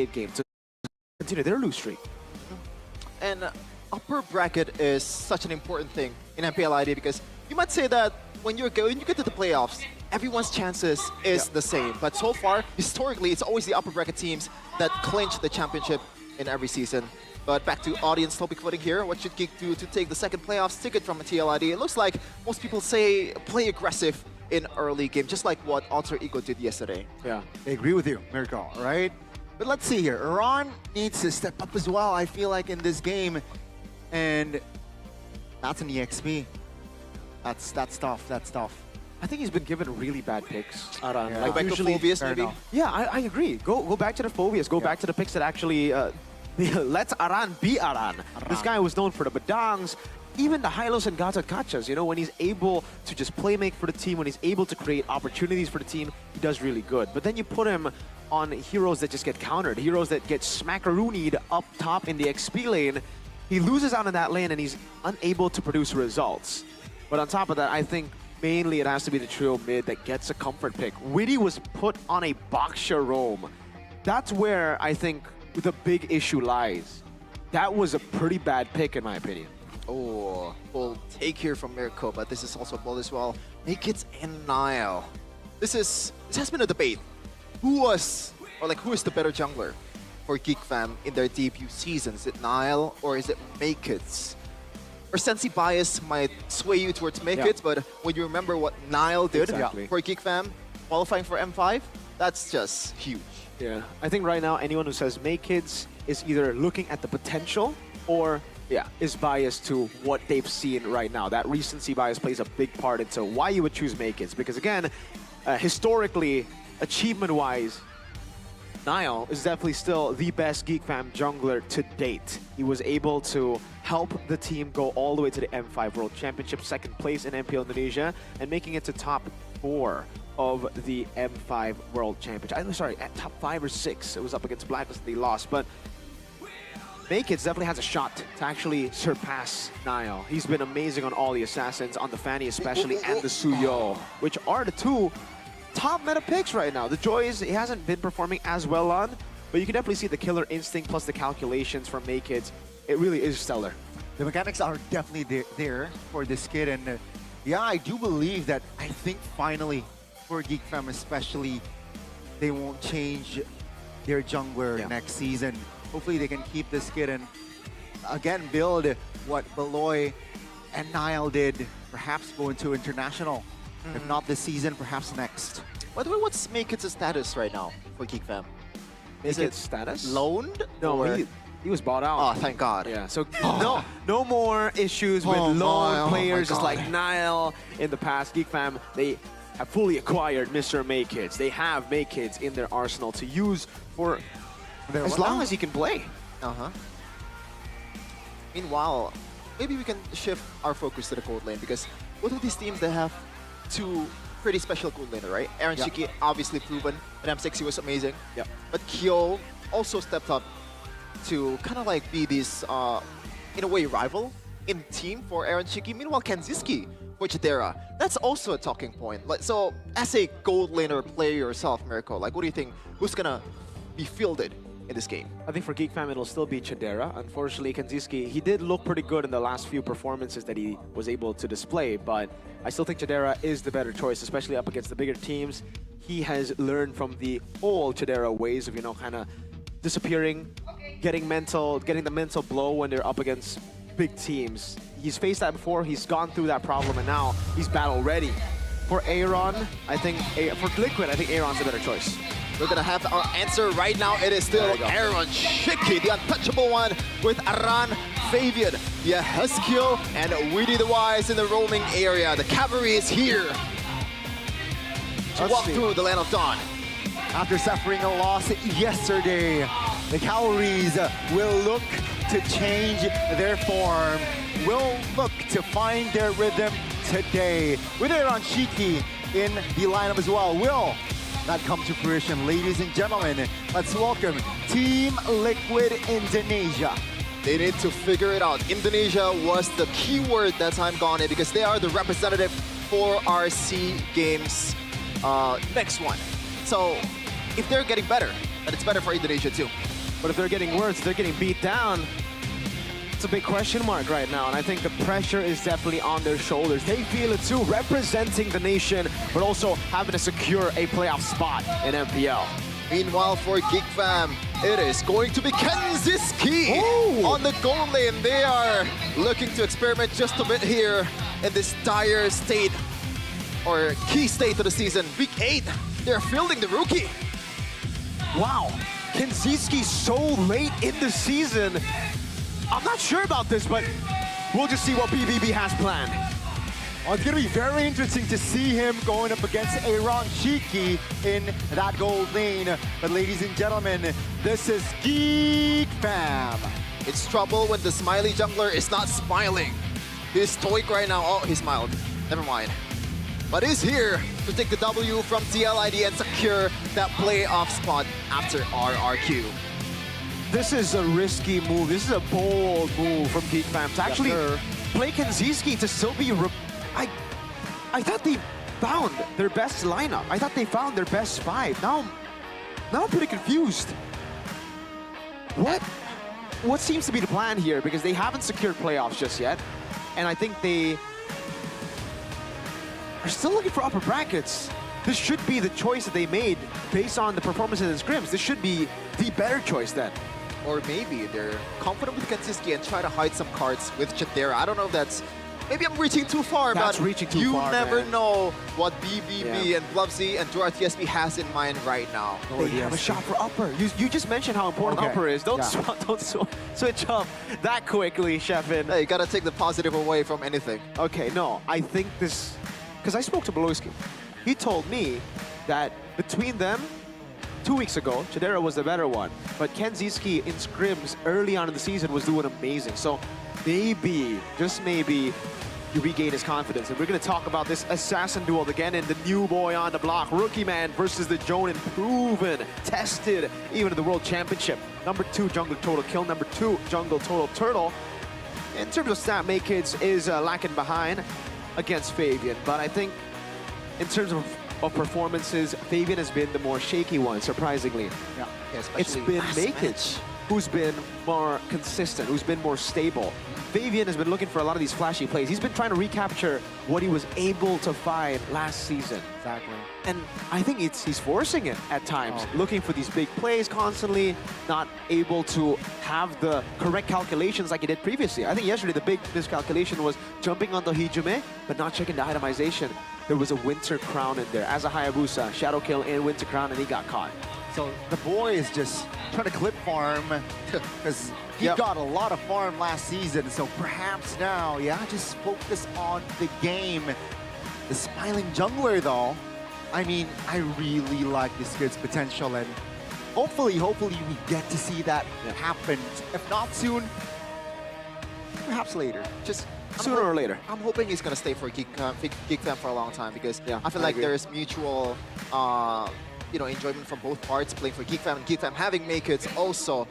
game to continue their lose streak. And upper bracket is such an important thing in Mpl Id because you might say that when you get to the playoffs, everyone's chances is the same. But so far, historically, it's always the upper bracket teams that clinch the championship in every season. But back to audience topic footing here. What should Geek do to take the second playoffs ticket from Mpl Id? It looks like most people say play aggressive in early game, just like what Alter Ego did yesterday. Yeah, I agree with you, Miracle, right? But let's see here. Iran needs to step up as well, I feel like, in this game. And that's an EXP. That's tough, that's tough. I think he's been given really bad picks. Aran. Yeah. Like Back to Phobius, maybe? enough. Yeah, I agree. Go back to the Phobias. Go back to the picks that actually lets Aran be Aran. This guy was known for the Badangs, even the Hylos and Gacha Kachas. You know, when he's able to just play make for the team, when he's able to create opportunities for the team, he does really good. But then you put him on heroes that just get countered, heroes that get smackaroonied up top in the XP lane. He loses out in that lane and he's unable to produce results. But on top of that, I think mainly it has to be the trio mid that gets a comfort pick. Witty was put on a Baksha roam. That's where I think the big issue lies. That was a pretty bad pick in my opinion. Oh, we'll take here from Mirko, but this is also bold as well. Nakeds and Nile. This has been a debate. Who is the better jungler for Geek Fam in their debut season? Is it Nile or is it Makids? Recency bias might sway you towards Makids, but when you remember what Nile did for Geek Fam, qualifying for M5, that's just huge. Yeah, I think right now anyone who says Makids is either looking at the potential or is biased to what they've seen right now. That recency bias plays a big part into why you would choose Makids. Because again, historically, achievement-wise, Nile is definitely still the best Geek Fam jungler to date. He was able to help the team go all the way to the M5 World Championship, second place in Mpl Indonesia, and making it to top 4 of the M5 World Championship. I'm sorry, at top 5 or 6. It was up against Blacklist and they lost, but Makids definitely has a shot to actually surpass Nile. He's been amazing on all the assassins, on the Fanny especially, and the Suyo, which are the two top meta picks right now. The Joys, he hasn't been performing as well on, but you can definitely see the killer instinct plus the calculations from Makids. It really is stellar. The mechanics are definitely there for this kid, and yeah, I do believe that I think finally, for Geek Fam especially, they won't change their jungler next season. Hopefully they can keep this kid and again build what Beloy and Nile did, perhaps go into international. If not this season, perhaps next. By the way, what's Makids' status right now for Geek Fam? Is it status? loaned? No, or? he was bought out. Oh, thank God. Yeah, so no more issues with loan players just like Nile in the past. Geek Fam, they have fully acquired Mr. Makids. They have Makids in their arsenal to use for as long as he can play. Meanwhile, maybe we can shift our focus to the gold lane because both of these teams, they have two pretty special gold laner, right? Aaron Shiki obviously proven, and M6 he was amazing. But Kyo also stepped up to kind of like be this, in a way, rival in team for Aaron Shiki. Meanwhile, Kanziski for Chidera, that's also a talking point. Like, so, as a gold laner player yourself, Miracle, like, what do you think? Who's gonna be fielded in this game? I think for Geek Fam, it'll still be Chidera. Unfortunately, Kanziski, he did look pretty good in the last few performances that he was able to display, but I still think Chidera is the better choice, especially up against the bigger teams. He has learned from the old Chidera ways of, you know, kind of disappearing, getting the mental blow when they're up against big teams. He's faced that before, he's gone through that problem, and now he's battle ready. For Aaron, I think, for Liquid, I think Aaron's the better choice. We're gonna have our answer right now. It is still Aaron Shiki, the untouchable one, with Aran, Fabian, the Huskiel, and Weedy the Wise in the roaming area. The cavalry is here to walk through the land of dawn. After suffering a loss yesterday, the Calories will look to change their form, will look to find their rhythm today. With Aaron Shiki in the lineup as well. Will that come to fruition? Ladies and gentlemen, let's welcome Team Liquid Indonesia. They need to figure it out. Indonesia was the keyword that time gone in because they are the representative for RC Games next one. So if they're getting better, but it's better for Indonesia too. But if they're getting worse, they're getting beat down. It's a big question mark right now, and I think the pressure is definitely on their shoulders. They feel it too, representing the nation, but also having to secure a playoff spot in MPL. Meanwhile, for Geek Fam, it is going to be Kenziski on the goal lane. They are looking to experiment just a bit here in this dire state or key state of the season. Week 8, they're fielding the rookie. Wow, Kenziski so late in the season. I'm not sure about this, but we'll just see what BBB has planned. Well, it's going to be very interesting to see him going up against Aaron Shiki in that gold lane. But ladies and gentlemen, this is Geek Fam. It's trouble when the smiley jungler is not smiling. He's stoic right now. Oh, he smiled. Never mind. But he's here to take the W from Mpl Id and secure that playoff spot after RRQ. This is a risky move. This is a bold move from Geek Fam to actually play Kenziski to still be... I thought they found their best lineup. I thought they found their best 5. Now I'm pretty confused. What seems to be the plan here? Because they haven't secured playoffs just yet. And I think they are still looking for upper brackets. This should be the choice that they made based on the performances in scrims. This should be the better choice then. Or maybe they're confident with Kenziski and try to hide some cards with Chitera. I don't know if that's... Maybe I'm reaching too far, That's but reaching too you far, never man. know what BBB and Bluffsy and Dura TSP has in mind right now. They have a shot for upper. You just mentioned how important upper is. Don't switch up that quickly, Sheffin. Hey, you gotta take the positive away from anything. Okay, no, I think this... Because I spoke to Beloyski. He told me that between them, 2 weeks ago, Chidera was the better one. But Kenziski in scrims early on in the season was doing amazing. So maybe, just maybe, you regain his confidence. And we're going to talk about this assassin duel again in the new boy on the block. Rookie man versus the Jonan, proven, tested, even in the World Championship. Number 2 jungle total kill, number 2 jungle total turtle. In terms of stat, Make Kids is lacking behind against Fabian. But I think in terms of performances, Fabian has been the more shaky one, surprisingly. Yeah, It's been Make Kids who's been more consistent, who's been more stable. Fabian has been looking for a lot of these flashy plays. He's been trying to recapture what he was able to find last season. Exactly. And I think he's forcing it at times, looking for these big plays constantly, not able to have the correct calculations like he did previously. I think yesterday the big miscalculation was jumping on the Hijume, but not checking the itemization. There was a Winter Crown in there. As a Hayabusa, Shadow Kill and Winter Crown, and he got caught. So the boy is just trying to clip farm because he got a lot of farm last season. So perhaps now, just focus on the game. The smiling jungler, though, I mean, I really like this kid's potential, and hopefully we get to see that happen. If not soon, perhaps later. Just sooner or later. I'm hoping he's gonna stay for Geek Fam for a long time because I feel like agree. there's mutual, enjoyment from both parts, playing for Geek Fam and Geek Fam having Make It also,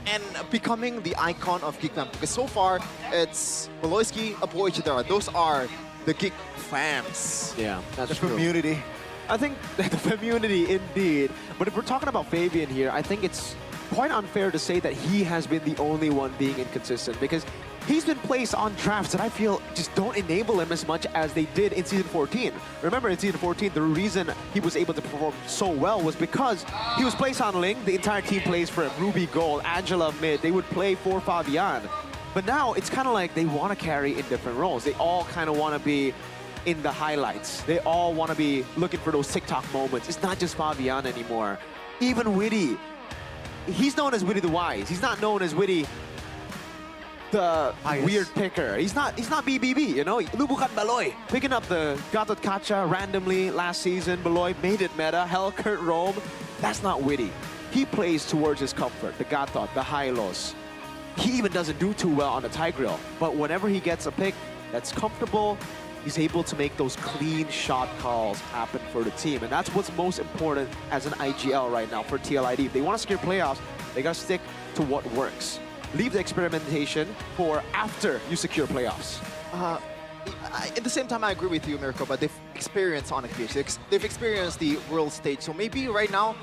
and becoming the icon of Geek Fam. Because so far, it's Beloyski, Apoy, Chidera. Those are the Geek Fams. Yeah, that's The true. community. I think the community, indeed. But if we're talking about Fabian here, I think it's quite unfair to say that he has been the only one being inconsistent, because he's been placed on drafts that I feel just don't enable him as much as they did in Season 14. Remember, in Season 14, the reason he was able to perform so well was because he was placed on Ling, the entire team plays for him, Ruby gold, Angela mid, they would play for Fabian. But now, it's kind of like they want to carry in different roles. They all kind of want to be in the highlights. They all want to be looking for those TikTok moments. It's not just Fabian anymore. Even Witty. He's known as Witty the Wise. He's not known as Witty the weird picker. He's not BBB, you know? Lubukan Baloy. Picking up the Gatot Kacha randomly last season. Baloy made it meta. Hellcurt Rome. That's not Witty. He plays towards his comfort. The Gatot, the Hylos. He even doesn't do too well on the Tigreal. But whenever he gets a pick that's comfortable, he's able to make those clean shot calls happen for the team. And that's what's most important as an IGL right now for TLID. If they want to secure playoffs, they got to stick to what works. Leave the experimentation for after you secure playoffs. At the same time, I agree with you, Mirko, but they've experienced on a pitch. They've experienced the world stage. So maybe right now,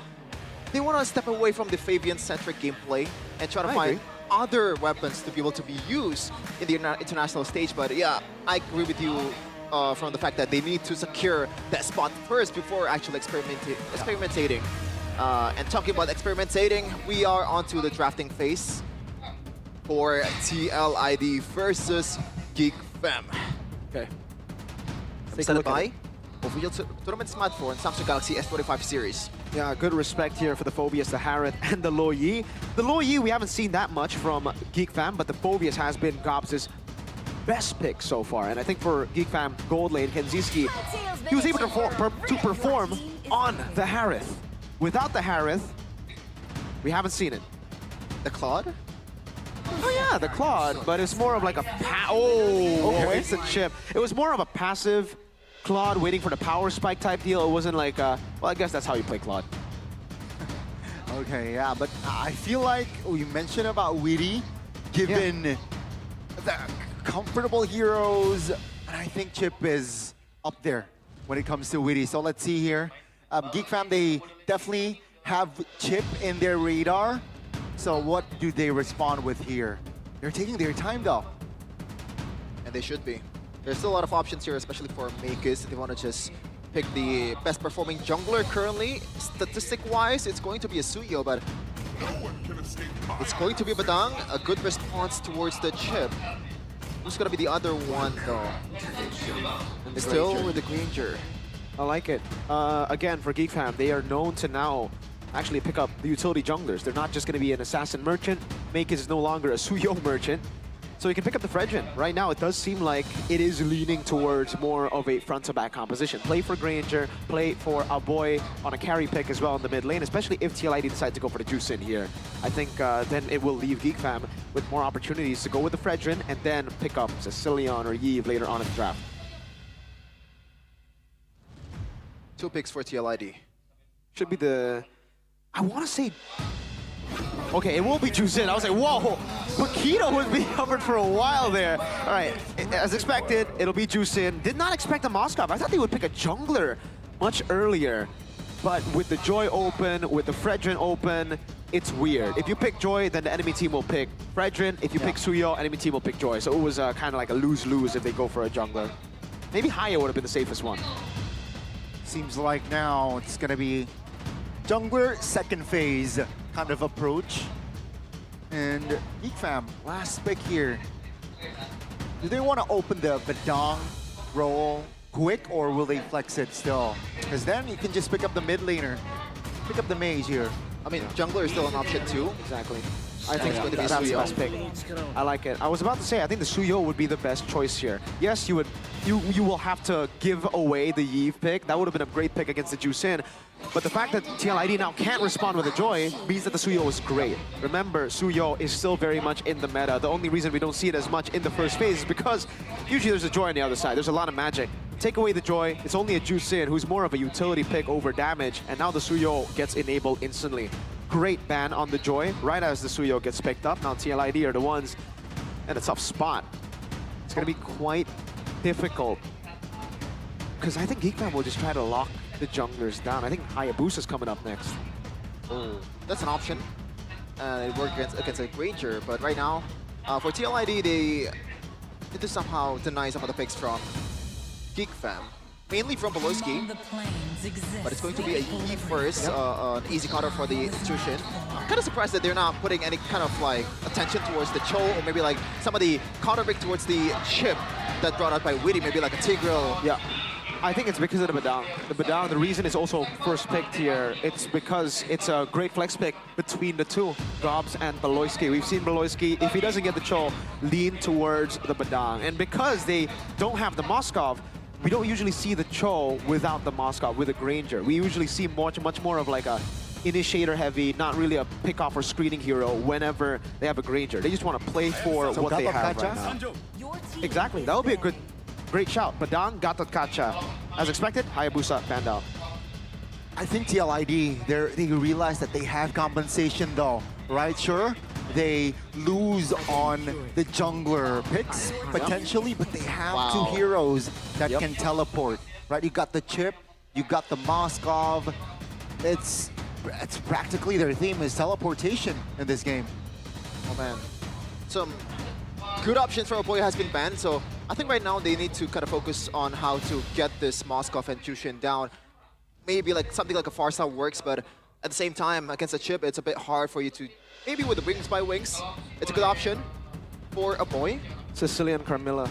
they want to step away from the Fabian-centric gameplay and try to find other weapons to be able to be used in the international stage. But yeah, I agree with you from the fact that they need to secure that spot first before actually experimenting. And talking about experimentating, we are onto the drafting phase for TL Id versus Geek Fam. Okay. Presented by official tournament smartphone Samsung Galaxy S25 series. Yeah, good respect here for the Phobius, the Harith, and the Lo Yi. The Lo Yi, we haven't seen that much from Geek Fam, but the Phobius has been Gobs' best pick so far. And I think for Geek Fam gold lane, Kenziski, he was able to perform on the Harith. Without the Harith, we haven't seen it. The Claude? Oh yeah, the Claude, but it's more of like a it's a chip. It was more of a passive Claude waiting for the power spike type deal. It wasn't like well, I guess that's how you play Claude. Okay, yeah, but I feel like you mentioned about Witty, given the comfortable heroes, and I think Chip is up there when it comes to Witty. So let's see here. Geek Fam, they definitely have Chip in their radar. So what do they respond with here? They're taking their time though. And they should be. There's still a lot of options here, especially for makers. They want to just pick the best performing jungler currently. Statistic-wise, it's going to be a Suyo, but it's going to be Badang. A good response towards the chip. Who's going to be the other one, though? And still with the Granger. I like it. Again, for Geek Fam, they are known to now actually pick up the utility junglers. They're not just going to be an assassin merchant. Make is no longer a Suyo merchant. So you can pick up the Fredrin. Right now, it does seem like it is leaning towards more of a front-to-back composition. Play for Granger, play for a boy on a carry pick as well in the mid lane, especially if TL Id decide to go for the juice in here. I think then it will leave Geek Fam with more opportunities to go with the Fredrin and then pick up Cecilion or Yves later on in the draft. 2 picks for TL Id. Should be the... I want to say... Okay, it will be Juzin. I was like, whoa! Paquito was being covered for a while there. All right, as expected, it'll be Juzin. Did not expect a Moskov. I thought they would pick a jungler much earlier. But with the Joy open, with the Fredrin open, it's weird. If you pick Joy, then the enemy team will pick Fredrin. If you pick Suyo, enemy team will pick Joy. So it was kind of like a lose-lose if they go for a jungler. Maybe Haya would have been the safest one. Seems like now it's going to be jungler second phase kind of approach. And Geek Fam, last pick here. Do they want to open the Badang role quick, or will they flex it still? Because then you can just pick up the mid laner, pick up the mage here. I mean, jungler is still an option too. Exactly. I think it's going to be that's the Suyo. best pick. I like it. I was about to say, I think the Suyo would be the best choice here. Yes, you will have to give away the Yves pick. That would have been a great pick against the Juicin. But the fact that TL Id now can't respond with a Joy means that the Suyo is great. Remember, Suyo is still very much in the meta. The only reason we don't see it as much in the first phase is because usually there's a Joy on the other side. There's a lot of magic. Take away the Joy, it's only a Juicin who's more of a utility pick over damage, and now the Suyo gets enabled instantly. Great ban on the Joy, right as the Suyo gets picked up. Now TL Id are the ones in a tough spot. It's going to be quite difficult, because I think Geek Fam will just try to lock the junglers down. I think Hayabusa's coming up next. Oh, that's an option. It worked against a Granger, but right now, for TL Id, they need to somehow deny some of the picks from Geek Fam. Mainly from Beloski, but it's going to be a Yi first, an easy counter for the institution. I'm kind of surprised that they're not putting any kind of like attention towards the Cho, or maybe like some of the counter pick towards the chip that brought out by Witty, maybe like a Tigreal. Yeah. I think it's because of the Badang. The Badang, the reason it's also first picked here, it's because it's a great flex pick between the two, Gobs and Beloski. We've seen Beloski, if he doesn't get the Cho, lean towards the Badang. And because they don't have the Moskov, we don't usually see the Cho without the Moskov, with a Granger. We usually see much more of like a initiator heavy, not really a pick-off or screening hero whenever they have a Granger. They just want to play for what they have right now. Exactly, that would be a great shout. Badang, Gatot Kacha. As expected, Hayabusa banned out. I think TL Id, they realize that they have compensation though, right? Sure, they lose on the jungler picks potentially, but they have two heroes that can teleport, right? You got the chip, you got the Moskov. It's it's practically their theme is teleportation in this game. Oh man, some good options for Oboy has been banned, so I think right now they need to kind of focus on how to get this Moskov and Jushin down. Maybe like something like a Farsa works, but at the same time, against a chip, it's a bit hard for you to, maybe with the Wings by Wings, it's a good option for Oboy. Sicilian Carmilla.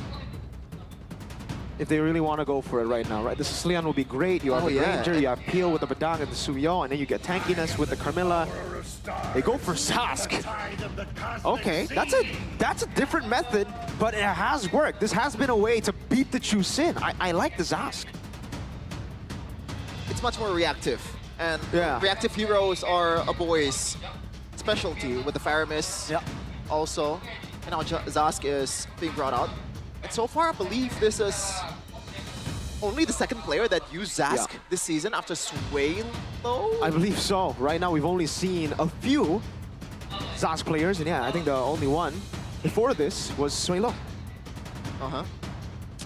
If they really want to go for it right now, right? The Sicilian will be great. You have the Ranger, you have Peel with the Badang and the Suyo, and then you get tankiness with the Carmilla. They go for Sask. Okay, that's a different method, but it has worked. This has been a way to beat the Chusin. I like the Zask. It's much more reactive, and reactive heroes are Oboy's specialty with the Faramis also. And now Zask is being brought out. And so far, I believe this is only the second player that used Zask this season after Sway, though? I believe so. Right now, we've only seen a few Zask players, and yeah, I think the only one before this was Suelo.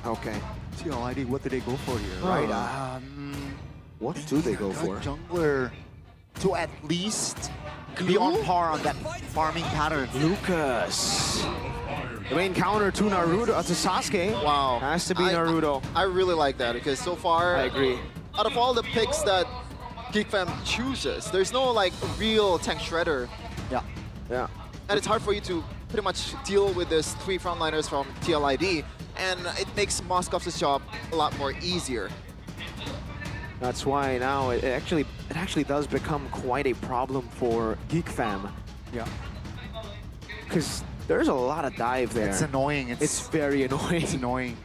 Okay. TL Id, what did they go for here? Right. What do they go for? Jungler to at least be on par on that farming pattern. Lucas. The main counter to Naruto, to Sasuke. Wow. Has to be Naruto. I really like that because so far, I agree. Out of all the picks that GeekFam chooses, there's no like real tank shredder. Yeah. And it's hard for you to pretty much deal with this 3 frontliners from TL Id, and it makes Moskov's job a lot more easier. That's why now it actually does become quite a problem for GeekFam. Yeah. Because there's a lot of dive there. It's annoying. It's very annoying. It's annoying.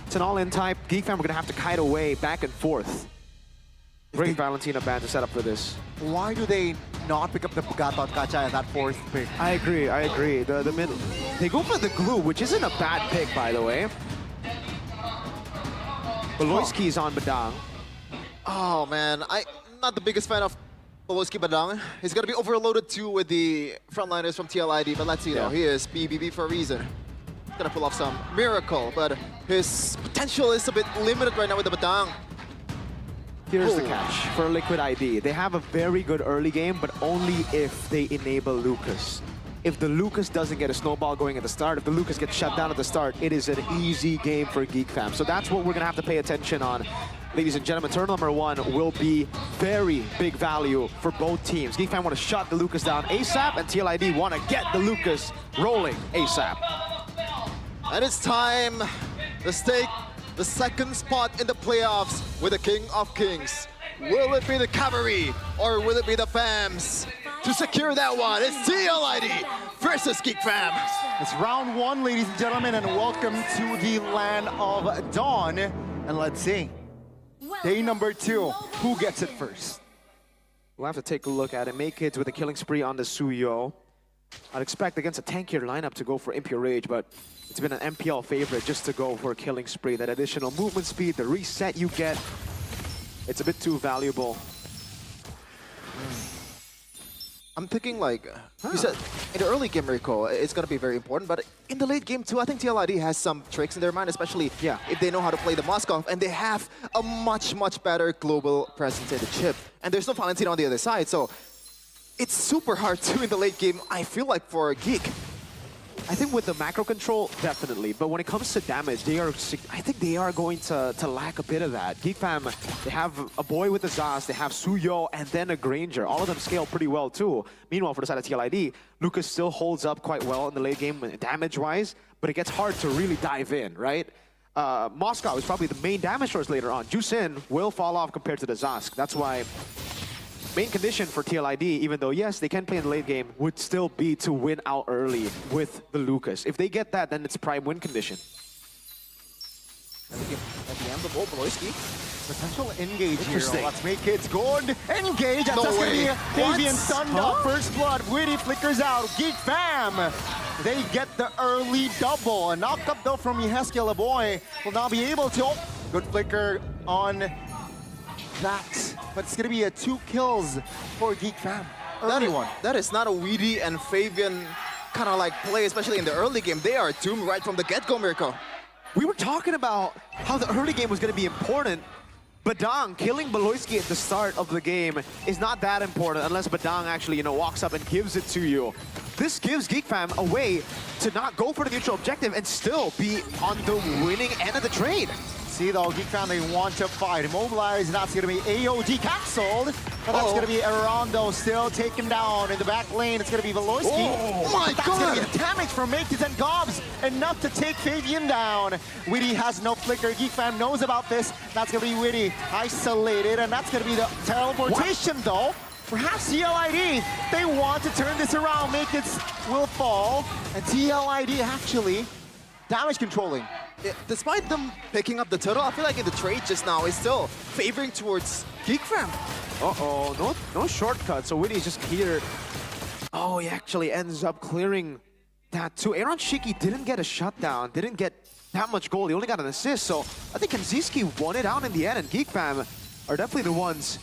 It's an all-in type. GeekFam are going to have to kite away back and forth. Great Valentina ban to set up for this. Why do they not pick up the Gatot Kacha at that 4th pick? I agree. The middle. They go for the glue, which isn't a bad pick, by the way. Beloyski is on Badang. Oh man, I'm not the biggest fan of Beloyski Badang. He's gonna be overloaded too with the frontliners from TL Id, but let's see though, he is BBB for a reason. He's gonna pull off some miracle, but his potential is a bit limited right now with the Badang. Here's the catch for Liquid ID. They have a very good early game, but only if they enable Lucas. If the Lucas doesn't get a snowball going at the start, if the Lucas gets shut down at the start, it is an easy game for GeekFam. So that's what we're gonna have to pay attention on. Ladies and gentlemen, turn number 1 will be very big value for both teams. GeekFam want to shut the Lucas down ASAP, and TL Id want to get the Lucas rolling ASAP. And it's time to stake the second spot in the playoffs with the King of Kings. Will it be the Cavalry or will it be the Fams? To secure that one, it's TL Id versus GeekFam. It's round 1, ladies and gentlemen, and welcome to the land of Dawn. And let's see. Day number 2, who gets it first? We'll have to take a look at it. Make kids with a killing spree on the Suyo. I'd expect against a tankier lineup to go for Mpl Id, but it's been an MPL favorite just to go for a killing spree. That additional movement speed, the reset you get, it's a bit too valuable. I'm thinking like, you said, in the early game recall, it's going to be very important, but in the late game too, I think TL Id has some tricks in their mind, especially if they know how to play the Moskov, and they have a much better global presence in the chip. And there's no Valentina on the other side, so it's super hard too in the late game, I feel like, for Geek. I think with the macro control, definitely. But when it comes to damage, I think they are going to lack a bit of that. GeekFam, they have a boy with the Zaz, they have Suyo, and then a Granger. All of them scale pretty well too. Meanwhile, for the side of TL Id, Lucas still holds up quite well in the late game damage-wise, but it gets hard to really dive in, right? Moscow is probably the main damage source later on. Jusin will fall off compared to the Zask. That's why main condition for TL Id, even though, yes, they can play in the late game, would still be to win out early with the Lucas. If they get that, then it's prime win condition. At the end of Beloyski. Potential engage here. Let's make kids go and engage. That's going to be Davian stunned up. First blood. Witty flickers out. GeekFam. They get the early double. A knock up though from Yeheskel Aboy will not be able to. Good flicker on that. But it's going to be a 2 kills for GeekFam. That is not a Weedy and Fabian kind of like play, especially in the early game. They are doomed right from the get-go, Mirko. We were talking about how the early game was going to be important, Badang killing Beloyski at the start of the game is not that important unless Badang actually, you know, walks up and gives it to you. This gives GeekFam a way to not go for the neutral objective and still be on the winning end of the trade. See though, GeekFam, they want to fight. Immobilize, that's gonna be AOG cancelled. But that's gonna be Arondo still taken down. In the back lane, it's gonna be Veloisky. Oh my That's gonna be the damage from Makids and Gobs. Enough to take Fabian down. Witty has no flicker. GeekFam knows about this. That's gonna be Witty isolated, and that's gonna be the teleportation though. Perhaps TLID, they want to turn this around. Makids will fall, and TLID actually damage controlling. Yeah, despite them picking up the turtle, I feel like in the trade just now is still favoring towards GeekFam. Uh-oh, no shortcut, so Witty is just here. Oh, he actually ends up clearing that too. Aaron Shiki didn't get a shutdown, didn't get that much gold, he only got an assist, so I think Kanziski won it out in the end, and GeekFam are definitely the ones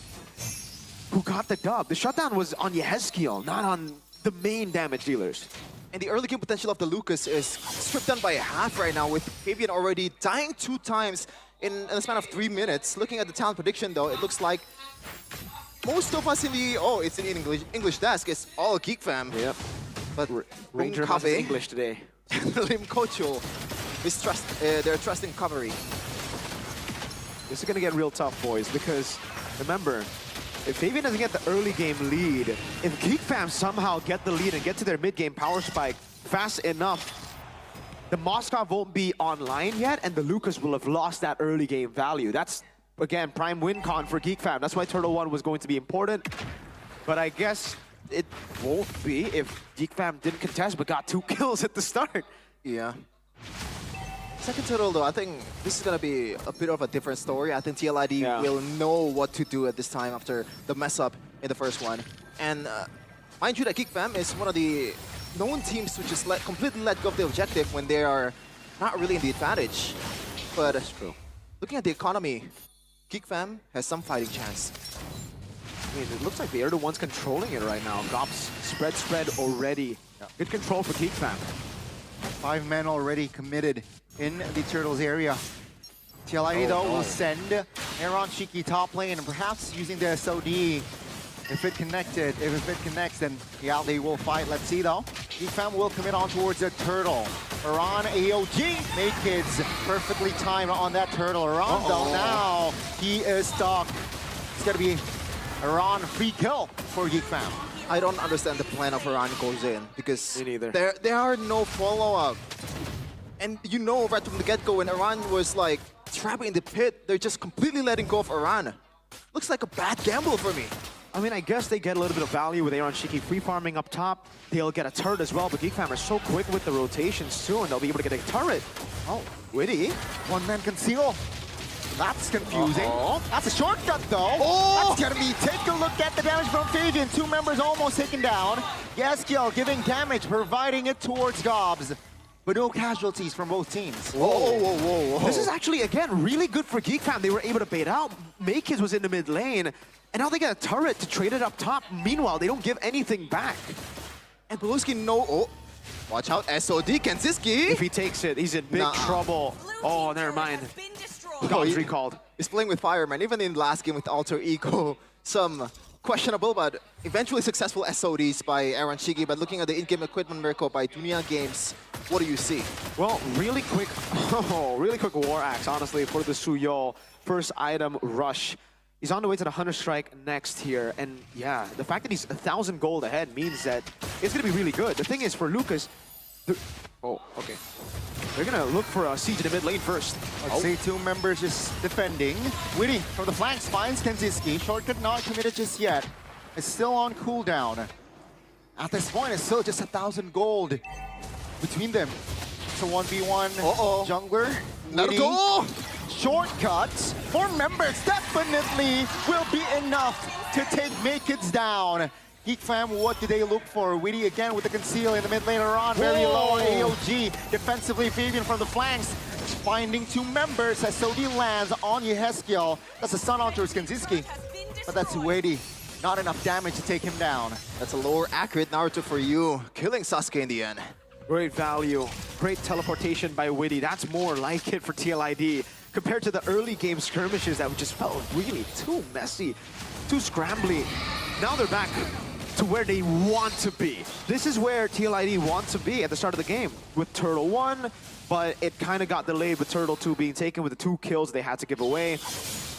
who got the dub. The shutdown was on Yehezkiel, not on the main damage dealers. And the early game potential of the Lucas is stripped down by half right now, with Fabian already dying 2 times in a span of 3 minutes. Looking at the talent prediction though, it looks like most of us in the, it's in English desk, it's all GeekFam. Yep. But Ranger has English today. Lim Kochul is they're trusting Covery. This is gonna get real tough, boys, because remember, if Fabian doesn't get the early game lead, if GeekFam somehow get the lead and get to their mid-game power spike fast enough, the Moskov won't be online yet, and the Lucas will have lost that early game value. That's, again, prime win con for GeekFam. That's why Turtle 1 was going to be important. But I guess it won't be if GeekFam didn't contest but got 2 kills at the start. Yeah. Second turtle though, I think this is gonna be a bit of a different story. I think TLID will know what to do at this time after the mess up in the first one. And mind you that GeekFam is one of the known teams to just completely let go of the objective when they are not really in the advantage. But that's true. Looking at the economy, GeekFam has some fighting chance. I mean, it looks like they're the ones controlling it right now. Gops spread already. Yeah. Good control for GeekFam. 5 men already committed in the Turtles area. TLID though will send Aaron Shiki top lane and perhaps using the SOD if it connects, then yeah, they will fight. Let's see though. GeekFam will commit on towards the turtle. Aran AOG, Makids perfectly timed on that turtle. Aran though now he is stuck. It's gonna be Aran free kill for GeekFam. I don't understand the plan of Aran goes in because me neither. There are no follow-up. And you know right from the get-go when Aran was like trapping in the pit, they're just completely letting go of Aran. Looks like a bad gamble for me. I mean, I guess they get a little bit of value with Aaron Shiki free farming up top. They'll get a turret as well, but GeekFam are so quick with the rotations too, and they'll be able to get a turret. Oh, Witty. 1 man conceal. That's confusing. That's a shortcut though. That's gonna be, take a look at the damage from Fabian. 2 members almost taken down. Yehezkiel giving damage, providing it towards Gobs. But no casualties from both teams. Whoa. This is actually, again, really good for GeekFam. They were able to bait out. Makids was in the mid lane, and now they get a turret to trade it up top. Meanwhile, they don't give anything back. And Beloyski watch out, SOD Kanziski. If he takes it, he's in big trouble. Oh, never mind. Gob's recalled. He's playing with Fireman. Even in the last game with Alter Ego, some questionable but eventually successful SODs by Aaron Shiki. But looking at the in-game equipment miracle by Dunia Games, what do you see? Well, really quick War Axe, honestly, for the Suyo. First item, Rush. He's on the way to the Hunter Strike next here. And yeah, the fact that he's 1,000 gold ahead means that it's going to be really good. The thing is, for Lucas... okay. They're going to look for a siege in the mid lane first. Let's see 2 members just defending. Witty from the flanks finds Kanziski. Shortcut not committed just yet. It's still on cooldown. At this point, it's still just 1,000 gold between them. It's a 1v1 jungler. Let it go! Shortcuts for members definitely will be enough to take Makids down. GeekFam, what do they look for? Witty again with the conceal in the mid lane. Aran very low on AOG. Defensively, Fabian from the flanks finding 2 members. SOD lands on Yehezkiel. That's a stun on towards Kanziski. But that's Witty. Not enough damage to take him down. That's a lower accurate Naruto for you, killing Sasuke in the end. Great value. Great teleportation by Witty. That's more like it for TLID. compared to the early game skirmishes that just felt really too messy, too scrambly. Now they're back to where they want to be. This is where Mpl Id want to be at the start of the game with Turtle 1, but it kind of got delayed with Turtle 2 being taken with the 2 kills they had to give away.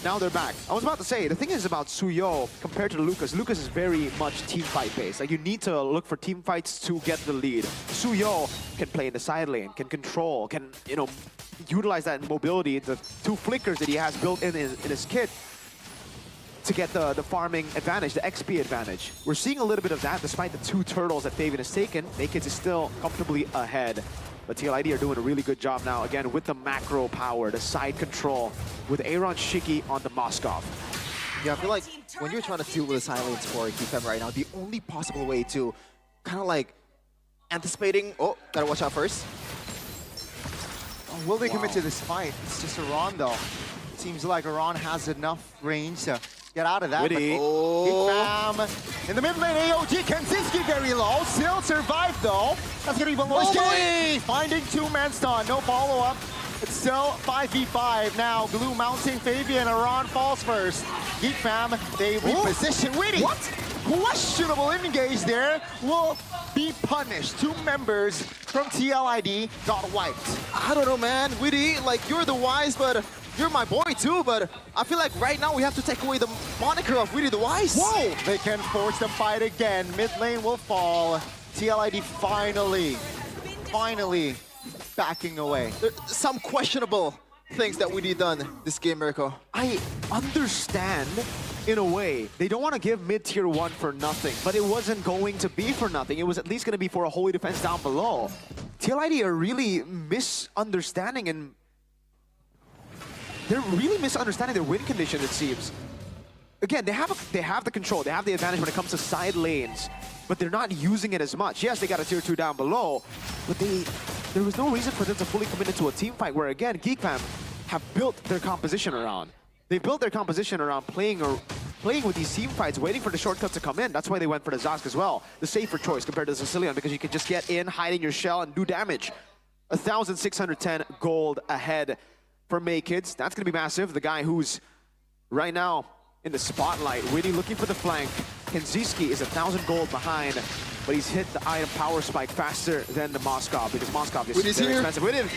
Now they're back. I was about to say, the thing is about Suyo compared to Lucas is very much team fight based. Like, you need to look for team fights to get the lead. Suyo can play in the side lane, can control, can, you know, utilize that mobility, the 2 flickers that he has built in his kit to get the farming advantage, the XP advantage. We're seeing a little bit of that despite the 2 turtles that Fabian has taken. Nakeds is still comfortably ahead. But Mpl Id are doing a really good job now, again, with the macro power, the side control, with Aaron Shiki on the Moskov. Yeah, I feel like when you're trying to deal with the side lanes for GFM right now, the only possible way to kind of like anticipating... Oh, gotta watch out first. Oh, will they commit to this fight? It's just Iran, though. Seems like Iran has enough range to get out of that. Witty. But in the mid lane, AOG, Kenzinski very low. Still survived, though. That's going to be Beloski. Finding 2-man stun. No follow-up. It's still 5v5 now. Glue mounting Fabian. Iran falls first. Geek Fam, they reposition. Witty. What? Questionable engage there. Will be punished. 2 members from Mpl Id got wiped. I don't know, man. Witty, like, you're the wise, but you're my boy too, but I feel like right now we have to take away the moniker of Witty the Wise. Whoa! They can force them fight again. Mid lane will fall. Mpl Id finally backing away. There's some questionable things that Witty done this game, Mirko. I understand, in a way. They don't want to give mid-tier 1 for nothing, but it wasn't going to be for nothing. It was at least going to be for a holy defense down below. Mpl Id are really misunderstanding and they're really misunderstanding their win condition, it seems. Again, they have the control, they have the advantage when it comes to side lanes, but they're not using it as much. Yes, they got a tier 2 down below, but there was no reason for them to fully commit into a team fight where, again, GeekFam have built their composition around. They built their composition around playing with these team fights, waiting for the shortcut to come in. That's why they went for the Zosk as well. The safer choice compared to the Sicilian, because you can just get in, hide in your shell, and do damage. 1,610 gold ahead for Maykids. That's going to be massive. The guy who's right now in the spotlight, really looking for the flank. Kenziski is 1,000 gold behind, but he's hit the item power spike faster than the Moskov, because Moskov is very expensive. With him.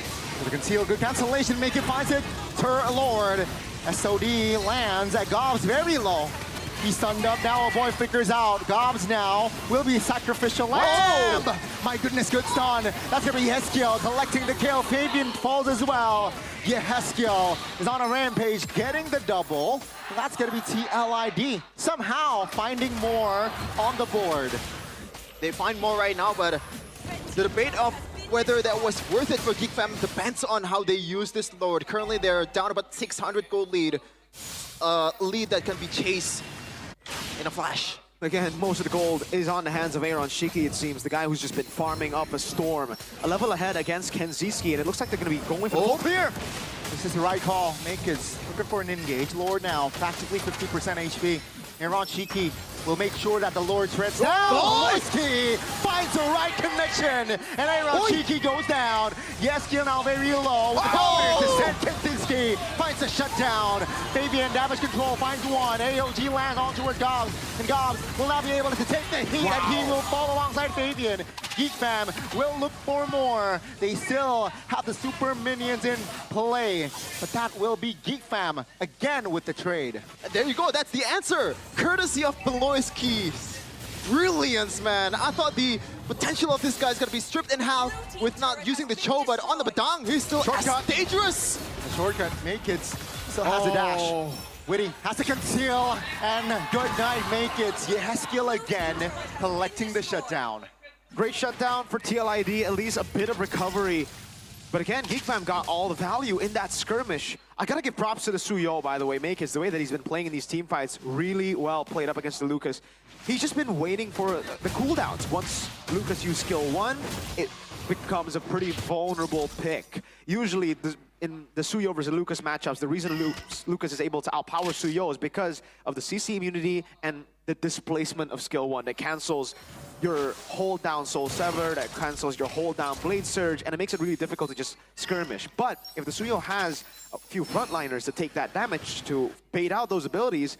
The conceal, good cancellation, make it finds it. Lord. SOD lands at Gobs very low. He's stunned up now, a boy flickers out. Gobs now will be sacrificial lamb. My goodness, good stun. That's gonna be Yeskiel collecting the kill. Fabian falls as well. Yeskiel is on a rampage, getting the double. That's gonna be Mpl Id. Somehow finding more on the board. They find more right now, but the debate of whether that was worth it for GeekFam depends on how they use this Lord. Currently, they're down about 600 gold lead. Lead that can be chased in a flash. Again, most of the gold is on the hands of Aaron Shiki, it seems. The guy who's just been farming up a storm. A level ahead against Kenziski, and it looks like they're going to be going for the full clear. This is the right call. Nakeds looking for an engage. Lord now, practically 50% HP. Aaron Shiki will make sure that the Lord treads down. Loyski finds the right connection, and Aaron Shiki goes down. Yeskiel now very low. Kenzinski finds a shutdown. Fabian damage control finds one. AOG lands on toward Gobs, and Gobs will not be able to take the heat, and he will fall alongside Fabian. GeekFam will look for more. They still have the super minions in play, but that will be GeekFam again with the trade. And there you go, that's the answer. Courtesy of Beloyski's brilliance, man. I thought the potential of this guy is going to be stripped in half with not using the Cho, but on the Badang, he's still as dangerous. The shortcut, Maykids still has a dash. Witty has to conceal, and good night, Maykids. Yeskiel again, collecting the shutdown. Great shutdown for Mpl Id, at least a bit of recovery. But again, GeekFam got all the value in that skirmish. I gotta give props to the Suyo, by the way, Makis, the way that he's been playing in these team fights, really well played up against the Lucas. He's just been waiting for the cooldowns. Once Lucas used skill 1, it becomes a pretty vulnerable pick. Usually, in the Suyo versus Lucas matchups, the reason Lucas is able to outpower Suyo is because of the CC immunity and the displacement of skill 1 that cancels your hold down Soul Sever, that cancels your hold down Blade Surge, and it makes it really difficult to just skirmish. But if the Suyo has a few frontliners to take that damage to bait out those abilities,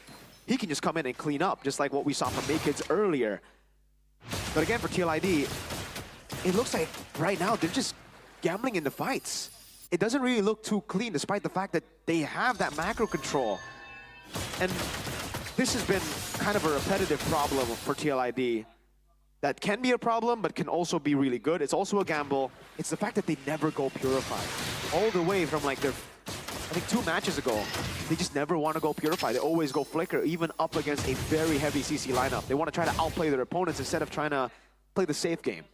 he can just come in and clean up, just like what we saw from Makids earlier. But again, for Mpl Id, it looks like right now they're just gambling in the fights. It doesn't really look too clean, despite the fact that they have that macro control. And this has been kind of a repetitive problem for Mpl Id. That can be a problem, but can also be really good. It's also a gamble. It's the fact that they never go Purified. All the way from like their, I think 2 matches ago, they just never want to go Purify. They always go Flicker, even up against a very heavy CC lineup. They want to try to outplay their opponents instead of trying to play the safe game.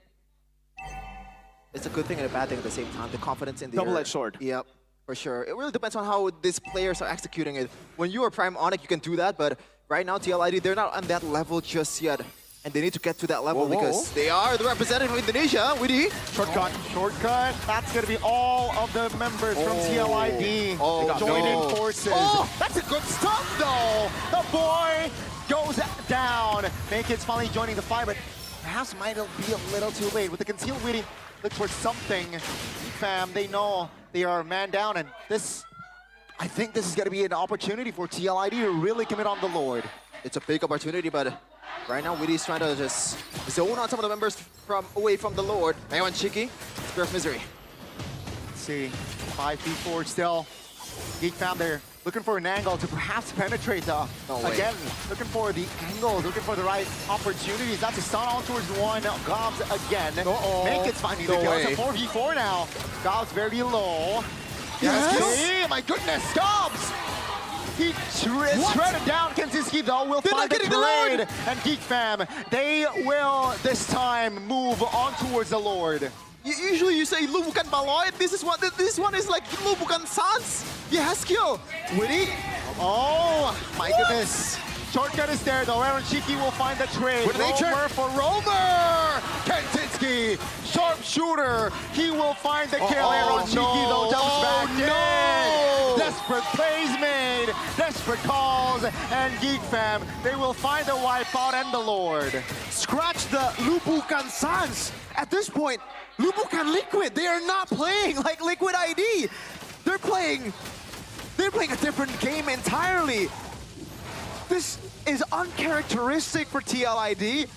It's a good thing and a bad thing at the same time. The confidence in the Double-edged sword. Yep, for sure. It really depends on how these players are executing it. When you are Prime Onyx, you can do that, but right now, Mpl Id, they're not on that level just yet. And they need to get to that level because they are the representative of Indonesia. Widi. Shortcut. Shortcut. That's going to be all of the members from Mpl Id joining forces. Oh, that's a good stuff, though. The boy goes down. Makids finally joining the fight, but perhaps might be a little too late. With the concealed Widi, look for something. Fam, they know they are man down, and this, I think this is going to be an opportunity for Mpl Id to really commit on the Lord. It's a big opportunity, but right now, Widi's trying to just zone on some of the members from away from the Lord. Maywan Chiki, Spear of Misery. Let's see, 5v4 still. Geek Fam there, looking for an angle to perhaps penetrate the, again, looking for the angles, looking for the right opportunities. That's a stun on towards one. Gobs again. Makids finding the kill. It's a 4v4 now. Gobs very low. Yes! My goodness, Gobs! He shredded down. Kensinski, though, will find the trade. And Geek Fam, they will this time move on towards the Lord. Usually you say lu bukan Baloid. This one is like lu bukan Sans. Yes, skill. Widi. Oh my goodness. Shortcut is there though. Aaron Shiki will find the trade. Rover for Rover. Kensinski, sharpshooter. He will find the kill. Aaron Shiki though jumps back in. Desperate plays made. Desperate calls. And Geek Fam, they will find the wipeout and the Lord. Scratch the Lubukan Sans. At this point, Lubukan Liquid, they are not playing like Liquid ID. They're playing a different game entirely. This is uncharacteristic for Mpl Id.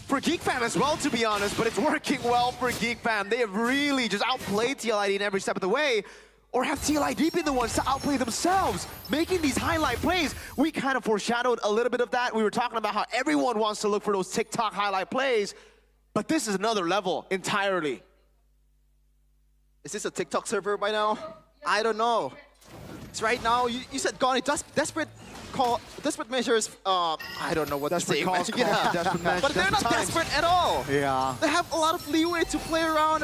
For Geek Fam as well, to be honest, but it's working well for Geek Fam. They have really just outplayed Mpl Id in every step of the way. Or have Mpl Id been the ones to outplay themselves, making these highlight plays? We kind of foreshadowed a little bit of that. We were talking about how everyone wants to look for those TikTok highlight plays, but this is another level entirely. Is this a TikTok server by now? I don't know. It's right now, you said Goni, desperate measures, I don't know what desperate to say. Calls, desperate measures, but they're not desperate at all. Yeah. They have a lot of leeway to play around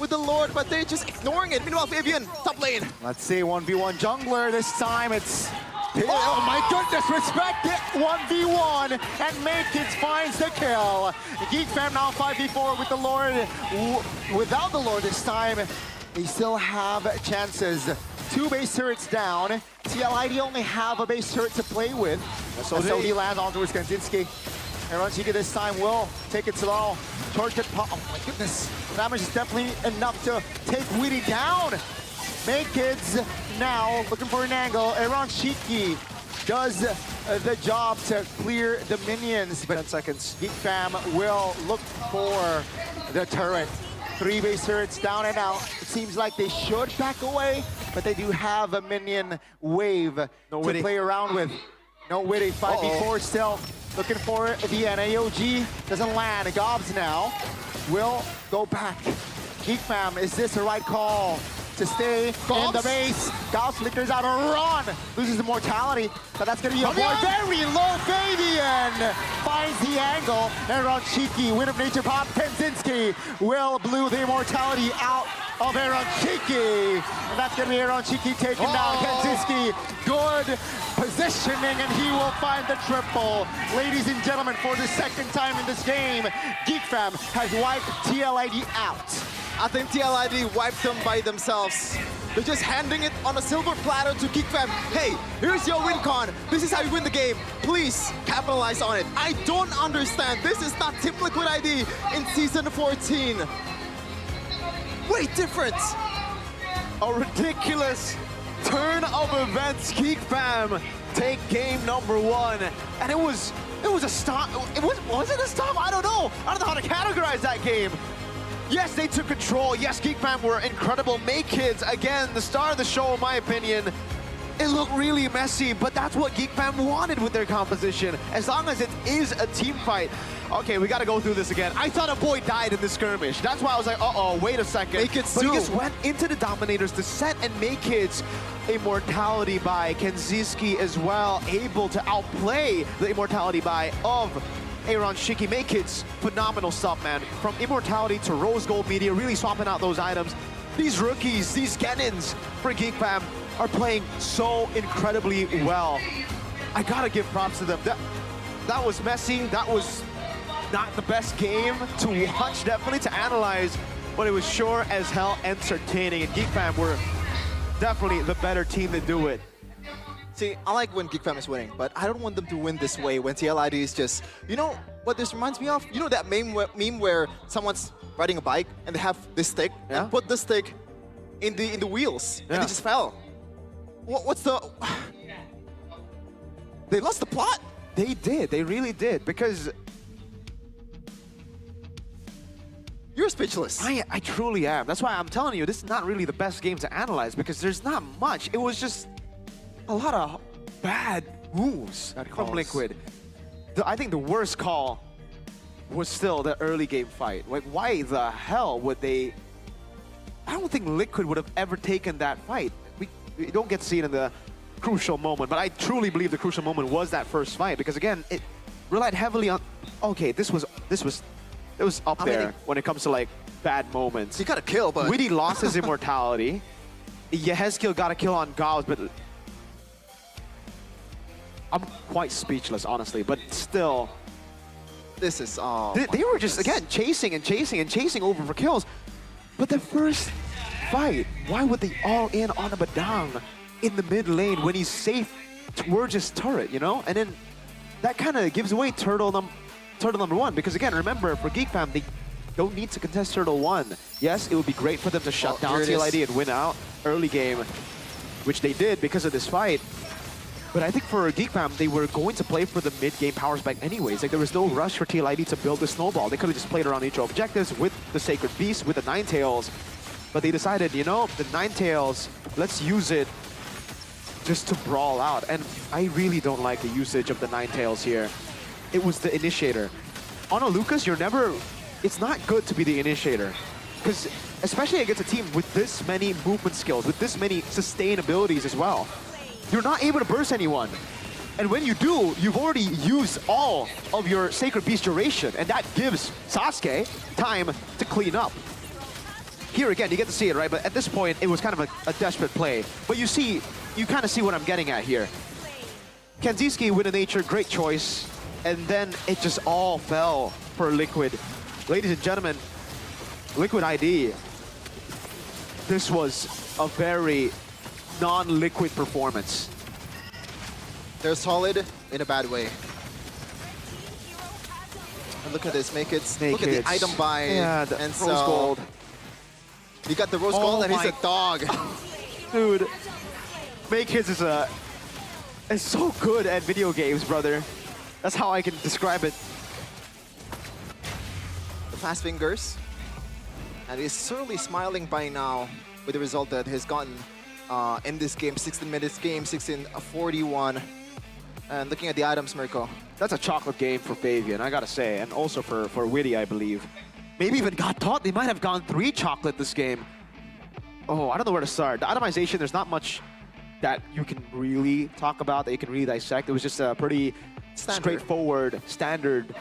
with the Lord, but they're just ignoring it. Meanwhile, Fabian, top lane. Let's see, 1v1 jungler. This time it's... Oh my goodness, respect it! 1v1, and Makids finds the kill. Geek Fam now 5v4 with the Lord. Without the Lord this time, they still have chances. 2 base turrets down. Mpl Id only have a base turret to play with. So he lands on towards Kanzinski. Aaron Chiki this time will take it slow. Shortcut pop. Oh my goodness. Damage is definitely enough to take Widi down. Makids now looking for an angle. Aaron Chiki does the job to clear the minions. But 10 seconds. Geek Fam will look for the turret. 3 base turrets down and out. It seems like they should back away, but they do have a minion wave to play around with. No Widi, 5v4 still. Looking for the NAOG. Doesn't land. Gobs now will go back. Geek Fam, is this the right call? To stay in the base. Gobs flickers out a run. Loses the mortality, but that's going to be a very low. Fabian finds the angle. Aaron Chiki, Wind of Nature pop. Kenzinski will blew the immortality out of Aaron Chiki. And that's going to be Aaron Chiki taking down Kenzinski. Good positioning, and he will find the triple. Ladies and gentlemen, for the second time in this game, Geek Fam has wiped Mpl Id out. I think Mpl Id wiped them by themselves. They're just handing it on a silver platter to Geek Fam. Hey, here's your win con. This is how you win the game. Please capitalize on it. I don't understand. This is not Team Liquid ID in Season 14. Way different. A ridiculous turn of events. Geek Fam take game number 1. And it was a stop. Was it a stop? I don't know. I don't know how to categorize that game. Yes, they took control. Yes, Geek Fam were incredible. Make Kids, again, the star of the show, in my opinion. It looked really messy, but that's what Geek Fam wanted with their composition. As long as it is a team fight. Okay, we gotta go through this again. I thought a boy died in this skirmish. That's why I was like, uh-oh, wait a second. Make Kids but too. he just went into the Dominators to set and Make Kids. Immortality by Kenziski as well, able to outplay the Immortality by of Aaron Shiki. Make Kids, phenomenal stuff, man. From Immortality to Rose Gold Media, really swapping out those items. These rookies, these Genins for Geek Fam are playing so incredibly well. I gotta give props to them. That was messy. That was not the best game to watch, definitely to analyze, but it was sure as hell entertaining. And Geek Fam were definitely the better team to do it. See, I like when Geek Fam is winning, but I don't want them to win this way when TL ID is just, you know what this reminds me of? You know that meme where someone's riding a bike and they have this stick and put the stick in the wheels and they just fell. What's the... They lost the plot. They did. They really did, because you're speechless. I truly am. That's why I'm telling you, this is not really the best game to analyze, because there's not much. It was just a lot of bad moves from Liquid. I think the worst call was still the early game fight. Like, why the hell would they... I don't think Liquid would have ever taken that fight. We don't get to see it in the crucial moment, but I truly believe the crucial moment was that first fight, because again, it relied heavily on... Okay, it was up there when it comes to like bad moments. He got a kill, but... Witty lost his Immortality. Yehezkiel got a kill on Gauss, but I'm quite speechless, honestly, but still. This is... They were just, again, chasing and chasing and chasing over for kills. But the first fight, why would they all in on a Badang in the mid lane when he's safe towards his turret, you know? And then that kind of gives away turtle number 1, because again, remember, for Geek Fam, they don't need to contest Turtle 1. Yes, it would be great for them to shut down TLID and win out early game, which they did because of this fight. But I think for Geek Fam, they were going to play for the mid-game power spike anyways. Like, there was no rush for TLID to build the snowball. They could have just played around neutral objectives with the Sacred Beast, with the Ninetales. But they decided, you know, the Ninetales, let's use it just to brawl out. And I really don't like the usage of the Ninetales here. It was the initiator. On a Lucas, you're never... It's not good to be the initiator. Because especially against a team with this many movement skills, with this many sustainabilities as well, you're not able to burst anyone. And when you do, you've already used all of your Sacred Beast duration, and that gives Sasuke time to clean up. Here again, you get to see it, right? But at this point, it was kind of a desperate play. But you kind of see what I'm getting at here. Kenziski with a nature, great choice. And then it just all fell for Liquid. Ladies and gentlemen, Liquid ID, this was a very non-Liquid performance. They're solid in a bad way. And look at this, Make It. Look at the item buy. Yeah, the and Rose Gold. You got the Rose Gold and he's a dog. Dude, Make It is so good at video games, brother. That's how I can describe it. The fast fingers. And he's certainly smiling by now with the result that he's gotten in this game. 16 minutes game, 16:41. And looking at the items, Mirko. That's a chocolate game for Fabian, I gotta say. And also for Witty, I believe. Maybe even got taught. They might have gone 3 chocolate this game. Oh, I don't know where to start. The itemization, there's not much that you can really talk about, that you can really dissect. It was just a pretty straightforward, standard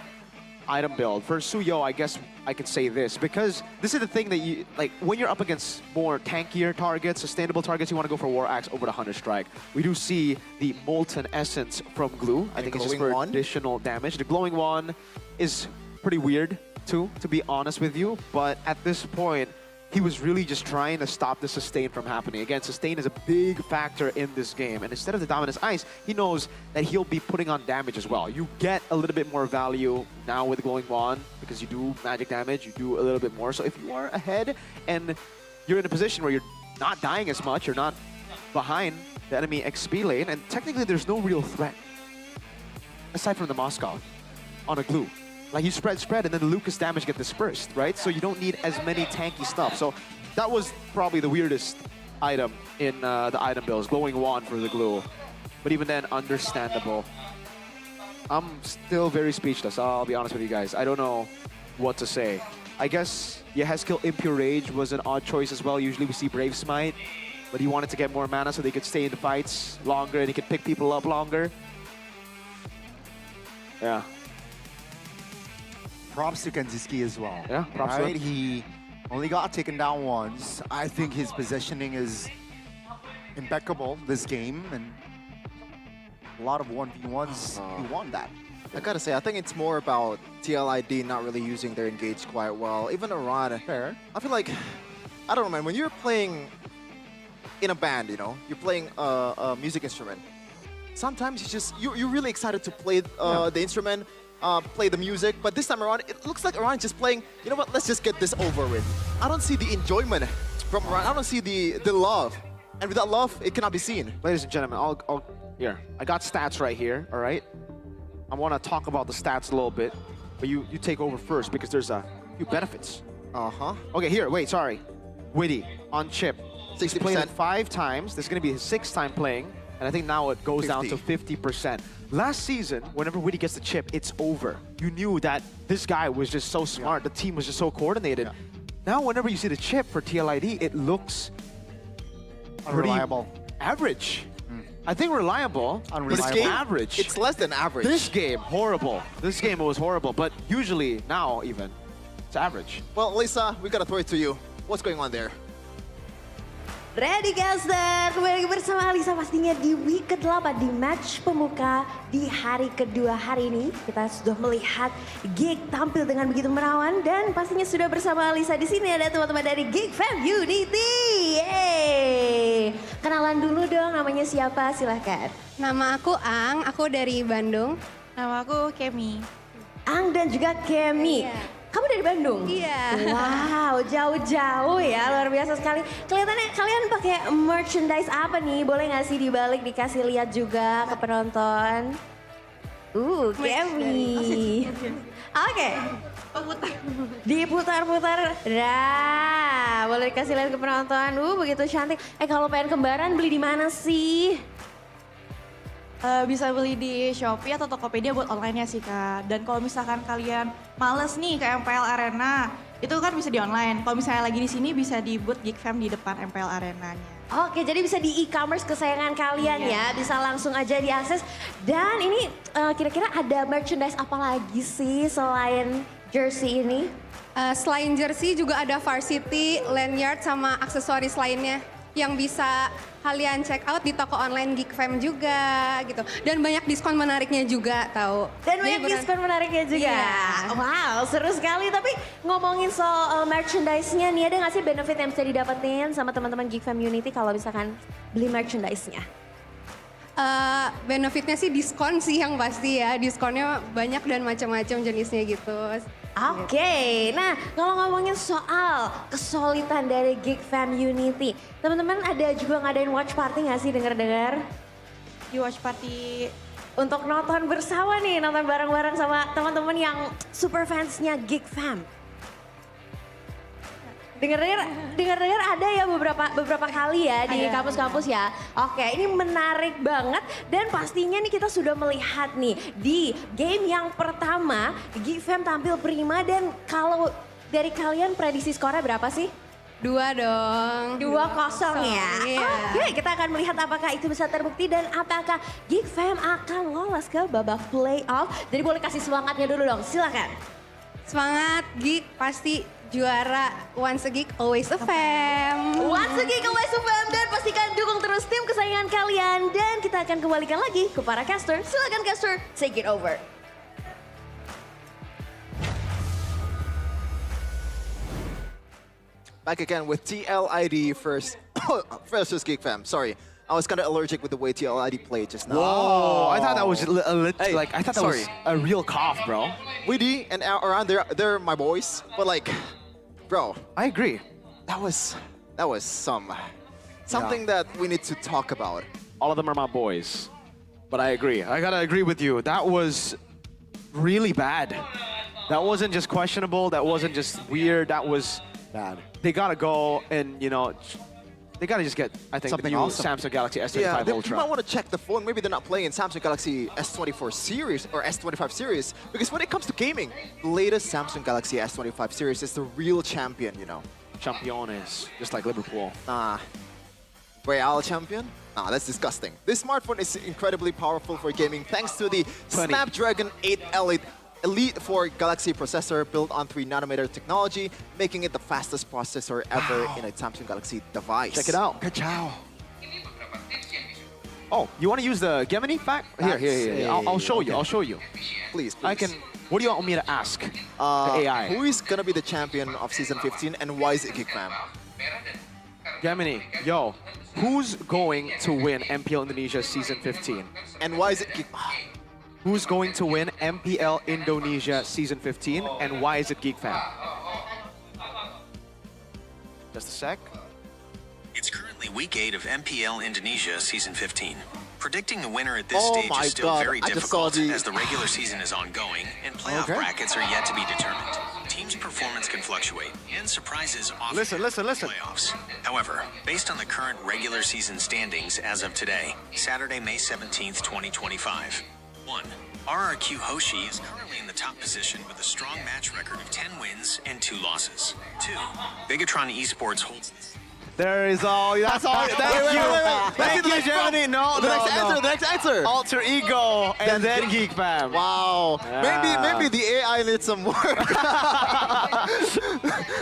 item build. For Suyo, I guess I could say this, because this is the thing that you, like, when you're up against more tankier targets, sustainable targets, you want to go for War Axe over the Hunter Strike. We do see the Molten Essence from Glue. I think it's just for additional damage. The Glowing Wand is pretty weird, too, to be honest with you, but at this point, he was really just trying to stop the sustain from happening. Again, sustain is a big factor in this game. And instead of the Dominus Ice, he knows that he'll be putting on damage as well. You get a little bit more value now with Glowing Wand because you do magic damage, you do a little bit more. So if you are ahead and you're in a position where you're not dying as much, you're not behind the enemy XP lane, and technically there's no real threat aside from the Moscow on a glue. Like you spread, and then the Lucas damage get dispersed, right? So you don't need as many tanky stuff. So that was probably the weirdest item in the item bills, Glowing Wand for the glue. But even then, understandable. I'm still very speechless, I'll be honest with you guys. I don't know what to say. I guess Yehezkiel Impure Rage was an odd choice as well. Usually we see Brave Smite, but he wanted to get more mana so they could stay in the fights longer and he could pick people up longer. Yeah. Props to Kanziski as well. Yeah, props to right? him. He only got taken down once. I think his positioning is impeccable this game, and a lot of 1v1s, he won that. I gotta say, I think it's more about Mpl Id not really using their engage quite well. Even Iran, Fair. I feel like, I don't know, man, when you're playing in a band, you know, you're playing a music instrument, sometimes you're really excited to play the instrument, play the music, but this time around, it looks like Iran is just playing, you know what, let's just get this over with. I don't see the enjoyment from Iran. I don't see the love. And without love, it cannot be seen. Ladies and gentlemen, here. I got stats right here, all right? I want to talk about the stats a little bit, but you take over first because there's a few benefits. Uh-huh. Okay, here, wait, sorry. Witty, on chip. 60%. He played it 5 times. This is going to be his 6th time playing, and I think now it goes down to 50. 50%. Last season, whenever Witty gets the chip, it's over. You knew that this guy was just so smart. The team was just so coordinated. Yeah. Now, whenever you see the chip for Mpl Id, it looks pretty Unreliable. average. I think reliable. Unreliable. This game, average. It's less than average. This game, horrible. This game was horrible, but usually now even, it's average. Well, Lisa, we gotta throw it to you. What's going on there? Ready caster, kembali lagi bersama Alisa pastinya di week ke-8 di match pembuka di hari kedua hari ini. Kita sudah melihat Gig tampil dengan begitu menawan dan pastinya sudah bersama Alisa di sini ada teman-teman dari Gig Fam Unity. Yeay. Kenalan dulu dong, namanya siapa? Silahkan. Nama aku Ang, aku dari Bandung. Nama aku Kemi. Ang dan juga Kemi. Iya. Kamu dari Bandung? Iya. Wow, jauh-jauh ya, luar biasa sekali. Kelihatannya kalian pakai merchandise apa nih? Boleh nggak sih dibalik dikasih lihat juga ke penonton? Kemi. Oke. Diputar-putar. Nah, boleh dikasih lihat ke penonton. Begitu cantik. Kalau pengen kembaran beli di mana sih? Bisa beli di Shopee atau Tokopedia buat online-nya sih Kak. Dan kalau misalkan kalian males nih ke MPL Arena, itu kan bisa di online. Kalau misalnya lagi di sini bisa di booth Geek Fam di depan MPL Arenanya. Oke, jadi bisa di e-commerce kesayangan kalian ya, bisa langsung aja diakses. Dan ini kira-kira ada merchandise apa lagi sih selain jersey ini? Selain jersey juga ada varsity, lanyard sama aksesoris lainnya yang bisa kalian check out di toko online Geek Fam juga gitu. Dan banyak diskon menariknya juga tahu. Dan Jadi banyak diskon menariknya juga. Iya. Wow, seru sekali. Tapi ngomongin soal merchandise-nya nih, ada nggak sih benefit yang bisa didapetin sama teman-teman Geek Fam Unity kalau misalkan beli merchandise-nya? Benefitnya sih diskon sih yang pasti ya. Diskonnya banyak dan macam-macam jenisnya gitu. Oke, nah kalau ngomongin soal kesulitan dari Geek Fam Unity, teman-teman ada juga ngadain watch party nggak sih dengar-dengar? Di watch party Untuk nonton bersama nih, nonton bareng-bareng sama teman-teman yang super fansnya Geek Fam. Dengar-dengar ada ya beberapa kali ya di kampus-kampus ya. Oke, ini menarik banget dan pastinya nih kita sudah melihat nih di game yang pertama Geek Fam tampil prima dan kalau dari kalian prediksi skornya berapa sih? 2 dong. 2-0 ya. Iya. Oke, kita akan melihat apakah itu bisa terbukti dan apakah Geek Fam akan lolos ke babak playoff. Jadi boleh kasih semangatnya dulu dong, silakan. Semangat Geek pasti juara. Once a Geek, always a fam. Once again ke West FM dan pastikan dukung terus tim kesayangan kalian. Dan kita akan kembalikan lagi ke para caster. Silakan caster, take it over. Back again with TLID first versus GeekFam. Sorry, I was kind of allergic with the way TLID played just now. Whoa! I thought that was Hey, like I thought that sorry. was a real cough, bro. Weedy and around there, they're my boys. But like, bro, I agree. that was something that we need to talk about. All of them are my boys. But I agree. I gotta agree with you. That was really bad. That wasn't just questionable. That wasn't just weird. That was Bad. They gotta go and, you know, they gotta just get, I think, Something the new awesome. Samsung Galaxy S25 Yeah, you Ultra. might want to check the phone. Maybe they're not playing in Samsung Galaxy S24 series or S25 series. Because when it comes to gaming, the latest Samsung Galaxy S25 series is the real champion, you know. Championes, just like Liverpool. Real champion? Nah, that's disgusting. This smartphone is incredibly powerful for gaming thanks to the 20. Snapdragon 8 Elite 4 Galaxy processor built on 3nm technology, making it the fastest processor ever in a Samsung Galaxy device. Check it out. Ka-chow. Oh, you want to use the Gemini pack? Here. I'll show you. Okay. I'll show you. Please. I can. What do you want me to ask? The AI. Who is gonna be the champion of Season 15 and why is it GeekFam? Gemini, yo, who's going to win MPL Indonesia Season 15? And why is it Geek? Who's going to win MPL Indonesia Season 15? And why is it GeekFam? Just a sec. It's currently week 8 of MPL Indonesia Season 15. Predicting the winner at this Oh stage my is still God, very I just saw difficult the- as the regular season is ongoing and playoff Okay. brackets are yet to be determined. Teams' performance can fluctuate and surprises often Listen. happen in the playoffs. However, based on the current regular season standings as of today, Saturday, May 17th, 2025. 1. RRQ Hoshi is currently in the top position with a strong match record of 10 wins and 2 losses. 2. Bigatron Esports holds this. There is all. That's all. Thank you. Thank you, Gemini. No, The next answer. Alter ego and then GeekFam. Wow. Yeah. Maybe the AI needs some work.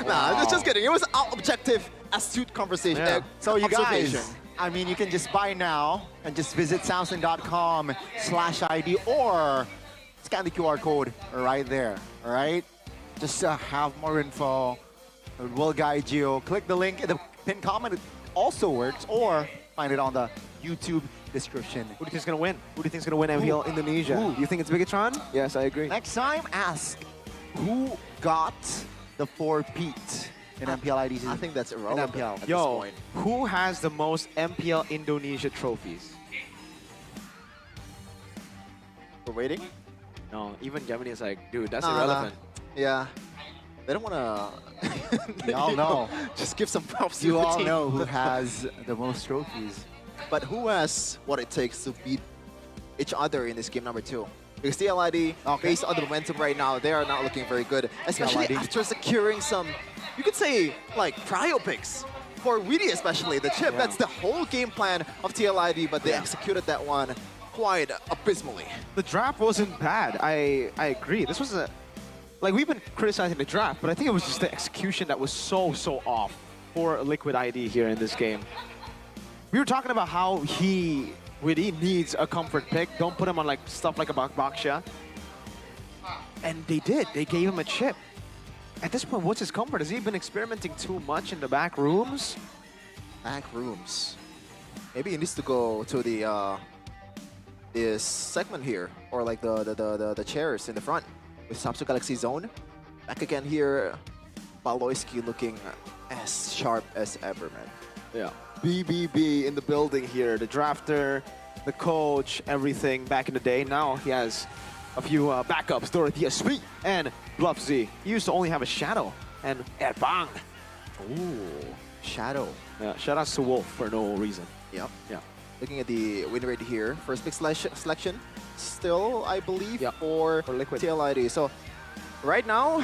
Nah, just kidding. It was objective, astute conversation. Yeah. So you observation. guys, I mean, you can just buy now and just visit Samsung.com/ID or scan the QR code right there, all right? Just to have more info. We'll guide you. Click the link in the pinned comment. It also works, or find it on the YouTube description. Who do you think is gonna win? Who do you think is gonna win MPL Indonesia? Who? You think it's Bigatron? Yes, I agree. Next time, ask who got the 4-peat in MPL ID season. I think that's irrelevant MPL. at this Yo, point. who has the most MPL Indonesia trophies? We're waiting? No, even Gemini is like, dude, that's Nah, irrelevant. Yeah. They don't want to... We all know. Just give some props to You the all team. know who has the most trophies. But who has what it takes to beat each other in this game number 2? Because TLID, based on the momentum right now, they are not looking very good. Especially TLID. after securing some, you could say, like, prio picks. For Weedy especially, the chip. Yeah. That's the whole game plan of TLID, but they executed that one quite abysmally. The draft wasn't bad. I agree. This was a... Like, we've been criticizing the draft, but I think it was just the execution that was so off for Liquid ID here in this game. We were talking about how Weedy needs a comfort pick. Don't put him on like stuff like a Baksha. And they did. They gave him a chip. At this point, what's his comfort? Has he been experimenting too much in the back rooms? Back rooms. Maybe he needs to go to the this segment here, or like the chairs in the front with Samsung Galaxy Zone. Back again here, Baloyski looking as sharp as ever, man. Yeah. BBB in the building here. The drafter, the coach, everything back in the day. Now he has a few backups. Dorothy SP and Bluff Z. He used to only have a Shadow and Erbang. Ooh, Shadow. Yeah, shout out to Wolf for no reason. Yep. Yeah. Looking at the win rate here, first pick selection, still, I believe, Yep. for Liquid. TLID. So right now,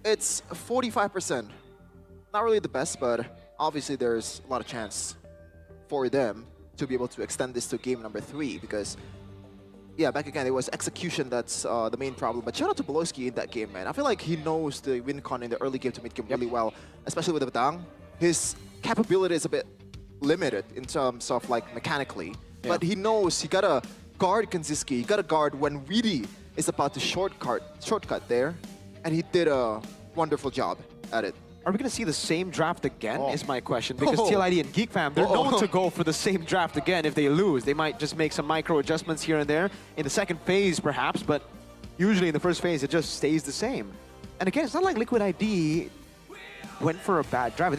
it's 45%. Not really the best, but obviously there's a lot of chance for them to be able to extend this to game number 3 because, yeah, back again, it was execution that's the main problem. But shout out to Boloski in that game, man. I feel like he knows the win con in the early game to mid game really well, especially with the Batang. His capability is a bit limited in terms of like mechanically, but he knows he gotta guard Kanziski, he gotta guard when Weedy is about to shortcut there, and he did a wonderful job at it. are we going to see the same draft again is my question. Because Oh. TLID and Geek Fam, they're known to go for the same draft again if they lose. They might just make some micro adjustments here and there in the second phase perhaps, but usually in the first phase it just stays the same. And again, it's not like Liquid ID went for a bad draft.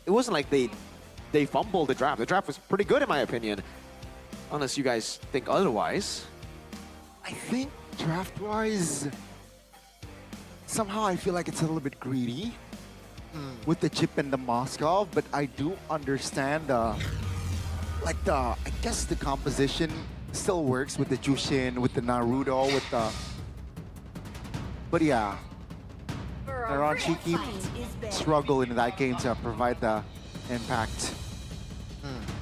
It wasn't like they fumbled the draft. The draft was pretty good in my opinion. Unless you guys think otherwise. I think draft-wise, somehow I feel like it's a little bit greedy with the chip and the Moskov, but I do understand I guess the composition still works with the Jushin, with the Naruto, with the... But yeah, Naranchiki struggle in that game to provide the impact.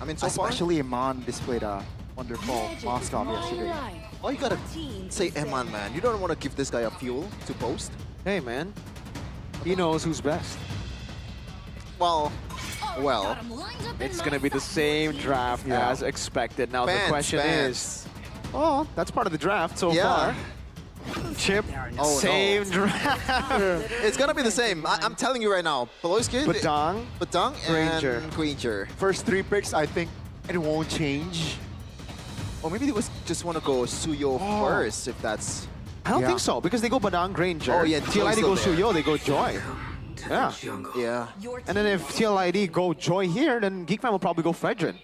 I mean, so far, Especially Iman displayed a wonderful Moskov yesterday. all you gotta say Eman, man. You don't want to give this guy a fuel to post. Hey man, he knows who's best. Well, It's going to be the same draft as expected. Now the question is, oh, that's part of the draft so far. Chip, same draft. It's gonna be the same. I'm telling you right now. Pelosi, Badang, Granger. and Granger. First 3 picks, I think it won't change. Or maybe they just want to go Suyo first, if that's... I don't Yeah. think so, because they go Badang, Granger. Oh, yeah, TLID Joy's go still Suyo, they go Joy. Yeah. Yeah. And then if TLID go Joy here, then Geekfam will probably go Fredrin.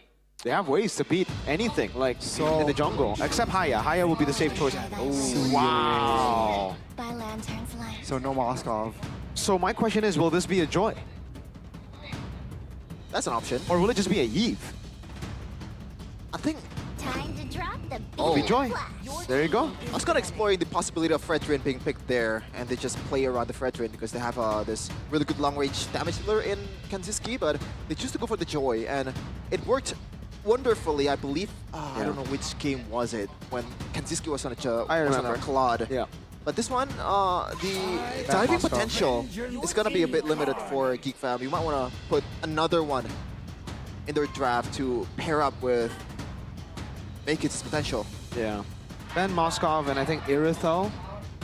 They have ways to beat anything, like in the jungle, except Haya. Haya will be the safe choice. Oh, wow. So no Moskov. So my question is, will this be a Joy? That's an option. Or will it just be a Yves? I think Time to drop the It'll be Joy. There you go. I was gonna explore the possibility of Fredrin being picked there, and they just play around the Fredrin because they have this really good long-range damage dealer in Kanziski, but they choose to go for the Joy, and it worked wonderfully, I believe. I don't know which game was it, when Kanziski was on a Claude. Yeah. But this one, the diving potential is gonna be a bit limited for Geek Fam. You might wanna put another one in their draft to pair up with make its potential. Yeah. Ben Moskov and I think Irithel.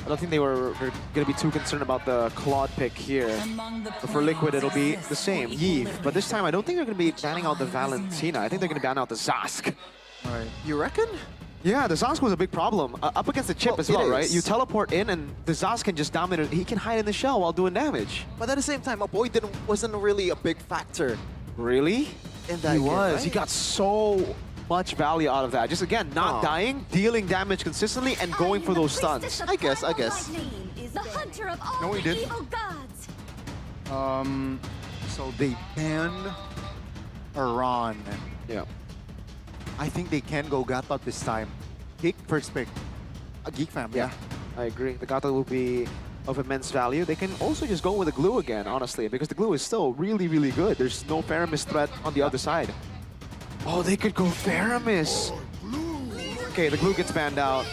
I don't think they're going to be too concerned about the Claude pick here. But for Liquid, it'll be the same, Yves. But this time, I don't think they're going to be banning out the Valentina. I think they're going to ban out the Zask. Right. You reckon? Yeah, the Zask was a big problem. Up against the chip as it well, right? is. You teleport in and the Zask can just dominate. He can hide in the shell while doing damage. But at the same time, Boy wasn't really a big factor Really? in that He game, was. right? He got so much value out of that. Just again, not dying, dealing damage consistently, and going for those stuns. I guess. The hunter of all No, he the didn't. evil gods. So they banned Iran. Yeah. I think they can go Gatot this time. Geek first pick. A Geek Fam, yeah. I agree. The Gata will be of immense value. They can also just go with the glue again, honestly, because the glue is still really, really good. There's no Faramis threat on the other side. Oh, they could go Faramis. Okay, the glue gets banned out.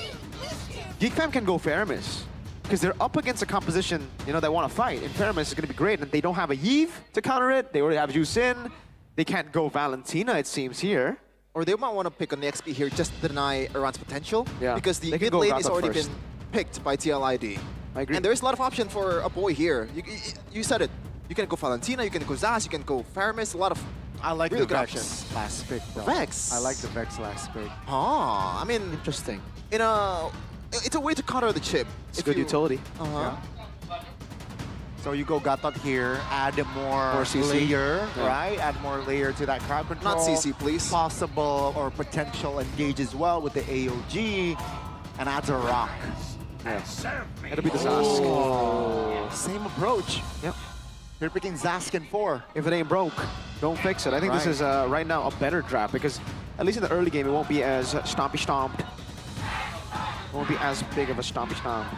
Geek Fam can go Faramis because they're up against a composition, you know, that want to fight. And Faramis is going to be great, and they don't have a Yves to counter it. They already have Jusin. They can't go Valentina, it seems, here. Or they might want to pick on the XP here just to deny Iran's potential. Yeah. Because the They can mid go lane is Gatot already first. been picked by TLID. I agree. And there's a lot of option for a Boy here. You said it. You can go Valentina, you can go Zaz, you can go Faramis, a lot of... I like Really the good Vex last pick, though. Vex? I like the Vex last pick. I mean, Interesting. it's a way to counter the chip. It's If good you- utility. Uh-huh. So you go Gatot here, add more CC. layer, Yeah. right? Add more layer to that crowd control. Not CC, please. Possible or potential engage as well with the AOG, and adds a rock. Yeah. It'll be the Zask. Same approach. Yep. You're picking Zask in 4. If it ain't broke, don't fix it. I think this Right. is right now a better draft because at least in the early game it won't be as stompy stomped. It won't be as big of a stompy stomp.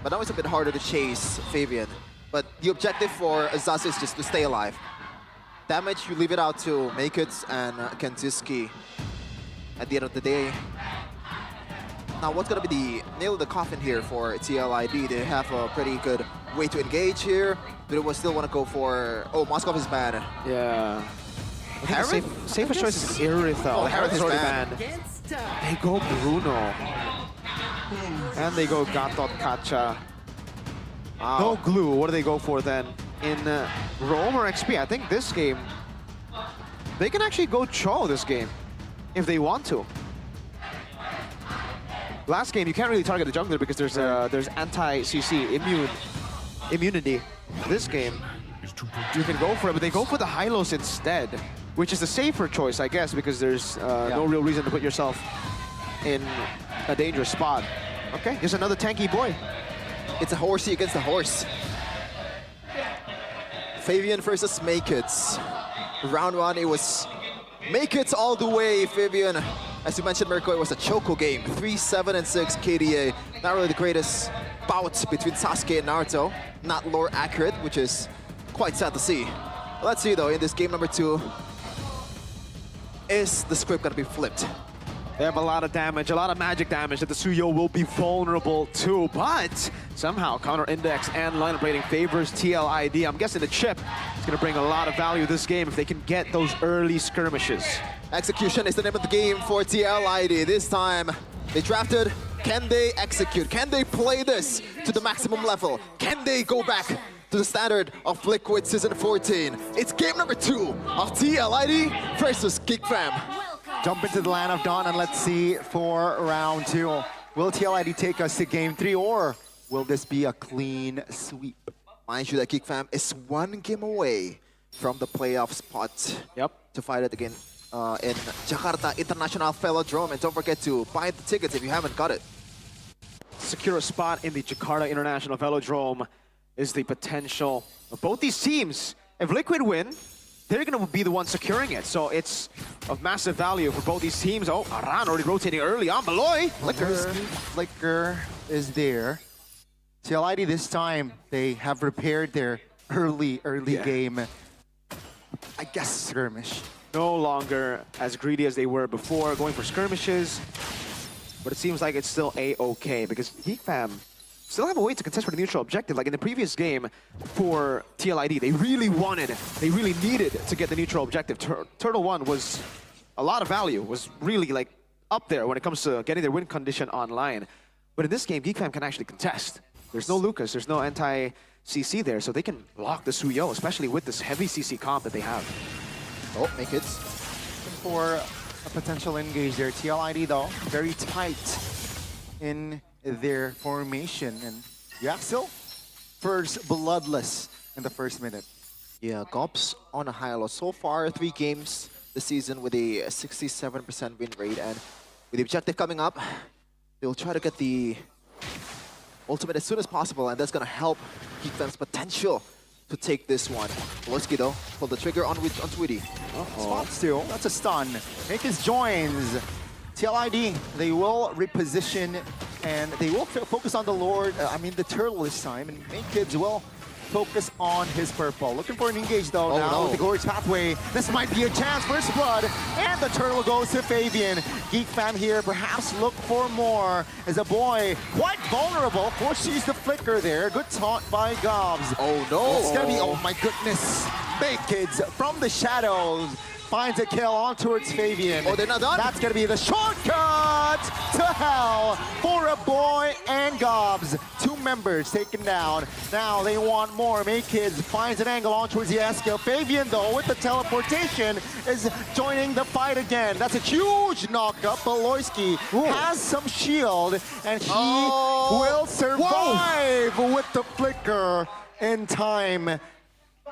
But now it's a bit harder to chase Fabian. But the objective for Zaz is just to stay alive. Damage, you leave it out to Makits and Kanziski at the end of the day. Now, what's going to be the nail of the coffin here for TLID? They have a pretty good way to engage here. But we still want to go for... Oh, Moskov is banned. Yeah. I think Harith? the safest choice is Irithel. Oh, Harith is Harith is already banned. banned. They go Bruno. And they go Gatot Kacha. No glue. What do they go for then? In Rome or XP? I think this game, they can actually go Cho this game if they want to. Last game, you can't really target the jungler because there's anti-CC immunity. This game, you can go for it, but they go for the Hylos instead, which is the safer choice, I guess, because there's no real reason to put yourself in a dangerous spot. Okay, here's another tanky boy. It's a horsey against a horse. Fabian versus Maykids. Round 1, it was Maykids all the way. Fabian, as you mentioned, Mirko, it was a choco game. 3-7 and 6 KDA. Not really the greatest bout between Sasuke and Naruto. Not lore accurate, which is quite sad to see. Let's see though, in this game number 2, is the script gonna be flipped? They have a lot of damage, a lot of magic damage that the Suyo will be vulnerable to, but somehow counter index and lineup rating favors TL Id. I'm guessing the chip is going to bring a lot of value this game if they can get those early skirmishes. Execution is the name of the game for TL Id. This time, they drafted, can they execute? Can they play this to the maximum level? Can they go back to the standard of Liquid Season 14? It's game number 2 of TL Id versus Geek Fam. Jump into the land of dawn and let's see for round 2. Will TL Id take us to game 3 or will this be a clean sweep? Mind you that Geek Fam is 1 game away from the playoff spot. Yep. To fight it again in Jakarta International Velodrome. And don't forget to buy the tickets if you haven't got it. Secure a spot in the Jakarta International Velodrome is the potential of both these teams. If Liquid win, they're going to be the ones securing it. So it's of massive value for both these teams. Oh, Aran already rotating early on Beloy. Flicker is there. TL Id this time, they have repaired their early game, I guess, skirmish. No longer as greedy as they were before, going for skirmishes. But it seems like it's still A-okay because Geek Fam still have a way to contest for the neutral objective. Like in the previous game for TL Id, they really needed to get the neutral objective. Turtle 1 was a lot of value, was really like up there when it comes to getting their win condition online. But in this game, Geek Fam can actually contest. There's no Lucas, there's no anti-CC there, so they can block the Suyo, especially with this heavy CC comp that they have. Oh, make it. For a potential engage there. TL Id though, very tight in their formation, and yeah, still first bloodless in the first minute. Yeah, Gops on a high low. So far, 3 games this season with a 67% win rate, and with the objective coming up, they'll try to get the ultimate as soon as possible, and that's gonna help Geek Fam's potential to take this one. Wolski though, pull the trigger on Tweety. Spot still, that's a stun. Makis joins. TL Id, they will reposition and they will focus on the Lord, the turtle this time, and Maykids will focus on his purple. Looking for an engage though now with the Glorious Pathway. This might be a chance, first blood, and the turtle goes to Fabian. Geek Fam here, perhaps look for more as a boy quite vulnerable. Foresees the flicker there. Good taunt by Gobs. Oh no! It's gonna be, oh my goodness. Maykids from the shadows finds a kill on towards Fabian. Oh, they're not done? That's gonna be the shortcut to hell for a boy and Gobs. 2 members taken down. Now they want more. Maykids finds an angle on towards the S-kill. Fabian though with the teleportation is joining the fight again. That's a huge knockup. Beloyski has some shield and he will survive with the flicker in time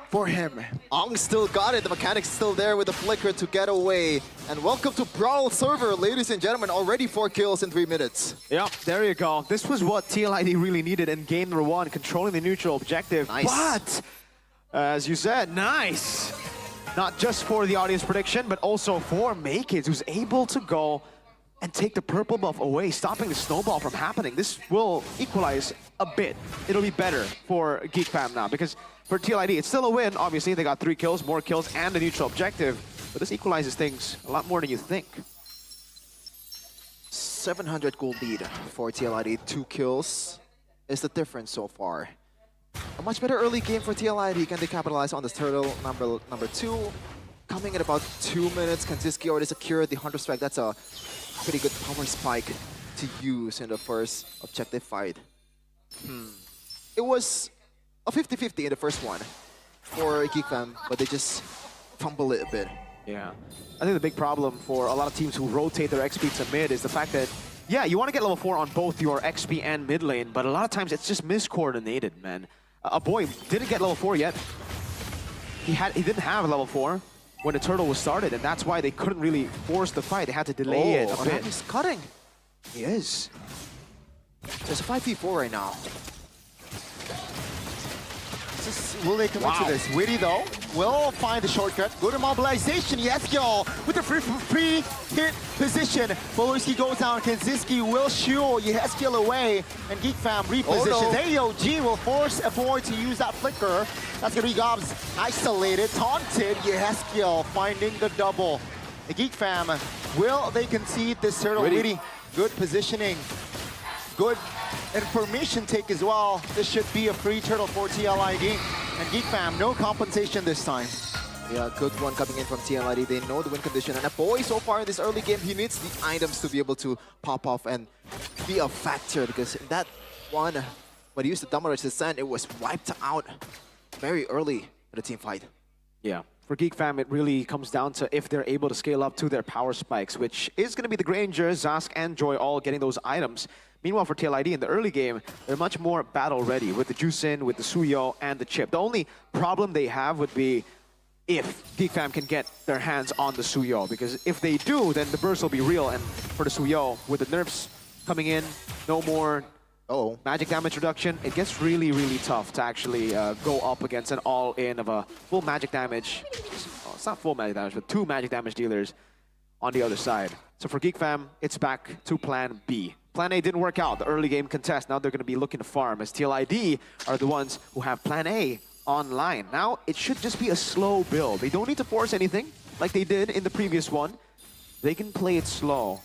for him. Ong still got it. The mechanic's still there with the flicker to get away. And welcome to Brawl server, ladies and gentlemen. Already 4 kills in 3 minutes. Yeah, there you go. This was what TL Id really needed in game number 1, controlling the neutral objective. Nice. But, as you said, nice. Not just for the audience prediction, but also for Maykids, who's able to go and take the purple buff away, stopping the snowball from happening. This will equalize a bit. It'll be better for Geek Fam now, because for TL Id, it's still a win. Obviously, they got 3 kills, more kills, and the neutral objective. But this equalizes things a lot more than you think. 700 gold lead for TL Id. 2 kills is the difference so far. A much better early game for TL Id. Can they capitalize on this turtle number 2? Coming in about 2 minutes. Kantiski already secured the Hunter Strike. That's a pretty good power spike to use in the first objective fight. It was a 50-50 in the first one for Geek Fam, but they just fumble it a bit. Yeah. I think the big problem for a lot of teams who rotate their XP to mid is the fact that, yeah, you want to get level 4 on both your XP and mid lane, but a lot of times it's just miscoordinated, man. A boy didn't get level 4 yet. He didn't have level 4 when the turtle was started, and that's why they couldn't really force the fight. They had to delay it a bit. He's cutting. He is. There's a 5v4 right now. Will they commit to this? Witty though will find the shortcut. Go to mobilization. Yes, y'all. With the free hit position. Boloski goes down. Kenziski will shoot Yeskiel away. And Geek Fam repositions. AOG will force a boy to use that flicker. That's going to be Gobs isolated. Taunted. Yeskiel finding the double. The Geek Fam, will they concede this turtle? Witty. Good positioning. Good information take as well. This should be a free turtle for Mpl Id. And Geek Fam, no compensation this time. Yeah, good one coming in from Mpl Id. They know the win condition. And a boy so far in this early game, he needs the items to be able to pop off and be a factor. Because in that one, when he used the Dumber Descent, it was wiped out very early in the team fight. Yeah. For Geek Fam, it really comes down to if they're able to scale up to their power spikes, which is going to be the Granger, Zask, and Joy all getting those items. Meanwhile, for Mpl Id in the early game, they're much more battle-ready with the Juicin, with the Suyo, and the Chip. The only problem they have would be if Geek Fam can get their hands on the Suyo, because if they do, then the burst will be real. And for the Suyo, with the nerfs coming in, no more magic damage reduction, it gets really, really tough to actually go up against an all-in of a full magic damage. Well, it's not full magic damage, but 2 magic damage dealers on the other side. So for Geek Fam, it's back to Plan B. Plan A didn't work out, the early game contest. Now they're going to be looking to farm, as Mpl Id are the ones who have Plan A online. Now it should just be a slow build. They don't need to force anything like they did in the previous one. They can play it slow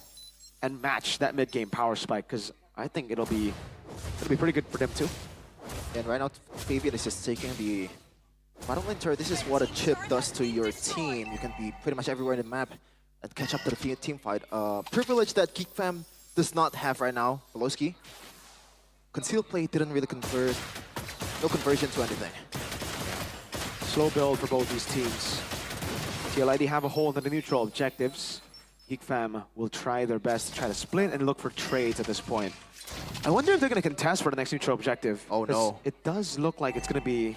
and match that mid-game power spike, because I think it'll be pretty good for them too. And right now, Fabian is just taking the bottom lane turret. This is what a chip does to your team. You can be pretty much everywhere in the map and catch up to the team fight. Privilege that Geek Fam does not have right now. Boloski. Concealed play didn't really convert. No conversion to anything. Slow build for both these teams. Mpl Id have a hold on the neutral objectives. Geek Fam will try their best to try to split and look for trades at this point. I wonder if they're going to contest for the next neutral objective. Oh no. It does look like it's going to be...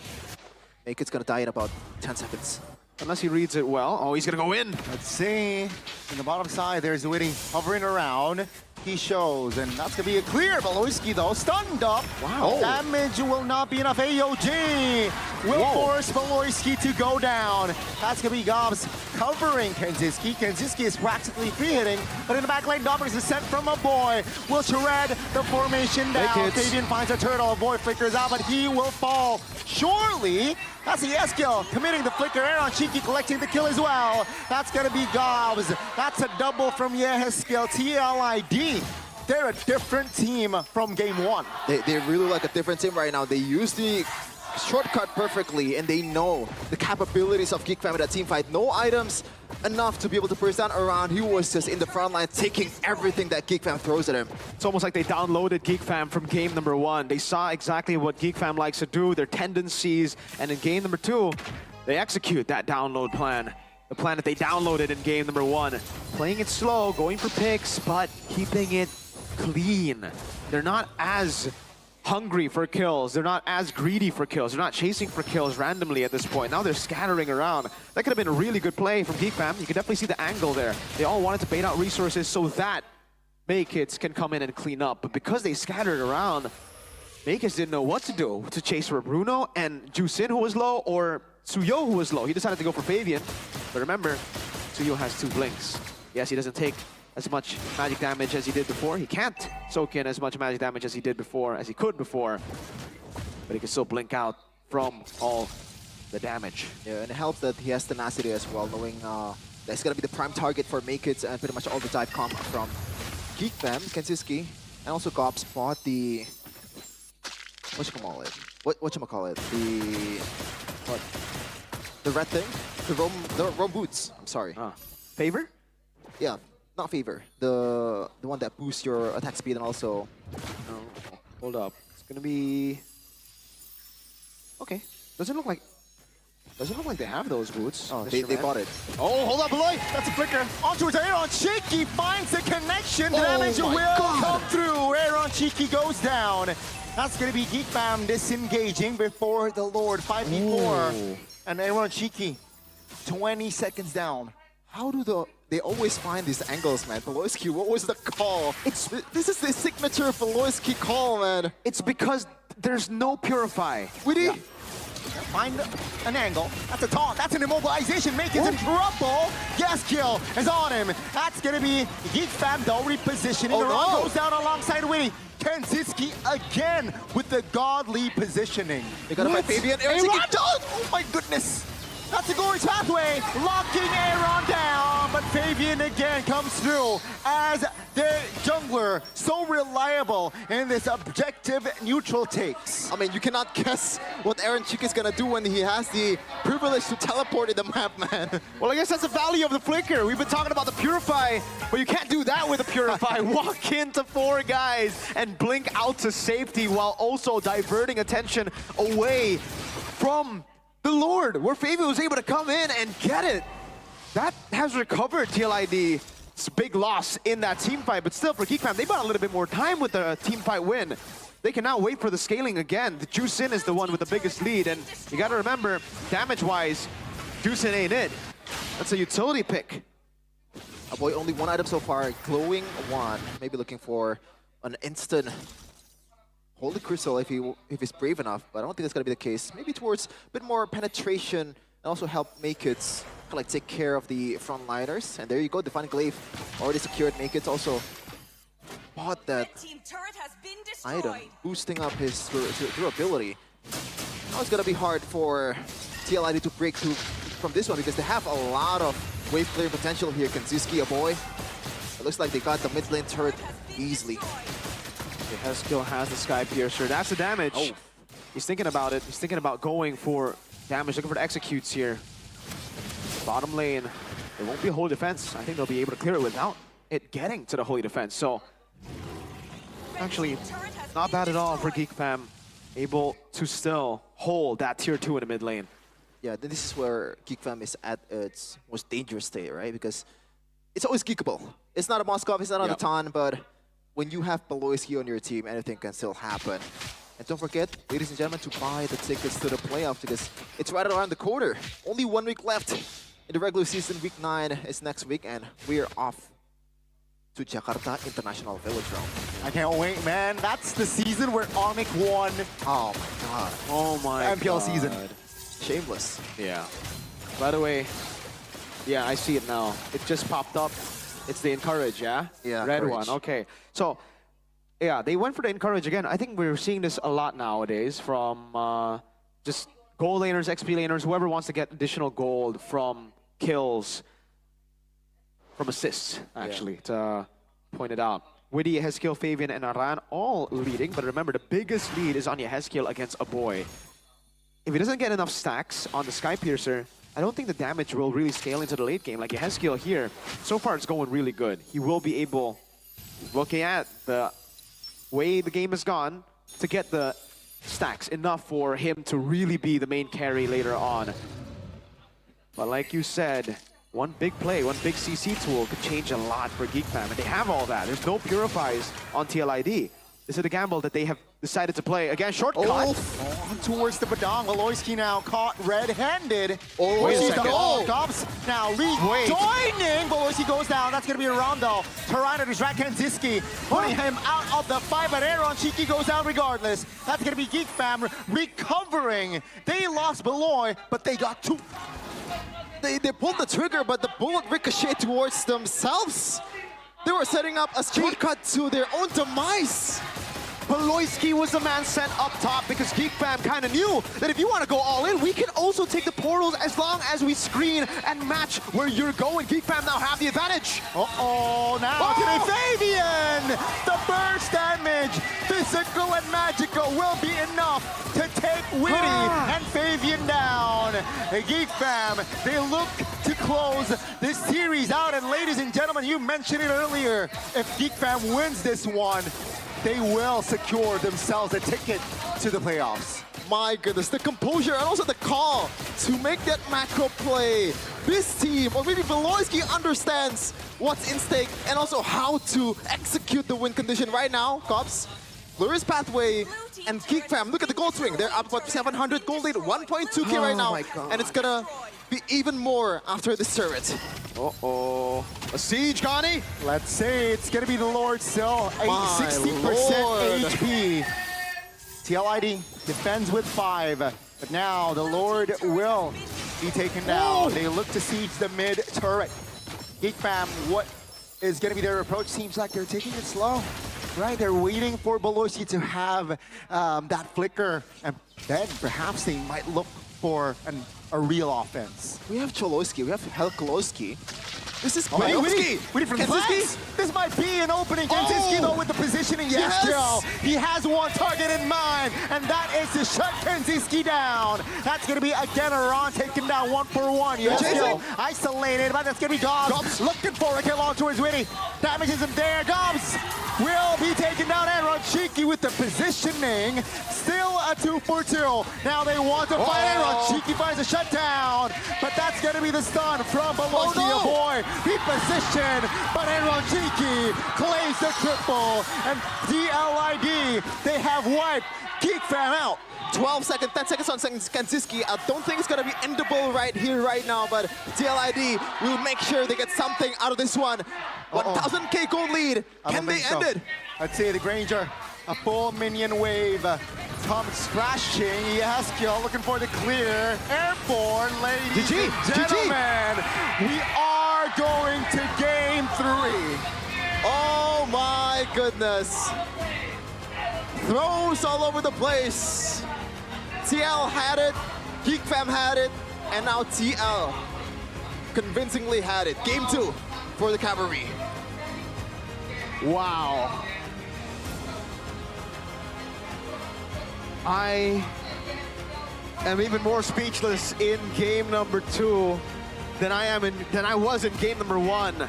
Naked's going to die in about 10 seconds. Unless he reads it well. Oh, he's going to go in. Let's see. In the bottom side, there's Witty hovering around. He shows, and that's going to be a clear. Boloski, though, stunned up. Wow. Damage will not be enough. AOG will force Boloski to go down. That's going to be Gobs covering Kenziski. Kenziski is practically free-hitting, but in the back lane, Dominus is sent from a boy. Will shred the formation down. Fabian finds a turtle. A boy flickers out, but he will fall. Surely, that's the Yeskiel committing the flicker. Aaron Cheeky collecting the kill as well. That's going to be Gobs. That's a double from Yeskiel. Mpl Id. They're a different team from game 1. They really like a different team right now. They use the shortcut perfectly, and they know the capabilities of Geek Fam in that team fight. No items enough to be able to burst down around. He was just in the front line taking everything that Geek Fam throws at him. It's almost like they downloaded Geek Fam from game number 1. They saw exactly what Geek Fam likes to do, their tendencies, and in game number 2, they execute that download plan. The plan that they downloaded in game number 1. Playing it slow, going for picks, but keeping it clean. They're not as hungry for kills. They're not as greedy for kills. They're not chasing for kills randomly at this point. Now they're scattering around. That could have been a really good play from Geek Fam. You can definitely see the angle there. They all wanted to bait out resources so that Maykids can come in and clean up. But because they scattered around, Maykids didn't know what to do. To chase for Bruno and Juicin, who was low, or Suyo, who was low. He decided to go for Fabian. But remember, Suyo has 2 blinks. Yes, he doesn't take as much magic damage as he did before. He can't soak in as much magic damage as he did before, as he could before. But he can still blink out from all the damage. Yeah, and it helps that he has tenacity as well, knowing that's going to be the prime target for Maykids and pretty much all the dive comp from Geek Fam, Kenziski, and also Gobs bought the... Whatchamacallit? The red thing? The Rome boots. I'm sorry. Favor? Yeah, not favor. The one that boosts your attack speed and also... No, hold up. It's gonna be... Okay. Doesn't look like they have those boots. Oh, Mr. they Man. bought it. Oh, hold up, Beloy. That's a flicker. Onto his Aaron Cheeky finds the connection. Damage my will God. come through. Aaron Cheeky goes down. That's going to be Geek Fam disengaging before the Lord. 5v4. Ooh. And Aaron Cheeky, 20 seconds down. How do they always find these angles, man? Peloisky, what was the call? This is the signature Peloisky call, man. It's because there's no Purify. Witty. Find an angle. That's a taunt. That's an immobilization. Make it in trouble. Yes, kill is on him. That's going to be Geek Fam though repositioning. Oh, The run no. goes down alongside Witty. Kenzitsky again with the godly positioning. They gotta fight Fabian. Aaron Aaron, Cheeky. oh my goodness. That's a Gory's pathway, locking Aaron down, but Fabian again comes through as the jungler, so reliable in this objective neutral takes. I mean, you cannot guess what Aaron Cheeky is gonna do when he has the privilege to teleport in the map, man. Well, I guess that's the value of the flicker. We've been talking about the Purify, but you can't do that with the Purify. Walk into 4 guys and blink out to safety while also diverting attention away from the Lord, where Fabian was able to come in and get it. That has recovered Mpl Id's big loss in that team fight, but still for Geek Fam, they bought a little bit more time with the team fight win. They can now wait for the scaling again. The Juicin is the one with the biggest lead, and you gotta remember, damage-wise, Juicin ain't it. That's a utility pick. Oh boy, only 1 item so far. Glowing 1. Maybe looking for an instant Holy Crystal if he's brave enough, but I don't think that's gonna be the case. Maybe towards a bit more penetration and also help Makeits kind of like take care of the frontliners. And there you go, Defiant Glaive already secured. Makeits also bought that item, boosting up his durability. Now it's gonna be hard for Mpl Id to break through from this one because they have a lot of wave clear potential here. Kanziski, a boy. It looks like they got the mid lane turret easily. Okay, Heskill has the Sky Piercer. That's the damage. Oh. He's thinking about it. He's thinking about going for damage, looking for the executes here. Bottom lane, it won't be a holy defense. I think they'll be able to clear it without it getting to the holy defense. So, actually, not bad at all for Geek Fam. Able to still hold that tier 2 in the mid lane. Yeah, then this is where Geek Fam is at its most dangerous state, right? Because it's always geekable. It's not a Moskov, it's not on the ton, but when you have Peloisky on your team, anything can still happen. And don't forget, ladies and gentlemen, to buy the tickets to the playoffs because it's right around the corner. Only 1 week left in the regular season. Week 9 is next week, and we're off to Jakarta International Velodrome. I can't wait, man. That's the season where Onyx won. Oh my god. Oh my MPL god. season. Shameless. Yeah. By the way, yeah, I see it now. It just popped up. It's the Encourage, yeah? Yeah, Red Encourage. one, okay. So, yeah, they went for the Encourage again. I think we're seeing this a lot nowadays from just gold laners, XP laners, whoever wants to get additional gold from kills, from assists, actually, to point it out. Witty, Heskill, Fabian, and Aran all leading, but remember, the biggest lead is on Heskill against a boy. If he doesn't get enough stacks on the Sky Piercer, I don't think the damage will really scale into the late game. Like Heskill here, so far it's going really good. He will be able, looking at the way the game has gone, to get the stacks enough for him to really be the main carry later on. But like you said, one big play, one big CC tool could change a lot for Geek Fam, and they have all that. There's no Purifies on Mpl Id. This is the gamble that they have decided to play. Again, shortcut. On towards the Badang. Aloyski now caught red-handed. Oh, wait a She's second. the Cops now Wait. joining. Aloyski goes down. That's going to be a rondo. Tarana to Kanziski, putting him out of the fight, but Aaron Cheeky goes down regardless. That's going to be Geek Fam recovering. They lost Beloy, but they got 2. They pulled the trigger, but the bullet ricocheted towards themselves. They were setting up a shortcut to their own demise. Peloisky was the man sent up top because Geek Fam kind of knew that if you want to go all in, we can also take the portals as long as we screen and match where you're going. Geek Fam now have the advantage. Uh-oh, now to the Fabian! The burst damage, physical and magical, will be enough to take Witty and Fabian down. Geek Fam, they look to close this series out, and ladies and gentlemen, you mentioned it earlier, if Geek Fam wins this one, they will secure themselves a ticket to the playoffs. my goodness, the composure and also the call to make that macro play. This team, or maybe Veloisky, understands what's in stake and also how to execute the win condition right now. Cops, Glorious Pathway and Geek Fam, look at the gold swing. They're up, what, 700 gold lead, 1.2k right now. my God. And it's gonna be even more after this turret. Uh-oh. A siege, Connie? Let's say it's gonna be the Lord still. My 60% Lord. HP. TL Id defends with 5, but now the Lord will be taken down. They look to siege the mid turret. Geek Fam, what is gonna be their approach? Seems like they're taking it slow. Right, they're waiting for Beloshi to have that flicker, and then perhaps they might look for a real offense. We have Cholowski, we have Helkolowski. This is Wait, Kwiatkowski. Witty from Kaczynski? Flags? This might be an opening. Kaczynski, though, with the positioning. Yes, Yes! Joe. He has one target in mind, and that is to shut Kaczynski down. That's going to be, again, Iran taken down 1-for-1. Yes, chasing. Joe. Isolated, but that's going to be Dobbs. Looking for a kill on towards Witty. Damage isn't there. Dobbs will be taken down, and Ronchiki with the positioning. Still a 2-for-2. Now they want to fight, and Ronchiki finds a shutdown, but that's going to be the stun from Beloshi, no. boy. He positioned, but Ronchiki claims the triple, and DLID, they have wiped Geek Fam out. 12 seconds, 10 seconds on Kaczynski. I don't think it's gonna be endable right here, right now, but DLID will make sure they get something out of this one. 1000k gold lead. Can they end it? I'd say the Granger, a full minion wave. Comes crashing. Yaskiel looking for the clear. Airborne, ladies and gentlemen. We are going to game 3. Oh my goodness. Throws all over the place. TL had it, Geek Fam had it, and now TL convincingly had it. Game 2 for the Cavalry. Wow. I am even more speechless in game number 2 than I was in game number 1.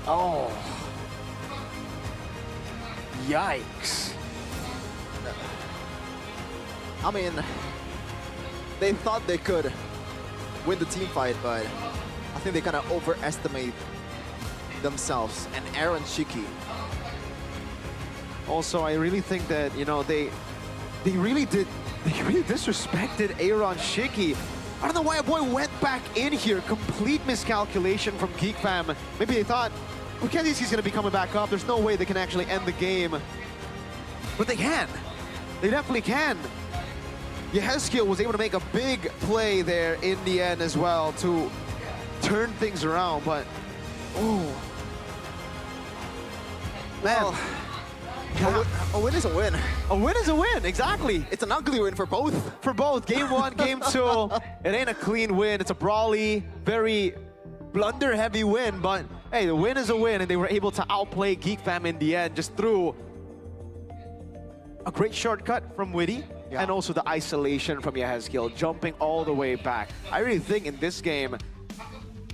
Oh. Yikes. I mean, they thought they could win the team fight, but I think they kind of overestimate themselves and Aaron Shiki. Also, I really think that, you know, they really disrespected Aaron Shiki. I don't know why a boy went back in here. Complete miscalculation from Geek Fam. Maybe they thought, okay, he's going to be coming back up. There's no way they can actually end the game. But they can. They definitely can. Yeheskiel was able to make a big play there in the end as well to turn things around, but oh. Man. Well, a win is a win. A win is a win, exactly. It's an ugly win for both. For both, game 1, game 2, it ain't a clean win. It's a brawly, very blunder-heavy win, but hey, the win is a win, and they were able to outplay Geek Fam in the end, just through a great shortcut from Witty, and also the isolation from Yeheskiel, jumping all the way back. I really think in this game,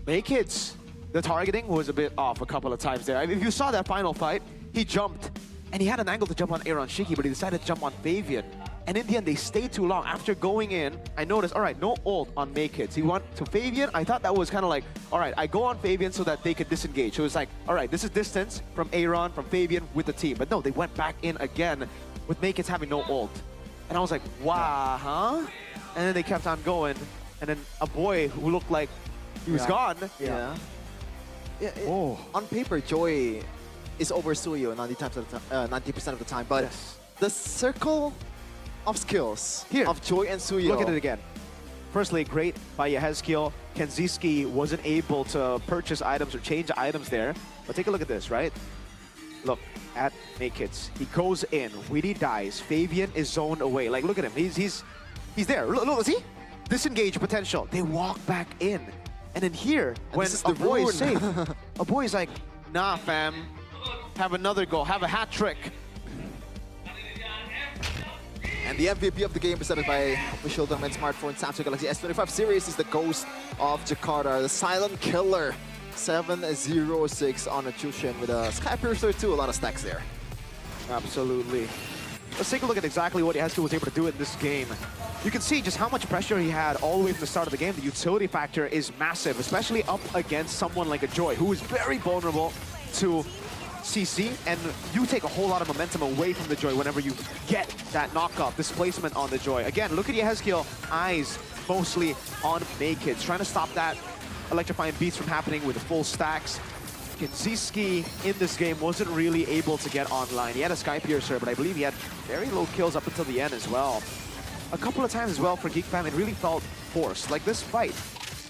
Maykids, the targeting was a bit off a couple of times there. I mean, if you saw that final fight, he jumped, and he had an angle to jump on Aaron Shiki, but he decided to jump on Fabian. And in the end, they stayed too long. After going in, I noticed, all right, no ult on Maykids. He went to Fabian. I thought that was kind of like, all right, I go on Fabian so that they could disengage. So it was like, all right, this is distance from Aaron, from Fabian with the team. But no, they went back in again with Maykids having no ult. And I was like, wow, huh? And then they kept on going. And then a boy who looked like he was gone. Yeah, on paper, Joy is over Suyo 90% of the time, but the circle of skills of Joy and Suyo. Look at it again. Firstly, great by Yeheskiel. Kaczynski wasn't able to purchase items or change items there. But take a look at this, right? Look at Maykids. He goes in. Witty dies. Fabian is zoned away. Like, look at him. He's there. Look, see? Disengage potential. They walk back in. And then here, when a boy is safe, a boy is like, nah, fam. Have another goal. Have a hat trick. And the MVP of the game presented by official government smartphone Samsung Galaxy S25 series is the Ghost of Jakarta, the Silent Killer. 706 on a Chushin with a Sky Piercer too, a lot of stacks there. Absolutely. Let's take a look at exactly what Hesky was able to do in this game. You can see just how much pressure he had all the way from the start of the game. The utility factor is massive, especially up against someone like a Joy, who is very vulnerable to CC, and you take a whole lot of momentum away from the Joy whenever you get that knockoff displacement on the Joy. Again, look at Yehezkiel, eyes mostly on Makids, trying to stop that electrifying beats from happening with the full stacks. Kinziski in this game wasn't really able to get online. He had a Sky Piercer, but I believe he had very low kills up until the end as well. A couple of times as well for Geek Fam, it really felt forced. Like this fight,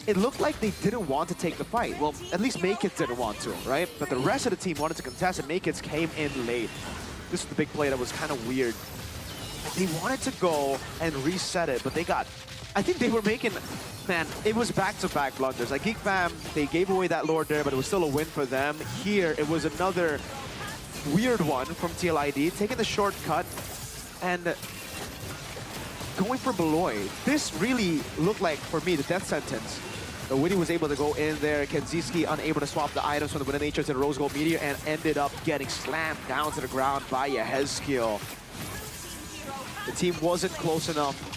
it looked like they didn't want to take the fight. Well, at least Makids didn't want to, right? But the rest of the team wanted to contest, and Makids came in late. This is the big play that was kind of weird. They wanted to go and reset it, but they got... I think they were making... Man, it was back-to-back blunders. Like Geek Fam, they gave away that Lord there, but it was still a win for them. Here, it was another weird one from Mpl Id, taking the shortcut and going for Beloy. This really looked like, for me, the death sentence. The Witty was able to go in there. Kinziski unable to swap the items from the Winner Nature to the Rose Gold Meteor and ended up getting slammed down to the ground by Yehezkiel. The team wasn't close enough.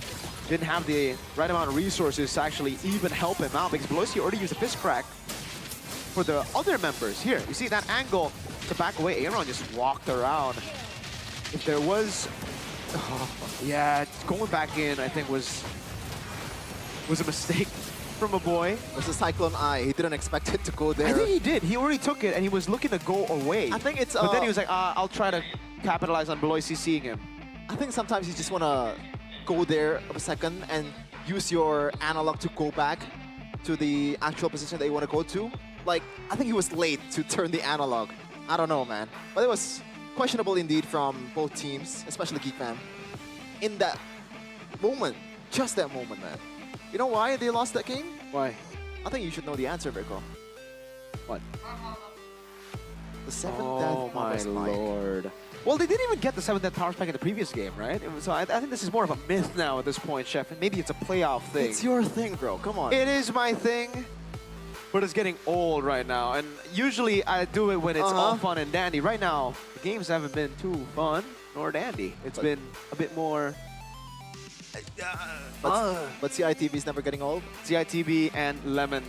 Didn't have the right amount of resources to actually even help him out because Beloy already used a fist crack for the other members. Here, you see that angle to back away. Aaron just walked around. If there was... Oh, yeah, going back in, I think, was a mistake from a boy. It was a Cyclone Eye. He didn't expect it to go there. I think he did. He already took it, and he was looking to go away. I think it's... But then he was like, I'll try to capitalize on Beloy CCing him. I think sometimes you just want to go there a second and use your analog to go back to the actual position that you want to go to. Like, I think he was late to turn the analog. I don't know, man. But it was questionable indeed from both teams, especially Geek Fam. In that moment, just that moment, man. You know why they lost that game? Why? I think you should know the answer, Virgo. What? The 7th Oh death my power spike. lord. Well, they didn't even get the 7th death power spike in the previous game, right? So I think this is more of a myth now at this point, Chef. And maybe it's a playoff thing. It's your thing, bro. Come on. It is my thing, but it's getting old right now. And usually I do it when it's all fun and dandy. Right now, the games haven't been too fun nor dandy. It's been a bit more... But CITB is never getting old. CITB and Lemon.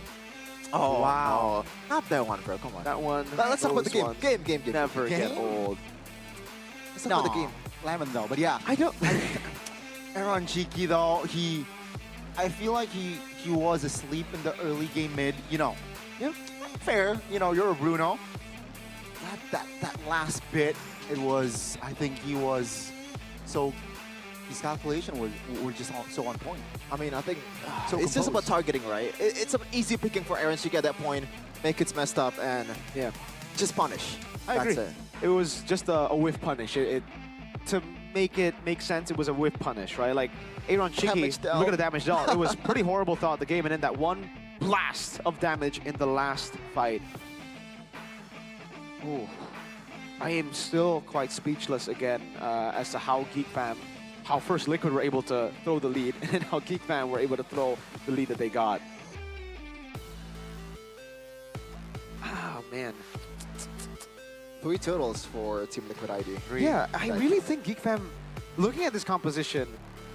Oh, wow. No. Not that one, bro. Come on. That one. Let's talk about the game. ones Game. Never get old. Let's talk about the game. Lemon though, but yeah. Aaron Cheeky though, I feel like he was asleep in the early game mid, you know. Yeah, fair. You know, you're a Bruno. That last bit, I think he was so, his calculation were just so on point. I mean, I think So it's just about composed. targeting, right? It's an easy picking for Aaron Cheeky at that point. Make it messed up and just punish. I That's agree. it. It was just a whiff punish. To make it make sense, it was a whiff punish, right? Like, Aaron Cheeky, Damage dealt. look at the damage dealt. It was pretty horrible throughout the game, and then that one blast of damage in the last fight. Ooh. I am still quite speechless again as to how Geek Fam, how first Liquid were able to throw the lead, and how Geek Fam were able to throw the lead that they got. Oh, man. 3 totals for Team Liquid ID. Yeah, I really think Geek Fam, looking at this composition,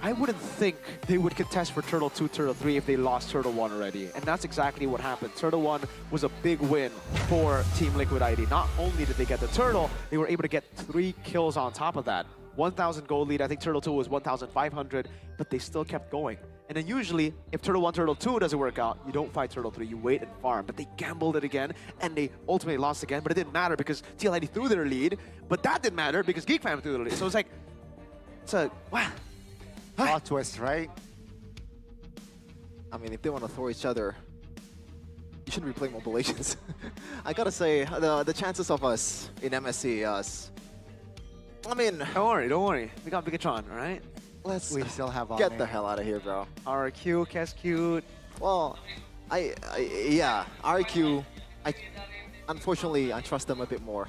I wouldn't think they would contest for Turtle 2, Turtle 3 if they lost Turtle 1 already. And that's exactly what happened. Turtle 1 was a big win for Team Liquid ID. Not only did they get the Turtle, they were able to get 3 kills on top of that. 1,000 gold lead, I think Turtle 2 was 1,500, but they still kept going. And then usually, if Turtle 1, Turtle 2 doesn't work out, you don't fight Turtle 3, you wait and farm. But they gambled it again, and they ultimately lost again, but it didn't matter because TLID threw their lead, but that didn't matter because Geek Fam threw their lead. So it's like, wow. Plot twist, right? I mean, if they want to throw each other, you shouldn't be playing Mobile Legends. I gotta say, the chances of us in MSC, I mean... Don't worry. We got Bigatron, all right? We still have get Ame. the hell out of here, bro. RQ, Cascute. Well, yeah, RQ, unfortunately, I trust them a bit more.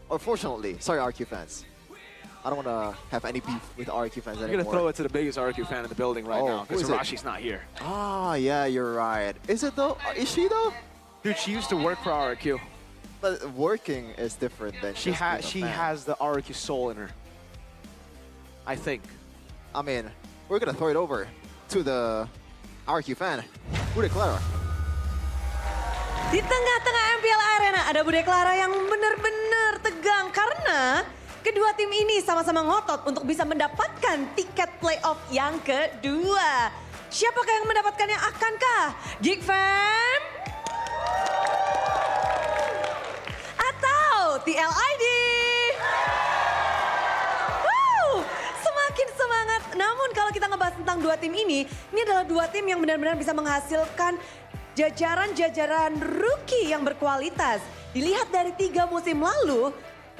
Or fortunately, sorry, RQ fans. I don't want to have any beef with RQ fans anymore. You're going to throw it to the biggest RQ fan in the building right now who because is it? Hirashi's not here. Ah, yeah, you're right. Is it though? Is she though? Dude, she used to work for RQ. But working is different than She just being a she fan. has the RRQ soul in her. I think. I mean, we're gonna throw it over to the RQ fan, Bude Clara. Di tengah-tengah MPL Arena ada Bude Clara yang benar-benar tegang karena kedua tim ini sama-sama ngotot untuk bisa mendapatkan tiket playoff yang kedua. Siapakah yang mendapatkannya? Akankah Geek Fam? Atau Mpl Id? Semakin semangat. Namun kalau kita ngebahas tentang dua tim ini adalah dua tim yang benar-benar bisa menghasilkan jajaran-jajaran rookie yang berkualitas. Dilihat dari 3 musim lalu,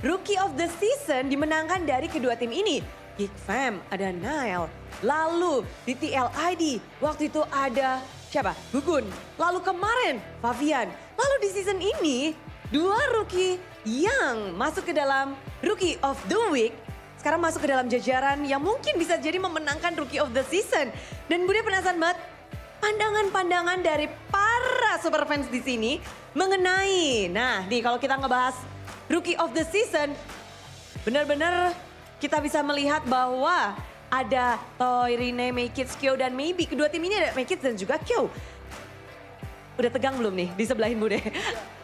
Rookie of the Season dimenangkan dari kedua tim ini. Geek Fam, ada Nile. Lalu di Mpl Id, waktu itu ada siapa? Gugun. Lalu kemarin, Favian. Lalu di season ini, 2 rookie yang masuk ke dalam Rookie of the Week sekarang masuk ke dalam jajaran yang mungkin bisa jadi memenangkan Rookie of the Season. Dan Bude penasaran banget pandangan-pandangan dari para super fans di sini mengenai, nah nih kalau kita ngebahas Rookie of the Season, benar-benar kita bisa melihat bahwa ada Toy, Rine, Makeits, Kyo, dan maybe kedua tim ini ada Makeits dan juga Kyo. Udah tegang belum nih di sebelahin Bude?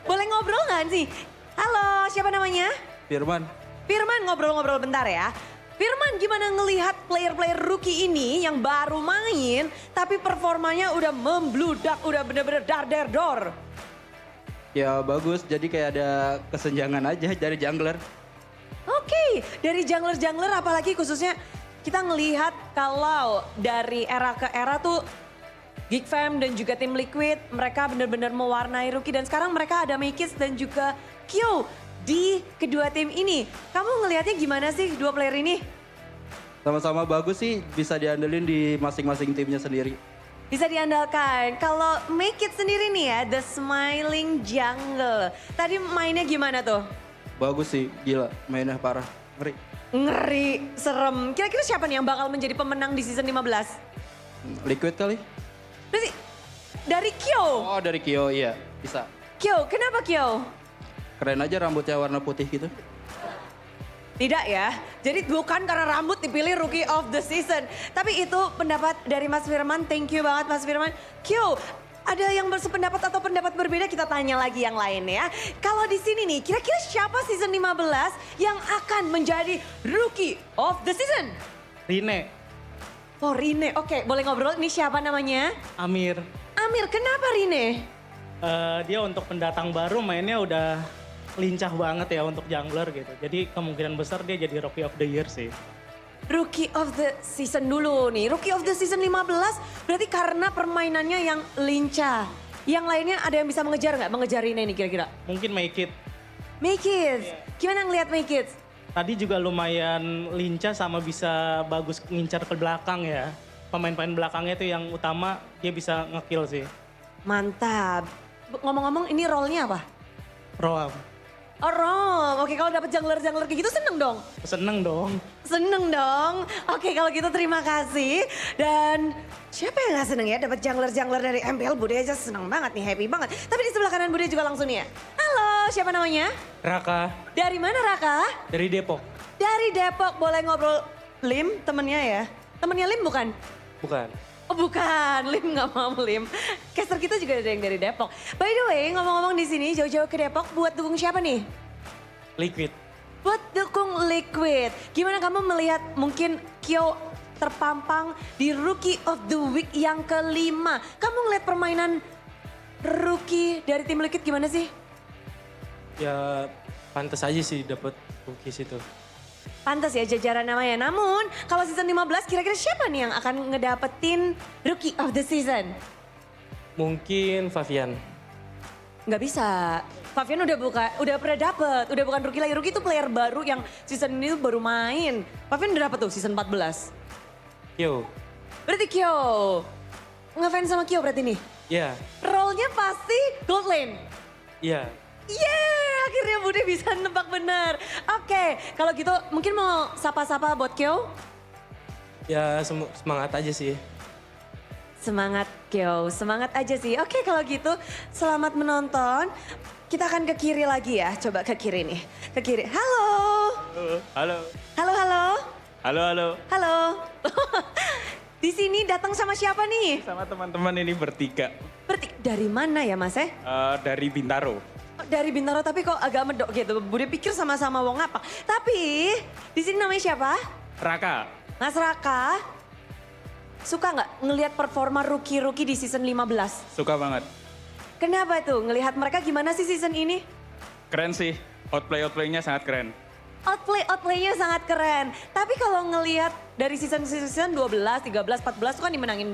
Boleh ngobrol nggak sih? Halo, siapa namanya? Firman. Firman, ngobrol-ngobrol bentar ya. Firman, gimana ngelihat player-player rookie ini yang baru main tapi performanya udah membludak, udah bener-bener dar-der-dor? Ya bagus, jadi kayak ada kesenjangan aja dari jungler. Oke, dari jungler-jungler apalagi khususnya kita ngelihat kalau dari era ke era tuh Geek Fam dan juga tim Liquid mereka benar-benar mewarnai rookie dan sekarang mereka ada Makeits dan juga Kyo di kedua tim ini. Kamu ngelihatnya gimana sih dua player ini? Sama-sama bagus sih, bisa diandelin di masing-masing timnya sendiri. Bisa diandalkan. Kalau Makeits sendiri nih ya, The Smiling Jungle. Tadi mainnya gimana tuh? Bagus sih, gila, mainnya parah, ngeri. Ngeri, serem. Kira-kira siapa nih yang bakal menjadi pemenang di season 15? Liquid kali? Berarti dari Kyo? Oh dari Kyo, iya bisa. Kyo, kenapa Kyo? Keren aja rambutnya warna putih gitu. Tidak ya, jadi bukan karena rambut dipilih Rookie of the Season. Tapi itu pendapat dari Mas Firman, thank you banget Mas Firman. Kyo, ada yang bersependapat atau pendapat berbeda kita tanya lagi yang lain ya. Kalau di sini nih, kira-kira siapa season 15 yang akan menjadi Rookie of the Season? Rine, Oh Rine, oke boleh ngobrol, ini siapa namanya? Amir. Amir, kenapa Rine? Dia untuk pendatang baru mainnya udah lincah banget ya untuk jungler gitu. Jadi kemungkinan besar dia jadi Rookie of the Year sih. Rookie of the Season dulu nih. Rookie of the Season 15 berarti karena permainannya yang lincah. Yang lainnya ada yang bisa mengejar nggak? Mengejar Rine nih kira-kira? Mungkin Make It. Makeits, gimana ngeliat Makeits? Tadi juga lumayan lincah sama bisa bagus ngincar ke belakang ya. Pemain-pemain belakangnya itu yang utama dia bisa ngekill sih. Mantap. Ngomong-ngomong ini role-nya apa? Roam. Oh role, oke kalau dapet jungler-jungler kayak gitu seneng dong? Seneng dong. Seneng dong. Oke kalau gitu terima kasih. Dan siapa yang gak seneng ya dapat jungler-jungler dari MPL? Bude aja seneng banget nih, happy banget. Tapi di sebelah kanan Bude juga langsung nih ya. Halo, siapa namanya? Raka Dari mana Raka? dari Depok. Dari Depok, boleh ngobrol Lim temennya ya? Temennya Lim bukan? Bukan. Oh bukan, Lim nggak mau Lim. Caster kita juga ada yang dari Depok. By the way, ngomong-ngomong di sini jauh-jauh ke Depok buat dukung siapa nih? Liquid. Buat dukung Liquid. Gimana kamu melihat mungkin Kyo terpampang di Rookie of the Week yang kelima. Kamu ngeliat permainan rookie dari tim Liquid gimana sih? Ya pantas aja sih dapat rookie situ. Pantas ya jajaran namanya. Namun kalau season 15 kira-kira siapa nih yang akan ngedapetin Rookie of the Season? Mungkin Favian. Nggak bisa. Favian udah pernah dapet, udah bukan rookie lagi. Rookie itu player baru yang season ini baru main. Favian udah dapet tuh season 14. Yo. Berarti Kyo, ngefans sama Kyo berarti nih? Ya. Role-nya pasti gold lane? Iya. Yeay, akhirnya Bude bisa nebak benar. Oke, kalau gitu mungkin mau sapa-sapa buat Kyo? Ya semangat aja sih. Semangat Kyo, semangat aja sih. Oke kalau gitu selamat menonton. kita akan ke kiri lagi ya. Coba ke kiri nih. Ke kiri. Halo. Halo. Halo, halo. Halo, halo. Halo. Di sini datang sama siapa nih? Sama teman-teman ini bertiga. Dari mana ya Mas? Dari Bintaro. Dari Bintaro tapi kok agak medok gitu. Bude pikir sama-sama wong apa. Tapi di sini namanya siapa? Raka. Mas Raka. Suka nggak ngelihat performa rookie-rookie di season 15? Suka banget. Kenapa tuh? Ngelihat mereka gimana sih season ini? Keren sih. Outplay-outplaynya sangat keren. Outplay-nya sangat keren. Tapi kalau ngelihat dari season 12, 13, 14 itu kan dimenangin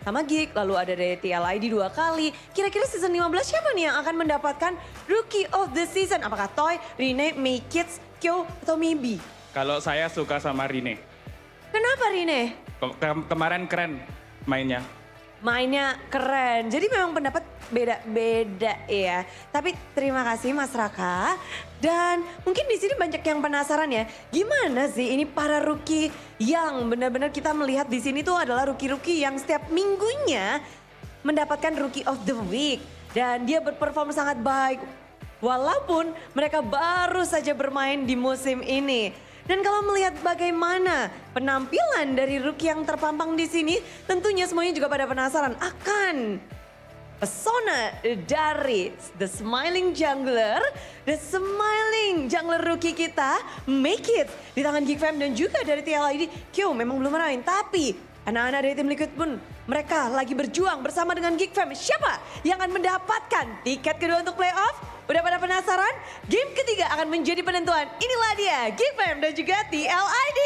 sama Geek. Lalu ada dari Mpl Id 2 kali. Kira-kira season 15 siapa nih yang akan mendapatkan Rookie of the Season? Apakah Toy, Rine, Make Kids, Kyo, atau Maybe? Kalau saya suka sama Rine. Kenapa Rine? Kemarin keren mainnya. Mainnya keren. Jadi memang pendapat beda-beda ya. Tapi terima kasih Mas Raka. Dan mungkin di sini banyak yang penasaran ya. Gimana sih ini para rookie yang benar-benar kita melihat di sini tuh adalah rookie-rookie yang setiap minggunya mendapatkan Rookie of the Week. Dan dia berperform sangat baik. Walaupun mereka baru saja bermain di musim ini. Dan kalau melihat bagaimana penampilan dari rookie yang terpampang di sini, tentunya semuanya juga pada penasaran akan pesona dari The Smiling Jungler rookie kita, Make It, di tangan Geek Fam dan juga dari Mpl Id. Kyo memang belum main, tapi anak-anak dari tim Liquid pun mereka lagi berjuang bersama dengan Geek Fam. Siapa yang akan mendapatkan tiket kedua untuk playoff? Udah pada penasaran? Game ketiga akan menjadi penentuan. Inilah dia, Geek Fam dan juga Mpl Id.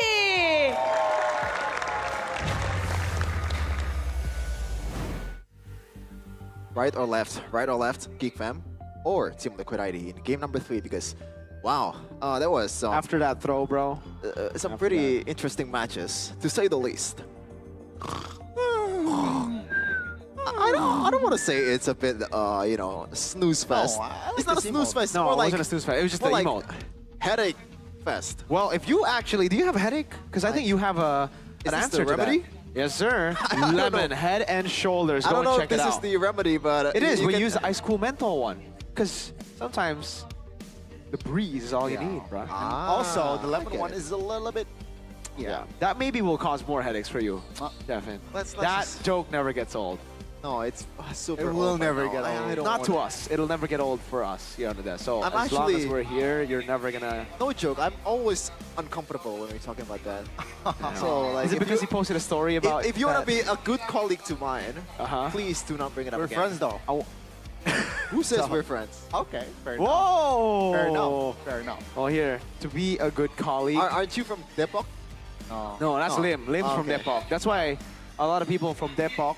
Right or left, Geek Fam or Team Liquid ID in game number 3 because, wow, that was After that throw, bro. some pretty interesting matches, to say the least. I don't want to say it's a bit, you know, snooze fest. It's not a snooze fest. No, more it like, wasn't a snooze fest. It was just the more like emote. headache fest. Well, if you actually, do you have a headache? Because I think you have an Is this answer the to remedy? that. Yes, sir. don't Lemon, know. Head and Shoulders. I Go don't know and if check it this out. is the remedy, but It is. you We can- use the Ice Cool Menthol one. Because sometimes the breeze is all you need, bro. Also, the I lemon get one it. is a little bit. Yeah. That maybe will cause more headaches for you, Devin. Let's That just- joke never gets old. No, it's super. It will old by never now. get I old. don't Not want to us. It'll never get old for us here under that. So I'm as long as actually- we're here, you're never gonna. No joke. I'm always uncomfortable when we're talking about that. So like, Is it if because you- he posted a story about? if you want to that? be a good colleague to mine, Uh-huh. please do not bring it up We're again. friends though. Who says So- we're friends? Okay, fair enough. Whoa! Fair enough. Fair enough. Well, here to be a good colleague. Aren't you from Depok? No. No, that's Oh. Lim. Lim's from Okay. Depok. That's why a lot of people from Depok,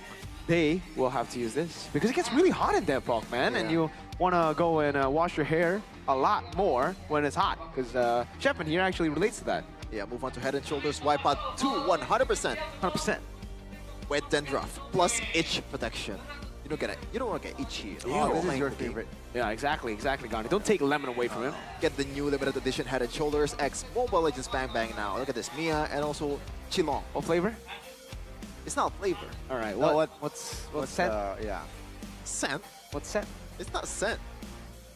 they will have to use this. Because it gets really hot in Depok, man. And Yeah. you want to go and wash your hair a lot more when it's hot. Because Shepin here actually relates to that. Yeah, move on to Head and Shoulders. Wipe out to 100%. 100%. Wet dandruff plus itch protection. You don't want to get itchy. Oh, this is your favorite. Yeah, exactly, Gandhi. Don't take lemon away from him. Get the new limited edition Head and Shoulders X Mobile Legends Bang Bang now. Look at this, Mia and also Chilong. What flavor? It's not flavor. All right. No, What's scent? Yeah. Scent. What's scent? It's not scent.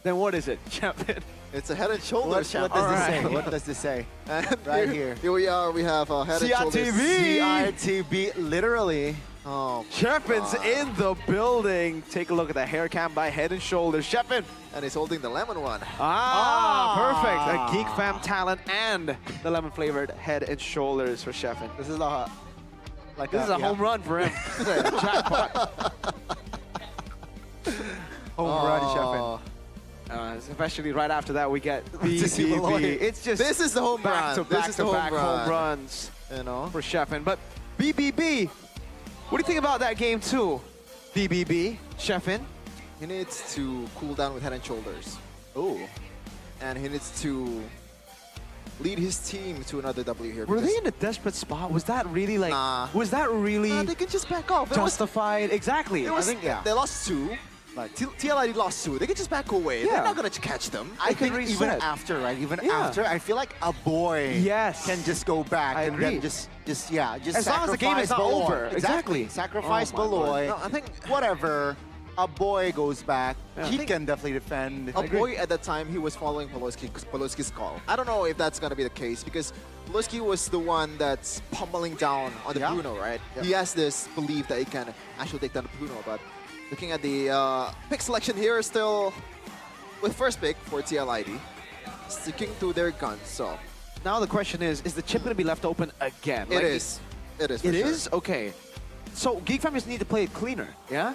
Then what is it, Shepin? It's a Head and Shoulders What champ. does this Alright. say? What does this say? And Right here. Here we are. We have Head and Shoulders. CRTB, literally. Oh, Shepin's God. in the building. Take a look at the hair cam by Head and Shoulders. Shepin. And he's holding the lemon one. Perfect. A Geek Fam talent and the lemon flavored Head and Shoulders for Shepin. This is a like This is a yeah, home run for him. This is a jackpot. home run, Shepin. Especially right after that, we get Just see below BBB. it. It's just This is the home back run. to This back is to the home back run. home runs You know? for Shepin. But BBB, what do you think about that game too? BBB, Shepin. He needs to cool down with Head and Shoulders. Oh. And he needs to lead his team to another W here. Were because- they in a desperate spot? Was that really like? Nah. Was that really Nah, they can just back off. It was- justified? Exactly. It was, I think yeah. They lost two. Like TLID lost two. They can just back away. Yeah. They're not gonna catch them. I can think even reset. after, right? Even Yeah. after, I feel like a boy Yes. can just go back I and agree. then just As long as the game is not Beloy. over. Exactly. Sacrifice Oh my Beloy. Lord. No, I think Whatever. a boy goes back. Yeah. He can definitely defend. A boy at that time, he was following Polowski's call. I don't know if that's gonna be the case because Polowski was the one that's pummeling down on the Bruno, right? Yeah. He has this belief that he can actually take down the Bruno, but looking at the pick selection here, still with first pick for Mpl Id, sticking to their guns. So Now the question is the chip going to be left open again? it is. It is. For It sure. is? Okay. So Geek Fam just need to play it cleaner, yeah?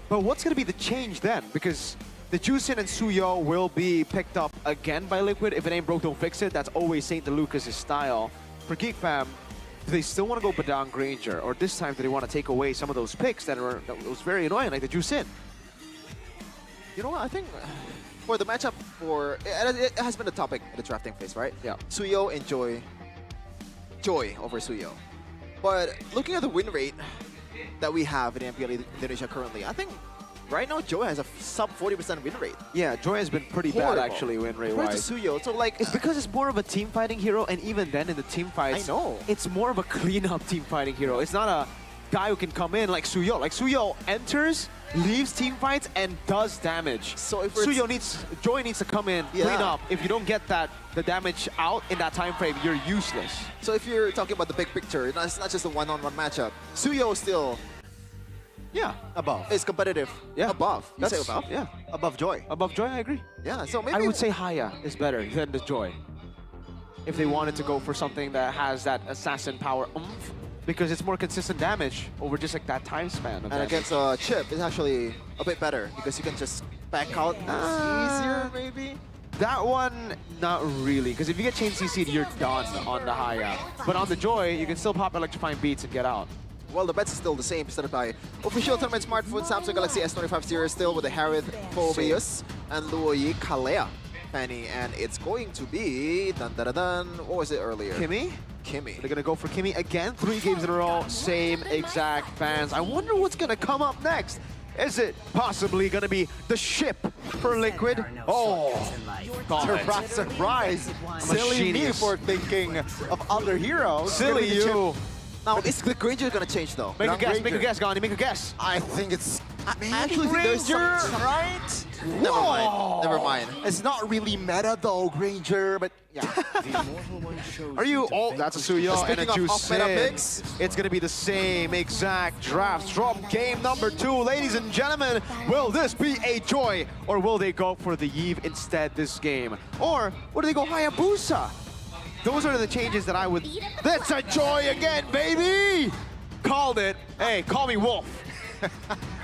But what's going to be the change then? Because the Jusin and Suyo will be picked up again by Liquid. If it ain't broke, don't fix it. That's always St. DeLucas' style. For Geek Fam, do they still want to go Badang Granger? Or this time, do they want to take away some of those picks that was very annoying, like the Jusin? You know what? I think for the matchup it has been a topic in the drafting phase, right? Yeah. Suyo and Joy. Joy over Suyo. But looking at the win rate that we have in Mpl Indonesia currently, I think right now Joy has a sub 40% win rate. Yeah, Joy has been pretty Horrible. bad actually win rate Compared to wise. Suyo, so like It's because it's more of a team fighting hero, and even then in the team fights, I know. it's more of a clean-up team fighting hero. It's not a guy who can come in like Suyo. Like Suyo enters, leaves team fights, and does damage. So if Joy needs to come in, clean Yeah. up. If you don't get the damage out in that time frame, you're useless. So if you're talking about the big picture, it's not just a one-on-one matchup. Suyo still Above. is competitive. Yeah, Above. You say above? Yeah, Above Joy. above Joy, I agree. Yeah. So maybe I would say Haya is better than the Joy. If they wanted to go for something that has that assassin power oomph, because it's more consistent damage over just like that time span. Of and damage. against Chip, it's actually a bit better because you can just back out easier, maybe. That one, not really, because if you get chain CC'd, you're done on the Haya. But on the Joy, you can still pop electrifying beats and get out. Well, the bets is still the same, presented by official tournament smartphone Samsung Galaxy S25 series, still with the Harith Phobius and Luoyi Kalea Fanny, and it's going to be what was it earlier? Kimmy? Kimmy. They're gonna go for Kimmy again, 3 games in a row, same exact fans. I wonder what's gonna come up next. Is it possibly gonna be the ship for Liquid? Oh, Surprise, surprise. Silly me genius. for thinking of other heroes. Silly Giving the chip- you. Now, is the Granger gonna change though? Make a Wrong guess, make a Ranger. guess, Gandhi, make a guess. I think it's I actually think there's some... right? Never mind. Never mind. It's not really meta though, Granger, but yeah. Are you? Oh, that's a Suyo and a Speaking of off-meta Jusin. picks. It's gonna be the same exact drafts from game number 2. Ladies and gentlemen, will this be a Joy, or will they go for the Yve instead this game? Or will they go Hayabusa? Those are the changes that I would... That's a Joy again, baby! Called it. Hey, call me Wolf.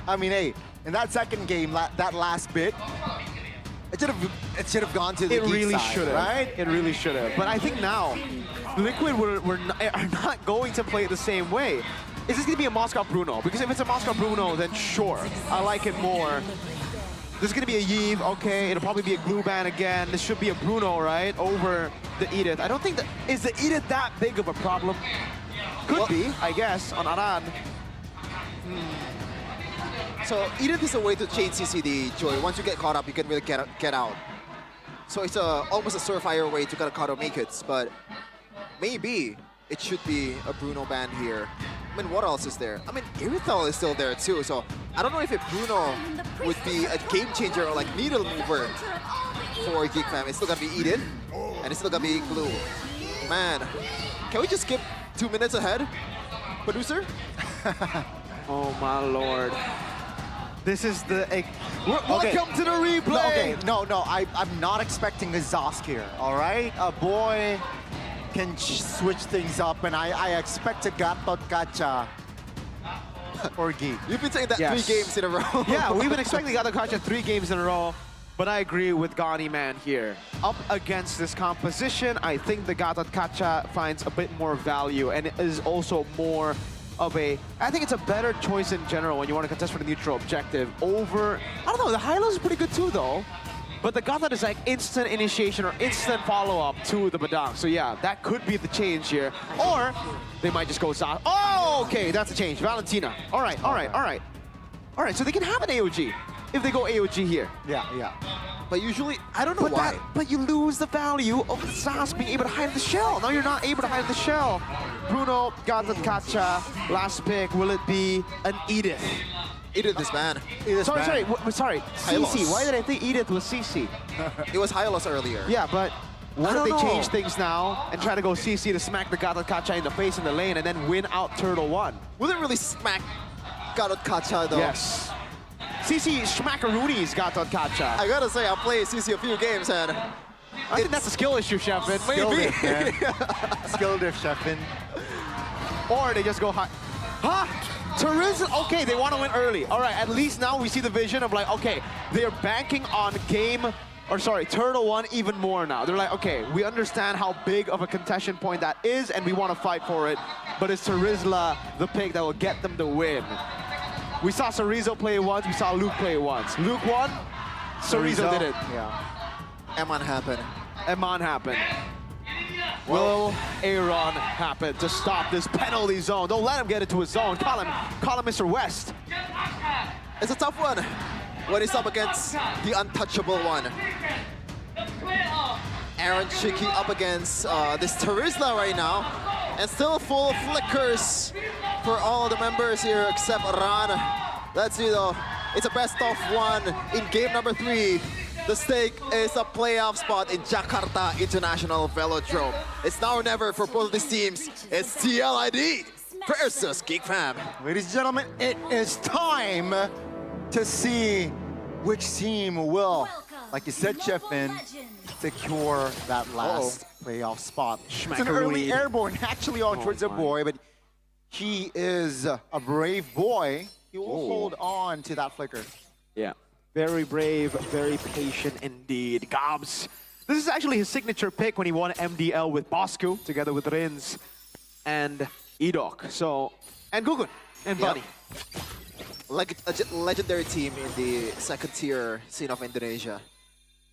I mean, hey, in that second game, that last bit, it should have gone to the It geek really side, should have. right? It really should have. But I think now, Liquid are not going to play it the same way. Is this going to be a Moscow Bruno? Because if it's a Moscow Bruno, then sure, I like it more. This is going to be a Yve, okay, it'll probably be a glue ban again. This should be a Bruno, right, over the Edith. I don't think that, is the Edith that big of a problem? Could be, I guess, on Aran. So Edith is a way to chain CC the Joy. Once you get caught up, you can really get out. So it's almost a surefire way to kind of caught make hits, but maybe it should be a Bruno ban here. I mean, what else is there? I mean, Irithel is still there too, so I don't know if a Bruno would be a game changer or like needle mover for Geek Fam. It's still gonna be Edith, and it's still gonna be Glue. Man, can we just skip 2 minutes ahead, producer? Oh my lord. This is the... Welcome to the replay! No, okay, no, I'm not expecting a Zosk here, all right? A boy can switch things up, and I expect a Gatot Kacha or Geek. You've been saying that Yes. 3 games in a row. Yeah, we've been expecting Gato Kacha 3 games in a row, but I agree with Gani Man here. Up against this composition, I think the Gato Kacha finds a bit more value, and it is also more of a... I think it's a better choice in general when you want to contest for the neutral objective over... I don't know, the Hylos is pretty good too, though. But the Gatot is like instant initiation or instant follow-up to the Badang. So yeah, that could be the change here. Or they might just go Zah. Oh, okay, that's a change. Valentina. All right, all right, all right. All right, so they can have an AOG if they go AOG here. Yeah. But usually, I don't know why. But you lose the value of Zaz being able to hide in the shell. Now you're not able to hide in the shell. Bruno, Gatot Kacha, last pick. Will it be an Edith? Edith this ban. Sorry. Hylos. CC. Why did I think Edith was CC? It was Hylos earlier. Yeah, but what if don't they know. change things now and try to go CC to smack the Gatot Kacha in the face in the lane and then win out Turtle 1? Wouldn't really smack Gatot Kacha though. Yes. CC smackaroonies Gatot Kacha. I gotta say, I played CC a few games and I think that's a skill issue, Sheffin. maybe. Skill diff, Sheffin. Or they just go high. Huh? Tourism, okay, they want to win early. All right, at least now we see the vision of like, okay, they're banking on Turtle 1 even more now. They're like, okay, we understand how big of a contention point that is and we want to fight for it, but it's Turizla the pick that will get them the win. We saw Cerezo play it once, we saw Luke play it once. Luke won, Cerezo did it. Yeah. Eman happened. Eman happened. Will Aaron happen to stop this penalty zone? Don't let him get into his zone. Call him Mr. West. It's a tough one when he's up against the untouchable one. Aaron Shiki up against this Turizla right now, and still full of flickers for all the members here except Ran. Let's see though, it's a best of 1 in game number 3. The stake is a playoff spot in Jakarta International Velodrome. It's now or never for both of these teams. It's Mpl Id versus Geek Fam. Ladies and gentlemen, it is time to see which team will, like you said, Sheffin, secure that last playoff spot. It's an early airborne actually on towards a boy, but he is a brave boy. He will hold on to that flicker. Yeah. Very brave, very patient indeed. Gobs. This is actually his signature pick when he won MDL with Bosku, together with Rins and Edok. So, and Gugun and Bunny. Like a legendary team in the second tier scene of Indonesia.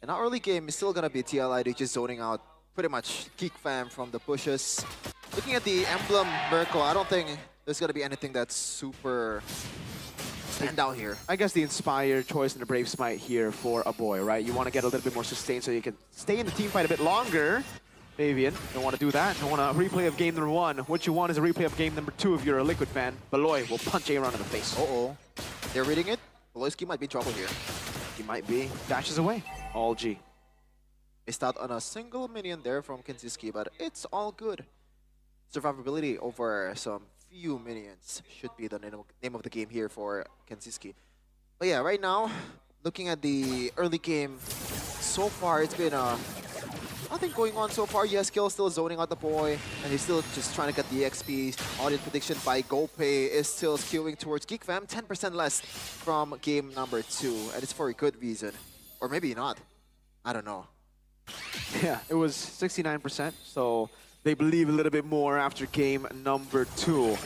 And our early game is still gonna be Mpl Id just zoning out pretty much Geek Fam from the bushes. Looking at the emblem Merkle, I don't think there's gonna be anything that's super stand out here. I guess the inspired choice and the brave smite here for a boy, right? You want to get a little bit more sustained so you can stay in the team fight a bit longer. Fabian, don't want to do that. Don't want a replay of game number 1. What you want is a replay of game number 2 if you're a Liquid fan. Beloy will punch Aaron in the face. They're reading it. Beloyski might be in trouble here. He might be. Dashes away. All G. Missed out on a single minion there from Kinziski, but it's all good. Survivability over some few minions should be the name of the game here for Kinziski. But yeah, right now, looking at the early game, so far it's been nothing going on so far. Yeskill still zoning out the boy, and he's still just trying to get the XP. Audience prediction by GoPay is still skewing towards Geek Fam, 10% less from game number 2, and it's for a good reason. Or maybe not. I don't know. Yeah, it was 69%, so they believe a little bit more after game number 2.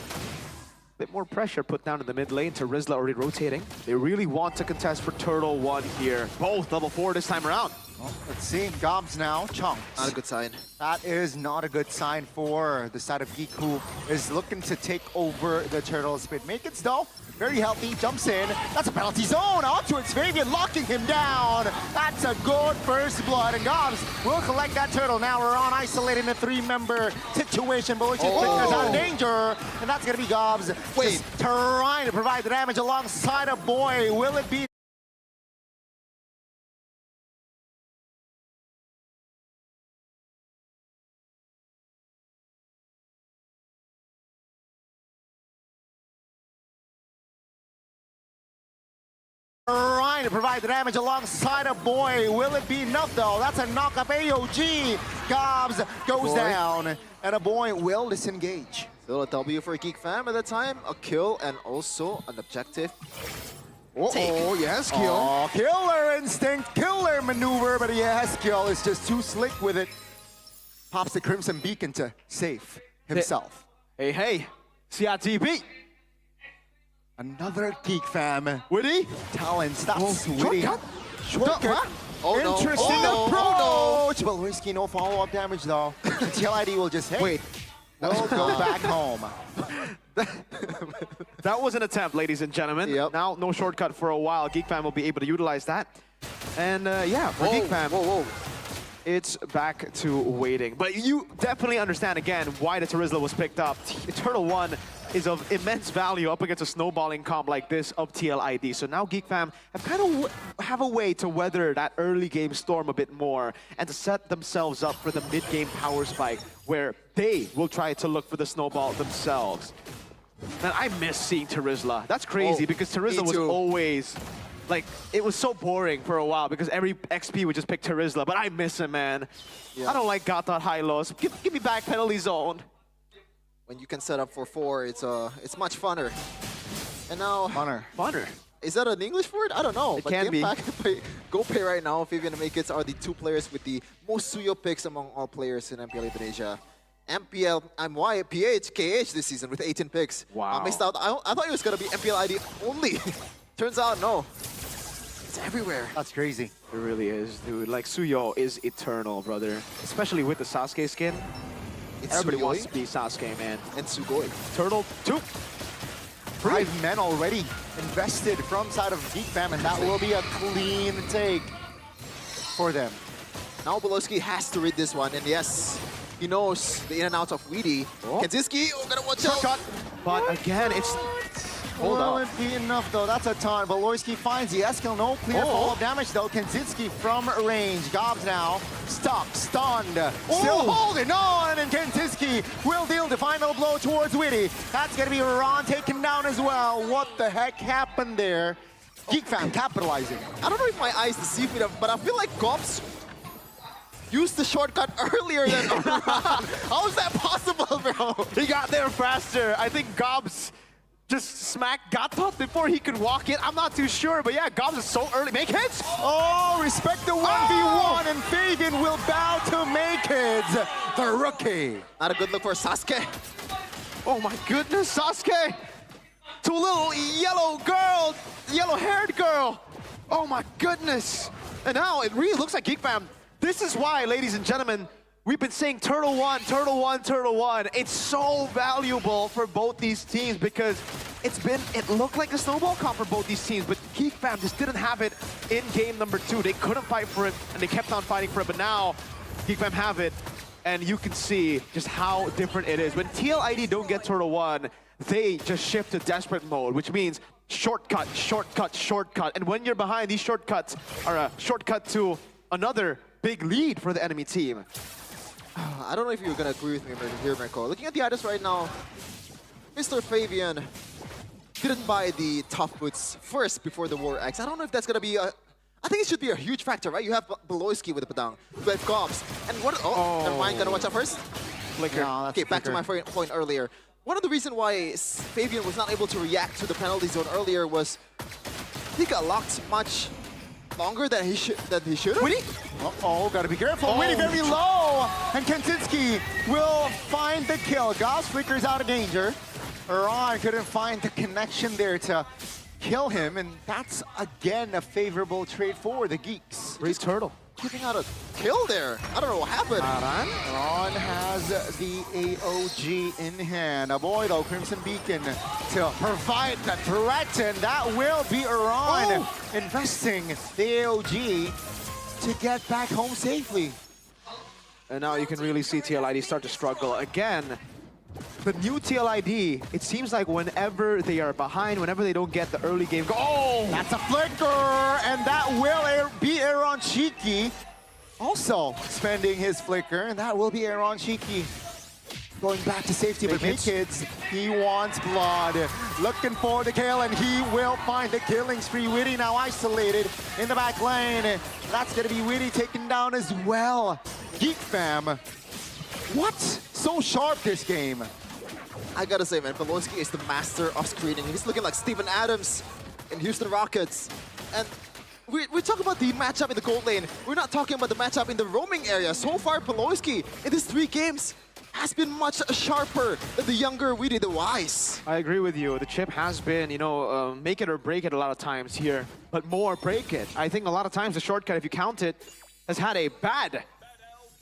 Bit more pressure put down in the mid lane. Turizla already rotating. They really want to contest for Turtle 1 here. Both level 4 this time around. Well, let's see. Gobs now. Chunks. Not a good sign. That is not a good sign for the side of Geek, who is looking to take over the Turtles. But Makens, though, very healthy, jumps in. That's a penalty zone onto its Fabian, locking him down. That's a good first blood, and Gobs will collect that turtle. Now we're on isolating a 3-member situation. Boy, is out of danger, and that's gonna be Gobs. Just trying to provide the damage alongside a boy. Will it be? Trying to provide the damage alongside a boy. Will it be enough though? That's a knock up AOG. Gobs goes down, and a boy will disengage. Still a W for Geek Fam at the time. A kill and also an objective. Yes, kill. Oh, killer instinct, killer maneuver, but yes, kill is just too slick with it. Pops the Crimson Beacon to save himself. Hey, CRTB. Another Geek Fam. Witty? Talents, that's Witty. Shortcut. Interesting approach. But Whiskey, no follow-up damage though. Mpl Id will just, we'll go back home. That was an attempt, ladies and gentlemen. Yep. Now, no shortcut for a while. Geek Fam will be able to utilize that. And yeah, for Geek Fam. It's back to waiting. But you definitely understand, again, why the Terizla was picked up. Turtle 1 is of immense value up against a snowballing comp like this of TL ID. So now Geek Fam have kind of have a way to weather that early game storm a bit more and to set themselves up for the mid-game power spike where they will try to look for the snowball themselves. Man, I miss seeing Terizla. That's crazy because Terizla was always... Like, it was so boring for a while because every XP would just pick Terizla, but I miss him, man. Yeah. I don't like Gatot high lows. Give me back penalty zone. When you can set up for 4, it's much funner. And now... Funner. Is that an English word? I don't know. It can be. GoPay right now, Fabian and Make Kids are the 2 players with the most Suyo picks among all players in MPL Indonesia. MY, PH, KH this season with 18 picks. Wow. I missed out. I thought it was going to be MPL ID only. Turns out, no. It's everywhere. That's crazy. It really is, dude. Like, Suyo is eternal, brother. Especially with the Sasuke skin. Everybody wants to be Sasuke, man. And Sugoi. Turtle 2. 5 men already invested from side of Geek Fam, and that will be a clean take for them. Now Bolowski has to read this one, and yes, he knows the in and outs of Weedy. Kenzinski, gotta watch out. But again, it's... Hold on. Won't be enough though. That's a ton. Valorsky finds the Eskil. No clear follow-up damage though. Kenzinski from range. Gobs now. Stop. Stunned. Still holding on. And Kenzinski will deal the final blow towards Witty. That's going to be Ron taken down as well. What the heck happened there? Geek Fam capitalizing. I don't know if my eyes deceive me, but I feel like Gobs used the shortcut earlier than Ron. How is that possible, bro? He got there faster. I think Gobs just smacked Gatot before he could walk in. I'm not too sure, but yeah, Gobs is so early. Make hits! Oh, respect the 1v1, and Fabian will bow to Make Kids, the rookie. Not a good look for Sasuke. Oh my goodness, Sasuke! To a little yellow-haired girl. Oh my goodness. And now it really looks like Geek Fam. This is why, ladies and gentlemen, we've been saying Turtle 1, Turtle 1, Turtle 1. It's so valuable for both these teams because it looked like a snowball comp for both these teams, but Geek Fam just didn't have it in game number 2. They couldn't fight for it, and they kept on fighting for it, but now Geek Fam have it, and you can see just how different it is. When TL ID don't get Turtle 1, they just shift to desperate mode, which means shortcut, shortcut, shortcut. And when you're behind, these shortcuts are a shortcut to another big lead for the enemy team. I don't know if you're going to agree with me here, Mirko. Looking at the items right now, Mr. Fabian didn't buy the tough boots first before the War X. I don't know if that's going to be a... I think it should be a huge factor, right? You have Beloyski with the Padang, you have Gobs. And what... Oh, never mind. Got to watch out first. Flicker. No, okay, back to my point earlier. One of the reasons why Fabian was not able to react to the penalty zone earlier was he got locked much longer than he should have. Winnie? Uh-oh, gotta be careful. Winnie very low. And Kenzinski will find the kill. Gauss flickers out of danger. Ron couldn't find the connection there to kill him, and that's again a favorable trade for the Geeks. Raise Turtle. Keeping out a kill there. I don't know what happened. Ron has the AOG in hand. A boy though, Crimson Beacon to provide the threat, and that will be Ron investing the AOG to get back home safely. And now you can really see TLID start to struggle again. The new TLID, it seems like whenever they are behind, whenever they don't get the early game goal. Oh! That's a flicker, and that will be Aaron Cheeky. Also spending his flicker, and that will be Aaron Cheeky. Going back to safety, but Make Kids, he wants blood. Looking for the kill, and he will find the killing spree. Witty now isolated in the back lane. That's gonna be Witty taken down as well. Geek Fam. What? So sharp this game. I gotta say, man, Beloyski is the master of screening. He's looking like Steven Adams in Houston Rockets. And we talk about the matchup in the gold lane. We're not talking about the matchup in the roaming area. So far, Beloyski in these 3 games has been much sharper than the younger Weedy the Wise. I agree with you. The chip has been, you know, make it or break it a lot of times here, but more break it. I think a lot of times the shortcut, if you count it, has had a bad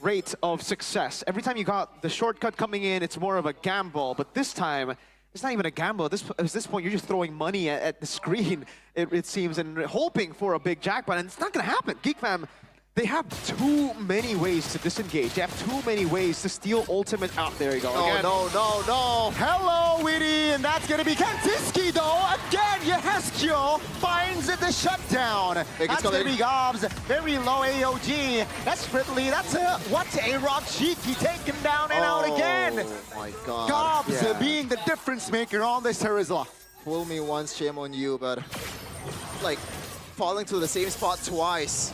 rate of success. Every time you got the shortcut coming in, it's more of a gamble, but this time, it's not even a gamble. At this point, you're just throwing money at the screen, it seems, and hoping for a big jackpot, and it's not going to happen. Geek Fam They have too many ways to disengage. They have too many ways to steal ultimate out. There you go. No, Again. no. Hello, Witty, and that's gonna be Kantiski though. Again, Yeheskio finds the shutdown. That's gonna be Gobs. Very low AOG. That's Ridley. That's a Rock Cheeky taken down and out again. Oh my god. Gobs being the difference maker on this Terizla. Fool me once, shame on you, but like falling to the same spot twice.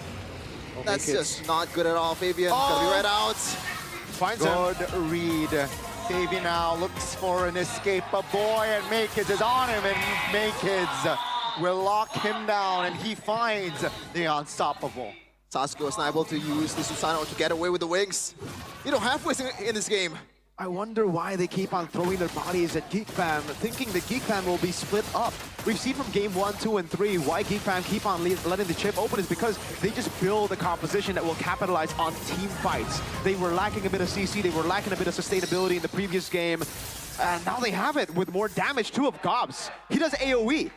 That's just not good at all. Fabian gonna be read out. Finds Good read. Fabian now looks for an escape. A boy and Maykids is on him, and Maykids will lock him down, and he finds the unstoppable. Sasuke was not able to use the Susanoo to get away with the wings. You don't have ways in this game. I wonder why they keep on throwing their bodies at Geek Fam, thinking the Geek Fam will be split up. We've seen from game 1, 2, and 3 why Geek Fam keep on letting the chip open is because they just build a composition that will capitalize on team fights. They were lacking a bit of CC, they were lacking a bit of sustainability in the previous game, and now they have it with more damage too of Gobs. He does AoE.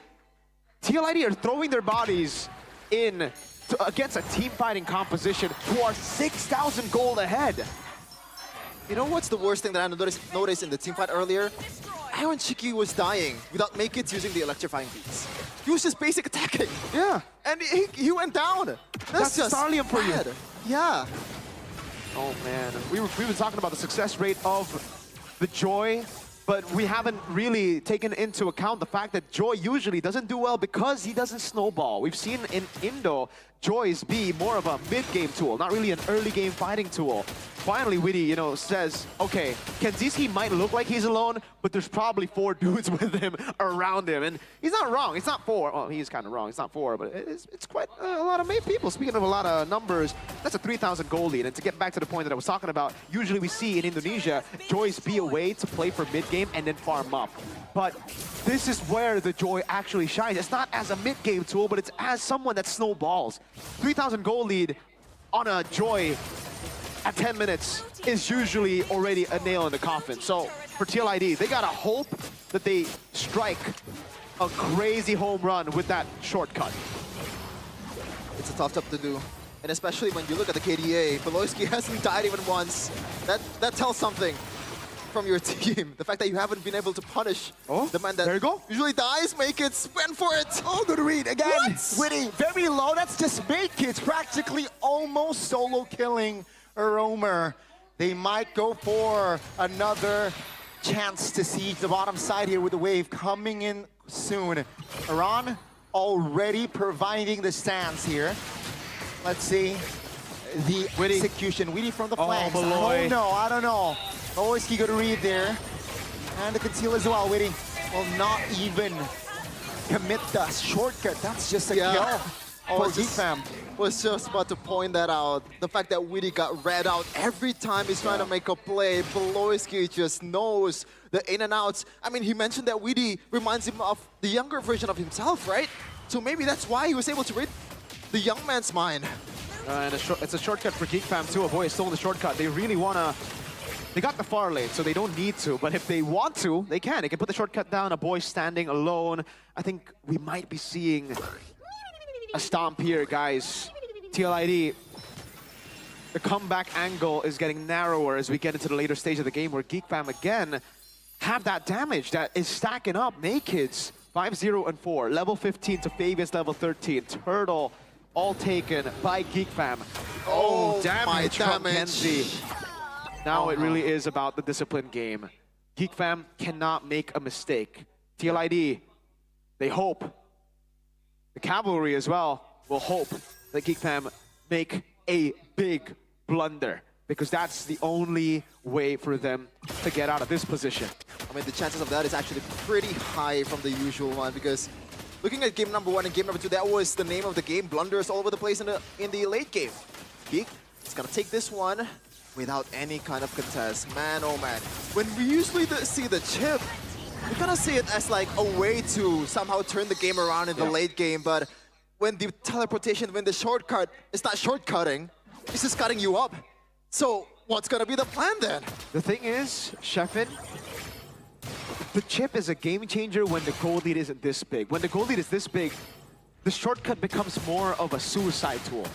Mpl Id are throwing their bodies in against a team fighting composition who are 6,000 gold ahead. You know what's the worst thing that I noticed in the team fight earlier? Iron Chiki was dying without Make-It using the electrifying beats. He was just basic attacking. Yeah. And he went down. That's just Starlium for you. bad. Yeah. Oh man, we were talking about the success rate of the Joy, but we haven't really taken into account the fact that Joy usually doesn't do well because he doesn't snowball. We've seen in Indo, Joys be more of a mid-game tool, not really an early-game fighting tool. Finally, Witty, you know, says, okay, Kanziski might look like he's alone, but there's probably 4 dudes with him around him. And he's not wrong. It's not 4. Well, he's kind of wrong. It's not 4, but it's quite a lot of people. Speaking of a lot of numbers, that's a 3,000 goal lead. And to get back to the point that I was talking about, usually we see in Indonesia, Joys be a way to play for mid-game and then farm up. But this is where the Joy actually shines. It's not as a mid-game tool, but it's as someone that snowballs. 3,000 goal lead on a Joy at 10 minutes is usually already a nail in the coffin. So for Mpl Id, they gotta hope that they strike a crazy home run with that shortcut. It's a tough job to do. And especially when you look at the KDA, Beloyski hasn't died even once. That tells something from your team. The fact that you haven't been able to punish the man that there you go. usually dies. Make-It went for it. Oh, good read. Again, What? Witty, very low. That's just Maykids practically almost solo killing a roamer. They might go for another chance to siege the bottom side here with the wave coming in soon. Iran already providing the stance here. Let's see the execution. Witty from the flanks. Oh no, I don't know. Beloyski got a read there. And the conceal as well. Witty will not even commit the shortcut. That's just a kill. Oh, Geek Fam. Was just about to point that out. The fact that Witty got read out every time he's trying to make a play. Beloyski just knows the in and outs. I mean, he mentioned that Witty reminds him of the younger version of himself, right? So maybe that's why he was able to read the young man's mind. And it's a shortcut for Geek Fam too. A boy is still in the shortcut. They really wanna... They got the far lane, so they don't need to. But if they want to, they can. They can put the shortcut down. A boy standing alone. I think we might be seeing a stomp here, guys. Mpl Id, the comeback angle is getting narrower as we get into the later stage of the game where Geek Fam again have that damage that is stacking up. Maykids, 5-0 and 4. Level 15 to Fabius, level 13. Turtle, all taken by Geek Fam. Oh, damage from Kenzie. Now it really is about the discipline game. Geek Fam cannot make a mistake. Mpl Id, they hope. The Cavalry as well will hope that Geek Fam make a big blunder because that's the only way for them to get out of this position. I mean, the chances of that is actually pretty high from the usual one because looking at game number 1 and game number 2, that was the name of the game. Blunders all over the place in the late game. Geek is gonna take this one without any kind of contest. Man, oh man. When we usually see the chip, we're gonna see it as like a way to somehow turn the game around in the late game, but when the teleportation, when the shortcut, it's not shortcutting, it's just cutting you up. So what's gonna be the plan then? The thing is, Sheffin, the chip is a game changer when the gold lead isn't this big. When the gold lead is this big, the shortcut becomes more of a suicide tool.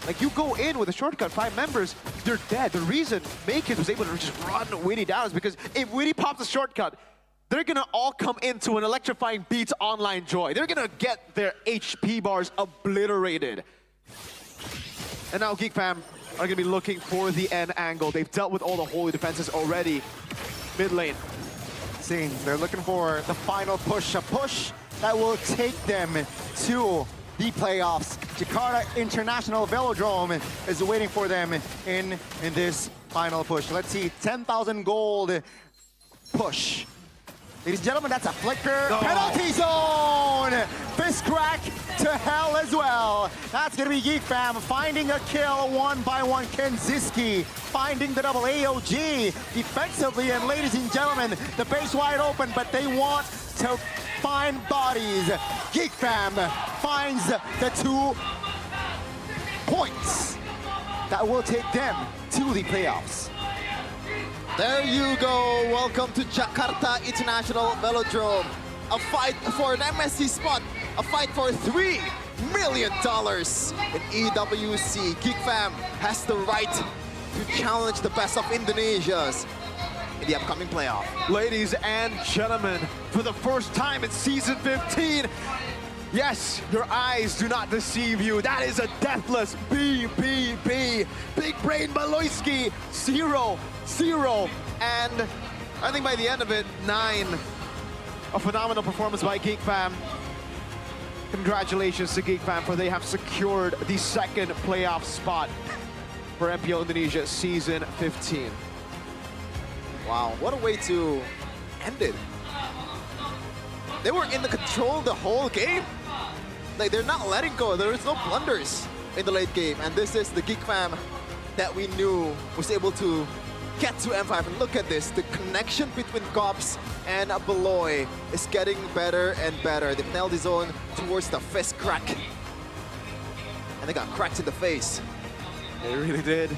Like, you go in with a shortcut, 5 members, you're dead. The reason Make It was able to just run Witty down is because if Witty pops a shortcut, they're gonna all come into an electrifying Beats online joy. They're gonna get their HP bars obliterated. And now Geek Fam are gonna be looking for the end angle. They've dealt with all the holy defenses already. Mid lane. Same. They're looking for the final push, a push that will take them to the playoffs. Jakarta International Velodrome is waiting for them in this final push. Let's see, 10,000 gold push. Ladies and gentlemen, that's a flicker. No. Penalty zone! Fist crack to hell as well. That's gonna be Geek Fam finding a kill 1 by 1. Kenziski finding the double AOG defensively. And ladies and gentlemen, the base wide open, but they want to find bodies. Geek Fam finds the 2 points that will take them to the playoffs. There you go. Welcome to Jakarta International Velodrome. A fight for an MSC spot. A fight for $3 million in EWC. Geek Fam has the right to challenge the best of Indonesia's in the upcoming playoff. Ladies and gentlemen, for the first time in Season 15, yes, your eyes do not deceive you. That is a deathless BBB. Big Brain Baloyski, 0-0. And I think by the end of it, 9. A phenomenal performance by Geek Fam. Congratulations to Geek Fam, for they have secured the 2nd playoff spot for Mpl Indonesia Season 15. Wow, what a way to end it. They were in the control the whole game. Like, they're not letting go. There is no blunders in the late game. And this is the Geek Fam that we knew was able to get to M5. And look at this. The connection between Gops and Beloy is getting better and better. The penalty zone towards the fist crack. And they got cracked in the face. They really did.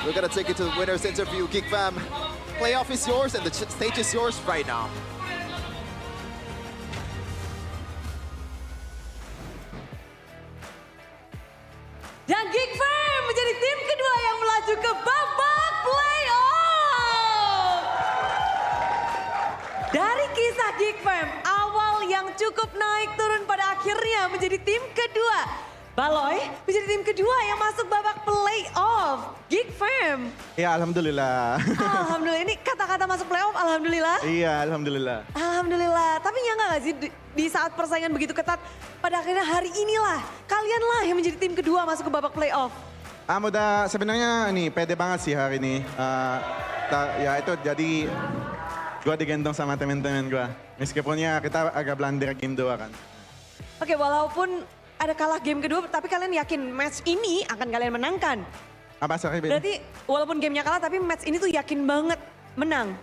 We're gonna take it to the winner's interview. Geek Fam, playoff is yours and the stage is yours right now. Dan Geek Fam menjadi tim kedua yang melaju ke babak playoff. Dari kisah Geek Fam, awal yang cukup naik turun pada akhirnya menjadi tim kedua. Baloy menjadi tim kedua yang masuk babak playoff. Geek Fam. Ya, alhamdulillah. Alhamdulillah, ini kata-kata masuk playoff, alhamdulillah. Iya, alhamdulillah. Alhamdulillah, tapi nyangka gak sih di saat persaingan begitu ketat, pada akhirnya hari inilah kalianlah yang menjadi tim kedua masuk ke babak playoff. Udah sebenarnya nih pede banget sih hari ini. Ya itu jadi gue digendong sama temen-temen gue. Meskipun ya kita agak blunder game 2 kan. Oke, walaupun ada kalah game kedua, tapi kalian yakin match ini akan kalian menangkan? Apa sorry Ben? Berarti walaupun gamenya kalah, tapi match ini tuh yakin banget menang?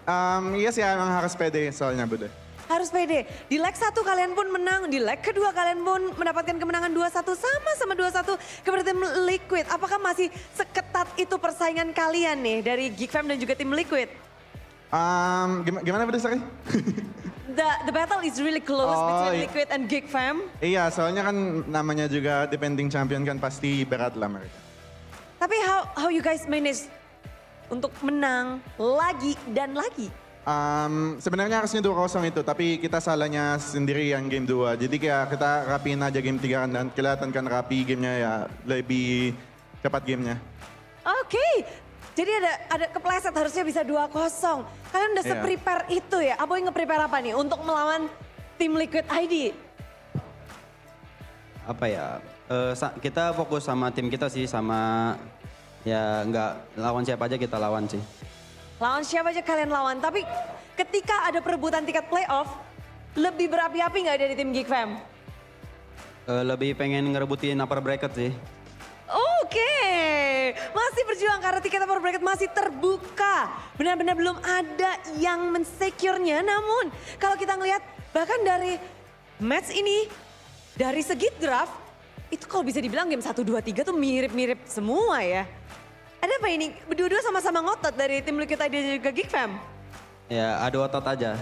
Iya sih emang harus pede soalnya Bude. Harus pede. Di leg 1 kalian pun menang, di leg kedua kalian pun mendapatkan kemenangan 2-1, sama-sama 2-1 kepada tim Liquid. Apakah masih seketat itu persaingan kalian nih dari Geek Fam dan juga tim Liquid? Gimana Bude sorry? The battle is really close between Liquid and Geek Fam. Iya, soalnya kan namanya juga defending champion kan pasti berat lah mereka. Tapi how you guys manage untuk menang lagi dan lagi? Sebenarnya harusnya 2-0 itu, tapi kita salahnya sendiri yang game 2. Jadi kayak kita rapiin aja game 3 dan kelihatan kan rapi gamenya ya lebih cepat gamenya. Oke. Jadi ada kepleset harusnya bisa 2-0. Kalian udah se-prepare itu ya? Apa yang nge-prepare apa nih untuk melawan tim Liquid ID? Apa ya, kita fokus sama tim kita sih, sama ya nggak lawan siapa aja kita lawan sih. Lawan siapa aja kalian lawan, tapi ketika ada perebutan tiket playoff, lebih berapi-api nggak dari tim Geek Fam? Lebih pengen ngerebutin upper bracket sih. Oke, masih berjuang karena tiket upper bracket masih terbuka. Benar-benar belum ada yang mensecure-nya. Namun kalau kita ngelihat bahkan dari match ini, dari segi draft, itu kalau bisa dibilang game 1, 2, 3 tuh mirip-mirip semua ya. Ada apa ini? Berdua-dua sama-sama ngotot dari tim Liquid ID juga Geek Fam? Ya adu otot aja.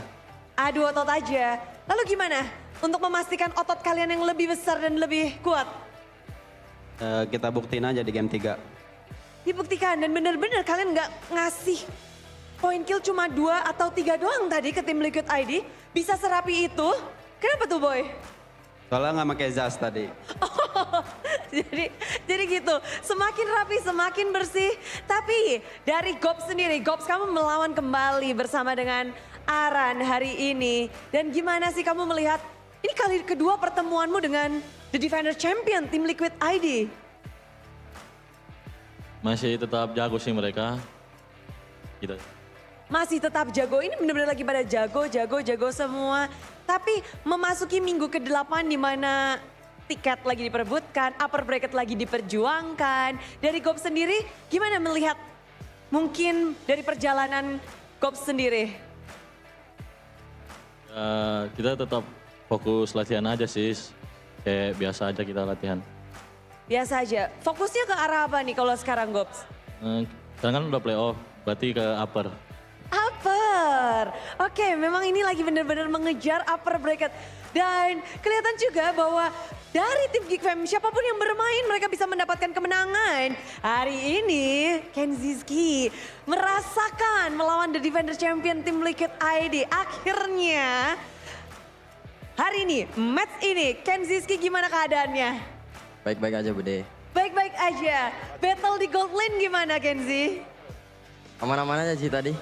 Adu otot aja. Lalu gimana? untuk memastikan otot kalian yang lebih besar dan lebih kuat? Kita buktiin aja di game 3. Dibuktikan dan benar-benar kalian nggak ngasih point kill cuma 2 atau 3 doang tadi ke tim Liquid ID. Bisa serapi itu. Kenapa tuh Boy? Soalnya nggak pakai Zas tadi. Oh, jadi gitu. Semakin rapi, semakin bersih. Tapi dari Gops sendiri, Gops kamu melawan kembali bersama dengan Aran hari ini. Dan gimana sih kamu melihat ini kali kedua pertemuanmu dengan The Defender Champion tim Liquid ID? Masih tetap jago sih mereka. Gitu. Masih tetap jago, ini benar-benar lagi pada jago semua. Tapi memasuki minggu ke-8 di mana tiket lagi diperebutkan, upper bracket lagi diperjuangkan. Dari Gops sendiri gimana melihat mungkin dari perjalanan Gops sendiri? Kita tetap fokus latihan aja sih. Kayak biasa aja kita latihan. Biasa aja, fokusnya ke arah apa nih kalau sekarang Gops? Sekarang kan udah playoff, berarti ke upper. Upper. Oke, memang ini lagi benar-benar mengejar upper bracket. Dan kelihatan juga bahwa dari tim Geek Fam, siapapun yang bermain mereka bisa mendapatkan kemenangan. Hari ini Kenziski merasakan melawan The Defender Champion tim Liquid ID. Akhirnya hari ini, match ini, Kenziski gimana keadaannya? Baik-baik aja Bude. Baik-baik aja. Battle di gold lane gimana Kenzi? Aman-aman aja sih tadi.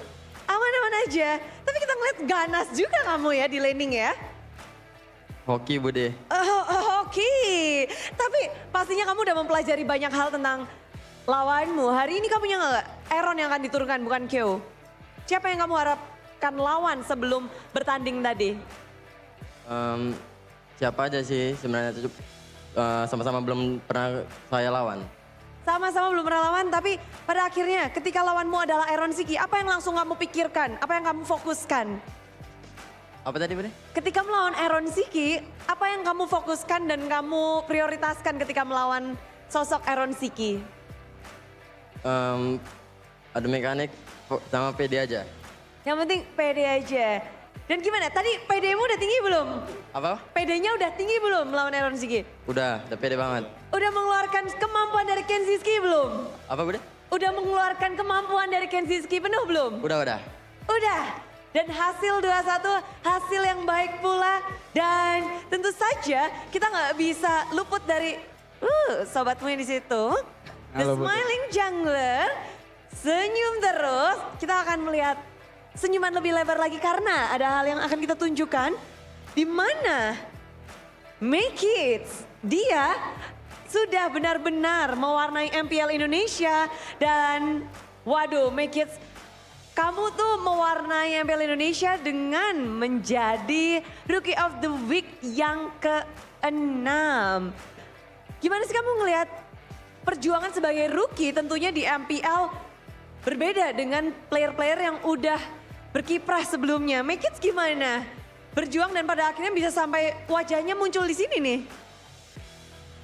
Aman-aman aja. Tapi kita ngeliat ganas juga kamu ya di laning ya. Hoki Bude. Hoki. Tapi pastinya kamu udah mempelajari banyak hal tentang lawanmu. Hari ini kamu punya nggak Aaron yang akan diturunkan bukan Kyo? Siapa yang kamu harapkan lawan sebelum bertanding tadi? Siapa aja sih sebenarnya, sama-sama belum pernah saya lawan. Sama-sama belum pernah lawan, tapi pada akhirnya ketika lawanmu adalah Aaron Siki, apa yang langsung kamu pikirkan? Apa yang kamu fokuskan? Apa tadi Bude? Ketika melawan Aaron Siki, apa yang kamu fokuskan dan kamu prioritaskan ketika melawan sosok Aaron Siki? Ada mekanik sama PD aja. Yang penting PD aja. Dan gimana? Tadi PD-mu udah tinggi belum? Apa? PD-nya udah tinggi belum melawan Aaron Siki? Udah pede banget. Udah mengeluarkan kemampuan dari Kenziski belum? Apa Bude? Udah mengeluarkan kemampuan dari Kenziski penuh belum? Udah. Udah. Dan hasil 2-1, hasil yang baik pula. Dan tentu saja kita nggak bisa luput dari sobatmu yang di situ. The Smiling Jungler, senyum terus. Kita akan melihat senyuman lebih lebar lagi karena ada hal yang akan kita tunjukkan. Di mana Make It, dia sudah benar-benar mewarnai MPL Indonesia. Dan waduh Make It, kamu tuh mewarnai MPL Indonesia dengan menjadi Rookie of the Week yang ke-6. Gimana sih kamu ngelihat perjuangan sebagai rookie tentunya di MPL berbeda dengan player-player yang udah berkiprah sebelumnya. Make It gimana? Berjuang dan pada akhirnya bisa sampai wajahnya muncul di sini nih.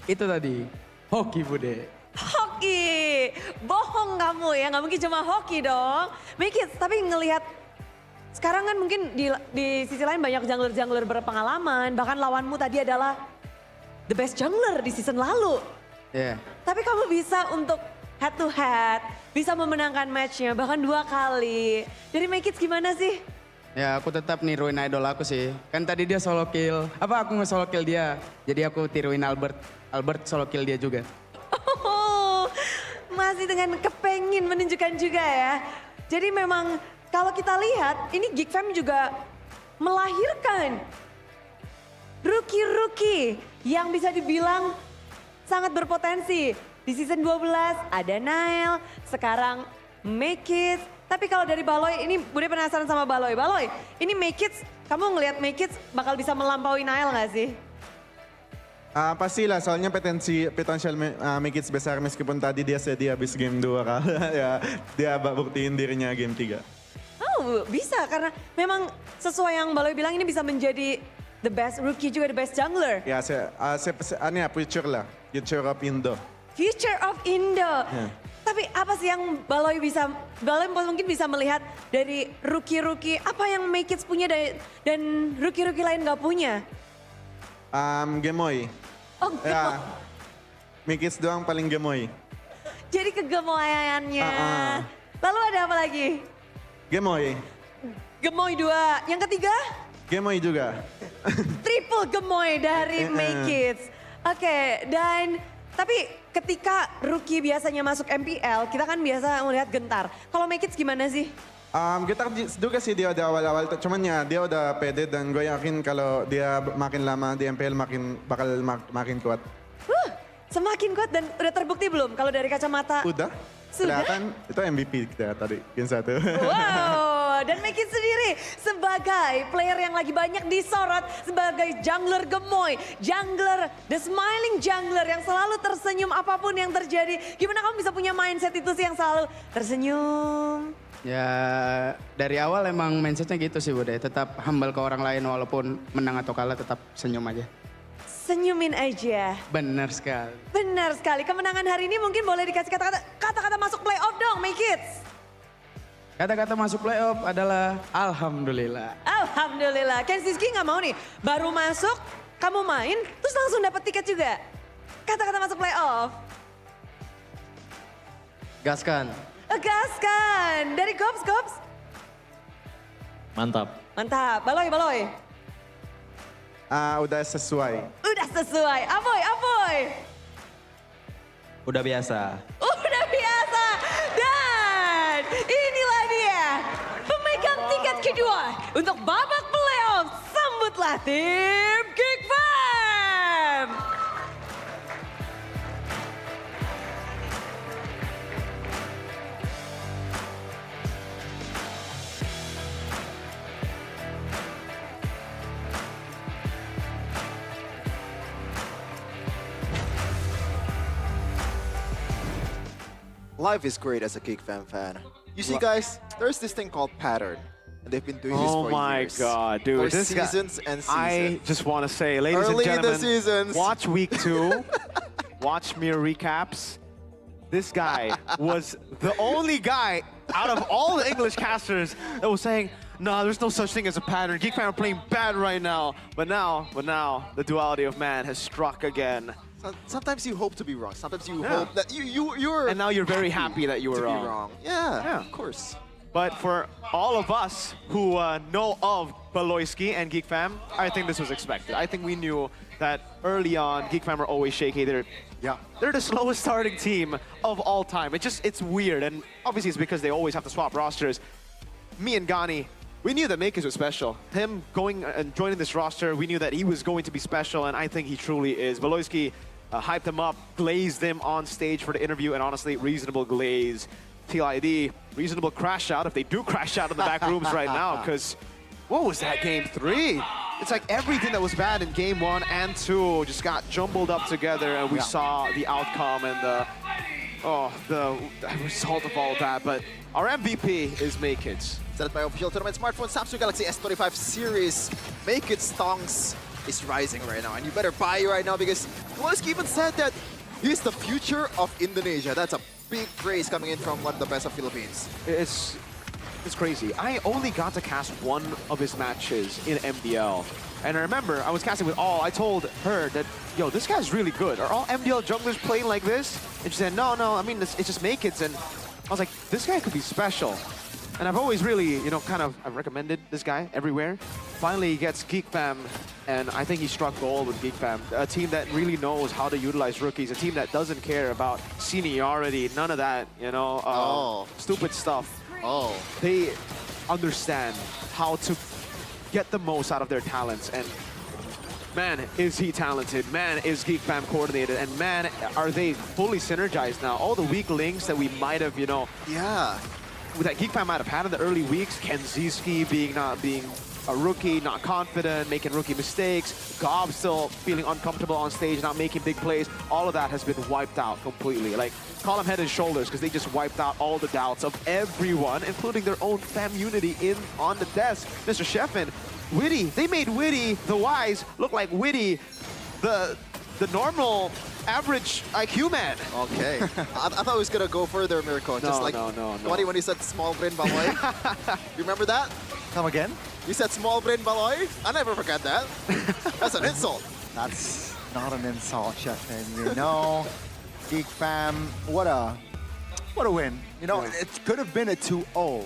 Itu tadi, hoki Bude. Hoki, bohong kamu ya, nggak mungkin cuma hoki dong. Make It, tapi ngelihat sekarang kan mungkin di sisi lain banyak jungler-jungler berpengalaman. Bahkan lawanmu tadi adalah the best jungler di season lalu. Iya. Tapi kamu bisa untuk head to head, bisa memenangkan matchnya bahkan 2 kali. Dari Make It gimana sih? Ya aku tetap niruin idol aku sih. Kan tadi dia solo kill, aku nge-solo kill dia. Jadi aku tiruin Albert solo kill dia juga. Oh, masih dengan kepengin menunjukkan juga ya. Jadi memang kalau kita lihat ini Geek Fam juga melahirkan rookie-rookie yang bisa dibilang sangat berpotensi. Di season 12 ada Nail, sekarang Make It. Tapi kalau dari Baloy, ini Bude penasaran sama Baloy. Baloy, ini Make It, kamu ngelihat Make It bakal bisa melampaui Nail gak sih? Pastilah, soalnya potensial Make It besar meskipun tadi dia sedih habis game 2 kali. Ya, dia buktiin dirinya game 3. Oh bisa, karena memang sesuai yang Baloy bilang ini bisa menjadi the best rookie juga, the best jungler. Ya, future lah. Future of Indo. Future of Indo. Yeah. Tapi apa sih yang Baloy mungkin bisa melihat dari rookie-rookie, apa yang Make It punya dan rookie-rookie lain gak punya? Gemoy. Oh, Ya, Mikits doang paling gemoy. Jadi kegemoyannya. Lalu ada apa lagi? Gemoy. Gemoy 2. Yang ketiga? Gemoy juga. Triple gemoy dari Make It. Oke, dan tapi ketika rookie biasanya masuk MPL, kita kan biasa melihat gentar. Kalau Make It gimana sih? Kita juga sih dia udah awal-awal, cuman ya dia udah pede dan gue yakin kalau dia makin lama di MPL bakal makin kuat. Semakin kuat dan udah terbukti belum kalau dari kacamata? Udah. Sudah? Kelihatan itu MVP kita tadi, game 1. Wow, dan Make It sendiri sebagai player yang lagi banyak disorot sebagai jungler gemoy, jungler, the smiling jungler yang selalu tersenyum apapun yang terjadi. Gimana kamu bisa punya mindset itu sih yang selalu tersenyum? Ya dari awal emang mindsetnya gitu sih Bude, tetap humble ke orang lain walaupun menang atau kalah tetap senyum aja. Senyumin aja. Benar sekali. Benar sekali. Kemenangan hari ini mungkin boleh dikasih kata-kata masuk playoff dong, Make It. Kata-kata masuk playoff adalah Alhamdulillah. Alhamdulillah. Ken Siski nggak mau nih, baru masuk, kamu main, terus langsung dapat tiket juga. Kata-kata masuk playoff. Gaskan. Gaskan. Dari Gops. Mantap. Mantap. Baloy. Udah sesuai. Udah sesuai. Apoy. Udah biasa. Udah biasa. Dan inilah dia pemegang tiket kedua untuk babak playoff. Sambutlah tim Geek Fam. Life is great as a Geek fan. You see, guys, there's this thing called pattern. And they've been doing this for years. Oh my God, dude. For this seasons and seasons. I just want to say, ladies Early and in the gentlemen, seasons. watch week 2. Watch mere recaps. This guy was the only guy out of all the English casters that was saying, no, there's no such thing as a pattern. Geek fan are playing bad right now. But now, the duality of man has struck again. Sometimes you hope to be wrong. Sometimes you hope that you're... And now you're very happy that you were wrong. Yeah, of course. But for all of us who know of Baloyski and Geek Fam, I think this was expected. I think we knew that early on, Geek Fam are always shaky. They're the slowest starting team of all time. It's weird, and obviously it's because they always have to swap rosters. Me and Gani, we knew that Makers was special. Him going and joining this roster, we knew that he was going to be special, and I think he truly is. Baloyski hyped him up, glazed him on stage for the interview, and honestly, reasonable glaze. Mpl Id, reasonable crash out if they do crash out in the back rooms right now, because what was that game 3? It's like everything that was bad in game 1 and 2 just got jumbled up together, and we saw the outcome and the result of all that. But our MVP is Make It. Set by official tournament smartphone Samsung Galaxy S25 series. Make It Stongs is rising right now, and you better buy it right now because Baloyski even said that he's the future of Indonesia. That's a big praise coming in from one of the best of Philippines. It's crazy. I only got to cast one of his matches in MDL. And I remember I was casting with All. I told her that, yo, this guy's really good. Are all MDL junglers playing like this? And she said, no, I mean, it's just Make It. And I was like, this guy could be special. And I've always really, I've recommended this guy everywhere. Finally, he gets Geek Fam, and I think he struck gold with Geek Fam. A team that really knows how to utilize rookies, a team that doesn't care about seniority, none of that, stupid stuff. They understand how to get the most out of their talents, and man, is he talented. Man, is Geek Fam coordinated, and man, are they fully synergized now. All the weak links that we might have, that Geek Fam might have had in the early weeks, Ken Ziski not being a rookie, not confident, making rookie mistakes, Gob still feeling uncomfortable on stage, not making big plays, all of that has been wiped out completely. Like, call them head and shoulders, because they just wiped out all the doubts of everyone, including their own fam unity on the desk. Mr. Sheffin, Witty, they made Witty, the Wise, look like Witty, the normal average IQ man. Okay. I thought he was going to go further, Mirko. Just no. When he said small brain Baloy. You remember that? Come again? You said small brain Baloy? I never forget that. That's an insult. That's not an insult, Chef. And you know, Geek Fam, what a win. You know, it could have been a 2-0,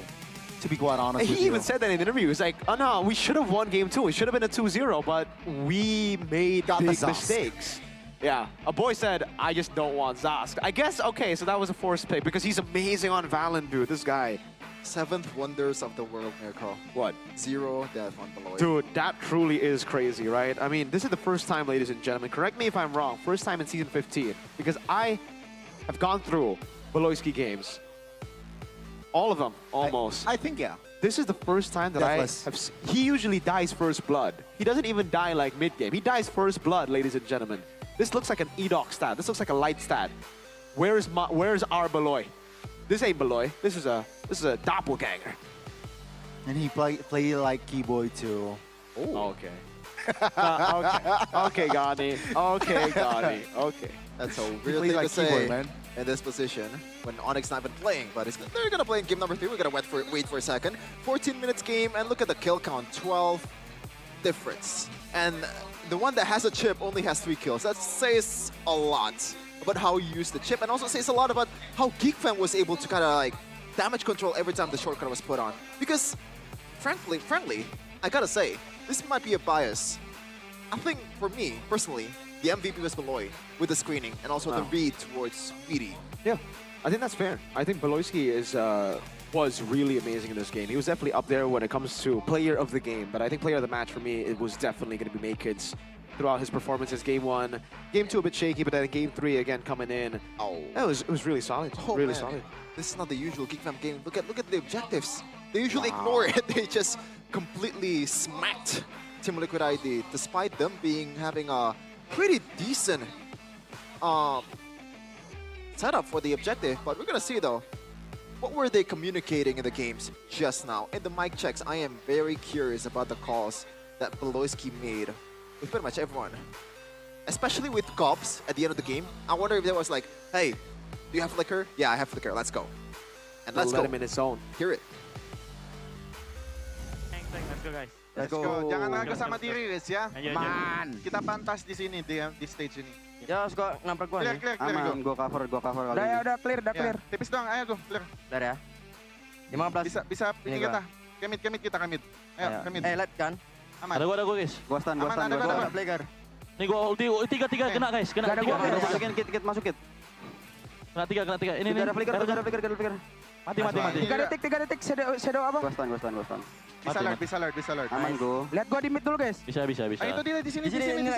to be quite honest with you. He even said that in the interview. He's like, oh no, we should have won game 2. It should have been a 2-0, but we made big mistakes. Yeah, a boy said, I just don't want Zask. I guess, okay, so that was a forced pick because he's amazing on Valen, dude, this guy. 7th Wonders of the World, Miracle. What? 0 death on Beloy. Dude, that truly is crazy, right? I mean, this is the first time, ladies and gentlemen, correct me if I'm wrong, first time in Season 15, because I have gone through Beloyski games. All of them, almost. I think, yeah. This is the first time that Deathless. I have he usually dies first blood. He doesn't even die like mid-game. He dies first blood, ladies and gentlemen. This looks like an EDOC stat. This looks like a light stat. Where's our Beloy? This ain't Beloy. This is a doppelganger. And he play like Keyboy too. Oh. Okay. Okay, Gani. Okay, Gani. Okay. That's a weird thing to say in this position when Onyx not even playing, but they're gonna play in game number 3. We're gonna wait for a second. 14 minutes game, and look at the kill count, 12 difference. And the one that has a chip only has 3 kills. That says a lot about how you use the chip, and also says a lot about how GeekFam was able to kind of like damage control every time the shortcut was put on. Because, frankly, I gotta say, this might be a bias. I think, for me, personally, the MVP was Beloy with the screening and also the read towards Weedy. Yeah, I think that's fair. I think Beloyski was really amazing in this game. He was definitely up there when it comes to player of the game, but I think player of the match for me, it was definitely going to be Makekids throughout his performances. Game 1, Game 2 a bit shaky, but then Game 3 again coming in. Oh, it was really solid. Really solid. This is not the usual GeekFam game. Look at the objectives. They usually ignore it. They just completely smacked Team Liquid ID, despite them having a pretty decent setup for the objective. But we're gonna see though, what were they communicating in the games just now? In the mic checks, I am very curious about the calls that Beloyski made with pretty much everyone. Especially with Cops at the end of the game. I wonder if there was like, hey, do you have Flicker? Yeah, I have Flicker, let's go. And let's let him in his zone. Hear it. Let's go, guys. Let's go. Jangan ragu sama diri, Riz, ya. Man. Kita pantas di sini, di stage ini. Ya, harus gua ngamper gua nih. Clear, Aman, gua cover Udah clear, udah clear. Tipis doang, ayo go, clear. Udah ya. 15. Bisa ini kita. Kemit kita. Ayo, kemit. Light kan? Aman. Ada gua guys. Gua stun. Ada flicker. Nih gua ulti 3 kena guys, kena. Ada gua masukin kit masuk kit. Kena 3. Ini ada flicker. Mati. 3 detik shadow apa? Gua stun. Bisa alert. Aman go. Lihat gua di mid dulu, guys. Bisa. Ayo itu di sini. Di sini.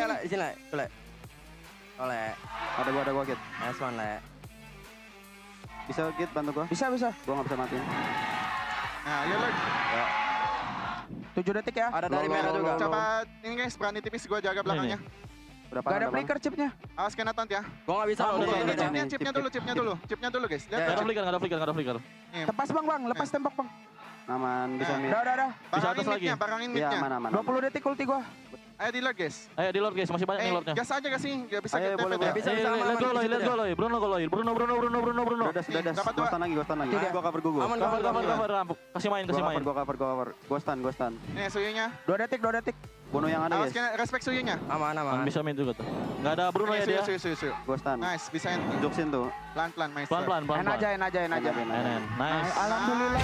Boleh. Oleh. Ada gua kit. Nice one, Le. Bisa kit bantu gua? Bisa. Gua nggak bisa matiin. Nah, ayo alert. 7 detik ya. Ada dari merah juga. Coba ini guys, berani tipis gua jaga belakangnya. Berapa? Gak ada flicker chipnya. Awas kena taunt ya. Gua nggak bisa. Chipnya dulu. Gak ada flicker. Lepas bang, lepas tembak bang. Aman, bisa mid. Udah. Bisa atas lagi. Barangin Iya, midnya. aman. 20 detik ulti gua. Ayo di Lord guys. Masih banyak nih Lordnya. Gas aja gak sih? Gak bisa Ayo, kita boleh. ya. Bisa. Let's go Loy. Bruno. Udah. Dapat Gua stun lagi. Gua cover gua. Aman, Cover. Kasih main. Gua cover. Gua stun. Nih suyunya. 2 detik. Bunuh yang ada, Awas guys. kena respect suyunya. Aman. Bisa main juga tuh. Nggak ada Bruno ya dia. Suyu. Gua stun. Nice, bisa Joksin tuh. pelan-pelan maestro. Pelan. Enak aja. Nice. Alhamdulillah.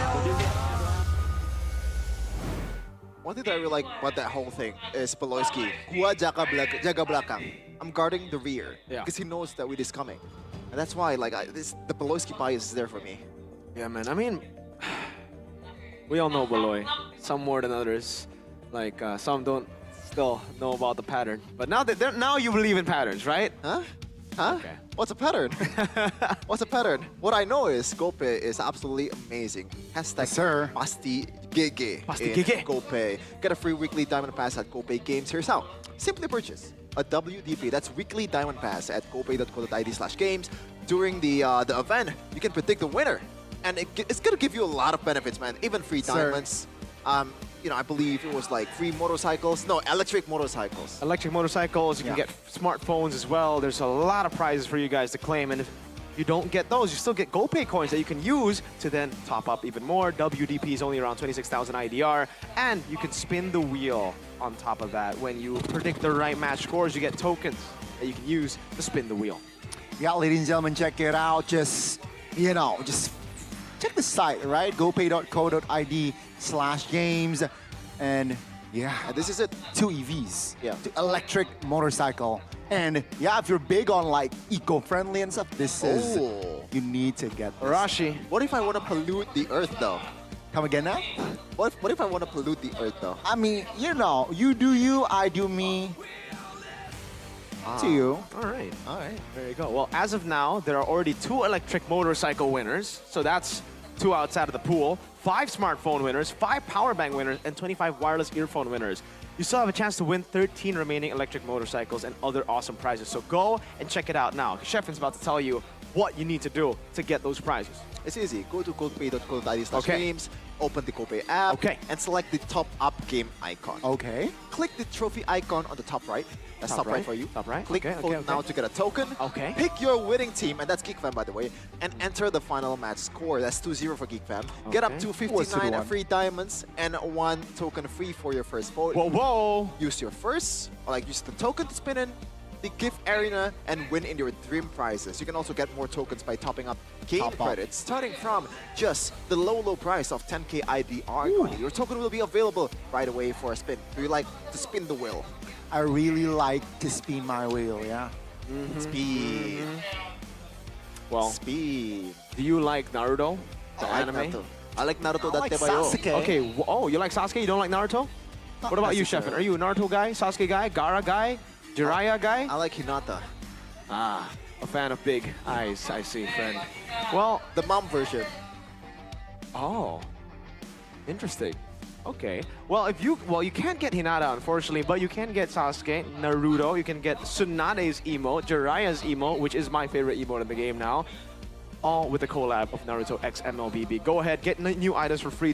One thing that I really like about that whole thing is Beloyski. Gua jaga belakang. I'm guarding the rear because he knows that Weed is coming, and that's why the Beloyski bias is there for me. Yeah, man. I mean, we all know Beloy. Some more than others. Like some don't still know about the pattern. But now you believe in patterns, right? Huh? Okay. What's a pattern? What's a pattern? What I know is GoPay is absolutely amazing. Hashtag Pasti GG in GoPay. Get a free weekly Diamond Pass at GoPay Games. Here's how. Simply purchase a WDP, that's weekly Diamond Pass at gopay.co.id/games. During the event, you can predict the winner. And it's going to give you a lot of benefits, man. Even free diamonds. You know, I believe it was like free motorcycles. No, electric motorcycles. Electric motorcycles. You can get smartphones as well. There's a lot of prizes for you guys to claim. And you don't get those. You still get GoPay coins that you can use to then top up even more. WDP is only around 26,000 IDR, and you can spin the wheel on top of that. When you predict the right match scores, you get tokens that you can use to spin the wheel. Yeah, ladies and gentlemen, check it out. Just, you know, just check the site, right? gopay.co.id/games. And yeah, this is it. 2 EVs. Yeah. To electric motorcycle. And yeah, if you're big on like eco-friendly and stuff, this is, you need to get this. Arashi. What if I want to pollute the earth though? Come again now? What if I want to pollute the earth though? I mean, you know, you do you, I do me. To you. All right. There you go. Well, as of now, there are already 2 electric motorcycle winners. So that's 2 outside of the pool, 5 smartphone winners, 5 power bank winners, and 25 wireless earphone winners. You still have a chance to win 13 remaining electric motorcycles and other awesome prizes. So go and check it out now. Shefin's about to tell you what you need to do to get those prizes. It's easy. Go to gopay.co.id/games, open the GoPay app, and select the top up game icon. Okay. Click the trophy icon on the top right. That's top right for you. Top right. Click vote now to get a token. Okay. Pick your winning team, and that's GeekFam by the way, and enter the final match score. That's 2-0 for GeekFam. Get up to 59 free diamonds and 1 token free for your first vote. Whoa. Use your use the token to spin in the gift arena and win in your dream prizes. You can also get more tokens by topping up game credits, starting from just the low price of 10k IDR. Your token will be available right away for a spin. Do you like to spin the wheel? I really like to spin my wheel, yeah. Speed. Well, speed. Do you like Naruto, the anime? Naruto. I like Naruto. I like Sasuke. Okay. Oh, you like Sasuke? You don't like Naruto? Not What about you, necessarily. Shefin? Are you a Naruto guy, Sasuke guy, Gaara guy, Jiraiya guy? I like Hinata. Ah, a fan of big eyes. I see, friend. Well, the mom version. Oh, interesting. Okay. Well, you can't get Hinata, unfortunately, but you can get Sasuke, Naruto. You can get Tsunade's emote, Jiraiya's emote, which is my favorite emote in the game now. All with the collab of Naruto X MLBB. Go ahead, get new items for free.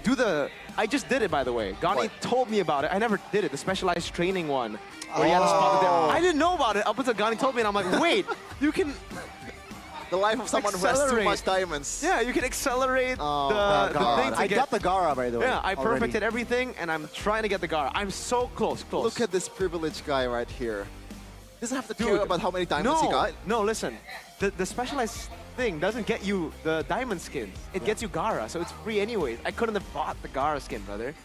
I just did it, by the way. Gani told me about it. I never did it. The specialized training one. Where you had to spot the I didn't know about it up until Gani told me, and I'm like, wait, you can. The life of someone who has too much diamonds. Yeah, you can accelerate the thing to I got the Gaara, by the way. Yeah, I perfected everything, and I'm trying to get the Gaara. I'm so close. Look at this privileged guy right here. Doesn't have to care about how many diamonds he got. No, listen. The specialized thing doesn't get you the diamond skins. It gets you Gaara, so it's free anyways. I couldn't have bought the Gaara skin, brother.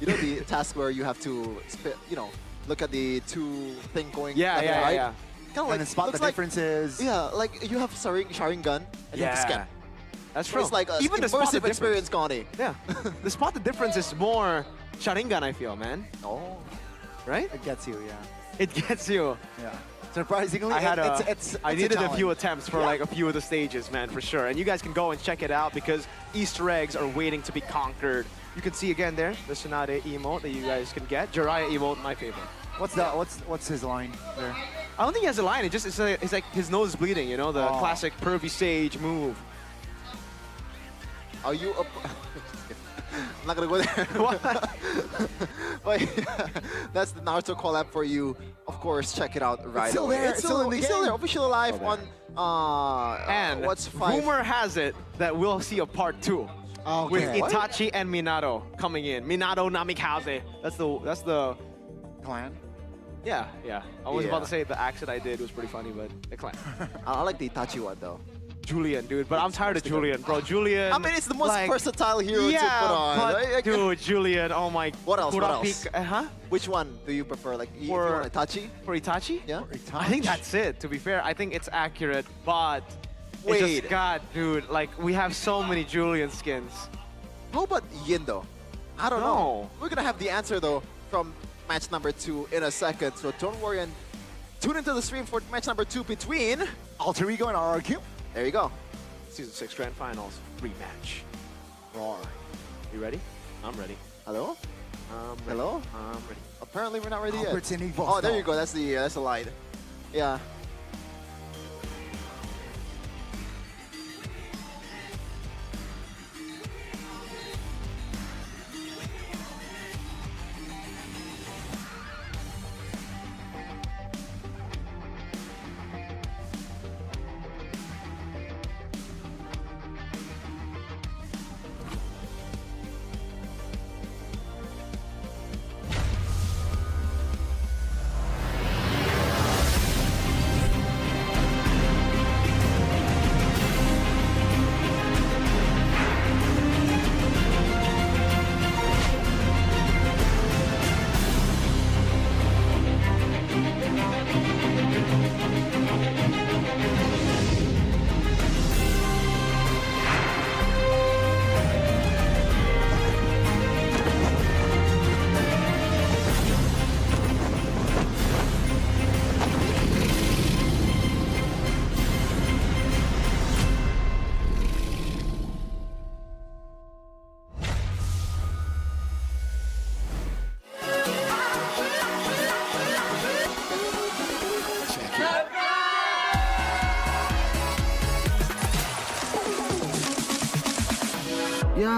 You know the task where you have to, look at the 2 thing going Yeah. Kind of and then spot the differences. Yeah, like you have Sharingan and you have to scan. That's So true. it's like an Even the spot the immersive experience, difference. Gani. Yeah. The spot the difference is more Sharingan, I feel, man. Oh. Right? It gets you, yeah. It gets you. Yeah. Surprisingly, I needed a few attempts for like a few of the stages, man, for sure. And you guys can go and check it out because Easter eggs are waiting to be conquered. You can see again there the Tsunade emote that you guys can get. Jiraiya emote, my favorite. What's his line there? I don't think he has a line. It's like his nose is bleeding. You know, the classic pervy sage move. Are you up? I'm not gonna go there. But yeah, that's the Naruto collab for you. Of course, check it out right still away. there. It's Still in the still game. there. Officially live on And what's 5? rumor has it that we'll see a part 2 with Itachi and Minato coming in. Minato Namikaze. That's the clan. Yeah. I was about to say the accent I did was pretty funny, but the clan. I like the Itachi one though. Julian, dude, but I'm tired of Julian, bro. Julian. I mean, it's the most versatile hero to put on. But dude, Julian, oh my. What else? What else? Huh? Which one do you prefer? Like, if you want Itachi? For Itachi? Yeah. I think that's it. To be fair, I think it's accurate, but Wait. it just got, dude. Like we have so many Julian skins. How about Yin though? I don't know. We're gonna have the answer though from match number 2 in a second. So don't worry and tune into the stream for match number 2 between Alter Ego and RRQ. There you go. Season 6 Grand Finals rematch. Roar. You ready? I'm ready. Hello? Ready. Hello? I'm ready. Apparently we're not ready Albertson yet. Eagles Oh, there now. you go. That's the line. Yeah.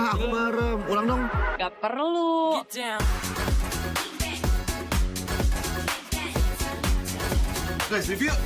aku merem. Ulang dong. Gak perlu. Guys, review.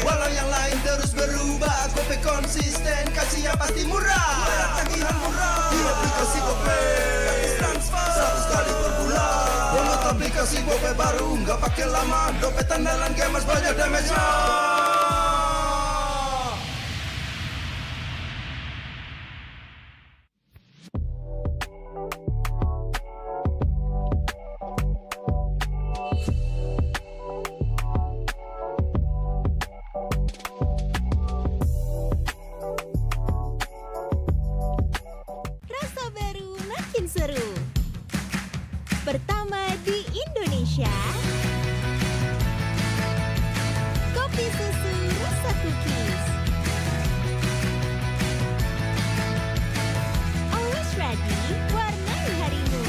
Walau yang lain terus berubah, Gope konsisten, kasih yang pasti murah. Bayar tagihan murah di aplikasi Gope. Gratis transfer 100 kali per bulan. Download aplikasi Gope baru, nggak pakai lama. Dompet andalan gamers banyak damage-nya. Rasa baru makin seru. Pertama di Indonesia. Kopi susu rasa cookies. Always ready, warnai harimu.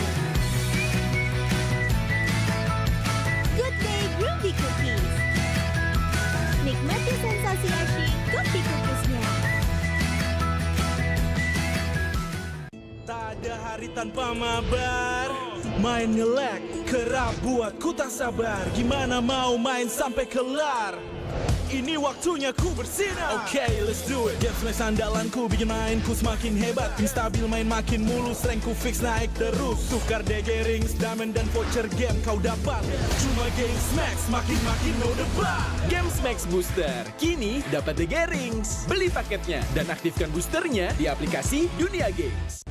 Good Day Groovy Cookies. Nikmati sensasi asyik kopi cookiesnya. Tak ada hari tanpa mabar. Main ngelek, kerap buat ku tak sabar. Gimana mau main sampai kelar? Ini waktunya ku bersinar. Okay, let's do it. Game flash andalanku bikin mainku semakin hebat. Pin stabil main makin mulus, rankku fix naik terus. Tukar DG rings, diamond dan voucher game kau dapat. Cuma Games Max, makin no debat. Games Max Booster, kini dapat DG Rings. Beli paketnya dan aktifkan boosternya di aplikasi Dunia Games.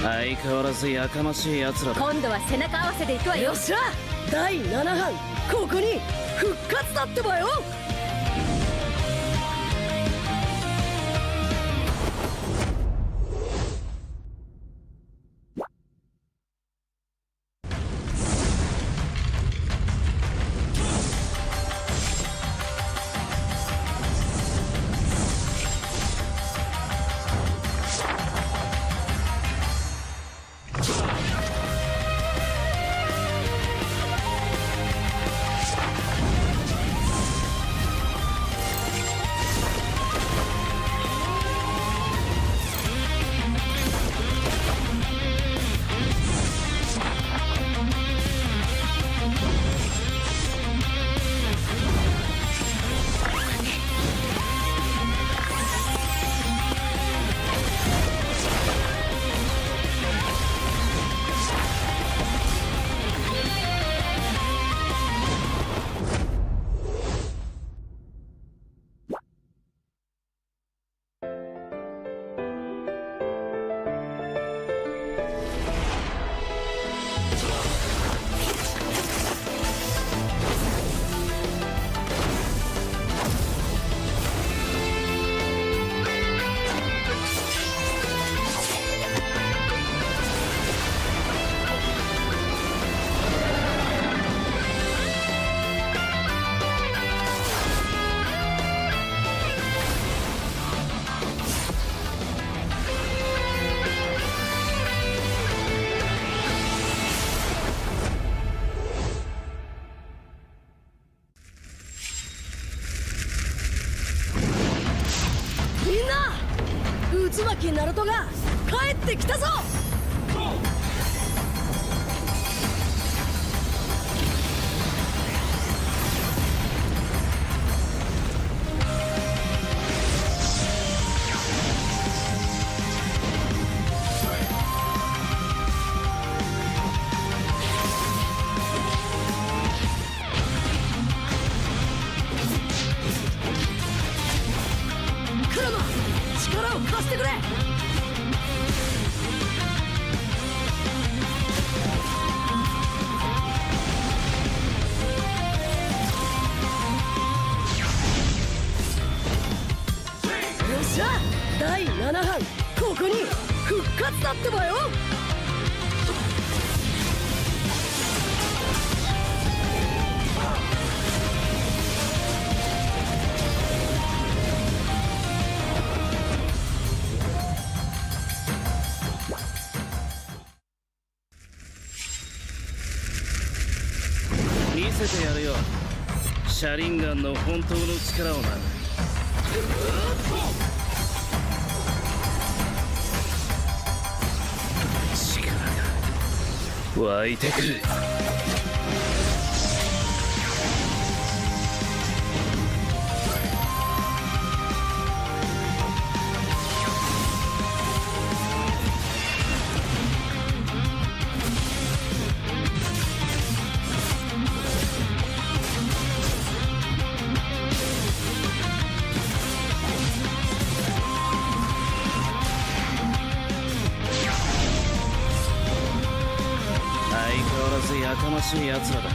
相変わらずやかましい奴らだ。今度は背中合わせで行くわよ。よっしゃ第7班ここに復活だってばよ。渦巻きナルトが帰ってきたぞ。クラマ力を貸してくれ。よっしゃ第7班ここに復活だってばよ。見せてやるよシャリンガンの本当の力をな。力が湧いてくる。やかましい奴らだ。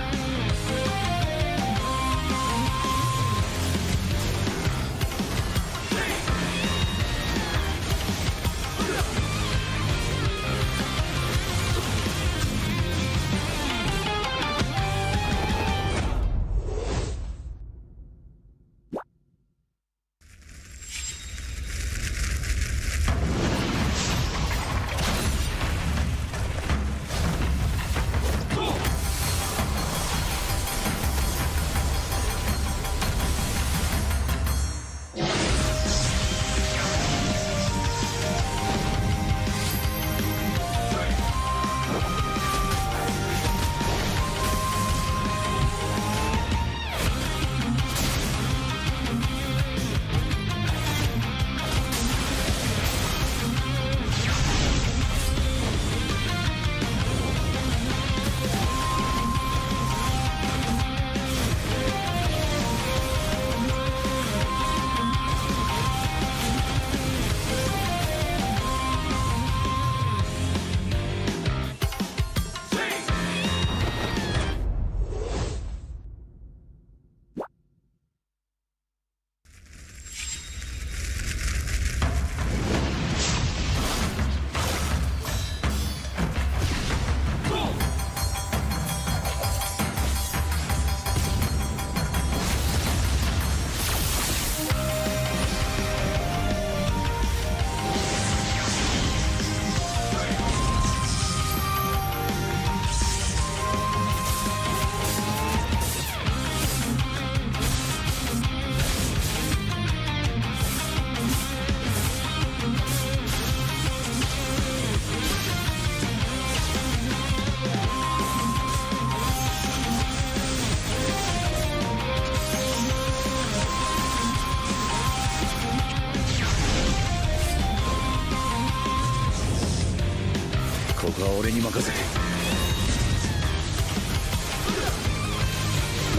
ここは俺に任せて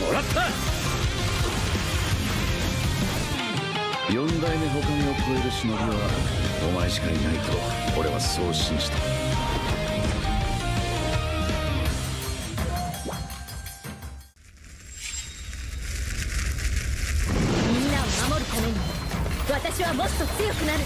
もらった4代目他目を超える忍びはお前しかいないと俺はそう信じたみんなを守るために私はもっと強くなる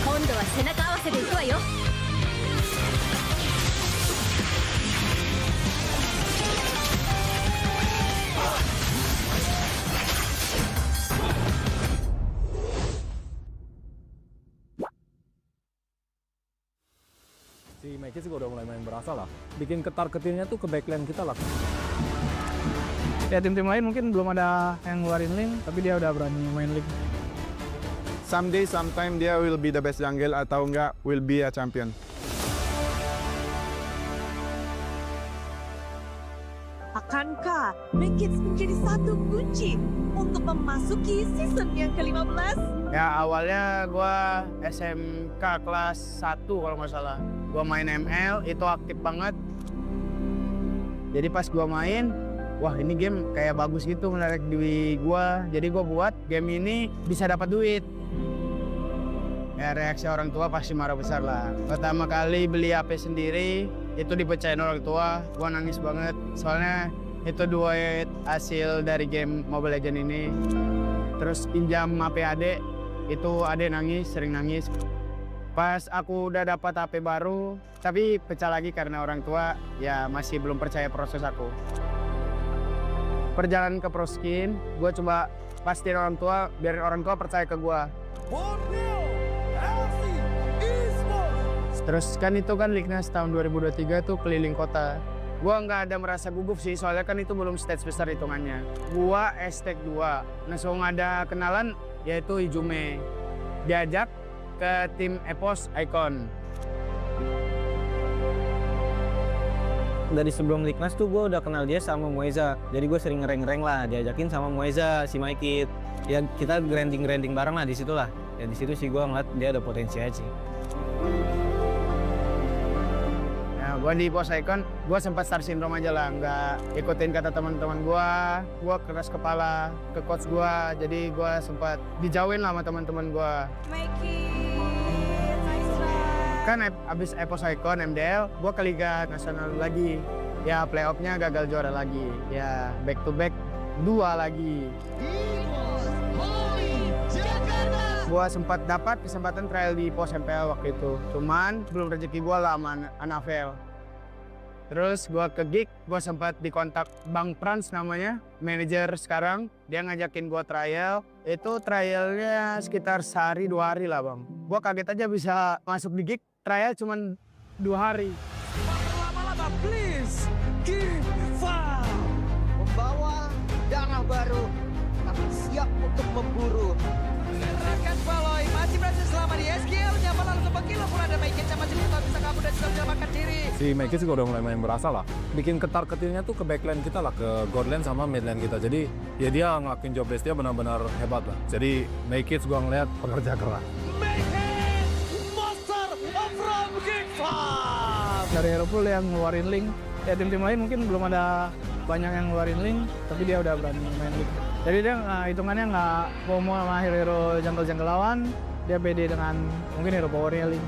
今度は背中合わせでいくわよSi Mekis juga udah mulai main berasa lah. Bikin ketar-ketirnya tuh ke backline kita lah. Ya tim-tim lain mungkin belum ada yang ngeluarin link, tapi dia udah berani main link. Someday, sometime dia will be the best jungle atau enggak will be a champion. Akankah Mekis menjadi satu kunci untuk memasuki season yang ke-15? Ya awalnya gua SMK kelas 1 kalau nggak salah. Gua main ML, itu aktif banget. Jadi pas gua main, wah ini game kayak bagus gitu menarik di gua. Jadi gua buat game ini bisa dapat duit. Ya reaksi orang tua pasti marah besar lah. Pertama kali beli HP sendiri, itu dipecahin orang tua, gua nangis banget. Soalnya itu duit hasil dari game Mobile Legends ini. Terus pinjam HP adek, itu adek nangis, sering nangis. Pas aku udah dapat HP baru, tapi pecah lagi karena orang tua ya masih belum percaya proses aku. Perjalanan ke pro skin, gue coba pastiin orang tua, biar orang tua percaya ke gue. Terus kan itu kan Lignas tahun 2023 tuh keliling kota. Gua nggak ada merasa gugup sih, soalnya kan itu belum stage besar hitungannya. Gua estek 2, langsung ada kenalan yaitu Ijume. Diajak ke tim Epos Icon. Dari sebelum Lignas tuh gue udah kenal dia sama Moeza. Jadi gue sering ngereng-ngereng lah, diajakin sama Moeza, si Maikit. Ya kita grinding bareng lah di situ lah. Ya di situ sih gue ngeliat dia ada potensi aja sih. Gue di Pos Icon, gue sempat star syndrome aja lah, nggak ikutin kata teman-teman gue keras kepala ke coach gue, jadi gue sempat dijauhin lah sama teman-teman gue. Kan abis Epos Icon, MDL, gue ke Liga Nasional lagi, ya playoff-nya gagal juara lagi, ya back to back 2 lagi. Gue sempat dapat kesempatan trial di Pos Mpl waktu itu, cuman belum rezeki gue lah sama Anafel. Terus gue ke gig, gue sempat dikontak Bang Trans namanya, manajer sekarang. Dia ngajakin gue trial, itu trialnya sekitar sehari 2 hari lah bang. Gue kaget aja bisa masuk di gig, trial cuman 2 hari. Lama-lama please, give up. Membawa darah baru, tapi siap untuk memburu. Gerakan Paloy masih berhasil selama di SKL, nyaman lalu ke Bekilo pun ada Mekis yang masih belum bisa kabur dan juga menyelamatkan diri. Si Mekis juga udah mulai main berasa lah. Bikin ketar-ketirnya tuh ke backline kita lah, ke god lane sama mid lane kita. Jadi ya dia ngelakuin job desk dia benar-benar hebat lah. Jadi Mekis gua ngeliat pekerja keras. Monster from Geek Farm. Dari Hero Pool yang ngeluarin link, ya tim-tim lain mungkin belum ada banyak yang ngeluarin link, tapi dia udah berani main link. Jadi dia hitungannya nggak FOMO sama hero jungle lawan, dia pede dengan mungkin hero powernya link.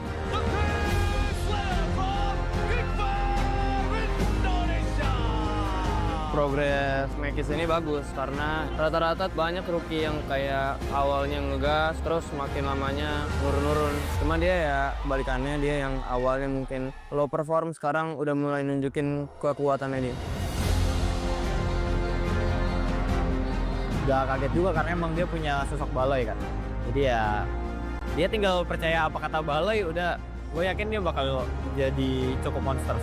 progres Mekis ini bagus karena rata-rata banyak rookie yang kayak awalnya ngegas terus makin lamanya nurun-nurun. Cuma dia ya kebalikannya, dia yang awalnya mungkin low perform sekarang udah mulai nunjukin kekuatannya dia. Gak kaget juga karena emang dia punya sosok Balai kan. Jadi ya dia tinggal percaya apa kata Balai, udah gue yakin dia bakal jadi cukup monster.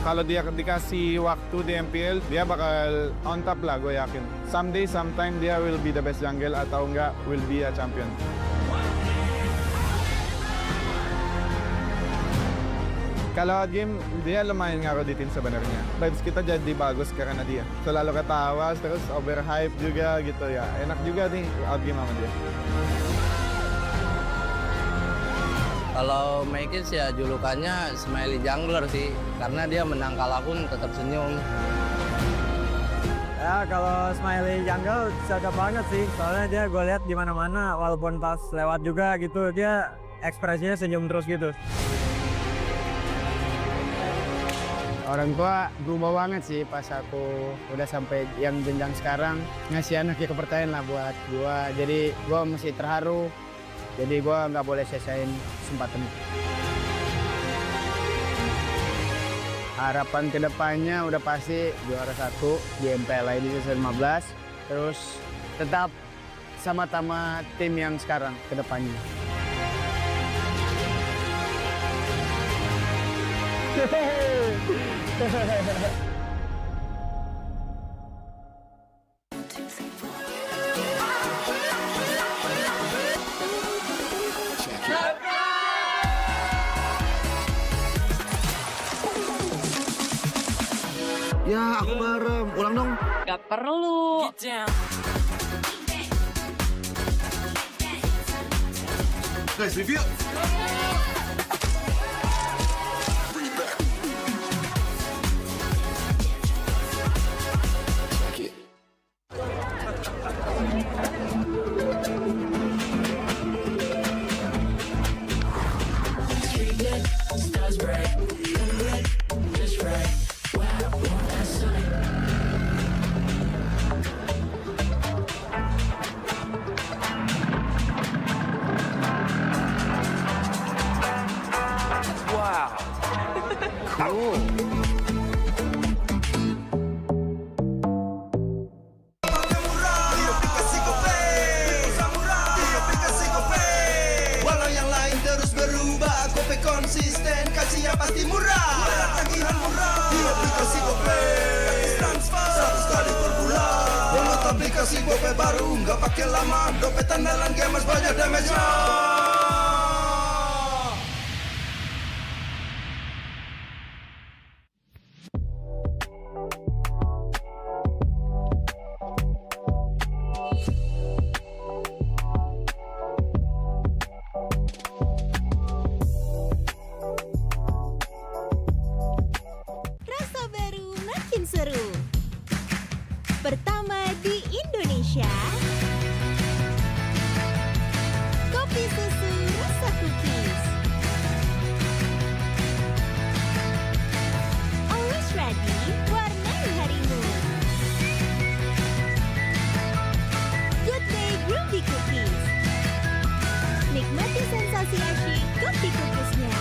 Kalau dia dikasih waktu di MPL, dia bakal on top lah, gue yakin. Someday, sometime dia will be the best jungle atau enggak will be a champion. Kalau game, dia lumayan ngaruh di tim sebenarnya. Vibes kita jadi bagus karena dia. Selalu ketawa, terus overhype juga gitu ya. Enak juga nih outgame sama dia. Kalau Mekis ya julukannya Smiley Jungler sih, karena dia menang kalah pun tetap senyum. Ya kalau Smiley Jungle cakep banget sih, soalnya dia gue lihat di mana-mana walaupun pas lewat juga gitu dia ekspresinya senyum terus gitu. Orang tua berubah banget sih pas aku udah sampai yang jenjang sekarang, ngasih anaknya kepercayaan lah buat gua. Jadi gua mesti terharu. Jadi gue nggak boleh sia-siain kesempatan itu. Harapan kedepannya udah pasti juara 1 di Mpl Id season 15. Terus tetap sama-sama tim yang sekarang kedepannya. Ya, aku bareng. Ulang dong. Gak perlu. Guys, review. Walau yang lain terus berubah, Gope konsisten, kasih yang pasti murah. Tagihan murah di aplikasi Gope, transfer 100 kali per bulan. Download aplikasi Gope baru, nggak pakai lama. Dompet andalan gamers banyak damage-nya. Rasa baru makin seru. Pertama di Indonesia. Kopi susu rasa cookies. Always ready, warnai harimu. Good day Groovy Cookies. Nikmati sensasi asyik kopi kukusnya.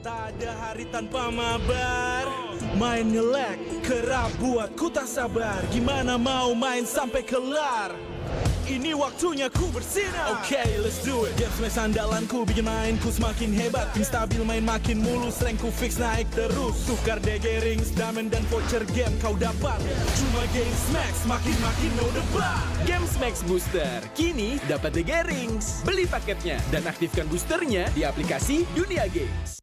Tak ada hari tanpa mabar. Main nge-lag, kerap buatku tak sabar. Gimana mau main sampai kelar? Ini waktunya ku bersinar. Okay, let's do it. Game smash andalanku bikin mainku semakin hebat. Pin stabil main makin mulus, rankku fix naik terus. Tukar DG rings, diamond dan voucher game kau dapat. Cuma Game Smash makin no debat. Game Smash Booster, kini dapat DG Rings. Beli paketnya dan aktifkan boosternya di aplikasi Dunia Games.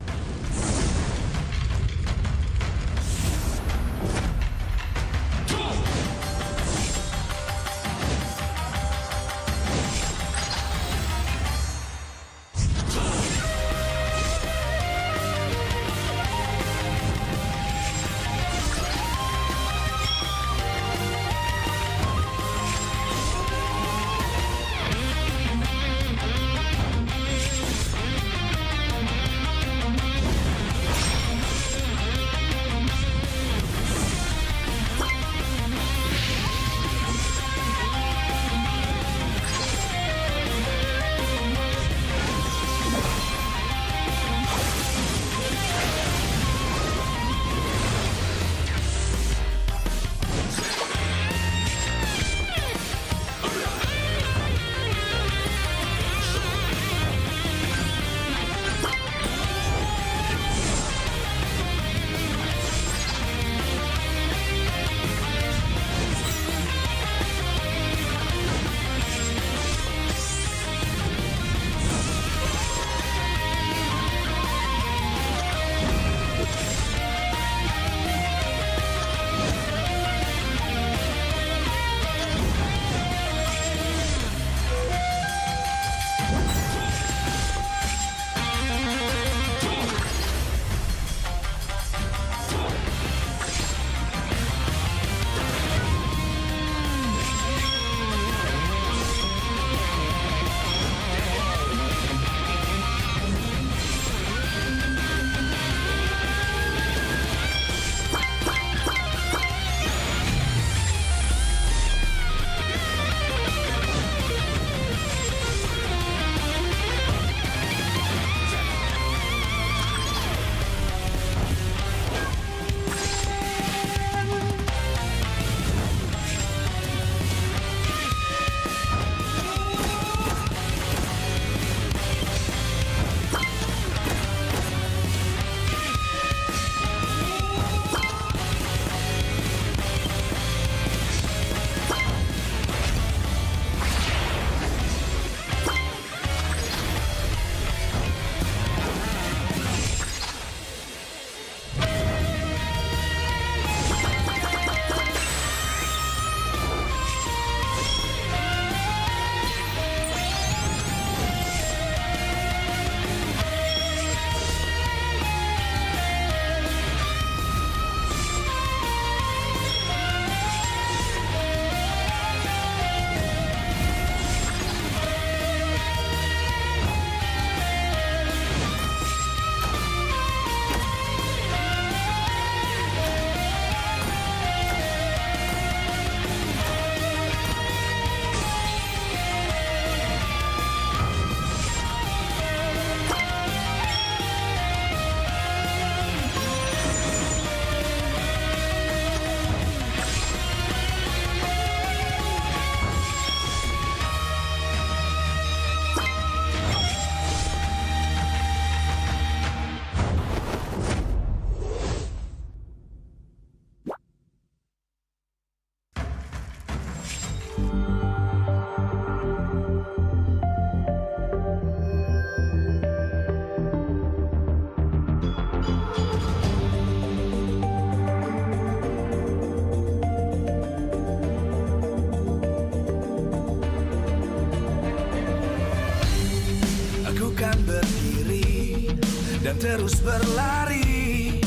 terus berlari,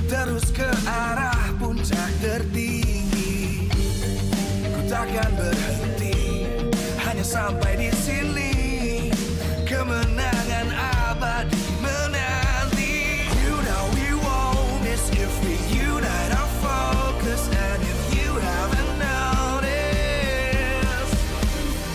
terus ke arah puncak tertinggi. Ku takkan berhenti, hanya sampai di sini. Kemenangan abadi menanti. You know we won't miss if we unite our focus. And if you haven't noticed,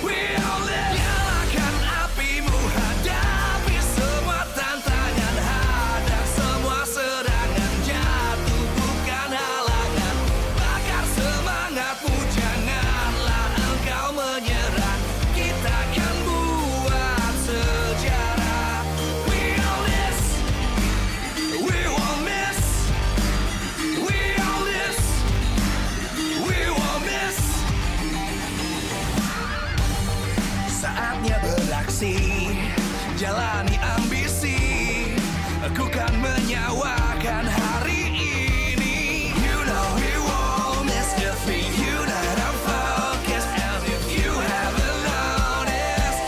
we all live. Nyalakan apimu, hadapi semua tantangan, hadang semua serangan, jatuh bukan halangan. Bakar semangatmu, janganlah engkau menyerah. Kita akan buat sejarah. We all this, we won't miss. We all this, we won't miss. Saatnya beraksi, jalani ambisi. Aku kan menyawakan hari ini. You know we won't miss if we unite our focus. And if you haven't noticed,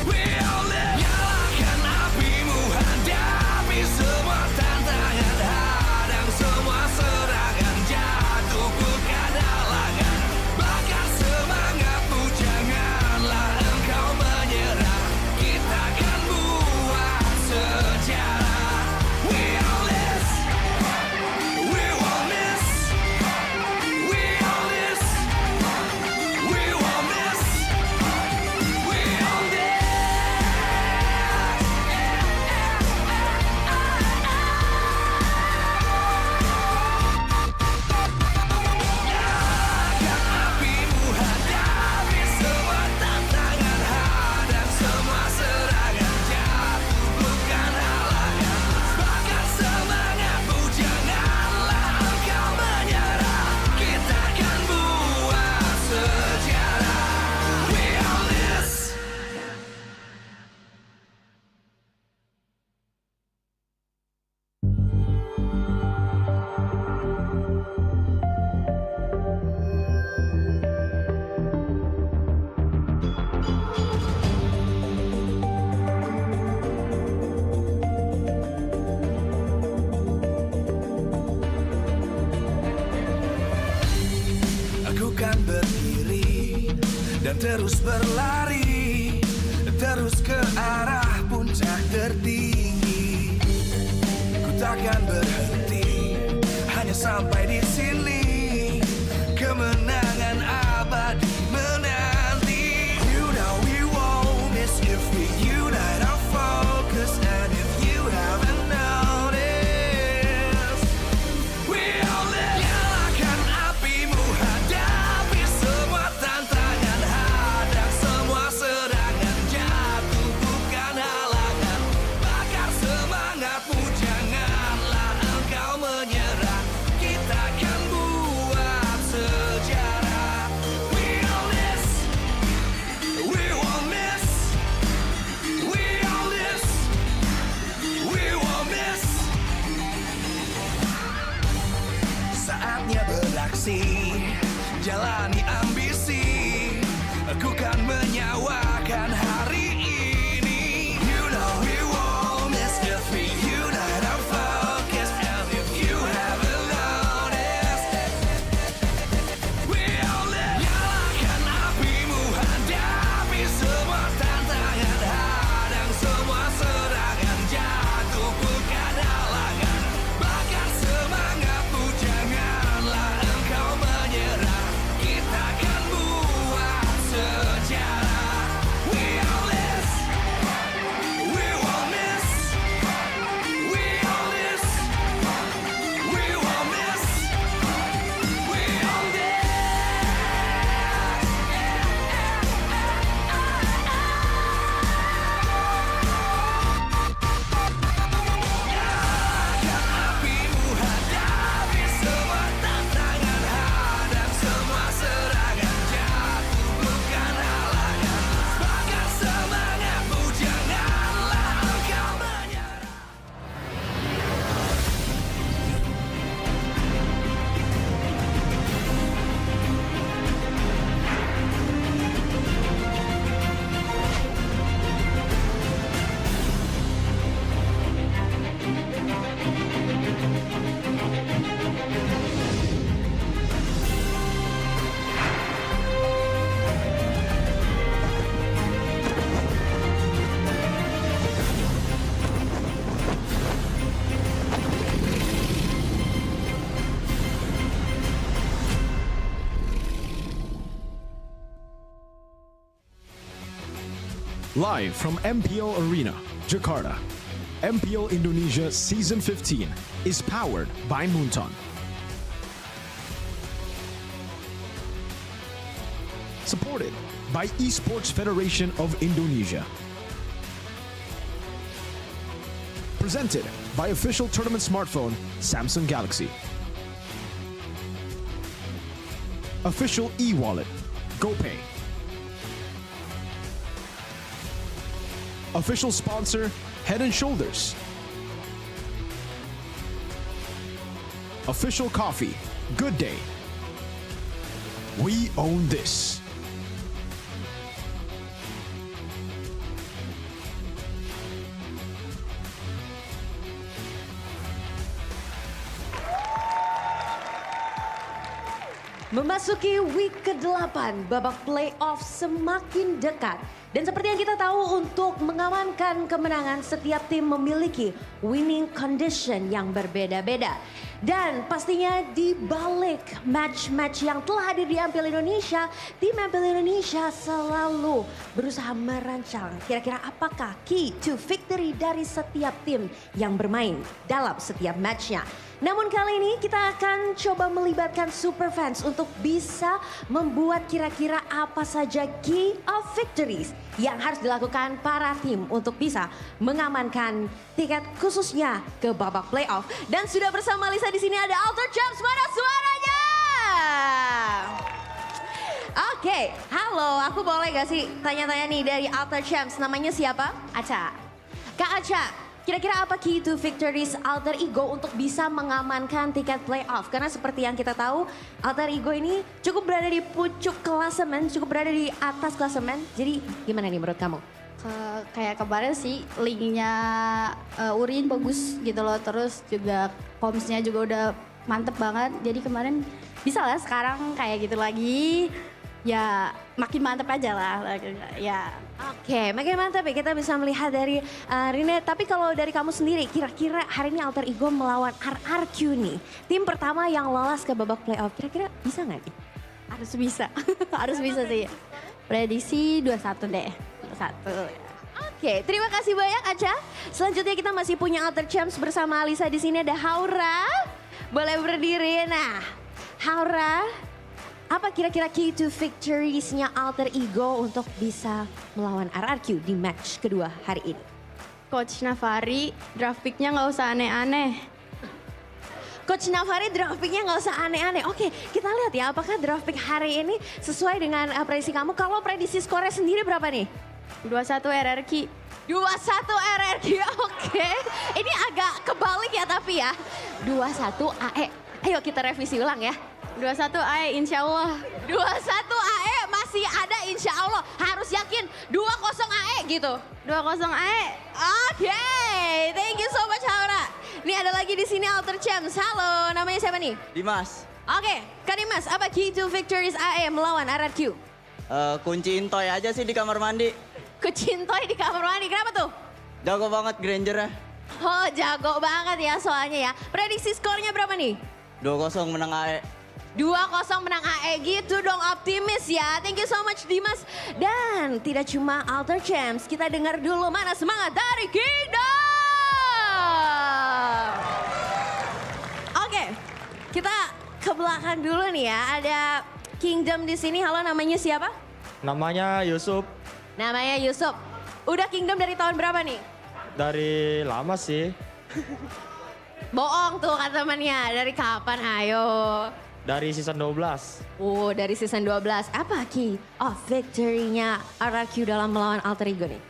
we all live. Nyalakan apimu, hadapi semua tantangan, hadang semua serangan, jatuh bukan halangan. Bakar semangatmu, janganlah engkau menyerah. Kita akan buat sejarah. We all this, we won't miss. We all this, we won't miss. We all this. Nyalakan apimu, hadapi semua tantangan, hadang semua serangan, jatuh bukan halangan. Bakar semangatmu, janganlah engkau menyerah. Kita akan buat sejarah. We all this. Aku kan berdiri dan terus berlari, terus ke arah puncak tertinggi. Ku takkan berhenti, hanya sampai di sini. Kemenangan abadi menanti. You know we won't miss if we unite our focus. And if you haven't noticed, we all live. Nyalakan apimu, hadapi semua tantangan, hadang semua serangan, jatuh bukan halangan. Bakar semangatmu, janganlah engkau menyerah. Kita akan buat sejarah. We all this, we won't miss. We all this, we won't miss. Saatnya beraksi, jalani ambisi. Aku kan menyawakan hari ini. You know we won't miss if we unite our focus. And if you haven't noticed, we all live. Nyalakan apimu, hadapi semua tantangan, hadang semua serangan, jatuh bukan halangan. Bakar semangatmu, janganlah engkau menyerah. Kita akan buat sejarah. Live from Mpl Arena, Jakarta, Mpl Indonesia Season 15 is powered by Moonton. Supported by Esports Federation of Indonesia. Presented by official tournament smartphone Samsung Galaxy. Official e-wallet GoPay. Official sponsor Head & Shoulders. Official coffee Good Day. We own this. Memasuki week ke-8, babak playoff semakin dekat. Dan seperti yang kita tahu, untuk mengamankan kemenangan, setiap tim memiliki winning condition yang berbeda-beda. Dan pastinya di balik match-match yang telah hadir di Mpl Indonesia, tim Mpl Indonesia selalu berusaha merancang kira-kira apakah key to victory dari setiap tim yang bermain dalam setiap matchnya. Namun kali ini kita akan coba melibatkan super fans untuk bisa membuat kira-kira apa saja key of victories yang harus dilakukan para tim untuk bisa mengamankan tiket khususnya ke babak playoff. Dan sudah bersama Lisa di sini ada Alter Champs, mana suaranya? Oke, halo, aku boleh gak sih tanya-tanya nih dari Alter Champs, namanya siapa? Aca. Kak Aca, kira-kira apa key to victories Alter Ego untuk bisa mengamankan tiket playoff? Karena seperti yang kita tahu, Alter Ego ini cukup berada di pucuk klasemen, cukup berada di atas klasemen. Jadi gimana nih menurut kamu? Kayak kemarin sih linknya Urin bagus gitu loh. Terus juga komsnya juga udah mantep banget. Jadi kemarin bisa lah sekarang kayak gitu lagi. Ya makin mantep aja lah. Ya. Oke, makin mantap ya kita bisa melihat dari Rine. Tapi kalau dari kamu sendiri, kira-kira hari ini Alter Ego melawan RRQ nih. Tim pertama yang lolos ke babak playoff, kira-kira bisa nggak nih? Harus bisa, harus bisa sih. Prediksi 2-1 deh, 2-1. Oke, terima kasih banyak Aca. Selanjutnya kita masih punya Alter Champs bersama Alisa di sini, ada Haura. Boleh berdiri. Nah, Haura, apa kira-kira key to victoriesnya Alter Ego untuk bisa melawan RRQ di match kedua hari ini? Coach Navari, draft pick-nya nggak usah aneh-aneh. Coach Navari draft pick-nya nggak usah aneh-aneh. Oke, kita lihat ya apakah draft pick hari ini sesuai dengan prediksi kamu. Kalau prediksi skornya sendiri berapa nih? 2-1 RRQ. 2-1 RRQ, oke. Ini agak kebalik ya tapi ya. 2-1 AE. Ayo kita revisi ulang ya. 2-1 AE insya Allah. 2-1 AE masih ada insya Allah. Harus yakin 2-0 AE gitu. 2-0 AE. Oke, thank you so much Haura. Nih ada lagi di sini Alter Champs. Halo, namanya siapa nih? Dimas. Oke, Kak Dimas, apa key to victories AE melawan RRQ? Kunci Intoy aja sih di kamar mandi. Kunci Intoy di kamar mandi, kenapa tuh? Jago banget Granger-nya. Oh, jago banget ya soalnya ya. Prediksi skornya berapa nih? 2-0 menang AE. 2-0 menang AE gitu dong, optimis ya. Thank you so much Dimas. Dan tidak cuma Alter Champs, kita dengar dulu mana semangat dari Kingdom. Oke, kita ke belakang dulu nih ya. Ada Kingdom di sini. Halo, namanya siapa? Namanya Yusuf. Namanya Yusuf. Udah Kingdom dari tahun berapa nih? Dari lama sih. Bohong tuh kata temannya. Dari kapan? Ayo. Dari season 12. Oh, dari season 12. Apa key of victory-nya RRQ dalam melawan Alter Ego nih?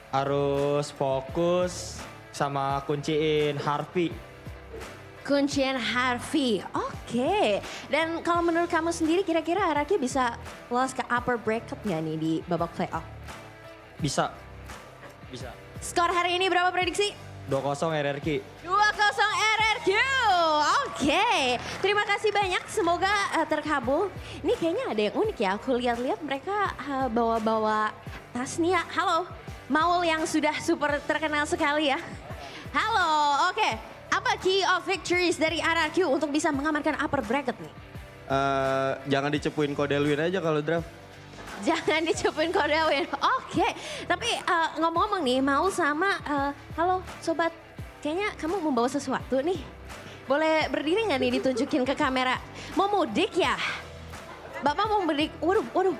Harus fokus sama kunciin Harvey. Kuncian Harvey, oke. Dan kalau menurut kamu sendiri kira-kira RRQ bisa lolos ke upper bracket nggak nih di babak playoff? Bisa. Bisa. Skor hari ini berapa prediksi? 2-0 RRQ. 2-0 RRQ, oke. Terima kasih banyak, semoga terkabul. Ini kayaknya ada yang unik ya, aku lihat-lihat mereka bawa-bawa tas nih ya. Halo, Maul yang sudah super terkenal sekali ya. Halo, oke. Apa key of victories dari RRQ untuk bisa mengamankan upper bracket nih? Jangan dicepuin kode win aja kalau draft. Jangan dicupin Kodewin. Oke, tapi ngomong-ngomong nih, mau sama, halo sobat, kayaknya kamu membawa sesuatu nih. Boleh berdiri nggak nih ditunjukin ke kamera? Mau mudik ya? Bapak mau mudik, waduh,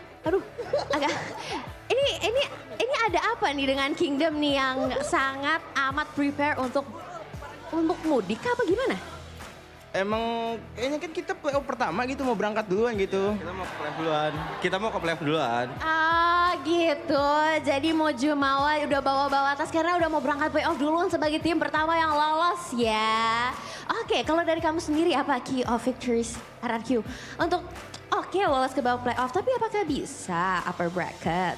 agak. Ini ada apa nih dengan Kingdom nih yang sangat amat prepare untuk mudik apa gimana? Emang kayaknya kan kita playoff pertama gitu, mau berangkat duluan gitu. Kita mau ke playoff duluan. Ah gitu, jadi mau Jumawa udah bawa-bawa tas karena udah mau berangkat playoff duluan sebagai tim pertama yang lolos ya. Oke, kalau dari kamu sendiri apa key of victories RRQ? Untuk lolos ke babak playoff, tapi apakah bisa upper bracket?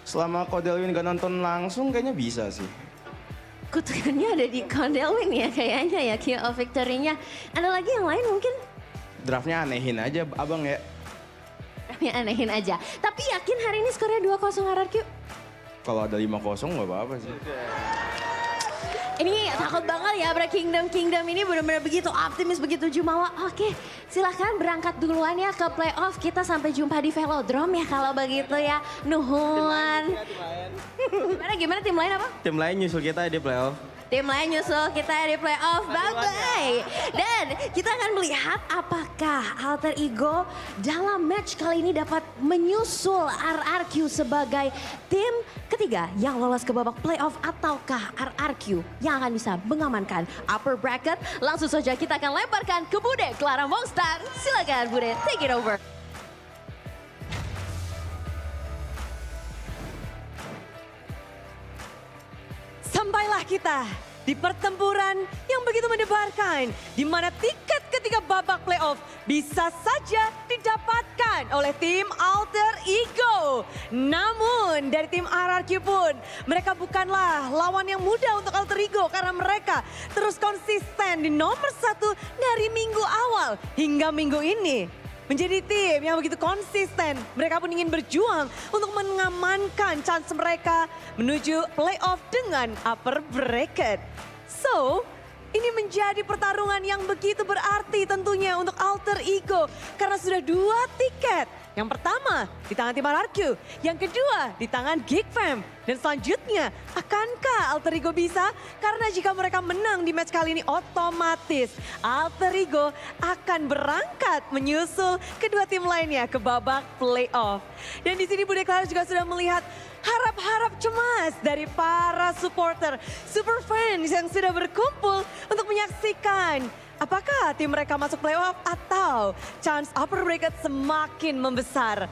Selama Kodelwin gak nonton langsung kayaknya bisa sih. Kutukannya ada di Kodelwin ya kayaknya ya key of victory-nya. Ada lagi yang lain mungkin? Draftnya anehin aja abang ya. Draftnya anehin aja. Tapi yakin hari ini skornya 2-0 RRQ? Kalau ada 5-0 gak apa-apa sih. Ini takut banget ya, Kingdom ini benar-benar begitu optimis, begitu jumawa. Oke, silahkan berangkat duluan ya ke playoff. Kita sampai jumpa di Velodrome ya kalau begitu ya. Nuhun. Gimana tim lain apa? Tim lain nyusul kita di playoff. Tim lain nyusul kita di playoff, bye-bye. Dan kita akan melihat apakah Alter Ego dalam match kali ini dapat menyusul RRQ sebagai tim ketiga yang lolos ke babak playoff ataukah RRQ yang akan bisa mengamankan upper bracket. Langsung saja kita akan lemparkan ke Bude Clara Mongstar. Silakan Bude, take it over. Sampailah kita di pertempuran yang begitu mendebarkan, di mana tiket ketiga babak playoff bisa saja didapatkan oleh tim Alter Ego. Namun dari tim RRQ pun, mereka bukanlah lawan yang mudah untuk Alter Ego karena mereka terus konsisten di nomor 1 dari minggu awal hingga minggu ini. Menjadi tim yang begitu konsisten, mereka pun ingin berjuang untuk mengamankan chance mereka menuju playoff dengan upper bracket. So, ini menjadi pertarungan yang begitu berarti tentunya untuk Alter Ego karena sudah 2 tiket. Yang pertama di tangan tim RRQ, yang kedua di tangan Geek Fam. Dan selanjutnya, akankah Alter Ego bisa? Karena jika mereka menang di match kali ini otomatis Alter Ego akan berangkat menyusul kedua tim lainnya ke babak playoff. Dan di sini Bude Clara juga sudah melihat harap-harap cemas dari para supporter, super fans yang sudah berkumpul untuk menyaksikan apakah tim mereka masuk playoff atau chance upper bracket semakin membesar.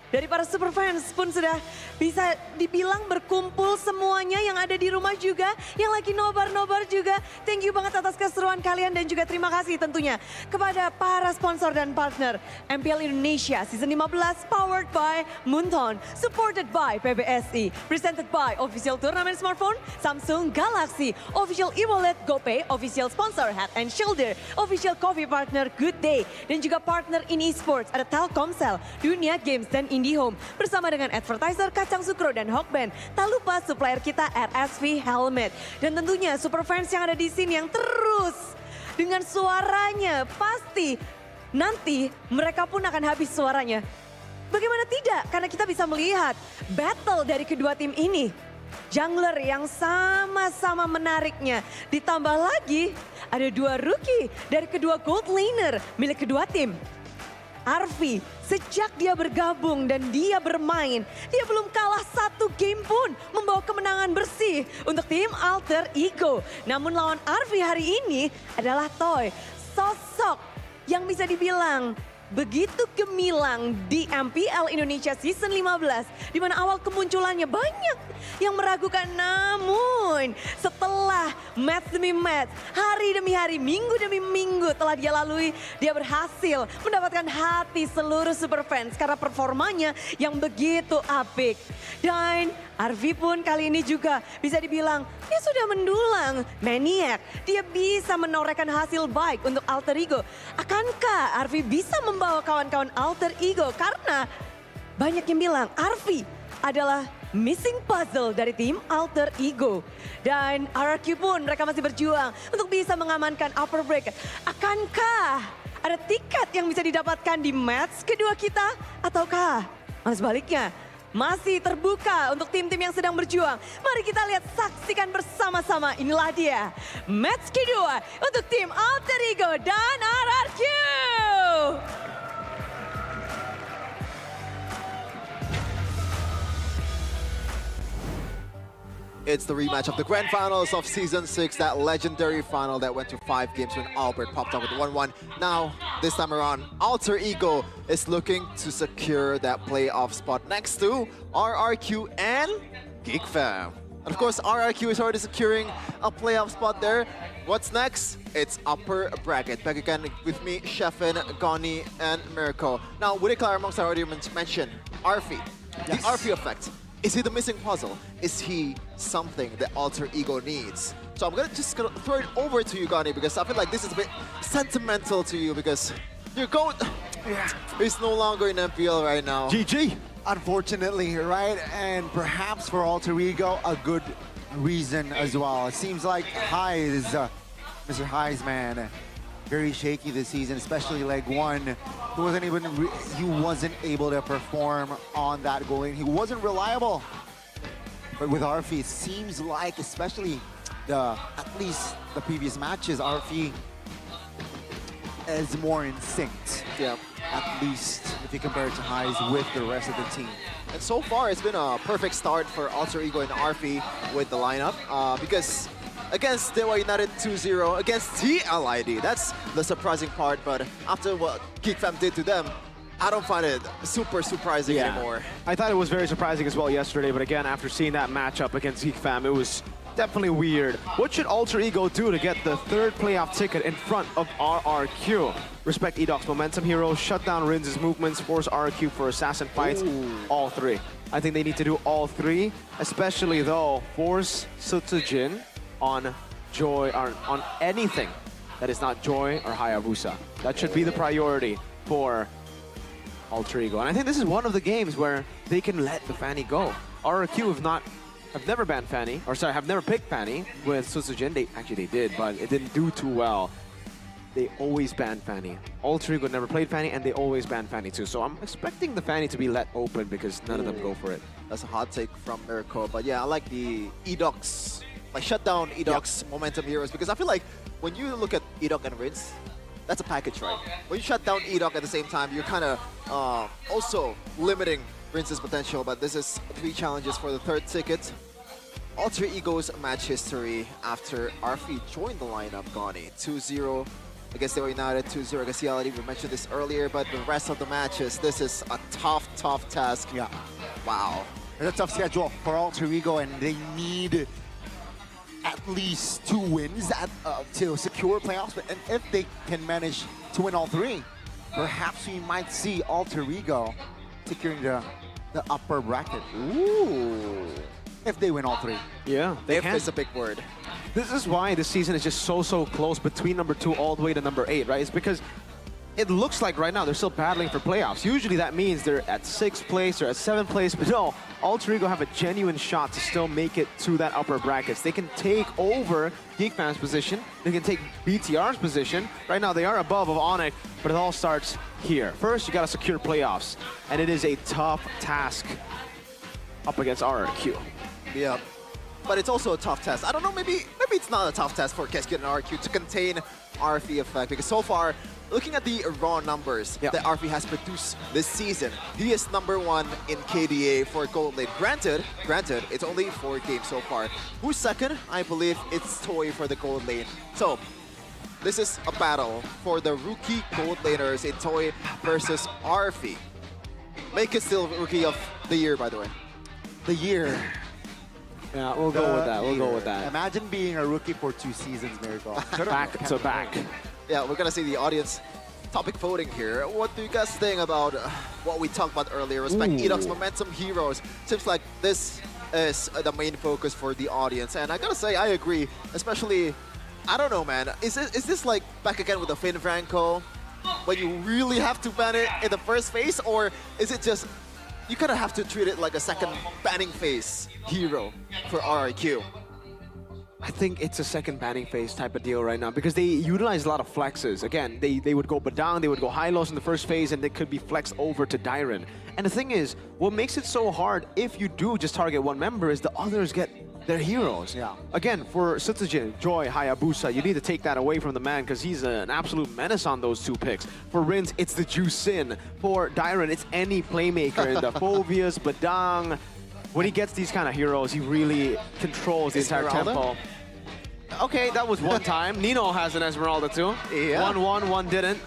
Dari para super fans pun sudah bisa dibilang berkumpul semuanya yang ada di rumah juga, yang lagi nobar-nobar juga. Thank you banget atas keseruan kalian dan juga terima kasih tentunya kepada para sponsor dan partner. Mpl Indonesia Season 15 powered by Moonton, supported by PBSI, presented by Official Turnamen Smartphone, Samsung Galaxy, Official e-wallet GoPay, Official Sponsor Head and Shoulder, Official Coffee Partner Good Day, dan juga partner in esports ada Telkomsel, Dunia Games dan IndiHome bersama dengan advertiser Kacang Sukro dan Hawkband. Tak lupa supplier kita RSV Helmet. Dan tentunya super fans yang ada di sini yang terus dengan suaranya pasti nanti mereka pun akan habis suaranya. Bagaimana tidak? Karena kita bisa melihat battle dari kedua tim ini. Jungler yang sama-sama menariknya. Ditambah lagi ada 2 rookie dari kedua gold laner milik kedua tim. Arvi, sejak dia bergabung dan dia bermain, dia belum kalah 1 game pun membawa kemenangan bersih untuk tim Alter Ego. Namun lawan Arvi hari ini adalah Toy, sosok yang bisa dibilang begitu gemilang di Mpl Indonesia Season 15. Di mana awal kemunculannya banyak yang meragukan, namun setelah match demi match, hari demi hari, minggu demi minggu telah dia lalui, dia berhasil mendapatkan hati seluruh super fans karena performanya yang begitu apik. Dan Arvi pun kali ini juga bisa dibilang dia sudah mendulang maniak. Dia bisa menorehkan hasil baik untuk Alter Ego. Akankah Arvi bisa membawa kawan-kawan Alter Ego? Karena banyak yang bilang Arvi adalah missing puzzle dari tim Alter Ego. Dan RRQ pun mereka masih berjuang untuk bisa mengamankan upper bracket. Akankah ada tiket yang bisa didapatkan di match kedua kita? Ataukah Malah sebaliknya, masih terbuka untuk tim-tim yang sedang berjuang. Mari kita lihat, saksikan bersama-sama. Inilah dia, match kedua untuk tim Alter Ego dan RRQ. It's the rematch of the grand finals of Season 6, that legendary final that went to 5 games when Albert popped up with 1-1. Now, this time around, Alter Ego is looking to secure that playoff spot next to RRQ and Geek Fam. And of course, RRQ is already securing a playoff spot there. What's next? It's upper bracket. Back again with me, Sheffin, Goni, and Mirko. Now, Woody Claremont already mentioned Arfi. Yes. The Arfi effect. Is he the missing puzzle? Is he something that Alter Ego needs? So I'm just gonna throw it over to you, Gani, because I feel like this is a bit sentimental to you because your GOAT is no longer in MPL right now. GG. Unfortunately, right? And perhaps for Alter Ego, a good reason as well. It seems like Highs, Mr. Highs, man, very shaky this season, especially leg 1. He wasn't able to perform on that goal lane. He wasn't reliable. But with Arfi, it seems like, especially at least the previous matches, Arfi is more in sync. Yeah. At least if you compare it to Highs with the rest of the team. And so far, it's been a perfect start for Alter Ego and Arfi with the lineup because against Dewa United 2-0, against Mpl Id. That's the surprising part, but after what Geek Fam did to them, I don't find it super surprising anymore. I thought it was very surprising as well yesterday, but again, after seeing that matchup against Geek Fam, it was definitely weird. What should Alter Ego do to get the 3rd playoff ticket in front of RRQ? Respect Edoc's momentum hero, shut down Rin's movements, force RRQ for assassin fights, all 3. I think they need to do all 3, especially though, force Sutsujin on Joy, or on anything that is not Joy or Hayabusa. That should be the priority for Alter Ego. And I think this is one of the games where they can let the Fanny go. RRQ have never banned Fanny, or sorry, have never picked Fanny with Sutsujin. Actually they did, but it didn't do too well. They always ban Fanny. Alter Ego never played Fanny, and they always ban Fanny too. So I'm expecting the Fanny to be let open because none of them go for it. That's a hot take from Mirko, but yeah, I like the Edox. Like, shut down Edoc's momentum heroes, because I feel like when you look at Edoc and Rince, that's a package, right? When you shut down Edoc at the same time, you're kind of also limiting Rince's potential, but this is 3 challenges for the 3rd ticket. Alter Ego's match history after Arfi joined the lineup, Gani. 2-0 against Dewa United, 2-0 against CLID. We mentioned this earlier, but the rest of the matches, this is a tough task. Yeah. Wow. It's a tough schedule for Alter Ego, and they need at least 2 wins to secure playoffs. And if they can manage to win all 3, perhaps we might see Alter Ego securing the upper bracket. Ooh. If they win all 3. Yeah, they can. If is a big word. This is why this season is just so close between number 2 all the way to number 8, right? It's because it looks like right now they're still battling for playoffs. Usually that means they're at 6th place or at 7th place, but no, Alter Ego have a genuine shot to still make it to that upper brackets. They can take over Geek Fam's position, they can take BTR's position. Right now they are above of Onyx, but it all starts here. First, you gotta secure playoffs, and it is a tough task up against RRQ. Yeah, but it's also a tough test. I don't know, maybe it's not a tough test for Keski and RRQ to contain Arfi effect, because so far, looking at the raw numbers that Arfi has produced this season, he is #1 in KDA for Gold Lane. Granted, it's only 4 games so far. Who's second? I believe it's Toy for the Gold Lane. So, this is a battle for the rookie Gold Laners in Toy versus Arfi. Make it still Rookie of the Year, by the way. The year. Yeah, we'll go with that. We'll go with that. Imagine being a rookie for 2 seasons, Miracle. Back to back. Yeah, we're gonna see the audience topic voting here. What do you guys think about what we talked about earlier? Respect Edoc's momentum heroes. Seems like this is the main focus for the audience, and I gotta say I agree. Especially, I don't know, man. Is this like back again with the Finn Franco, when you really have to ban it in the first phase, or is it just you kind of have to treat it like a second banning phase hero for RRQ? I think it's a second banning phase type of deal right now because they utilize a lot of flexes. Again, they would go Badang, they would go high-lows in the first phase, and they could be flexed over to Dairon. And the thing is, what makes it so hard if you do just target one member is the others get their heroes. Yeah. Again, for Sutsujin, Joy, Hayabusa, you need to take that away from the man because he's an absolute menace on those two picks. For Rins, it's the Jusin. For Dairon, it's any playmaker in the Phobias, Badang. When he gets these kind of heroes, he really controls the entire tempo. Okay, that was one time. Nino has an Esmeralda too. Yeah. One won, one didn't.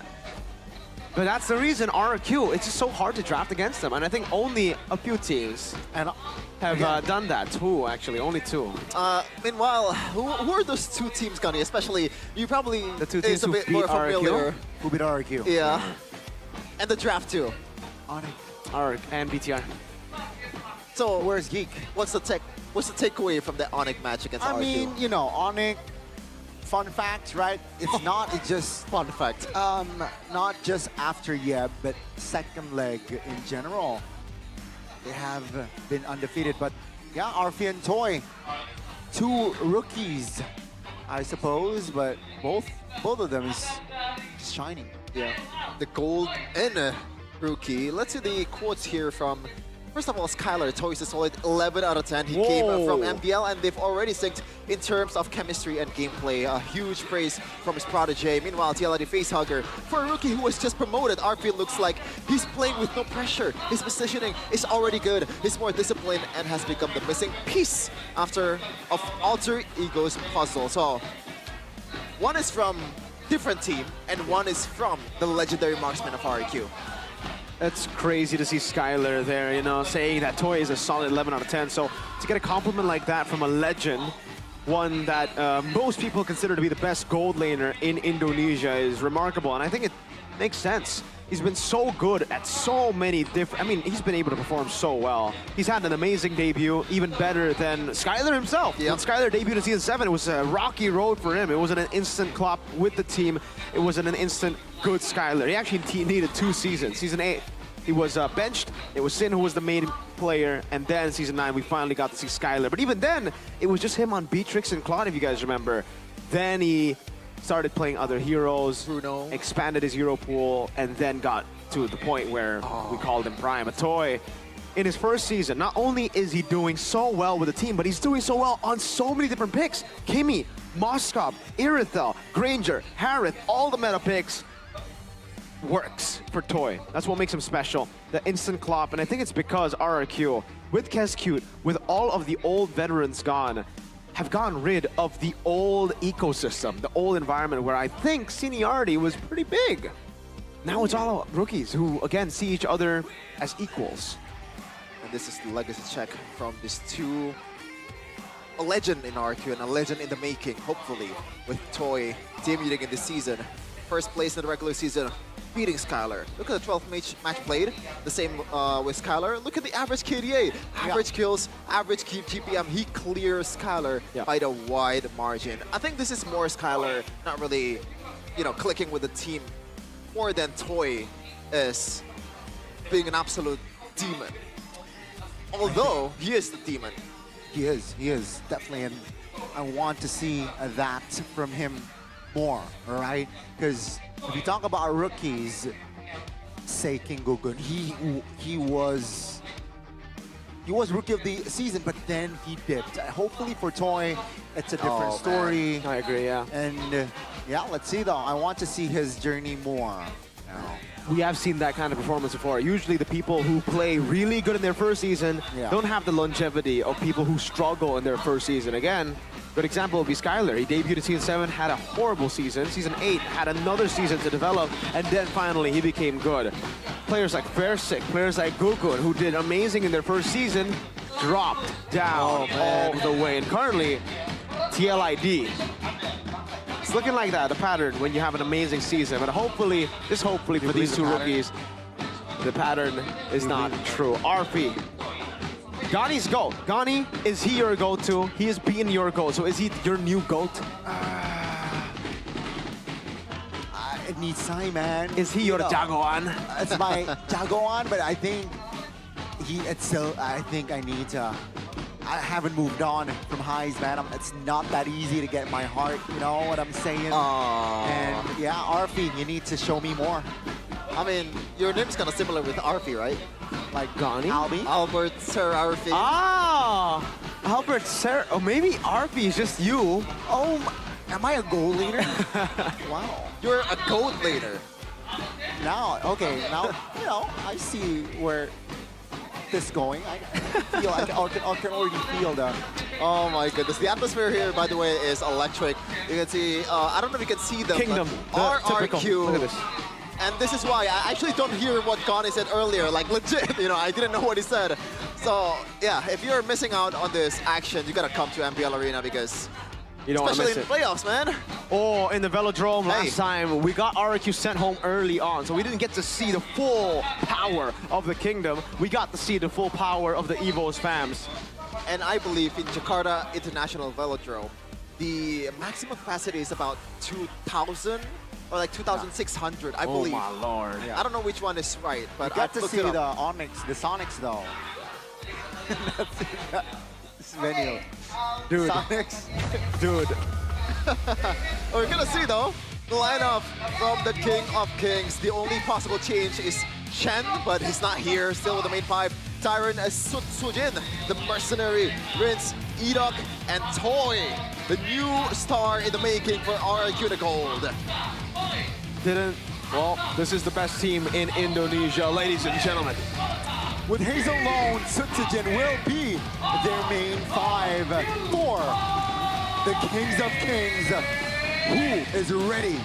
But that's the reason RQ, it's just so hard to draft against them. And I think only a few teams have done that. Two, actually, only two. Meanwhile, who are those two teams, Gunny? Especially, you probably the two teams a who bit beat more familiar. RQ. Who beat RQ? Yeah. And the draft too. Onyx and BTR. So where's Geek? What's the takeaway from the Onyx match against RQ? I mean, you know, Onyx, fun fact, right? It's not, it's just... Fun fact. Not just after Yeb, but second leg in general. They have been undefeated, but yeah, Arfi and Toy, two rookies, I suppose, but both of them is shining. Yeah, the gold and rookie. Let's see the quotes here from, first of all, Skylar. Toy is a solid 11 out of 10. He came from MPL, and they've already synced in terms of chemistry and gameplay. A huge praise from his protege. Meanwhile, Mpl Id facehugger. For a rookie who was just promoted, RP looks like he's playing with no pressure. His positioning is already good. He's more disciplined and has become the missing piece of Alter Ego's puzzle. So, one is from different team, and one is from the legendary marksman of RQ. It's crazy to see Skylar there, you know, saying that Toy is a solid 11 out of 10. So to get a compliment like that from a legend, one that most people consider to be the best gold laner in Indonesia, is remarkable. And I think it makes sense. He's been so good at so many different... I mean, he's been able to perform so well. He's had an amazing debut, even better than Skylar himself. Yep. When Skylar debuted in Season 7, it was a rocky road for him. It wasn't an instant clop with the team. It wasn't an instant good Skylar. He actually needed 2 seasons. Season 8, he was benched. It was Sin who was the main player. And then Season 9, we finally got to see Skylar. But even then, it was just him on Beatrix and Claude, if you guys remember. Then he started playing other heroes, Bruno, expanded his hero pool, and then got to the point where we called him Prime. A Toy, in his first season, not only is he doing so well with the team, but he's doing so well on so many different picks. Kimmy, Moskov, Irithel, Granger, Harith, all the meta picks works for Toy. That's what makes him special. The instant clop, and I think it's because RRQ, with Keskute, with all of the old veterans gone, have gotten rid of the old ecosystem, the old environment where I think seniority was pretty big. Now it's all rookies who, again, see each other as equals. And this is the legacy check from these two. A legend in RQ and a legend in the making, hopefully, with Toy debuting in this season. First place in the regular season, beating Skylar. Look at the 12th match played, the same with Skylar. Look at the average KDA, average kills, average GPM. He clears Skylar by the wide margin. I think this is more Skylar not really, you know, clicking with the team more than Toy is being an absolute demon. Although he is the demon. He is definitely, and I want to see that from him more, all right? Because if you talk about our rookies, say King Gugun, he was rookie of the season, but then he dipped. Hopefully for Toy, it's a different story. Man. I agree, yeah. And yeah, let's see though. I want to see his journey more. We have seen that kind of performance before. Usually the people who play really good in their first season don't have the longevity of people who struggle in their first season. Again, good example would be Skylar. He debuted in Season 7, had a horrible season. Season 8 had another season to develop, and then finally he became good. Players like Versik, players like Gukun, who did amazing in their first season, dropped down all the way. And currently, Mpl Id. It's looking like that, the pattern, when you have an amazing season. But hopefully, just hopefully for these two rookies, the pattern is not true. RP. Gani's GOAT. Gani, is he your go-to? He is being your GOAT, so is he your new GOAT? It needs time, man. Is he your Jagoan? It's my Jagoan, but I think it's still, I think I need to I haven't moved on from highs, man. It's not that easy to get my heart, you know what I'm saying? And yeah, Arfi, you need to show me more. I mean, your name is kind of similar with Arfi, right? Like Gani? Albi? Albert, Sir Arfi. Ah! Albert, Sir. Oh, maybe Arfi is just you. Oh, am I a gold leader? Wow. You're a gold leader. Now, okay, now, you know, I see where this going. I feel, I can already feel that. Oh my goodness. The atmosphere here, by the way, is electric. You can see, I don't know if you can see them, Kingdom. but Typical. Look at this. And this is why I actually don't hear what Gani said earlier, like legit, you know, I didn't know what he said. So yeah, if you're missing out on this action, you gotta come to Mpl Arena because you don't especially miss in it. playoffs, man. Oh, in the Velodrome last time, we got RRQ sent home early on, so we didn't get to see the full power of the Kingdom. We got to see the full power of the EVO's fams. And I believe in Jakarta International Velodrome, the maximum capacity is about 2,000 or like 2,600, I believe. Oh my lord. Yeah. I don't know which one is right, but I got I've to looked see it up. the Onyx, the Sonics though. This venue. Dude. Sonics. Dude. We're gonna see though, the lineup from the King of Kings. The only possible change is Chen, but he's not here, still with the main five. Tyron Sujin, the Mercenary, Rince, Edok, and Toy, the new star in the making for RRQ the Gold. Well, this is the best team in Indonesia, ladies and gentlemen. With Hazel alone, Sujin will be their main five for the Kings of Kings, who is ready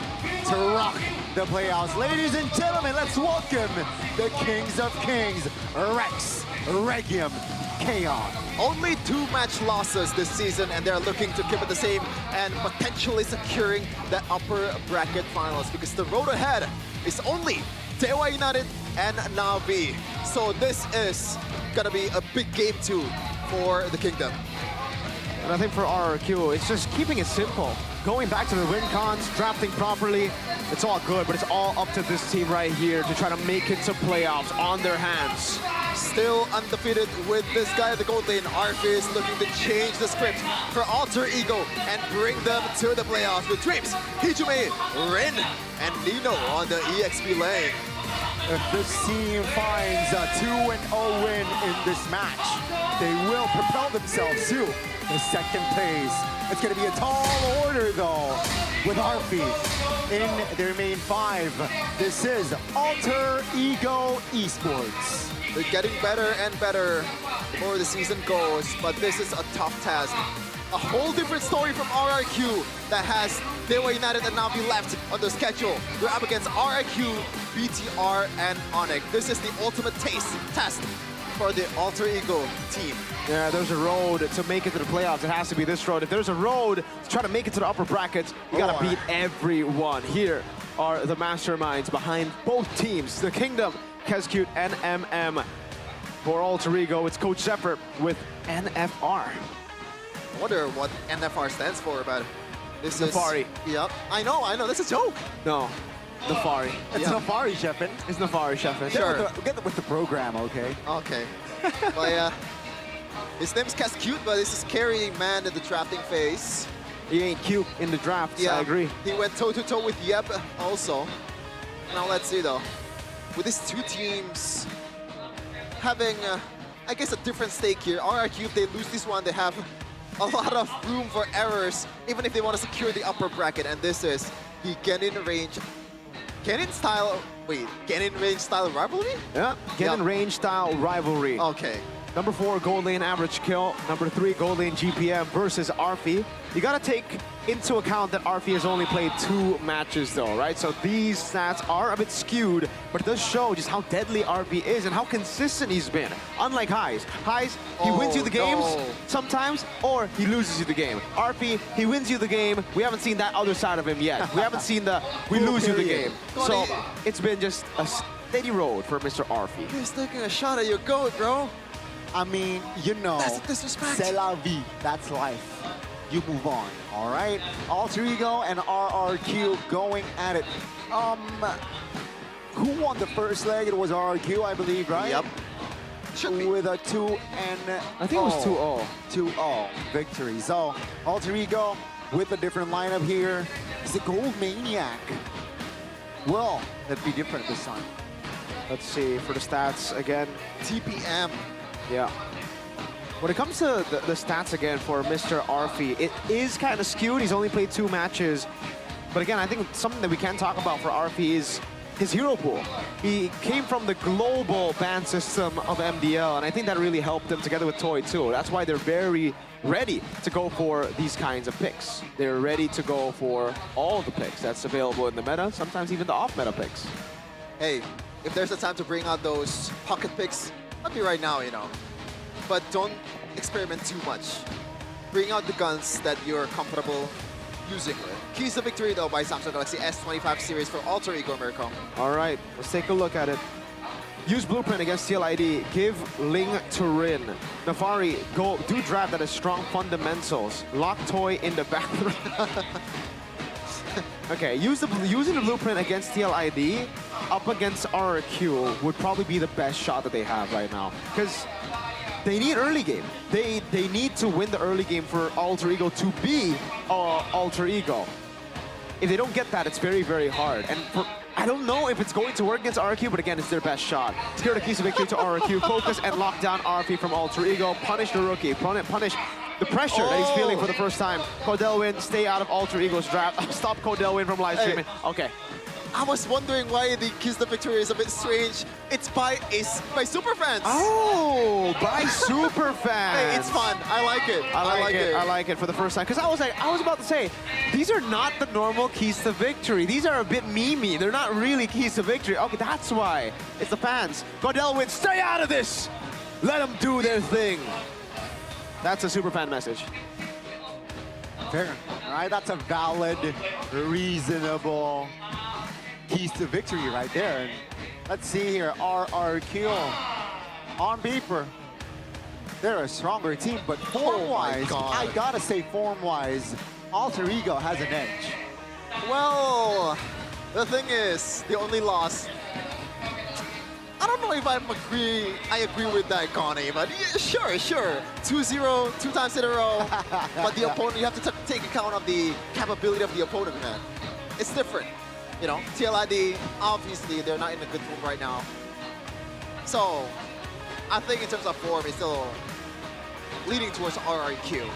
to rock the playoffs. Ladies and gentlemen, let's welcome the Kings of Kings, Rex, Regium, Kaon. Only 2 match losses this season, and they're looking to keep it the same and potentially securing the upper bracket finals because the road ahead is only Dewa United and Navi. So this is gonna be a big game too for the Kingdom. And I think for RRQ, it's just keeping it simple. Going back to the win cons, drafting properly, it's all good, but it's all up to this team right here to try to make it to playoffs on their hands. Still undefeated with this guy at the gold lane. Arfi is looking to change the script for Alter Ego and bring them to the playoffs with Dreams, Hijume, Rin, and Nino on the EXP lane. If this team finds a 2-0 win in this match, they will propel themselves to the second place. It's going to be a tall order, though, with Arfi in their main five. This is Alter Ego Esports. They're getting better and better the more the season goes, but this is a tough task. A whole different story from RRQ that has Dewa United and Navi left on the schedule. They're up against RRQ, BTR, and Onyx. This is the ultimate test for the Alter Ego team. Yeah, there's a road to make it to the playoffs. It has to be this road. If there's a road to try to make it to the upper brackets, you gotta beat everyone. Here are the masterminds behind both teams, the Kingdom, Kezcute, and MM. For Alter Ego, it's Coach Zephyr with NFR. I wonder what NFR stands for, but this Nafari. is... Yep, I know, that's a joke. No, Nafari. It's Nafari, Sheffin. It's Nafari, Sheffin. Sure. Get with the program, okay? Okay. But yeah, his name's Kezcute, but this is carrying man in the drafting phase. He ain't cute in the draft, Yeah, I agree. He went toe-to-toe with Yep also. Now let's see though. With these two teams having, I guess, a different stake here. RRQ, if they lose this one, they have a lot of room for errors, even if they want to secure the upper bracket. And this is the Genin range. Genin style, wait, Genin range style rivalry? Yeah, Genin range style rivalry. Okay. Number 4, gold lane average kill. Number 3, gold lane GPM versus Arfi. You gotta take into account that Arfi has only played 2 matches though, right? So these stats are a bit skewed, but it does show just how deadly Arfi is and how consistent he's been. Unlike Highs. Highs, he wins you the games sometimes, or he loses you the game. Arfi, he wins you the game. We haven't seen that other side of him yet. We haven't seen the we lose you the game. So it's been just a steady road for Mr. Arfi. He's taking a shot at your goat, bro. I mean, you know, that's a disrespect. C'est la vie. That's life. You move on, all right? Alter Ego and RRQ going at it. Who won the first leg? It was RRQ, I believe, right? Yep. with a 2-0. I think it was 2-0. 2-0 victory. So Alter Ego with a different lineup here. Is the Gold Maniac. Well, that'd be different this time. Let's see for the stats again. TPM. Yeah. When it comes to the stats again for Mr. Arfi, it is kind of skewed. He's only played 2 matches. But again, I think something that we can talk about for Arfi is his hero pool. He came from the global ban system of MDL, and I think that really helped him together with Toy too. That's why they're very ready to go for these kinds of picks. They're ready to go for all the picks that's available in the meta, sometimes even the off-meta picks. Hey, if there's a time to bring out those pocket picks, might be right now, you know. But don't experiment too much. Bring out the guns that you're comfortable using with. Keys to Victory though by Samsung Galaxy S25 series for Alter Ego Mirko. All right, let's take a look at it. Use Blueprint against Mpl Id. Give Ling to Rin. Nafari, do draft that has strong fundamentals. Lock Toy in the background. Okay, using the Blueprint against Mpl Id up against RRQ would probably be the best shot that they have right now. Because they need early game. They need to win the early game for Alter Ego to be Alter Ego. If they don't get that, it's very, very hard. And I don't know if it's going to work against RRQ, but again, it's their best shot. Secure the keys of victory to RRQ. Focus and lock down RP from Alter Ego. Punish the rookie. Punish the pressure that he's feeling for the first time. Codelwin, stay out of Alter Ego's draft. Stop Codelwin from live streaming. Hey. Okay. I was wondering why the Keys to Victory is a bit strange. It's by Superfans. Oh, by Superfans. Hey, it's fun. I like it. I like it for the first time. Because I was about to say, these are not the normal Keys to Victory. These are a bit memey. They're not really Keys to Victory. Okay, that's why. It's the fans. Codelwin, stay out of this. Let them do their thing. That's a Superfan message. Fair. All right, that's a valid, reasonable Keys to Victory right there. And let's see here, RRQ on paper. They're a stronger team, but form-wise, I gotta say form-wise, Alter Ego has an edge. Well, the thing is, the only loss, I don't know if I agree with that, Connie, but yeah, sure. 2-0, 2 times in a row. But the opponent, you have to take account of the capability of the opponent, man. It's different. You know, Mpl Id, obviously, they're not in a good form right now. So, I think in terms of form, it's still leading towards RRQ.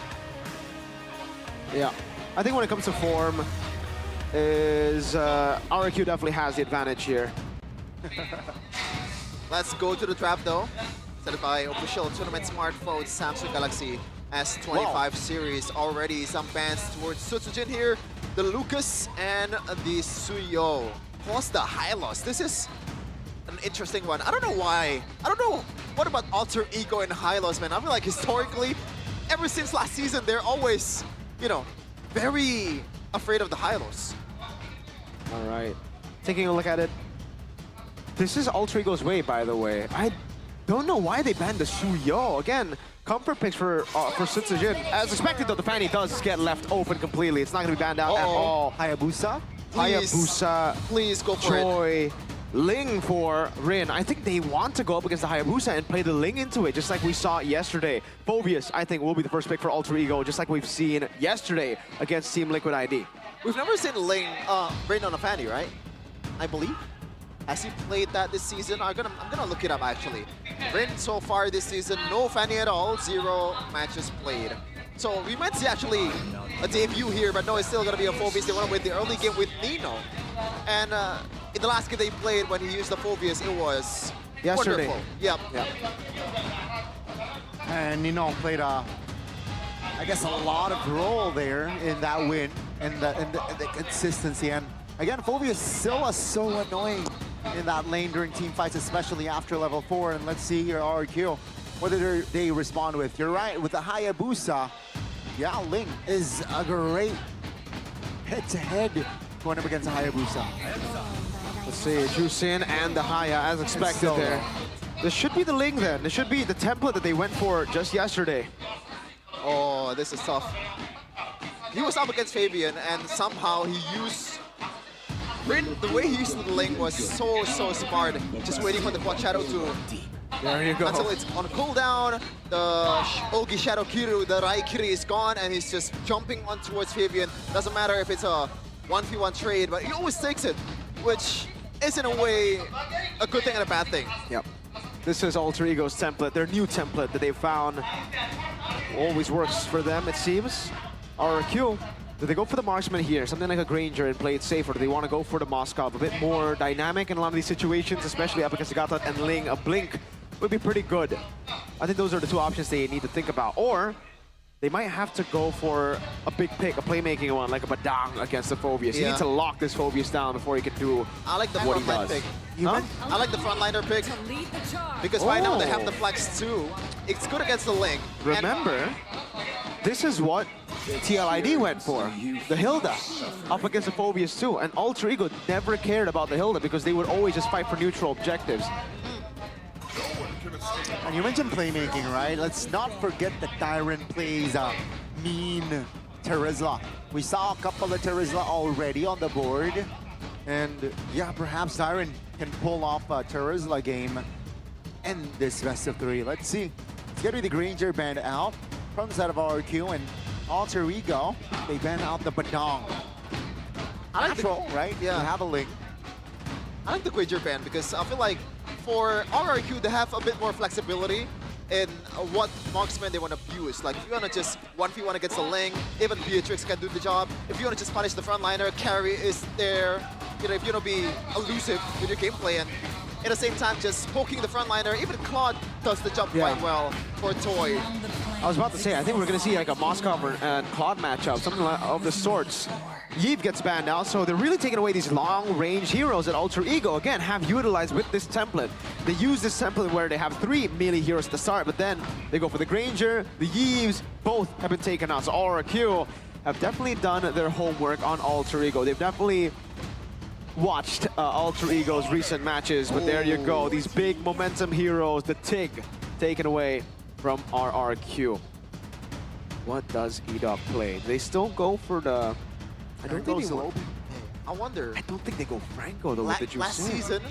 Yeah, I think when it comes to form, is RRQ definitely has the advantage here. Let's go to the draft though. Set by official tournament smartphone Samsung Galaxy S25 series. Already some bans towards Sutsujin here. The Lucas and the Suyo. Plus the Hylos. This is an interesting one. I don't know why. I don't know. What about Alter Ego and Hylos, man? I feel like historically, ever since last season, they're always, you know, very afraid of the Hylos. All right. Taking a look at it. This is Alter Ego's way, by the way. I don't know why they banned the Suyo. Again, comfort picks for Sutsujin. As expected, though, the Fanny does get left open completely. It's not going to be banned out at all. Hayabusa? Hayabusa. Please go for Choi. Ling for Rin. I think they want to go up against the Hayabusa and play the Ling into it, just like we saw yesterday. Phobius, I think, will be the first pick for Alter Ego, just like we've seen yesterday against Team Liquid ID. We've never seen Ling rain on a Fanny, right? I believe. Has he played that this season? I'm gonna look it up actually. Rin so far this season, no Fanny at all, 0 matches played. So we might see actually a debut here, but no, it's still gonna be a Phobius. They want to win the early game with Nino. And in the last game they played when he used the Phobius, it was yesterday. Wonderful. Yep. And Nino played I guess a lot of role there in that win and the consistency. And again, Phobius still is so annoying in that lane during team fights, especially after level 4. And let's see here, RRQ, what did they respond with? You're right, with the Hayabusa, yeah, Ling is a great head-to-head going up against the Hayabusa. Let's see, Jusin and the Haya, as expected there. This should be the Ling then. This should be the template that they went for just yesterday. Oh, this is tough. He was up against Fabian, and somehow he used... The way he used the Ling was so smart. Just waiting for the quad shadow to There you go. Until it's on cooldown, the Ogi Shadow Kiru, the Raikiri is gone, and he's just jumping on towards Fabian. Doesn't matter if it's a 1v1 trade, but he always takes it, which is in a way a good thing and a bad thing. Yep. This is Alter Ego's template, their new template that they found. Always works for them, it seems. RRQ, do they go for the marksman here, something like a Granger, and play it safe, or do they want to go for the Moskov, a bit more dynamic in a lot of these situations, especially up against Gatot and Ling? A blink would be pretty good. I think those are the two options they need to think about. Or they might have to go for a big pick, a playmaking one, like a Badang against the Phobius. You need to lock this Phobius down before he can do I like the what he frontline does. pick. I like the frontliner pick because right now they have the flex too. It's good against the Ling. Remember, this is what Mpl Id went for, the Hilda, up against the Phobius too. And Alter Ego never cared about the Hilda because they would always just fight for neutral objectives. And you mentioned playmaking, right? Let's not forget that Tyrant plays mean Terizla. We saw a couple of Terizla already on the board. And yeah, perhaps Tyrant can pull off a Terizla game in this best of 3. Let's see. Let's get the Granger banned out from the side of RRQ, and Alter Ego, they ban out the Badang. I like Natural, right? Yeah. You have a Link. I like the Granger ban because I feel like for RRQ, they have a bit more flexibility in what marksman they want to use. Like if you want to just 1v1 against the Ling, even Beatrix can do the job. If you want to just punish the frontliner, Carry is there. You know, if you want to be elusive with your gameplay and at the same time just poking the frontliner, even Claude does the job quite well for Toy. I was about to say, I think we're going to see like a Moskov and Claude matchup, something of the sorts. Yves gets banned now, so they're really taking away these long-range heroes that Alter Ego, again, have utilized with this template. They use this template where they have 3 melee heroes at the start, but then they go for the Granger, the Yves, both have been taken out. So RRQ have definitely done their homework on Alter Ego. They've definitely watched Alter Ego's recent matches, but there you go. These big momentum heroes, the TIG, taken away from RRQ. What does Edok play? They still go for the... I don't think they will. I wonder. I don't think they go Franco though with the juice. Last season,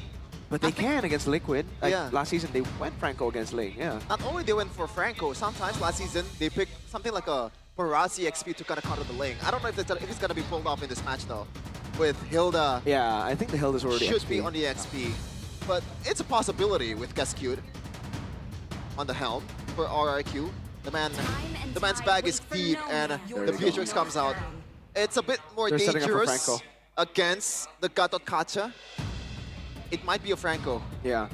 but they can against Liquid. Like, yeah. Last season they went Franco against Ling. Yeah. Not only they went for Franco, sometimes last season they picked something like a Barassi XP to kind of counter the Ling. I don't know if it's gonna be pulled off in this match though. With Hilda. Yeah, I think the Hilda's already should XP. be on the XP, but it's a possibility with Gascute on the helm for RRQ. The man's bag is deep, and the Beatrix comes out. It's a bit more dangerous against the Gatot Kacha. It might be a Franco. Yeah.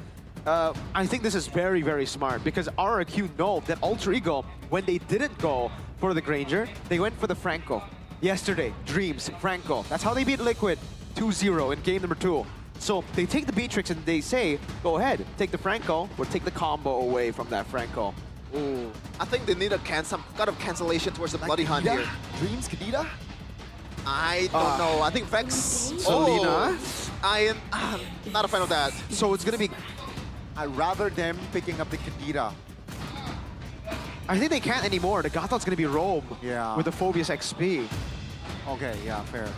I think this is very, very smart because RRQ know that Alter Ego, when they didn't go for the Granger, they went for the Franco. Yesterday, Dreams, Franco. That's how they beat Liquid 2-0 in game number 2. So they take the Beatrix and they say, go ahead, take the Franco, or take the combo away from that Franco. Ooh. I think they need some kind of cancellation towards the Bloody Hunt here. Dreams, Kadita? I don't know. I think Vex. Selena? I am not a fan of that. So it's going to be... I'd rather them picking up the Kadita. I think they can't anymore. The Gotot's going to be Rome with the Phobius XP. Okay, yeah, fair.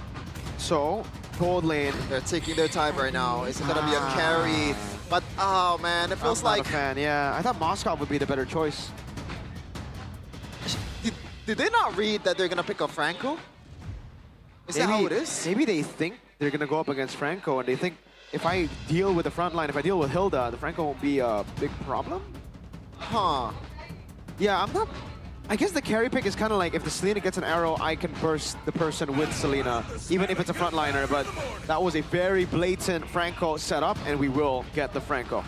So, gold lane. They're taking their time right now. It's going to be a carry. But, oh man, it feels like... I'm not a fan, yeah. I thought Moskov would be the better choice. Did they not read that they're going to pick up Franco? Is that how it is? Maybe they think they're going to go up against Franco, and they think if I deal with the front line, if I deal with Hilda, the Franco won't be a big problem? Huh. Yeah, I'm not... I guess the carry pick is kind of like if the Selena gets an arrow, I can burst the person with Selena, even if it's a frontliner. But that was a very blatant Franco setup, and we will get the Franco.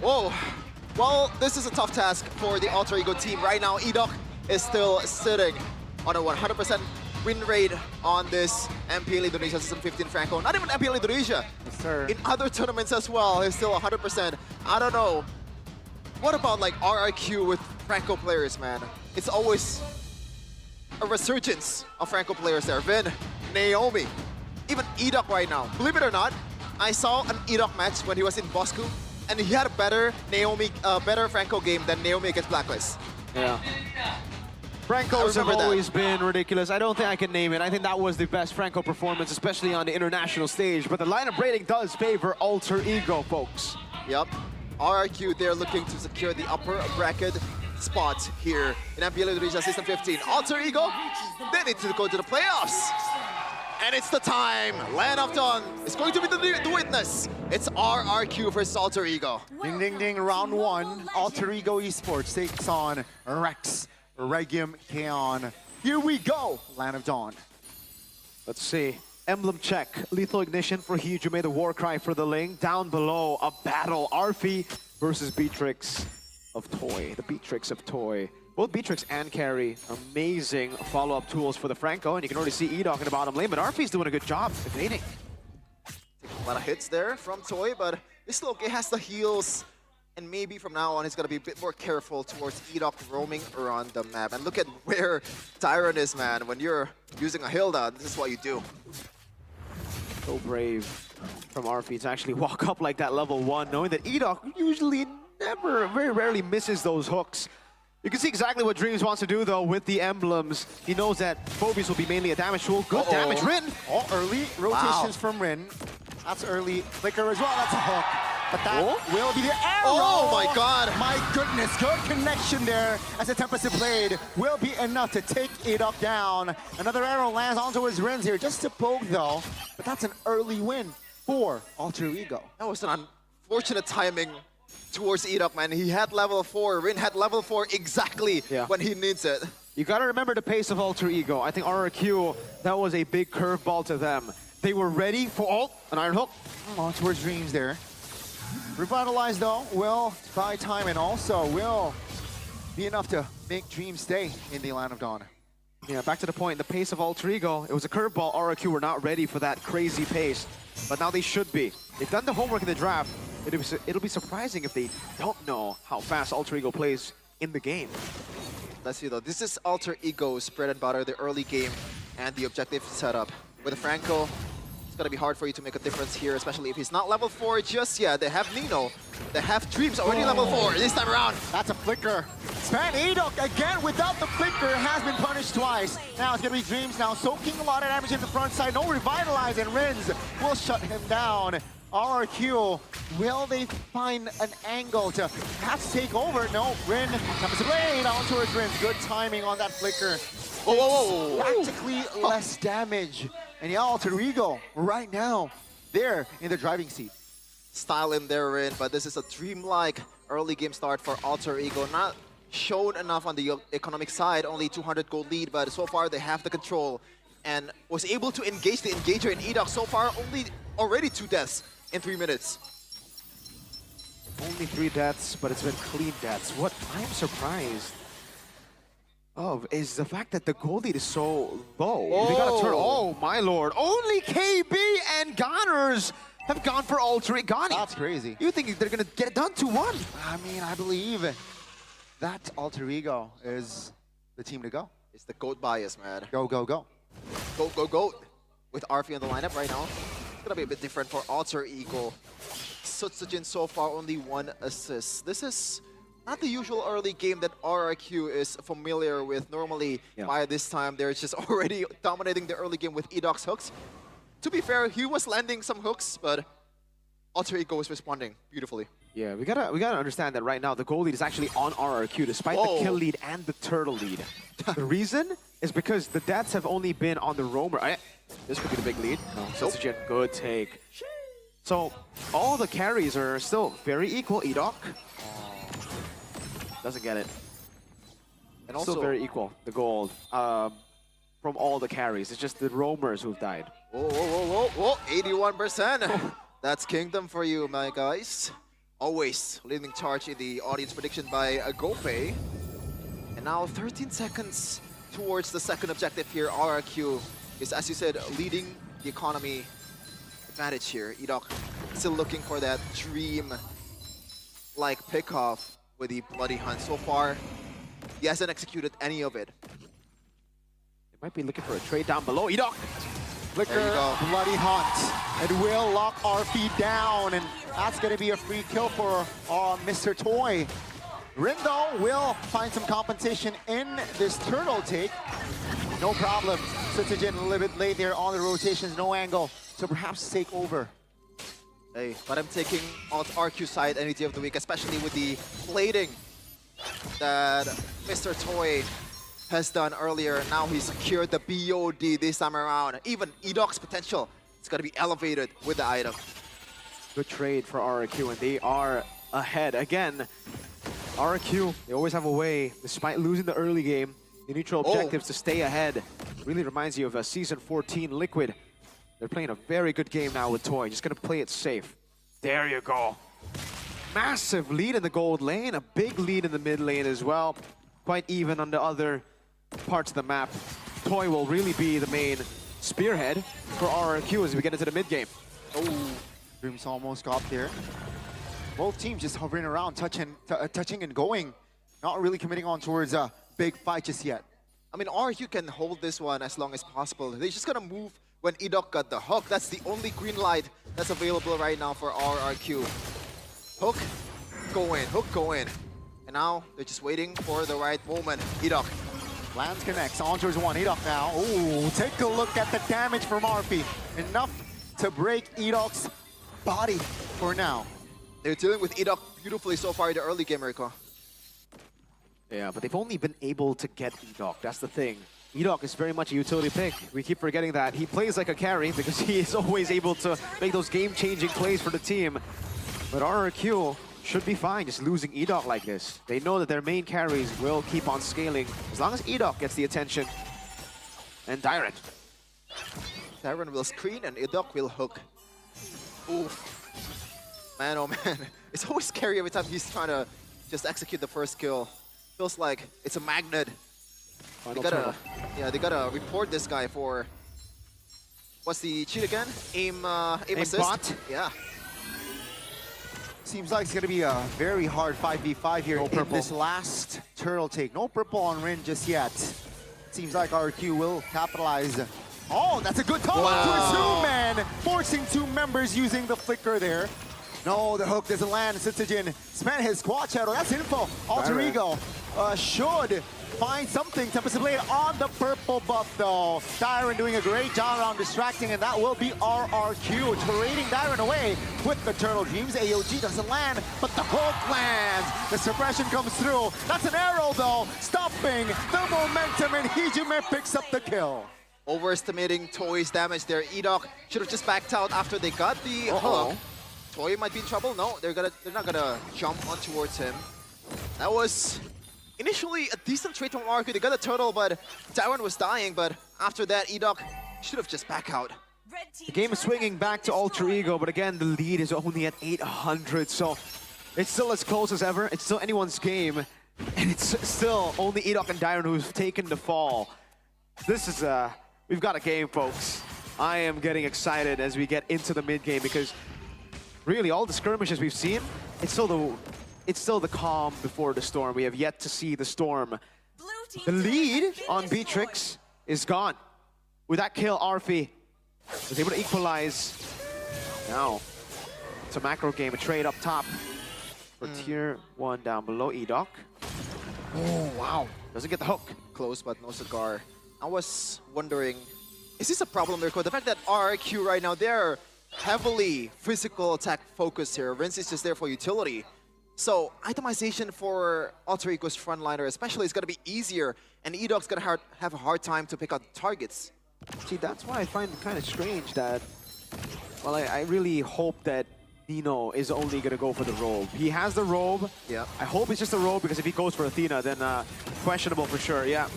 Whoa. Well, this is a tough task for the Alter Ego team. Right now, Edok is still sitting on a 100% win rate on this Mpl Indonesia Season 15 Franco. Not even Mpl Indonesia. Yes, sir. In other tournaments as well, he's still 100%. I don't know. What about like RRQ with Franco players, man? It's always a resurgence of Franco players there. Vin, Naomi, even Edok right now. Believe it or not, I saw an Edok match when he was in Bosku, and he had a better better Franco game than Naomi against Blacklist. Yeah. Francos have always been ridiculous. I don't think I can name it. I think that was the best Franco performance, especially on the international stage. But the lineup rating does favor Alter Ego, folks. Yep. RRQ, they're looking to secure the upper bracket spot here in Mpl Id Regional System 15. Alter Ego, they need to go to the playoffs. And it's the time. Land of Dawn is going to be the witness. It's RRQ versus Alter Ego. Ding, ding, ding. Round 1. Alter Ego Esports takes on Rex, Regium, Kaon. Here we go. Land of Dawn. Let's see. Emblem check. Lethal Ignition for Hijume, the war cry for the Ling. Down below, a battle. Arfi versus Beatrix of Toy. The Beatrix of Toy. Both Beatrix and Carry, amazing follow-up tools for the Franco, and you can already see Edok in the bottom lane, but Arfi's doing a good job evading. A lot of hits there from Toy, but he still has the heals, and maybe from now on he's gonna be a bit more careful towards Edok roaming around the map. And look at where Tyron is, man. When you're using a Hilda, this is what you do. So brave from Arfi to actually walk up like that level 1, knowing that Edok usually very rarely misses those hooks. You can see exactly what Dreams wants to do, though, with the emblems. He knows that Phobius will be mainly a damage tool. Good damage, Rin! Oh, early rotations from Rin. That's early. Flicker as well, that's a hook. But that will be the arrow! Oh my god! My goodness, good connection there as the Tempest Blade will be enough to take Edok down. Another arrow lands onto his Rins here, just to poke though. But that's an early win for Alter Ego. That was an unfortunate timing towards Edok, man. He had level 4, Rin had level 4 exactly when he needs it. You gotta remember the pace of Alter Ego. I think RRQ, that was a big curveball to them. They were ready for an Iron Hook. On towards Dreams there. Revitalize though will buy time and also will be enough to make Dreams stay in the Land of Dawn. Yeah, back to the point, the pace of Alter Ego, it was a curveball. RRQ were not ready for that crazy pace, but now they should be. They've done the homework in the draft. It'll be surprising if they don't know how fast Alter Ego plays in the game. Let's see though, this is Alter Ego's bread and butter, the early game and the objective setup. With Franco, it's gonna be hard for you to make a difference here, especially if he's not level 4 just yet. They have Nino, they have Dreams already level 4 this time around. That's a flicker. Span Edok again without the flicker has been punished twice. Now it's gonna be Dreams now soaking a lot of damage in the front side. No Revitalize and Rins will shut him down. RRQ, will they find an angle to perhaps take over? No, Rin, Tempest Blade on towards Rins. Good timing on that flicker. Practically less damage. And yeah, Alter Ego, right now, they're in the driving seat. Style in there, Rin, but this is a dreamlike early game start for Alter Ego. Not shown enough on the economic side, only 200 gold lead, but so far they have the control and was able to engage the engager in Edok. So far, already 2 deaths in 3 minutes. Only 3 deaths, but it's been clean deaths. What I'm surprised of is the fact that the gold lead is so low. They gotta turn, oh my lord. Only KB and Goners have gone for Alter Ego. That's crazy. You think they're gonna get it done 2-1? I mean, I believe that Alter Ego is the team to go. It's the GOAT bias, man. Go, go, go. Go, go, go. With Arfi on the lineup right now, it's gonna be a bit different for Alter Ego. Sutsujin so far only 1 assist. This is not the usual early game that RRQ is familiar with. Normally, by this time, they're just already dominating the early game with Edok's hooks. To be fair, he was landing some hooks, but Alter Ego was responding beautifully. Yeah, we gotta understand that right now the gold lead is actually on RRQ, despite the kill lead and the turtle lead. The reason is because the deaths have only been on the roamer. This could be the big lead. No, Sutsujin, good take. So all the carries are still very equal. Edok doesn't get it. And also still very equal, the gold, from all the carries. It's just the roamers who've died. Whoa, whoa, whoa, whoa, 81%. That's Kingdom for you, my guys. Always leading charge in the audience prediction by Gope. And now 13 seconds towards the second objective here. RRQ is, as you said, leading the economy advantage here. Edok still looking for that dream-like pickoff with the Bloody Hunt. So far, he hasn't executed any of it. They might be looking for a trade down below. Edok! Flicker, Bloody Hunt. It will lock Arfi down, and that's going to be a free kill for Mr. Toy. Rin, though, will find some compensation in this turtle take. No problem. Sutsujin a little bit late there on the rotations, no angle. So perhaps take over. Hey, but I'm taking on RQ side any day of the week, especially with the plating that Mr. Toy has done earlier. Now he secured the BOD this time around. Even Edoc's potential is going to be elevated with the item. Good trade for RQ, and they are ahead. Again, RQ, they always have a way, despite losing the early game, the neutral objectives to stay ahead. Really reminds you of a Season 14 Liquid. They're playing a very good game now with Toy. Just going to play it safe. There you go. Massive lead in the gold lane, a big lead in the mid lane as well. Quite even on the other parts of the map. Toy will really be the main spearhead for RRQ as we get into the mid game. Oh, Dreams almost got there. Both teams just hovering around, touching and going. Not really committing on towards a big fight just yet. I mean, RQ can hold this one as long as possible. They're just gonna move when Edoc got the hook. That's the only green light that's available right now for RRQ. Hook, go in, hook, go in. And now they're just waiting for the right moment. Edoc. Lands connects, on towards one. Edoc now. Ooh, take a look at the damage from Arfi. Enough to break Edoc's body for now. They're dealing with Edoc beautifully so far in the early game, Rico. Yeah, but they've only been able to get Edoc. That's the thing. Edoc is very much a utility pick. We keep forgetting that. He plays like a carry because he is always able to make those game-changing plays for the team. But RRQ should be fine just losing Edoc like this. They know that their main carries will keep on scaling as long as Edoc gets the attention. And Dyron. Dyron will screen and Edoc will hook. Oof. Man, oh man. It's always scary every time he's trying to just execute the first kill. Feels like it's a magnet. They gotta report this guy for, what's the cheat again? Aim assist? Bot? Yeah. Seems like it's gonna be a very hard 5v5 here in this last turtle take. No purple on Rin just yet. Seems like RQ will capitalize. Oh, that's a good call to a two-man, forcing two members using the flicker there. No, the hook doesn't land. Citizen spent his quad shadow. That's info. Alter Ego should find something. Tempest Blade on the purple buff though. Dyron doing a great job around distracting, and that will be RRQ trading Dyron away with the Turtle Dreams. AOG doesn't land, but the hook lands. The suppression comes through. That's an arrow though, stopping the momentum, and Hijume picks up the kill. Overestimating Toy's damage there. Edoc should have just backed out after they got the hook. Toy might be in trouble. No, they're not gonna jump on towards him. That was initially a decent trade from RQ. They got a turtle, but Dyron was dying. But after that, Edoc should have just back out. The game is swinging back to Alter Ego, but again, the lead is only at 800, so it's still as close as ever. It's still anyone's game, and it's still only Edoc and Dyron who've taken the fall. This is we've got a game, folks. I am getting excited as we get into the mid game because really, all the skirmishes we've seen, it's still the calm before the storm. We have yet to see the storm. The lead on Beatrix is gone. With that kill, Arfi was able to equalize. Now, it's a macro game, a trade up top for tier 1 down below Edoc. Oh, wow. Doesn't get the hook. Close, but no cigar. I was wondering, is this a problem, Mirko? The fact that RQ right now, they're heavily physical attack focused here. Rince is just there for utility. So itemization for Alter Ego's frontliner especially is going to be easier, and Edoc's going to have a hard time to pick out targets. See, that's why I find it kind of strange that, well, I really hope that Nino is only going to go for the robe. He has the robe. Yeah. I hope it's just a robe, because if he goes for Athena, then questionable for sure. Yeah.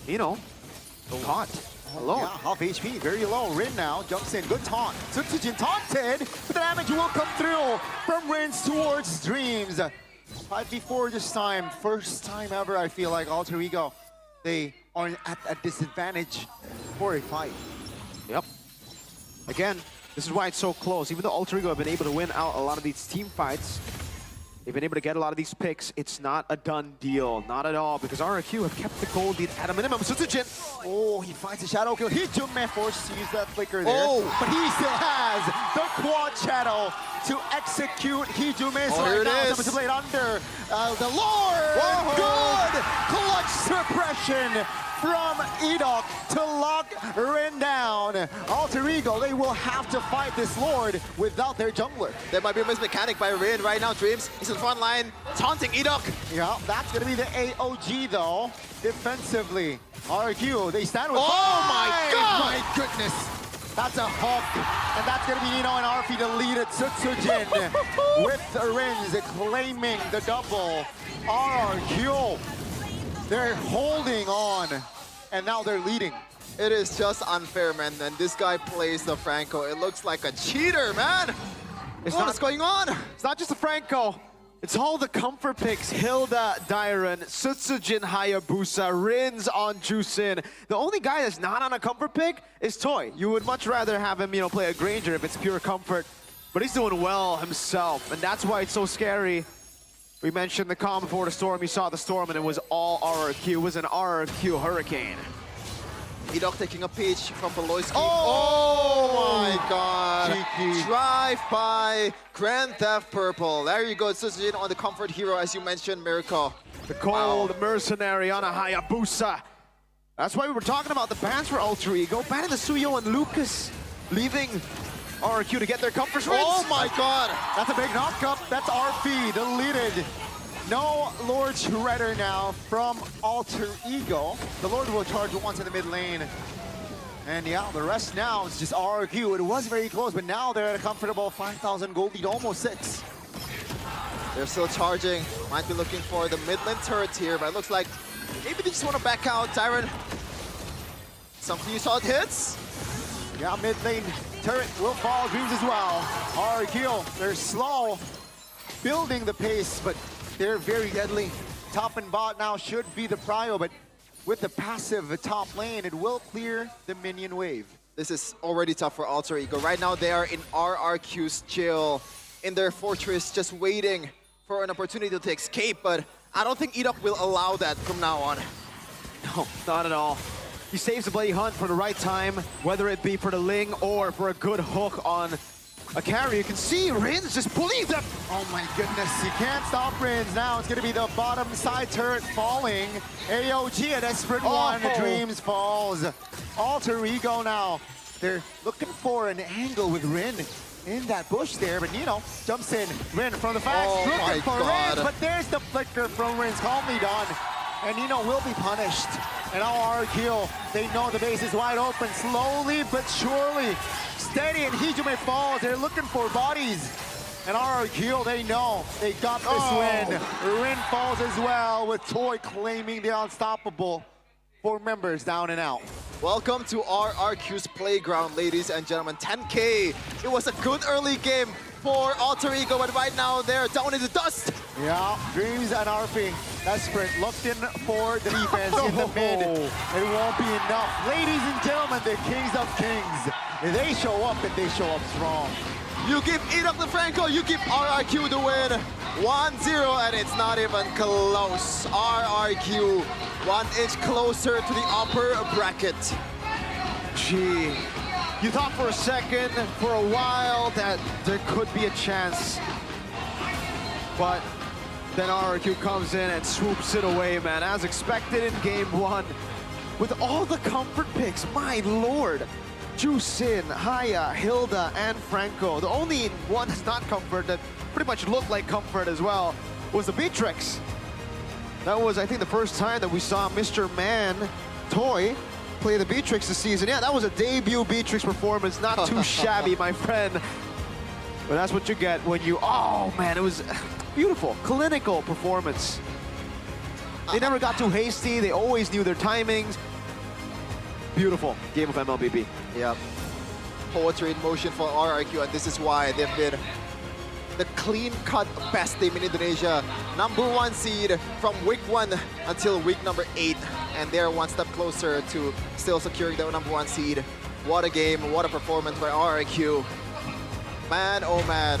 Nino, caught. Alone. Yeah, half HP, very low. Rin now jumps in, good taunt. Tsujin taunted, but the damage will come through from Rin's towards Dreams. 5v4 this time, first time ever I feel like Alter Ego, they are at a disadvantage for a fight. Yep. Again, this is why it's so close. Even though Alter Ego have been able to win out a lot of these team fights, they've been able to get a lot of these picks. It's not a done deal, not at all, because RQ have kept the gold lead at a minimum. Tsujin, oh, he finds a shadow kill. Hijume forced to use that flicker there. Oh, but he still has the quad shadow to execute Hijume's here it is. To play it under the Lord. Whoa. Good clutch suppression from Edok to lock Rin down. Alter Ego, they will have to fight this Lord without their jungler. There might be a missed mechanic by Rin right now. Dreams, he's in the front line, taunting Edok. Yeah, that's gonna be the AOG though. Defensively, RQ, they stand with. Oh my God! My goodness, that's a hook, and that's gonna be Nino and Arfi to lead it. Tsutsujin with the Rins claiming the double. RQ, they're holding on, and now they're leading. It is just unfair, man. And this guy plays the Franco. It looks like a cheater, man. What's going on? It's not just a Franco. It's all the comfort picks. Hilda, Dairon, Tsutsujin, Hayabusa, Rins on Jusin. The only guy that's not on a comfort pick is Toy. You would much rather have him, play a Granger if it's pure comfort. But he's doing well himself, and that's why it's so scary. We mentioned the calm before the storm. You saw the storm, and it was all RRQ. It was an RRQ hurricane. Edok taking a peach from Peloyski. Oh my God. Cheeky. Drive by Grand Theft Purple. There you go. Tsutsujin on the comfort hero, as you mentioned, Miracle. The cold mercenary on a Hayabusa. That's why we were talking about the bans for Alter Ego. Banning the Suyo and Lucas, leaving RRQ to get their comfort wins. Oh my God. That's a big knock-up. That's RP deleted. No Lord Shredder now from Alter Ego. The Lord will charge once in the mid lane. And yeah, the rest now is just RQ. It was very close, but now they're at a comfortable 5,000 gold lead, almost 6. They're still charging. Might be looking for the mid lane turret here, but it looks like maybe they just want to back out. Tyron, some few shot hits. Yeah, mid lane turret will fall. Dreams as well. RQ, they're slow, building the pace, but they're very deadly. Top and bot now should be the prio, but with the passive top lane, it will clear the minion wave. This is already tough for Alter Ego. Right now, they are in RRQ's chill, in their fortress, just waiting for an opportunity to escape, but I don't think Edok will allow that from now on. No, not at all. He saves the Bloody Hunt for the right time, whether it be for the Ling or for a good hook on a carry. You can see Rins just pulling them. Oh my goodness, you can't stop Rins. Now it's gonna be the bottom side turret falling. AOG, a desperate one. Dreams falls. Alter Ego now. They're looking for an angle with Rin in that bush there, but Nino jumps in. Rin from the facts, looking for Rins, but there's the flicker from Rins. Calmly done. And Nino will be punished. And now RQ, they know the base is wide open. Slowly but surely. Steady, and Hijume falls. They're looking for bodies. And RRQ, they know they got this win. Rin falls as well, with Toy claiming the unstoppable. 4 members down and out. Welcome to RRQ's playground, ladies and gentlemen. 10K. It was a good early game for Alter Ego, but right now they're down in the dust. Yeah, Dreams and RP desperate, looked in for the defense in the mid. It won't be enough. Ladies and gentlemen, the Kings of Kings. They show up and they show up strong. You give Edok the Franco, you give RRQ the win. 1-0, and it's not even close. RRQ 1 inch closer to the upper bracket. Gee, you thought for a second, for a while, that there could be a chance. But then RRQ comes in and swoops it away, man, as expected in game 1. With all the comfort picks, my lord. Jusin, Haya, Hilda, and Franco. The only one that's not comfort that pretty much looked like comfort as well was the Beatrix. That was, I think, the first time that we saw Mr. Man, Toy, play the Beatrix this season. Yeah, that was a debut Beatrix performance. Not too shabby, my friend. But that's what you get when you, oh man, it was beautiful, clinical performance. They never got too hasty. They always knew their timings. Beautiful game of MLBB. Yeah. Poetry in motion for RRQ, and this is why they've been the clean-cut best team in Indonesia. #1 seed from week 1 until week number 8, and they're one step closer to still securing the #1 seed. What a game, what a performance by RRQ. Man, oh man.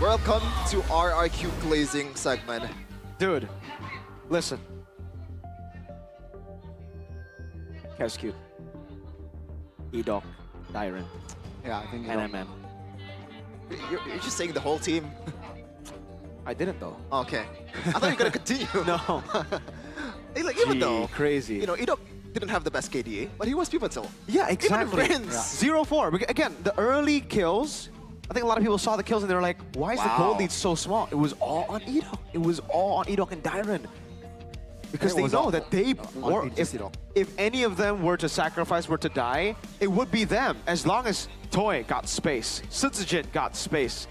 Welcome to RRQ Glazing segment. Dude, listen. That's cute. Edok, Dairon. Yeah, I think NMM. You're just saying the whole team. I didn't though. Okay. I thought you were gonna continue. No. Hey, like, even though crazy. Edok didn't have the best KDA, but he was pivotal. Yeah, exactly. Even Rins. 0-4. Again, the early kills, I think a lot of people saw the kills and they were like, why is the gold lead so small? It was all on Edok. It was all on Edok and Dyron. Because they know that they were, if any of them were to sacrifice, were to die, it would be them. As long as Toy got space, Sutsujin got space,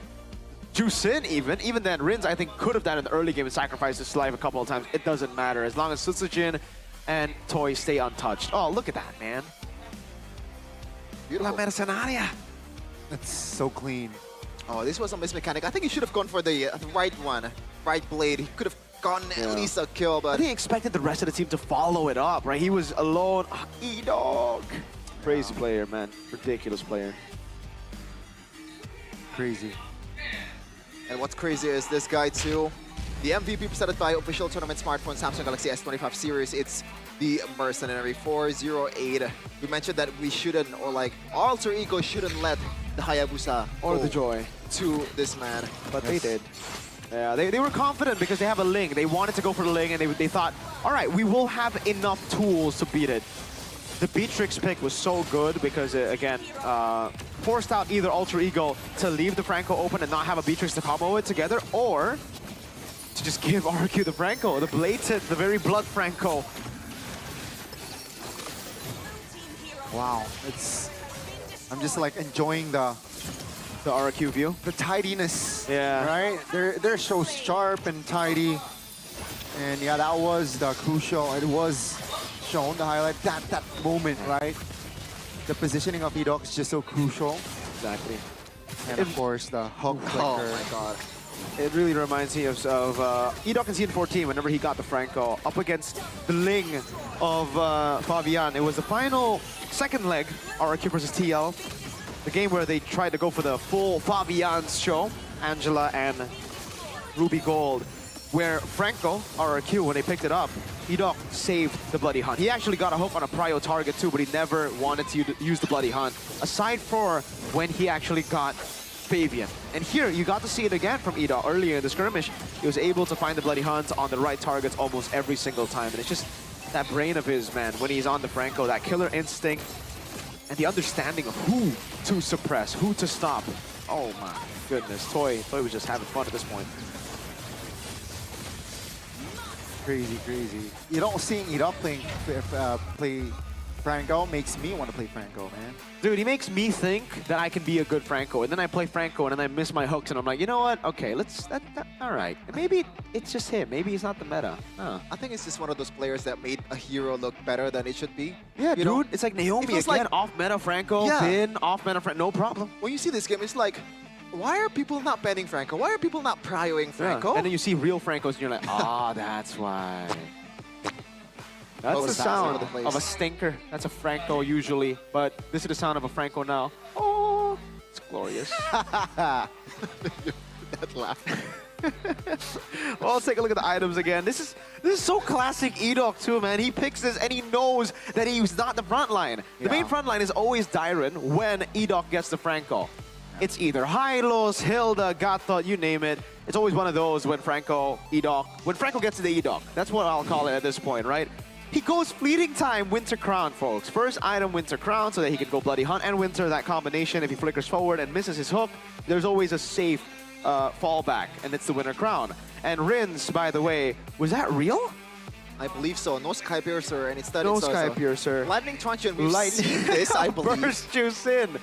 Jusin even then, Rins I think could have died in the early game and sacrificed his life a couple of times. It doesn't matter. As long as Sutsujin and Toy stay untouched. Oh, look at that, man. Beautiful. La Mercenaria. That's so clean. Oh, this was a miss mechanic. I think he should have gone for the right one. Right blade. He could have gotten at least a kill, but... I think he expected the rest of the team to follow it up, right? He was alone. E-Dog. Crazy player, man. Ridiculous player. Crazy. And what's crazy is this guy too. The MVP presented by official tournament smartphone Samsung Galaxy S25 series. It's the Mercenary 408. We mentioned that we shouldn't, or like Alter Ego shouldn't let the Hayabusa or the Joy to this man. But they did. Yeah, they were confident because they have a Ling. They wanted to go for the Ling and they thought, all right, we will have enough tools to beat it. The Beatrix pick was so good because, again, forced out either Alter Ego to leave the Franco open and not have a Beatrix to combo it together, or to just give RQ the Franco, the blatant, the very blood Franco. Wow, I'm just like enjoying the RQ view, the tidiness. Yeah, right. They're so sharp and tidy, and yeah, that was the crucial. It was shown the highlight that moment, right? The positioning of Edok is just so crucial. Exactly. And of course the hook flicker. Oh my god. It really reminds me of Edok in Season 14 whenever he got the Franco up against the Ling of Fabian. It was the final second leg, RQ versus TL. The game where they tried to go for the full Fabian's show, Angela and Ruby Gold, where Franco, RQ, when they picked it up, Edok saved the Bloody Hunt. He actually got a hook on a prio target too, but he never wanted to use the Bloody Hunt, aside for when he actually got Fabian. And here, you got to see it again from Edok earlier in the skirmish. He was able to find the Bloody Hunt on the right targets almost every single time. And it's just that brain of his, man, when he's on the Franco, that killer instinct, and the understanding of who to suppress, who to stop. Oh my goodness, Toy was just having fun at this point. Crazy, crazy. You don't seeing Edok play Franco makes me want to play Franco, man. Dude, he makes me think that I can be a good Franco, and then I play Franco, and then I miss my hooks, and I'm like, you know what? Okay, all right. Maybe it's just him. Maybe he's not the meta. Huh. I think it's just one of those players that made a hero look better than it should be. Yeah, you dude, know? it's like Naomi again, like, off-meta Franco, pin, off-meta Franco, no problem. When you see this game, it's like, why are people not banning Franco? Why are people not prioing Franco? Yeah. And then you see real Francos, and you're like, ah, that's why. That's the sound of a stinker. That's a Franco usually, but this is the sound of a Franco now. Oh, it's glorious. That laugh. Well, let's take a look at the items again. This is so classic Edok too, man. He picks this and he knows that he's not the front line. The main front line is always Dyron when Edok gets the Franco. It's either Hylos, Hilda, Gato, you name it. It's always one of those when Franco, Edok, when Franco gets to the Edok. That's what I'll call it at this point, right? He goes Fleeting Time, Winter Crown, folks. First item, Winter Crown, so that he can go Bloody Hunt and Winter, that combination. If he flickers forward and misses his hook, there's always a safe fallback, and it's the Winter Crown. And Rins, by the way, was that real? I believe so. No Sky Piercer, and it's that no Sky Piercer. Lightning Truncheon, we've seen this, I believe. Burst Jusin.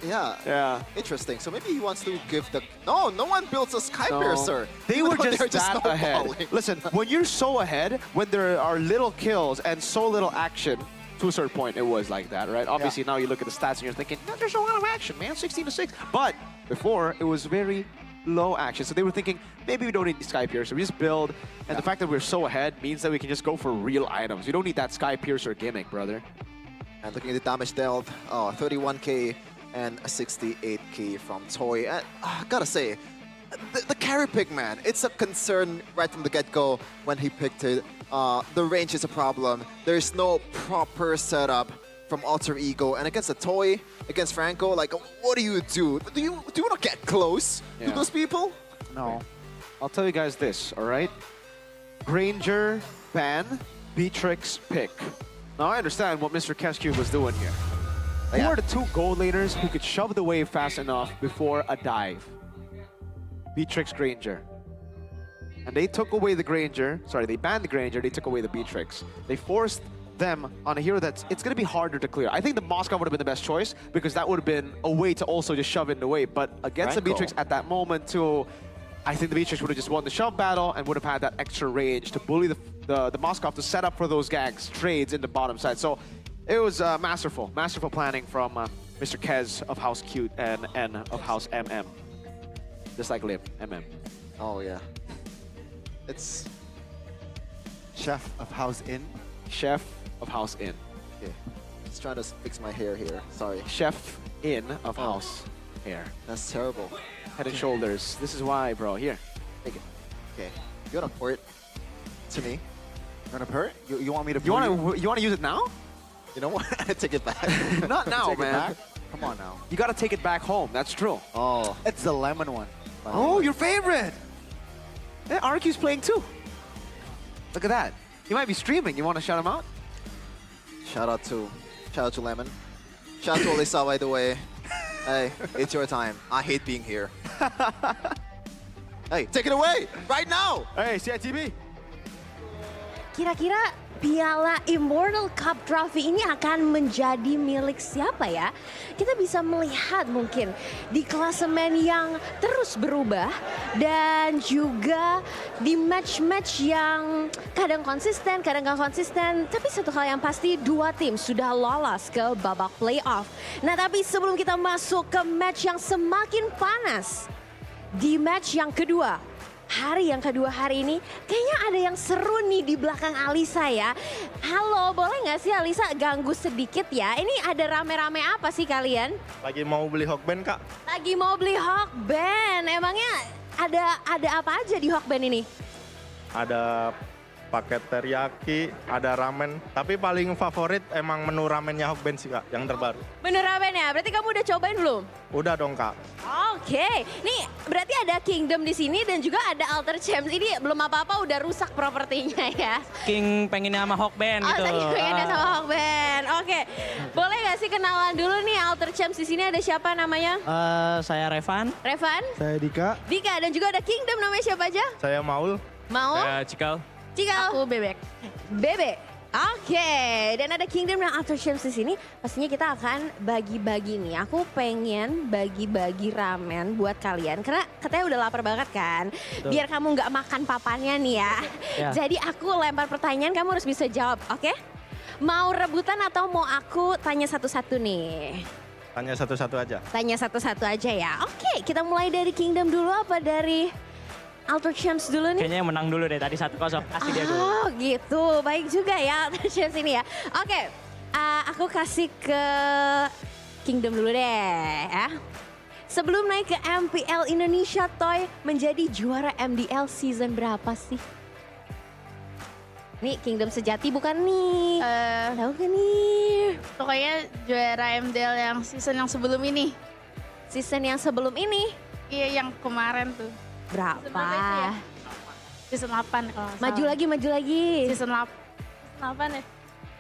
Yeah. Interesting. So maybe he wants to give the... No one builds a Sky Piercer. They were just that ahead. Listen, when you're so ahead, when there are little kills and so little action, to a certain point, it was like that, right? Obviously, now you look at the stats and you're thinking, no, there's a lot of action, man, 16-6. But before, it was very low action. So they were thinking, maybe we don't need the Sky Piercer. We just build. And the fact that we're so ahead means that we can just go for real items. You don't need that Sky Piercer gimmick, brother. And looking at the damage dealt, 31k. And a 68k from Toy. And gotta say, the carry pick, man, it's a concern right from the get-go when he picked it. The range is a problem. There's no proper setup from Alter Ego. And against a Toy, against Franco, like, what do you do? Do you not get close to those people? No. I'll tell you guys this, all right? Granger, ban, Beatrix, pick. Now I understand what Mr. Kescube was doing here. Who are the two gold laners who could shove the wave fast enough before a dive? Beatrix, Granger. And they took away the Granger. Sorry, they banned the Granger, they took away the Beatrix. They forced them on a hero that's, it's going to be harder to clear. I think the Moscow would have been the best choice because that would have been a way to also just shove in the wave. But against the Beatrix at that moment too, I think the Beatrix would have just won the shove battle and would have had that extra range to bully the Moscow to set up for those ganks, trades in the bottom side. So it was masterful planning from Mr. Kez of House Cute and N of House MM. Just like Lim, MM. Oh yeah. It's Chef of House In. Chef of House In. Okay. Just trying to fix my hair here. Sorry. Chef In of House Hair. That's terrible. Head and Shoulders. This is why, bro. Here, take it. Okay. You wanna pour it to me? You wanna pour it? You want me to? You wanna use it now? You know what? Take it back. Not now, Take it man. back? Come on now. You gotta take it back home. That's true. Oh. It's the lemon one. Oh, your favorite. Yeah, RQ's playing too. Look at that. He might be streaming. You want to shout him out? Shout out to Lemon. Shout out to Olisa, by the way. Hey, it's your time. I hate being here. Hey, take it away right now. Hey, CITB. Kira-kira Piala Immortal Cup Trophy ini akan menjadi milik siapa ya? Kita bisa melihat mungkin di klasemen yang terus berubah dan juga di match-match yang kadang konsisten, kadang nggak konsisten. Tapi satu hal yang pasti, dua tim sudah lolos ke babak playoff. Nah tapi sebelum kita masuk ke match yang semakin panas, di match yang kedua, hari yang kedua hari ini, kayaknya ada yang seru nih di belakang Alisa ya. Halo, boleh nggak sih Alisa ganggu sedikit ya? Ini ada rame-rame apa sih kalian? Lagi mau beli Hawkband, Kak. Lagi mau beli Hawkband. Emangnya ada apa aja di Hawkband ini? Ada paket teriyaki, ada ramen. Tapi paling favorit emang menu ramennya Hawkband sih, Kak, yang terbaru. Menu ramen ya? Berarti kamu udah cobain belum? Udah dong, Kak. Oke, nih berarti ada Kingdom di sini dan juga ada Alter Champs. Ini belum apa-apa udah rusak propertinya ya. King pengennya sama Hawkband gitu. Oh, tadi pengennya sama Hawkband. Oke, boleh gak sih kenalan dulu nih Alter Champs di sini ada siapa namanya? Saya Revan. Revan? Saya Dika. Dika dan juga ada Kingdom namanya siapa aja? Saya Maul. Maul? Saya Cikal. Cikal. Aku Bebek. Bebek. Oke, dan ada Kingdom dan Alter Champs di sini. Pastinya kita akan bagi-bagi nih. Aku pengen bagi-bagi ramen buat kalian karena katanya udah lapar banget kan. Betul. Biar kamu nggak makan papannya nih ya. Ya. Jadi aku lempar pertanyaan, kamu harus bisa jawab, oke? Mau rebutan atau mau aku tanya satu-satu nih? Tanya satu-satu aja. Tanya satu-satu aja ya. Oke, kita mulai dari Kingdom dulu apa dari Alter Champs dulu nih? Kayaknya yang menang dulu deh, tadi 1-0, kasih dia dulu. Oh gitu, baik juga ya Alter Champs ini ya. Oke, aku kasih ke Kingdom dulu deh ya. Sebelum naik ke MPL Indonesia Toy, menjadi juara MDL season berapa sih? Nih Kingdom sejati bukan nih? Tahu kan nih? Pokoknya juara MDL yang season yang sebelum ini. Season yang sebelum ini? Iya, yang kemarin tuh. Berapa? Season 8 kalau nggak Maju salah. lagi. Season 8 ya?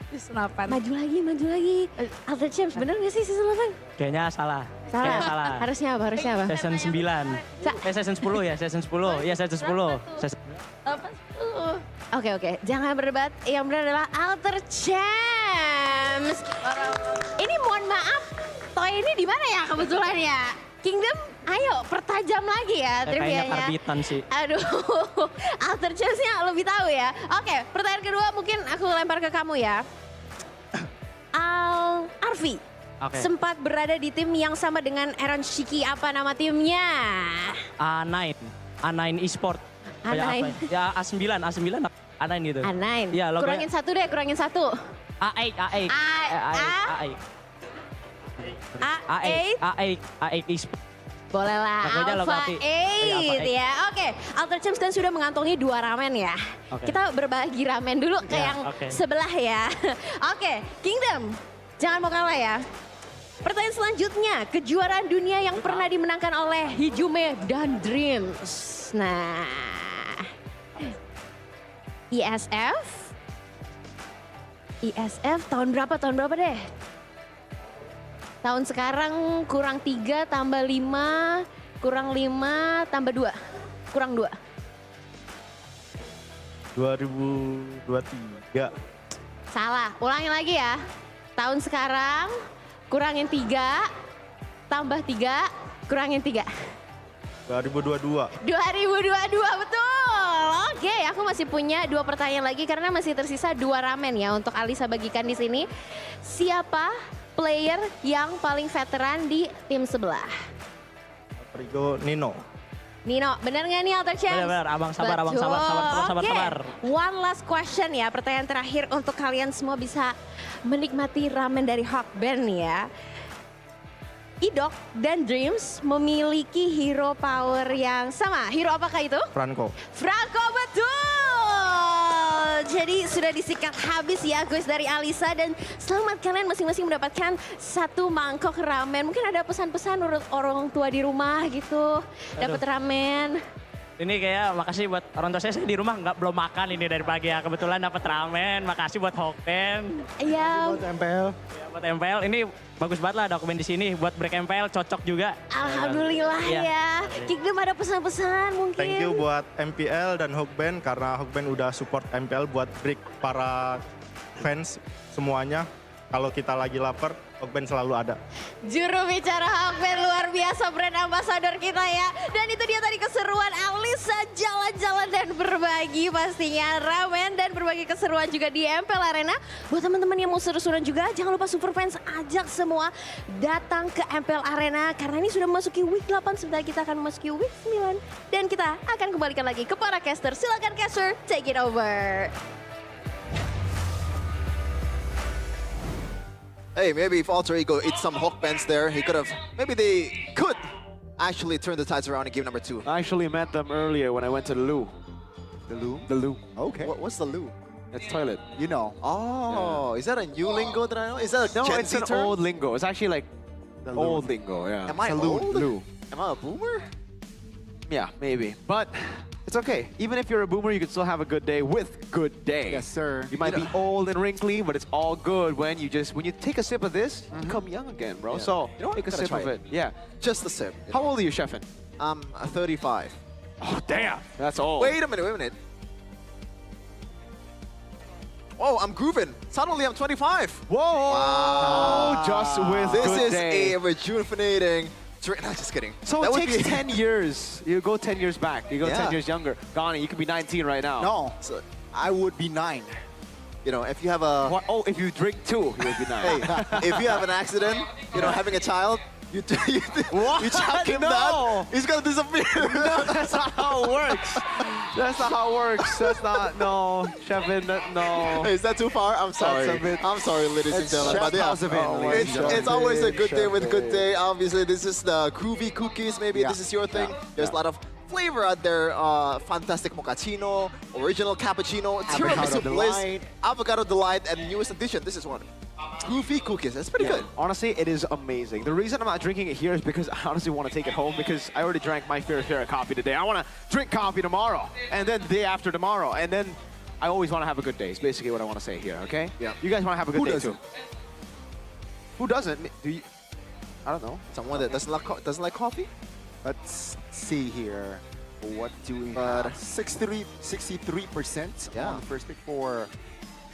Season 8. Maju lagi. Alter Champs, bener gak sih season 8? Kayaknya salah. Salah. Kayaknya salah. Harusnya apa? Season 9. Season 10 ya, season 10. Iya, season 10. Oke. Jangan berdebat. Yang benar adalah Alter Champs. Ini mohon maaf, toy ini di mana ya kebetulan ya? Kingdom, ayo pertajam lagi ya Kayaknya trivianya. karbitan sih. Aduh, Alter Champs-nya lebih tahu ya. Oke, pertanyaan kedua mungkin aku lempar ke kamu ya. Arfi, sempat berada di tim yang sama dengan Aaron Shiki, apa nama timnya? A9 Esport. A9. Ya A9 A9 gitu. A9. Ya, kurangin satu deh, kurangin satu. A8. A8 Esport. Boleh lah, Alpha 8 ya. Oke, Alter Champs kan sudah mengantongi 2 ramen ya. Kita berbagi ramen dulu ke yang sebelah ya. Oke, Kingdom, jangan mau kalah ya. Pertanyaan selanjutnya, kejuaraan dunia yang pernah dimenangkan oleh Hijume dan Dreams. Nah, ISF, ISF tahun berapa deh? Tahun sekarang kurang 3 tambah 5, kurang 5 tambah 2, kurang 2. 2023. Salah, ulangin lagi ya. Tahun sekarang kurangin 3, tambah 3, kurangin 3. 2022. 2022, betul. Oke, aku masih punya 2 pertanyaan lagi karena masih tersisa 2 ramen ya untuk Alisa bagikan di sini. Siapa player yang paling veteran di tim sebelah? Rigo Nino. Nino, bener nggak nih Alter Champs? Bener, abang sabar, abang Betul. sabar. Oke, one last question ya, pertanyaan terakhir untuk kalian semua bisa menikmati ramen dari Hawk Band ya. Idok dan Dreams memiliki hero power yang sama. Hero apakah itu? Franco. Franco, betul! Jadi sudah disikat habis ya guys dari Alisa dan selamat kalian masing-masing mendapatkan 1 mangkok ramen. Mungkin ada pesan-pesan menurut orang tua di rumah gitu, dapat ramen. Ini kayak makasih buat orang tua saya di rumah belum makan ini dari pagi ya. Kebetulan dapat ramen, makasih buat Hokpen. Iya. Buat MPL. Ya, buat MPL ini bagus banget lah dokumen di sini. Buat break MPL cocok juga. Alhamdulillah ya. Kikdem ada pesan-pesan mungkin. Thank you buat MPL dan Hawkband karena Hawkband udah support MPL buat break para fans semuanya. Kalau kita lagi lapar, Hawkband selalu ada. Juru bicara Hawkband luar biasa, brand ambassador kita ya. Dan itu dia tadi keseruan Alisa jalan-jalan dan berbagi pastinya ramen dan berbagi keseruan juga di Mpl Arena. Buat teman-teman yang mau seru-seruan juga, jangan lupa super fans ajak semua datang ke Mpl Arena. Karena ini sudah memasuki week 8, sebentar kita akan memasuki week 9. Dan kita akan kembalikan lagi ke para caster. Silakan caster, take it over. Hey, maybe if Alter Ego eats some Hawk Bands there, he could have, maybe they could actually turn the tides around in game number 2. I actually met them earlier when I went to the loo. The loo? The loo. Okay. What's the loo? It's toilet. You know. Oh, is that a new lingo that I know? Is that a No, Gen it's Z an term? old lingo. It's actually like old lingo, yeah. Am I Salute, old? loo. Am I a boomer? Yeah, maybe. But it's okay. Even if you're a boomer, you can still have a good day with Good Day. Yes, sir. You might be old and wrinkly, but it's all good when you take a sip of this, you become young again, bro. Yeah. So You know what? take a Gotta sip try of it. it. Yeah. Just a sip. How old are you, Sheffin? I'm 35. Oh, damn. That's old. Wait a minute. Oh, I'm grooving. Suddenly I'm 25. Whoa! Wow. Just with This Good is Day. a rejuvenating drink. No, just kidding. So That it would takes be- 10 years. You go 10 years back. You go 10 Yeah. years younger. Gani, you could be 19 right now. No, So, I would be 9. you know, if you have a... What? Oh, if you drink 2, you would be 9. Hey, if you have an accident, you know, having a child, you chuck him No. that, he's gonna disappear. No, that's not how it works. That's not how it works. That's not, no. Sheffin, no. Hey, is that too far? I'm sorry. That's a bit- I'm sorry, ladies and It's gentlemen. Chef But yeah, House event, ladies and gentlemen. it's always a good day with Chef Good Day. Obviously, this is the groovy cookies. Maybe this is your thing. There's a lot of flavor out there. Fantastic mochaccino, original cappuccino, tiramisu bliss, Delight. avocado delight, and newest addition. This is one. Groovy cookies. That's pretty good. Honestly, it is amazing. The reason I'm not drinking it here is because I honestly want to take it home because I already drank my fair share of coffee today. I want to drink coffee tomorrow and then the day after tomorrow. And then I always want to have a good day is basically what I want to say here, okay? Yeah. You guys want to have a good Who day doesn't? too. Who doesn't? Do you? I don't know. Someone that doesn't like coffee? Let's see here. What do we But- have? 63% Yeah. on the first pick for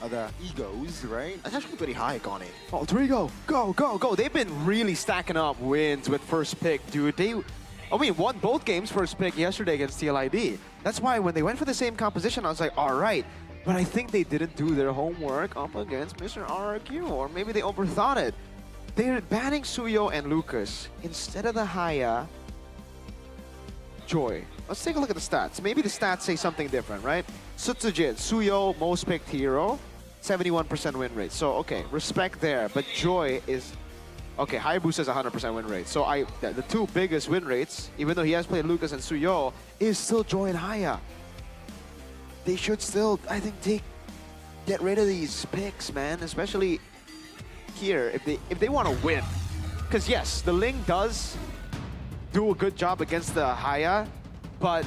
the Egos, right? That's actually pretty high, Gani. Oh, Trigo, go, go, go. They've been really stacking up wins with first pick, dude. I mean, won both games first pick yesterday against TLID. That's why when they went for the same composition, I was like, all right. But I think they didn't do their homework up against Mr. RRQ, or maybe they overthought it. They're banning Suyo and Lucas instead of the Haya, Joy. Let's take a look at the stats. Maybe the stats say something different, right? Sutsujin, Suyo, most picked hero, 71% win rate. So, okay, respect there. But Joy is... Okay, Hayabusa is 100% win rate. So the two biggest win rates, even though he has played Lucas and Suyo, is still Joy and Haya. They should still, I think, get rid of these picks, man. Especially here, if they want to win. Because yes, the Ling does do a good job against the Haya, but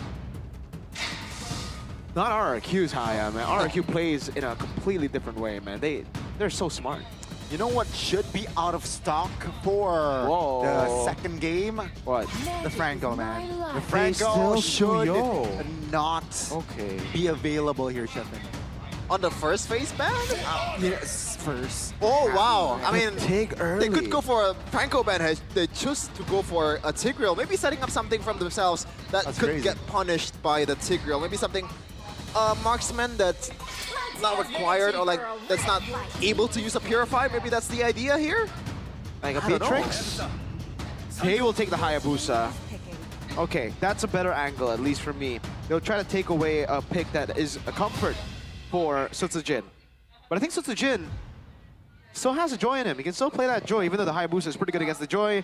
not RRQ's Haya, man. RRQ plays in a completely different way, man. They're so smart. You know what should be out of stock for the second game? What? The Franco, man. The They Franco still should Suyo. not Okay. be available here, Chefin. On the first phase ban? Yes, first. Oh, wow. I mean, Tig early. they could go for a Franco ban. They choose to go for a Tigreal. Maybe setting up something from themselves that That's could crazy. get punished by the Tigreal. Maybe something marksman that's not required or like that's not able to use a Purify. Maybe that's the idea here? Like a I don't know. Beatrix? He will take the Hayabusa. Okay, that's a better angle, at least for me. They'll try to take away a pick that is a comfort for Sutsujin. But I think Sutsujin still has a Joy in him. He can still play that Joy, even though the Hayabusa is pretty good against the Joy.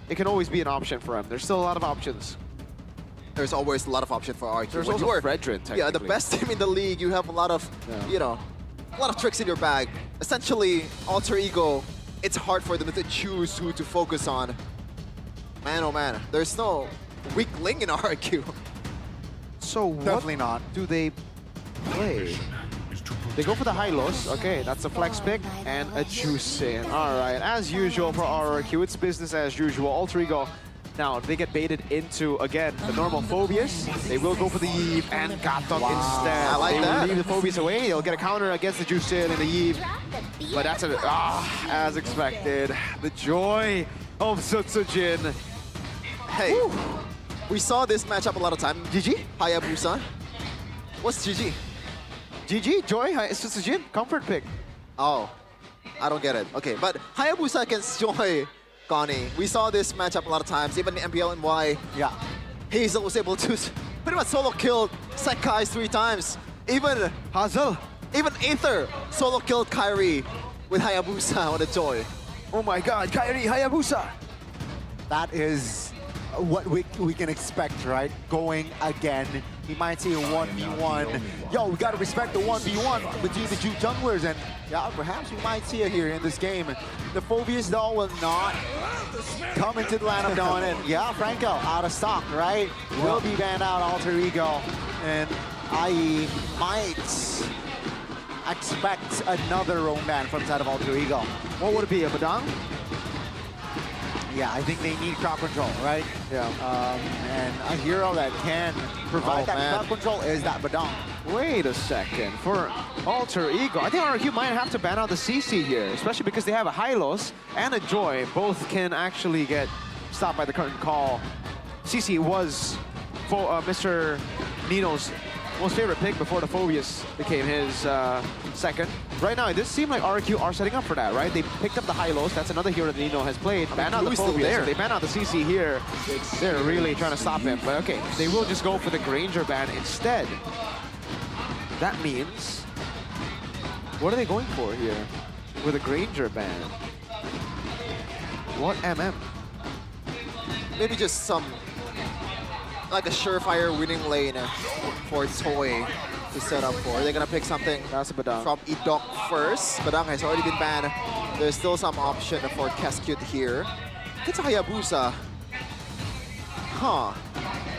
It can always be an option for him. There's still a lot of options. There's always a lot of options for RQ. There's When also you are- Fredrin, technically. Yeah, the best team in the league. You have a lot of, you know, a lot of tricks in your bag. Essentially, Alter Ego, it's hard for them to choose who to focus on. Man, oh man, there's no weak link in RQ. So Definitely what not. do they play? They go for the high-lows. Okay, that's a flex pick and a juice in. All right, as usual for RRQ, it's business as usual. Alter Ego. Now, they get baited into, again, the normal Phobias. They will go for the Eve and Gatok instead. I like they that. will leave the Phobias away. They'll get a counter against the Juicin and the Eve. But that's as expected. The joy of Sutsujin. Hey, we saw this matchup a lot of time. GG? Hayabusa. What's GG? GG, Joy, Sutsujin, comfort pick. Oh, I don't get it. Okay, but Hayabusa against Joy, Connie. We saw this matchup a lot of times, even in MPL and Y. Yeah. Hazel was able to pretty much solo kill Sekai 3 times. Even Hazel. Even Aether solo killed Kyrie with Hayabusa on the Joy. Oh my god, Kyrie, Hayabusa. That is what we can expect, right? Going again. We might see a 1v1. Yo, we gotta respect the 1v1 between the two junglers, and yeah, perhaps we might see it here in this game. The Phobias though will not come into the lineup down, and yeah, Franco out of stock, right? Will be banned out, Alter Ego, and IE might expect another roam ban from side of Alter Ego. What would it be, a Badang? Yeah, I think they need crowd control, right? Yeah. And a hero that can provide that crowd control is that Badang. Wait a second. For Alter Ego, I think RQ might have to ban out the CC here, especially because they have a Hylos and a Joy. Both can actually get stopped by the curtain call. CC was for Mr. Nino's most favorite pick before the Phobias became his second. Right now, it does seem like RQ are setting up for that, right? They picked up the Hylos. That's another hero that Nino has played. Ban out the Phobias. So they ban out the CC here. They're really trying to stop him. But okay, they will just go for the Granger ban instead. That means, what are they going for here with a Granger ban? What MM? Maybe just some, like a surefire winning lane for Toy to set up for. They're gonna pick something from Idok first. Badang has already been banned. There's still some option for Cascute here. It's a Hayabusa. Huh.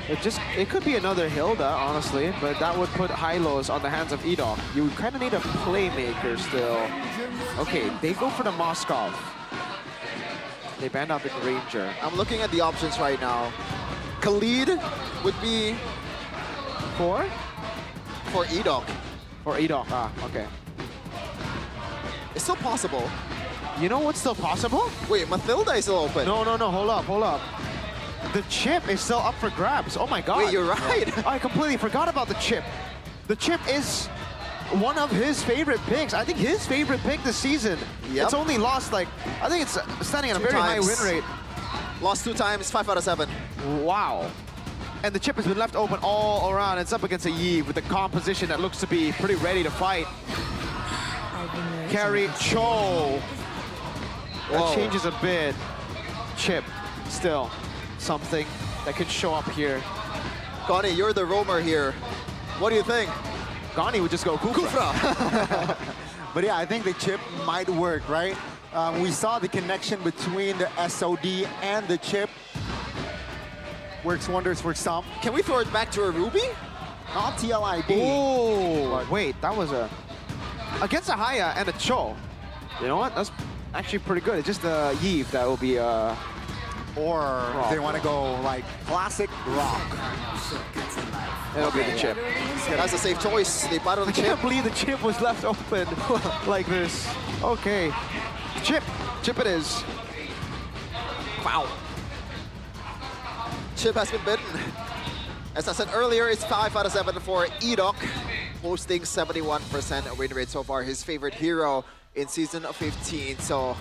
It could be another Hilda, honestly, but that would put Hylos on the hands of Idok. You kind of need a playmaker still. Okay, they go for the Moskov. They banned out the Granger. I'm looking at the options right now. Khalid would be for Edok. For Edok, okay. It's still possible. You know what's still possible? Wait, Mathilda is still open. No, hold up. The chip is still up for grabs. Oh my god. Wait, you're right. I completely forgot about the chip. The chip is one of his favorite picks. I think his favorite pick this season. Yep. It's only lost like, I think it's standing at a very high win rate. Lost 2 times, 5 out of 7. Wow. And the chip has been left open all around. It's up against a Yi with a composition that looks to be pretty ready to fight. Carry Cho. That changes a bit. Chip, still something that could show up here. Connie, you're the roamer here. What do you think? Connie would just go Kufra. But yeah, I think the chip might work, right? We saw the connection between the SOD and the chip. Works wonders for some. Can we throw it back to a Ruby? Not TLID. Oh, wait, that was a... against a Haya and a Cho, you know what? That's actually pretty good. It's just the Yves that will be or if they want to go like classic rock. It'll be the chip. That's a safe choice. They battle the I chip. can't believe the chip was left open like this. Okay, chip it is. Wow. Chip has been bitten. As I said earlier, it's 5 out of 7 for Edok, posting 71% win rate so far. His favorite hero in season 15. So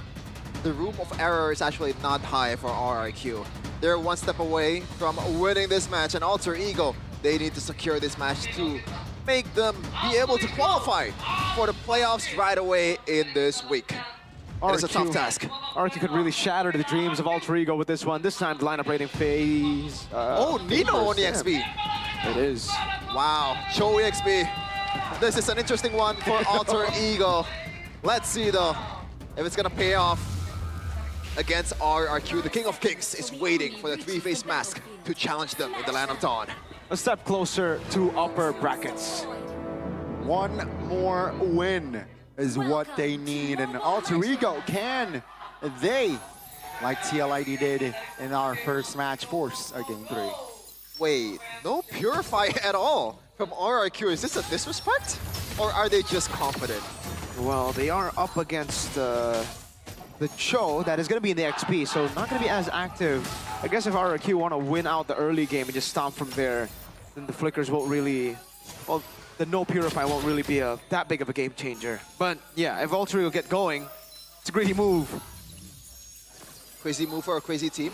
the room of error is actually not high for RRQ. They're one step away from winning this match, and Alter Ego, they need to secure this match to make them be able to qualify for the playoffs right away in this week. It's a tough task. RRQ could really shatter the dreams of Alter Ego with this one. This time, the lineup rating phase. Nino on the XP. It is. Wow, Cho EXP. This is an interesting one for Alter Ego. Let's see though if it's gonna pay off against RRQ. The King of Kings is waiting for the three-face mask to challenge them in the Land of Dawn. A step closer to upper brackets. One more win is what they need, and Alter Ego can they, like Mpl Id did in our first match, force a game 3. Wait, no Purify at all from RRQ. Is this a disrespect? Or are they just confident? Well, they are up against the Cho that is going to be in the XP, so not going to be as active. I guess if RRQ want to win out the early game and just stomp from there, then the Flickers won't really, well, the no Purify won't really be that big of a game changer. But yeah, if Alter Ego get going, it's a greedy move. Crazy move for a crazy team.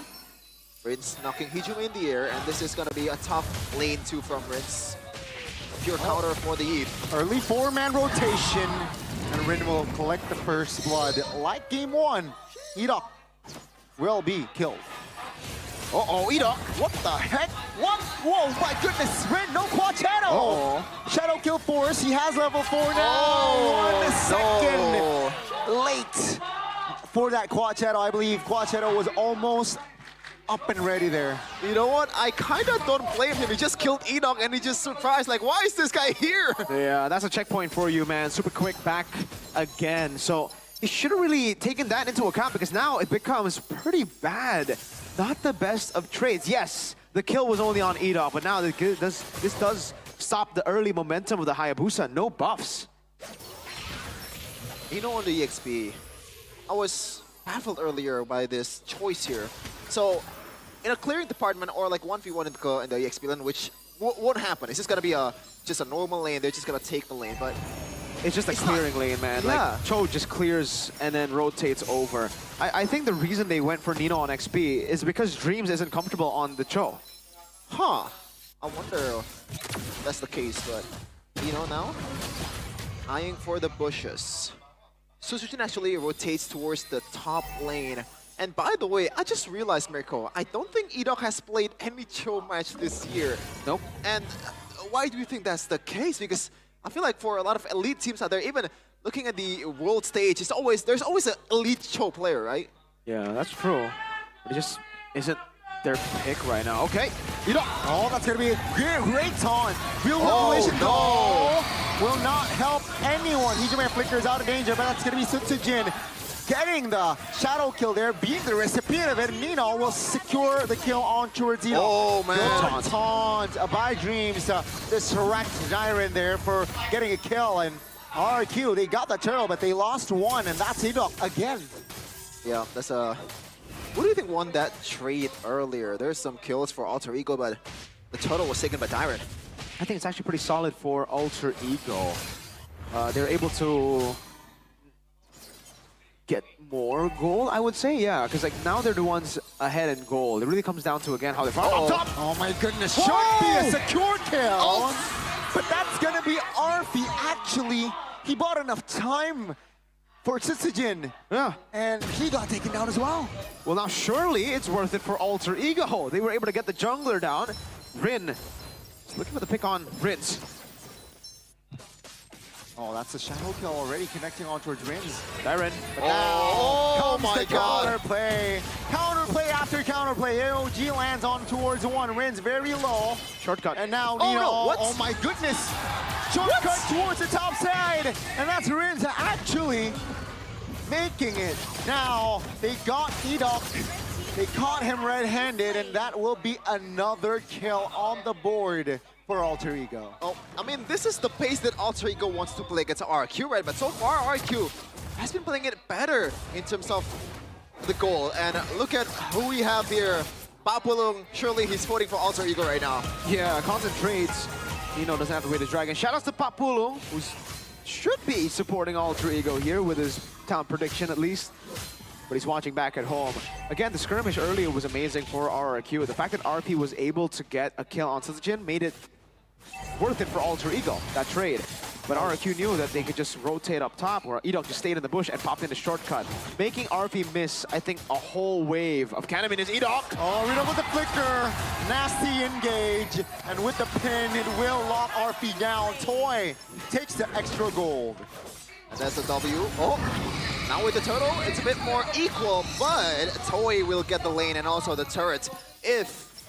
Rince knocking Hijumi in the air, and this is going to be a tough lane 2 from Rince. Pure counter for the Eve. Early 4-man rotation, and Rin will collect the first blood. Like game 1, Edok will be killed. Uh-oh, Edok. What the heck? What? Whoa, my goodness, Rin, no Quad Shadow! Shadow kill force, he has level 4 now. 1 second late for that Quad Shadow. I believe Quad Shadow was almost up and ready there. You know what? I kind of don't blame him. He just killed Edok and he just surprised, like, why is this guy here? Yeah, that's a checkpoint for you, man. Super quick back again. So he should have really taken that into account, because now it becomes pretty bad. Not the best of trades. Yes, the kill was only on Edok, but now this does stop the early momentum of the Hayabusa. No buffs. You know, on the EXP, I was baffled earlier by this choice here. So, in a clearing department or like 1v1 in the EXP lane, which won't happen. It's just gonna be just a normal lane. They're just gonna take the lane, but it's just a clearing lane, man. Yeah. Like, Cho just clears and then rotates over. I think the reason they went for Nino on XP is because Dreams isn't comfortable on the Cho. Huh. I wonder if that's the case, but Nino now eyeing for the bushes. Susujin actually rotates towards the top lane. And by the way, I just realized, Mirko, I don't think Edok has played any Cho match this year. Nope. And why do you think that's the case? Because I feel like for a lot of elite teams out there, even looking at the world stage, there's always an elite Cho player, right? Yeah, that's true. But it just isn't their pick right now. Okay, Edok. Oh, that's gonna be a great taunt. Real revelation no. will not help anyone. Hijime Flickers out of danger, but that's gonna be Sutsujin getting the shadow kill there, being the recipient of it. Nino will secure the kill on towards Edok. Oh, man. Good taunt by Dreams to distract Jiren there for getting a kill. And RQ, they got the turtle, but they lost one, and that's Edok again. Yeah, that's a... Who do you think won that trade earlier? There's some kills for Alter Ego, but the turtle was taken by Jiren. I think it's actually pretty solid for Alter Ego. They're able to get more gold, I would say, yeah, because like now they're the ones ahead in gold. It really comes down to, again, how they're on top. Oh my goodness, should be a secure kill. But that's gonna be Arfi. Actually, he bought enough time for Tsitsujin. Yeah. And he got taken down as well. Well, now surely it's worth it for Alter Ego. They were able to get the jungler down. Rin, looking for the pick on Rince. Oh, that's a shadow kill already connecting on towards Rins. Jiren. Oh my God. Counterplay. Counterplay after counterplay. AOG lands on towards one. Rins very low. Shortcut. And now Oh, Nino. no, what? Oh my goodness. shortcut towards the top side, and that's Rinza actually making it. Now, they got Edok. They caught him red-handed, and that will be another kill on the board for Alter Ego. Oh, I mean, this is the pace that Alter Ego wants to play against RQ, right? But so far, RQ has been playing it better in terms of the goal. And look at who we have here. Papulung, surely he's voting for Alter Ego right now. Yeah, concentrates. Nino doesn't have to wait his dragon. Shout out to Papulung, who should be supporting Alter Ego here with his talent prediction at least. But he's watching back at home. Again, the skirmish earlier was amazing for RRQ. The fact that RP was able to get a kill on Suzujin made it worth it for Alter Ego, that trade. But RRQ knew that they could just rotate up top, where Edok just stayed in the bush and popped in the shortcut, making RP miss, I think, a whole wave of Cannon is Edok. Oh, Rito with the flicker. Nasty engage. And with the pin, it will lock RP down. Toy takes the extra gold. And that's a W. Oh, now with the turtle, it's a bit more equal, but Toei will get the lane and also the turret if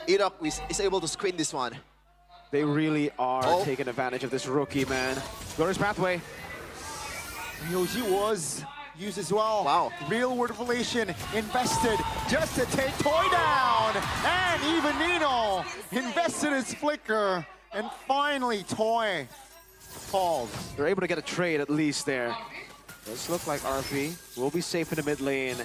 Edok is able to screen this one. They really are taking advantage of this rookie, man. Glorious Pathway. Ryoji was used as well. Wow. Real Word Revelation invested just to take Toy down. And even Nino invested his flicker. And finally, Toy falls. They're able to get a trade at least there. Does look like RP will be safe in the mid lane.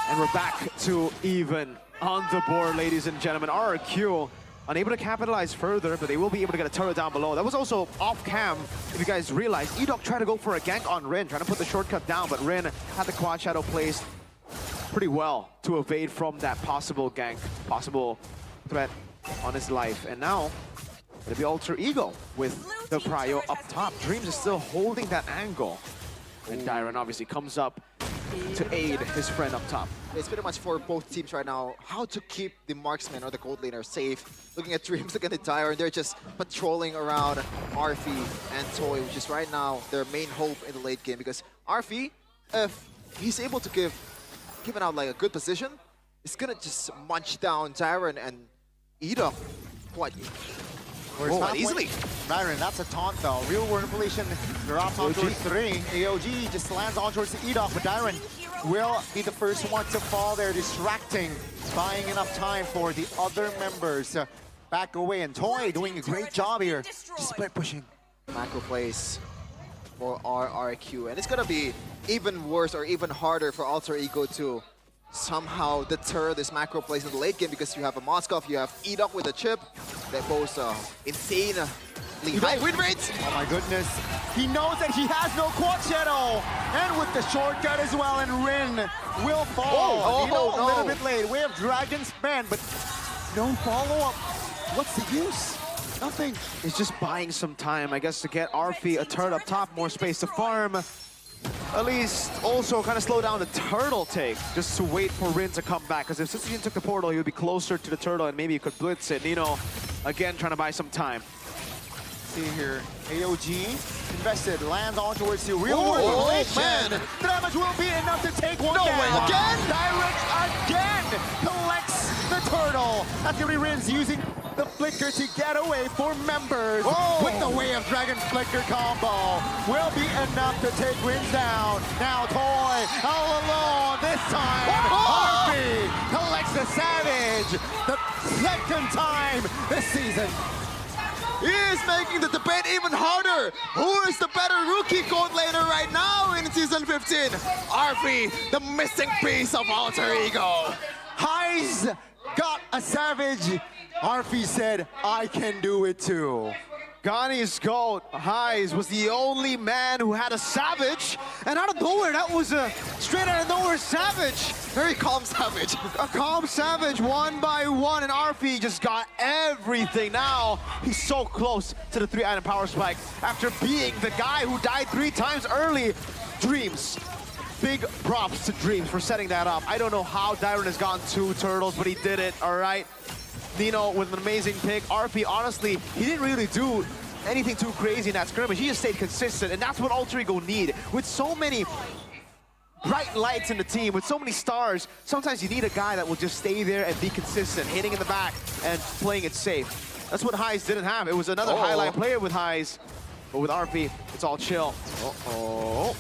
And we're back to even on the board, ladies and gentlemen. RRQ unable to capitalize further, but they will be able to get a turret down below. That was also off cam, if you guys realize. Edok tried to go for a gank on Rin, trying to put the shortcut down, but Rin had the quad shadow placed pretty well to evade from that possible gank, possible threat on his life. And now, it'll be Alter Ego with the prio up top. Dreams is still holding that angle. And Dyron obviously comes up to aid his friend up top. It's pretty much for both teams right now how to keep the marksman or the gold laner safe. Looking at Dreams, looking at Dyron, they're just patrolling around Arfi and Toy, which is right now their main hope in the late game. Because Arfi, if he's able to give out like a good position, it's gonna just munch down Dyron and Edok quite easily. Dyron, that's a taunt though. Real Word Revelation drops on towards 3. AOG just lands on towards the Edok, but Dyron will be the first one to fall there, distracting, buying enough time for the other members to back away. And Toy doing a great job here, just split pushing. Macro plays for RRQ, and it's gonna be even worse or even harder for Alter Ego to somehow deter this macro plays in the late game, because you have a Moskov, you have Edok with a chip. They're both insanely high win rates. Oh my goodness. He knows that he has no quad shadow. And with the shortcut as well, and Rin will fall. A little bit late. Way of Dragon Span, but no follow-up. What's the use? Nothing. It's just buying some time, I guess, to get Arfi a turret up top, more space to farm. At least also kind of slow down the turtle take, just to wait for Rin to come back. Because if Suzujin took the portal, he would be closer to the turtle and maybe he could blitz it. Nino, again, trying to buy some time. See here, AOG invested, lands on towards the Real World Revelation. The damage will be enough to take one down. No way, again? Direct again collects the turtle. That's gonna be Rin's using the flicker to get away for members. With the Way of Dragon flicker combo will be enough to take Rin's down. Now Toy all alone this time. Harvey collects the Savage the second time this season. He is making the debate even harder. Who is the better rookie gold laner right now in Season 15? Arfi, the missing piece of Alter Ego. Highs got a Savage. Arfi said, I can do it too. Ghani's gold, Highs, was the only man who had a Savage. And out of nowhere, that was a straight out of nowhere Savage. Very calm Savage. A calm Savage, one by one, and Arfi just got everything. Now, he's so close to the 3-item power spike after being the guy who died 3 times early. Dreams. Big props to Dreams for setting that up. I don't know how Dyron has gotten 2 turtles, but he did it, all right? Nino with an amazing pick. RP, honestly, he didn't really do anything too crazy in that skirmish. He just stayed consistent, and that's what Alter Ego need. With so many bright lights in the team, with so many stars, sometimes you need a guy that will just stay there and be consistent, hitting in the back and playing it safe. That's what Highs didn't have. It was another highlight player with Highs. But with RP, it's all chill. Oh,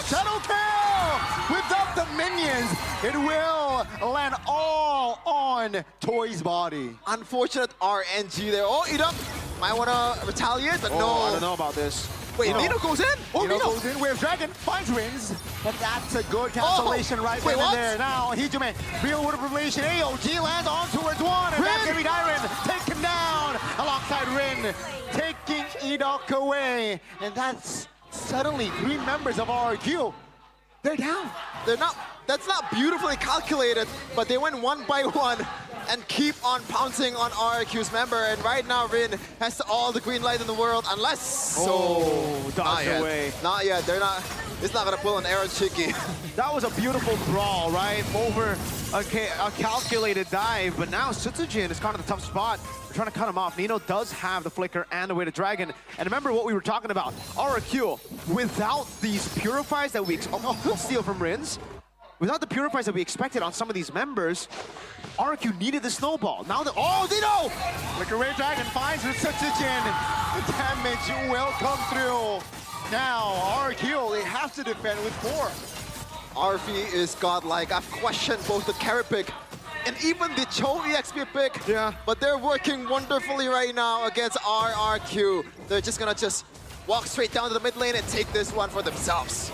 Shadow Kill! Without the minions, it will land all on Toy's body. Unfortunate RNG there. Oh, Idok might want to retaliate, but no. I don't know about this. Wait, Nino goes in? Oh, Nino goes in. Wave Dragon finds wins. But that's a good cancellation right wait, then what? and there. Now, Hijume, real world revelation. AOG lands on towards one. And that's gonna be Dyron. Take him down alongside Rin. Taking Idok away. And that's suddenly 3 members of RRQ. They're down. They're not. That's not beautifully calculated, but they went one by one and keep on pouncing on RRQ's member. And right now, Rin has all the green light in the world, unless... dodged away. Not yet. They're not... It's not going to pull an arrow cheeky. That was a beautiful brawl, right? Over a calculated dive, but now Sutsujin is kind of the tough spot. They're trying to cut him off. Nino does have the flicker and the weighted dragon. And remember what we were talking about. RRQ, without these purifies that we... good steal from Rins. Without the purifies that we expected on some of these members, RRQ needed the snowball. Now the Dino! Flicker Wave Dragon finds Sutsujin. The damage will come through. Now, RRQ, they have to defend with 4. RV is godlike. I've questioned both the carry pick and even the Cho EXP pick. Yeah. But they're working wonderfully right now against RRQ. They're just gonna walk straight down to the mid lane and take this one for themselves.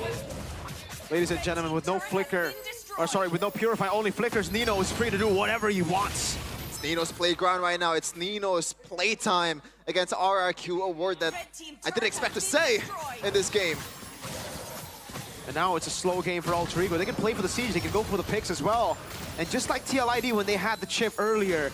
Ladies and gentlemen, with no flicker, with no purify, only flickers, Nino is free to do whatever he wants. It's Nino's playground right now. It's Nino's playtime against RRQ, a word that I didn't expect to say in this game. And now it's a slow game for Alter Ego. They can play for the siege, they can go for the picks as well. And just like Mpl Id when they had the chip earlier,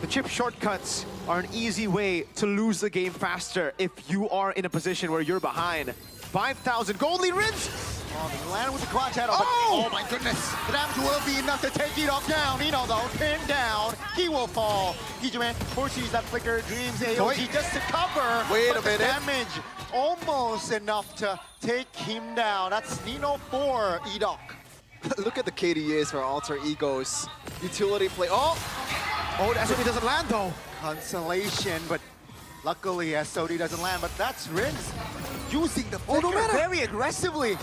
the chip shortcuts are an easy way to lose the game faster if you are in a position where you're behind. 5,000 gold lead Rins! They land with the quad shadow, but oh my goodness! The damage will be enough to take Idok down. Nino though, pinned down. He will fall. Hijume foresees that flicker, dreams AOG just to cover. Wait but a minute. The damage almost enough to take him down. That's Nino for Idok. Look at the KDAs for Alter Ego's utility play. Oh, SOD doesn't land though. Consolation, but luckily SOD doesn't land. But that's Rins using the flicker very aggressively.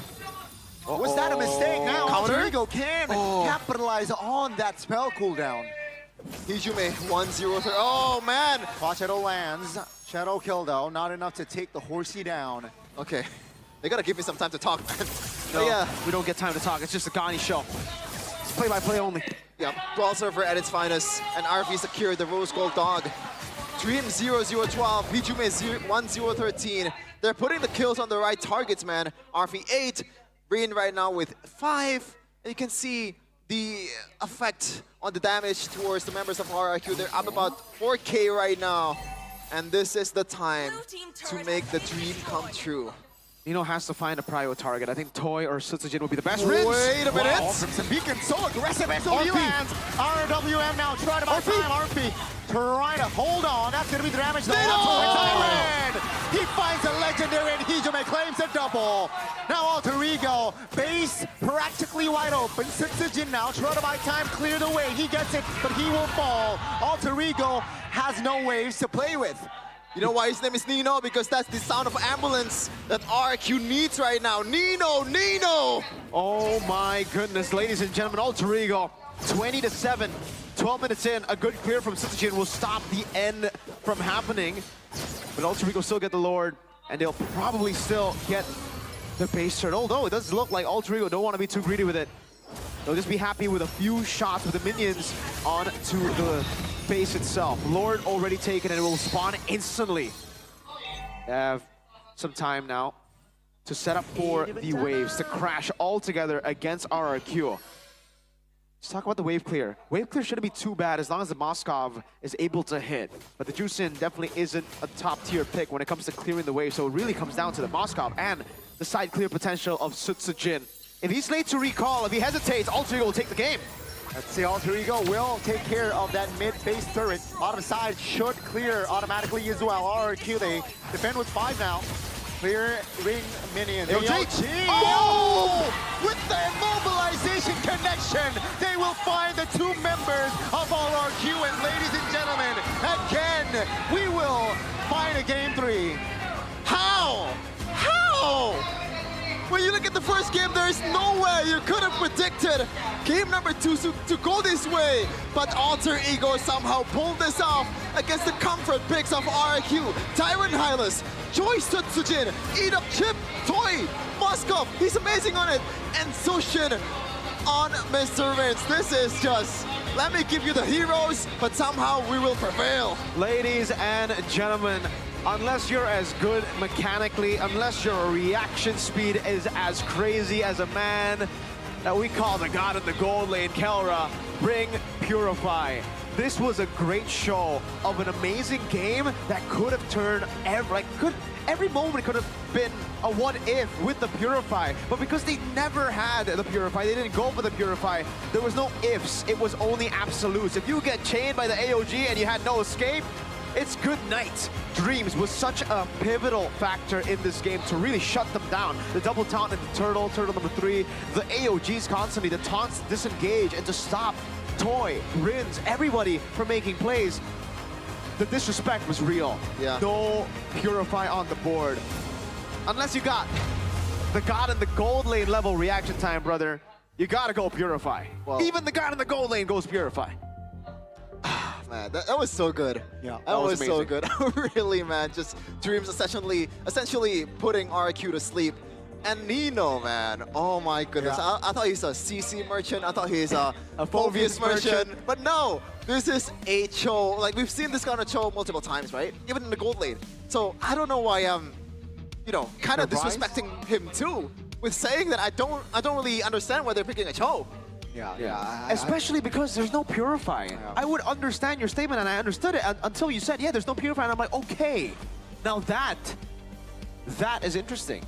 Was that a mistake? Now Alter Ego can capitalize on that spell cooldown. Hijume 1-0. Oh man! Quad Shadow lands. Shadow kill though, not enough to take the horsey down. Okay, they gotta give me some time to talk, man. No, yeah, we don't get time to talk. It's just a Gani show. It's play-by-play only. Yeah, Brawl Server at its finest, and RV secured the Rose Gold Dog. Dream 0-0-12, Hijume 1-0-13. They're putting the kills on the right targets, man. RV 8. Rin right now with 5, and you can see the effect on the damage towards the members of RRQ. They're up about 4K right now, and this is the time to make the dream come true. Nino has to find a prio target. I think Toy or Sutsujin will be the best. Wait a minute! Wow, Crimson Beacon so aggressive. SOD lands. RWM now trying to buy time. RP trying to hold on. That's going to be the damage. He finds a legendary and Hijume claims a double. Now Alter Ego, base practically wide open. Sutsujin now trying to buy time, clear the way. He gets it, but he will fall. Alter Ego has no waves to play with. You know why his name is Nino? Because that's the sound of ambulance that RQ needs right now. Nino, Nino! Oh my goodness, ladies and gentlemen, Alter Ego, 20-7, 12 minutes in, a good clear from Sutsujin will stop the end from happening. But Alter Ego still get the Lord, and they'll probably still get the base turn. Although it does look like Alter Ego don't want to be too greedy with it. They'll just be happy with a few shots with the minions onto the base itself. Lord already taken and it will spawn instantly. They have some time now to set up for the waves to crash all together against RRQ. Let's talk about the wave clear. Wave clear shouldn't be too bad as long as the Moskov is able to hit. But the Juicin definitely isn't a top tier pick when it comes to clearing the wave. So it really comes down to the Moskov and the side clear potential of Sutsujin. If he's late to recall, if he hesitates, Alter Ego will take the game. Let's see, Alter Ego will take care of that mid-base turret. Bottom side should clear automatically as well. RRQ, they defend with 5 now. Clear ring minions. Oh! With the immobilization connection, they will find the 2 members of RRQ. And ladies and gentlemen, again, we will Purify in game 3. How? How? When you look at the first game, there is no way you could have predicted game number 2 to go this way. But Alter Ego somehow pulled this off against the comfort picks of RQ, Tyron Hylas, Joy Sutsujin, Eat Up Chip, Toy, Moskov, he's amazing on it, and Sushin on Mr. Vince. This is just, let me give you the heroes, but somehow we will prevail. Ladies and gentlemen, unless you're as good mechanically, unless your reaction speed is as crazy as a man that we call the god in the gold lane, Kelra, bring Purify. This was a great show of an amazing game that could have turned every moment could have been a what if with the Purify, but because they never had the Purify, they didn't go for the Purify, there was no ifs, it was only absolutes. If you get chained by the AOG and you had no escape, it's good night. Dreams was such a pivotal factor in this game to really shut them down. The double taunt into Turtle number 3, the AOGs constantly, the taunts disengage and to stop Toy, Rins, everybody from making plays. The disrespect was real. Yeah. No Purify on the board. Unless you got the god in the gold lane level reaction time, brother, you gotta go Purify. Well, even the god in the gold lane goes Purify. Man, that was so good. Yeah, that was so amazing. good. Really, man, just Dreams essentially putting RQ to sleep. And Nino, man, oh my goodness. Yeah. I thought he's a CC merchant. I thought he's a Phobius Phobius merchant. But no, this is a Cho. Like, we've seen this kind of Cho multiple times, right? Even in the gold lane. So I don't know why I'm, kind of disrespecting him too, with saying that I don't really understand why they're picking a Cho. Yeah. Especially because there's no Purify. I would understand your statement, and I understood it until you said, yeah, there's no Purify, and I'm like, okay. Now that is interesting.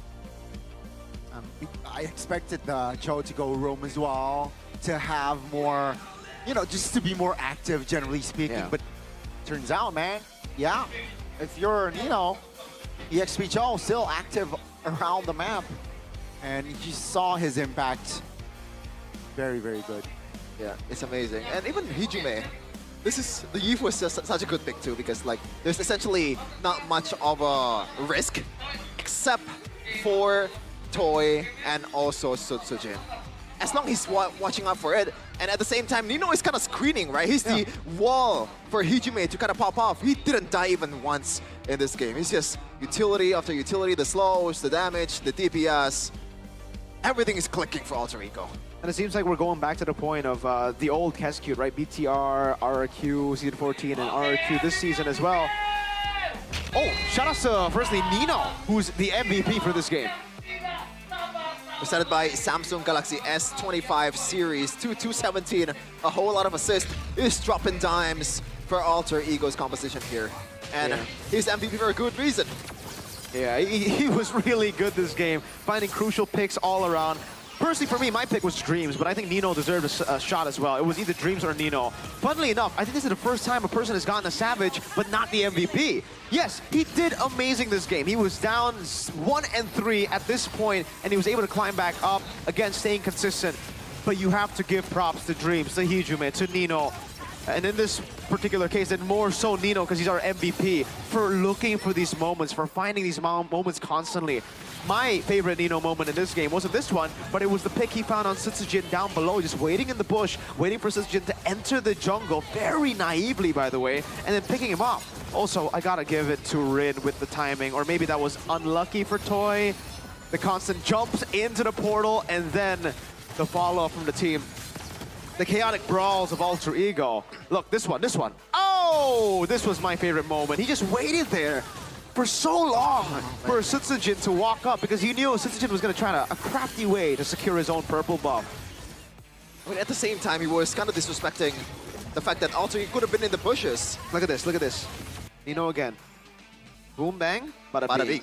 I expected the Cho to go roam as well, to have more, just to be more active, generally speaking. Yeah. But turns out, man, if you're, EXP Cho still active around the map, and you just saw his impact. Very, very good. Yeah, it's amazing. And even Hijume, the Eve was just such a good pick too, because there's essentially not much of a risk, except for Toy and also Sutsujin. As long as he's watching out for it, and at the same time, Nino is kind of screening, right? He's the wall for Hijume to kind of pop off. He didn't die even once in this game. He's just utility after utility, the slows, the damage, the DPS. Everything is clicking for Alter Ego. And it seems like we're going back to the point of the old Kescute, right? BTR, RRQ, Season 14, and RRQ this season as well. Oh, shout out to, firstly, Nino, who's the MVP for this game. Presented by Samsung Galaxy S25 series 217. A whole lot of assists. He's dropping dimes for Alter Ego's composition here. And he's MVP for a good reason. Yeah, he was really good this game, finding crucial picks all around. Personally, for me, my pick was Dreams, but I think Nino deserved a shot as well. It was either Dreams or Nino. Funnily enough, I think this is the first time a person has gotten a Savage, but not the MVP. Yes, he did amazing this game. He was down 1 and 3 at this point, and he was able to climb back up, again, staying consistent. But you have to give props to Dreams, to Hijume, to Nino. And in this particular case, and more so Nino, because he's our MVP, for looking for these moments, for finding these moments constantly. My favorite Nino moment in this game wasn't this one, but it was the pick he found on Sutsujin down below, just waiting in the bush, waiting for Sutsujin to enter the jungle, very naively, by the way, and then picking him up. Also, I gotta give it to Rin with the timing, or maybe that was unlucky for Toy. The constant jumps into the portal, and then the follow-up from the team. The chaotic brawls of Alter Ego. Look, this one. Oh, this was my favorite moment. He just waited there for so long for Sutsujin to walk up, because he knew Sutsujin was going to try a crafty way to secure his own purple buff. I mean, at the same time, he was kind of disrespecting the fact that Alter Ego could have been in the bushes. Look at this. Nino again. Boom, bang, bada bing.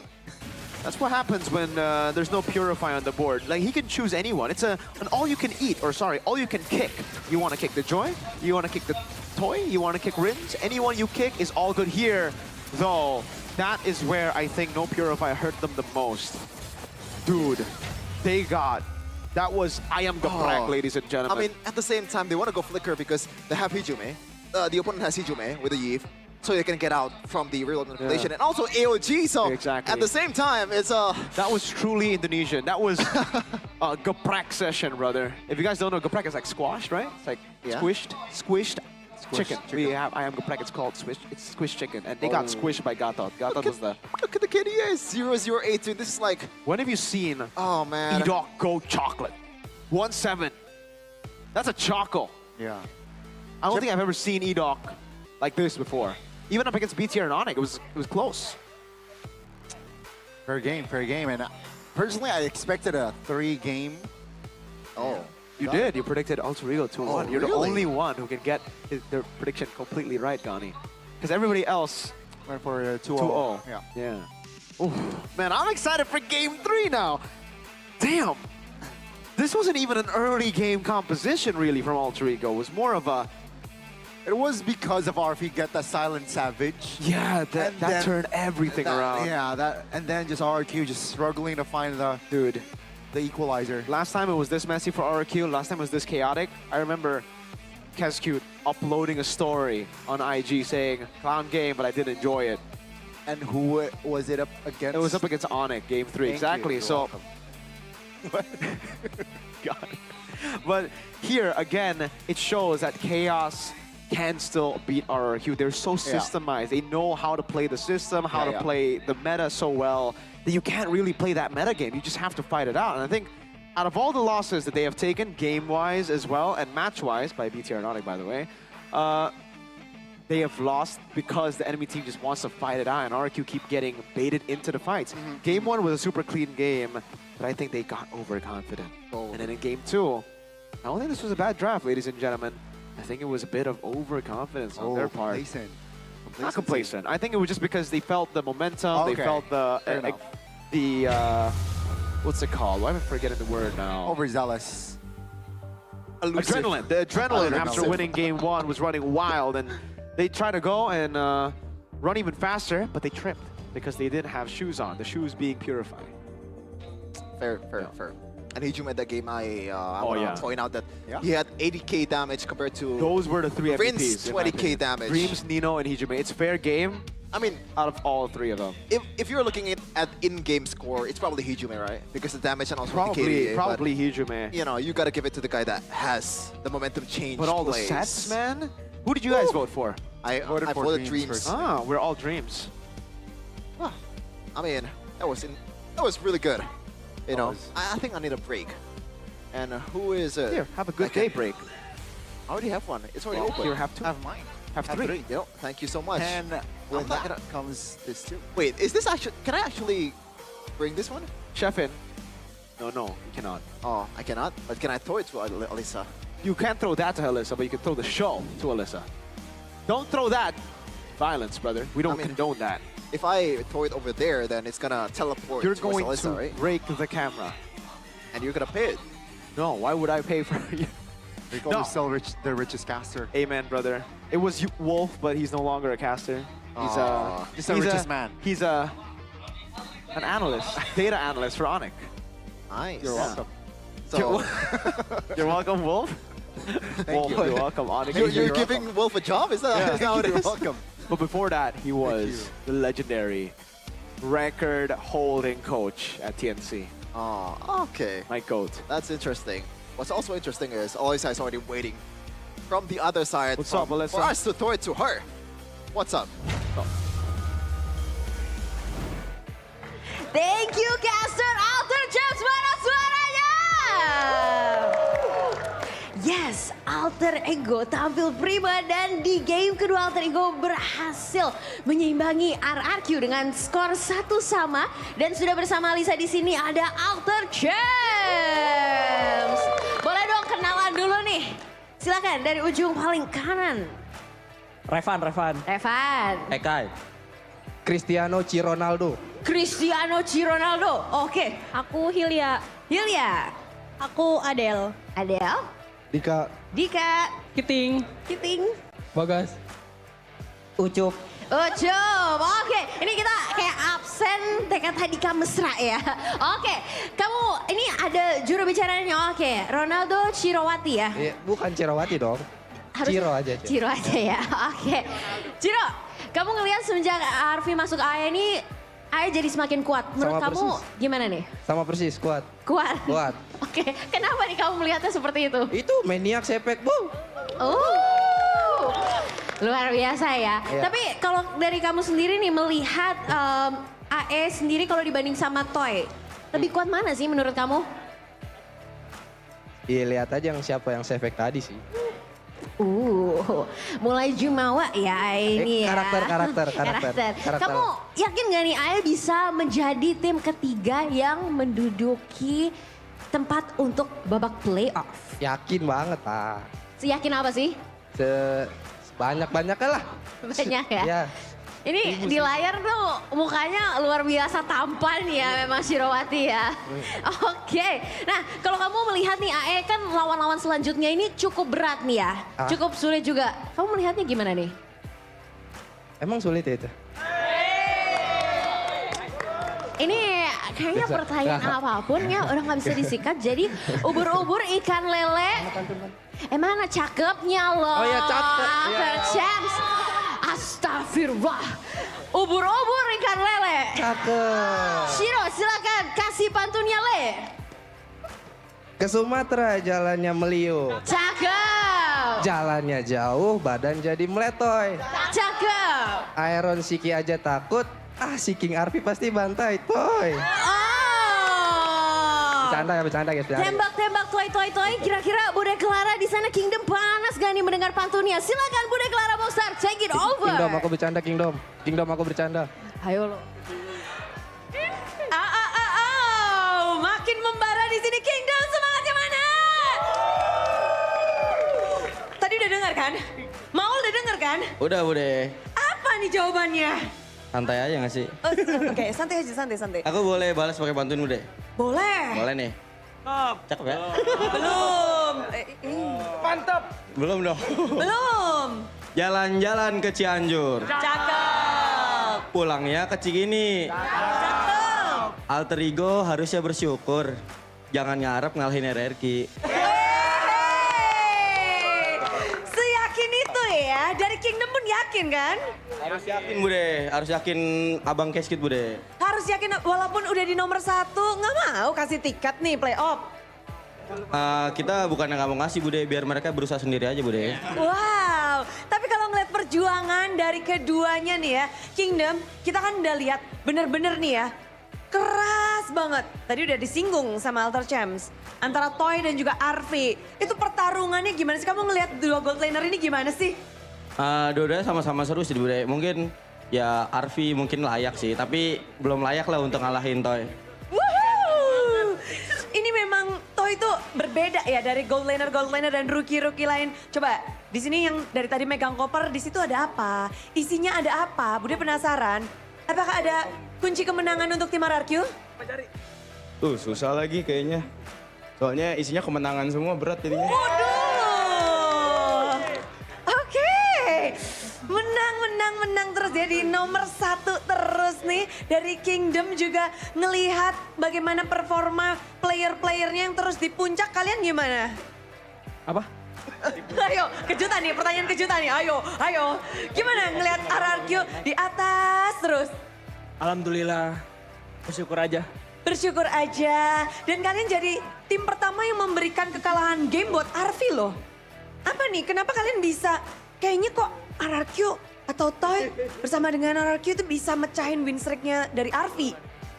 That's what happens when there's no Purify on the board. Like, he can choose anyone. It's an all-you-can-eat, or sorry, all-you-can-kick. You want to kick the Joy? You want to kick the Toy? You want to kick Rins? Anyone you kick is all good here, though. That is where I think no Purify hurt them the most. Dude, that was I am Gaprak, ladies and gentlemen. I mean, at the same time, they want to go Flicker because they have Hijume. The opponent has Hijume with a Eve. so they can get out from the real manipulation. And also AOG, so at the same time, it's That was truly Indonesian. That was a geprek session, brother. If you guys don't know, geprek is like squashed, right? It's like squished chicken. I am geprek, it's called squished chicken. And they got squished by Gatot. Gatot was the... Look at the KDA, 0082. This is like... When have you seen man. Edok go chocolate? 1-7. That's a choco. Yeah. I don't think I've ever seen Edok like this before. Even up against BTR and Onyx, it was close. Fair game. And personally, I expected a 3-game. Oh. You did. You predicted Alter Ego 2-1. You're the only one who can get their prediction completely right, Gani. Because everybody else went for 2-0. Yeah. Ooh, man, I'm excited for Game 3 now. Damn. This wasn't even an early game composition, really, from Alter Ego. It was more of a... It was because of RF get the Silent Savage. Yeah, that turned everything around. Yeah, and then just RQ just struggling to find the equalizer. Last time it was this messy for RQ. Last time it was this chaotic. I remember Kescute uploading a story on IG saying, "Clown game, but I did enjoy it." And who was it up against? It was up against Onyx, Game 3. Exactly. So. God. But here again, it shows that Chaos can still beat RRQ. They're so systemized. They know how to play the system, how to play the meta so well that you can't really play that meta game. You just have to fight it out. And I think out of all the losses that they have taken, game-wise as well, and match-wise, by BTR and Onyx, by the way, they have lost because the enemy team just wants to fight it out, and RRQ keep getting baited into the fights. Game 1 was a super clean game, but I think they got overconfident. And then in Game 2, I don't think this was a bad draft, ladies and gentlemen. I think it was a bit of overconfidence on their part. Not complacent. I think it was just because they felt the momentum, they felt the what's it called? Why am I forgetting the word now? Overzealous. Adrenaline. The adrenaline after winning Game 1 was running wild, and they tried to go and run even faster, but they tripped because they didn't have shoes on, the shoes being purified. Fair. And Hijum at that game, I want to point out that he had 80k damage compared to... Those were the 3 MVPs. Rin's 20k damage. Dreams, Nino, and Hijime. It's fair game. I mean, out of all 3 of them. If you're looking at in-game score, it's probably Hijime, right? Because the damage and also probably, the KDA. Probably Hijime. You know, you got to give it to the guy that has the momentum change. But all the sets, man? Who did you guys vote for? I voted for Dreams. Ah, we're all Dreams. Well, I mean, that was really good. You know, I think I need a break. And who is it? Here, have a good day break. I already have one. It's already open. Here, have 2. Have mine. Have 3. Yep, thank you so much. And with that comes this too. Wait, is this actually... Can I actually bring this one? Chef in. No, you cannot. Oh, I cannot? But can I throw it to Alyssa? You can't throw that to Alyssa, but you can throw the show to Alyssa. Don't throw that. Violence, brother. We don't condone that. If I throw it over there, then it's gonna teleport You're towards going Alyssa, to right? break the camera. And you're gonna pay it. No, why would I pay for you? They call still the richest caster. Amen, brother. It was Wolf, but he's no longer a caster. He's just the richest man. He's an analyst, data analyst for Onyx. Nice. You're welcome. So, you're welcome, Wolf. Wolf, you're welcome, Onyx. You're giving Wolf a job? Is that how it is? You're welcome. But before that, he was the legendary record-holding coach at TNC. Oh, okay. My goat. That's interesting. What's also interesting is Alyssa is already waiting from the other side What's up, Alyssa? for us to throw it to her. What's up? Oh. Thank you, caster Alter James. Mana suaranya? Yes, Alter Ego tampil prima dan di game kedua Alter Ego berhasil menyeimbangi RRQ dengan skor 1 sama, dan sudah bersama Lisa di sini ada Alter James. Boleh dong kenalan dulu nih. Silakan dari ujung paling kanan. Revan. Ekai. Cristiano Ronaldo. Oke. Aku Hilya. Aku Adele. Dika. Kiting. Bagas. Ucup. Oke, ini kita kayak absen TK Dika mesra ya. Oke, kamu ini ada juru bicaranya. Oke, Ronaldo Cirowati ya. Bukan Cirowati dong. Ciro aja ya. Oke. Ciro, Kamu ngelihat semenjak Arfi masuk AE ini, AE jadi semakin kuat. Menurut Sama kamu persis. gimana nih? Sama persis, kuat. Kuat? Kuat. Oke, kenapa nih kamu melihatnya seperti itu? Itu maniak sepek, Bu. Luar biasa ya. Iya. Tapi kalau dari kamu sendiri nih melihat AE sendiri kalau dibanding sama Toy, lebih kuat mana sih menurut kamu? Iya, lihat aja siapa yang sepek tadi sih. Mulai jumawa ya ini ya. Karakter. Kamu yakin gak nih AE bisa menjadi tim ketiga yang menduduki tempat untuk babak playoff? Yakin banget, Pak. Yakin apa sih? Banyak-banyaknya lah. Banyak ya? Ya. Ini di layar tuh mukanya luar biasa tampan ya memang Shirowati ya. Oke, nah kalau kamu melihat nih AE kan lawan-lawan selanjutnya ini cukup berat nih ya. Cukup sulit juga. Kamu melihatnya gimana nih? Emang sulit ya itu? Ini kayaknya pertanyaan apapun ya udah gak bisa disikat. Jadi ubur-ubur ikan lele. Mana cakepnya loh. Oh ya cakep. Champs. Astagfirullah. Ubur-ubur ikan lele. Cakep. Shiro silakan kasih pantunnya Le. Ke Sumatera jalannya meliu. Cakep. Jalannya jauh, badan jadi meletoy. Cakep. Iron Siki aja takut, si King Arfi pasti bantai, toy. Bercanda guys. Tembak toy. Kira-kira Bude Clara di sana Kingdom panas gak nih mendengar pantunnya? Silakan Bude Clara Boxer, take it over. Kingdom aku bercanda Kingdom. Kingdom aku bercanda. Ayo lo. Makin membara di sini Kingdom, semangatnya mana? Tadi udah dengar kan? Maul udah dengar kan? Udah, Bude. Apa nih jawabannya? Santai aja gak sih? Oke, santai aja, santai. Aku boleh balas pakai pantun, Bude? Boleh. Boleh nih. Cakep ya? Belum. Mantap. Belum dong. Belum. Jalan-jalan ke Cianjur. Cakep. Pulangnya ke Cikini. Cakep. Alter ego harusnya bersyukur. Jangan ngarep ngalahin RRQ. Seyakin itu ya? Dari Kingdom pun yakin kan? Harus yakin, Bude. Harus yakin Abang Keskit, Bude. Harus yakin walaupun udah di nomor 1, nggak mau kasih tiket nih playoff. Kita bukan nggak mau ngasih, Bude. Biar mereka berusaha sendiri aja, Bude. Wow, tapi kalau ngeliat perjuangan dari keduanya nih ya, Kingdom, kita kan udah lihat bener-bener nih ya, keras banget. Tadi udah disinggung sama Alter Champs, antara Toy dan juga Arfi. Itu pertarungannya gimana sih? Kamu ngelihat dua gold laner ini gimana sih? Dua-duanya sama-sama seru sih, Bude. Mungkin ya Arfi mungkin layak sih, tapi belum layak lah untuk ngalahin Toy. Woohoo! Ini memang Toy itu berbeda ya dari gold laner dan rookie-rookie lain. Coba di sini yang dari tadi megang koper, di situ ada apa? Isinya ada apa? Bude penasaran. Apakah ada kunci kemenangan untuk tim RRQ? Susah lagi kayaknya. Soalnya isinya kemenangan semua, berat jadinya. Waduh! Oke, menang terus jadi nomor 1 terus nih dari Kingdom juga ngelihat bagaimana performa player-playernya yang terus di puncak. Kalian gimana? Apa? Ayo, kejutan nih, pertanyaan kejutan nih. Ayo. Gimana ngelihat RRQ di atas terus? Alhamdulillah, bersyukur aja. Bersyukur aja. Dan kalian jadi tim pertama yang memberikan kekalahan game buat Arfi loh. Apa nih, kenapa kalian bisa, kayaknya kok RRQ atau Toy bersama dengan RRQ itu bisa mecahin win streak-nya dari Arfi?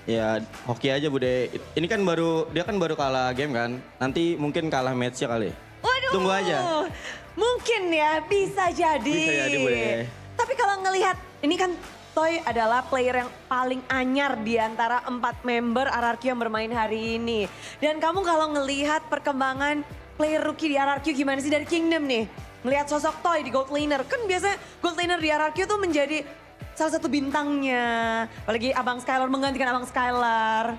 Ya hoki aja, Bude. Ini kan dia kan baru kalah game kan. Nanti mungkin kalah match-nya kali. Waduh. Tunggu aja. Mungkin ya, bisa jadi. Bisa jadi, Bude. Tapi kalau ngelihat, ini kan Toy adalah player yang paling anyar di antara 4 member RRQ yang bermain hari ini. Dan kamu kalau ngelihat perkembangan player rookie di RRQ gimana sih dari Kingdom nih? Ngelihat sosok Toy di gold laner, kan biasanya gold laner di RRQ tuh menjadi salah satu bintangnya. Apalagi Abang Skylar menggantikan Abang Skylar.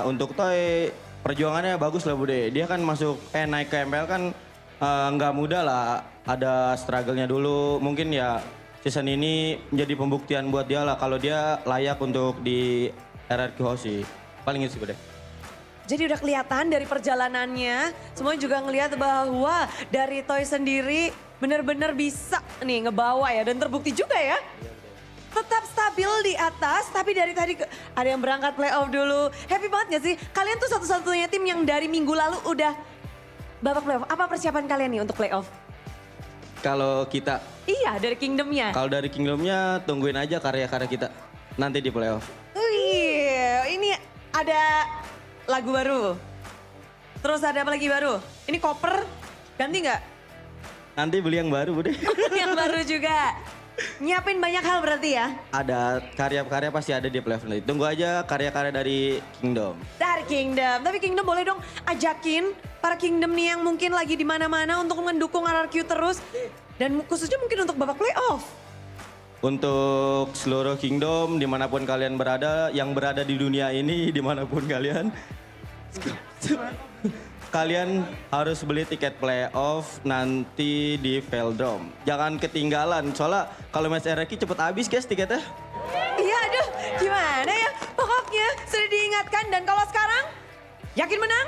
Untuk Toy perjuangannya bagus lah, Bude. Dia kan naik ke MPL kan nggak mudah lah. Ada struggle-nya dulu. Mungkin ya season ini menjadi pembuktian buat dia lah kalau dia layak untuk di RRQ host sih. Paling itu sih, Bude. Jadi udah kelihatan dari perjalanannya, semua juga ngelihat bahwa dari Toy sendiri benar-benar bisa nih ngebawa ya, dan terbukti juga ya. tetap stabil di atas, tapi dari tadi ada yang berangkat playoff dulu. Happy banget gak sih? Kalian tuh satu-satunya tim yang dari minggu lalu udah babak playoff. Apa persiapan kalian nih untuk playoff? Kalau kita, Iya, dari Kingdomnya. kalau dari Kingdomnya tungguin aja karya-karya kita nanti di playoff. Wih, ini ada lagu baru. Terus ada apa lagi baru? Ini koper, ganti nggak? Nanti beli yang baru, Bude. Yang baru juga. Nyiapin banyak hal berarti ya? Ada karya-karya pasti ada di playoff nanti. Tunggu aja karya-karya dari Kingdom. Dari Kingdom. Tapi Kingdom boleh dong ajakin para Kingdom nih yang mungkin lagi di mana-mana untuk mendukung RRQ terus. Dan khususnya mungkin untuk babak playoff. Untuk seluruh Kingdom, dimanapun kalian berada, yang berada di dunia ini, dimanapun kalian. Kalian harus beli tiket playoff nanti di Velodrome. Jangan ketinggalan, soalnya kalau match RRQ cepet habis guys tiketnya. Iya aduh gimana ya? Pokoknya sudah diingatkan dan kalau sekarang yakin menang?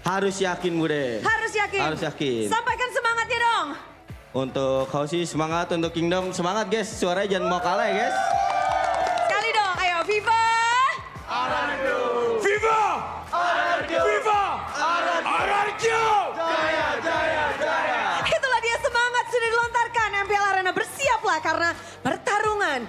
Harus yakin Bude. Harus yakin. Harus yakin. Sampaikan semangatnya dong. Untuk Hausi semangat, untuk Kingdom semangat guys. Suaranya jangan mau kalah ya guys. Sekali dong, ayo Viva! Viva! Viva! RRQ! Jaya, jaya, jaya. Itulah dia semangat sudah dilontarkan. MPL Arena bersiaplah karena pertarungan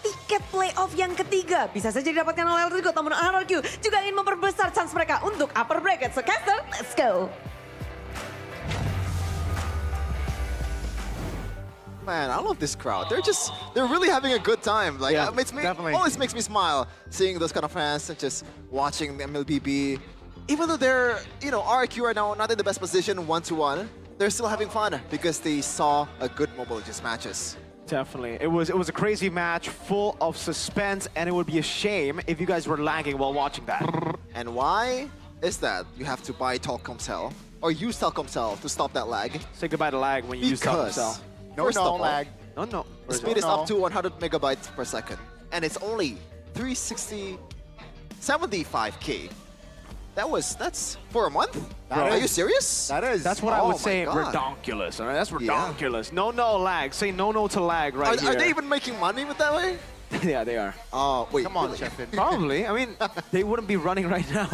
tiket playoff yang ketiga bisa saja didapatkan oleh RRQ, namun RRQ juga ingin memperbesar chance mereka untuk upper bracket. So Caster, let's go. Man, I love this crowd. They're really having a good time. Like, Yeah, always makes me smile seeing those kind of fans and just watching the MLBB. Even though they're, RRQ right now not in the best position 1-1, they're still having fun because they saw a good Mobile Legends matches. Definitely. It was a crazy match, full of suspense, and it would be a shame if you guys were lagging while watching that. And why is that? You have to buy Telkomsel or use Telkomsel to stop that lag. Say goodbye to lag when you use Telkomsel. First of all, lag. No. The speed is up to 100 megabytes per second, and it's only 75K. That's for a month? Are you serious? That is. That's what I Oh would my say. God. Redonkulous. All right, that's redonkulous. No lag. Say no to lag right here. Are they even making money with that way? Yeah, they are. Oh, wait. Come on, really? Sheffin. Probably. I mean, they wouldn't be running right now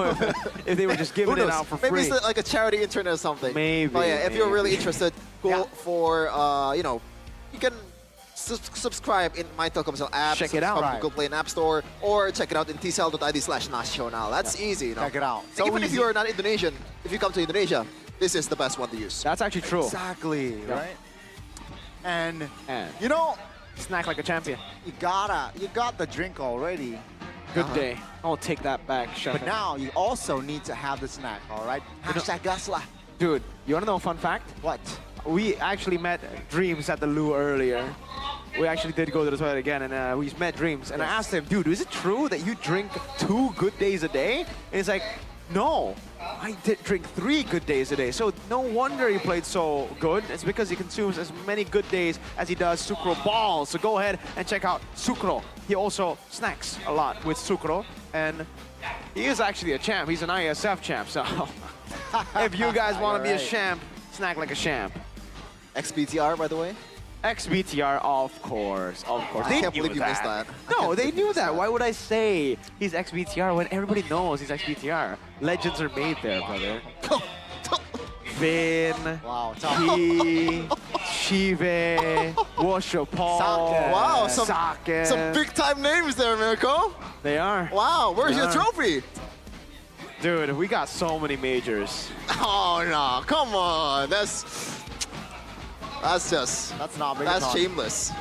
if they were just giving Who it knows? out for Maybe free. it's like a charity internet or something. Maybe. But yeah, if you're really maybe. interested, go for, you can subscribe in my Telkomsel app. Check it out. From Right. Google Play and App Store, or check it out in tcell.id/nacional. That's easy, Check it out. So even if easy. you're not Indonesian, if you come to Indonesia, this is the best one to use. That's actually true. Exactly, Yeah. right? And, And you know, snack like a champion. you got the drink already. Good day. I'll take that back, Chef. But now you also need to have the snack, all right? Hashtag gaslah. Dude, you wanna know a fun fact? What? We actually met Dreams at the loo earlier. We actually did go to the toilet again, and we met Dreams. And I asked him, dude, is it true that you drink 2 good days a day? And he's like, no, I did drink 3 good days a day. So no wonder he played so good. It's because he consumes as many good days as he does Sucro balls. So go ahead and check out Sucro. He also snacks a lot with Sucro, and he is actually a champ. He's an ISF champ, so if you guys want to be a champ, snack like a champ. XBTR, by the way. XBTR, of course. I They can't knew believe you missed that. No, they knew that. Why would I say he's XBTR when everybody knows he's XBTR? Legends are made there, brother. Finn, Wow, tough. He, Shive, Washo Paul, Wow, Sake. some big-time names there, Mirko. They are. Wow, where's They your are. trophy? Dude, we got so many majors. Oh, no, come on. That's not big. That's shameless.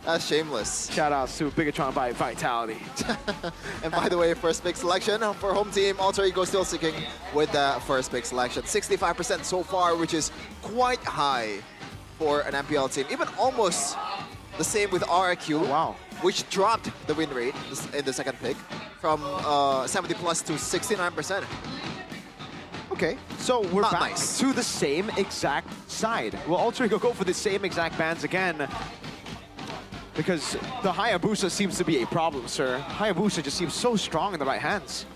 That's shameless. Shout out to Bigatron by Vitality. And by the way, first pick selection for home team, Alter Ego still sticking with the first pick selection. 65% so far, which is quite high for an MPL team. Even almost the same with RRQ, wow, which dropped the win rate in the second pick from 70 plus to 69%. Okay, so we're Not back nice. to the same exact side. Will Alter Ego go for the same exact bans again? Because the Hayabusa seems to be a problem, sir. Hayabusa just seems so strong in the right hands.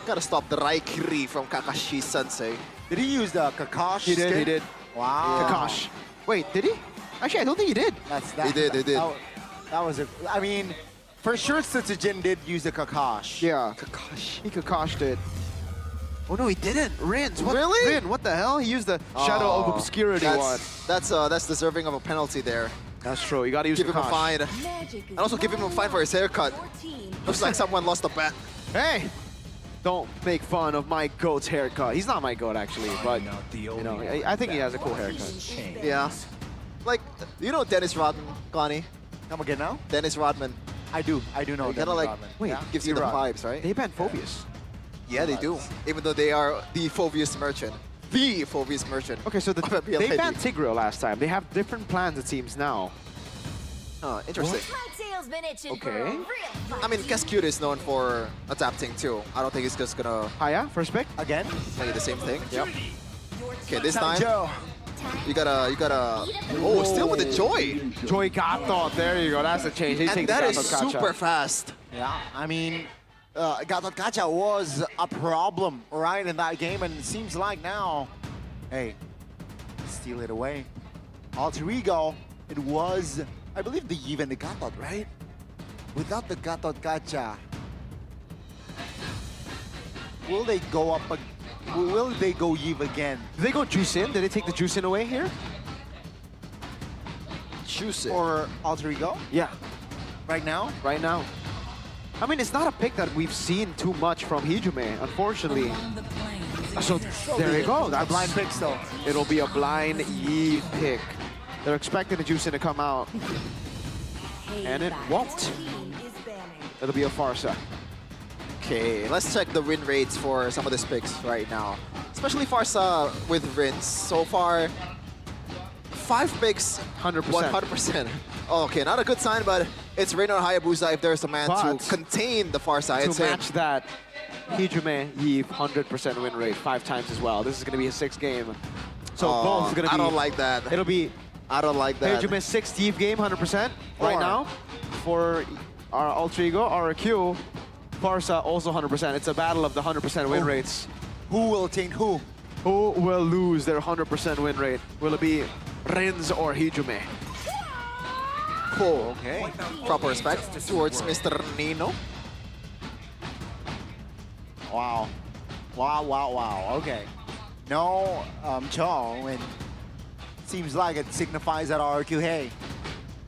Gotta stop the Raikiri from Kakashi-sensei. Did he use the Kakashi He did, skin? he did. Wow. Kakash. Wait, did he? Actually, I don't think he did. He did. That was a. I mean, for sure, Tsujin did use the Kakash. Yeah, Kakash. He Kakashed it. Oh no, he didn't. Rins. What? Really? Rin, what the hell? He used the Shadow of Obscurity one. That's deserving of a penalty there. That's true. You gotta use Give him a Kakash. fine. And also give him a fine for his haircut. Looks like someone lost a bet. Hey! Don't make fun of my goat's haircut. He's not my goat, actually, but, you know, I think he has a cool haircut. Yeah. Like, you know Dennis Rodman, Connie? Come again now? Dennis Rodman. I do know Kind of like, Wait, gives you the vibes, right? They banned Phobius. Yeah, they do. Even though they are the Phobius merchant. The Phobius merchant. Okay, so Mpl they Id. banned Tigreal last time. They have different plans, it seems, now. Interesting. Okay. I mean, Cascute is known for adapting too. I don't think he's just gonna... Haya, first pick? Again? Play the same thing. Yep. Okay, this Now, time, Joe. you gotta... Oh, still with the Joy. Joy Gatot, there you go. That's the change. He And takes that is Gatot Gacha. super fast. Yeah, I mean, Gatot Gacha was a problem, right, in that game, and it seems like now, hey, steal it away. Alter Ego, it was, I believe, even the Gatot, right? Without the Gatot Gacha, will they go up? Will they go Eve again? Did they go Juice In? Did they take the Juice In away here? Juice In. Or Alter Ego? Yeah. Right now? Right now. I mean, it's not a pick that we've seen too much from Hijume, unfortunately. So there you go. That's a blind pick still. It'll be a blind Eve pick. They're expecting the Juice In to come out. And it won't. It'll be a Farsa. Okay, let's check the win rates for some of these picks right now. Especially Farsa with Rins. So far, 5 picks, 100%. 100%. Okay, not a good sign, but it's Rin or Hayabusa if there's a man to contain the Farsa. To It's match him. that, Hijume, Eve, 100% win rate, 5 times as well. This is going to be a 6th game. So both are going to be... I don't like that. It'll be... I don't like that. Hijume's 6th Eve game, 100% right now. For our Alter Ego, RQ, Farsa also 100%. It's a battle of the 100% win rates. Who will attain who? Who will lose their 100% win rate? Will it be Rins or Hijume? Cool. Okay. Proper respect towards Mr. Nino. Wow. Wow. Okay. No, Cho, and seems like it signifies that RQ, hey,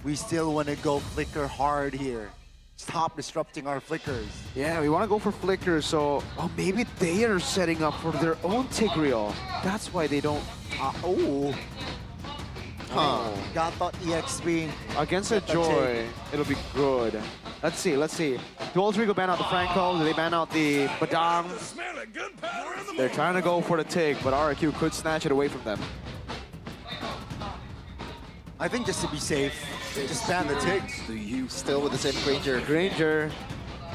we still want to go flicker hard here. Stop disrupting our flickers. Yeah, we want to go for flickers, so maybe they are setting up for their own Tigreal. That's why they don't... Gatot EXP. Against a Joy, it'll be good. Let's see. Do Alter Ego ban out the Franco? Do they ban out the Badang? They're trying to go for the Tig, but RQ could snatch it away from them. I think just to be safe, just ban the Tig. Still with the same Granger. Granger,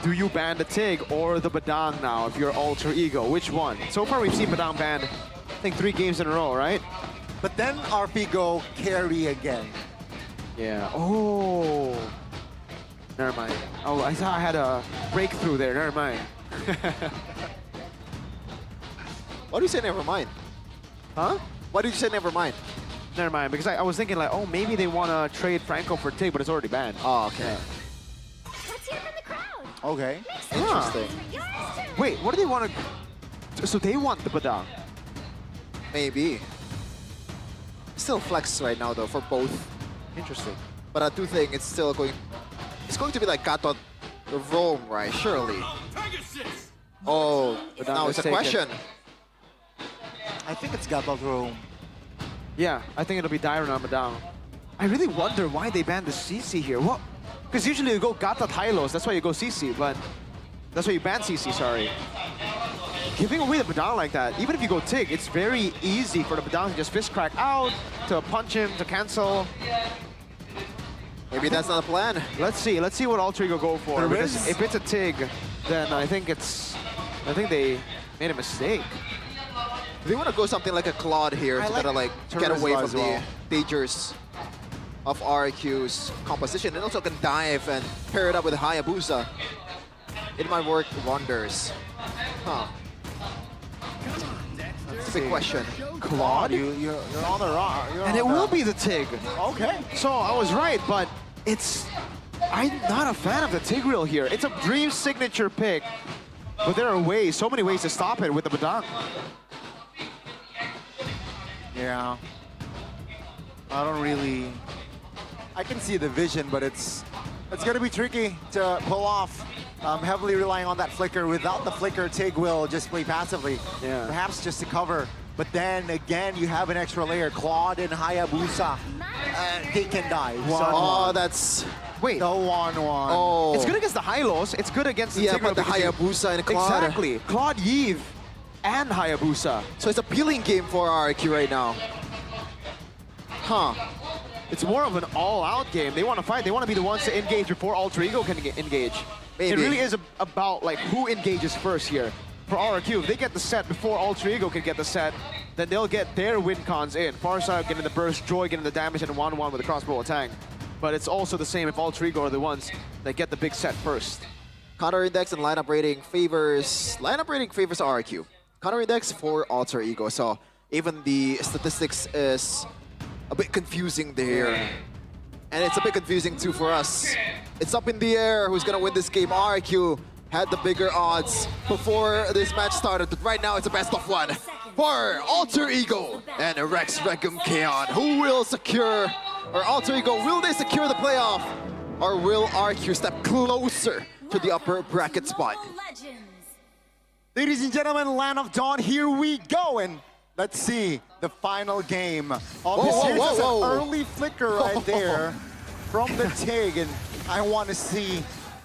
do you ban the Tig or the Badang now if you're Alter Ego? Which one? So far we've seen Badang banned, I think 3 games in a row, right? But then RP go carry again. Yeah. Oh. Never mind. Oh, I thought I had a breakthrough there. Never mind. Why do you say never mind? Huh? Why did you say never mind? Never mind, because I was thinking like, oh, maybe they want to trade Franco for Tig, but it's already banned. Oh, okay. Okay. Interesting. Wait, what do they want to... So they want the Badang? Maybe. Still flex right now though for both. Interesting. But I do think it's still going... It's going to be like Gatot Rome, right? Surely. Oh, but now it's a question. I think it's Gatot Rome. Yeah, I think it'll be Dyron on Badang. I really wonder why they banned the CC here. What? Because usually you go Gatot Hylos, that's why you go CC, but that's why you ban CC, sorry. Giving away the Badang like that, even if you go Tig, it's very easy for the Badang to just fist crack out, to punch him, to cancel. Maybe that's not a plan. Let's see what Alter Ego go for. Because if it's a Tig, then I think they made a mistake. Do they want to go something like a Claude here to kind of like get away from the dangers of RQ's composition, and also can dive and pair it up with Hayabusa? It might work wonders. Huh. It's a big question. Claude? You're on the rock. And it will be the Tig. Okay. So I was right, but I'm not a fan of the Tigreal here. It's a Dream signature pick, but there are so many ways to stop it with the Badang. Yeah. I can see the vision, but it's going to be tricky to pull off. Heavily relying on that flicker. Without the flicker, Tig will just play passively. Yeah. Perhaps just to cover. But then again, you have an extra layer. Claude and Hayabusa, they can die. That's... Wait. The 1-1. Oh. It's good against the Hylos. It's good against the Tigreal but the Hayabusa and Claude. Exactly. Claude, Yves, and Hayabusa. So it's a peeling game for RRQ right now. Huh. It's more of an all-out game. They want to fight. They want to be the ones to engage before Alter Ego can engage. Maybe. It really is about like who engages first here. For RRQ, if they get the set before Alter Ego can get the set, then they'll get their win cons in. Farsight getting the burst, Joy getting the damage, and 1-1 with a crossbow attack. But it's also the same if Alter Ego are the ones that get the big set first. Counter index and lineup rating favors RRQ. Counter index for Alter Ego. So even the statistics is a bit confusing there. And it's a bit confusing too for us. It's up in the air who's gonna win this game. RRQ had the bigger odds before this match started, but right now it's a best of one for Alter Ego and Rex Regum Kaon. Who will secure, or Alter Ego, will they secure the playoff? Or will RRQ step closer to the upper bracket spot? Ladies and gentlemen, Land of Dawn, here we go. And let's see the final game of this series. There's an early flicker right there from the Tig, and I want to see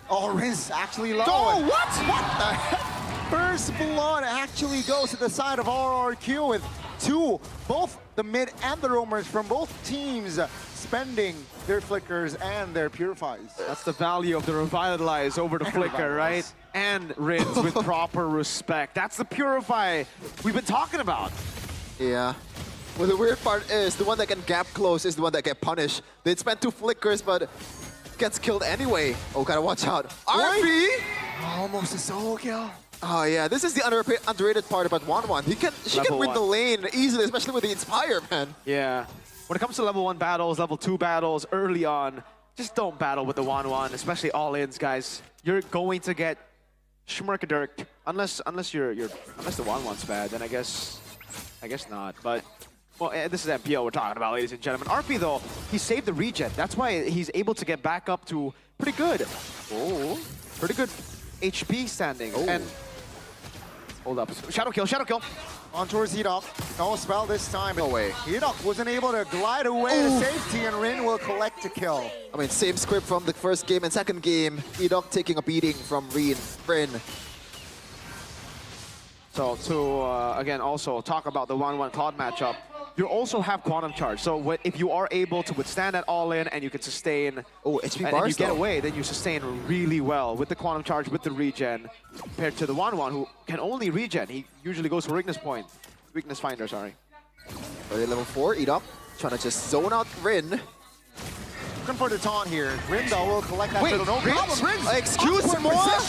Riz actually low. Oh, what? What the heck? First blood actually goes to the side of RRQ with both the mid and the roamers from both teams spending their flickers and their purifies. That's the value of the Revitalize over the flicker, right? And Rinse with proper respect. That's the purify we've been talking about. Yeah. Well, the weird part is the one that can gap close is the one that get punished. They'd spend 2 flickers, but gets killed anyway. Oh, gotta watch out. RP! Almost a solo kill. Oh yeah, this is the underrated part about 1-1. She can win the lane easily, especially with the Inspire, man. Yeah. When it comes to level 1 battles, level 2 battles, early on, just don't battle with the 1-1, especially all-ins, guys. You're going to get schmirkadurked. Unless the 1-1's bad, then I guess not. But well, this is Mpl we're talking about, ladies and gentlemen. RP though, he saved the regen. That's why he's able to get back up to pretty good. Oh, pretty good HP standing. Oh. And hold up, shadow kill. On towards Edok. No spell this time. No way. Edok wasn't able to glide away to safety, and Rin will collect a kill. I mean, same script from the first game and second game. Edok taking a beating from Rin. So to, again, also talk about the 1-1 Claude matchup, you also have Quantum Charge. So if you are able to withstand that all-in and you can sustain, HP and bars, you get away, then you sustain really well with the Quantum Charge, with the regen, compared to the 1-1 who can only regen. He usually goes for Weakness Finder, sorry. Early level 4, Edok, trying to just zone out Rin. Looking for the taunt here. Rin though will collect that fiddle. No problem. Rin's excuse me. What?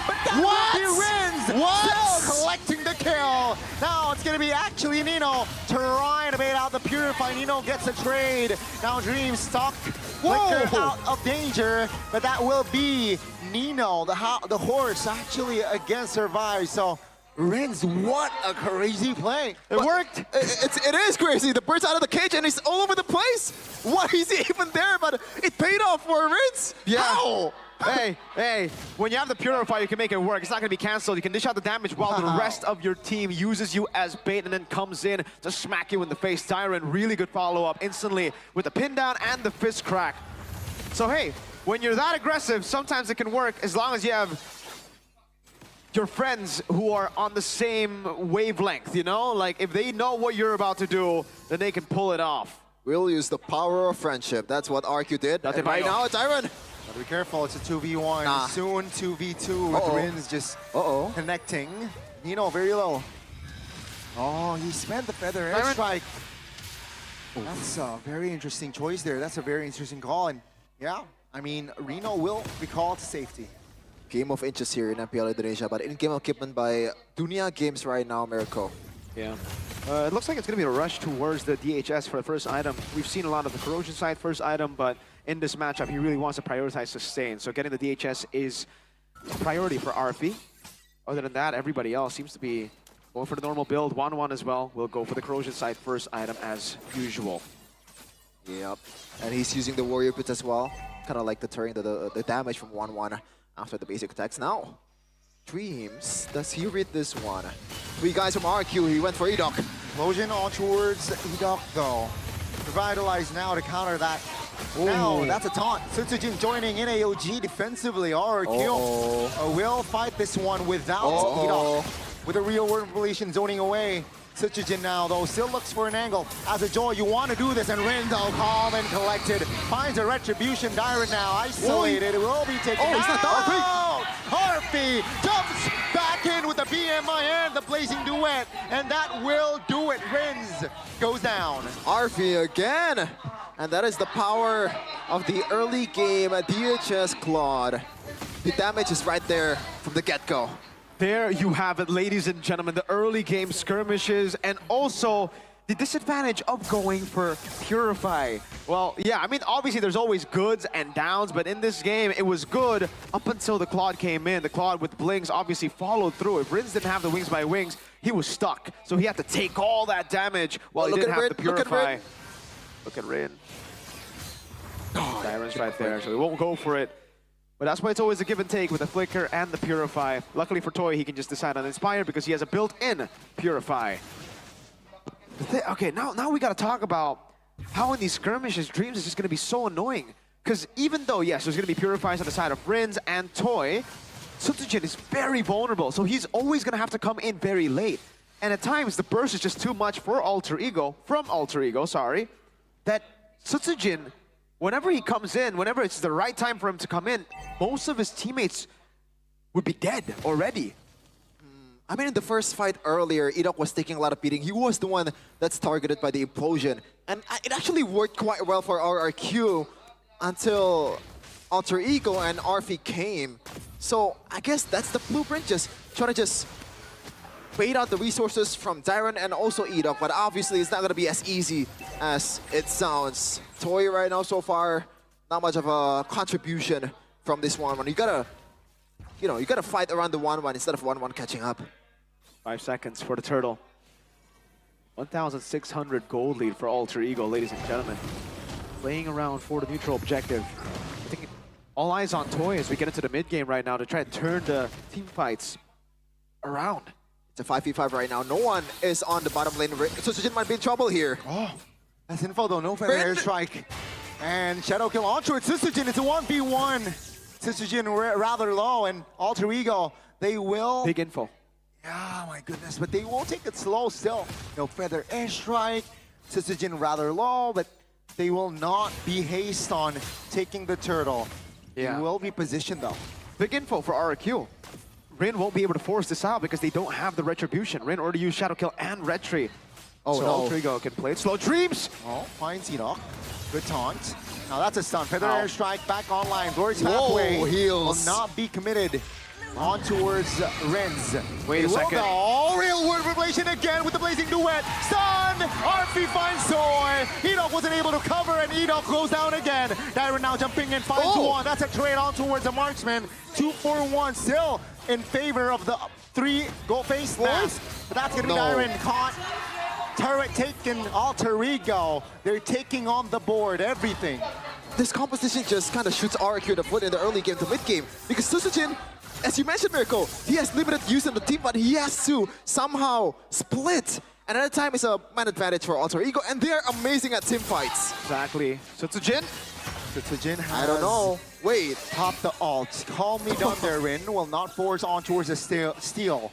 But that will be Rin's. What? Still collecting the kill. Now it's going to be actually Nino trying to bait out the Purify. Nino gets a trade. Now Dream stuck. Flicker out of danger. But that will be Nino, the horse, actually against Survive. So Rin's, what a crazy play. It worked. It is crazy. The bird's out of the cage and he's all over the place. Why is he even there? But it paid off for Rin's. Yeah. How? Hey, when you have the Purify, you can make it work. It's not going to be canceled. You can dish out the damage while the rest of your team uses you as bait and then comes in to smack you in the face. Tyrant, really good follow-up instantly with the pin down and the fist crack. So hey, when you're that aggressive, sometimes it can work as long as you have your friends who are on the same wavelength, you know? Like, if they know what you're about to do, then they can pull it off. We'll use the power of friendship. That's what RQ did. And right now, it's Iron. Be careful, it's a 2v1. Soon 2v2 with Rin's just connecting. Nino very low. Oh, he spent the feather airstrike. That's a very interesting choice there. That's a very interesting call. And yeah, I mean, Reno will be called to safety. Game of inches here in Mpl Indonesia, but in-game equipment by Dunia Games right now, Miracle. Yeah. It looks like it's going to be a rush towards the DHS for the first item. We've seen a lot of the corrosion side first item, but in this matchup, he really wants to prioritize sustain. So getting the DHS is a priority for RFE. Other than that, everybody else seems to be going for the normal build. 1-1 as well. We'll go for the corrosion side first item as usual. Yep. And he's using the warrior boots as well. Kind of like deterring the damage from 1-1 after the basic attacks. Now, Dreams, does he read this one? 3 guys from RQ, he went for Edok. Explosion on towards Edok though. Revitalize now to counter that. Now, that's a taunt. Sutsujin joining in AOG defensively. RQ will fight this one without Edok. With a real world relation zoning away. Sutsujin now, though, still looks for an angle. As a Joy, you want to do this, and Rindal, calm and collected, finds a retribution. Dyrant now, isolated, will be taken out. He's not done. Harpy jumps back in with the BMI and the Blazing Duet, and that will do it. Rins goes down. Harpy again. And that is the power of the early game DHS Claude. The damage is right there from the get-go. There you have it, ladies and gentlemen, the early game skirmishes and also the disadvantage of going for Purify. Well, yeah, I mean, obviously there's always goods and downs, but in this game, it was good up until the Claude came in. The Claude with Blinks obviously followed through. If Rins didn't have the Wings by Wings, he was stuck. So he had to take all that damage while he didn't have the Purify. Look at Rin. Dyrant's right there, so he won't go for it. But that's why it's always a give and take with the Flicker and the Purify. Luckily for Toy, he can just decide on Inspire because he has a built-in Purify. Okay, now we gotta talk about how in these skirmishes, Dreams is just gonna be so annoying. Because even though, yes, there's gonna be Purifies on the side of Rins and Toy, Sutsujin is very vulnerable, so he's always gonna have to come in very late. And at times, the burst is just too much for Alter Ego, that Sutsujin, whenever he comes in, whenever it's the right time for him to come in, most of his teammates would be dead already. I mean, in the first fight earlier, Edok was taking a lot of beating. He was the one that's targeted by the implosion. And it actually worked quite well for RRQ until Alter Ego and Arfi came. So I guess that's the blueprint, just trying to just bait out the resources from Dyrant and also Edok, but obviously it's not going to be as easy as it sounds. Toy right now so far, not much of a contribution from this 1-1. You gotta fight around the 1-1 instead of 1-1 catching up. 5 seconds for the Turtle. 1,600 gold lead for Alter Ego, ladies and gentlemen. Playing around for the neutral objective. I think all eyes on Toy as we get into the mid game right now to try and turn the team fights around. It's a 5v5 right now. No one is on the bottom lane. Sutsujin might be in trouble here. Oh, that's info though. No feather airstrike. And Shadow Kill onto it. Sutsujin, it's a 1v1. Sutsujin rather low, and Alter Ego, they will... Big info. Yeah, my goodness, but they won't take it slow still. No feather airstrike. Sutsujin rather low, but they will not be haste on taking the turtle. Yeah. They will be positioned though. Big info for RQ. Rin won't be able to force this out because they don't have the Retribution. Rin already used Shadow Kill and Retri. Oh, so no. Alter Ego can play it. Slow Dreams! Oh, finds Edok. Good taunt. Now that's a stun. Feather airstrike back online. Glorious pathway heals. will not be committed. On towards Rins. Wait a second. Oh, real world revelation again with the Blazing Duet. Stun! Arfi finds Toy. Edok wasn't able to cover, and Edok goes down again. Dyrant now jumping in, finds one. That's a trade on towards the marksman. 2-4-1 still in favor of the 3 gold face mask. But that's gonna be Dyrant caught. Turret taken, Alter Ego. They're taking on the board, everything. This composition just kind of shoots RQ in the foot in the early game to mid game because Sutsujin, as you mentioned, Miracle, he has limited use in the team, but he has to somehow split. And at the time, it's a man advantage for Alter Ego, and they're amazing at team fights. Exactly. Sutsujin has... I don't know. Wait. Pop the ult. Calm me down there, Rin. Will not force on towards the steal.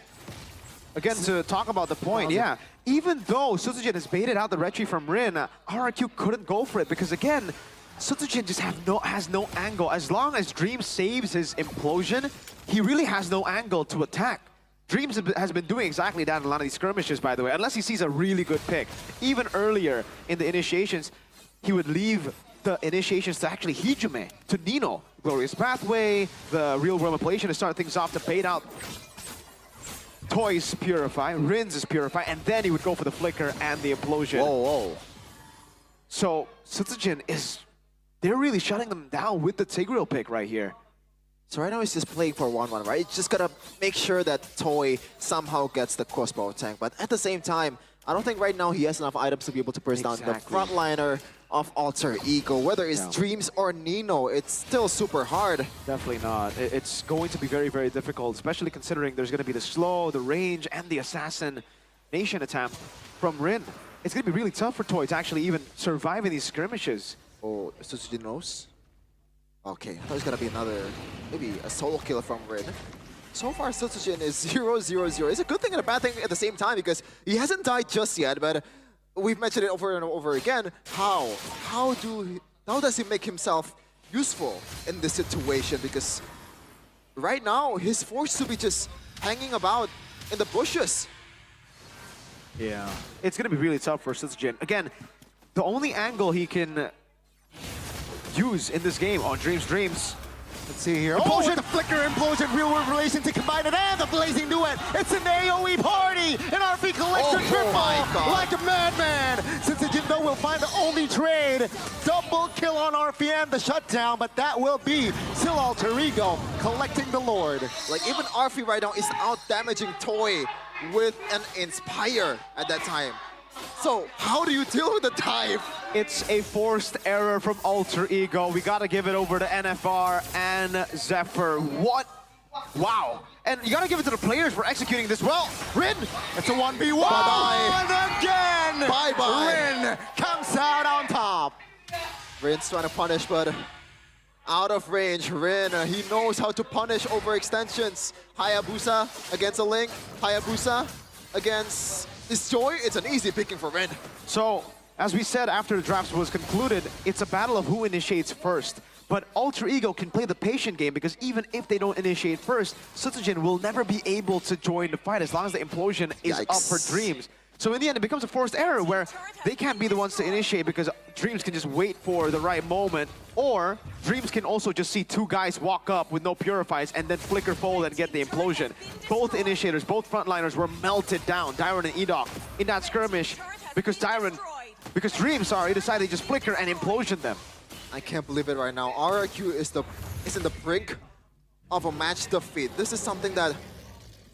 Again, to talk about the point, yeah. Even though Sutsujin has baited out the Retri from Rin, RRQ couldn't go for it because, again, Sutsujin just has no angle. As long as Dreams saves his implosion, he really has no angle to attack. Dreams has been doing exactly that in a lot of these skirmishes, by the way, unless he sees a really good pick. Even earlier in the initiations, he would leave the initiations to actually Hijime, to Nino. Glorious Pathway, the real world manipulation to start things off to bait out Toy's Purify, Rin's is Purify, and then he would go for the Flicker and the Implosion. Whoa. So Sutsujin they're really shutting them down with the Tigreal pick right here. So right now he's just playing for 1-1, right? He's just gotta make sure that Toy somehow gets the crossbow tank. But at the same time, I don't think right now he has enough items to be able to burst down the frontliner of Alter Ego. Whether it's Dreams or Nino, it's still super hard. Definitely not. It's going to be very, very difficult, especially considering there's going to be the slow, the range, and the assassination attempt from Rin. It's going to be really tough for Toy to actually even survive in these skirmishes. Oh, Sutsujin knows? Okay, I thought it was going to be another, maybe a solo kill from Rin. So far, Sutsujin is 0-0-0. It's a good thing and a bad thing at the same time because he hasn't died just yet, but we've mentioned it over and over again. How does he make himself useful in this situation? Because right now, he's forced to be just hanging about in the bushes. Yeah, it's going to be really tough for Sutsujin. Again, the only angle he can use in this game on Dreams. Let's see here. Implosion, Flicker, Implosion, Real World Relation to combine it, and the Blazing Duet. It's an AoE party, and RP collects a triple like a madman. Sutsujin though will find the only trade. Double kill on RP and the shutdown, but that will be still Alter Ego collecting the Lord. Like even RP right now is out damaging Toy with an Inspire at that time. So how do you deal with the dive? It's a forced error from Alter Ego. We gotta give it over to NFR and Zephyr. What? Wow. And you gotta give it to the players for executing this well. Rin, it's a 1v1. Bye-bye. Again, Bye-bye. Rin comes out on top. Rin's trying to punish, but out of range. Rin, he knows how to punish overextensions. Hayabusa against a Link. Hayabusa against this Joy. It's an easy picking for Rin. So, as we said after the draft was concluded, it's a battle of who initiates first. But Alter Ego can play the patient game because even if they don't initiate first, Sutsujin will never be able to join the fight as long as the implosion is up for Dreams. So in the end, it becomes a forced error where they can't be the ones to initiate because Dreams can just wait for the right moment, or Dreams can also just see two guys walk up with no purifies and then flicker fold and get the implosion. Both initiators, both frontliners were melted down, Dyron and Edok, in that skirmish because Dreams, decided to just flicker and implosion them. I can't believe it right now. RRQ is in the brink of a match defeat. This is something that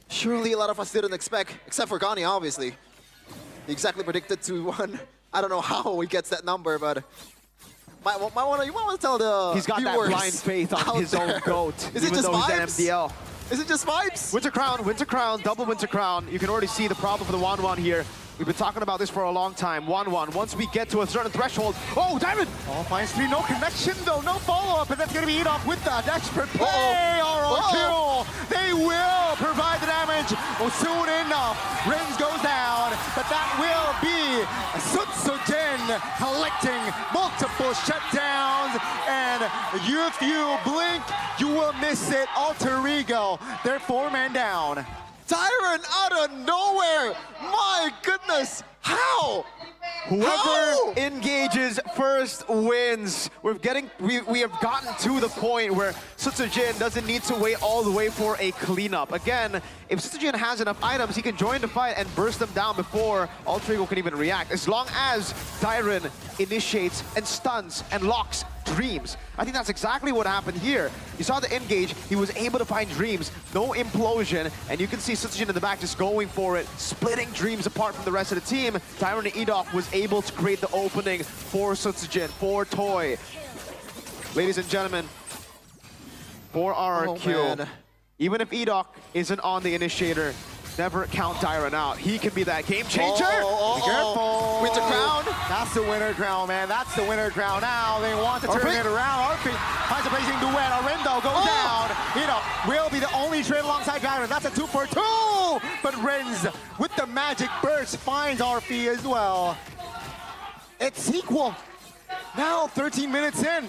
surely a lot of us didn't expect, except for Gani, obviously. He exactly predicted 2-1. I don't know how he gets that number, but you might want to tell the He's got viewers that blind faith on his own GOAT. Is it just vibes? He's an MDL. Is it just vibes? Winter Crown, double Winter Crown. You can already see the problem for the 1-1 here. We've been talking about this for a long time. 1-1. Once we get to a certain threshold. Oh, Diamond! Oh, finds three. No connection, though. No follow-up. And that's going to be Edok with that expert play. RRQ. They will provide the damage soon enough. Rins goes down. But that will be Sutsujin collecting multiple shutdowns. And if you blink, you will miss it. Alter Ego. They're 4-man down. Tyron out of nowhere! My goodness! How? Whoever engages first wins. We have gotten to the point where Sutsujin doesn't need to wait all the way for a cleanup. Again, if Sutsujin has enough items, he can join the fight and burst them down before Alter Ego can even react. As long as Tyron initiates and stuns and locks Dreams. I think that's exactly what happened here. You saw the engage, he was able to find Dreams, no implosion, and you can see Sutsujin in the back just going for it, splitting Dreams apart from the rest of the team. Tyron and Edok was able to create the opening for Sutsujin, for Toy. Ladies and gentlemen, for RRQ, even if Edok isn't on the initiator, never count Tyron out. He can be that game changer. Be careful. Winter Crown. That's the winner crown, man. That's the winner crown. Now they want to turn it around. RP finds a Blazing Duet. Arendo goes down. Edok will be the only trade alongside Tyron. That's a 2 for 2. But Rins with the magic burst finds RP as well. It's equal. Now 13 minutes in.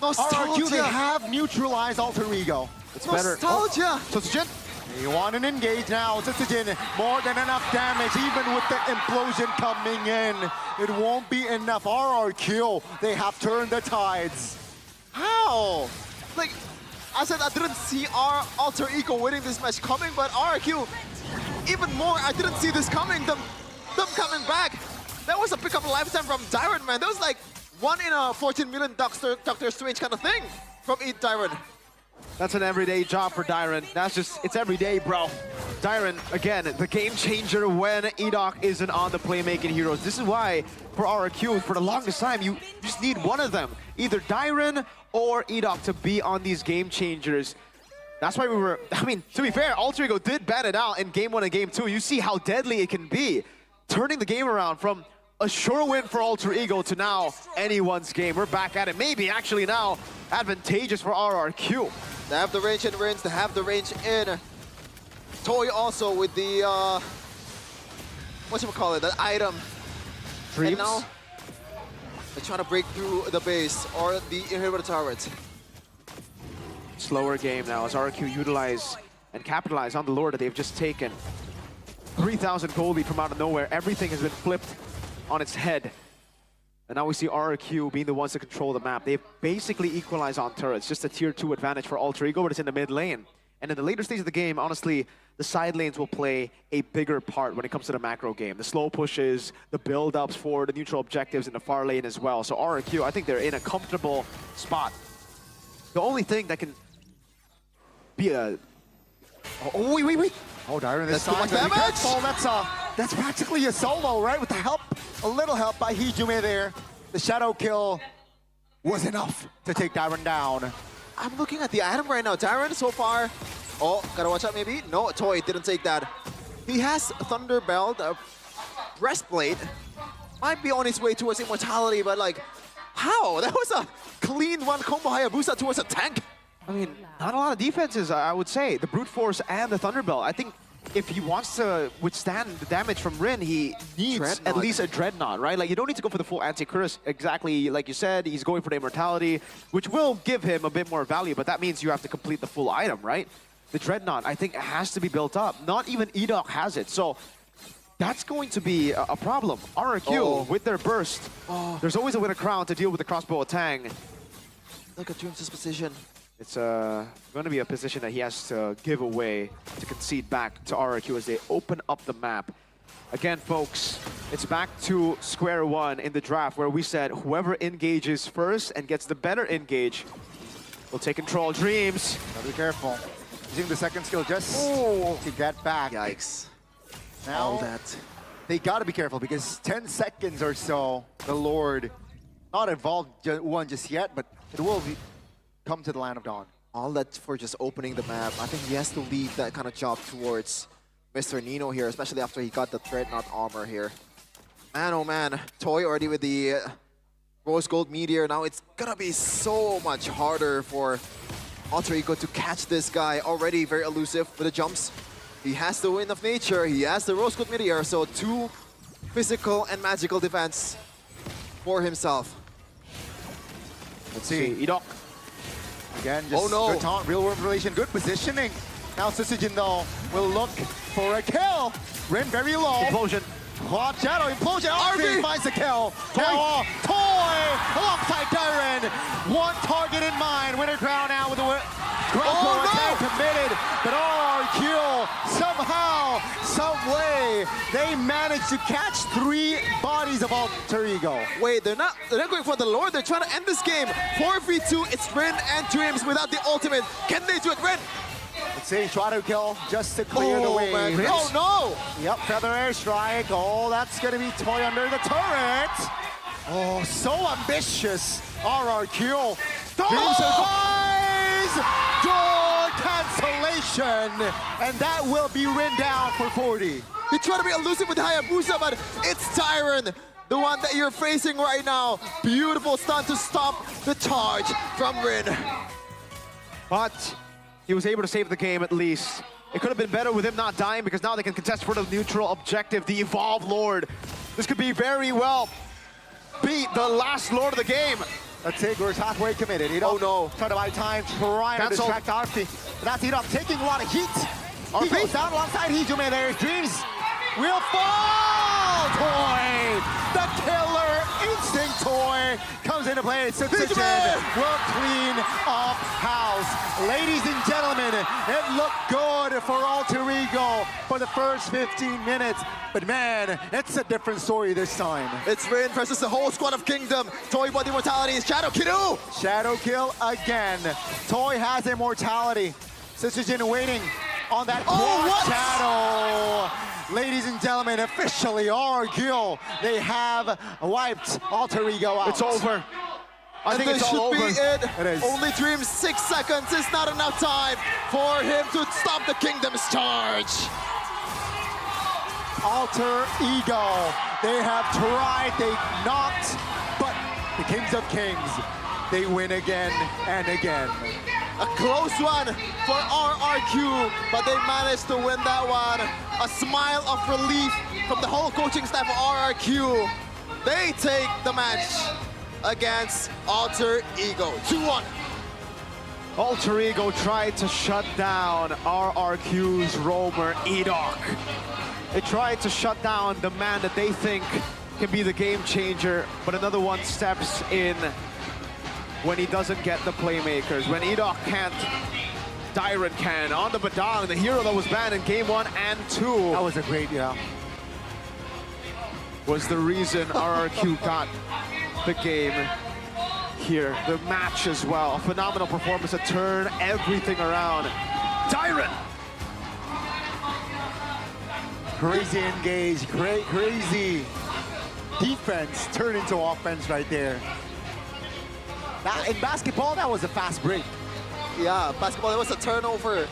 RRQ, they have neutralized Alter Ego. It's better. Nostalgia. Sutsujin. You want an engage now. Sutsujin, more than enough damage, even with the implosion coming in. It won't be enough. RRQ, they have turned the tides. How? Like, I said I didn't see our Alter Ego winning this match coming, but RRQ even more. I didn't see this coming. Them coming back. That was a pick up a lifetime from Tyron, man. That was like 1 in a 14 million Doctor Strange kind of thing from Id Tyron. That's an everyday job for Dyron. That's just, it's every day, bro. Dyron, again, the game changer when Edoc isn't on the playmaking heroes. This is why, for RRQ, for the longest time, you just need one of them. Either Dyron or Edoc to be on these game changers. That's why we were, I mean, to be fair, Alter Ego did ban it out in Game 1 and Game 2. You see how deadly it can be. Turning the game around from a sure win for Alter Ego to now anyone's game. We're back at it. Maybe actually now advantageous for RRQ. They have the range in Rins, they have the range in Toy also with the, whatchamacallit, the item. Dreams? And now they're trying to break through the base or the inhibitor turret. Slower game now as RRQ utilize and capitalize on the lore that they've just taken. 3,000 gold lead from out of nowhere. Everything has been flipped on its head. And now we see RRQ being the ones to control the map. They've basically equalized on turrets. Just a tier 2 advantage for Alter Ego, but it's in the mid lane. And in the later stage of the game, honestly, the side lanes will play a bigger part when it comes to the macro game. The slow pushes, the build-ups for the neutral objectives in the far lane as well. So RRQ, I think they're in a comfortable spot. The only thing that can be a... Oh, wait. Oh, Dyron, this That's too much damage! That's practically a solo, right? With the help, a little help by Hijume there. The shadow kill was enough to take Dyron down. I'm looking at the item right now. Tyron so far. Oh, gotta watch out maybe. No, Toy didn't take that. He has Thunder Belt, a breastplate. Might be on his way towards immortality, but like, how? That was a clean one combo Hayabusa towards a tank. I mean, not a lot of defenses, I would say. The Brute Force and the Thunderbelt. I think if he wants to withstand the damage from Rin, he needs at least a Dreadnought, right? Like, you don't need to go for the full anti-curse exactly like you said. He's going for the Immortality, which will give him a bit more value, but that means you have to complete the full item, right? The Dreadnought, I think, has to be built up. Not even Edoc has it, so that's going to be a problem. RRQ, with their burst, there's always a Winter Crown to deal with the Crossbow of Tang. Look at Dreams' position. It's going to be a position that he has to give away to concede back to RRQ as they open up the map. Again, folks, it's back to square one in the draft where we said whoever engages first and gets the better engage will take control. Dreams. Gotta be careful. Using the second skill just to get back. Yikes. Now all that. They gotta be careful because 10 seconds or so, the Lord, not involved one just yet, but it will come to the Land of Dawn. All that for just opening the map. I think he has to leave that kind of job towards Mr. Nino here, especially after he got the Dreadnought armor here. Man, oh man. Toy already with the Rose Gold Meteor. Now it's gonna be so much harder for Alter Ego to catch this guy. Already very elusive with the jumps. He has the Wind of Nature. He has the Rose Gold Meteor. So 2 physical and magical defense for himself. Let's see. Edoc. Again, just good taunt, real world relation, good positioning. Now Susujin though will look for a kill. Rin very low. Implosion. Watch out, Implosion. RB finds the kill. Now, Toy alongside Dyron. One target in mind. Winter Crown now with the attack committed. But RRQ somehow, some way, they managed to catch 3 bodies of Alter Ego. Wait, they're not going for the Lord. They're trying to end this game. 4v2. It's Rin and Dreams without the ultimate. Can they do it, Rin? Let's see, try to kill just to clear the way. Man. Oh no! Yep, Feather Airstrike. Oh, that's gonna be Toy under the turret. Oh, so ambitious. RRQ. Dream survives! Door cancellation! And that will be Rin down for 40. He tried to be elusive with Hayabusa, but it's Tyron, the one that you're facing right now. Beautiful stun to stop the charge from Rin. But he was able to save the game at least. It could have been better with him not dying because now they can contest for the neutral objective, the Evolve Lord. This could be very well beat the last Lord of the game. Let's say Gur's halfway committed. Oh no. Trying to buy time, trying to distract Arfi. That's Edoc taking a lot of heat. He goes down alongside Hijume there. Dreams will fall. Toy, the killer instinct Toy comes into play. Susujin will clean up house. Ladies and gentlemen, it looked good for Alter Ego for the first 15 minutes. But man, it's a different story this time. It's Rin versus the whole squad of Kingdom. Toy Body Immortality is Shadow Kill. Shadow Kill again. Toy has Immortality. Sisters waiting on that quad shadow. Ladies and gentlemen, officially RGill, they have wiped Alter Ego out. It's over. I think this it's all should over. be it. It is. Only Dream's 6 seconds is not enough time for him to stop the Kingdom's charge. Alter Ego, they have tried, they knocked, but the Kings of Kings, they win again and again. A close one for RRQ, but they managed to win that one. A smile of relief from the whole coaching staff of RRQ. They take the match against Alter Ego. 2-1. Alter Ego tried to shut down RRQ's roamer, Edok. They tried to shut down the man that they think can be the game changer, but another one steps in when he doesn't get the playmakers. When Edok can't, Dyron can. On the Badang, the hero that was banned in game 1 and 2. That was a great, was the reason RRQ got the game here. The match as well. A phenomenal performance to turn everything around. Dyron! Crazy engage, crazy defense turned into offense right there. Now, in basketball, that was a fast break. Yeah, basketball, there was a turnover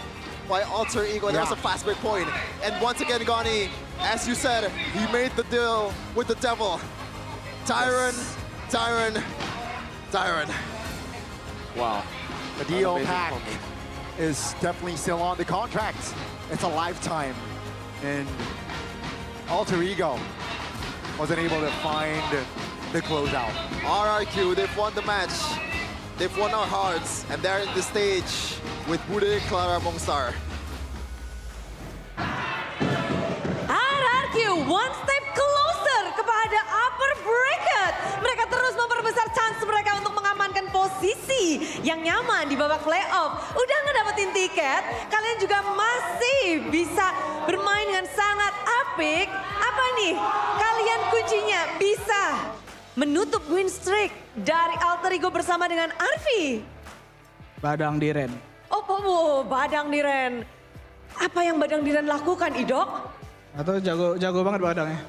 by Alter Ego. There was a fast break point. And once again, Gani, as you said, he made the deal with the devil. Dyron. Wow. The DO pack is definitely still on the contract. It's a lifetime. And Alter Ego wasn't able to find the closeout. RRQ, they've won the match. They've won our hearts. And they're in the stage with Bude Clara Mongstar. RRQ one step closer kepada upper bracket. Mereka terus memperbesar chance mereka untuk mengamankan posisi yang nyaman di babak playoff. Udah ngedapetin tiket, kalian juga masih bisa bermain dengan sangat apik. Apa nih? Kalian kuncinya bisa menutup win streak dari Alter Ego bersama dengan Arfi. Badang Diren. Oh, Badang Diren. Apa yang Badang Diren lakukan, Idok? Atau jago banget badangnya.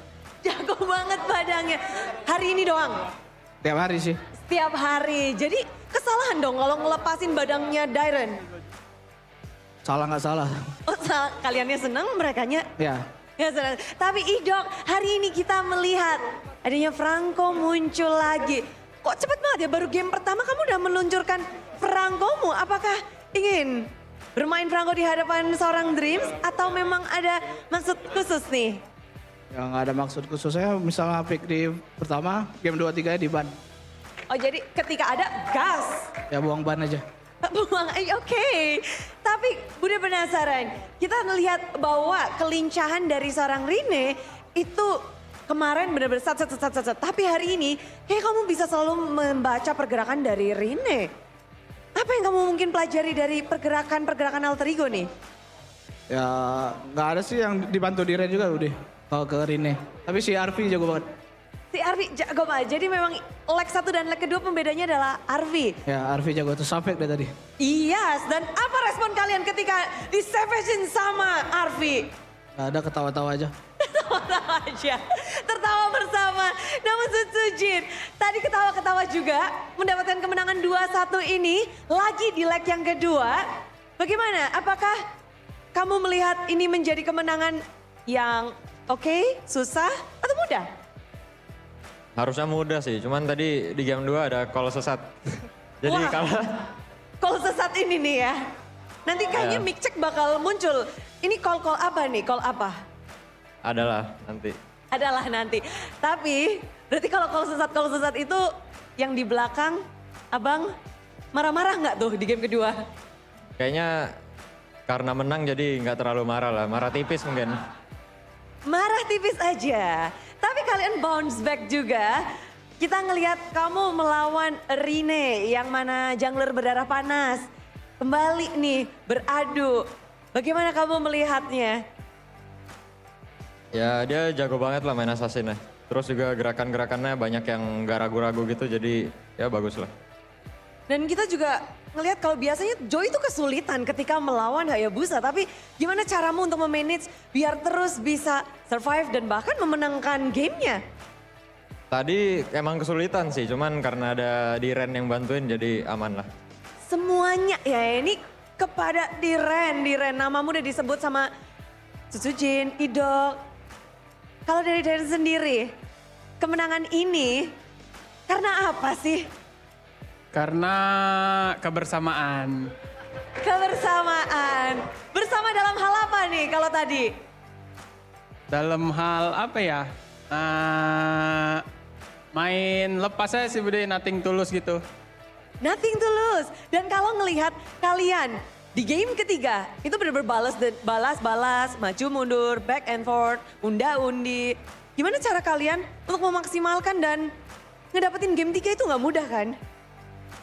Jago banget badangnya. Hari ini doang? Tiap hari sih. Setiap hari. Jadi kesalahan dong kalau ngelepasin badangnya Dyron. Salah nggak salah. Oh, kaliannya seneng, merekanya? Ya. Ya senang. Tapi Idok, hari ini kita melihat adanya Franco muncul lagi. Kok cepet banget ya, baru game pertama kamu udah meluncurkan Francomu. Apakah ingin bermain Franco di hadapan seorang Dreams atau memang ada maksud khusus nih? Ya nggak ada maksud khusus, saya misalnya pick di pertama, game 2-3 di ban. Oh jadi ketika ada gas? Ya buang ban aja. Buang, oke. Tapi Bude penasaran, kita melihat bahwa kelincahan dari seorang Rine itu kemarin benar-benar sat. Tapi hari ini kayak kamu bisa selalu membaca pergerakan dari Rine. Apa yang kamu mungkin pelajari dari pergerakan Alter Ego nih? Ya nggak ada sih yang dibantu Diren juga udah kalau ke Rine. Tapi si Arfi jago banget. Si Arfi jago banget, jadi memang leg 1 dan leg kedua pembedanya adalah Arfi. Ya Arfi jago tuh sampai dari tadi. Yes, dan apa respon kalian ketika di savagein sama Arfi? Gak ada, ketawa-tawa aja. Ketawa aja, tertawa bersama. Namun Sujin, tadi ketawa-ketawa juga mendapatkan kemenangan 2-1 ini lagi di leg yang kedua. Bagaimana? Apakah kamu melihat ini menjadi kemenangan yang oke, susah atau mudah? Harusnya mudah sih, cuman tadi di game 2 ada call sesat. Jadi call sesat ini nih ya. Nanti kayaknya mic check bakal muncul. Ini call apa nih? Call apa? Adalah nanti. Tapi berarti kalau call sesat itu yang di belakang abang marah-marah nggak tuh di game kedua? Kayaknya karena menang jadi nggak terlalu marah lah, marah tipis mungkin. Marah tipis aja. Tapi kalian bounce back juga. Kita ngelihat kamu melawan Rine yang mana jungler berdarah panas. kembali nih beradu. Bagaimana kamu melihatnya? Ya dia jago banget lah main assassin-nya. Terus juga gerakan-gerakannya banyak yang gak ragu-ragu gitu, jadi ya bagus lah. Dan kita juga ngelihat kalau biasanya Joy itu kesulitan ketika melawan Hayabusa. Tapi gimana caramu untuk memanage biar terus bisa survive dan bahkan memenangkan gamenya? Tadi emang kesulitan sih, cuman karena ada Diren yang bantuin jadi aman lah. Semuanya ya ini kepada Diren. Namamu udah disebut sama Tsujin, Idol. Kalau dari Diren sendiri, kemenangan ini karena apa sih? Karena kebersamaan. Kebersamaan. Bersama dalam hal apa nih kalau tadi? Dalam hal apa ya? Main lepas aja sih Bude, nothing tulus gitu. Nothing tulus. Dan kalau ngelihat kalian di game ketiga, itu benar-benar balas, maju mundur, back and forth, unda-undi. Gimana cara kalian untuk memaksimalkan dan ngedapetin game 3 itu nggak mudah kan?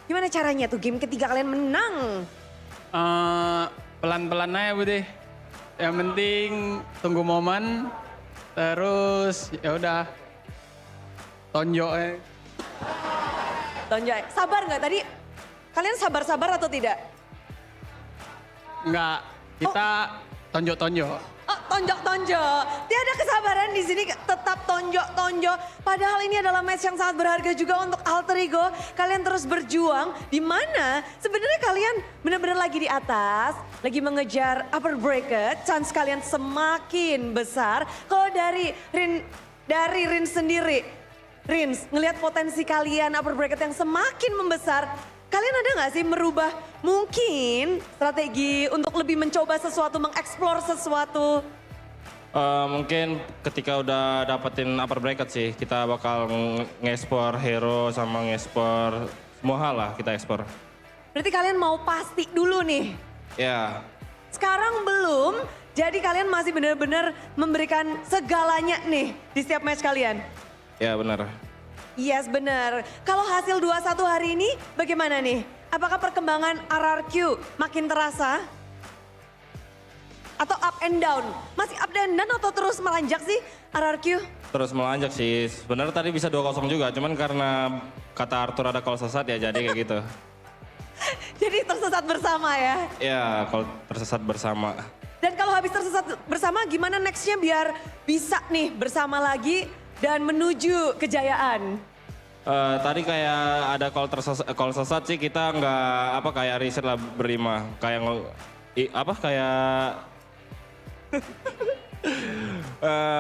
Gimana caranya tuh game ketiga kalian menang? Pelan-pelan aja Bude. Yang penting tunggu momen, terus ya udah tonjok aja. Tonjok, sabar nggak tadi? Kalian sabar-sabar atau tidak? Enggak, kita tonjok-tonjok. Oh, tonjok-tonjok. Tiada kesabaran di sini, tetap tonjok-tonjok. Padahal ini adalah match yang sangat berharga juga untuk Alter Ego. Kalian terus berjuang, di mana sebenarnya kalian benar-benar lagi di atas, lagi mengejar upper bracket, chance kalian semakin besar. Kalau dari Rin sendiri, Rins, ngelihat potensi kalian upper bracket yang semakin membesar, kalian ada nggak sih merubah mungkin strategi untuk lebih mencoba sesuatu, mengeksplor sesuatu? Mungkin ketika udah dapetin upper bracket sih, kita bakal nge-explore hero sama nge-explore semua hal lah kita explore. Berarti kalian mau pasti dulu nih? Ya. Sekarang belum, jadi kalian masih benar-benar memberikan segalanya nih di setiap match kalian? Ya benar. Yes benar. Kalau hasil 2-1 hari ini bagaimana nih? Apakah perkembangan RRQ makin terasa? Atau up and down? Masih up and down atau terus melanjak sih RRQ? Terus melanjak sih. Sebenarnya tadi bisa 2-0 juga, cuman karena kata Arthur ada call sesat ya jadi kayak gitu. Jadi tersesat bersama ya? Ya, kalau tersesat bersama. Dan kalau habis tersesat bersama gimana nextnya biar bisa nih bersama lagi dan menuju kejayaan? Tadi kayak ada call sesat sih, kita nggak kayak riset lah berlima. Kayak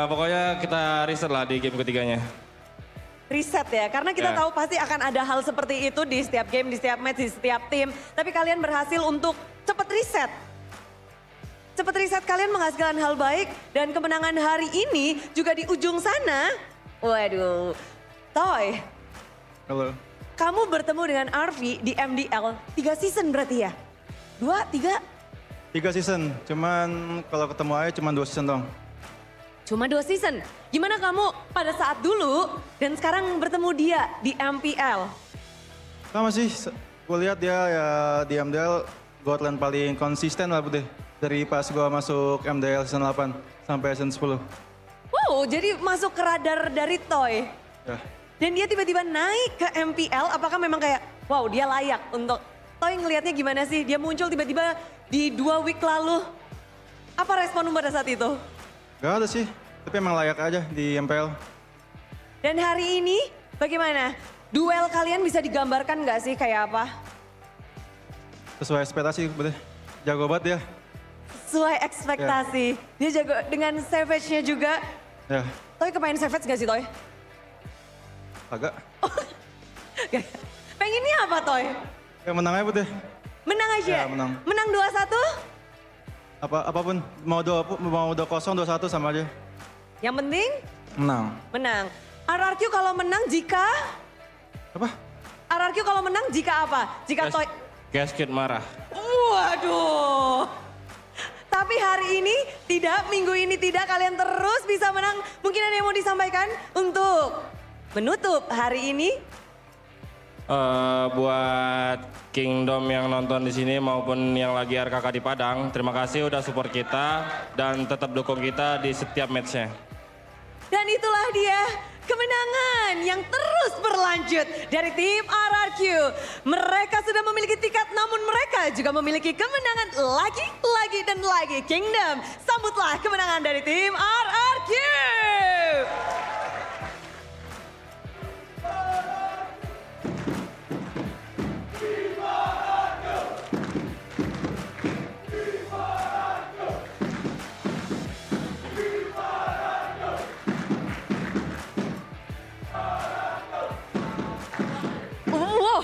pokoknya kita riset lah di game ketiganya. Riset ya, karena kita tahu pasti akan ada hal seperti itu di setiap game, di setiap match, di setiap tim. Tapi kalian berhasil untuk cepat riset. Cepat riset kalian menghasilkan hal baik dan kemenangan hari ini juga di ujung sana. Waduh, Toy. Halo. Kamu bertemu dengan Arvi di MDL 3 season berarti ya? 2, 3? 3 season, cuman kalau ketemu aja cuma 2 season dong. Cuma 2 season. Gimana kamu pada saat dulu dan sekarang bertemu dia di MPL? Sama sih, gue lihat dia ya di MDL Godland paling konsisten lah Bude. Dari pas gue masuk MDL season 8 sampai season 10. Wow, jadi masuk ke radar dari Toy. Ya. Dan dia tiba-tiba naik ke MPL, apakah memang kayak, wow dia layak untuk, Toy ngelihatnya gimana sih? Dia muncul tiba-tiba di 2 week lalu. Apa responmu pada saat itu? Gak ada sih, tapi emang layak aja di MPL. Dan hari ini bagaimana? Duel kalian bisa digambarkan gak sih kayak apa? Sesuai ekspektasi, Bude. Jago banget dia. Sesuai ekspektasi. Dia jago dengan Savage-nya juga. Ya. Toy kepengen Savage gak sih Toy? Agak. Pengennya apa Toy? Ya menang aja Bude. Menang aja? Ya menang. Menang 2-1? Apapun, mau 2-0, 2-1 sama aja. Yang penting? Menang. Menang. RRQ kalau menang jika? Apa? RRQ kalau menang jika apa? Jika Toy... Gasket marah. Waduh. Tapi hari ini tidak, minggu ini tidak, kalian terus bisa menang. Mungkin ada yang mau disampaikan untuk menutup hari ini? Buat Kingdom yang nonton di sini maupun yang lagi RKK di Padang, terima kasih udah support kita dan tetap dukung kita di setiap matchnya. Dan itulah dia kemenangan yang terus berlanjut dari tim RRQ. Mereka sudah memiliki tiket namun mereka juga memiliki kemenangan lagi dan lagi. Kingdom, sambutlah kemenangan dari tim RRQ.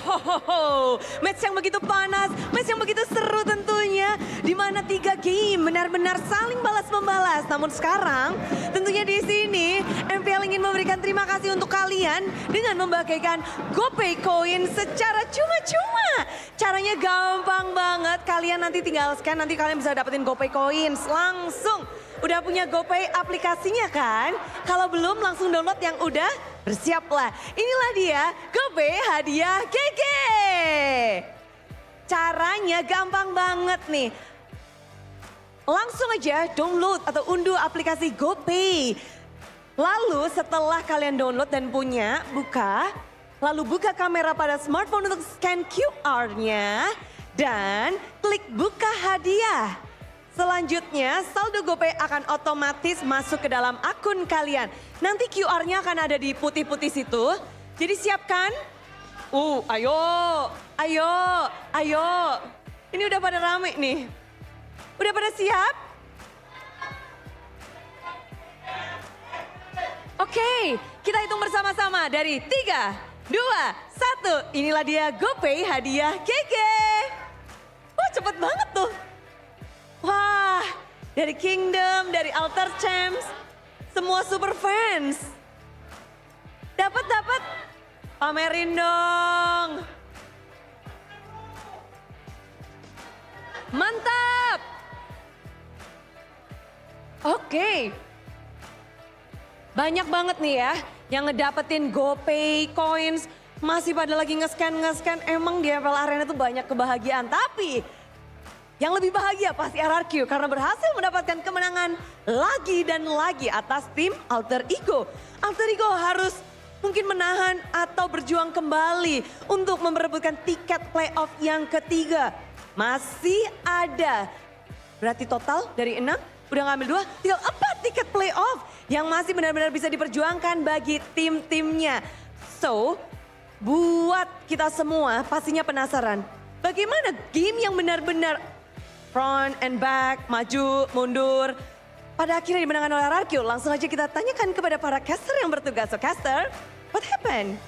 Wow, match yang begitu panas, match yang begitu seru tentunya. Di mana 3 game benar-benar saling balas-membalas. Namun sekarang tentunya di sini Mpl ingin memberikan terima kasih untuk kalian dengan membagikan GoPay Coin secara cuma-cuma. Caranya gampang banget, kalian nanti tinggal scan, nanti kalian bisa dapetin GoPay Coins langsung. Udah punya GoPay aplikasinya kan? Kalau belum langsung download yang udah bersiaplah. Inilah dia GoPay hadiah GG. Caranya gampang banget nih. Langsung aja download atau unduh aplikasi GoPay. Lalu setelah kalian download dan punya, lalu buka kamera pada smartphone untuk scan QR-nya dan klik buka hadiah. Selanjutnya, saldo GoPay akan otomatis masuk ke dalam akun kalian. Nanti QR-nya akan ada di putih-putih situ. Jadi siapkan. Ayo. Ini udah pada rame nih. Udah pada siap? Oke, kita hitung bersama-sama dari 3, 2, 1. Inilah dia GoPay hadiah GG. Wah, cepet banget tuh. Wah, dari Kingdom, dari Alter Champs, semua super fans. Dapat. Pamerin dong. Mantap. Oke. Banyak banget nih ya yang ngedapetin GoPay Coins. Masih pada lagi nge-scan. Emang di Mpl Arena tuh banyak kebahagiaan. Tapi yang lebih bahagia pasti RRQ karena berhasil mendapatkan kemenangan lagi dan lagi atas tim Alter Ego. Alter Ego harus mungkin menahan atau berjuang kembali untuk memperebutkan tiket playoff yang ketiga. Masih ada. Berarti total dari 6 udah ngambil 2, tinggal 4 tiket playoff yang masih benar-benar bisa diperjuangkan bagi tim-timnya. So, buat kita semua pastinya penasaran. Bagaimana game yang benar-benar front and back, maju, mundur. Pada akhirnya dimenangkan oleh RRQ. Langsung aja kita tanyakan kepada para caster yang bertugas. So caster, what happened?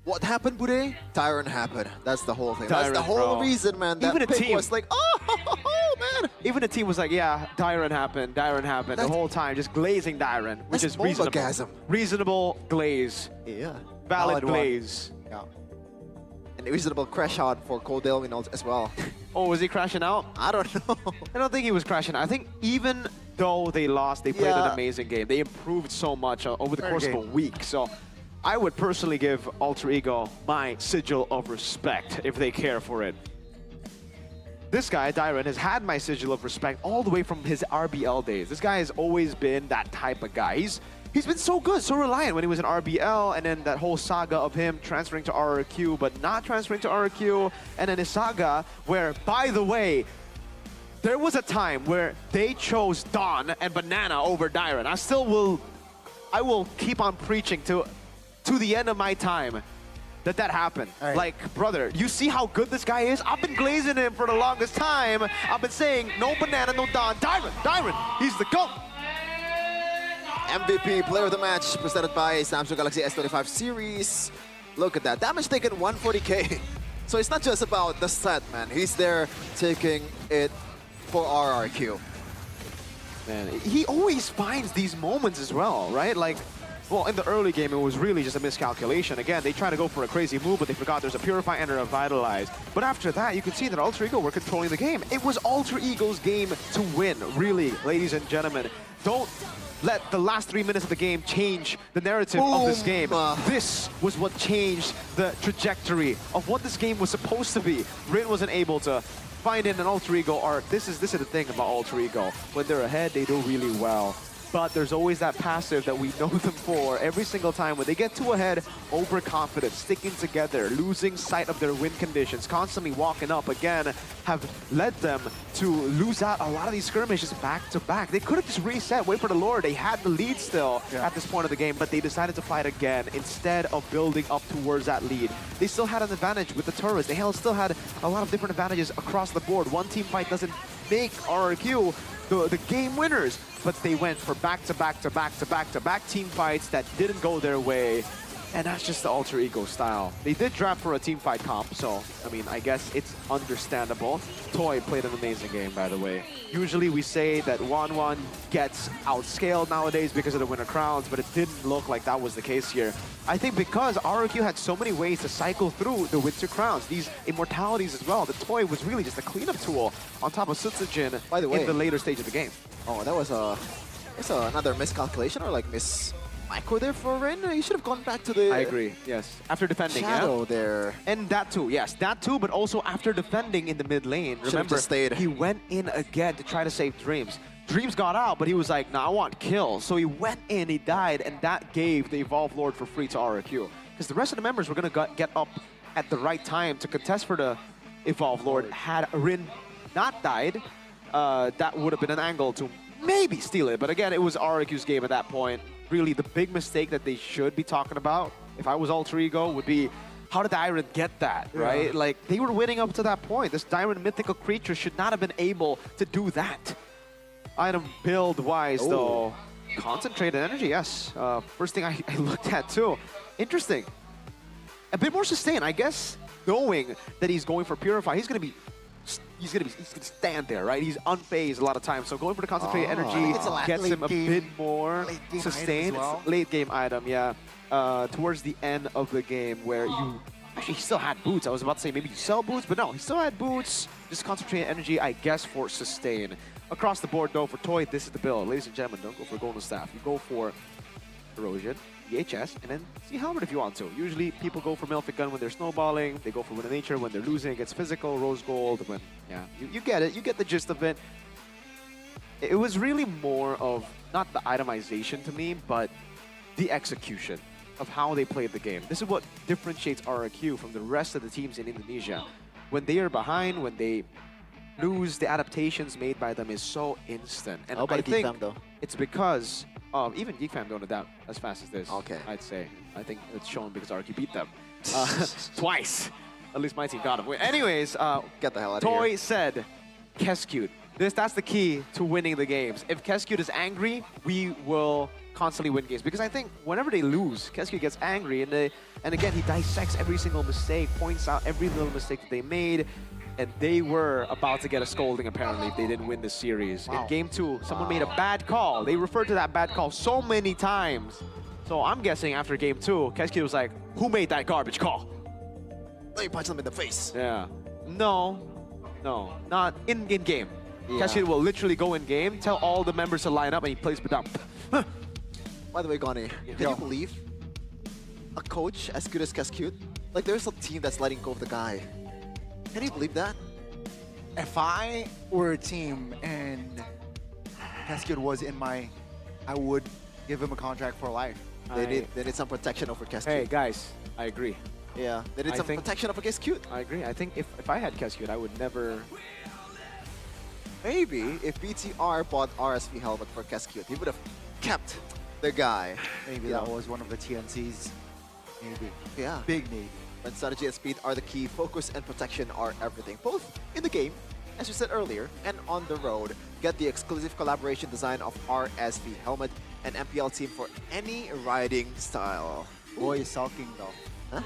What happened, Bude? Tyrant happened. That's the whole thing. Tyrant, that's the whole bro. reason, man. That Even a pick team was like, man. Even the team was like, yeah, Tyrant happened. The whole time, just glazing Tyrant, which is reasonable. Reasonable glaze. Yeah. Valid glaze. Yeah. And reasonable crash out for Coldale as well. Oh, was he crashing out? I don't know. I don't think he was crashing out. I think even though they lost, they played an amazing game. They improved so much over the course of a week. So I would personally give Alter Ego my sigil of respect if they care for it. This guy, Tyrant, has had my sigil of respect all the way from his RBL days. This guy has always been that type of guy. He's been so good, so reliant when he was in RBL, and then that whole saga of him transferring to RRQ, but not transferring to RRQ, and then his saga where, by the way, there was a time where they chose Dawn and Banana over Dyron. I will keep on preaching to the end of my time that happened. Right. Like, brother, you see how good this guy is? I've been glazing him for the longest time. I've been saying, no Banana, no Dawn. Dyron, he's the GOAT. MVP Player of the Match presented by Samsung Galaxy S25 series. Look at that. Damage taken 140k. So it's not just about the set, man. He's there taking it for RRQ. Man, he always finds these moments as well, right? Like, well, in the early game, it was really just a miscalculation. Again, they tried to go for a crazy move, but they forgot there's a Purify and a Revitalize. But after that, you can see that Alter Ego were controlling the game. It was Alter Ego's game to win, really, ladies and gentlemen. Don't let the last 3 minutes of the game change the narrative of this game. This was what changed the trajectory of what this game was supposed to be. Rin wasn't able to find in an alter ego arc. This is the thing about alter ego. When they're ahead, they do really well. But there's always that passive that we know them for. Every single time when they get too ahead, overconfident, sticking together, losing sight of their win conditions, constantly walking up again, have led them to lose out a lot of these skirmishes back to back. They could have just reset, wait for the lure. They had the lead still at this point of the game, but they decided to fight again instead of building up towards that lead. They still had an advantage with the turrets. They still had a lot of different advantages across the board. One team fight doesn't make RRQ the game winners, but they went for back-to-back team fights that didn't go their way, and that's just the alter ego style. They did draft for a team fight comp, so I mean, I guess it's understandable. Toy played an amazing game, by the way. Usually we say that 1-1 gets outscaled nowadays because of the Winter Crowns, but it didn't look like that was the case here. I think because RRQ had so many ways to cycle through the Winter Crowns, these immortalities as well, the Toy was really just a cleanup tool on top of Sutsujin in the later stage of the game. Oh, that was another miscalculation or like micro there for Rin. You should have gone back to the... I agree, yes. After defending, shadow there. And that too, yes. That too, but also after defending in the mid lane. Remember, he went in again to try to save Dreams. Dreams got out, but he was like, nah, I want kills. So he went in, he died, and that gave the Evolve Lord for free to RRQ. Because the rest of the members were going to get up at the right time to contest for the Evolve Lord. Had Rin not died, that would have been an angle to maybe steal it. But again, it was RRQ's game at that point. Really, the big mistake that they should be talking about, if I was Alter Ego, would be how did Iron get that, right? Like, they were winning up to that point. This Iron mythical creature should not have been able to do that. Item build-wise, though, concentrated energy, yes. First thing I looked at, too. Interesting. A bit more sustain, I guess, knowing that he's going for Purify. He's gonna stand there, right? He's unfazed a lot of times. So going for the concentrated energy gets him a bit more sustained. Well. Late game item, yeah. Towards the end of the game where you... Actually, he still had boots. I was about to say maybe you sell boots, but no, he still had boots. Just concentrated energy, I guess, for sustain. Across the board, though, for Toy, this is the build. Ladies and gentlemen, don't go for Golden Staff. You go for Erosion, EHS, and then see Helmet if you want to. Usually, people go for Malefic Gun when they're snowballing. They go for Wind of Nature when they're losing against Physical, Rose Gold. When, yeah, you get it. You get the gist of it. It was really more of, not the itemization to me, but the execution of how they played the game. This is what differentiates RRQ from the rest of the teams in Indonesia. When they are behind, when they lose, the adaptations made by them is so instant. And I think it's because of even Geek Fam don't adapt as fast as this. Okay, I'd say. I think it's shown because RRQ beat them twice. At least my team got them. Anyways, get the hell out of here. Toy said, Keskute. That's the key to winning the games. If Keskute is angry, we will constantly win games. Because I think whenever they lose, Keskute gets angry, and again, he dissects every single mistake, points out every little mistake that they made. And they were about to get a scolding, apparently, if they didn't win this series. In Game 2, someone made a bad call. They referred to that bad call so many times. So I'm guessing after Game 2, Keskute was like, who made that garbage call? Let me punch them in the face. Yeah. No, not in-game. Yeah. Keskute will literally go in-game, tell all the members to line up, and he plays Badam. By the way, Goni, can you believe a coach as good as Keskute? Like, there's a team that's letting go of the guy. Can you believe that? If I were a team and Keskute was in my... I would give him a contract for life. They need some protection over Keskute. Hey, guys, I agree. Yeah, they need some protection over Keskute. I agree. I think if I had Keskute, I would never... Maybe if BTR bought RSV helmet for Keskute, he would have kept the guy. Maybe that was one of the TNCs. Maybe. Yeah. Big maybe. When strategy and speed are the key, focus and protection are everything. Both in the game, as you said earlier, and on the road. Get the exclusive collaboration design of RSV helmet and MPL team for any riding style. Boy is sulking though. Huh?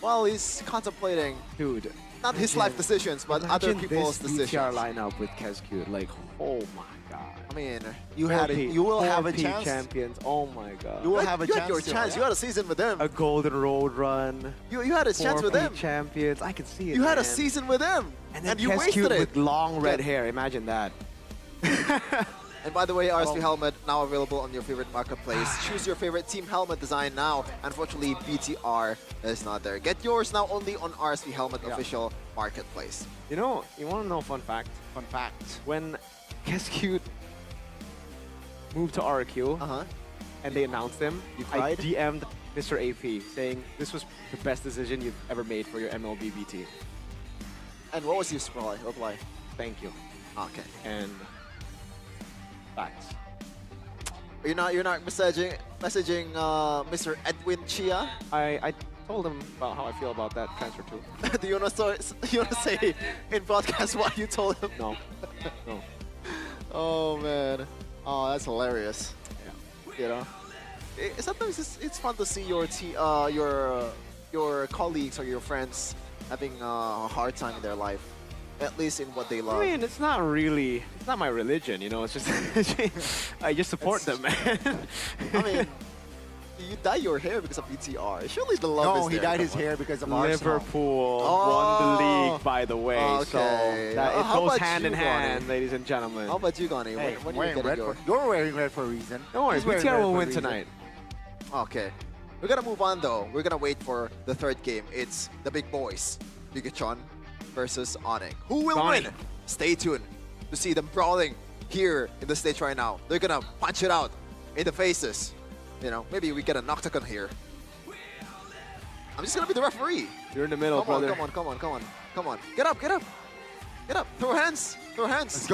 Well, he's contemplating. Dude. Not his life decisions, but other people's decisions. BTR lineup with Keskute, like, oh my god. I mean, you will have a chance. Champions, oh my god. You will have a chance. You had your chance. You had a season with them. A golden road run. You had a chance with them. Champions, I can see it. You had a season with them, and you wasted it. With long red hair. Imagine that. And by the way, RSV helmet now available on your favorite marketplace. Choose your favorite team helmet design now. Unfortunately, BTR is not there. Get yours now only on RSV helmet official marketplace. You know, you want to know a fun fact? Fun fact. When Kescute moved to RQ and they announced him, I DM'd Mr. AP saying this was the best decision you've ever made for your MLB BT. And what was your reply? Thank you. Okay. And facts. You're not messaging Mr. Edwin Chia? I told him about how I feel about that transfer too. Do you want to say in broadcast what you told him? No. No. Oh man. Oh, that's hilarious. Yeah. You know, sometimes it's fun to see your colleagues or your friends having a hard time in their life, at least in what they love. I mean, it's not my religion, you know. It's just I just support them, man. I mean, you dye your hair because of BTR. Surely the love is there. No, he dyed his hair because of Liverpool won the league, by the way. So that, it goes hand in hand, ladies and gentlemen. How about you, Gani? Hey, when are you getting your... You're wearing red for a reason. Don't worry, BTR will win tonight. Okay. We're gonna move on though. We're gonna wait for the third game. It's the big boys, Pikachu versus Onyx. Who will win? Stay tuned to see them brawling here in the stage right now. They're gonna punch it out in the faces. You know, maybe we get a Nocticon here. I'm just gonna be the referee. You're in the middle, brother. Come on. Get up. Throw hands. Let's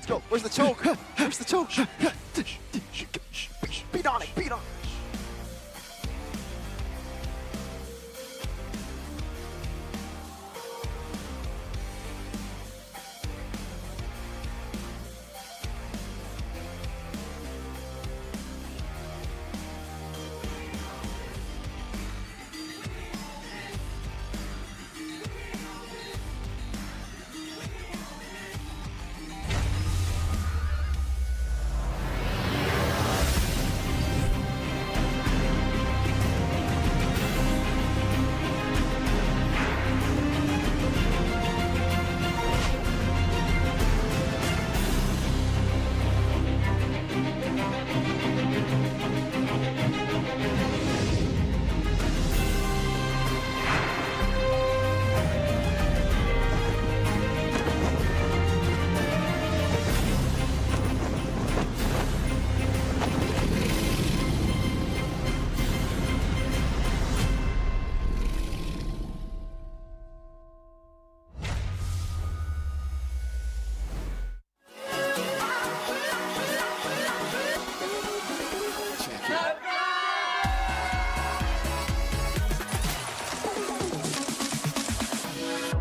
go. Where's the choke? Beat on it.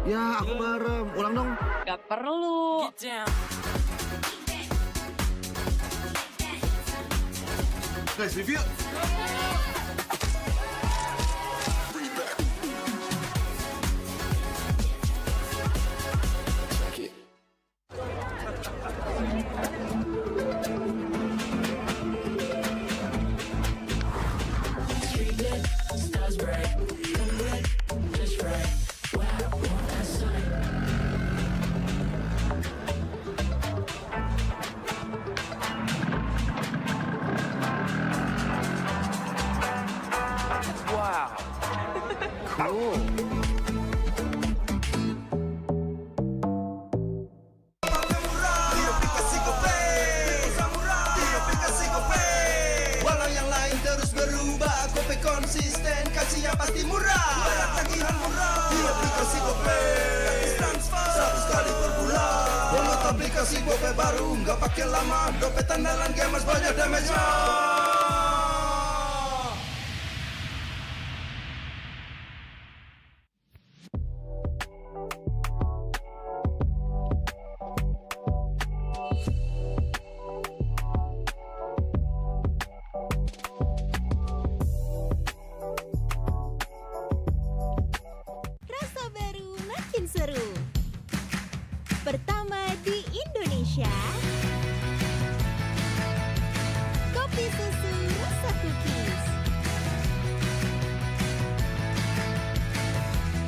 Ya, aku merem. Ulang dong. Gak perlu. Guys, review. Konsisten, kasihnya pasti murah. Bayar tagihan murah. Di aplikasi GoPay. Transfer 100 kali per bulan. Download aplikasi GoPay baru, nggak pakai lama. Dompet andalan gamers banyak damage-nya. Seru. Pertama di Indonesia, kopi susu rasa cookies.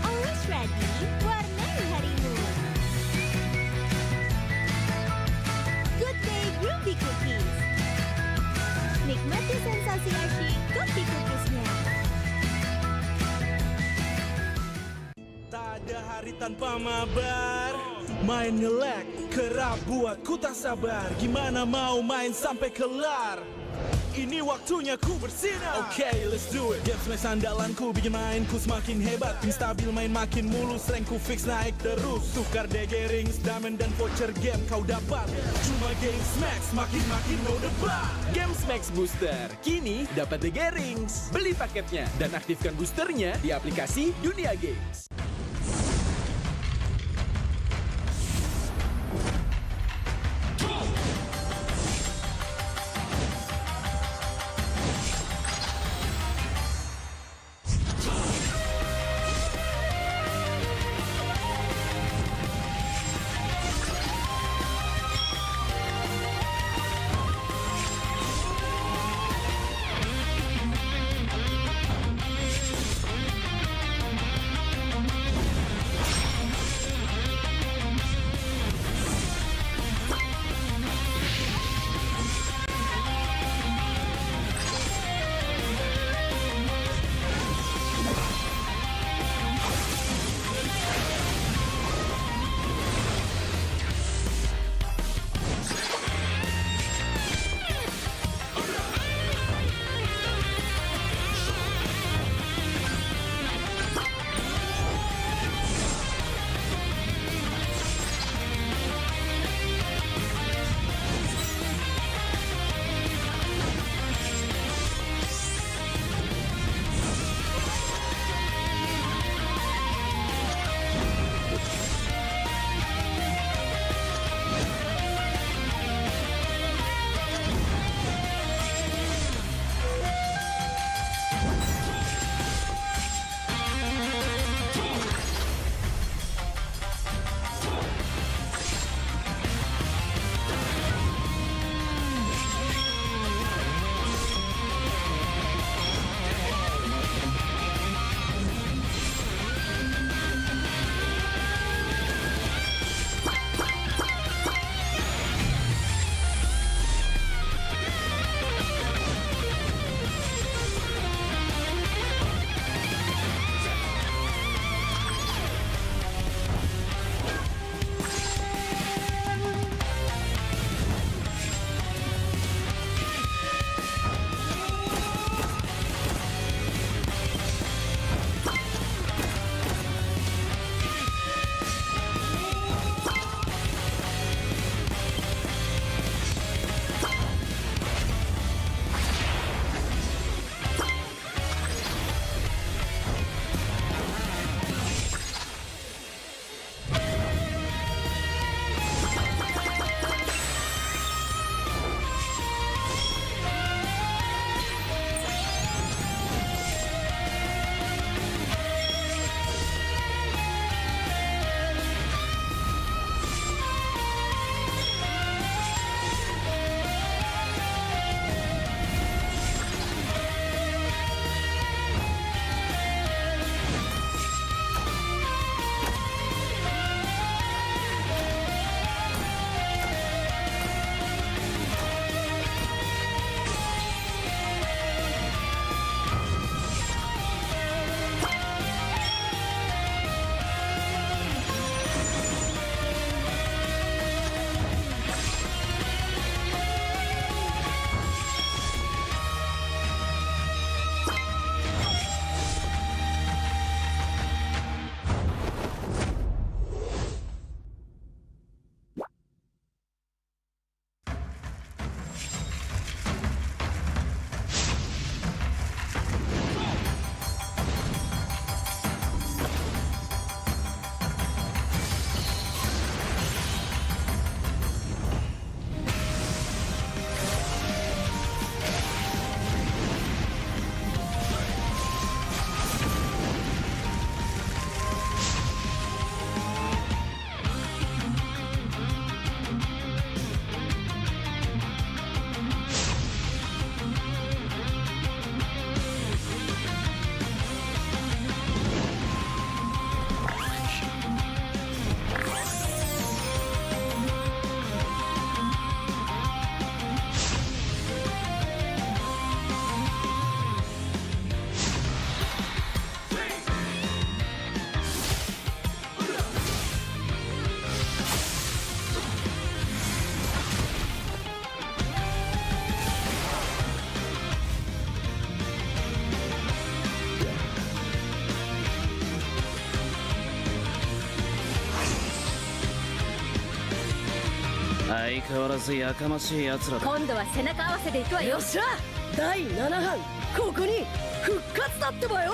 Always ready, warnai harimu. Good day Groovy Cookies. Tak ada hari tanpa mabar. Main nge-lag, kerap buat ku tak sabar. Gimana mau main sampai kelar? Ini waktunya ku bersinar. Okay, let's do it. Games main sandalanku bikin mainku semakin hebat. Ping stabil main makin mulus, rankku fix naik terus. Tukar DG rings, diamond dan voucher game kau dapat. Cuma Games Max, makin no debat. Games Max Booster, kini dapat DG rings. Beli paketnya dan aktifkan boosternya di aplikasi Dunia Games. 相変わらずやかましい奴らだ。今度は背中合わせでいくわよ。よっしゃ第7班ここに復活だってばよ。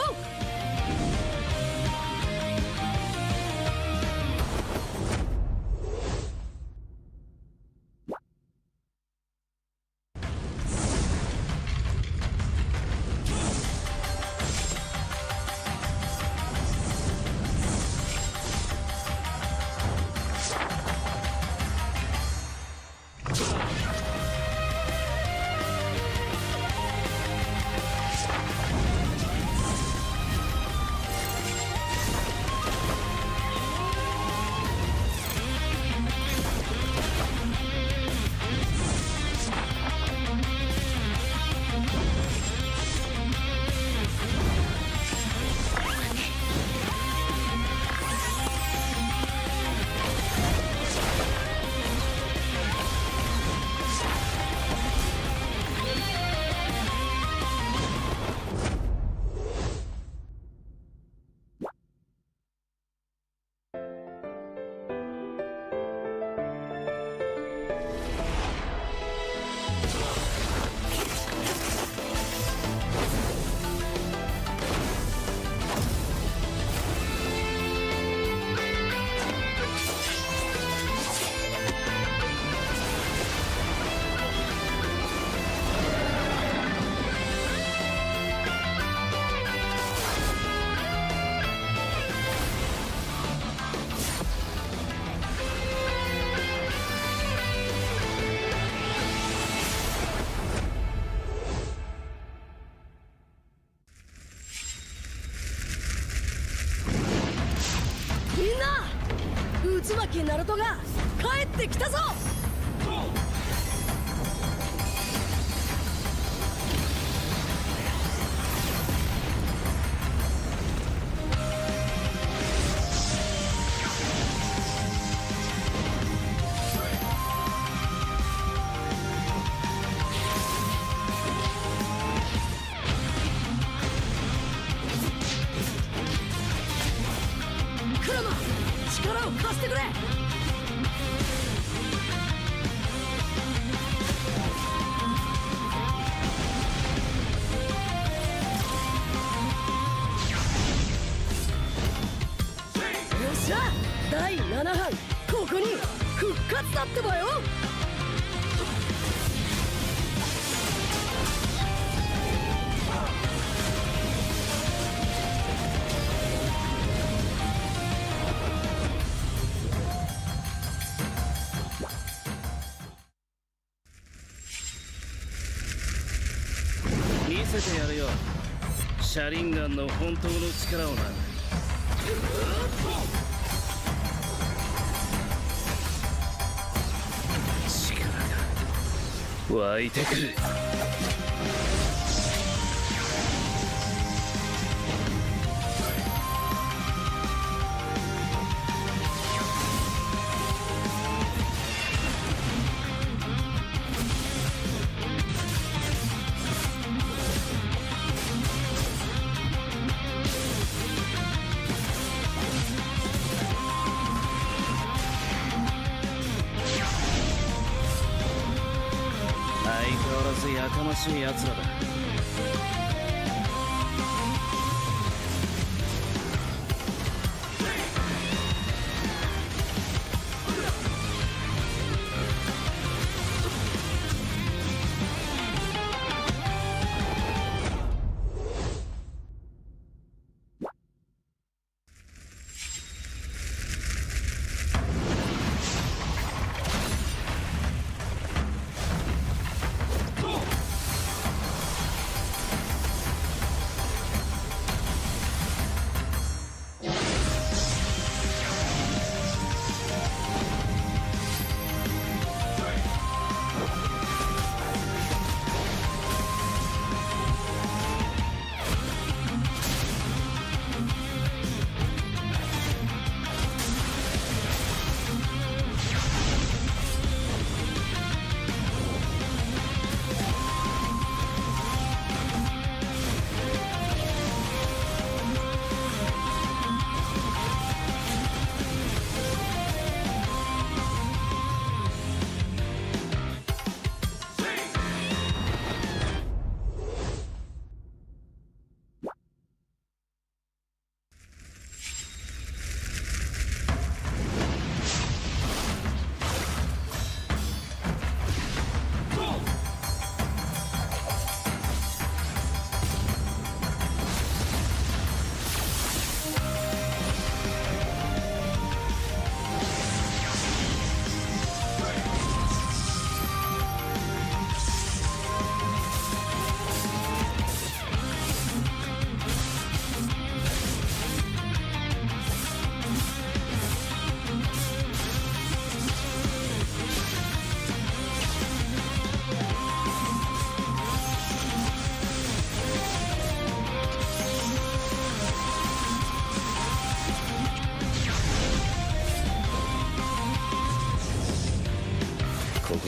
渦巻ナルトが帰ってきたぞ。クラマ力を貸してくれ。よっしゃ第7班ここに復活だってばよ。見せてやるよ、シャリンガンの本当の力をな。力が湧いてくる。相変わらずやかましい奴らだ。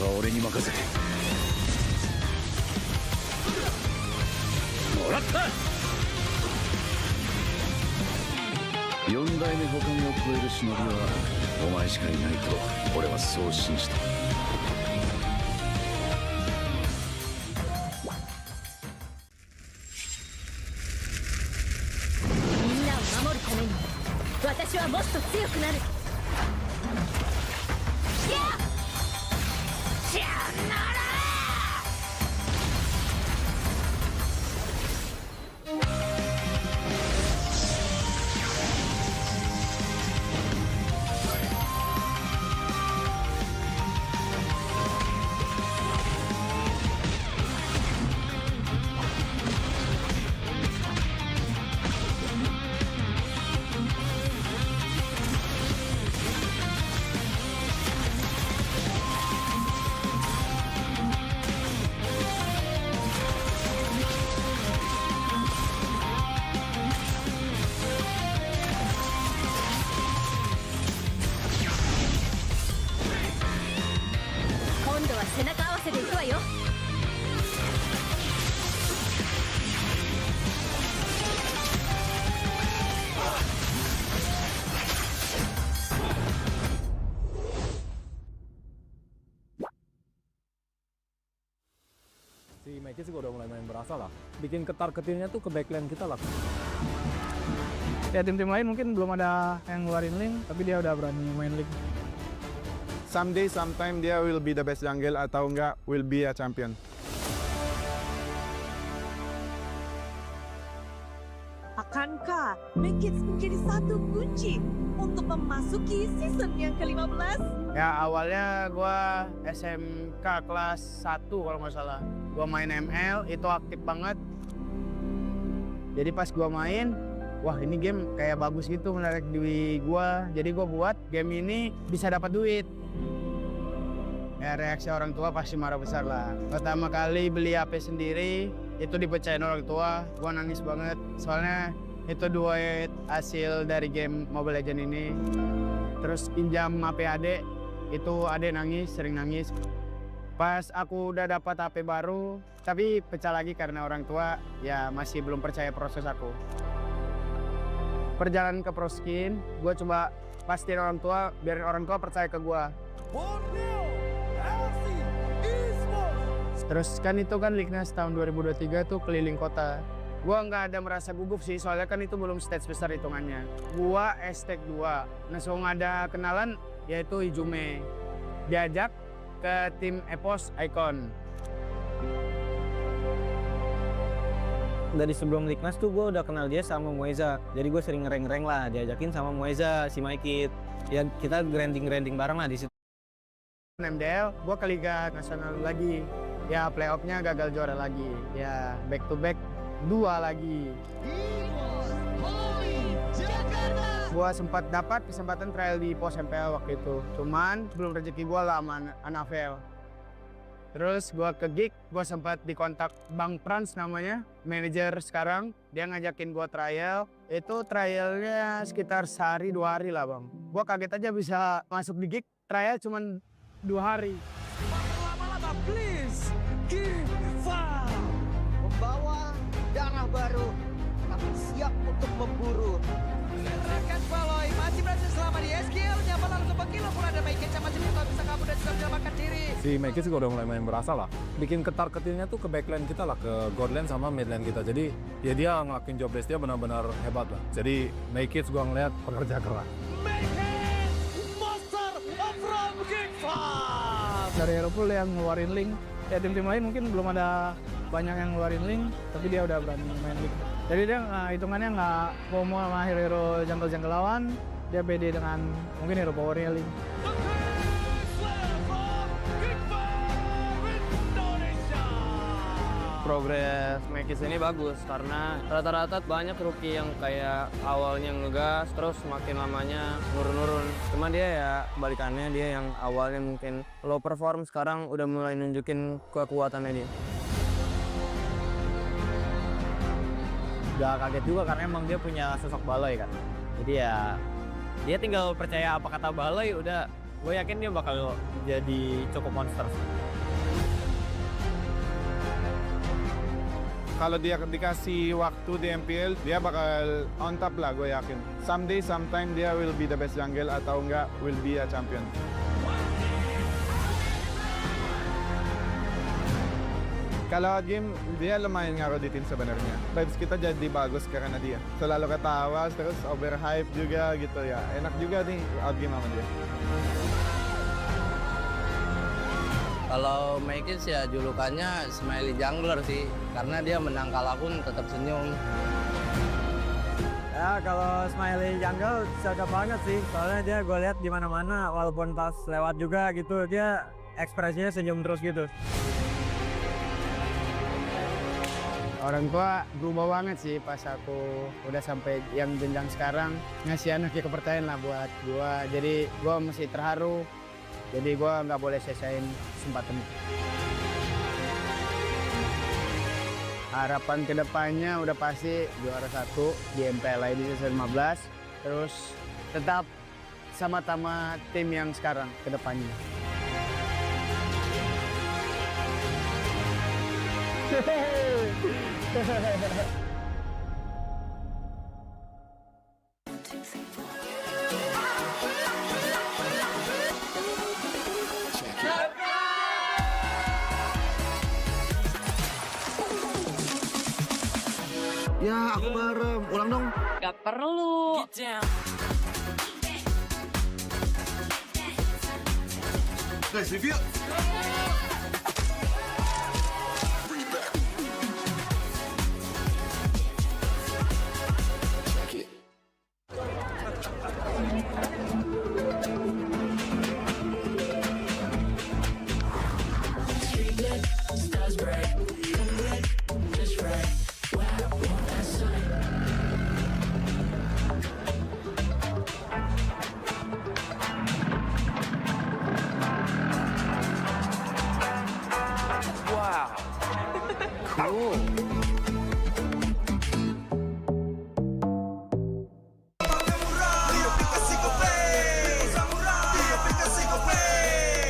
は俺に任せてもらった4代目他を超える忍びはお前しかいないと俺はそう信じたみんなを守るために私はもっと強くなる今度は背中合わせでいくわよSi Mekis juga udah mulai main berasa lah. Bikin ketar-ketirnya tuh ke backline kita lah. Ya tim-tim lain mungkin belum ada yang ngeluarin link, tapi dia udah berani main link. Someday, sometime dia will be the best jungle atau enggak will be a champion. Akankah Mekits menjadi satu kunci untuk memasuki season yang ke-15? Ya awalnya gua SMK kelas 1 kalau nggak salah. Gua main ML, itu aktif banget. Jadi pas gua main, wah ini game kayak bagus gitu menarik di gua. Jadi gua buat game ini bisa dapat duit. Ya reaksi orang tua pasti marah besar lah. Pertama kali beli HP sendiri, itu dipecahin orang tua, gua nangis banget. Soalnya itu duit hasil dari game Mobile Legends ini. Terus pinjam HP adek, itu adek nangis, sering nangis. Pas aku udah dapat HP baru, tapi pecah lagi karena orang tua ya masih belum percaya proses aku. Perjalanan ke pro skin, gue coba pastiin orang tua, biar orang tua percaya ke gue. Terus kan itu kan Lignas tahun 2023 tuh keliling kota. Gua nggak ada merasa gugup sih, soalnya kan itu belum stage besar hitungannya. Gua estek 2, langsung ada kenalan yaitu Ijume. Diajak ke tim Epos Icon. Dari sebelum Lignas tuh gue udah kenal dia sama Mueza. Jadi gue sering ngereng-ngereng lah, diajakin sama Mueza, si Maikit. Ya kita grinding-grinding bareng lah di situ. MDL, gue ke Liga Nasional lagi. Ya playoff-nya gagal juara lagi. Ya back to back 2 lagi. Gua sempat dapat kesempatan trial di pos Mpl waktu itu. Cuman belum rezeki gua lah sama Anafel. Terus gua ke gig, gua sempat dikontak Bang Prans namanya, manajer sekarang. Dia ngajakin gua trial. Itu trialnya sekitar sehari 2 hari lah bang. Gua kaget aja bisa masuk di gig, trial cuman 2 hari. Lama-lama please, give up. Membawa darah baru, tapi siap untuk memburu. Rekan Paloy masih berhasil selama di SKL, nyapa langsung berkilau pula ada Maikit yang masih bisa kabur dan juga menyelamatkan diri. Si Mekis juga udah mulai main berasa lah. Bikin ketar-ketirnya tuh ke backline kita lah, ke god lane sama mid lane kita. Jadi ya dia ngelakuin job desk dia benar-benar hebat lah. Jadi Mekis gua ngeliat pekerja keras. Monster from King Farm. Dari Eropul yang ngeluarin link, ya tim-tim lain mungkin belum ada banyak yang ngeluarin link, tapi dia udah berani main link. Jadi dia hitungannya nggak FOMO sama hero jungle lawan, dia pede dengan mungkin hero powernya link. Progres Mekis ini bagus karena rata-rata banyak rookie yang kayak awalnya ngegas terus makin lamanya nurun-nurun. Cuma dia ya kebalikannya, dia yang awalnya mungkin low perform sekarang udah mulai nunjukin kekuatannya dia. Udah kaget juga karena emang dia punya sosok Baloi kan. Jadi ya dia tinggal percaya apa kata Baloi udah gue yakin dia bakal jadi cukup monster. Kalau dia dikasih waktu di MPL, dia bakal on top lah, gue yakin. Someday, sometime dia will be the best jungle atau enggak will be a champion. Kalau game, dia lumayan ngaruh di tim sebenarnya. Vibes kita jadi bagus karena dia. Selalu ketawa, terus overhype juga gitu ya. Enak juga nih outgame sama dia. Kalau Mekis ya julukannya Smiley Jungler sih, karena dia menang kalah pun tetap senyum. Ya kalau Smiley Jungle cocok banget sih, soalnya dia gue lihat di mana-mana, walaupun pas lewat juga gitu, dia ekspresinya senyum terus gitu. Orang tua berubah banget sih pas aku udah sampai yang jenjang sekarang, ngasih anaknya kepercayaan lah buat gua. Jadi gua masih terharu. Jadi gue nggak boleh sisain kesempatan itu. Harapan kedepannya udah pasti juara 1 di Mpl Id season 15. Terus tetap sama-sama tim yang sekarang kedepannya. Ya, aku bareng. Ulang dong. Gak perlu. Guys, review.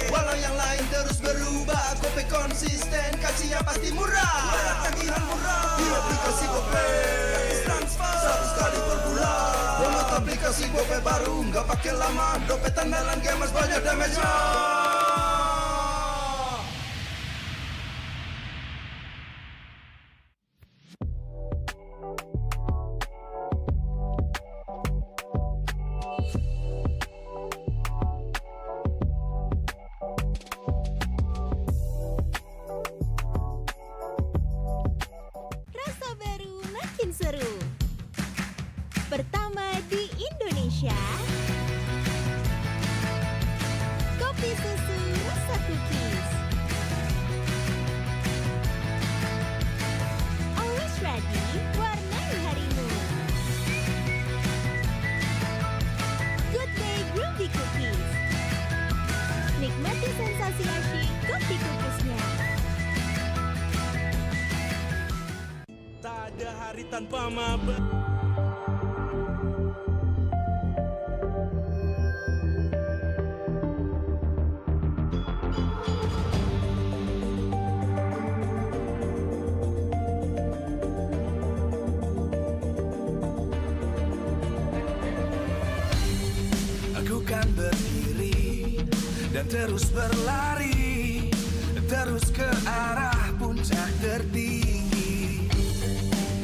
Walau yang lain terus berubah, Gope konsisten, kasihnya pasti murah. Bayar tagihan murah di aplikasi Gope, gratis transfer 100 kali per bulan. Download aplikasi Gope baru, nggak pakai lama. Dompet andalan gamers banyak damage-nya. Rasa baru makin seru. Pertama di Indonesia, kopi susu rasa cookies. Always ready, warnai harimu. Good day Groovy Cookies. Nikmati sensasi asyik kopi cookiesnya. Tak ada hari tanpa maba. Aku kan berdiri dan terus berlari, terus ke arah puncak tertinggi.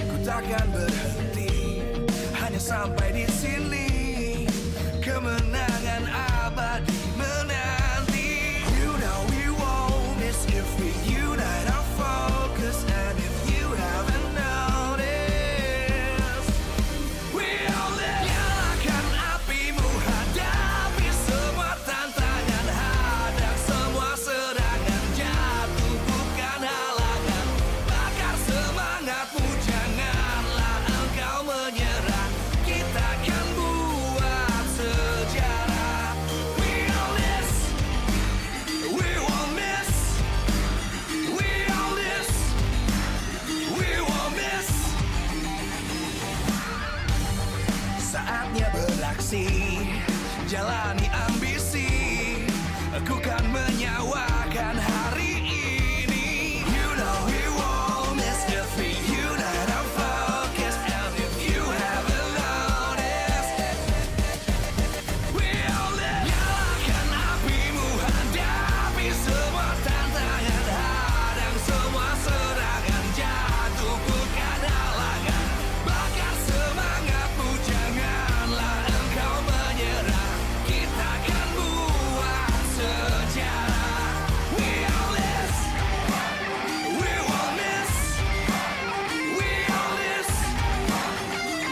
Ku takkan berhenti, hanya sampai di sini. Kemenangan abadi menanti. You know we won't miss if we unite our focus. And if you haven't noticed, we all live. Nyalakan apimu, hadapi semua tantangan. Hadang semua serangan, jatuh bukan halangan. Bakar semangatmu, janganlah engkau menyerah. Kita akan buat sejarah. We all this, we won't miss. We all this, we won't miss. Saatnya beraksi, jalani ambisi. Aku kan menyawakan hari ini. You know we won't miss the free. You that I'm focused. And if you haven't noticed, we all live. Nyalakan apimu, hadapi semua tantangan, hadang semua serangan, jatuh bukan halangan. Bakar semangatmu, janganlah engkau menyerah. Kita akan buat sejarah. We all this, we won't miss. We all this,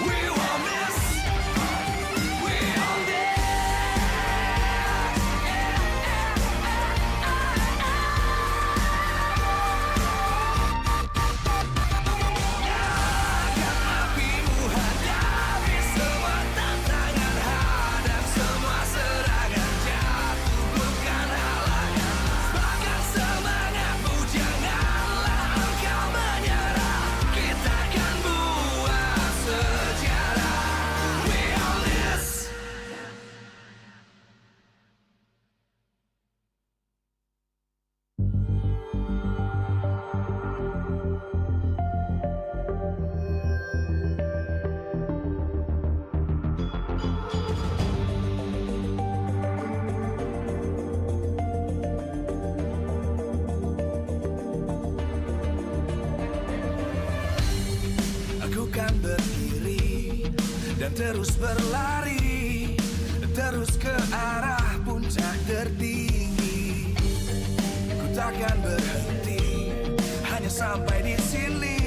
we won't miss. We all this. Nyalakan apimu, hadapi semua tantangan, hadang semua serangan, jatuh bukan halangan. Bakar semangatmu, janganlah engkau menyerah. Kita akan buat sejarah. We all this. Aku kan berdiri dan terus berlari, terus ke arah puncak tertinggi. Ku takkan berhenti, hanya sampai di sini.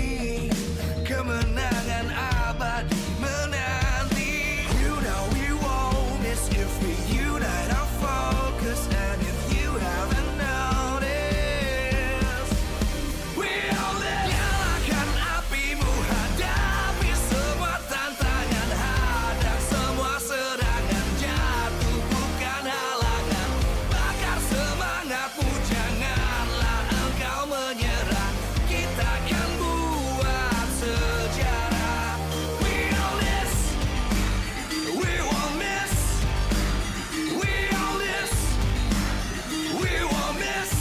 Kemenangan abadi menanti. You know we won't miss if we unite our focus. And if you haven't noticed, we all live. Nyalakan apimu, hadapi semua tantangan, hadang semua serangan, jatuh bukan halangan. Bakar semangatmu, janganlah engkau menyerah. Kita akan buat sejarah. We all this, we won't miss. We all this, we won't miss.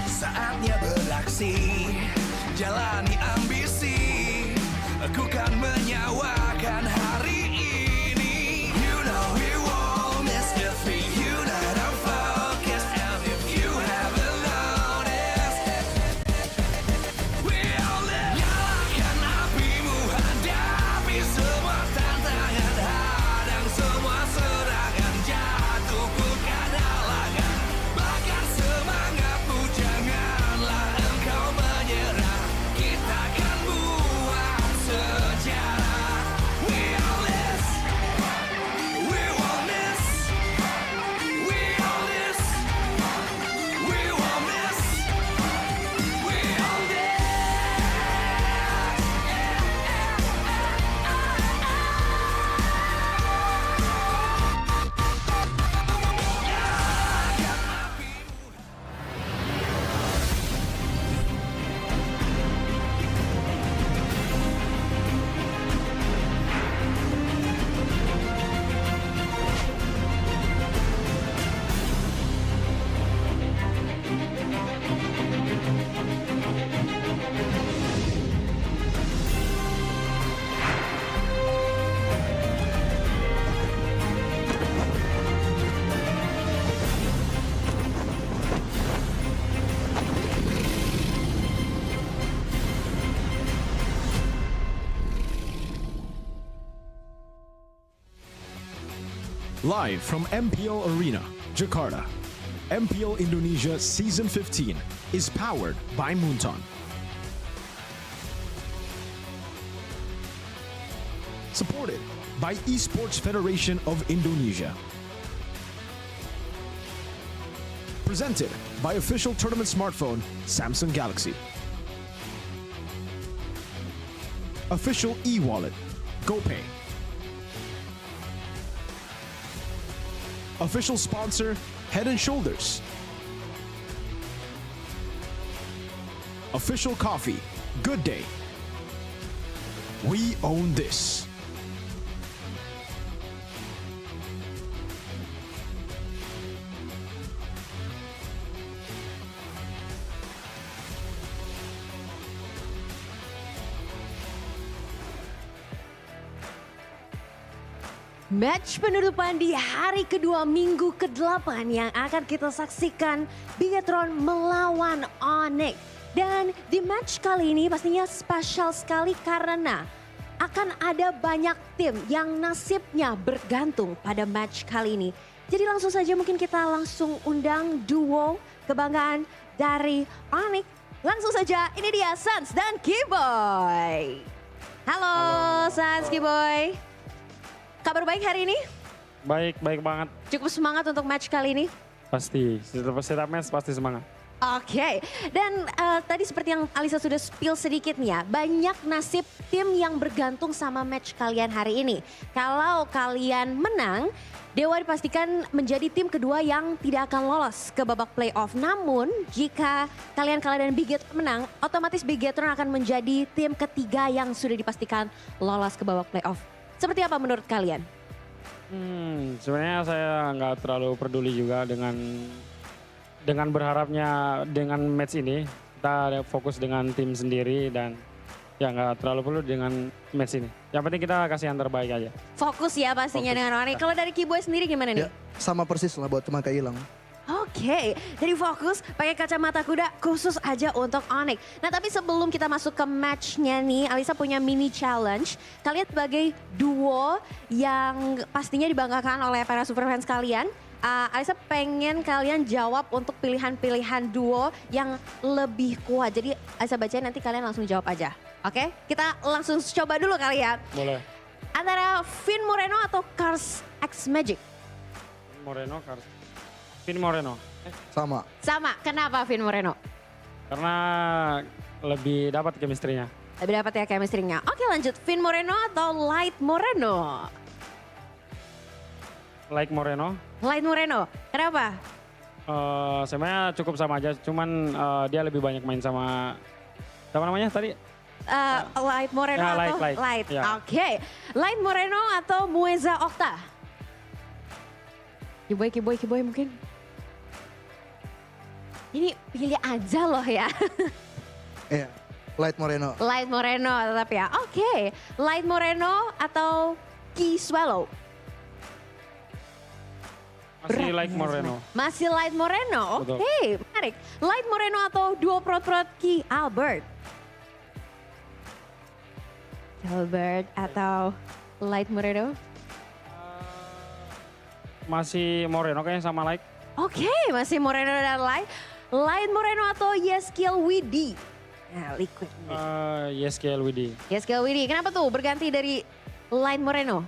Saatnya beraksi, jalani ambisi. Aku kan menyawakan hari ini. You know we won't miss if we unite our focus. And if you haven't noticed, we all live. Nyalakan apimu, hadapi semua tantangan, hadang semua serangan, jatuh bukan halangan. Bakar semangatmu, janganlah engkau menyerah. Kita akan buat sejarah. We all this, we won't miss. We all this, we won't miss. We all this. Live from Mpl Arena, Jakarta, Mpl Indonesia Season 15 is powered by Moonton. Supported by Esports Federation of Indonesia. Presented by official tournament smartphone Samsung Galaxy. Official e-wallet GoPay. Official sponsor Head & Shoulders. Official coffee Good Day. We own this. Match penutupan di hari kedua minggu ke-8 yang akan kita saksikan Bigetron melawan Onyx. Dan di match kali ini pastinya spesial sekali karena akan ada banyak tim yang nasibnya bergantung pada match kali ini. Jadi langsung saja mungkin kita langsung undang duo kebanggaan dari Onyx. Langsung saja ini dia Sans dan Kiboy. Halo Sans, Kiboy. Kabar baik hari ini? Baik banget. Cukup semangat untuk match kali ini? Pasti, setiap match pasti semangat. Oke, dan tadi seperti yang Alisa sudah spill sedikit nih ya, banyak nasib tim yang bergantung sama match kalian hari ini. Kalau kalian menang, Dewa dipastikan menjadi tim kedua yang tidak akan lolos ke babak playoff. Namun jika kalian kalah dan Bigetron menang, otomatis Bigetron akan menjadi tim ketiga yang sudah dipastikan lolos ke babak playoff. Seperti apa menurut kalian? Sebenarnya saya nggak terlalu peduli juga dengan berharapnya dengan match ini. Kita fokus dengan tim sendiri dan ya nggak terlalu perlu dengan match ini. Yang penting kita kasih yang terbaik aja. Fokus ya pastinya dengan Onyx. Kalau dari Kiboy sendiri gimana nih? Ya, sama persis lah buat teman kayak hilang. Oke, jadi fokus pakai kacamata kuda khusus aja untuk Onyx. Nah tapi sebelum kita masuk ke matchnya nih, Alisa punya mini challenge. Kalian sebagai duo yang pastinya dibanggakan oleh para superfans kalian. Alisa pengen kalian jawab untuk pilihan-pilihan duo yang lebih kuat. Jadi Alisa bacain nanti kalian langsung jawab aja. Oke, kita langsung coba dulu kali ya. Boleh. Antara Finn Moreno atau Cars X Magic? Finn Moreno. Sama. Sama, kenapa Finn Moreno? Karena lebih dapat chemistry-nya. Lebih dapat ya chemistry-nya. Oke lanjut, Finn Moreno atau Light Moreno? Light Moreno. Light Moreno, kenapa? Sebenarnya cukup sama aja, cuman dia lebih banyak main sama, siapa namanya tadi? Light Moreno ya, atau Light. Ya. Oke, Light Moreno atau Mueza Okta? Kiboy mungkin. Ini pilih aja loh ya. Iya, Light Moreno. Light Moreno tetap ya. Oke, Light Moreno atau Ki Swallow? Masih Light Moreno. Masih Light Moreno, oke, menarik. Light Moreno atau duo prot-prot Ki Albert? Albert atau Light Moreno? Masih Moreno kayaknya sama Light. Oke, masih Moreno dan Light. Light Moreno atau Yeskiel Widi? Nah, Liquid. Yeskiel Widi. Yeskiel Widi, kenapa tuh berganti dari Light Moreno?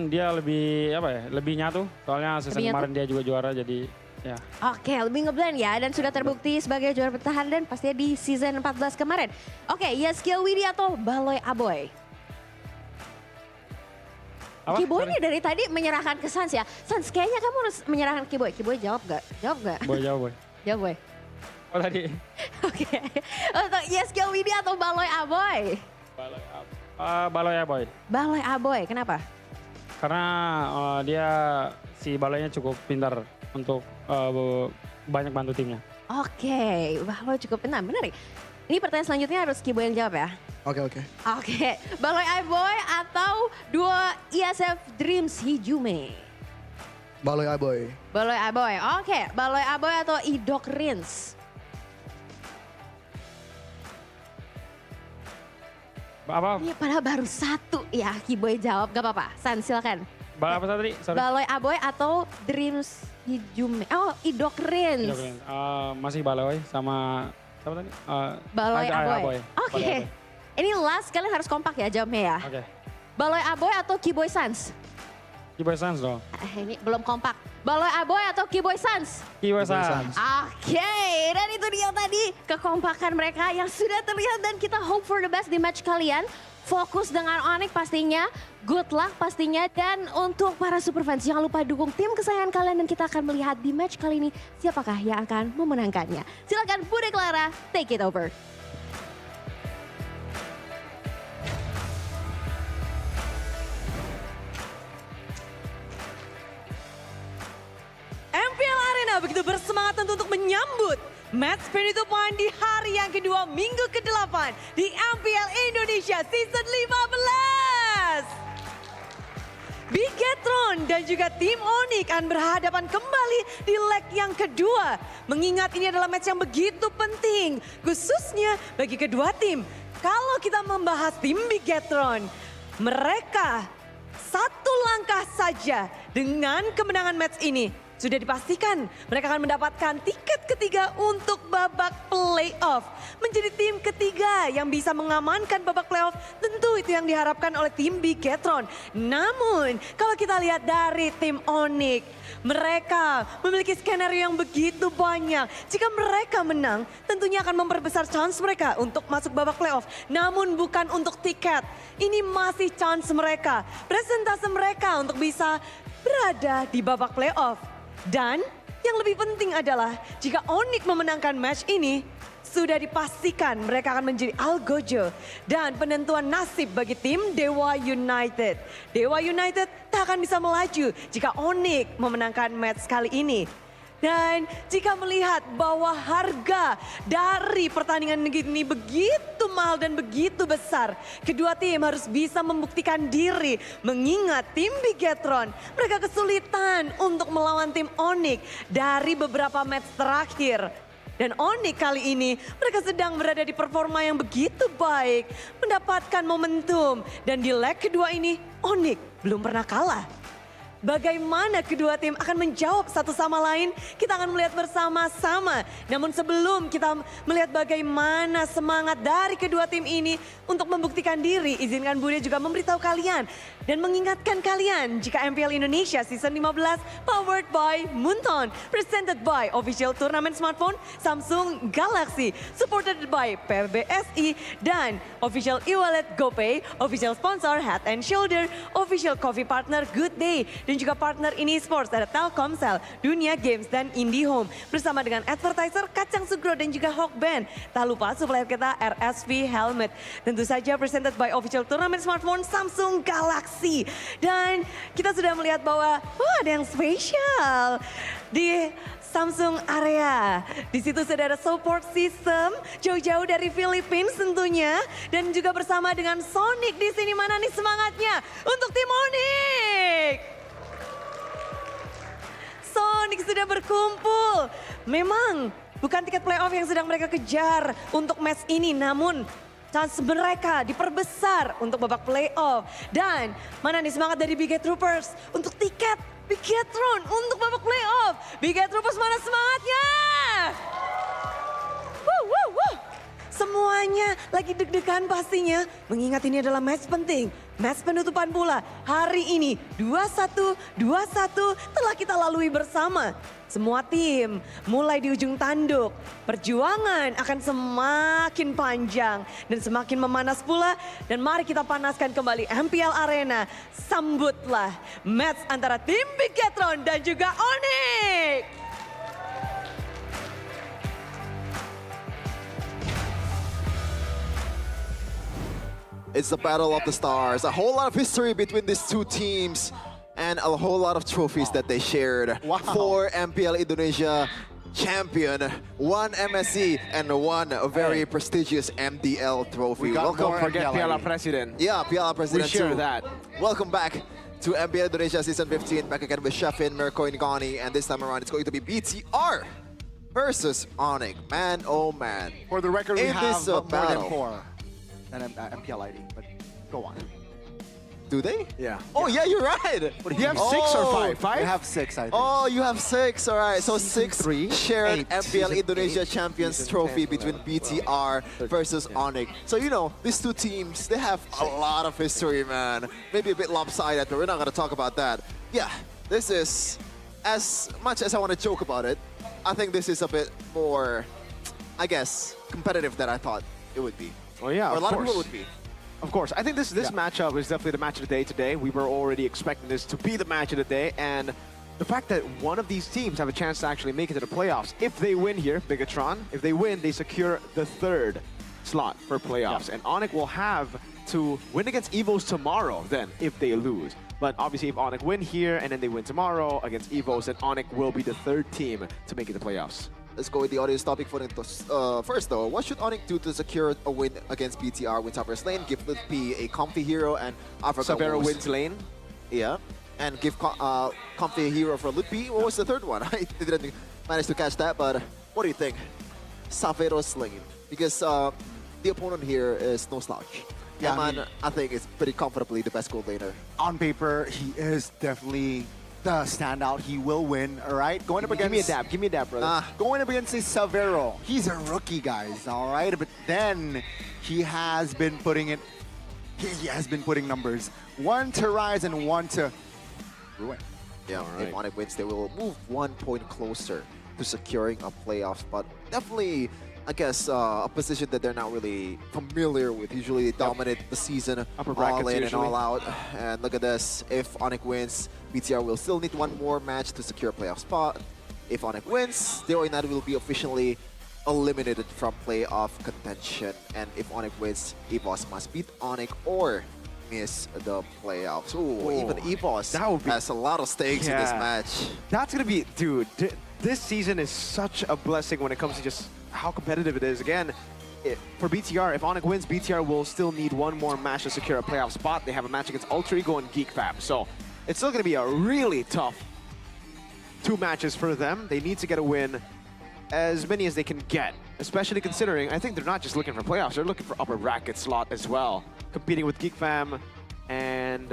Dia lebih lebih nyatu. Soalnya season kemarin dia juga juara jadi ya. Oke, lebih ngeblend ya dan sudah terbukti sebagai juara bertahan dan pastinya di season 14 kemarin. Oke, Yeskiel Widi atau Baloy Aboy? Kiboy ini dari tadi menyerahkan ke Sans ya. Sans, kayaknya kamu harus menyerahkan Kiboy. Kiboy jawab gak? Jawab gak? Jawab. Boy. Oh tadi. Oke. Untuk Yeskiel Widi atau Baloy Aboy? Baloy Aboy. Baloy Aboy, kenapa? Karena dia si Baloynya cukup pintar untuk banyak bantu timnya. Oke, Baloy cukup pintar, benar. Ini pertanyaan selanjutnya harus Kiboy yang jawab ya. Oke. Baloy Aboy atau dua ISF Dreams Hijume? Baloy Aboy. Baloy Aboy, oke. Baloy Aboy atau Idok Rins? Apa? Ini padahal baru satu ya Kiboy jawab, gak apa-apa. San, silakan. Apa tadi? Sorry. Baloy Aboy atau Dreams Hijume? Oh, Idok Rins. Masih Baloy sama apa tadi? Baloy Aboy. Oke. Ini last, kalian harus kompak ya jawabnya ya. Oke. Baloy Aboy atau Kiboy Sans? Kiboy Sans dong. Ini belum kompak. Baloy Aboy atau Kiboy Sans? Kiboy Sans. Oke, dan itu dia tadi kekompakan mereka yang sudah terlihat dan kita hope for the best di match kalian. Fokus dengan Onyx pastinya, good luck pastinya. Dan untuk para superfans jangan lupa dukung tim kesayangan kalian dan kita akan melihat di match kali ini siapakah yang akan memenangkannya. Silakan Bude Clara, take it over. Mpl Arena begitu bersemangat untuk menyambut match penutupan di hari yang kedua minggu ke-8 di Mpl Indonesia Season 15. Bigetron dan juga tim Onyx akan berhadapan kembali di leg yang kedua. Mengingat ini adalah match yang begitu penting, khususnya bagi kedua tim. Kalau kita membahas tim Bigetron, mereka satu langkah saja dengan kemenangan match ini. Sudah dipastikan mereka akan mendapatkan tiket ketiga untuk babak playoff. Menjadi tim ketiga yang bisa mengamankan babak playoff, tentu itu yang diharapkan oleh tim Bigetron. Namun kalau kita lihat dari tim Onyx, mereka memiliki skenario yang begitu banyak. Jika mereka menang, tentunya akan memperbesar chance mereka untuk masuk babak playoff. Namun bukan untuk tiket. Ini masih chance mereka, presentase mereka untuk bisa berada di babak playoff. Dan yang lebih penting adalah jika Onyx memenangkan match ini, sudah dipastikan mereka akan menjadi algojo dan penentuan nasib bagi tim Dewa United. Dewa United tak akan bisa melaju jika Onyx memenangkan match kali ini. Dan jika melihat bahwa harga dari pertandingan ini begitu mahal dan begitu besar, kedua tim harus bisa membuktikan diri. Mengingat tim Bigetron, mereka kesulitan untuk melawan tim Onyx dari beberapa match terakhir. Dan Onyx kali ini mereka sedang berada di performa yang begitu baik, mendapatkan momentum. Dan di leg kedua ini Onyx belum pernah kalah. Bagaimana kedua tim akan menjawab satu sama lain, kita akan melihat bersama-sama. Namun sebelum kita melihat bagaimana semangat dari kedua tim ini untuk membuktikan diri, izinkan Budi juga memberitahu kalian dan mengingatkan kalian jika Mpl Indonesia Season 15 powered by Moonton, presented by official turnamen smartphone Samsung Galaxy, supported by PBSI dan official e-wallet GoPay, official sponsor Head and Shoulder, official coffee partner Good Day, dan juga partner ini sports ada Telkomsel, Dunia Games, dan IndiHome. Bersama dengan advertiser Kacang Sugro dan juga Hawkband. Tak lupa supplier kita RSV Helmet. Tentu saja presented by official turnamen smartphone Samsung Galaxy. Dan kita sudah melihat bahwa ada yang spesial di Samsung area. Di situ sudah ada support system jauh-jauh dari Filipina tentunya, dan juga bersama dengan Sonic di sini. Mana nih semangatnya untuk tim Onyx? Sonic sudah berkumpul. Memang bukan tiket playoff yang sedang mereka kejar untuk match ini, namun chance mereka diperbesar untuk babak playoff. Dan mana nih semangat dari Biget Troopers untuk tiket Bigetron untuk babak playoff. Biget Troopers, mana semangatnya? Semuanya lagi deg-degan pastinya, mengingat ini adalah match penting. Match penutupan pula hari ini 21-21 telah kita lalui bersama. Semua tim mulai di ujung tanduk. Perjuangan akan semakin panjang dan semakin memanas pula. Dan mari kita panaskan kembali MPL Arena. Sambutlah match antara tim Bigetron dan juga Onyx. It's the battle of the stars. A whole lot of history between these two teams and a whole lot of trophies that they shared. Four Mpl Indonesia champion, one MSC, and one very prestigious MDL trophy. Welcome, forget Piala President. Yeah, Piala President we share too. that. Welcome back to Mpl Indonesia Season 15. Back again with Sheffin, Mirko, and Gani. And this time around, it's going to be BTR versus Onyx. Man, oh man. For the record, we In have this more battle, than 4 than Mpl Id, but go on. Do they? Yeah. Oh, yeah, you're right. You have 6 or 5? 5? We have 6, I think. Oh, you have 6. All right. So 6 shared 8. MPL Indonesia Champions Season Trophy 10. between BTR versus Onyx. So, you know, these two teams, they have a lot of history, man. Maybe a bit lopsided, but we're not going to talk about that. Yeah, this is, as much as I want to joke about it, I think this is a bit more, I guess, competitive than I thought it would be. Oh, yeah, Or a of lot course. of people would be. Of course, I think this matchup is definitely the match of the day today. We were already expecting this to be the match of the day, and the fact that one of these teams have a chance to actually make it to the playoffs, if they win here, Bigetron, if they win, they secure the 3rd slot for playoffs. And Onyx will have to win against Evos tomorrow then, if they lose. But obviously, if Onyx win here and then they win tomorrow against Evos, then Onyx will be the 3rd team to make it to the playoffs. Let's go with the audience topic for first though. What should Onyx do to secure a win against BTR? Wins our first lane, give P a comfy hero, and Africa Sabero wins lane. Yeah. and give Comfy a hero for Ludpi. What was the third one? I didn't manage to catch that, but what do you think? Savero's lane, because the opponent here is no slouch. Yeah, Eman, I think, is pretty comfortably the best gold laner. On paper, he is definitely the standout. He will win, all right? Going up against... Give me a dab, brother. Going up against this Savero. He's a rookie, guys, all right? But then he has been putting it... He has been putting numbers. One to rise and one to ruin. Yeah, if Onyx wins, they will move 1 point closer to securing a playoff spot. Definitely, I guess, a position that they're not really familiar with. Usually they dominate the season Upper brackets all in usually. and all out. And look at this. If Onyx wins, BTR will still need one more match to secure a playoff spot. If Onyx wins, Deo United will be officially eliminated from playoff contention. And if Onyx wins, EVOS must beat Onyx or miss the playoffs. Ooh, even EVOS has a lot of stakes in this match. That's going to be... Dude, this season is such a blessing when it comes to just how competitive it is. Again, for BTR, if Onyx wins, BTR will still need one more match to secure a playoff spot. They have a match against Alter Ego and GeekFab. So it's still going to be a really tough 2 matches for them. They need to get a win, as many as they can get, especially considering I think they're not just looking for playoffs, they're looking for upper bracket slot as well. Competing with GeekFam and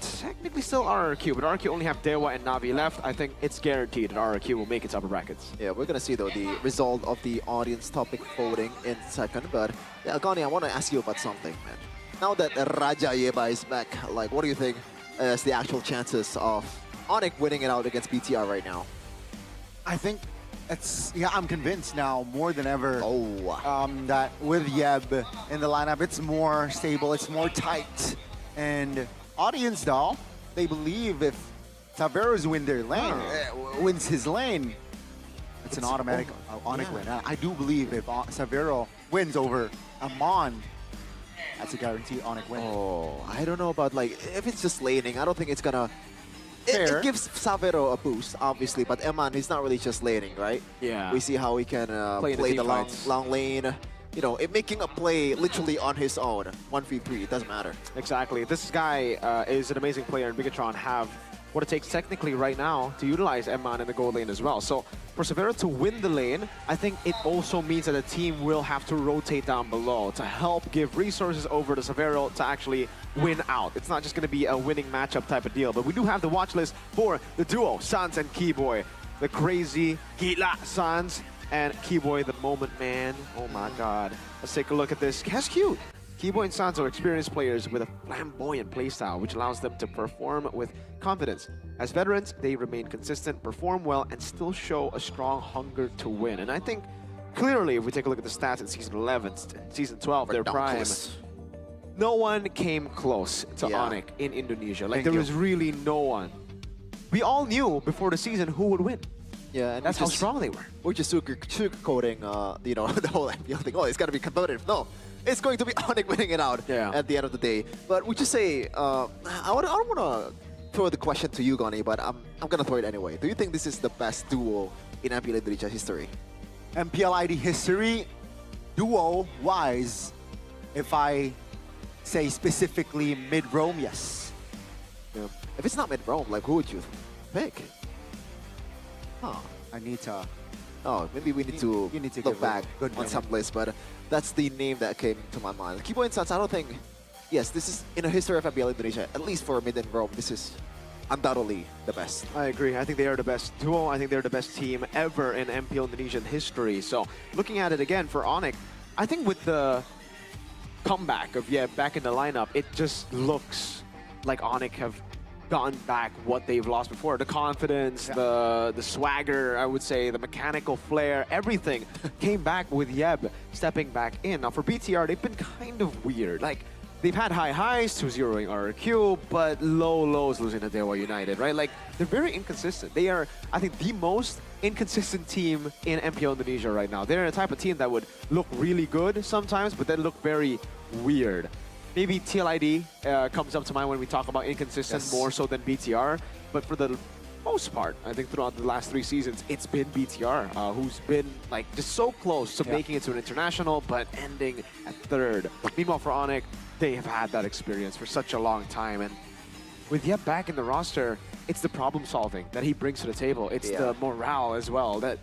technically still RRQ, but RRQ only have Dewa and Navi left. I think it's guaranteed that RRQ will make its upper brackets. Yeah, we're gonna see though the result of the audience topic voting in second, but yeah, Gani, I want to ask you about something, man. Now that Raja Yeba is back, like, what do you think is the actual chances of Onyx winning it out against BTR right now? I think I'm convinced now more than ever that with Yeb in the lineup, it's more stable, it's more tight. And audience, though, they believe if Saveros wins his lane, it's an automatic Onyx win. I do believe if Savero wins over Amon, that's a guaranteed Onyx win. Oh, I don't know about, like, if it's just laning, I don't think it's gonna... It gives Savero a boost, obviously, but Eman is not really just laning, right? Yeah. We see how he can play the long lane. You know, making a play literally on his own. 1v3, it doesn't matter. Exactly. This guy is an amazing player, and Bigatron have what it takes technically right now to utilize Eman in the gold lane as well. So for Savero to win the lane, I think it also means that the team will have to rotate down below to help give resources over to Savero to actually win out. It's not just going to be a winning matchup type of deal, but we do have the watch list for the duo, Sans and Keyboy. The crazy Gila Sans and Keyboy, the moment man. Oh my god. Let's take a look at this. That's cute. Keyboy and Sans are experienced players with a flamboyant playstyle, which allows them to perform with confidence. As veterans, they remain consistent, perform well, and still show a strong hunger to win. And I think, clearly, if we take a look at the stats in Season 11 and Season 12, their prime, no one came close to Onyx in Indonesia. Like, there was really no one. We all knew before the season who would win. Yeah, and that's how strong they were. We're just sugarcoating, you know, the whole MPL thing. Oh, it's got to be competitive. No, it's going to be Onyx winning it out at the end of the day. But would you say, I don't want to throw the question to you, Gani, but I'm going to throw it anyway. Do you think this is the best duo in Mpl Id history? Mpl Id history, duo-wise, if I say specifically mid-roam, yes. Yeah. If it's not mid-roam, like, who would you pick? Huh. I need to... Oh, maybe we need to look back good on some list, but that's the name that came to my mind. Keyboy and Sans, I don't think... Yes, this is, in a history of Mpl Indonesia, at least for mid and roam, this is undoubtedly the best. I agree. I think they are the best duo. I think they're the best team ever in MPL Indonesian history. So, looking at it again for Onyx, I think with the comeback of back in the lineup, it just looks like Onyx have gotten back what they've lost before. The confidence, the swagger, I would say, the mechanical flair, everything came back with Yeb stepping back in. Now for BTR, they've been kind of weird. Like, they've had high highs, 2-0ing RRQ, but low lows losing to Dewa United, right? Like, they're very inconsistent. They are, I think, the most inconsistent team in MPL Indonesia right now. They're a type of team that would look really good sometimes, but then look very weird. Maybe TLID comes up to mind when we talk about inconsistent more so than BTR, but for the most part, I think throughout the last 3 seasons, it's been BTR who's been like just so close to making it to an international, but ending at 3rd. Meanwhile, for Onyx, they have had that experience for such a long time, and with Yep back in the roster, it's the problem solving that he brings to the table. It's the morale as well, that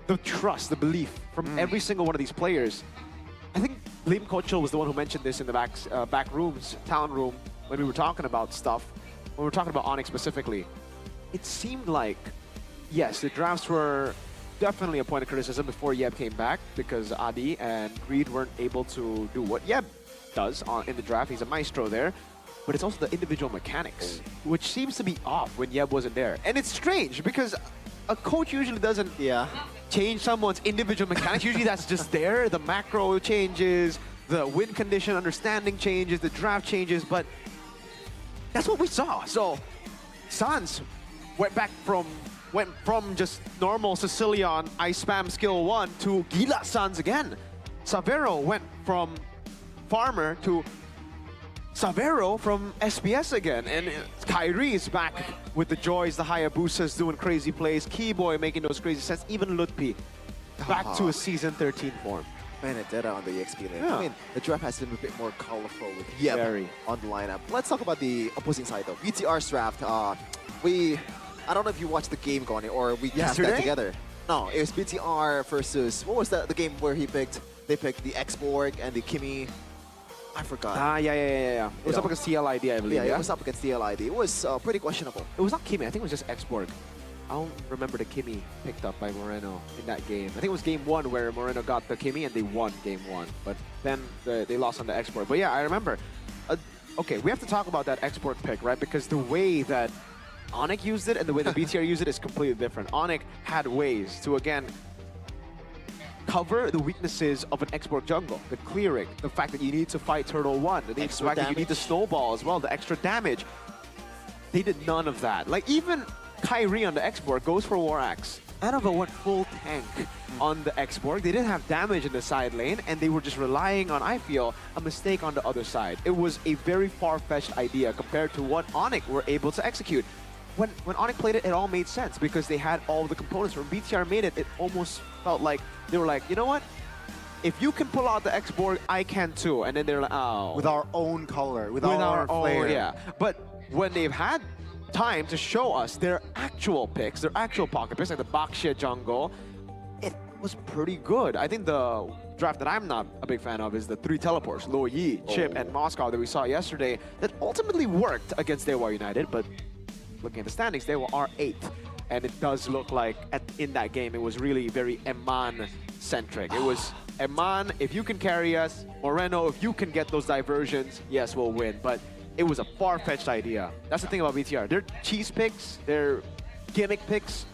the trust, the belief from every single one of these players. I think Liam Kochel was the one who mentioned this in the back rooms, talent room, when we were talking about stuff, when we were talking about Onyx specifically. It seemed like, yes, the drafts were definitely a point of criticism before Yeb came back because Adi and Greed weren't able to do what Yeb does in the draft. He's a maestro there. But it's also the individual mechanics, which seems to be off when Yeb wasn't there. And it's strange because a coach usually doesn't change someone's individual mechanics. Usually that's just there. The macro changes, the win condition understanding changes, the draft changes, but that's what we saw. So Sans went from just normal Sicilian Ice Spam skill 1 to Gila Sans again. Savero went from farmer to Savero from SBS again, and Kyrie is back with the joys, the Hayabusas doing crazy plays, Keyboy making those crazy sets, even Lutpi back to a season 13 form. Benedetta on the EXP lane. Yeah. I mean, the draft has been a bit more colorful with Yep on the lineup. Let's talk about the opposing side though. VTR's draft, I don't know if you watched the game, Goni, or we cast that together. No, it was BTR versus, what was the game where they picked the X-Borg and the Kimmy. I forgot. Yeah. It was up against TLID, I believe. Yeah, it was up against TLID. It was pretty questionable. It was not Kimmy, I think it was just X-Borg. I don't remember the Kimmy picked up by Moreno in that game. I think it was game 1 where Moreno got the Kimmy and they won game 1. But then they lost on the X-Borg. But yeah, I remember. Okay, we have to talk about that X-Borg pick, right? Because the way that Onyx used it and the way the BTR used it is completely different. Onyx had ways to, again, cover the weaknesses of an X-Borg jungle, the clearing, the fact that you need to fight Turtle 1, the fact that you need the snowball as well, the extra damage. They did none of that. Like, even Kyrie on the X-Borg goes for War Axe. Anova went full tank on the X-Borg. They didn't have damage in the side lane, and they were just relying on, I feel, a mistake on the other side. It was a very far-fetched idea compared to what Onyx were able to execute. When Onyx played it, it all made sense because they had all the components. When BTR made it, it almost felt like they were like, you know what? If you can pull out the X-Borg, I can too. And then they're like, oh. With our own color, with our flair. Yeah. But when they've had time to show us their actual picks, their actual pocket picks, like the Baxia jungle, it was pretty good. I think the draft that I'm not a big fan of is the 3 teleports, Lo Yi, Chip, and Moscow that we saw yesterday that ultimately worked against Dewa United, but looking at the standings, they are 8th. And it does look like in that game, it was really very Eman-centric. It was, Eman, if you can carry us, Moreno, if you can get those diversions, yes, we'll win. But it was a far-fetched idea. That's the thing about BTR. Their cheese picks, their gimmick picks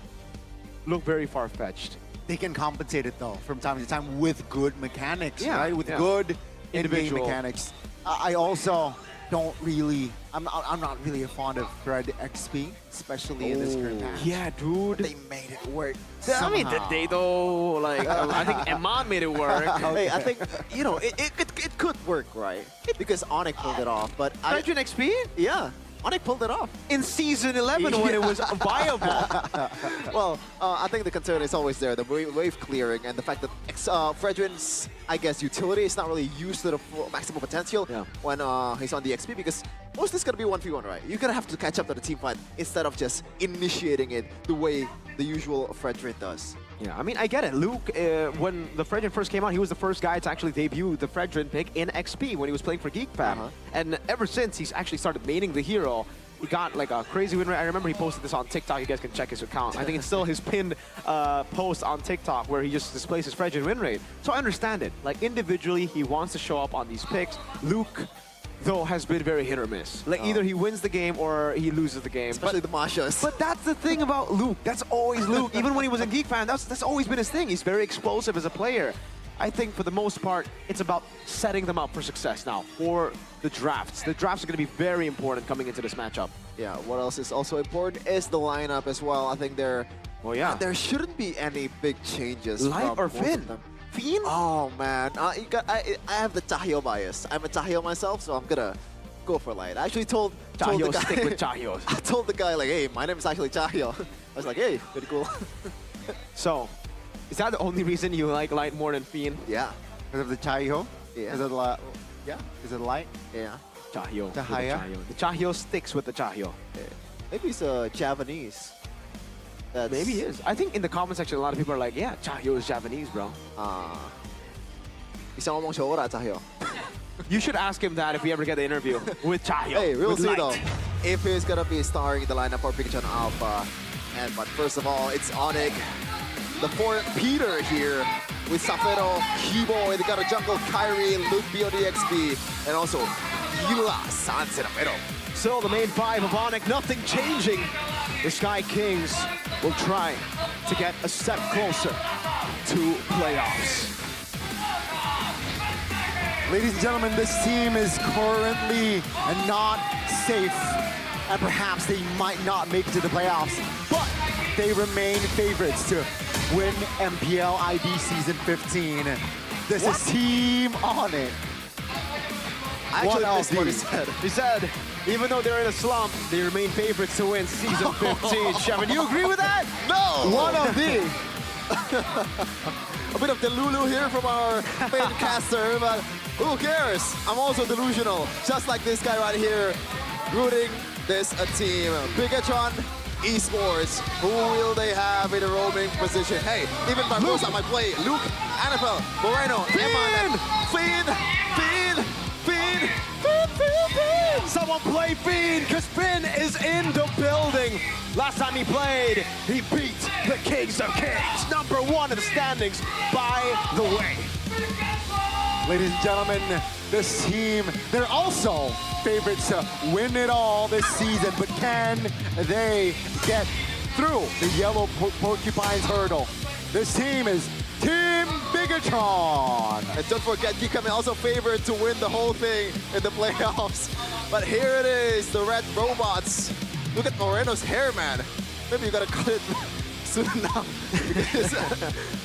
look very far-fetched. They can compensate it though from time to time with good mechanics, right? With good individual mechanics. I also don't really, I'm not really a fond of Fred XP, especially in this current patch. Yeah, dude. They made it work. I mean, did they though? Like, I think Eman made it work. Hey, I think, you know, it could work, right? Because Onyx pulled it off, but Fredrin XP? Yeah. Onyx pulled it off. In Season 11 when it was viable. Well, I think the concern is always there, the wave clearing and the fact that Fredrin's, I guess, utility is not really used to the full maximum potential when he's on the XP, because most of this is going to be 1v1, right? You're going to have to catch up to the team fight instead of just initiating it the way the usual Fredrin does. Yeah, I mean, I get it. Luke, when the Fredrin first came out, he was the first guy to actually debut the Fredrin pick in XP when he was playing for GeekFam. And ever since, he's actually started maining the hero. He got like a crazy win rate. I remember he posted this on TikTok. You guys can check his account. I think it's still his pinned post on TikTok where he just displays his Fredrin win rate. So I understand it. Like, individually, he wants to show up on these picks. Luke, though, has been very hit or miss. Like, either he wins the game or he loses the game. Especially the Mashas. But that's the thing about Luke. That's always Luke. Even when he was in GeekFam, that's always been his thing. He's very explosive as a player. I think for the most part, it's about setting them up for success now for the drafts. The drafts are going to be very important coming into this matchup. Yeah, what else is also important is the lineup as well. I think there shouldn't be any big changes. Light or Finn? Finn? Oh, man. I have the Tahio bias. I'm a Tahio myself, so I'm going to go for Light. I actually told the guy, stick with Tahio. I told the guy, like, hey, my name is actually Tahio. I was like, hey, pretty cool. So, is that the only reason you like Light more than Fiend? Yeah. Because of the Chaiho? Yeah. Is it Light? Yeah. Chahyo. Chahaya? The Chahyo sticks with the Chahyo. Maybe it's Javanese. Maybe he is. I think in the comment section, a lot of people are like, yeah, Chahyo is Javanese, bro. Bisa ngomong Shora, Chahyo. You should ask him that if we ever get the interview with Chahyo. Hey, we'll with see Light. though. If he's gonna be starring in the lineup for Pikachu Alpha. But first of all, it's Onyx. The four Peter here with Safero, Keyboy, they got a jungle Kyrie, Luke BODXB, and also Gila Sans in the middle. Still the main five of Onyx, nothing changing. The Sky Kings will try to get a step closer to playoffs. Ladies and gentlemen, this team is currently not safe, and perhaps they might not make it to the playoffs, but they remain favorites to win MPL ID Season 15. This is Team Onyx. I actually missed what he said. He said, even though they're in a slump, they remain favorites to win Season 15. Shevin, you agree with that? No! One of the. A bit of delulu here from our main caster, but who cares? I'm also delusional, just like this guy right here, rooting this team. Bigatron Esports, who will they have in a roaming position? Hey, even Barbosa might play. Luke, Annabelle, Moreno, Emma, Fiend. Someone play Fiend, because Finn is in the building. Last time he played, he beat the Kings of Kings, #1 in the standings, by the way. Ladies and gentlemen, this team, they're also favorites to win it all this season, but can they get through the yellow porcupine's hurdle? This team is Team Bigatron. And don't forget, Kikame also favored to win the whole thing in the playoffs. But here it is, the red robots. Look at Moreno's hair, man. Maybe you gotta cut it soon enough.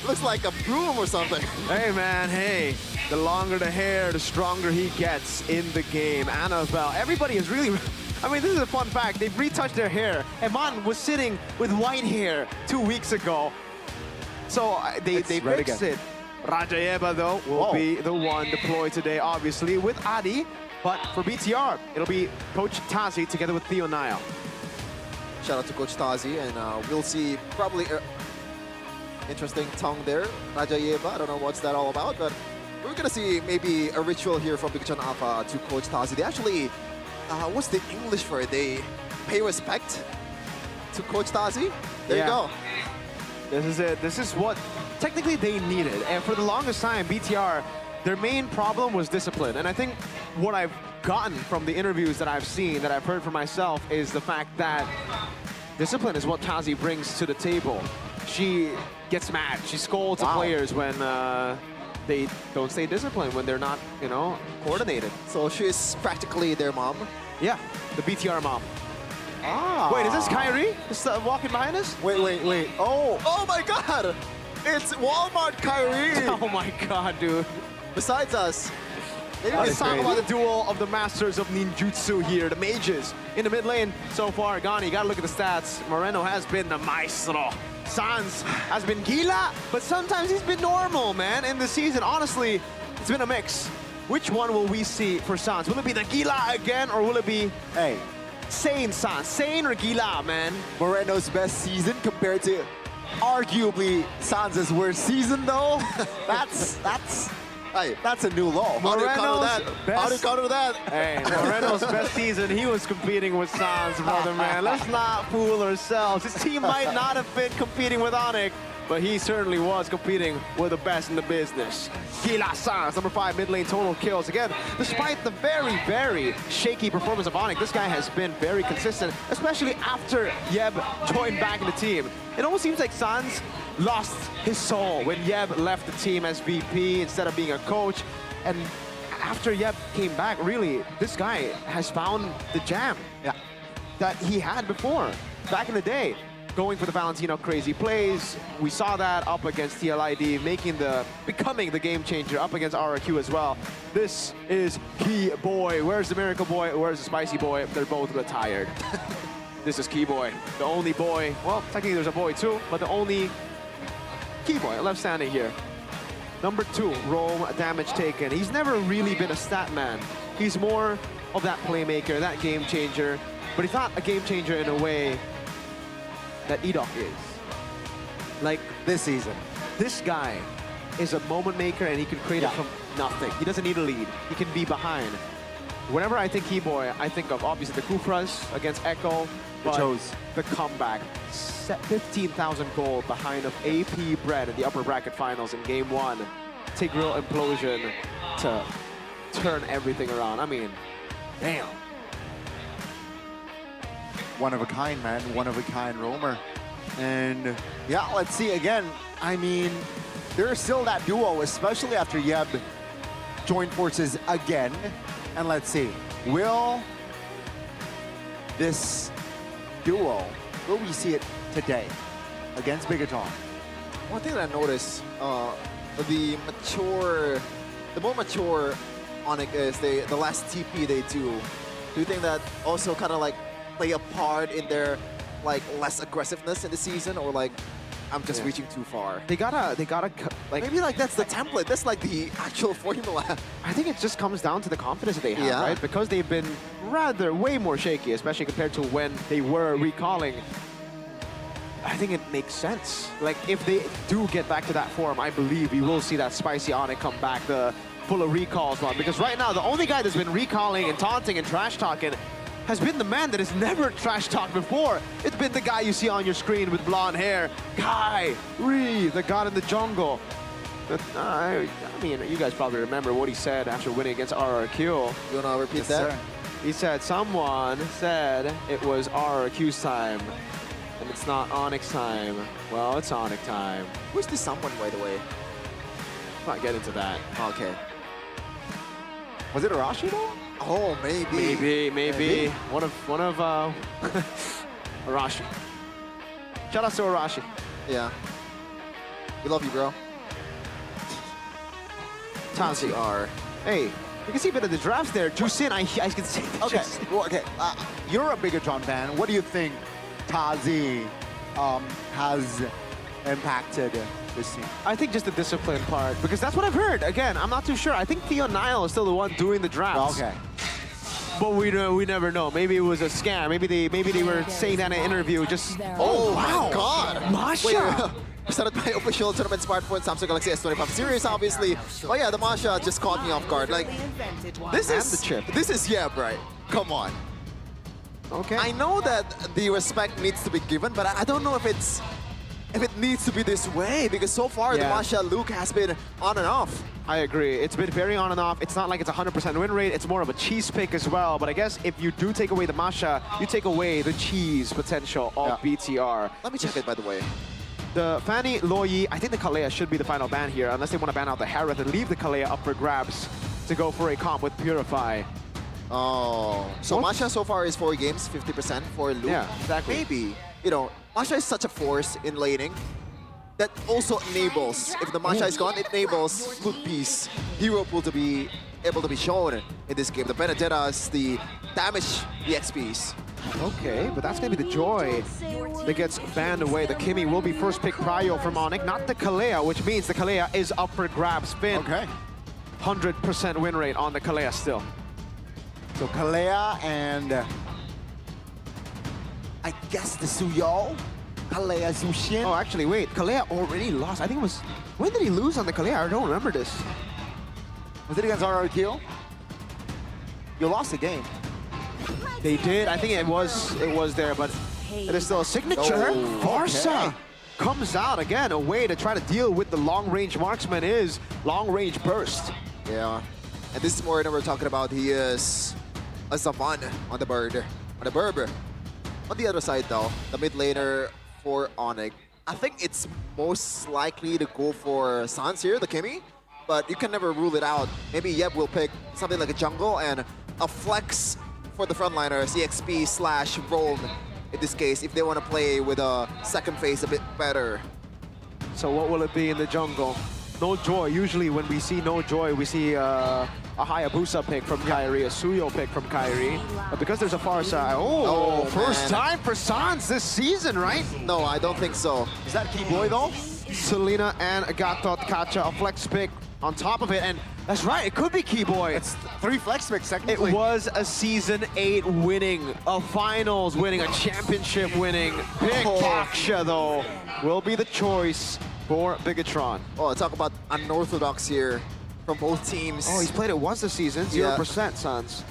Looks like a broom or something. Hey, man, hey. The longer the hair, the stronger he gets in the game. Annabelle, everybody is really... I mean, this is a fun fact. They've retouched their hair. Eman was sitting with white hair 2 weeks ago. So they fixed it. Rajayeva, though, will be the one deployed today, obviously, with Adi. But for BTR, it'll be Coach Tazi together with Theo Nile. Shout out to Coach Tazi, and we'll see probably interesting tongue there. Rajayeva, I don't know what's that all about, but we're gonna see maybe a ritual here from Pikachu Alpha to Coach Tazi. They actually, what's the English for it? They pay respect to Coach Tazi. There you go. This is it. This is what technically they needed. And for the longest time, BTR, their main problem was discipline. And I think what I've gotten from the interviews that I've seen, that I've heard for myself, is the fact that discipline is what Tazi brings to the table. She gets mad. She scolds the players when they don't stay disciplined, when they're not, you know, coordinated. So she's practically their mom? Yeah, the BTR mom. Ah. Wait, is this Kyrie? Is walking behind us? Wait. Oh my God! It's Walmart Kyrie! Oh my God, dude. Besides us. Let's talk about the duel of the masters of ninjutsu here, the mages. In the mid lane so far, Gani, you gotta look at the stats. Moreno has been the maestro. Sans has been Gila, but sometimes he's been normal, man, in the season. Honestly, it's been a mix. Which one will we see for Sans? Will it be the Gila again, or will it be, hey, Sane Sans? Sane or Gila, man? Moreno's best season compared to arguably Sans's worst season, though. That's a new low. How do you counter that? How do you counter that? Hey, Moreno's best season, he was competing with Sans, brother, man. Let's not fool ourselves. His team might not have been competing with Onyx, but he certainly was competing with the best in the business. Gila Sans, #5 mid lane total kills. Again, despite the very, very shaky performance of Onyx, this guy has been very consistent, especially after Yeb joined back in the team. It almost seems like Sans lost his soul when Yeb left the team as VP instead of being a coach. And after Yeb came back, really, this guy has found the jam that he had before, back in the day. Going for the Valentino crazy plays. We saw that up against Mpl Id, becoming the game changer up against RRQ as well. This is Key Boy. Where's the Miracle Boy? Where's the Spicy Boy? They're both retired. This is Key Boy, the only boy. Well, technically there's a boy too, but the only Key Boy left standing here. #2, roam damage taken. He's never really been a stat man. He's more of that playmaker, that game changer, but he's not a game changer in a way that Edok is. Like this season. This guy is a moment maker and he can create it from nothing. He doesn't need a lead. He can be behind. Whenever I think Keyboy, I think of obviously the Kufras against Echo, but the comeback. 15,000 gold behind of AP Bread in the upper bracket finals in game 1. Tigreal implosion to turn everything around. I mean, damn. One of a kind, man. One of a kind roamer. And yeah, let's see again. I mean, there's still that duo, especially after Yeb joined forces again. And let's see, will this duo, will we see it today against Bigaton? One thing that I noticed, the more mature Onyx is, the less TP they do. Do you think that also kind of like play a part in their like less aggressiveness in the season, or like I'm just reaching too far? They gotta like, maybe like that's the template. That's like the actual formula. I think it just comes down to the confidence that they have, right? Because they've been rather way more shaky, especially compared to when they were recalling. I think it makes sense. Like if they do get back to that form, I believe we will see that spicy Onyx come back, the full of recalls one. Because right now, the only guy that's been recalling and taunting and trash talking has been the man that has never trash talked before. It's been the guy you see on your screen with blonde hair, Kai, the god in the jungle. But, I mean, you guys probably remember what he said after winning against RRQ. You wanna repeat that? Sir. He said, someone said it was RRQ's time, and it's not Onyx time. Well, it's Onyx time. Who's this someone, by the way? Let's not get into that. Okay. Was it Arashi though? Oh, maybe. Maybe. One of Arashi. Shout out to Arashi. Yeah. We love you, bro. Tansi R. Hey, you can see a bit of the drafts there. Jusin, I can see. Okay, well, okay. You're a Bigatron fan. What do you think Tazi has impacted this team? I think just the discipline part, because that's what I've heard. Again, I'm not too sure. I think Theo Nile is still the one doing the drafts. Okay. But we never know. Maybe it was a scam. Maybe they were saying that in an interview. Just oh my God, Masha. Started by official tournament smartphone Samsung Galaxy S25 series, obviously. Oh yeah, the Masha just caught me off guard. Like this is the chip. This is Yeb, right? Come on. Okay. I know that the respect needs to be given, but I don't know if it needs to be this way, because so far the Masha Luke has been on and off. I agree. It's been very on and off. It's not like it's 100% win rate. It's more of a cheese pick as well. But I guess if you do take away the Masha, you take away the cheese potential of BTR. Let me check it, by the way. The Fanny, Loyi, I think the Kalea should be the final ban here, unless they want to ban out the Harith and leave the Kalea up for grabs to go for a comp with Purify. Oh, so Masha so far is 4 games, 50% for Luke. Yeah, exactly. Maybe, you know, Masha is such a force in laning that also enables, if the Masha is gone, it enables Luke Piece hero pool to be able to be shown in this game. The Benedettas, the damage, the XPs. Okay, but that's going to be the Joy that gets banned away. The Kimmy will be first pick prio from Onyx, not the Kalea, which means the Kalea is up for grabs. Spin. Okay. 100% win rate on the Kalea still. So Kalea and I guess the Suyo. Kalea Zushin. Oh, actually, wait. Kalea already lost. I think it was... When did he lose on the Kalea? I don't remember this. Was it against RRQ? You lost the game. They did. I think it was there, but it is still a signature. Oh, Farsa comes out again. A way to try to deal with the long-range marksman is long-range burst. Yeah. And this is more than we're talking about. He is a Zavan on the bird. On the Burb. On the other side, though, the mid laner for Onyx, I think it's most likely to go for Sans here, the Kimmy, but you can never rule it out. Maybe Yeb will pick something like a jungle and a flex for the frontliners, EXP / roam in this case, if they want to play with a second phase a bit better. So what will it be in the jungle? No Joy. Usually when we see No Joy, we see a Hayabusa pick from Kyrie, a Suyo pick from Kyrie. But because there's a Farsa, first time for Sans this season, right? No, I don't think so. Is that Keyboy though? Selena and Agathot Kacha, a flex pick on top of it. And That's right, it could be Keyboy. It's 3 flex picks technically. It was a Season 8 winning, a Finals winning, a championship winning. Pick Baksha, though, will be the choice for Bigatron. Oh, talk about unorthodox here from both teams. Oh, he's played it once this season, 0%, Sans.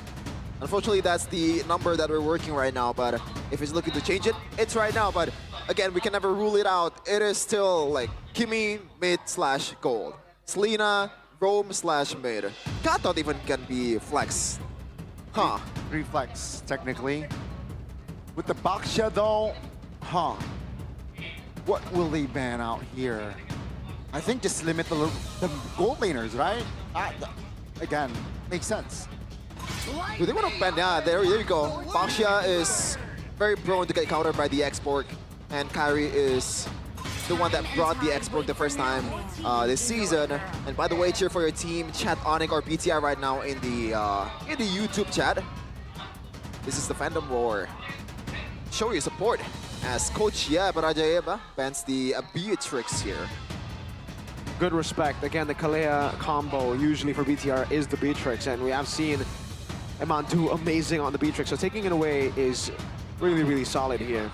Unfortunately, that's the number that we're working right now, but if he's looking to change it, it's right now. But again, we can never rule it out. It is still like Kimmy mid/gold. Selena, Rome/mid. God not even can be flex. Huh. 3 flex, technically. With the Baksha, though, what will they ban out here? I think just limit the gold laners, right? Again, makes sense. Do they want to ban? Yeah, there you go. Baksha is very prone to get countered by the export, and Kyrie is the one that brought the export the first time this season. And by the way, cheer for your team. Chat Onyx or BTR right now in the YouTube chat. This is the Fandom War. Show your support as Coach Yeb Rajaeva bans the Beatrix here. Good respect. Again, the Kalea combo usually for BTR is the Beatrix, and we have seen Eman do amazing on the Beatrix, so taking it away is really, really solid here.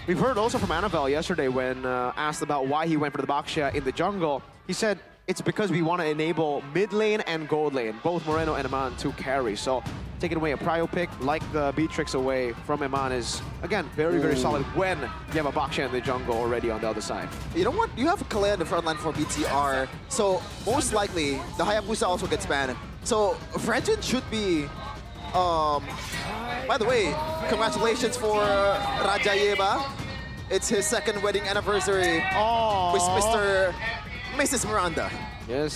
We've heard also from Annabelle yesterday when asked about why he went for the Baksha in the jungle. He said it's because we want to enable mid lane and gold lane, both Moreno and Eman to carry. So taking away a prio pick like the Beatrix away from Eman is, again, very, very solid when you have a Baksha in the jungle already on the other side. You know what? You have Kalea in the front line for BTR, so most likely the Hayabusa also gets banned. So Fredrin should be... by the way, congratulations for Rajayeva. It's his 2nd wedding anniversary with Mrs. Miranda. Yes.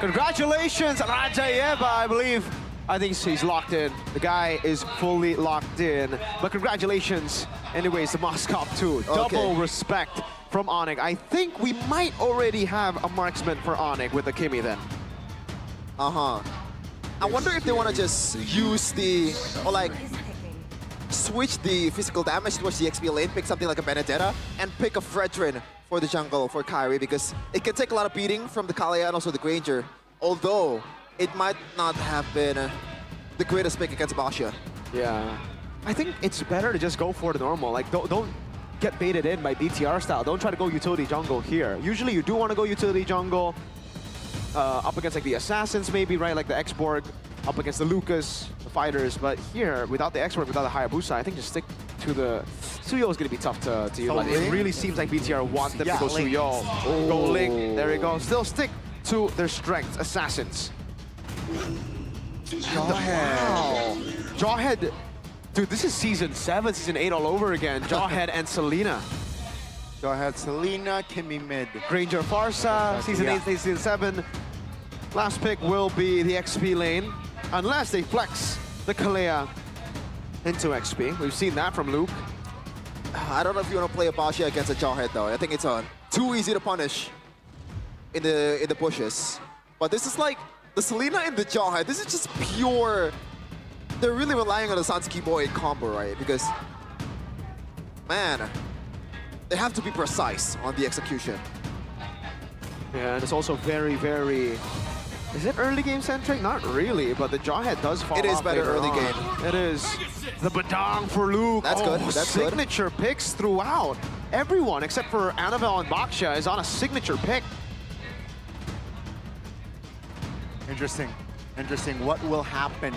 Congratulations, Rajayeva, I believe. I think he's locked in. The guy is fully locked in. But congratulations, anyways, the Moscow too. Double respect from Onyx. I think we might already have a marksman for Onyx with the Kimmy then. I wonder if they want to just use the, or like, switch the physical damage towards the XP lane, pick something like a Benedetta, and pick a Fredrin for the jungle for Kyrie, because it can take a lot of beating from the Kalea and also the Granger, although it might not have been the greatest pick against Baksha. Yeah. I think it's better to just go for the normal. Like, don't get baited in by BTR style. Don't try to go utility jungle here. Usually you do want to go utility jungle, up against like the assassins maybe, right? Like the X-Borg, up against the Lucas, the fighters. But here, without the X-Borg, without the Hayabusa, I think just stick to the... Suyo is going to be tough to utilize. It really seems like BTR wants them to go Suyo. Go Link, there we go. Still stick to their strengths, assassins. Wow. Jawhead, dude, this is Season 7, Season 8 all over again. Jawhead and Selena. Jawhead, Selena, Kimmy mid. Granger, Farsa, Season 8, Season 7. Last pick will be the XP lane, unless they flex the Kalea into XP. We've seen that from Luke. I don't know if you want to play a Baksha against a Jawhead though. I think it's too easy to punish in the bushes. But this is like the Selena and the Jawhead. This is just pure. They're really relying on the Sansuki Boy combo, right? Because, man, they have to be precise on the execution. Yeah, and it's also very, very... Is it early game centric? Not really, but the Jawhead does fall off. It is better early game. It is. The Badang for Luke. That's good. That's signature picks throughout. Everyone except for Annabelle and Baksha is on a signature pick. Interesting. Interesting. What will happen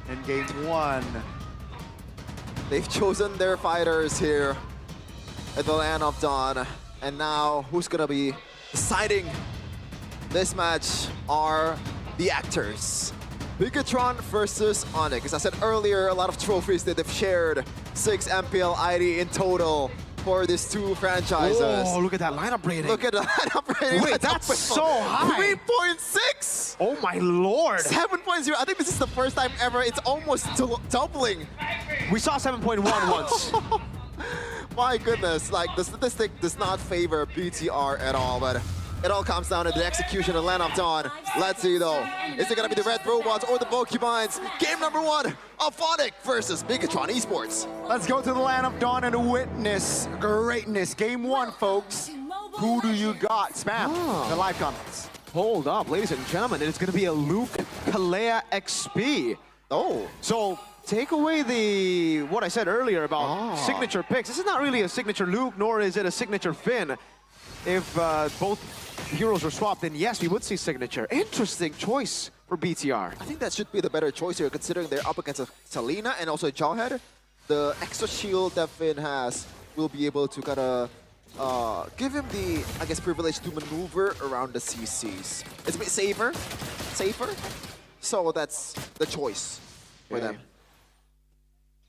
in game 1? They've chosen their fighters here at the Land of Dawn. And now, who's going to be deciding this match are the actors. Bigatron versus Onyx. As I said earlier, a lot of trophies that they've shared. 6 Mpl Id in total for these two franchises. Oh, look at that lineup rating. Look at the lineup rating. Wait, that's so high. 3.6! Oh my lord. 7.0. I think this is the first time ever. It's almost doubling. We saw 7.1 once. My goodness, like the statistic does not favor BTR at all, but it all comes down to the execution of Land of Dawn. Let's see though, is it gonna be the Red Robots or the Pokemons? Game number 1 of Onyx versus Bigatron Esports. Let's go to the Land of Dawn and witness greatness. Game 1, folks. Who do you got? Spam the live comments. Hold up, ladies and gentlemen, it's going to be a Luke Kalea XP. Oh. So take away what I said earlier about signature picks. This is not really a signature Luke, nor is it a signature Finn. If both heroes were swapped, then yes, we would see signature. Interesting choice for BTR. I think that should be the better choice here, considering they're up against a Selena and also a Jawhead. The extra shield that Finn has will be able to kind of give him the, I guess, privilege to maneuver around the CCs. It's a bit safer. So that's the choice for them.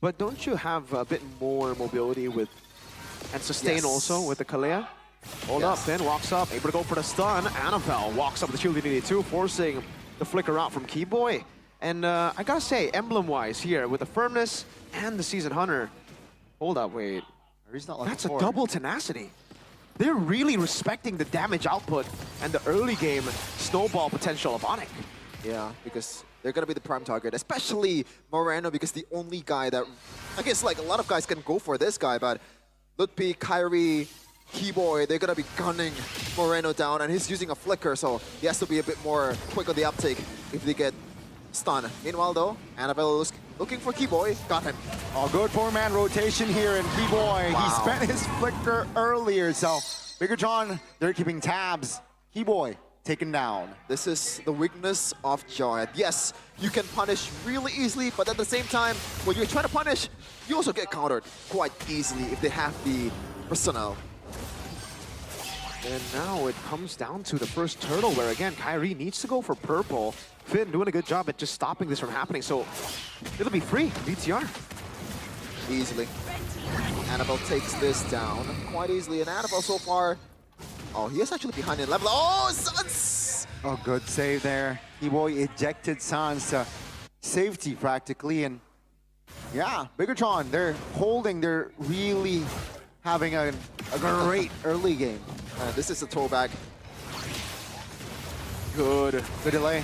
But don't you have a bit more mobility with, and sustain also with the Kalea? Hold up, Finn walks up, able to go for the stun. Annabelle walks up with the shield immunity too, forcing the flicker out from Keyboy. And I gotta say, emblem-wise here, with the firmness and the Season Hunter. Hold up, wait. That's a double tenacity. They're really respecting the damage output and the early game snowball potential of Onyx. Yeah, because they're gonna be the prime target, especially Moreno, because the only guy that, I guess like a lot of guys can go for this guy, but Lutpi, Kyrie, Keyboy, they're gonna be gunning Moreno down, and he's using a flicker, so he has to be a bit more quick on the uptake if they get stunned. Meanwhile though, Annabelle is looking for Keyboy, got him. Oh, good four-man rotation here, and Keyboy, he spent his flicker earlier, so Bigatron, they're keeping tabs. Keyboy taken down. This is the weakness of Jawhead. Yes, you can punish really easily, but at the same time, when you're trying to punish, you also get countered quite easily if they have the personnel. And now it comes down to the first turtle, where again, Kyrie needs to go for purple. Finn doing a good job at just stopping this from happening, so it'll be free, BTR. Easily. Annabelle takes this down quite easily, and Annabelle so far, oh, he is actually behind in level. Oh, Sans! Oh, good save there. Keyboy ejected Sans to safety practically, and yeah, Bigatron, they're holding, they're really having a great early game. This is a throwback. Good delay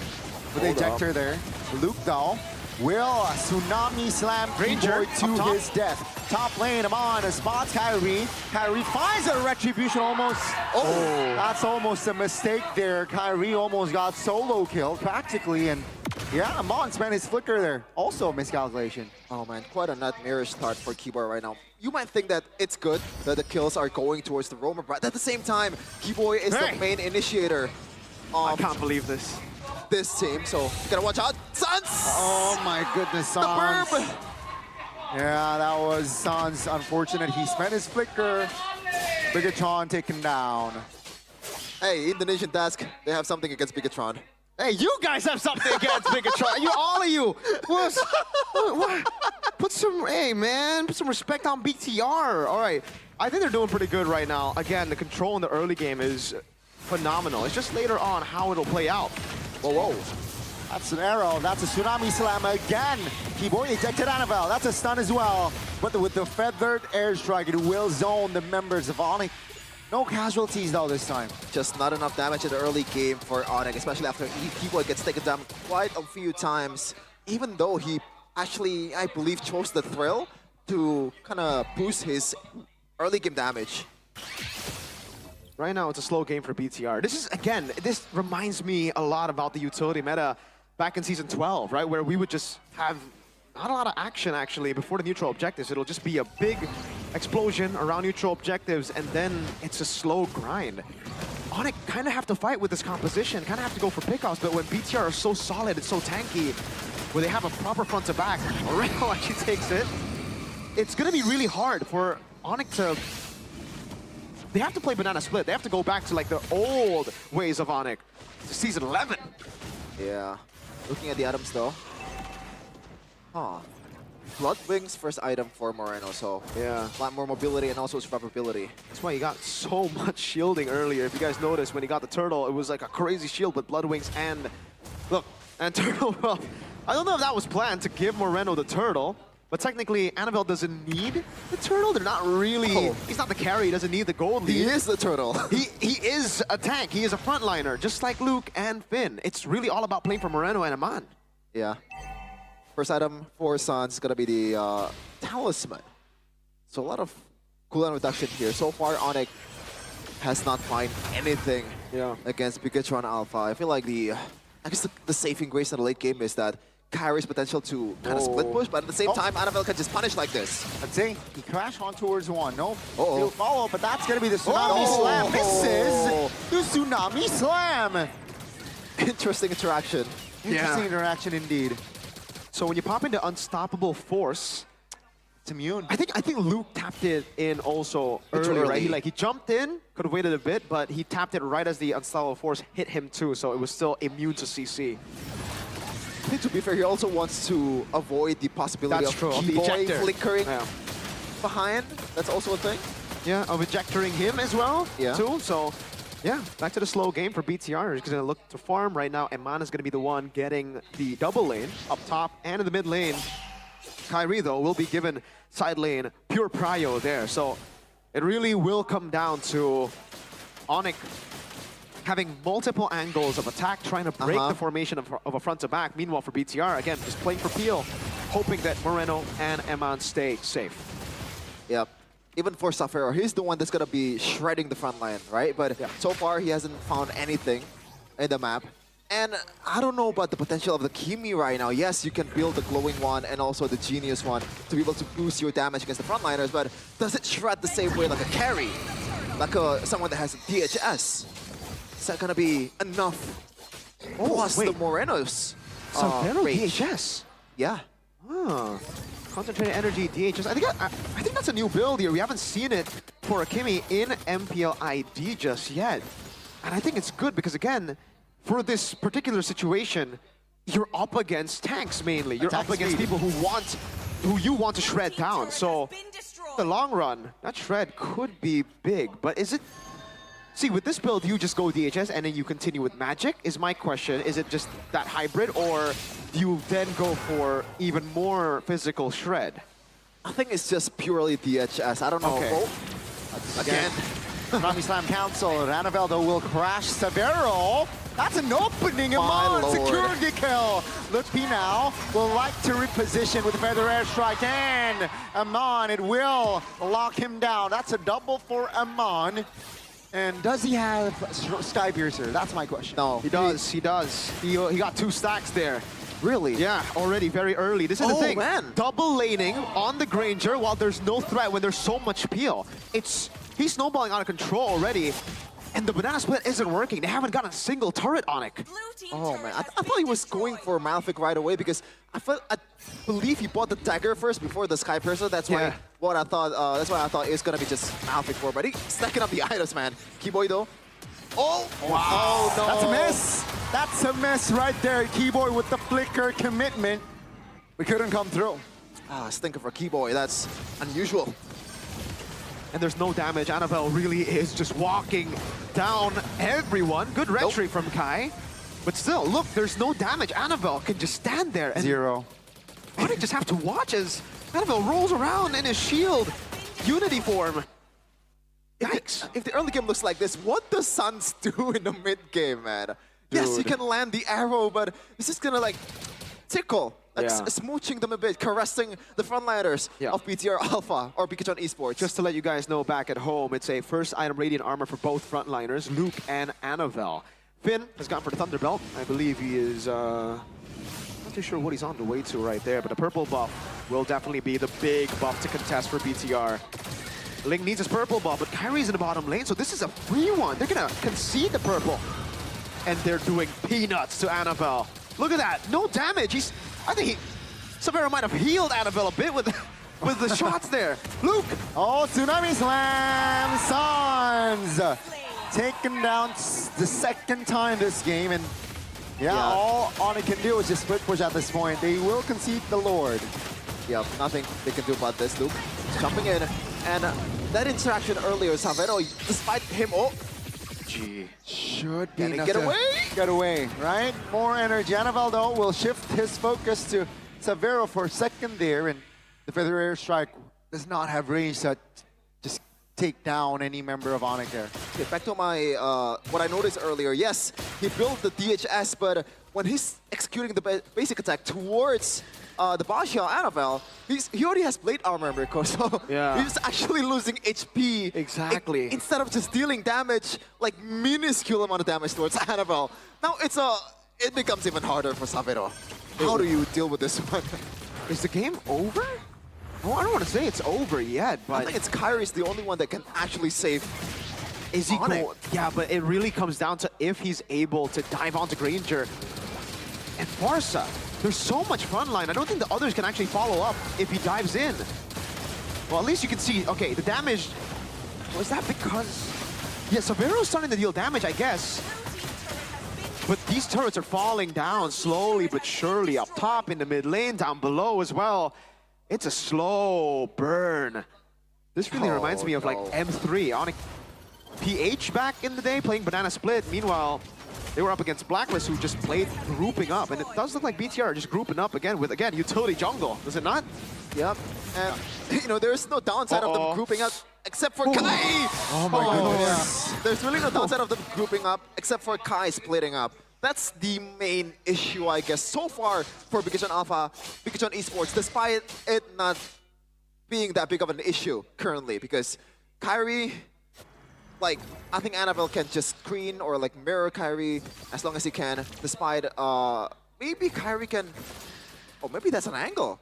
with the ejector there. Luke Dahl will tsunami slam Ranger to his death. Top lane, Amon spots Kyrie. Kyrie finds a retribution almost. Oh, that's almost a mistake there. Kyrie almost got solo killed practically, and yeah, Amon spent his flicker there. Also a miscalculation. Oh man, quite a nightmarish start for Keyboy right now. You might think that it's good that the kills are going towards the roamer, but at the same time, Keyboy is the main initiator. I can't believe this. This team, so you gotta watch out. Sans! Oh my goodness, Sans. The burb! Yeah, that was Sans. Unfortunate, he spent his flicker. Bigatron taken down. Hey, Indonesian Task, they have something against Bigatron. Hey, you guys have something against Bigatron. All of you. What? Put some, hey man, put some respect on BTR. All right, I think they're doing pretty good right now. Again, the control in the early game is phenomenal. It's just later on how it'll play out. Whoa. That's an arrow. That's a tsunami slam again. Keyboy ejected Annabelle. That's a stun as well. But with the feathered airstrike, it will zone the members of Onyx. No casualties though this time. Just not enough damage in the early game for Onyx, especially after Keyboy gets taken down quite a few times. Even though he actually, I believe, chose the thrill to kind of boost his early game damage. Right now, it's a slow game for BTR. This is, again, this reminds me a lot about the utility meta back in Season 12, right? Where we would just have not a lot of action, actually, before the neutral objectives. It'll just be a big explosion around neutral objectives, and then it's a slow grind. Onyx kind of have to fight with this composition, kind of have to go for pickoffs, but when BTR are so solid and so tanky, where they have a proper front to back, Moreno actually takes it. It's going to be really hard for Onyx to... They have to play banana split. They have to go back to like the old ways of Onyx, to Season 11. Yeah. Looking at the items though. Bloodwing's first item for Moreno, so yeah, a lot more mobility and also survivability. That's why he got so much shielding earlier. If you guys noticed, when he got the turtle, it was like a crazy shield with Bloodwings and... Look, and turtle, well, I don't know if that was planned to give Moreno the turtle, but technically, Annabelle doesn't need the turtle. They're not really... He's not the carry. He doesn't need the gold lead. He is the turtle. He is a tank. He is a frontliner, just like Luke and Finn. It's really all about playing for Moreno and Amon. Yeah. First item for Sans is going to be the Talisman. So a lot of cooldown reduction here. So far, Onyx has not found anything against Pikachu and Alpha. I feel like I guess the saving grace in the late game is that Kyrie's potential to kind of split push, but at the same time, Annabelle can just punish like this. I'd say he crashed on towards one. No, he'll follow, but that's going to be the Tsunami Slam. Misses the Tsunami Slam. Interesting interaction. Interesting interaction indeed. So when you pop into Unstoppable Force, it's immune. I think Luke tapped it in also early, right? He jumped in, could have waited a bit, but he tapped it right as the Unstoppable Force hit him too, so it was still immune to CC. I think, to be fair, he also wants to avoid the possibility of Keyboy flickering behind. That's also a thing. Yeah, of ejectoring him as well, too. So, yeah, back to the slow game for BTR. He's going to look to farm right now. Eman is going to be the one getting the double lane up top and in the mid lane. Kyrie, though, will be given side lane pure prio there. So, it really will come down to Onyx having multiple angles of attack, trying to break the formation of a front to back. Meanwhile, for BTR, again, just playing for Peel, hoping that Moreno and Eman stay safe. Yep. Even for Safero, he's the one that's going to be shredding the front line, right? But so far, he hasn't found anything in the map. And I don't know about the potential of the Kimi right now. Yes, you can build the glowing one and also the genius one to be able to boost your damage against the frontliners, but does it shred the same way like a carry? Like someone that has DHS? Is that gonna be enough? Plus the Morenos. Safero DHS? Yeah. Concentrated energy DHS. I think that's a new build here. We haven't seen it for Akimi in Mpl Id just yet. And I think it's good because, again, for this particular situation, you're up against tanks mainly. You're up against people who you want to shred down. So, in the long run, that shred could be big. But is it... See, with this build, you just go DHS and then you continue with Magic, is my question. Is it just that hybrid, or do you then go for even more physical shred? I think it's just purely DHS. I don't know. Okay. Again, Tsunami Slam Council. Ranaveldo will crash Severo. That's an opening. Amon secured the kill. Lutpi now will like to reposition with Feather Airstrike, and Amon, it will lock him down. That's a double for Amon. And does he have Sky Piercer? That's my question. No, he does. He got 2 stacks there. Really? Yeah, already very early. This is the thing. Man. Double laning on the Granger while there's no threat when there's so much peel. He's snowballing out of control already. And the banana split isn't working. They haven't gotten a single turret on it. Oh man, I thought he was going for Malefic right away because I believe he bought the dagger first before the Sky Piercer. That's why I thought it was gonna be just Malefic for. But he's stacking up the items, man. Keyboy though. Oh wow! Oh, no. That's a miss. That's a miss right there. Keyboy with the flicker commitment. We couldn't come through. Stinker for Keyboy. That's unusual. And there's no damage. Annabelle really is just walking down everyone. Good retry from Kai. But still, look, there's no damage. Annabelle can just stand there. And Zero. Onyx just have to watch as Annabelle rolls around in his shield. Unity form. Yikes. If the early game looks like this, what does Suns do in the mid game, man? Dude. Yes, you can land the arrow, but it's just gonna like tickle. Like smooching them a bit, caressing the frontliners of BTR Alpha or Pikachu Esports. Just to let you guys know back at home, it's a first item Radiant Armor for both frontliners, Luke and Annabelle. Finn has gone for the Thunderbelt. I believe he is, not too sure what he's on the way to right there, but the purple buff will definitely be the big buff to contest for BTR. Ling needs his purple buff, but Kyrie's in the bottom lane, so this is a free one. They're gonna concede the purple. And they're doing peanuts to Annabelle. Look at that, no damage. I think Severo might have healed Annabelle a bit with the shots there. Luke! Oh, Tsunami Slam! Suns! Taken down the second time this game, and all Onyx can do is just split push at this point. They will concede the Lord. Yeah, nothing they can do about this. Luke jumping in, and that interaction earlier, Severo, despite him, should be enough get away? Get away, right? More energy. Anavaldo will shift his focus to Severo for a second there, and the Feather Airstrike does not have range to just take down any member of Onyx there. Okay, back to my what I noticed earlier. Yes, he built the DHS, but when he's executing the basic attack towards the Basha Annabelle, he already has plate armor, Mirko, so he's actually losing HP. Exactly. Instead of just dealing damage, like minuscule amount of damage towards Annabelle. Now it becomes even harder for Savero. How do you deal with this one? Is the game over? Oh, I don't want to say it's over yet, but I think it's Kyrie's the only one that can actually save. Is he going? Yeah, but it really comes down to if he's able to dive onto Granger. And Farsa, there's so much front line. I don't think the others can actually follow up if he dives in. Well, at least you can see, okay, the damage, was that because... Yeah, Savero's starting to deal damage, I guess. But these turrets are falling down slowly but surely, up top in the mid lane, down below as well. It's a slow burn. This really reminds me of like M3, Onyx PH back in the day playing Banana Split. Meanwhile, they were up against Blacklist who just played grouping up. And it does look like BTR are just grouping up again with, again, utility jungle, does it not? Yep. And, you know, there's no downside of them grouping up except for Kai. Oh my goodness. Yeah. There's really no downside of them grouping up except for Kai splitting up. That's the main issue, I guess, so far for Big John Alpha, Big John Esports, despite it not being that big of an issue currently, because Kyrie, like, I think Annabelle can just screen or like mirror Kyrie as long as he can, despite, maybe Kyrie can, oh, maybe that's an angle.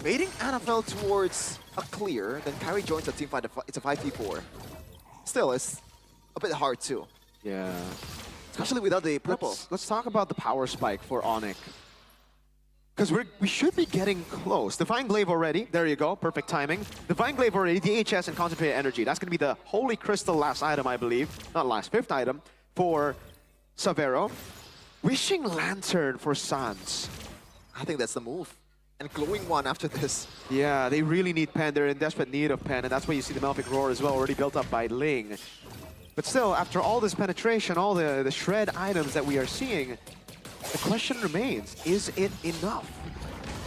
Baiting Annabelle towards a clear, then Kyrie joins the team fight, it's a 5v4. Still, it's a bit hard too. Yeah. Especially without the purple. Let's talk about the power spike for Onyx. Because we should be getting close. Divine Glaive already. There you go. Perfect timing. Divine Glaive already. DHS and Concentrated Energy. That's going to be the Holy Crystal last item, I believe. Not last, fifth item for Savero. Wishing Lantern for Sans. I think that's the move. And Glowing One after this. Yeah, they really need Pen. They're in desperate need of Pen. And that's why you see the Malefic Roar as well, already built up by Ling. But still, after all this penetration, all the shred items that we are seeing, the question remains, is it enough?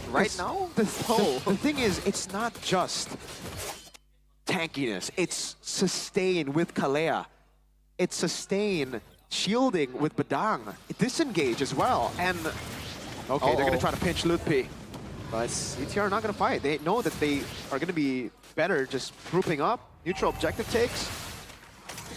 Right now? The thing is, it's not just tankiness. It's sustain with Kalea. It's sustain shielding with Badang. Disengage as well. And, okay, they're going to try to pinch Lutpi. But ETR are not going to fight. They know that they are going to be better just grouping up. Neutral objective takes.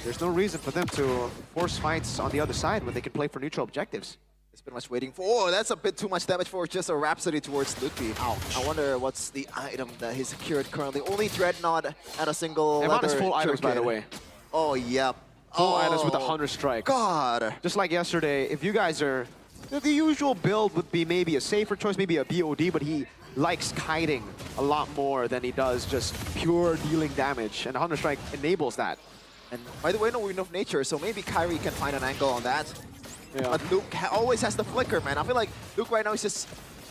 There's no reason for them to force fights on the other side when they can play for neutral objectives. It's been much waiting for. Oh, that's a bit too much damage for just a Rhapsody towards Lutpi. Ouch. I wonder what's the item that he's secured currently. Only Dreadnought at a single. Eman is full items, by the way. Oh, yep. Full items with a 100 strike. God. Just like yesterday, if you guys are... The usual build would be maybe a safer choice, maybe a BOD, but he likes kiting a lot more than he does just pure dealing damage. And 100 strike enables that. And by the way, no Wind of Nature, so maybe Kyrie can find an angle on that. Yeah. But Luke always has the flicker, man. I feel like Luke right now is just...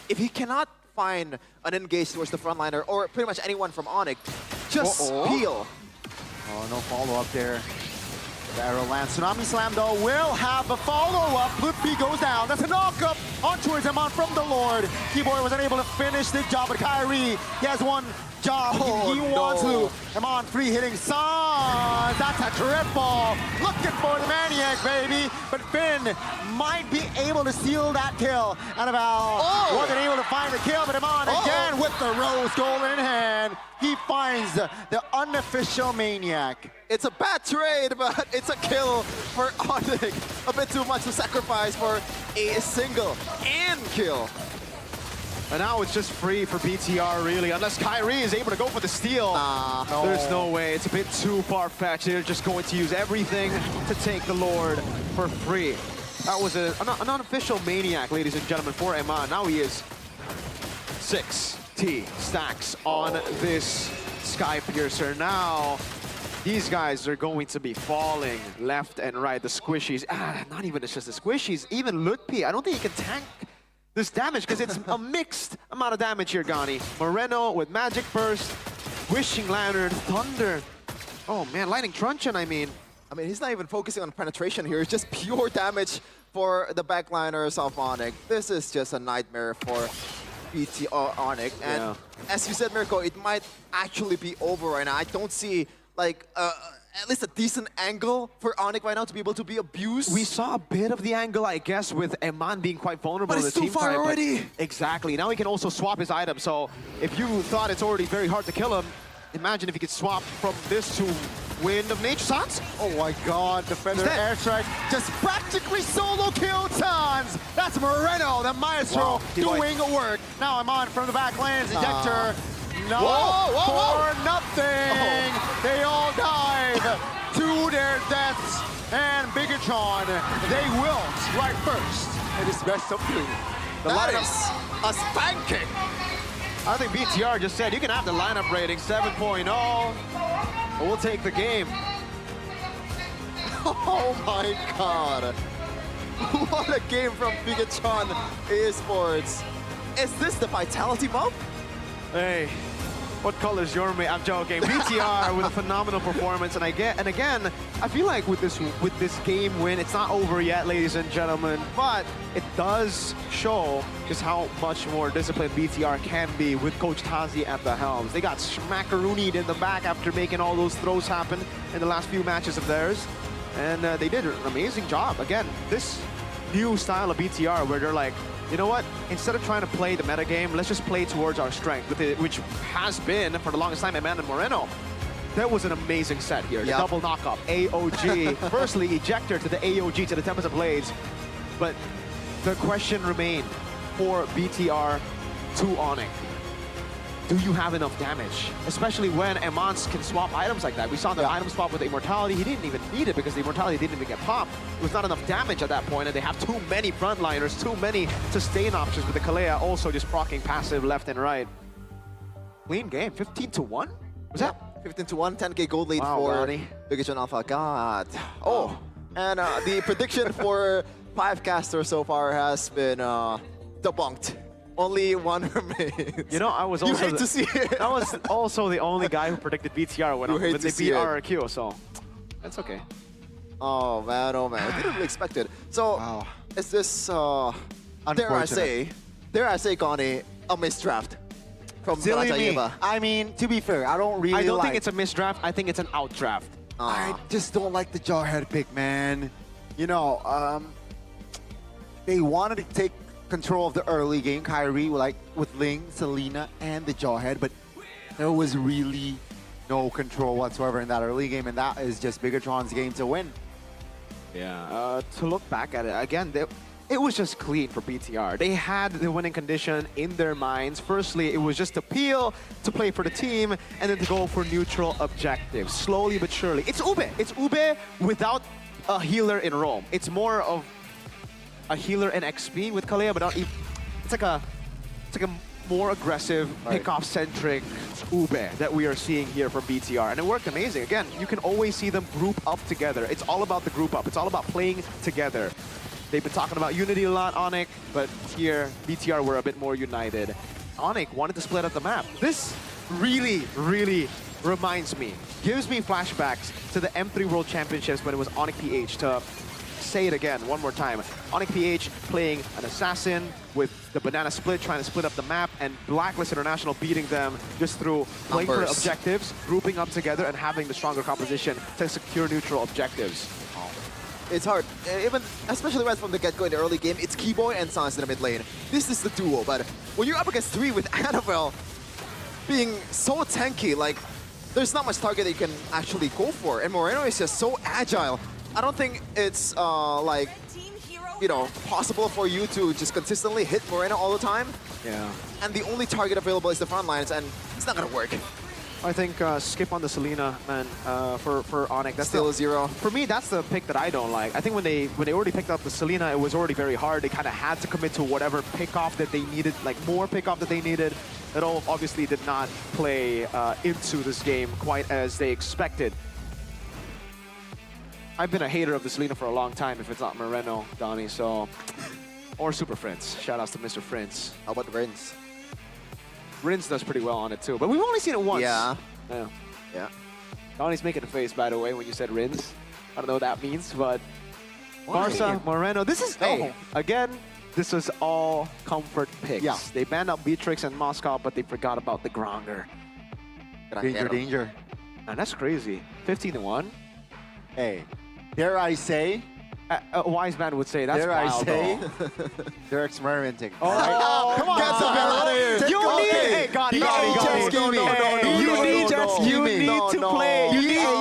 If he cannot find an engage towards the frontliner, or pretty much anyone from Onyx, just peel. Oh, no follow-up there. The arrow lands. Tsunami Slam, though, will have a follow-up. Lutpi goes down. That's a knock-up onto Amon from the Lord. Keyboy was unable to finish the job, but Kyrie, he has one job. He wants to. Amon free hitting Sans. That's a triple. Looking for the Maniac, baby. But Finn might be able to steal that kill. Annabelle wasn't able to find the kill, but Amon again with the Rose Gold in hand. He finds the unofficial Maniac. It's a bad trade, but it's a kill for Onyx. A bit too much to sacrifice for a single and kill. And now it's just free for BTR, really, unless Kyrie is able to go for the steal. No. There's no way. It's a bit too far-fetched. They're just going to use everything to take the Lord for free. That was an unofficial Maniac, ladies and gentlemen, for Eman. Now he is 6T stacks on this Sky Piercer. Now, these guys are going to be falling left and right. The squishies, not even just the squishies, even Lutpi. I don't think he can tank this damage because it's a mixed amount of damage here, Gani. Moreno with Magic Burst, Wishing Lantern, Thunder. Oh man, Lightning Truncheon, I mean. He's not even focusing on penetration here. It's just pure damage for the backliners of Onyx. This is just a nightmare for BT Onyx. And as you said, Mirko, it might actually be over right now. I don't see like at least a decent angle for Onyx right now to be able to be abused. We saw a bit of the angle, I guess, with Eman being quite vulnerable But in the it's too team far fight, but- already. Exactly. Now he can also swap his item. So if you thought it's already very hard to kill him, imagine if he could swap from this to Wind of Nature. Sans? Oh my god, Defender He's dead. airstrike. Just practically solo kill Sans. That's Moreno, the maestro, Wow, doing work. Now I'm on from the back lanes. Ejector. No, Whoa, whoa, whoa. for nothing. They all dive to their deaths. And Bigatron, they wilt right first. It is best of 3. The That lineup, is a spanking. I think BTR just said, you can have the lineup rating 7.0, but we'll take the game. Oh my god. What a game from Bigatron Esports. Is this the Vitality buff? Hey, what color is your mate? I'm joking. BTR with a phenomenal performance, and again, I feel like with this game win, it's not over yet, ladies and gentlemen. But it does show just how much more disciplined BTR can be with Coach Tazi at the helms. They got smackaroonied in the back after making all those throws happen in the last few matches of theirs, and they did an amazing job. Again, this new style of BTR where they're like, you know what? Instead of trying to play the meta game, let's just play towards our strength, with it, which has been, for the longest time, Eman and Moreno. That was an amazing set here. The Yep. double knockup, AOG. Firstly, ejector to the AOG to the Tempest of Blades. But the question remained for BTR to Onyx. Do you have enough damage? Especially when Eman can swap items like that. We saw the item swap with the Immortality. He didn't even need it because the Immortality didn't even get popped. It was not enough damage at that point, and they have too many frontliners, too many sustain options with the Kalea also just proccing passive left and right. Clean game, 15-1? Was that? 15-1, 10k gold lead Wow, for Brownie. Bigatron Alpha. God. Oh, and the prediction for 5 casters so far has been debunked. Only one remains. You know, I was You also hate to see it. I was also the only guy who predicted BTR when You hate they to see beat it. RRQ, so that's okay. Oh man, I didn't really expect it. So, is this, dare I say, Connie, a misdraft from Silly me. Brataeva? I mean, to be fair, I don't really I don't like... think it's a misdraft. I think it's an outdraft. I just don't like the Jawhead pick, man. You know, they wanted to take control of the early game, Kyrie, like with Ling, Selena, and the Jawhead, but there was really no control whatsoever in that early game, and that is just Bigatron's game to win. Yeah, to look back at it, again, it was just clean for BTR. They had the winning condition in their minds. Firstly, it was just to peel, to play for the team, and then to go for neutral objectives, slowly but surely. It's Ube. It's Ube without a healer in Rome. It's more of a healer in XP with Kalea, but not even, it's like a more aggressive, pick-off-centric Ube that we are seeing here from BTR. And it worked amazing. Again, you can always see them group up together. It's all about the group up. It's all about playing together. They've been talking about unity a lot, Onyx, but here, BTR were a bit more united. Onyx wanted to split up the map. This really, really reminds me, gives me flashbacks to the M3 World Championships when it was Onyx PH. To say it again one more time, Onyx PH playing an assassin with the banana split, trying to split up the map, and Blacklist International beating them just through playing for Numbers. objectives, grouping up together, and having the stronger composition to secure neutral objectives. It's hard, even especially right from the get-go in the early game. It's Keyboy and Sans in the mid lane. This is the duo, but when you're up against 3 with Annabelle being so tanky, like there's not much target that you can actually go for, and Moreno is just so agile. I don't think it's like, you know, possible for you to just consistently hit Moreno all the time. Yeah. And the only target available is the front lines, and it's not gonna work. I think skip on the Selena, man, for Onyx. That's Still a 0. For me, that's the pick that I don't like. I think when they already picked up the Selena, it was already very hard. They kind of had to commit to whatever pick-off that they needed, like more pick-off that they needed. It all obviously did not play into this game quite as they expected. I've been a hater of the Selena for a long time, if it's not Moreno, Donnie, so... Or Super Friends. Shoutouts to Mr. Friends. How about Rins? Rins does pretty well on it too, but we've only seen it once. Yeah. Yeah. Donnie's making a face, by the way, when you said Rins. I don't know what that means, but... Barca, Moreno, this is... Hey, again, this was all comfort picks. Yeah. They banned out Beatrix and Moscow, but they forgot about the Granger. Danger, danger. And that's crazy. 15-1. Hey, dare I say? A wise man would say that's Dare I wild. say? Though. They're experimenting. Oh, come on. Get the hell out of here. You need, hey, Gotti, you need to play. You need,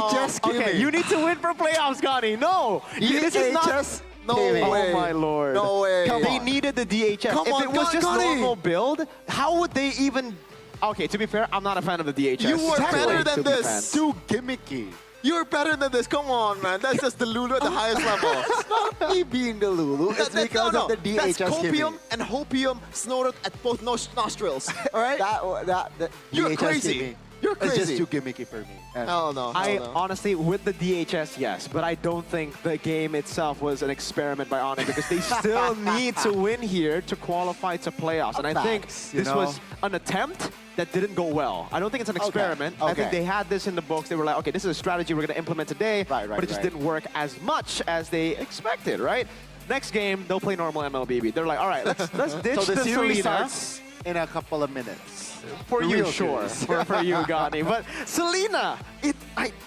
okay, you need to win for playoffs, Gotti. No, this is not. No way. Oh my lord. No way. They needed the DHS. Come if on, it was just Gotti. normal build, how would they even... Okay, to be fair, I'm not a fan of the DHS. You were better than this. It's too gimmicky. You're better than this. Come on, man. That's just the Lulu at the highest level. It's not me being the Lulu. It's because of the DHS That's copium gimmick. and hopium snorted at both nostrils. All right? that You're DHS crazy. gimmick You're is crazy. just too gimmicky for me. Hell no. I Hell no. honestly, with the DHS, yes, but I don't think the game itself was an experiment by Onyx because they still need to win here to qualify to playoffs. And I think this was an attempt that didn't go well. I don't think it's an experiment. I think they had this in the books. They were like, okay, this is a strategy we're going to implement today, but it just didn't work as much as they expected, right? Next game, they'll play normal MLBB. They're like, all right, let's ditch So the series Selena. starts in a couple of minutes. For The you, real sure. series. For you, Gotti. But Selena,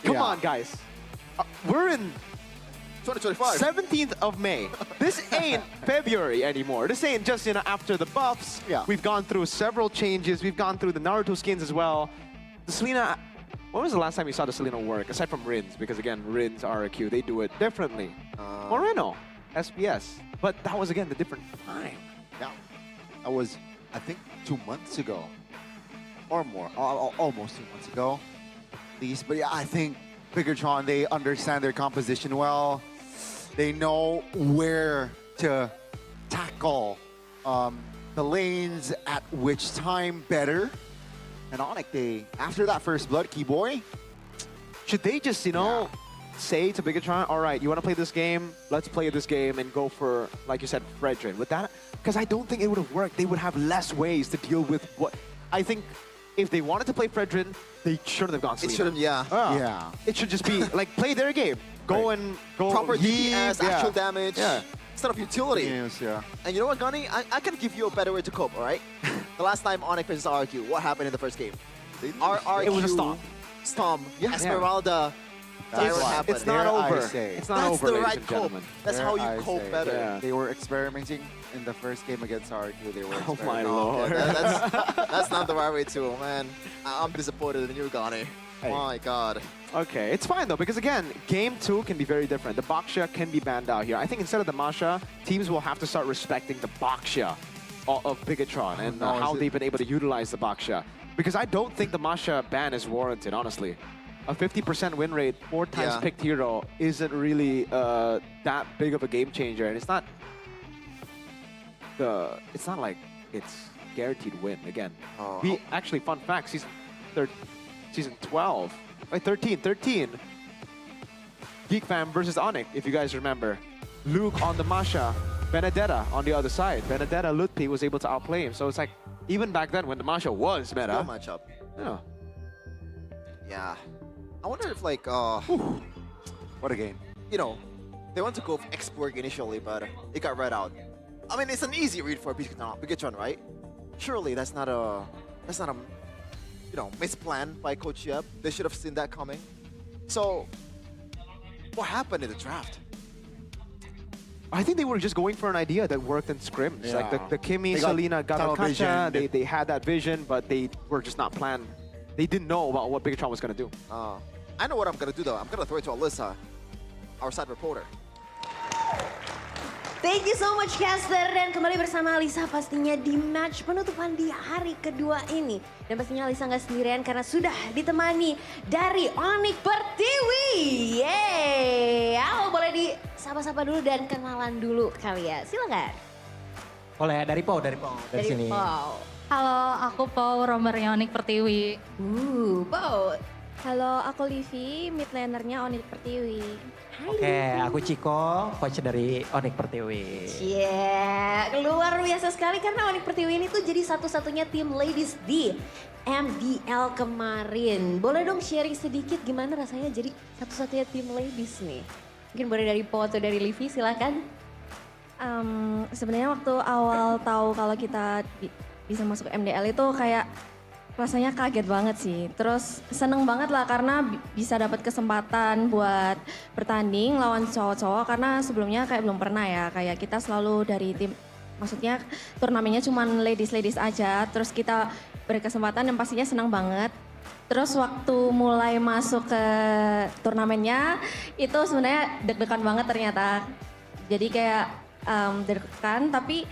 come on, guys. We're in 2025. 17th of May. This ain't February anymore. This ain't just, after the buffs. Yeah. We've gone through several changes. We've gone through the Naruto skins as well. The Selena, when was the last time you saw the Selena work? Aside from Rins, because again, Rins, RQ, they do it differently. Moreno, SPS. But that was, again, the different time. Yeah. That was, I think, 2 months ago. Or more. Almost 2 months ago. At least. But yeah, I think Bigatron, they understand their composition well. They know where to tackle the lanes at which time better. And Onyx, after that first blood, Keyboy, should they just, say to Bigatron, all right, you want to play this game? Let's play this game and go for, like you said, Fredrin. With that, because I don't think it would have worked. They would have less ways to deal with what... I think if they wanted to play Fredrin, they shouldn't have gone Selena. It shouldn't, yeah. It should just be, like, play their game. Go and go... Proper DPS, yeah. actual damage. Yeah. Instead of utility. Yes, yeah. And you know what, Gunny? I can give you a better way to cope, all right? The last time Onyx versus RQ, what happened in the first game? RQ, It was a stomp. Stomp. Esmeralda. That's What why. happened? It's not over. It's not That's over, the ladies right and cope. gentlemen. That's how you cope better. Yeah. They were experimenting in the first game against RQ. They were Oh my experimenting. lord. That's not the right way to, man. I'm disappointed in you, Gunny. My God. Okay, it's fine though, because again, game 2 can be very different. The Baksha can be banned out here. I think instead of the Masha, teams will have to start respecting the Baksha of Bigatron and how they've been able to utilize the Baksha. Because I don't think the Masha ban is warranted, honestly. A 50% win rate, 4 times picked hero, isn't really that big of a game changer, and it's not like it's guaranteed win again. Actually, fun fact, season 12, right, 13. Geek Fam versus Onyx, if you guys remember. Luke on the Masha, Benedetta on the other side. Benedetta Lutpi was able to outplay him, so it's like even back then when the Masha was meta. Still matchup. Yeah. Yeah. I wonder if like, what a game. They want to go for X-Borg initially, but it got read out. I mean, it's an easy read for Bigatron, right? Surely that's not a, misplan by Coach Yeb. They should have seen that coming. So, what happened in the draft? I think they were just going for an idea that worked in scrims. Yeah. Like the Kimmy, They got Selena, tunnel Gato vision. they had that vision, but they were just not planned. They didn't know about what Bigatron was going to do. I know what I'm going to do, though. I'm going to throw it to Alyssa, our side reporter. Thank you so much, Caster. Dan kembali bersama Alisa pastinya di match penutupan di hari kedua ini. Dan pastinya Alisa nggak sendirian karena sudah ditemani dari Onyx Pertiwi. Yeay! Halo, boleh disapa-sapa dulu dan kenalan dulu kali ya. Silakan. Boleh, dari sini. Pau. Halo, aku Pau, romernya Onyx Pertiwi. Pau. Halo, aku Livi, mid lanernya Onyx Pertiwi. Oke, aku Ciko, coach dari Onyx Pertiwi. Luar biasa sekali karena Onyx Pertiwi ini tuh jadi satu-satunya tim ladies di MDL kemarin. Boleh dong sharing sedikit gimana rasanya jadi satu-satunya tim ladies nih? Mungkin boleh dari Po atau dari Livi, silakan. Sebenarnya waktu awal tahu kalau kita bisa masuk MDL itu kayak Rasanya kaget banget sih. Terus seneng banget lah karena bisa dapat kesempatan buat bertanding lawan cowok-cowok karena sebelumnya kayak belum pernah ya. Kayak kita selalu dari tim, maksudnya turnamennya cuma ladies aja. Terus kita berkesempatan dan pastinya senang banget. Terus waktu mulai masuk ke turnamennya itu sebenarnya deg-degan banget ternyata. Jadi kayak deg-degan tapi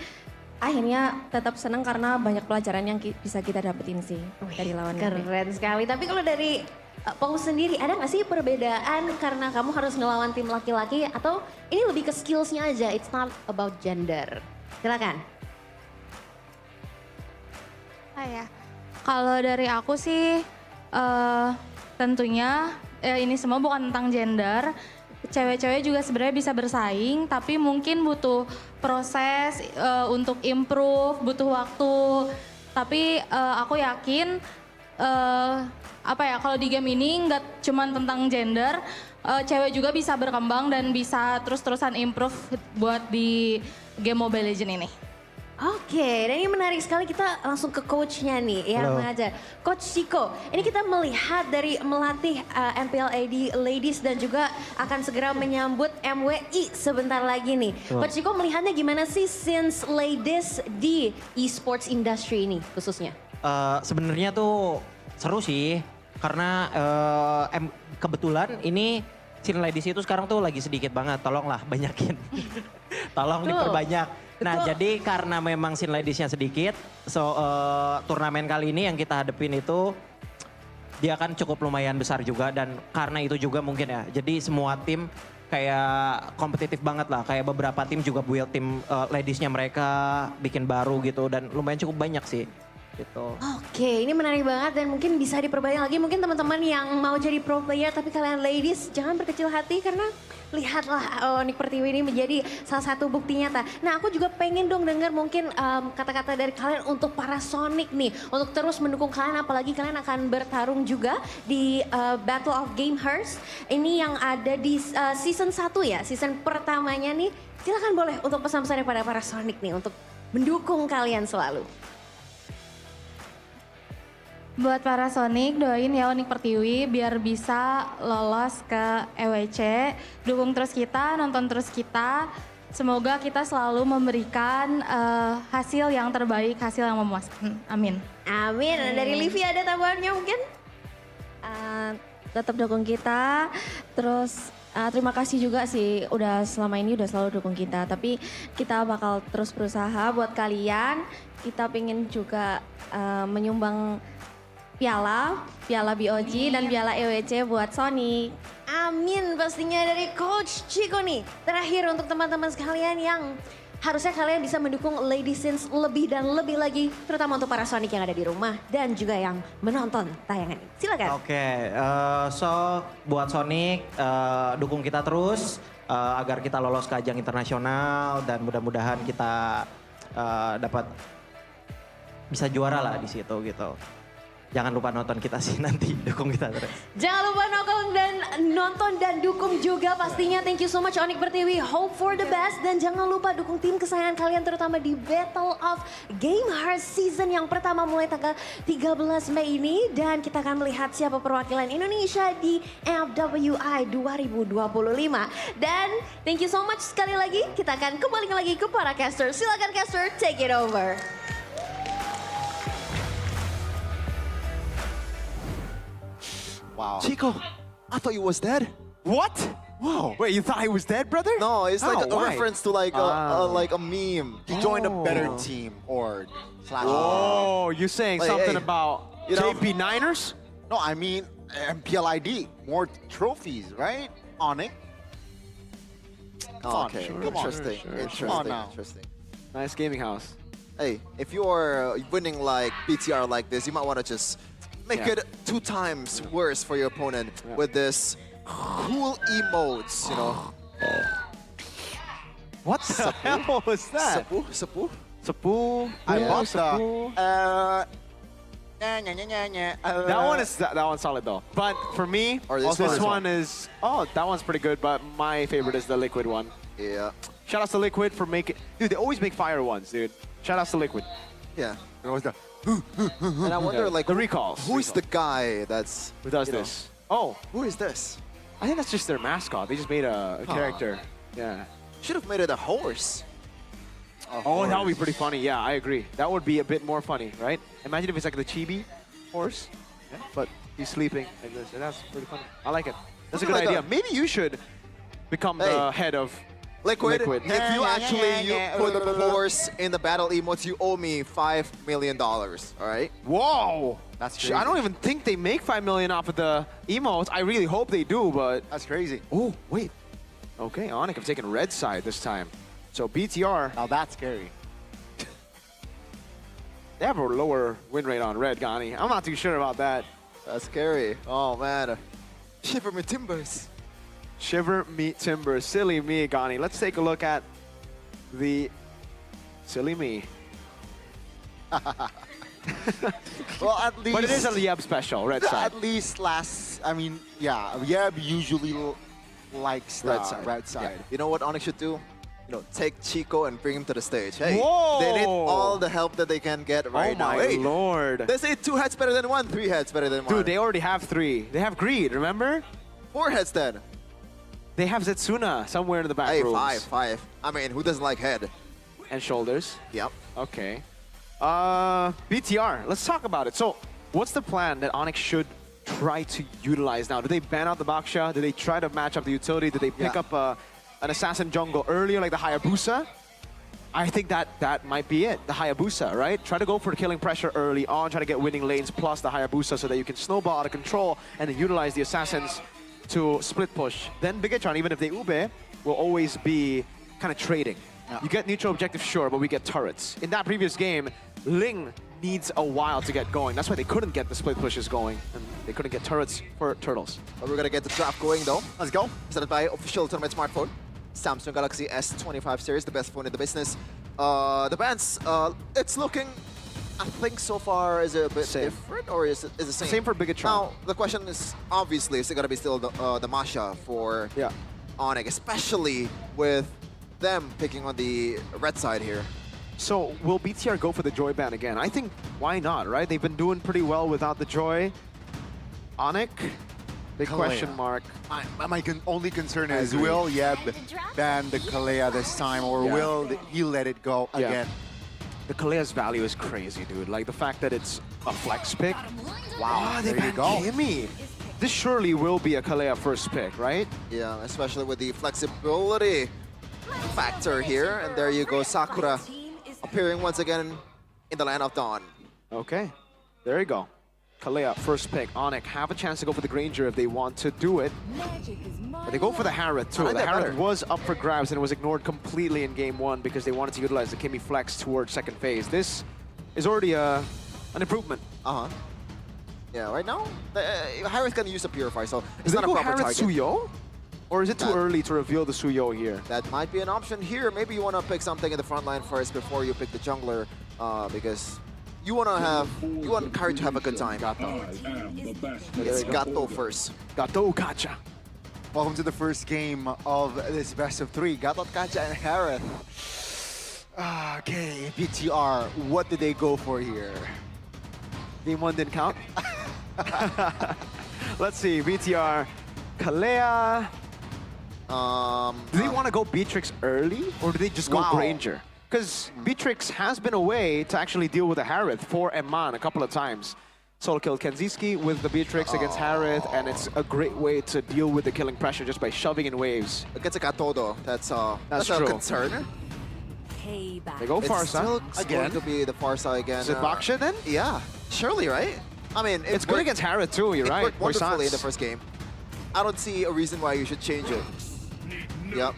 akhirnya tetap senang karena banyak pelajaran yang bisa kita dapetin sih dari lawan. Keren sekali. Tapi kalau dari Pau sendiri, ada nggak sih perbedaan karena kamu harus ngelawan tim laki-laki atau ini lebih ke skillsnya aja, it's not about gender? Silakan. Ya, kalau dari aku sih tentunya ini semua bukan tentang gender. Cewek-cewek juga sebenarnya bisa bersaing, tapi mungkin butuh proses untuk improve, butuh waktu. Tapi aku yakin kalau di game ini nggak cuma tentang gender, cewek juga bisa berkembang dan bisa terus-terusan improve buat di game Mobile Legends ini. Oke, dan ini menarik sekali, kita langsung ke coachnya nih yang mengajar. Coach Chico, ini kita melihat dari melatih Mpl Id Ladies dan juga akan segera menyambut MWI sebentar lagi nih. Coach Chico melihatnya gimana sih since ladies di esports industry ini khususnya? Sebenarnya tuh seru sih, karena kebetulan ini scene ladies itu sekarang tuh lagi sedikit banget, tolonglah banyakin. Tolong diperbanyak. Nah, jadi karena memang scene ladiesnya sedikit, turnamen kali ini yang kita hadepin itu dia kan cukup lumayan besar juga dan karena itu juga mungkin ya. Jadi semua tim kayak kompetitif banget lah, kayak beberapa tim juga build tim ladiesnya mereka bikin baru gitu dan lumayan cukup banyak sih. Gitu. Oke, ini menarik banget dan mungkin bisa diperbanyak lagi. Mungkin teman-teman yang mau jadi pro player tapi kalian ladies jangan berkecil hati karena lihatlah Onyx Pertiwi ini menjadi salah satu bukti nyata. Nah, aku juga pengen dong dengar mungkin kata-kata dari kalian untuk para Sonic nih. Untuk terus mendukung kalian, apalagi kalian akan bertarung juga di Battle of Gamers. Ini yang ada di season 1 ya, season pertamanya nih. Silakan boleh untuk pesan-pesan kepada para Sonic nih untuk mendukung kalian selalu. Buat para Sonic, doain ya Onyx Pertiwi biar bisa lolos ke EWC. Dukung terus kita, nonton terus kita. Semoga kita selalu memberikan hasil yang terbaik, hasil yang memuaskan. Amin. Amin. Dari Livi ada tambahannya mungkin? Tetap dukung kita, terus terima kasih juga sih udah selama ini udah selalu dukung kita. Tapi kita bakal terus berusaha buat kalian. Kita pengen juga menyumbang piala BOG dan piala EWC buat Sonic. Amin pastinya dari Coach Chico nih. Terakhir untuk teman-teman sekalian yang harusnya kalian bisa mendukung Lady Sins lebih dan lebih lagi. Terutama untuk para Sonic yang ada di rumah dan juga yang menonton tayangan ini. Silakan. Oke, so buat Sonic dukung kita terus agar kita lolos ke ajang internasional dan mudah-mudahan kita dapat bisa juara lah di situ gitu. Jangan lupa nonton kita sih nanti, dukung kita terus. Jangan lupa nonton dan dukung juga pastinya. Thank you so much Onyx Pertiwi, hope for the best. Dan jangan lupa dukung tim kesayangan kalian terutama di Battle of Gamers season yang pertama mulai tanggal 13 Mei ini. Dan kita akan melihat siapa perwakilan Indonesia di MWI 2025. Dan thank you so much sekali lagi, kita akan kembali lagi ke para caster. Silakan caster, take it over. Wow. Chico, I thought you was dead. What? Wow. Wait, you thought I was dead, brother? No, it's like a Why? reference to like a meme. He joined a better team or slash. Oh, you're saying Like, something hey, about you know- JP Niners? No, I mean Mpl Id, more trophies, right? Onyx. Oh, Okay, sure, interesting. sure, Interesting. sure. Come on now. Interesting. Nice gaming house. Hey, if you're winning like PTR like this, you might want to just make Yeah. it 2 times worse for your opponent with this cool emotes, you know. What the hell was that? Sepuh, sepuh. Sepuh. I Yeah, bought Sepuh. That one's solid though. But for me, Or this this one. one is that one's pretty good. But my favorite is the liquid one. Yeah. Shout out to Liquid for making. Dude, they always make fire ones, dude. Shout out to Liquid. Yeah. It was the And I wonder, like, the recalls. who is the guy that's Who does you know, this? Oh, who is this? I think that's just their mascot. They just made a character. Yeah. Should have made it a horse. Oh, that would be pretty funny. Yeah, I agree. That would be a bit more funny, right? Imagine if it's like the chibi horse, but he's sleeping like this. And that's pretty funny. I like it. That's a good Like idea. Maybe you should become the head of Liquid. Liquid. If you actually put the horse in the battle emotes, you owe me $5 million. All right. Whoa! That's crazy. I don't even think they make 5 million off of the emotes. I really hope they do, but that's crazy. Oh, wait. Okay, Onyx have taken red side this time. So BTR. Now that's scary. They have a lower win rate on red, Gani. I'm not too sure about that. That's scary. Oh, man. Shiver me timbers. Shiver me timbers. Silly me, Gani. Let's take a look at the silly me. Well, at least. But it is a Lieb special, red side. At least Lieb usually likes the red side. Yeah. You know what Onyx should do? You know, take Chico and bring him to the stage. Hey, Whoa! they need all the help that they can get right now. Oh my Hey, lord. they say 2 heads better than 1, 3 heads better than 1. Dude, they already have 3. They have Greed, remember? 4 heads then. They have Zetsuna somewhere in the back Hey, rooms. 5. I mean, who doesn't like head? And shoulders. Yep. Okay. BTR, let's talk about it. So, what's the plan that Onyx should try to utilize now? Do they ban out the Baksha? Do they try to match up the utility? Do they pick up an assassin jungle earlier like the Hayabusa? I think that might be it, the Hayabusa, right? Try to go for the killing pressure early on, try to get winning lanes plus the Hayabusa so that you can snowball out of control and then utilize the assassins to split push. Then Bigetron, even if they ube, will always be kind of trading. You get neutral objective, sure, but we get turrets. In that previous game, Ling needs a while to get going. That's why they couldn't get the split pushes going, and they couldn't get turrets for turtles. But we're gonna get the draft going though. Let's go. Presented by official tournament smartphone, Samsung Galaxy S25 series, the best phone in the business. The bands, it's looking, I think so far, is it a bit different or is it the same? Same for Bigetron. Now the question is obviously is it gonna be still the Masha for Onyx, especially with them picking on the red side here. So will BTR go for the Joy ban again? I think why not, right? They've been doing pretty well without the Joy. Onyx, big question mark. My only concern is will Yeb ban the Kalea this time or will he let it go again? The Kalea's value is crazy, dude. Like the fact that it's a flex pick. Wow, they there you banned go. Kimmy. This surely will be a Kalea first pick, right? Yeah, especially with the flexibility factor here. And there you go, Sakura appearing once again in the Land of Dawn. Okay, there you go. Kalea, first pick. Onyx have a chance to go for the Granger if they want to do it. But they go for the Harith too. The Harith was up for grabs and it was ignored completely in game 1 because they wanted to utilize the Kimmy flex towards second phase. This is already an improvement. Yeah, right now, Harith can use a Purify, so it's Did not they a go proper Harith target. Suyo? Or is it too early to reveal the Suyo here? That might be an option here. Maybe you want to pick something in the front line first before you pick the jungler, because you want Kari to have a good time. It's Gato first. Gato Kacha. Welcome to the first game of this best of 3. Gatot Kacha and Harith. Okay, BTR, what did they go for here? Game 1 didn't count. Let's see, BTR, Kalea. Do they want to go Beatrix early or do they just go Granger? Because Beatrix has been a way to actually deal with the Harith for Emman a couple of times. Solo killed Kenziski with the Beatrix against Harith, and it's a great way to deal with the killing pressure just by shoving in waves. Against a Gato though, that's a true. concern. They go Farsa It's going to be the Farsa again. Is it Baksha then? Yeah, surely, right? I mean, it's good against Harith too, you're right. It worked wonderfully in the first game. I don't see a reason why you should change it. Yep.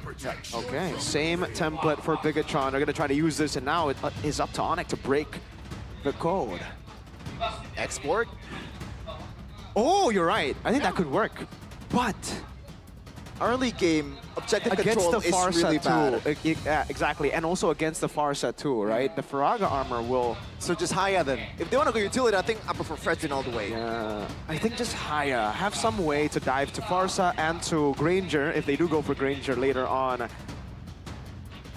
Okay, same template for Bigetron. They're going to try to use this, and now it is up to Onyx to break the code. Export? Oh, you're right. I think that could work. But early game objective against control the is Farsa really bad. Yeah, exactly. And also against the Farsa too, right? The Faraga armor will... So just Haya then. If they want to go utility, I think I prefer Fredrin all the way. Yeah, I think just Haya. Have some way to dive to Farsa and to Granger if they do go for Granger later on.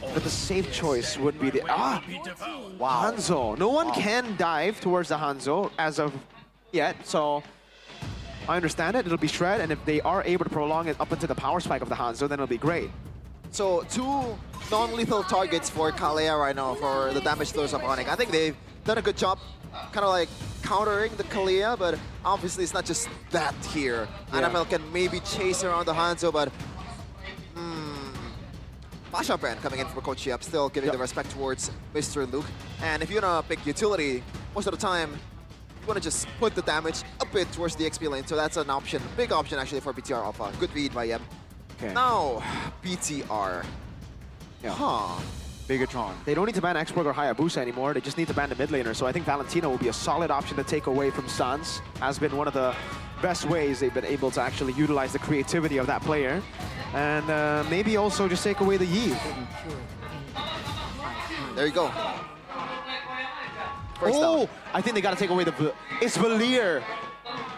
but the safe choice would be the Hanzo. No one can dive towards the Hanzo as of yet, so I understand it. It'll be Shred, and if they are able to prolong it up into the power spike of the Hanzo, then it'll be great. So 2 non-lethal targets for Kalea right now for the damage throws of Onyx. I think they've done a good job kind of like countering the Kalea, but obviously it's not just that here. Yeah. NFL can maybe chase around the Hanzo, but Basha Brand coming in for Coach Yep, still giving the respect towards Mr. Luke. And if you're gonna pick utility, most of the time, you wanna just put the damage a bit towards the XP lane, so that's an option, big option actually for BTR Alpha. Good read by Yep. Okay. Now, BTR. Huh. Bigatron. They don't need to ban Xborg or Hayabusa anymore. They just need to ban the mid laner. So I think Valentino will be a solid option to take away from Sans. Has been one of the best ways they've been able to actually utilize the creativity of that player. And maybe also just take away the Yi. There you go. I think they got to take away the... It's Valier.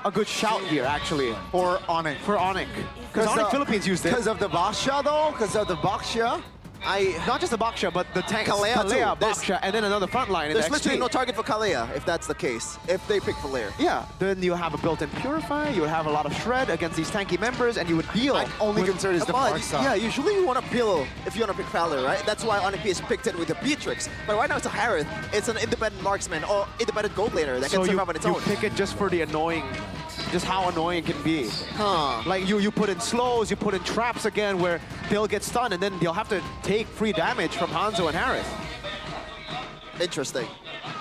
A good shout here, actually. For Onyx. For Onyx. Because Onyx Philippines used it. Because of the Baksha, though? Because of the Baksha? Not just the Baksha, but the tank. Kalea, Baksha, and then another front line. There's literally no target for Kalea, if that's the case. If they pick Valier. Yeah, then you have a built-in Purify, you would have a lot of Shred against these tanky members, and you would deal. My only concern is the Farsa. Yeah, usually you want to peel if you want to pick Valier, right? That's why Onyx has picked it with the Beatrix. But right now it's a Harith. It's an independent marksman or independent gold laner that can survive on its own. You pick it just for the annoying, just how annoying it can be. Like you put in slows, you put in traps again where they'll get stunned and then they'll have to take free damage from Hanzo and Harith. Interesting.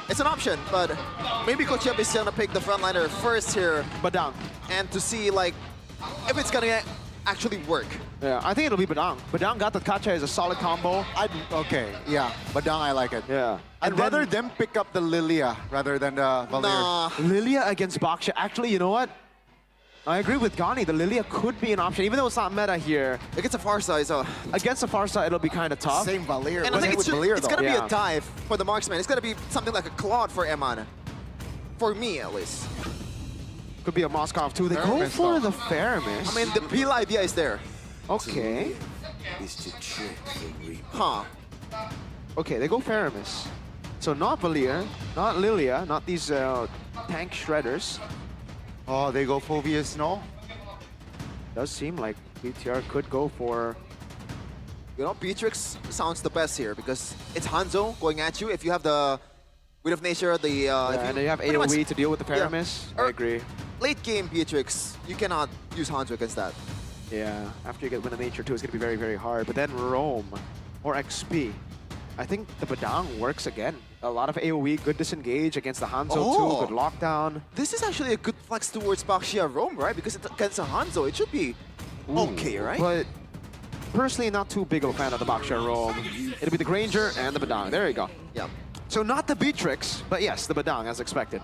It's an option, but maybe Coach Yep is gonna pick the frontliner first here. Badang. And to see like if it's gonna actually work. Yeah, I think it'll be Badang. Badang got the Kacha as a solid combo. Okay, yeah. Badang, I like it. Yeah. I'd rather them pick up the Lilia rather than the Valier. Nah. Lilia against Baksha. Actually, you know what? I agree with Gani. The Lilia could be an option, even though it's not meta here. Against a Farsa, against a Farsa, it'll be kind of tough. Same Valier. And I think it's gonna be a dive for the marksman. It's gonna be something like a Claude for Eman. For me, at least. Could be a Moskov too. They go for the Faramis. I mean, the Mpl idea is there. Okay. Huh. Okay, they go Faramis. So not Valier, not Lilia, not these tank shredders. Oh, they go Phobius, no? Does seem like BTR could go for... You know, Beatrix sounds the best here because it's Hanzo going at you. If you have the Wind of Nature, the... and you have AoE to deal with the Faramis. Yeah. I agree. Late game Beatrix, you cannot use Hanzo against that. Yeah, after you get Wind of Nature too, it's going to be very, very hard. But then Rome or XP. I think the Badang works again. A lot of AoE, good disengage against the Hanzo too, good lockdown. This is actually a good flex towards Baxia Rome, right? Because it's against a Hanzo, it should be okay, right? But personally, not too big of a fan of the Baxia Rome. It'll be the Granger and the Badang. There you go. Yeah. So not the Beatrix, but yes, the Badang as expected.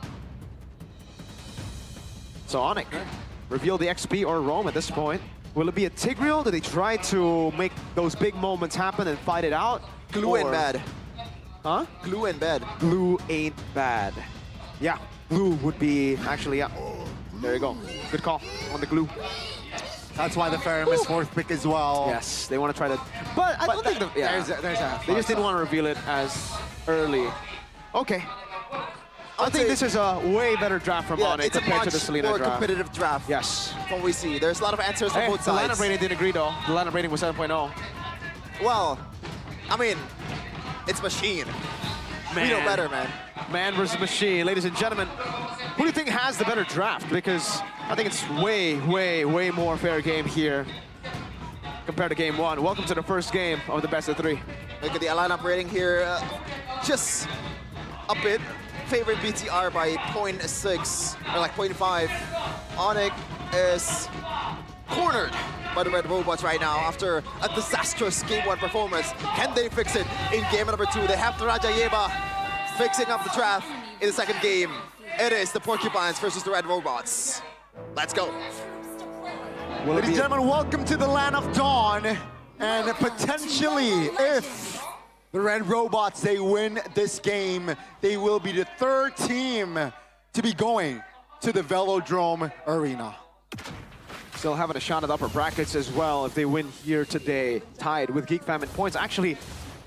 So Onyx, reveal the XP or Rome at this point. Will it be a Tigreal? Do they try to make those big moments happen and fight it out? Glue ain't bad. Huh? Glue ain't bad. Glue ain't bad. Yeah, glue would be actually, yeah. There you go. Good call on the glue. That's why the Faramis fourth pick as well. Yes, they want to try to... But I don't think... There's a they just didn't want to reveal it as early. Okay. I think this is a way better draft from Onyx compared to the Selena more draft. competitive draft. Yes. From what we see. There's a lot of answers from both The sides. lineup rating didn't agree though. The lineup rating was 7.0. Well, I mean, it's machine. Man. We know better, man. Man versus machine. Ladies and gentlemen, who do you think has the better draft? Because I think it's way, way, way more fair game here compared to game one. Welcome to the first game of the best of three. Look at the lineup rating here. Just a bit. Favorite BTR by 0.6, or like 0.5. Onyx is cornered by the Red Robots right now after a disastrous game one performance. Can they fix it in game number two? They have the Rajayeva fixing up the draft in the second game. It is the Porcupines versus the Red Robots. Let's go. Ladies and gentlemen, welcome to the land of dawn. And potentially, if the Red Robots, they win this game, they will be the third team to be going to the Velodrome Arena. Still having a shot at the upper brackets as well if they win here today, tied with Geek Fam in points. Actually,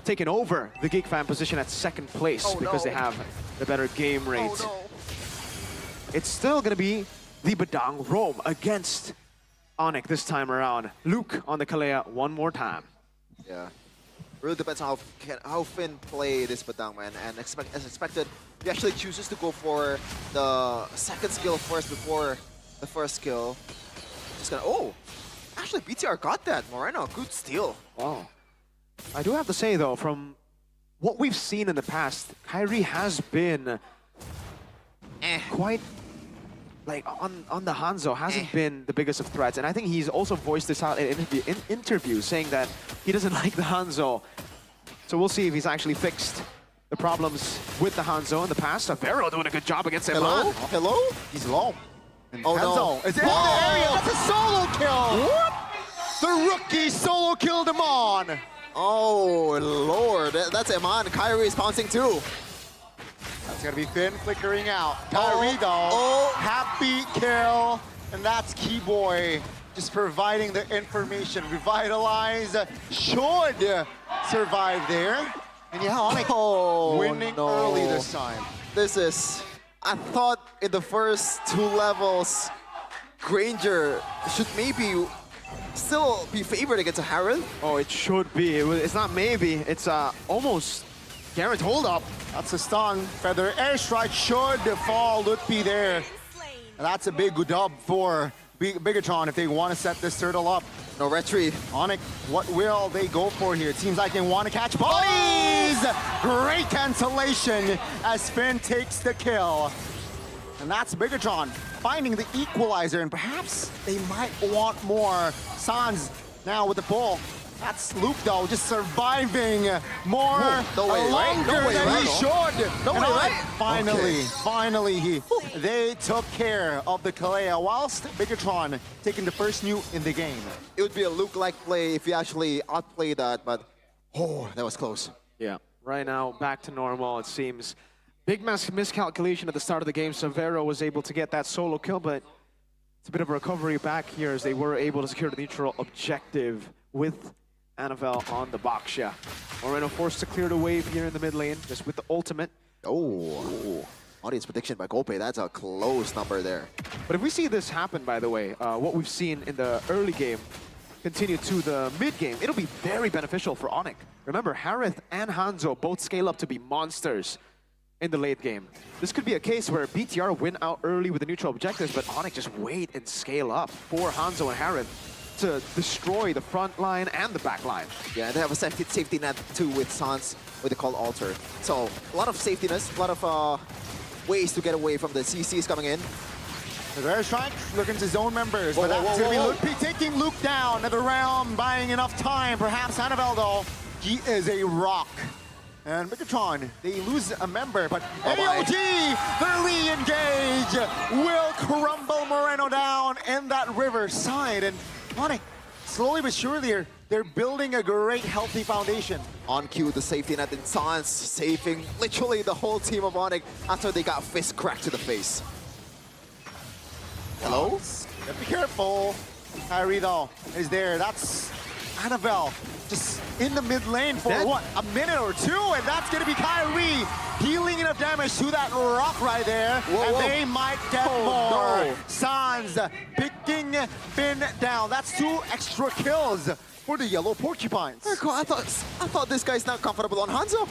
taken over the Geek Fan position at second place because they have the better game rate. It's still going to be the Badang Rome against Onyx this time around. Luke on the Kalea one more time. Yeah. Really depends on how Finn play this Badang, man. And as expected, he actually chooses to go for the second skill first before the first skill. Just gonna, oh! Actually, BTR got that. Moreno, good steal. Wow. I do have to say, though, from what we've seen in the past, Kyrie has been quite, like, on the Hanzo, hasn't been the biggest of threats. And I think he's also voiced this out in interviews, saying that he doesn't like the Hanzo. So we'll see if he's actually fixed the problems with the Hanzo in the past. Vero doing a good job against him. Hello? He's low. And Oh, Hanzo no. is in the area. That's a solo kill. What? The rookie solo killed him on. Oh, Lord. That's Eman. Kyrie is pouncing too. That's going to be Finn flickering out. Kyrie, though, happy kill. And that's Keyboy just providing the information. Revitalize should survive there. And yeah, Onyx winning early this time. This is... I thought in the first 2 levels, Granger should maybe still be favored against a Harren. Oh, it should be. It's not maybe. It's almost guaranteed. Hold up. That's a stun. Feather airstrike should fall. Lutpi there. And that's a big dub for Bigatron if they want to set this turtle up. No retreat. Onyx, what will they go for here? It seems like they want to catch bodies! Great cancellation as Finn takes the kill. And that's Bigatron finding the equalizer, and perhaps they might want more. Sans now with the pull. That's Luke, though, just surviving more longer than he should. Finally, they took care of the Kalea, whilst Bigatron taking the first nuke in the game. It would be a Luke-like play if you actually outplay that, but that was close. Yeah, right now, back to normal, it seems. Big miscalculation at the start of the game, so Vero was able to get that solo kill, but it's a bit of a recovery back here as they were able to secure the neutral objective with Anavel on the Baksha. Moreno forced to clear the wave here in the mid lane, just with the ultimate. Audience prediction by Golpe, that's a close number there. But if we see this happen, by the way, what we've seen in the early game continue to the mid game, it'll be very beneficial for Onyx. Remember, Harith and Hanzo both scale up to be monsters in the late game. This could be a case where BTR win out early with the neutral objectives, but Onyx just wait and scale up for Hanzo and Harith to destroy the front line and the back line. Yeah, they have a safety net too with Sans with the Call Alter. So a lot of safetiness, a lot of ways to get away from the CCs coming in. The airstrike looking to zone members, but that's going to be Lutpi taking Luke down at the round, buying enough time. Perhaps Anavel, though, he is a rock. And Bigatron, they lose a member, but AOG, the re-engage will crumble Moreno down in that river side. And Onyx, slowly but surely, they're building a great, healthy foundation. On cue, the safety net in Sans, saving literally the whole team of Onyx after they got fist cracked to the face. Hello? Be careful. Kyrie, though, is there. That's Anavel just in the mid lane for what, a minute or two, and that's going to be Kyrie dealing enough damage to that rock right there, they might get more. No. Sans picking Finn down. That's 2 extra kills for the yellow porcupines. I thought this guy's not comfortable on Hanzo.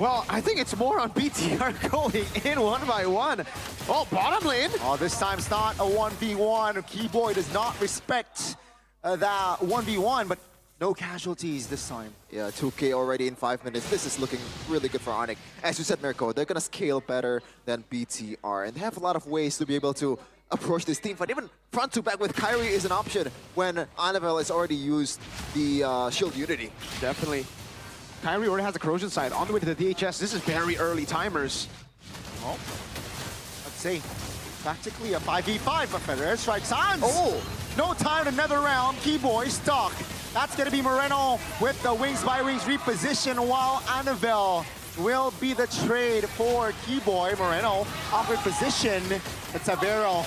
Well, I think it's more on BTR going in 1 by 1. Oh, bottom lane. Oh, this time it's not a 1v1. Keyboy does not respect that 1v1, but no casualties this time. Yeah, 2K already in 5 minutes. This is looking really good for Onyx. As you said, Mirko, they're going to scale better than BTR, and they have a lot of ways to be able to approach this team fight. Even front to back with Kyrie is an option when Anavel has already used the Shield Unity. Definitely. Kyrie already has a corrosion side on the way to the DHS. This is very early timers. Oh, let's see. Practically a 5v5 for Feather Airstrike. Sans! No time, another round. Keyboy stuck. That's going to be Moreno with the Wings by Wings reposition, while Anavel will be the trade for Keyboy. Moreno awkward position, but Savero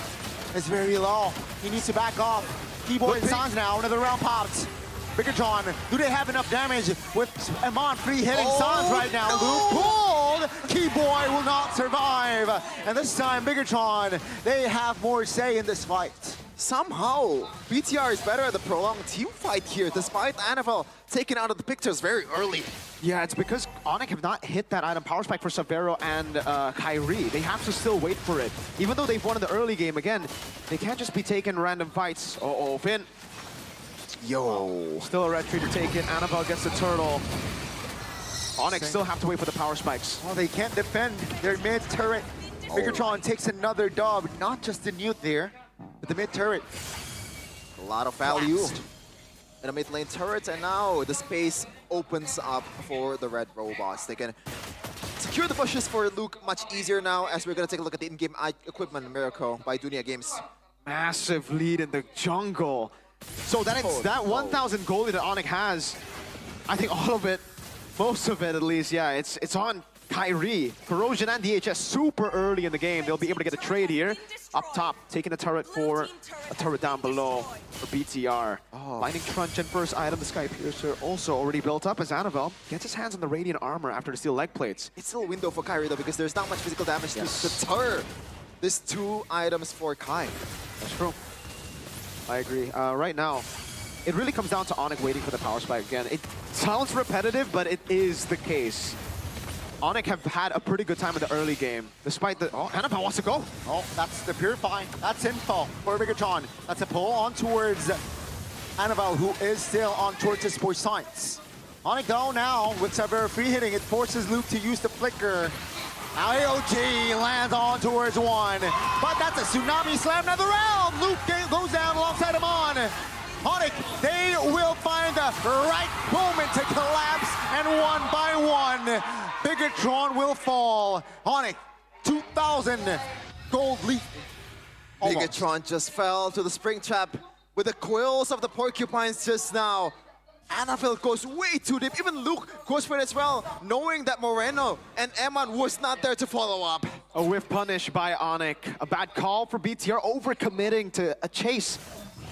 is very low. He needs to back off. Keyboy and Sans now, another round popped. Bigatron, do they have enough damage with Amon free hitting Sans right now? Luke pulled. Keyboy will not survive. And this time, Bigatron, they have more say in this fight. Somehow, BTR is better at the prolonged team fight here, despite NFL taken out of the pictures very early. Yeah, it's because Onyx have not hit that item power spike for Severo and Kyrie. They have to still wait for it. Even though they've won in the early game, again, they can't just be taking random fights. Uh-oh, Finn. Yo. Still a red tree to take it. Annabelle gets the turtle. Onyx still have to wait for the power spikes. Well, they can't defend their mid turret. Bigatron takes another dub, not just the Newt there, but the mid turret. A lot of value in the mid lane turrets, and now the space opens up for the red robots. They can secure the bushes for Luke much easier now, as we're going to take a look at the in-game equipment miracle by Dunia Games. Massive lead in the jungle. So that 1,000 gold that Onyx has, I think all of it, most of it at least, yeah, it's on Kyrie. Corrosion and DHS super early in the game. They'll be able to get a trade here. Up top, taking a turret for a turret down below for BTR. Lightning Truncheon first item, the Sky Piercer also already built up as Annabelle gets his hands on the Radiant Armor after the steel leg plates. It's still a window for Kyrie though, because there's not much physical damage to deter these two items for Kai. That's true. I agree. Right now, it really comes down to Onyx waiting for the power spike again. It sounds repetitive, but it is the case. Onyx have had a pretty good time in the early game, despite the... Oh, Annabelle wants to go. Oh, that's the Purify. That's info for Bigatron. That's a pull on towards Annabelle, who is still on towards his point signs. Onyx though now, with Severo free hitting, it forces Luke to use the flicker. Now AOG lands on towards one, but that's a tsunami slam another round. Luke goes down alongside him on. Onyx, they will find the right moment to collapse, and one by one, Bigatron will fall. Onyx, 2,000 gold lead. Bigatron just fell to the spring trap with the quills of the porcupines just now. Annabelle goes way too deep. Even Luke goes for it as well, knowing that Moreno and Eman was not there to follow up. A whiff punish by Onyx. A bad call for BTR, overcommitting to a chase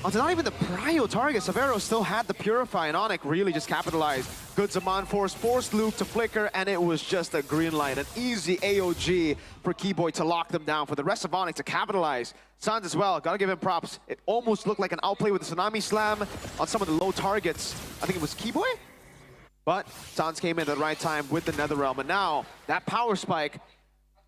onto not even the prio target. Severo still had the Purify, and Onyx really just capitalized. Good Zaman forced Luke to flicker, and it was just a green light. An easy AOG for Keyboy to lock them down. For the rest of Onyx to capitalize. Sans as well, gotta give him props. It almost looked like an outplay with the Tsunami Slam on some of the low targets. I think it was Keyboy? But Sans came in at the right time with the Netherrealm, and now that power spike,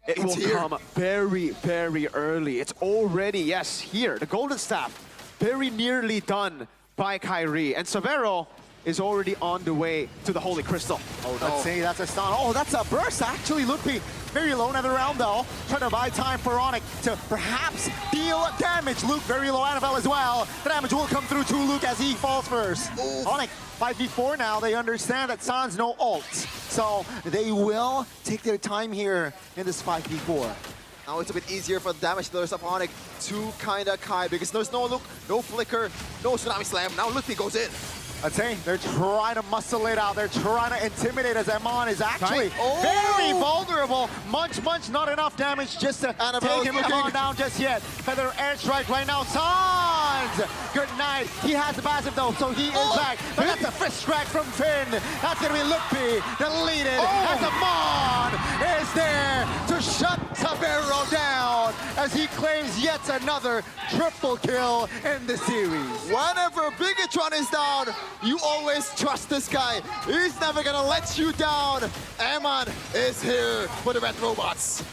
it will come very, very early. It's already, yes, here. The Golden Staff, very nearly done by Kyrie. And Severo is already on the way to the Holy Crystal. Oh no. Let's see, that's a stun. Oh, that's a burst actually. Lupi very low Netherrealm though. Trying to buy time for Onyx to perhaps deal damage. Luke very low Annabelle as well. The damage will come through to Luke as he falls first. Onyx 5v4 now. They understand that Sans no ult. So they will take their time here in this 5v4. Now it's a bit easier for the damage dealers of Onyx to kinda Kai, because there's no Luke, no flicker, no Tsunami Slam. Now Luffy goes in. I'd say they're trying to muscle it out. They're trying to intimidate as Amon is actually very vulnerable. Munch, not enough damage just to take him down just yet. Feather airstrike right now. Sans! Good night. He has the passive though, so he is back. But that's a fist strike from Finn. That's going to be Lupi deleted as Amon is there to shut Severo down as he claims yet another triple kill in the series. Whenever Bigatron is down, you always trust this guy. He's never gonna let you down. Amon is here for the red robots.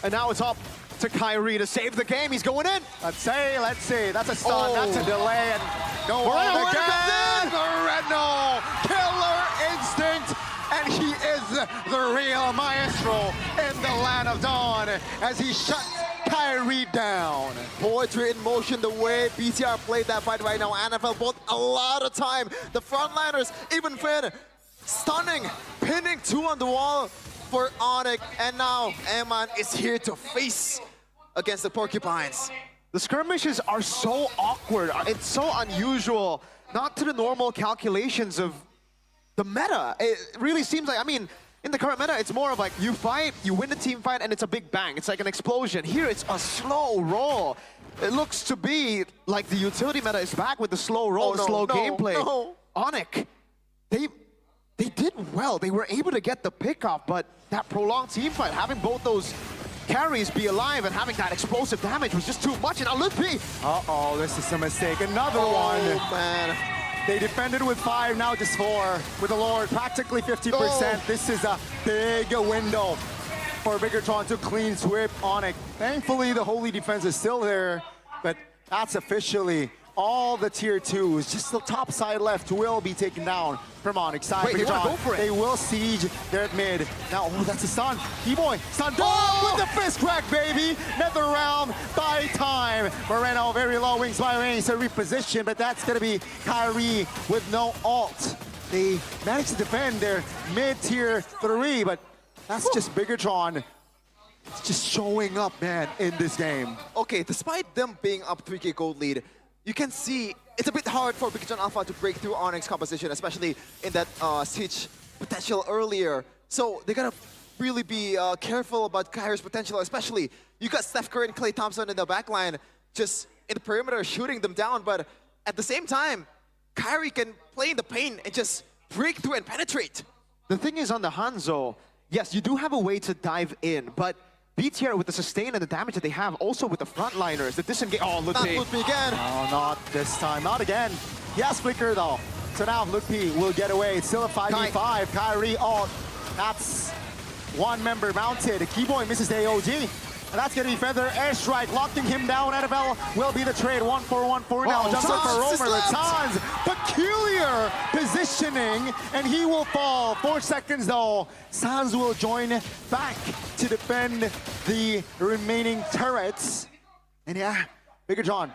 And now it's up to Kyrie to save the game. He's going in. Let's see. That's a stun, that's a delay, and no one again. Moreno, killer instinct, and he is the real maestro in the land of Dawn as he shuts Kyrie down. Poetry in motion, the way BTR played that fight right now. NFL bought a lot of time. The frontliners, even Finn, stunning, pinning two on the wall for Onyx. And now Eman is here to face against the Porcupines. The skirmishes are so awkward. It's so unusual, not to the normal calculations of the meta. It really seems like, I mean, in the current meta, it's more of like you fight, you win the team fight, and it's a big bang. It's like an explosion. Here, it's a slow roll. It looks to be like the utility meta is back with the slow roll, slow gameplay. Onyx, they did well. They were able to get the pick off, but that prolonged team fight, having both those carries be alive and having that explosive damage was just too much. And now Ludwig. Uh-oh, this is a mistake. Another one. Man. They defended with 5, now just 4. With the Lord, practically 50%. This is a big window for Bigatron to clean sweep Onyx. Thankfully, the Holy Defense is still there, but that's officially all the tier 2s. Just the top side left will be taken down from Onyx side. Wait, they wanna go for it. They will siege there at mid. Now, oh, that's a stun. Keyboy, stun with the fist crack, baby. Nether realm by time. Moreno, very low wings by range to reposition, but that's gonna be Kyrie with no ult. They managed to defend their mid-tier 3, but that's just Bigatron. It's just showing up, man, in this game. Okay, despite them being up 3K gold lead, you can see it's a bit hard for Bigatron Alpha to break through Onyx composition, especially in that siege potential earlier. So they gotta really be careful about Kyrie's potential, especially you got Steph Curry and Klay Thompson in the backline just in the perimeter shooting them down, but at the same time, Kyrie can play in the paint and just break through and penetrate. The thing is on the Hanzo, yes, you do have a way to dive in, but BTR with the sustain and the damage that they have, also with the frontliners, the disengage. Oh, Not Ludwig. Ludwig again. Oh, not this time, not again. He has flicker though. So now Ludwig will get away. It's still a 5v5. Kyrie ult. That's one member mounted. Keyboy misses the AOG. And that's gonna be Feather airstrike, locking him down. NFL will be the trade. 1-4-1-4 now. Jumps up for Romer. Latan's peculiar positioning, and he will fall. 4 seconds though. Sans will join back to defend the remaining turrets. And yeah, Bigatron,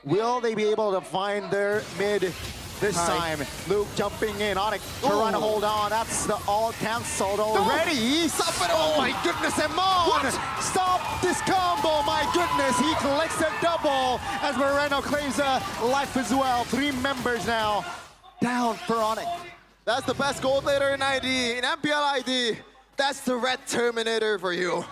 will they be able to find their mid this time? Luke jumping in, Onyx trying to hold on. That's the all canceled already. Stop it all. Oh my goodness, Amon! Stop this combo, my goodness. He collects a double as Moreno claims a life as well. 3 members now down for Onyx. That's the best gold leader in ID, in Mpl Id. That's the Red Terminator for you.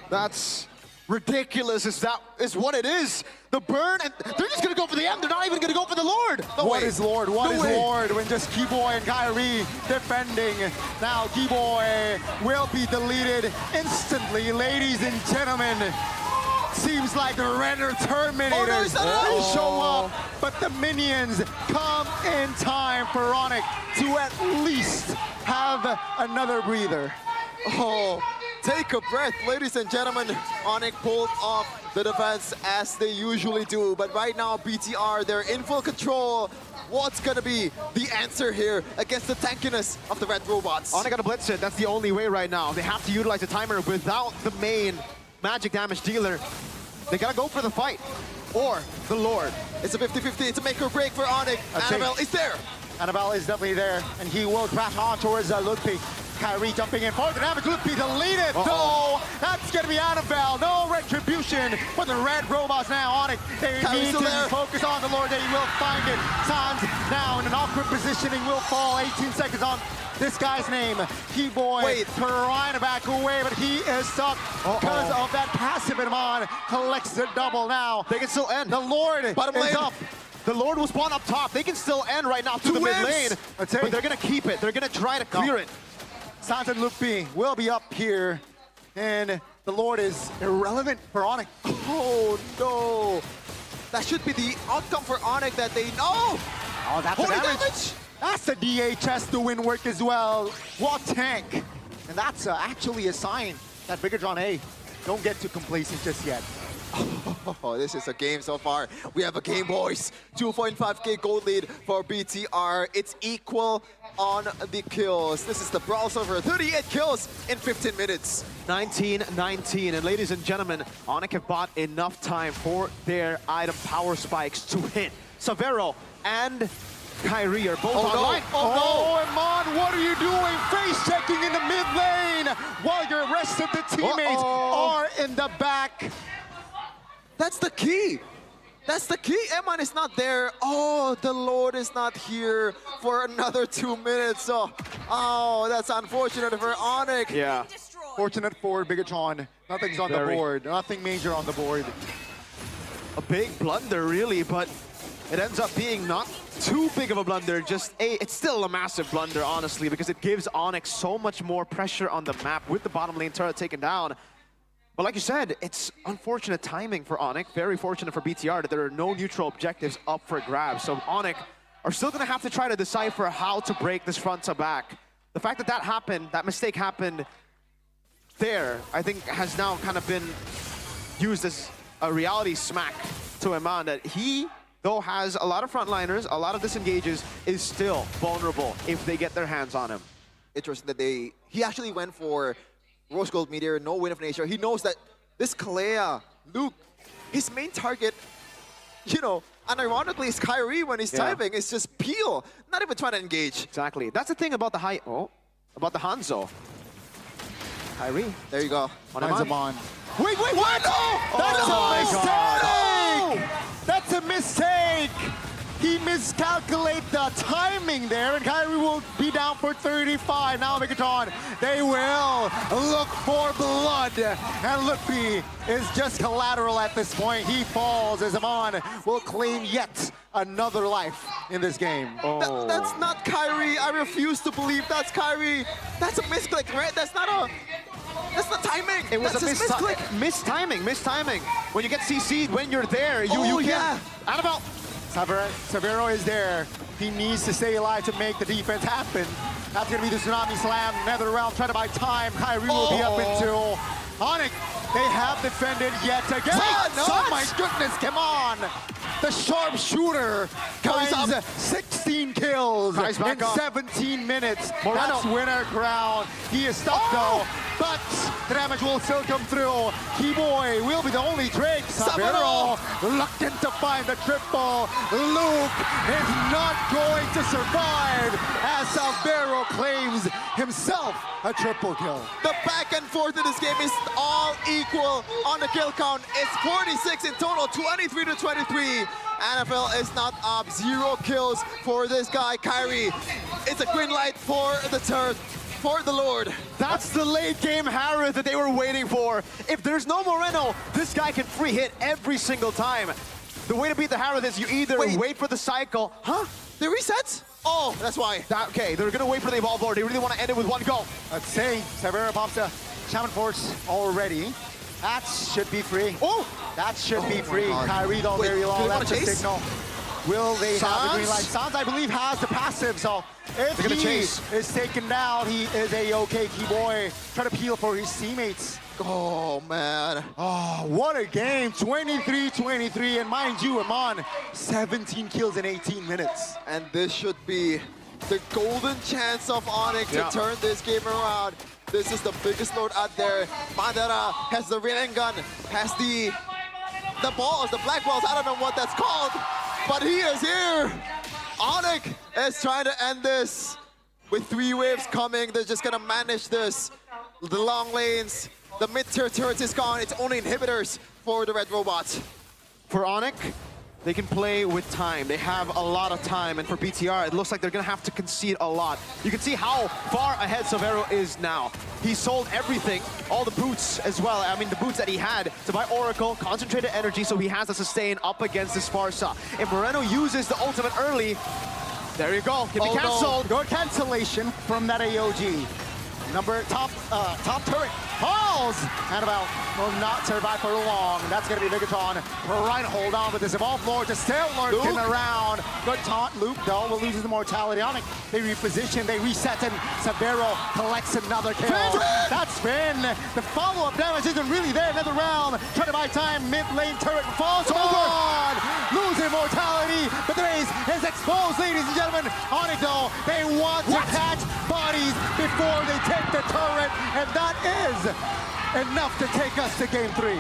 That's ridiculous. That is what it is. The burn, and they're just gonna go for the M. They're not even gonna go for the Lord. No What way. is Lord? What No is way. Lord when just Keyboy and Kyrie defending? Now Keyboy will be deleted instantly, ladies and gentlemen. Seems like the Red Terminators show up, but the minions come in time for Onyx to at least have another breather. Oh, take a breath, ladies and gentlemen. Onyx pulled off the defense as they usually do, but right now BTR, they're in full control. What's gonna be the answer here against the tankiness of the Red Robots? Onyx gotta blitz it. That's the only way right now. They have to utilize the timer without the main magic damage dealer. They gotta go for the fight or the Lord. It's a 50-50. It's a make or break for Onyx. Annabelle is there. Annabelle is definitely there, and he will crash on towards Ludwig. Kyrie jumping in for the damage. Ludwig deleted. No, that's going to be Annabelle. No retribution for the Red Robots now. Onyx, they need to focus on the Lord. They will find it. Sans now in an awkward positioning will fall. 18 seconds on this guy's name. Keyboy trying to back away, but he is stuck because of that passive. And Mon collects the double now. They can still end. The Lord is up. The Lord will spawn up top. They can still end right now to the mid lane, but they're going to keep it. They're going to try to clear it. Sans and Lupi will be up here, and the Lord is irrelevant for Onyx. Oh no! That should be the outcome for Onyx that they know. Oh, that's the damage. That's the DHS doing work as well. What tank? And that's actually a sign that Bigatron, hey, don't get too complacent just yet. Oh, this is a game so far. We have a game, boys. 2.5K gold lead for BTR. It's equal on the kills. This is the Brawl Server. 38 kills in 15 minutes. 19-19. And ladies and gentlemen, Onyx have bought enough time for their item power spikes to hit. Savero and Kyrie are both online. Oh, Amon, what are you doing? Face checking in the mid lane while your rest of the teammates are in the back. That's the key. That's the key. Eman is not there. Oh, the Lord is not here for another 2 minutes. Oh, that's unfortunate for Onyx. Yeah. Fortunate for Bigatron. Nothing's on the board. Nothing major on the board. A big blunder, really, but it ends up being not too big of a blunder, it's still a massive blunder, honestly, because it gives Onyx so much more pressure on the map with the bottom lane turret taken down. But like you said, it's unfortunate timing for Onyx, very fortunate for BTR that there are no neutral objectives up for grabs. So Onyx are still gonna have to try to decipher how to break this front to back. The fact that happened, that mistake happened there, I think has now kind of been used as a reality smack to Iman that he, though has a lot of frontliners, a lot of disengages, is still vulnerable if they get their hands on him. Interesting that he actually went for Rose Gold Meteor, no Wind of Nature. He knows that this Kalea, Luke, his main target, you know, unironically is Kyrie when he's typing. It's just peel, not even trying to engage. Exactly. That's the thing about the about the Hanzo. Kyrie. There you go. Mine's a Mon. Wait, what? That's a mistake! That's a mistake! He miscalculated the timing there, and Kyrie will be down for 35. Now Megatron, they will look for blood. And Luffy is just collateral at this point. He falls as Amon will claim yet another life in this game. That's not Kyrie. I refuse to believe that's Kyrie. That's a misclick, right? That's not timing. It was that's a mistiming. When you get CC'd, when you're there, you can't. Annabelle. Severo is there. He needs to stay alive to make the defense happen. That's going to be the Tsunami Slam. Another round, trying to buy time. Kyrie will be up into Onyx. They have defended yet again. Oh my goodness, come on. The sharpshooter finds 16 kills in 17 minutes. That's winner crown. He is stuck though, but the damage will still come through. Keyboy will be the only Drake. Sabero reluctant to find the triple. Luke is not going to survive as Sabero claims himself a triple kill. The back and forth in this game is all equal on the kill count. It's 46 in total, 23 to 23. NFL is not up, 0 kills for this guy, Kyrie. It's a green light for the turret, for the Lord. That's the late game Harith that they were waiting for. If there's no Moreno, this guy can free hit every single time. The way to beat the Harith is you either wait for the cycle. They reset? Oh, that's why. Okay, they're gonna wait for the Evolve Lord. They really want to end it with one go. Let's say Severo pops a Shaman Force already. That should be free. That should be free. Kyrie though very low. That's a signal. Will they have the green light? Sans, I believe, has the passive, so if he is taken down, he is a-okay. Keyboy trying to peel for his teammates. Oh, man. Oh, what a game. 23-23, and mind you, Amon, 17 kills in 18 minutes. And this should be the golden chance of Onyx to turn this game around. This is the biggest load out there. Madara has the rain gun, has the balls, the black balls, I don't know what that's called, but he is here. Onyx is trying to end this. With 3 waves coming, they're just gonna manage this. The long lanes, the mid-tier turrets is gone. It's only inhibitors for the red robots. For Onyx, they can play with time. They have a lot of time, and for BTR, it looks like they're gonna have to concede a lot. You can see how far ahead Severo is now. He sold everything, all the boots as well. I mean, the boots that he had to buy Oracle, concentrated energy, so he has to sustain up against this Sparsa. If Moreno uses the ultimate early, there you go, can be canceled. Good cancellation from that AOG. Top turret falls. Annabelle will not survive for long. That's going to be Megatron trying to hold on with this Evolve Lord just still lurking around. Good taunt. Luke, though, will lose his immortality on it. They reposition, they reset, and Severo collects another kill. That's been the follow-up damage isn't really there. Another round. Trying to buy time. Mid lane turret falls over. Lose immortality, but the base is exposed, ladies and gentlemen. Onyx, though, they want to catch bodies before they take the turret, and that is enough to take us to game 3.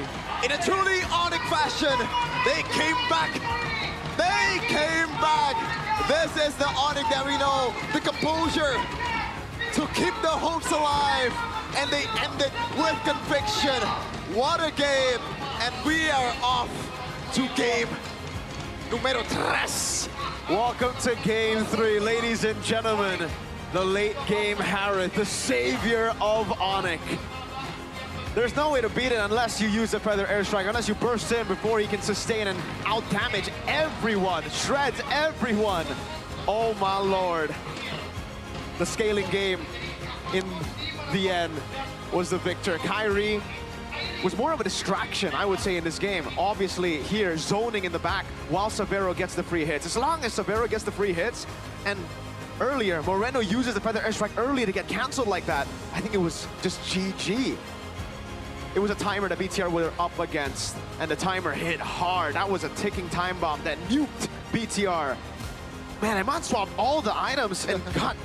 In a truly Onyx fashion, they came back. They came back. This is the Onyx that we know. The composure to keep the hopes alive, and they ended with conviction. What a game, and we are off to game numero 3. Welcome to game 3, ladies and gentlemen. The late game Harith, the savior of Onyx. There's no way to beat it unless you use the Feather Airstrike, unless you burst in before he can sustain and out-damage everyone, shreds everyone. Oh my lord. The scaling game in the end was the victor. Kyrie was more of a distraction, I would say, in this game. Obviously here, zoning in the back while Savero gets the free hits. As long as Savero gets the free hits, and earlier, Moreno uses the Feather Airstrike early to get cancelled like that, I think it was just GG. It was a timer that BTR were up against, and the timer hit hard. That was a ticking time bomb that nuked BTR. Man, Eman swapped all the items and got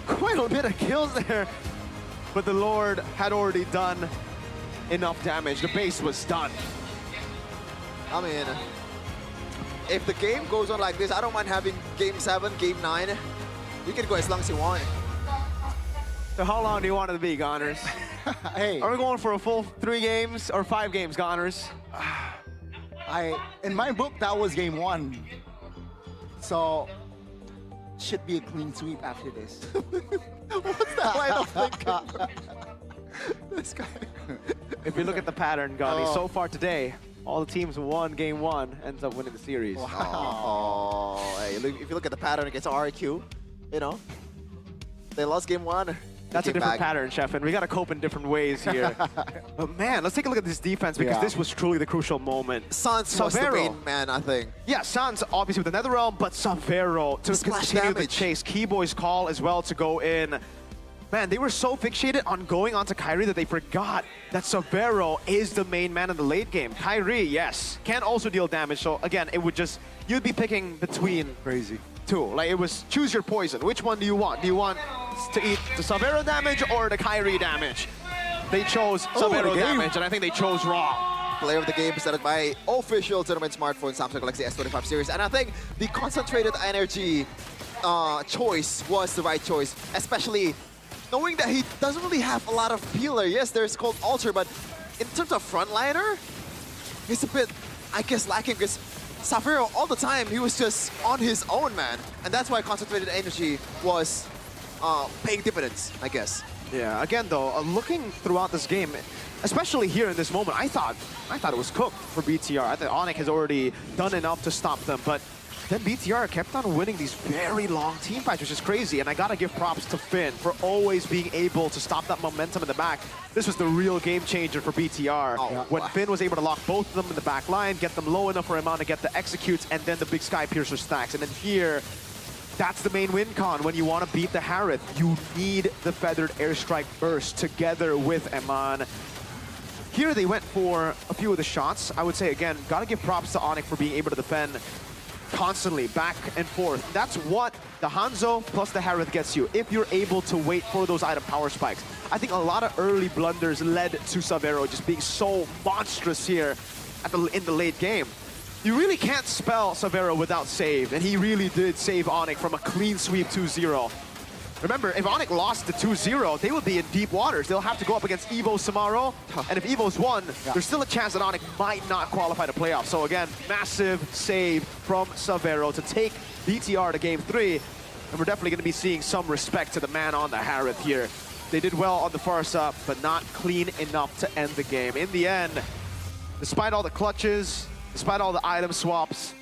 quite a bit of kills there. But the Lord had already done enough damage. The base was done. I mean, if the game goes on like this, I don't mind having Game 7, Game 9. You can go as long as you want. So how long do you want it to be, Goners? Hey. Are we going for a full 3 games or 5 games, Goners? In my book, that was game 1. So, should be a clean sweep after this. What's the line of thinking? This guy. If you look at the pattern, Gani, so far today, all the teams who won game 1 ends up winning the series. Wow. Oh, hey, if you look at the pattern against RQ, you know, they lost game 1. That's a different pattern, Chef, and we got to cope in different ways here. But man, let's take a look at this defense because this was truly the crucial moment. Sans was the main man, I think. Yeah, Sans obviously with the Netherrealm, but Savero to continue the chase. Keyboy's call as well to go in. Man, they were so fixated on going onto Kyrie that they forgot that Savero is the main man in the late game. Kyrie, yes, can also deal damage. So again, it would just, you'd be picking between two. Like it was choose your poison. Which one do you want? Do you want to eat the Savero damage or the Kyrie damage? They chose Savero damage, and I think they chose wrong. Player of the game presented by official tournament smartphone Samsung Galaxy S25 series. And I think the concentrated energy choice was the right choice, especially knowing that he doesn't really have a lot of peeler. Yes, there's Cold Altar, but in terms of frontliner, he's a bit, I guess, lacking because Savero, all the time, he was just on his own, man. And that's why concentrated energy was paying dividends, I guess. Yeah, again, though, looking throughout this game, especially here in this moment, I thought it was cooked for BTR. I think Onyx has already done enough to stop them, but then BTR kept on winning these very long team fights, which is crazy. And I gotta give props to Finn for always being able to stop that momentum in the back. This was the real game changer for BTR. When Finn was able to lock both of them in the back line, get them low enough for Eman to get the executes, and then the big Sky Piercer stacks. And then here, that's the main win con. When you want to beat the Harith, you need the Feathered Airstrike burst together with Eman. Here they went for a few of the shots. I would say, again, gotta give props to Onyx for being able to defend constantly, back and forth. That's what the Hanzo plus the Harith gets you, if you're able to wait for those item power spikes. I think a lot of early blunders led to Savero just being so monstrous here in the late game. You really can't spell Savero without save, and he really did save Onyx from a clean sweep 2-0. Remember, if Onyx lost the 2-0, they would be in deep waters. They'll have to go up against Evo Samaro, and if Evo's won, there's still a chance that Onyx might not qualify to playoffs. So again, massive save from Savero to take BTR to Game 3, and we're definitely going to be seeing some respect to the man on the Harith here. They did well on the Farsa, but not clean enough to end the game. In the end, despite all the clutches, despite all the item swaps,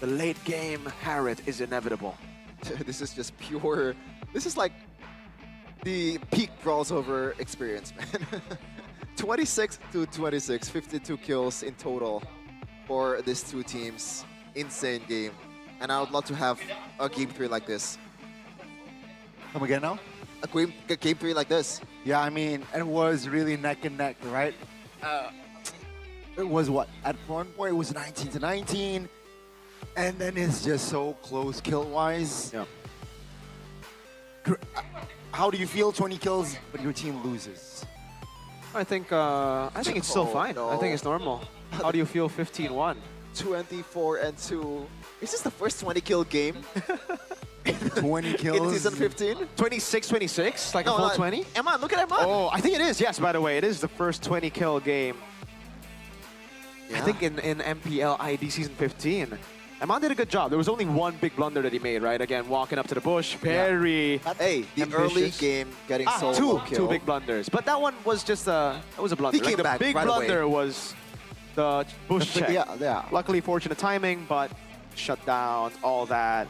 the late game Harith is inevitable. This is just pure... This is like the peak crossover experience, man. 26 to 26, 52 kills in total for these two teams. Insane game. And I would love to have a Game 3 like this. Come again now? A game 3 like this. Yeah, I mean, it was really neck and neck, right? It was what? At one point, it was 19 to 19. And then it's just so close kill-wise. Yeah. How do you feel 20 kills, but your team loses? I think it's still fine. No. I think it's normal. How do you feel 15-1? 24-2. Is this the first 20-kill game? 20 kills? In season 15? 26-26? Like a full 20? Eman, look at Eman. Oh, I think it is. Yes, by the way, it is the first 20-kill game. Yeah. I think in Mpl Id season 15. Mpl did a good job. There was only one big blunder that he made, right? Again, walking up to the bush, very Hey, the ambitious. early game getting solo kill. two big blunders. But that one was just that was a blunder. He came the back big right blunder away. was the bush check. Yeah. Luckily, fortunate timing, but shut down, all that.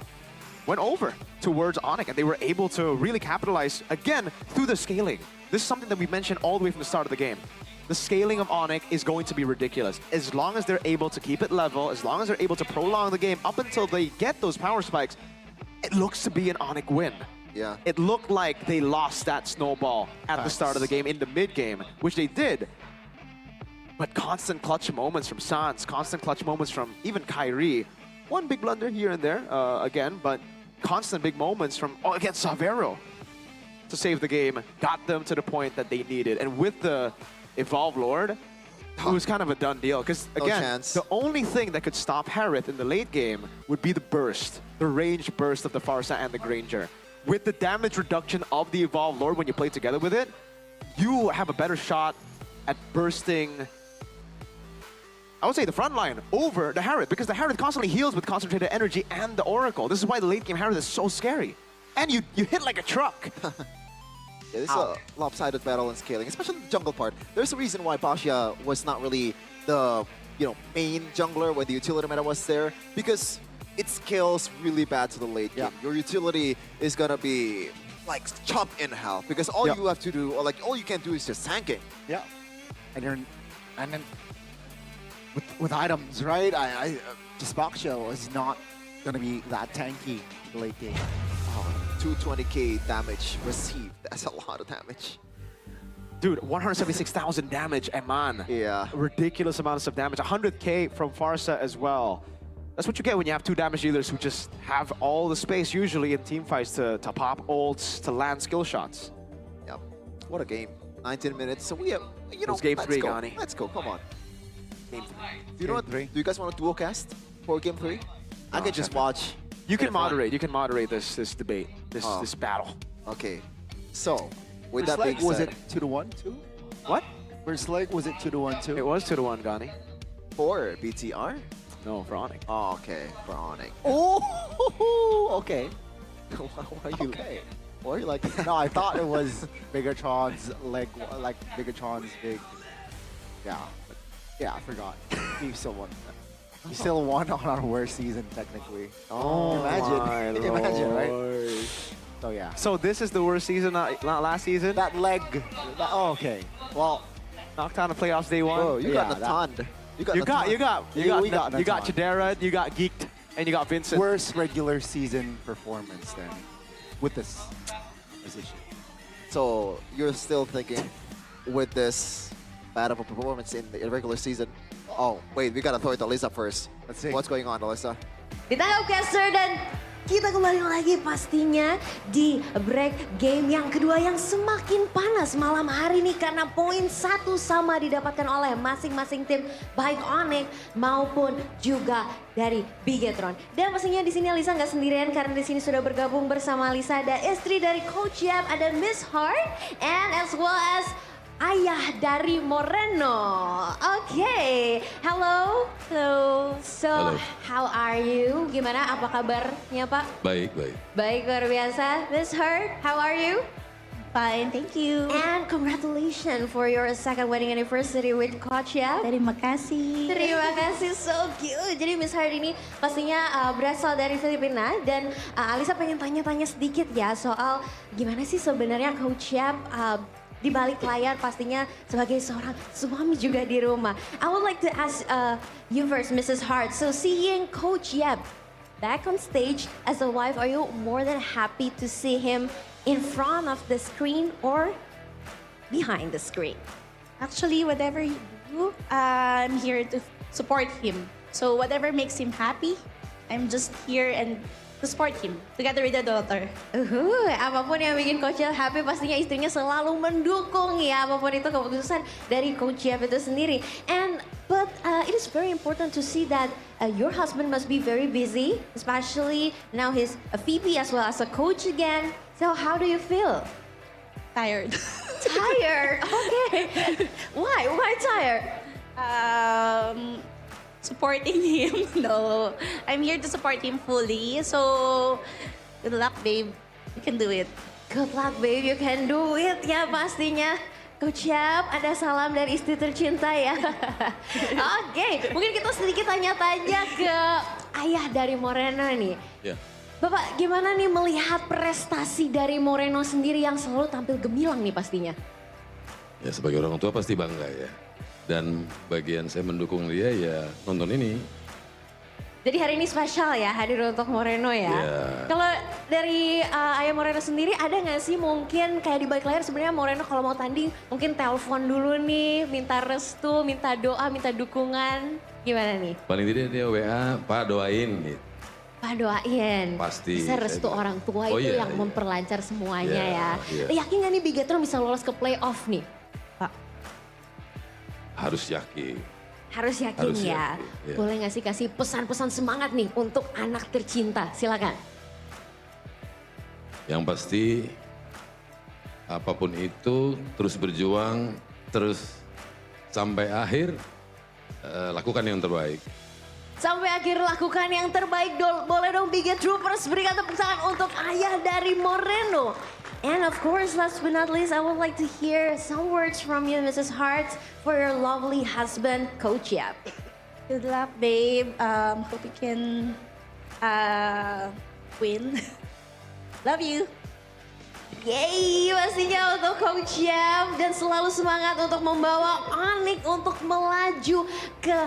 Went over towards Onyx, and they were able to really capitalize, again, through the scaling. This is something that we mentioned all the way from the start of the game. The scaling of Onyx is going to be ridiculous. As long as they're able to keep it level, as long as they're able to prolong the game up until they get those power spikes, it looks to be an Onyx win. Yeah. It looked like they lost that snowball at the start of the game in the mid game, which they did. But constant clutch moments from Sans, constant clutch moments from even Kyrie. One big blunder here and there, again, but constant big moments from, against Savero to save the game, got them to the point that they needed. And with the Evolve Lord, it was kind of a done deal. Because, again, the only thing that could stop Harith in the late game would be the burst, the range burst of the Farsa and the Granger. With the damage reduction of the Evolve Lord when you play together with it, you have a better shot at bursting, I would say, the front line over the Harith, because the Harith constantly heals with concentrated energy and the Oracle. This is why the late game Harith is so scary. And you hit like a truck. Yeah, this is a lopsided battle in scaling, especially the jungle part. There's a reason why Pasha was not really the main jungler when the utility meta was there, because it scales really bad to the late game. Your utility is gonna be like chopped in half, because all you have to do, or like all you can do, is just tanking. Yeah, and then with items, right? Just Pasha is not gonna be that tanky in the late game. 220k damage received. That's a lot of damage. Dude, 176,000 damage, Eman. Yeah. Ridiculous amounts of damage. 100k from Farsa as well. That's what you get when you have two damage dealers who just have all the space usually in team fights to pop ults, to land skill shots. Yep. What a game. 19 minutes. So we have, It's game 3, Gani. Let's go. Come on. Game 3. Do you know what? Do you guys want to duo cast for game 3? I can just watch. You can moderate. You can moderate this debate, this battle. Okay. So, with First that being leg, was said, it 2-1 too? What? First leg, was it 2-1 too? It was 2-1, Gani. For BTR? No, for Onyx. Oh, okay. For Onyx. Oh, okay. Why are you? Okay. Why are you like? No, I thought it was Bigatron's leg, like Bigatron's big. Yeah, but yeah, I forgot. He still won. He still won on our worst season, technically. Oh, imagine, my imagine, right? Lord. So yeah. So this is the worst season, not last season? That leg. Oh, okay. Well, knocked out the playoffs day 1. Bro, you got Nathan. You got Chidera, you got Geeked, and you got Vincent. Worst regular season performance then, with this position. So you're still thinking, with this bad of a performance in the regular season? Oh, wait, we gotta throw it to Alyssa first. Let's see. What's going on, Alyssa? Ditangkap caster dan kita kembali lagi pastinya di break game yang kedua yang semakin panas malam hari ini karena poin 1 sama didapatkan oleh masing-masing tim baik Onyx maupun juga dari Bigetron. Dan pastinya di sini Alisa nggak sendirian karena di sini sudah bergabung bersama Alisa ada istri dari Coach Yap, ada Miss Heart, and as well as ayah dari Moreno. Okay, hello. Hello. So, how are you? Gimana? Apa kabarnya, Pak? Baik, baik. Baik, luar biasa. Miss Heart, how are you? Fine, thank you. And congratulations for your second wedding anniversary with Coach ya. Terima kasih. Terima kasih, so cute. Jadi Miss Heart ini pastinya berasal dari Filipina dan Alisa pengen tanya-tanya sedikit ya soal gimana sih sebenarnya Coach Yap di balik layar pastinya sebagai seorang suami juga di rumah. I would like to ask you first, Mrs. Hart. So seeing Coach Yap back on stage as a wife, are you more than happy to see him in front of the screen or behind the screen? Actually, whatever you do, I'm here to support him. So whatever makes him happy, I'm just here and to support him together with the daughter. Apapun yang bikin Coach Yap happy, pastinya istrinya selalu mendukung ya apapun itu keputusan dari Coach Yap itu sendiri. But it is very important to see that your husband must be very busy, especially now he's a VP as well as a coach again. So how do you feel? Tired. Tired? Okay. Why? Why tired? So supporting him. No, I'm here to support him fully. So, good luck, babe. You can do it. Good luck, babe. You can do it ya pastinya. Coach Yap, ada salam dari istri tercinta ya. Oke, mungkin kita sedikit tanya-tanya ke ayah dari Moreno nih. Ya. Bapak, gimana nih melihat prestasi dari Moreno sendiri yang selalu tampil gemilang nih pastinya? Ya sebagai orang tua pasti bangga ya. Dan bagian saya mendukung dia ya nonton ini. Jadi hari ini spesial ya hadir untuk Moreno ya. Yeah. Kalau dari ayah Moreno sendiri ada nggak sih mungkin kayak di balik layar sebenarnya Moreno kalau mau tanding mungkin telepon dulu nih, minta restu, minta doa, minta dukungan. Gimana nih? Paling tidak dia WA, Pak doain gitu. Pak doain. Pasti. Bisa restu orang tua Oh, itu iya, yang iya. memperlancar semuanya Iya, ya. iya. Yakin nggak nih Bigetron bisa lolos ke playoff nih? Pak. Harus yakin. Harus yakin Harus ya. yakin, iya. Boleh nggak sih kasih pesan-pesan semangat nih untuk anak tercinta? Silakan. Yang pasti apapun itu terus berjuang, terus sampai akhir lakukan yang terbaik. Sampai akhir lakukan yang terbaik. Boleh dong Biget Troopers berikan tepuk tangan untuk ayah dari Moreno. And of course, last but not least, I would like to hear some words from you, Mrs. Hart, for your lovely husband, Coach Yap. Good luck, babe. Hope you can win. Love you. Yeay, pastinya untuk Coach Yap dan selalu semangat untuk membawa Onyx untuk melaju ke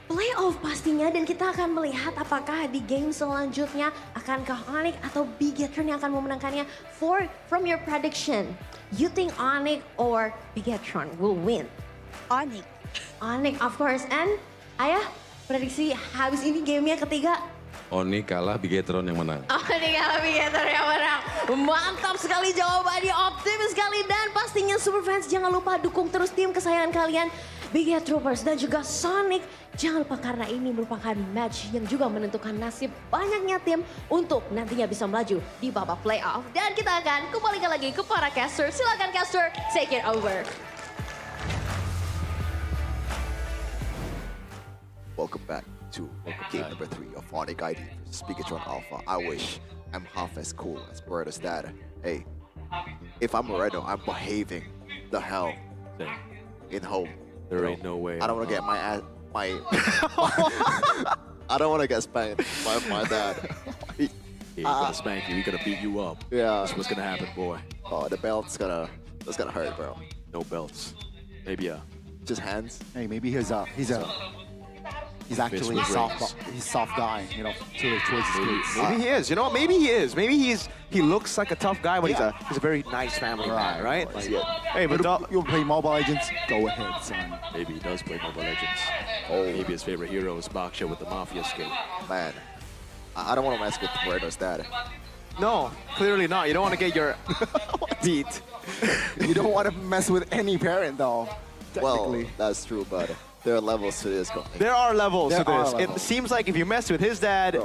playoff pastinya dan kita akan melihat apakah di game selanjutnya akan ke Onyx atau Bigetron yang akan memenangkannya. From your prediction, you think Onyx or Bigetron will win? Onyx. Onyx, of course. And ayah, prediksi habis ini gamenya ketiga. Oni kalah, Bigetron yang menang. Onyx kalah Bigetron yang menang. Mantap sekali jawabannya, optimis sekali dan pastinya Superfans jangan lupa dukung terus tim kesayangan kalian. Biget Troopers dan juga Sonic. Jangan lupa karena ini merupakan match yang juga menentukan nasib banyaknya tim untuk nantinya bisa melaju di babak playoff. Dan kita akan kembalikan lagi ke para caster. Silakan caster, take it over. Welcome back to game number 3 of Mpl Id versus Bigetron Alpha. I wish I'm half as cool as Moreno's dad. Hey, if I'm Moreno, I'm behaving the hell in home. There ain't no way. I don't want to get my ass, I don't want to get spanked by my dad. He ain't gonna spank you, he's gonna beat you up. Yeah. That's what's gonna happen, boy. Oh, the belt's that's gonna hurt, bro. No belts. Maybe just hands. Hey, maybe he's actually a soft guy, you know, towards skates. Maybe he is. You know what? Maybe he is. Maybe he looks like a tough guy, but he's a very nice family guy, right? Like, hey, but you'll play Mobile Legends. Go ahead, son. Maybe he does play Mobile Legends. Oh, maybe his favorite hero is Baksha with the Mafia skate. Man, I don't want to mess with Moreno's dad. No, clearly not. You don't want to get your beat. You don't want to mess with any parent, though. Well, that's true, but there are levels to this. There are levels to this. Levels. It seems like if you mess with his dad,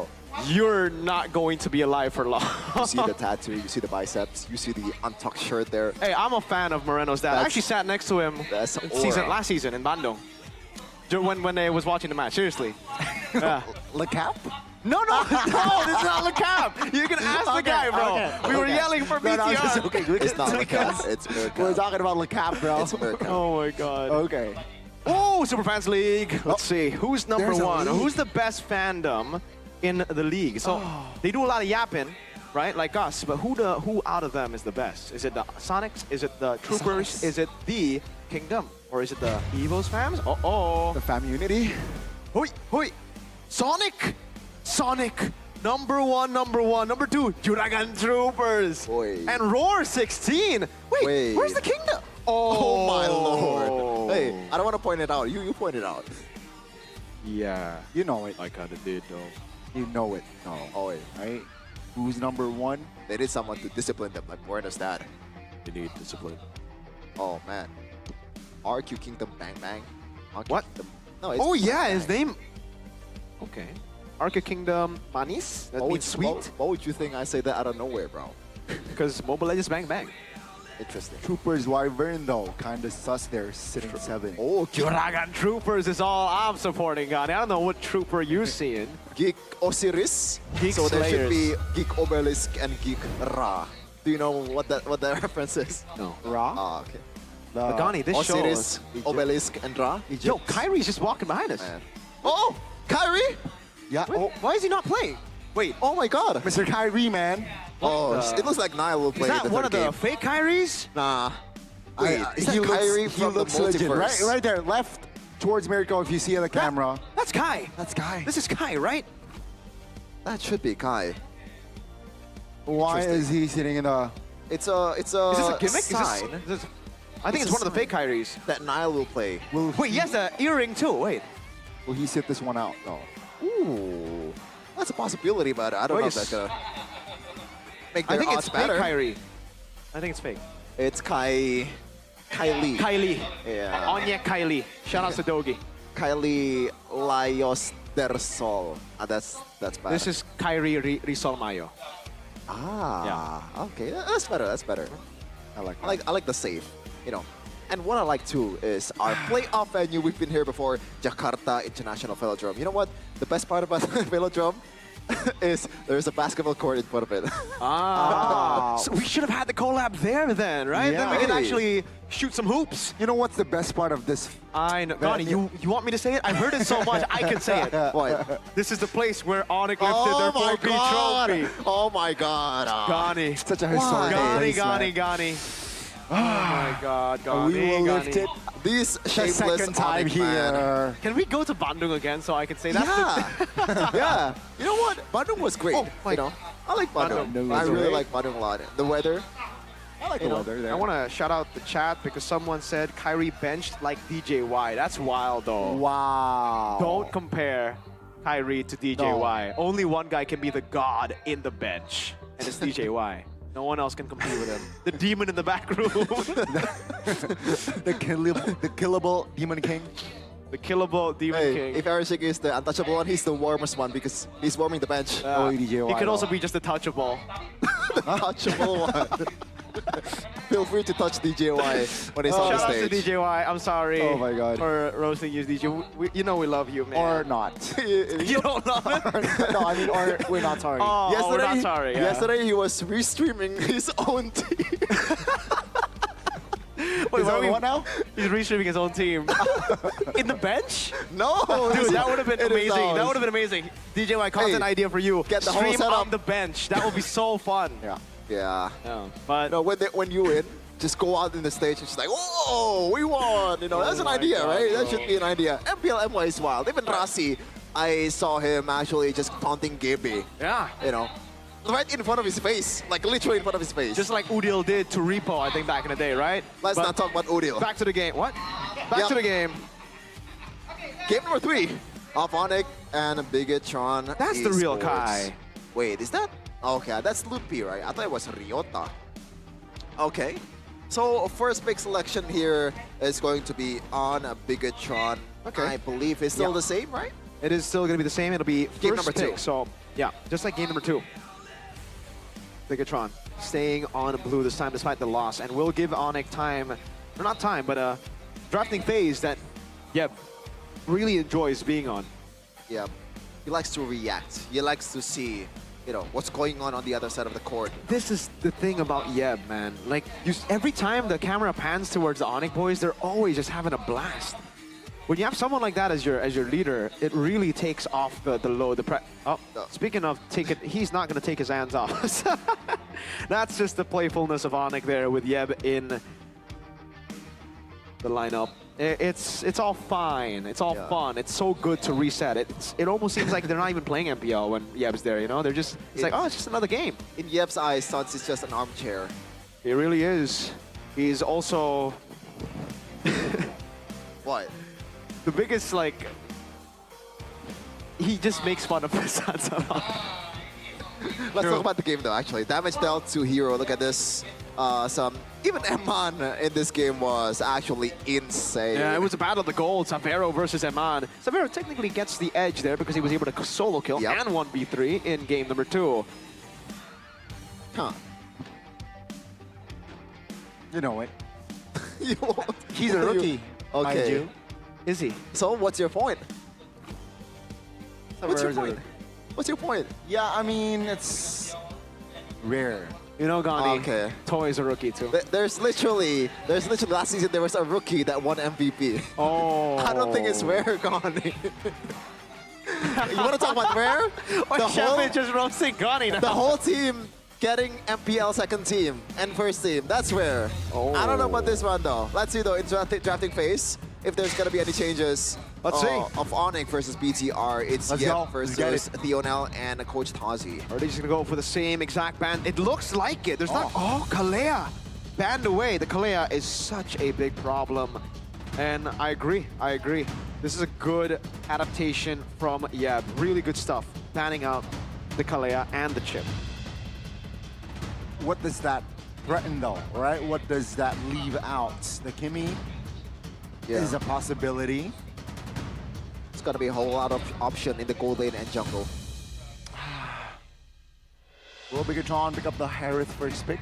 you're not going to be alive for long. You see the tattoo, you see the biceps, you see the untucked shirt there. Hey, I'm a fan of Moreno's dad. I actually sat next to him last season in Bandung. When I was watching the match, seriously. Le Cap? No, this is not Le Cap. You can ask the guy, bro. We were yelling for BTR. It's not Le Cap, it's Mirka. We're talking about Le Cap, bro. It's Mirka. Oh my god. Okay. Oh, Superfans League. Let's see. Who's number one? Who's the best fandom in the league? So they do a lot of yapping, right? Like us. But who out of them is the best? Is it the Sonics? Is it the Troopers? Is it the Kingdom? Or is it the Evo's fams? The fam unity? Hui. Sonic. Number one. Number 2, Juragan Troopers. And Roar 16. Wait, where's the Kingdom? Oh my lord. Hey, I don't want to point it out. You point it out. Yeah. You know it. I kind of did, though. You know it. No. Oh, wait. Right? Who's number 1? They need someone to discipline them, like Moreno's dad. They need discipline. Oh, man. RQ Kingdom Bang Bang. RQ What? Kingdom. No, it's yeah, Bang his name. Okay. Arca Kingdom Manis? That means sweet? Why would you think I say that out of nowhere, bro? Because Mobile Legends Bang Bang. Interesting. Troopers Wyvern though, kind of sus there, sitting 7. Oh, Juragan Troopers is all I'm supporting, Gani. I don't know what trooper you're seeing. Geek Osiris. Geek so there should Slayers. be Geek Obelisk and Geek Ra. Do you know what that reference is? No. Ra? Ah, okay. But Gani, this Osiris, shows... Obelisk, and Ra. Yo, Kyrie's just walking behind us. Man. Oh, Kyrie! Yeah. Wait, why is he not playing? Wait, Oh my God. Mr. Kyrie, man. Oh, the- it looks like Nile will play is that the one third of the game. fake Kyries? Nah. Wait, is he that Kyrie looks, from he looks the legit. multiverse? Right there, left towards Miracle if you see the camera. That's Kai. That's Kai. This is Kai, right? That should be Kai. Why Interesting. is he sitting in a... It's a Is this a gimmick? sign. Is this, I think It's it's a one of the fake Kyries. that Nile will play. Wait, he has an earring too. Wait. Will he sit this one out? No. Ooh, that's a possibility, but I don't know if that's gonna make I their think odds it's fake better. Kyrie. I think it's fake. It's Kylie. Kylie. Yeah. Onyek Kylie. Shout out to Dogi. Kylie Laios del Sol. That's bad. This is Kyrie Risol Mayo. Okay, that's better. That's better. I like the save, you know. And what I like too is our playoff venue. We've been here before, Jakarta International Velodrome. You know what? The best part about Velodrome is there's a basketball court in front of it. So we should have had the collab there then, right? Then we Yeah. can actually shoot some hoops. You know what's the best part of this? I know. Donnie, you want me to say it? I've heard it so much, I can say it. What? This is the place where Onyx lifted their 4P trophy. Oh my God! Gani. Such a historic place, Gani. Oh my God, Gani. We will Gani. lift it This the shapeless second time Onyx, here. man. Can we go to Bandung again so I can say that? Yeah, yeah. You know what? Bandung was great. You know, I like Bandung. Bandung I was really great. like Bandung a lot. The weather. I like You the know, weather there. I want to shout out the chat because someone said Kyrie benched like DJY. That's wild though. Wow. Don't compare Kyrie to DJY. Only one guy can be the god in the bench, and it's DJY. No one else can compete with him. The demon in the back room. the killable Demon King. The killable demon king. If Arishik is the untouchable one, he's the warmest one because he's warming the bench. He could also be just a touchable. The touchable one. Feel free to touch DJY when he's on the Shout out to stage. DJY. I'm sorry. Oh my God. For roasting you, DJ. You know we love you, man. Or not. You don't love it? No, I mean, or we're not sorry. Oh, we're not sorry. Yeah. Yesterday he was restreaming his own team. Wait, Is that what now? He's restreaming his own team. In the bench? No, Dude, that would have been it is amazing. ours. That would have been amazing. DJY, content idea for you. Get the whole Stream setup. on the bench. That would be so fun. Yeah. Yeah. But No, when you win, just go out in the stage and just like, whoa, we won. You know, that's an my idea, God, right? That bro. should be an idea. MPL MY is wild. Even Rasi, I saw him actually just taunting Gaby. yeah. You know, right in front of his face, like literally in front of his face. Just like Udil did to Repo, I think, back in the day, right? Let's But not talk about Odil. back to the game. What? Back Yep. to the game. Game number 3 of Onyx and Bigatron. That's the real Esports. Kai. Wait, is that? Okay, that's Lupi, right? I thought it was Ryota. Okay. So first big selection here is going to be on Bigatron. Okay. I believe it's still the same, right? It is still going to be the same. It'll be Game first number pick. 2. So, yeah, just like game number 2. Bigatron staying on blue this time despite the loss. And we'll give Onyx time, or not time, but a drafting phase that, really enjoys being on. Yeah. He likes to react. He likes to see, you know, what's going on the other side of the court. This is the thing about Yeb, man. Like, every time the camera pans towards the Onyx boys, they're always just having a blast. When you have someone like that as your leader, it really takes off the load, speaking of he's not going to take his hands off. That's just the playfulness of Onyx there with Yeb in the lineup. It's all fine. It's all fun. It's so good to reset. It almost seems like they're not even playing MPL when Yeb's there, you know? They're just, it's like, oh, it's just another game. In Yeb's eyes, Suns is just an armchair. He really is. He's also What? the biggest, like, he just makes fun of his sons a lot. Let's talk about the game though, actually. Damage dealt to Hero. Look at this. Even Eman in this game was actually insane. Yeah, it was a battle of the gold. Savero versus Eman. Savero technically gets the edge there because he was able to solo kill and 1v3 in game number 2. Huh. You know it. You won't. He's a rookie. mind Okay. you. Is he? So what's your point? What's your Somewhere point? What's your point? Yeah, I mean, it's rare. You know, Gandhi, Okay. Toy is a rookie too. There's literally last season there was a rookie that won MVP. Oh. I don't think it's rare, Gandhi. You want to talk about rare? The whole just roasting Gandhi now. The whole team getting MPL second team and first team. That's rare. I don't know about this one though. Let's see though in drafting phase if there's gonna be any changes. Let's see. Of Onyx versus BTR. It's Let's Yep go. versus Theonel and Coach Tazi. Are they just gonna go for the same exact ban? It looks like it. There's not. Oh, Kalea banned away. The Kalea is such a big problem, and I agree. I agree. This is a good adaptation from Yeb. Really good stuff. Banning out the Kalea and the chip. What does that threaten though, right? What does that leave out? The Kimmy is a possibility. It's gonna be a whole lot of option in the gold lane and jungle. Will Bigatron pick up the Harith first pick?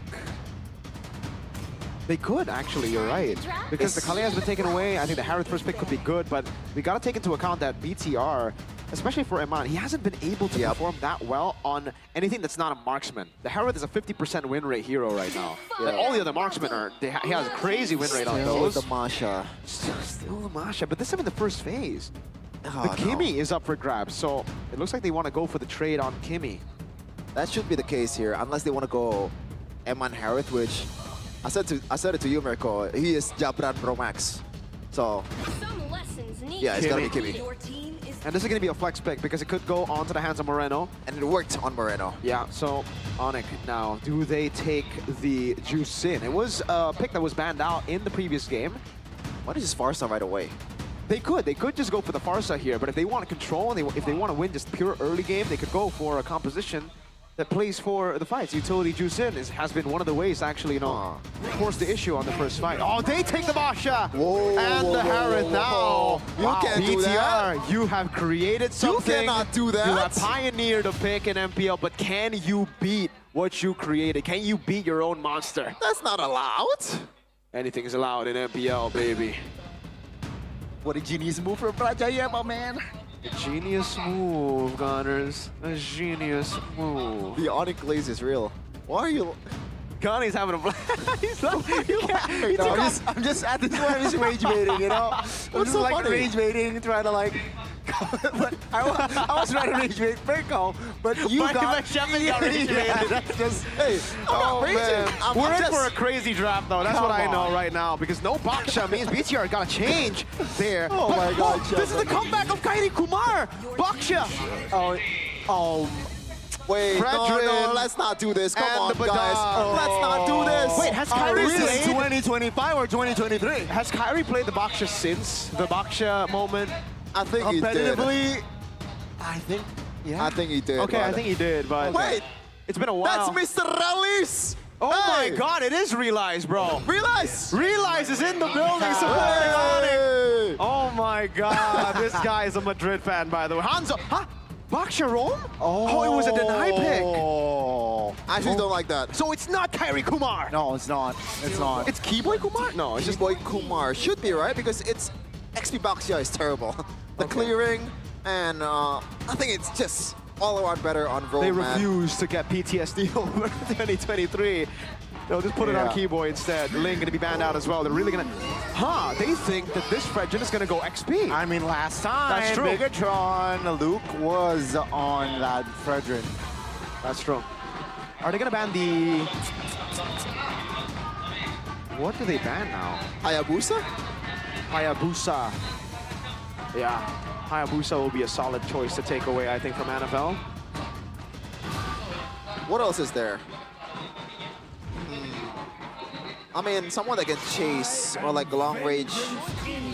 They could, actually, you're right. Because the Kalea has been taken away. I think the Harith first pick could be good, but we gotta take into account that BTR, especially for Eman, he hasn't been able to perform that well on anything that's not a marksman. The Harith is a 50% win rate hero right now. But all the other marksmen are, he has a crazy win rate on those. The Masha. Still the Masha, but this time in the first phase. The no. Kimmy is up for grabs, so it looks like they want to go for the trade on Kimmy. That should be the case here, unless they want to go Eman Harith, which I said it to you, Mirko. He is Jabran Pro Max. So yeah, it's gonna be Kimmy. And this is gonna be a flex pick because it could go onto the hands of Moreno. And it worked on Moreno. Yeah, so Onyx now, do they take the Juice in? It was a pick that was banned out in the previous game. Why is this Farsa right away? They could just go for the Farsa here, but if they want to control, and if they want to win just pure early game, they could go for a composition that plays for the fights. Utility Juice in has been one of the ways to actually, force the issue on the first fight. Oh, they take the Masha! And the Harith now! You can't do that. BTR, you have created something. You cannot do that. You have pioneered a pick in MPL, but can you beat what you created? Can you beat your own monster? That's not allowed. Anything is allowed in MPL, baby. What a genius move from Prajaya, my man. A genius move, Gunners. A genius move. The Onyx glaze is real. Why are you... Ghani's having a blast. He's like, I'm just at this point, I'm just rage baiting, you know? I'm just so like funny? rage baiting, trying to like... but I was trying to rage bait Mirko, but you got... rage baited. Just, hey, man. We're in for a crazy draft, though. That's what I know right now. Because no Baksha means BTR got to change there. Oh my God, this is the comeback of Kairi Kumar. Baksha. Wait, no, let's not do this. Come on, guys. Let's not do this. Wait, has Kairi played 2025 or 2023? Has Kairi played the Baksha since the Baksha moment? I think he did. Competitively, I think, yeah. I think he did. Okay, I think he did, but wait, it's been a while. that's Mr. Release. Oh my God, it is Realize, bro. Realize. Realize is in the building supporting Onyx. Oh my God, this guy is a Madrid fan, by the way. Hanzo, huh? Baksha Rome? Oh, it was a deny pick. I actually don't like that. So it's not Kairi Kumar. No, it's not. It's not. It's Keyboy Kumar? No, it's just Boy Kumar. Should be, right? Because it's XP Baksha is terrible. The clearing, and I think it's just all around better on Rome. They refuse to get PTSD over 2023. They'll just put it on Keyboy instead. Ling gonna be banned out as well. They're really gonna... They think that this Fredgen is gonna go XP. I mean, last time, That's true. Bigatron, Luke was on that Fredrin. That's true. Are they gonna ban the... What do they ban now? Hayabusa? Hayabusa. Yeah. Hayabusa will be a solid choice to take away, I think, from NFL. What else is there? I mean, someone that can chase or like long-range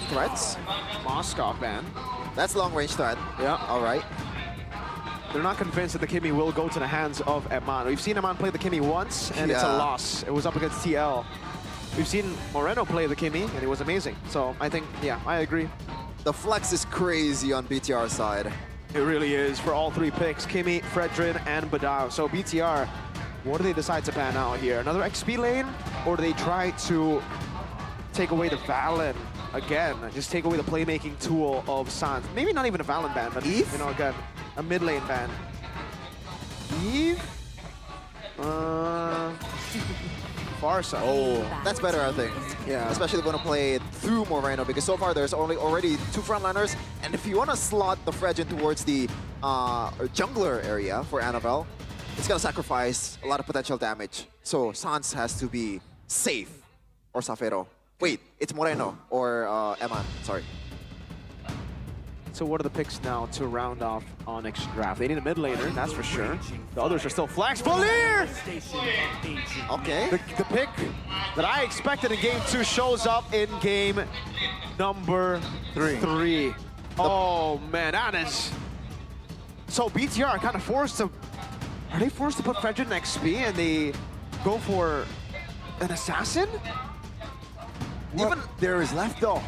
threats. Moskov ban. That's long-range threat. Yeah. All right. They're not convinced that the Kimmy will go to the hands of Eman. We've seen Eman play the Kimmy once, and it's a loss. It was up against TL. We've seen Moreno play the Kimmy, and it was amazing. So I think, yeah, I agree. The flex is crazy on BTR side. It really is for all three picks, Kimmy, Fredrin, and Badao. So BTR What do they decide to ban out here? Another XP lane? Or do they try to take away the Valen again? Just take away the playmaking tool of Sans. Maybe not even a Valen ban, but Eve? you know, again, a mid lane ban. Eve? Farsa. Oh, that's better, I think. Yeah. Especially when to play it through Moreno, because so far there's already 2 frontliners, and if you want to slot the Fredgen towards the jungler area for Annabelle, it's gonna sacrifice a lot of potential damage. So Sans has to be safe, or Safero. Wait, it's Moreno or Eman. Sorry. So what are the picks now to round off Onyx draft? They need a mid laner, that's for sure. The others are still flags. Valir! Okay. The pick that I expected in game 2 shows up in game number 3. Oh man, that is... So BTR are kind of forced to... Are they forced to put Fredgen in XP and they go for an assassin? Even there is left though.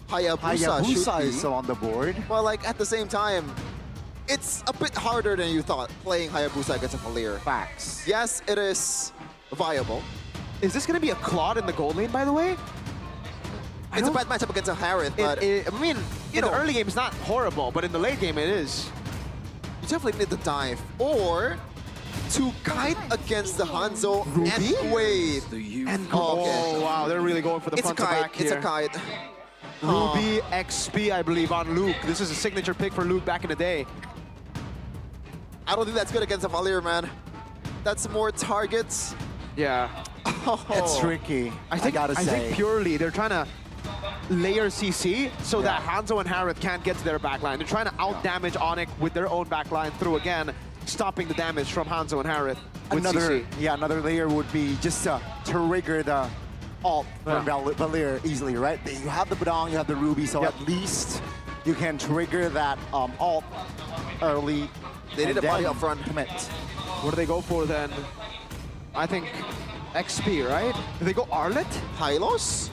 Hayabusa is still on the board. Well, like, at the same time, it's a bit harder than you thought playing Hayabusa against a Valir. Facts. Yes, it is viable. Is this going to be a Claude in the gold lane, by the way? It's a bad matchup against a Harith, but... I mean, in the early game, it's not horrible, but in the late game, it is. You definitely need to dive. Or to kite against the Hanzo and Wade. Oh, wow, they're really going for the front to back here. It's a kite. Ruby XP, I believe, on Luke. This is a signature pick for Luke back in the day. I don't think that's good against a Valir, man. That's more targets. Yeah. It's tricky, I gotta say. I think purely they're trying to layer CC so that Hanzo and Harith can't get to their backline. They're trying to out-damage Onyx with their own backline through, again, stopping the damage from Hanzo and Harith with CC. Yeah, another layer would be just to trigger the ult from Valir easily, right? You have the Badong, you have the Ruby, so at least you can trigger that ult early. They need a body up front. Commit. What do they go for then? I think XP, right? Do they go Arlet? Hylos?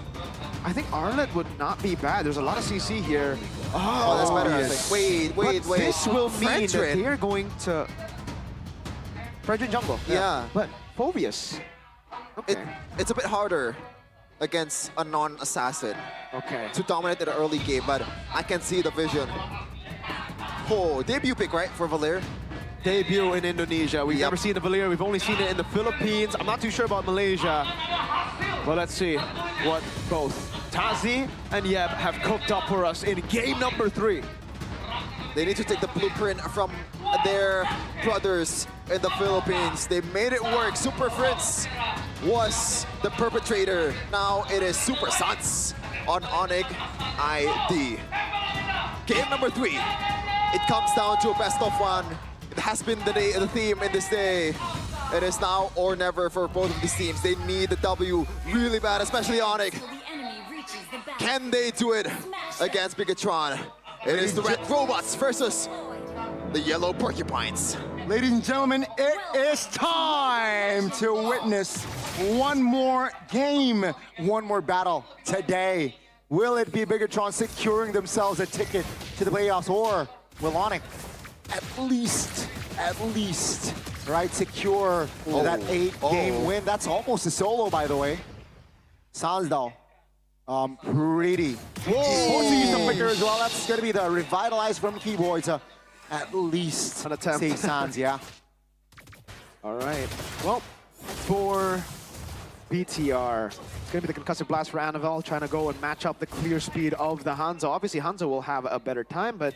I think Arlet would not be bad. There's a lot of CC here. Oh, that's better, I think. Wait. This will mean that they are going to... Fredgen jungle. Yeah. But Phobius. Okay. It's a bit harder against a non-assassin to dominate in the early game, but I can see the vision. Oh, debut pick, right, for Valir? Debut in Indonesia. We've never seen the Valir. We've only seen it in the Philippines. I'm not too sure about Malaysia. But let's see what both Tazi and Yeb have cooked up for us in game number 3. They need to take the blueprint from their brothers in the Philippines. They made it work. Super Fritz was the perpetrator. Now it is Super Sans on Onyx ID. Game number 3. It comes down to a best of 1. It has been the theme in this day. It is now or never for both of these teams. They need the W really bad, especially Onyx. Can they do it against Bigatron? It is the red robots versus the yellow porcupines. Ladies and gentlemen, it is time to witness one more game, one more battle today. Will it be Bigatron securing themselves a ticket to the playoffs, or will Onyx at least, right, secure that 8-game win? That's almost a solo, by the way. Sans though, pretty. Whoa! To use the flicker as well. That's going to be the revitalized from Keyboard to at least an attempt. save Sans, yeah. All right. Well, for BTR, it's going to be the concussive blast for Annabelle, trying to go and match up the clear speed of the Hanzo. Obviously, Hanzo will have a better time, but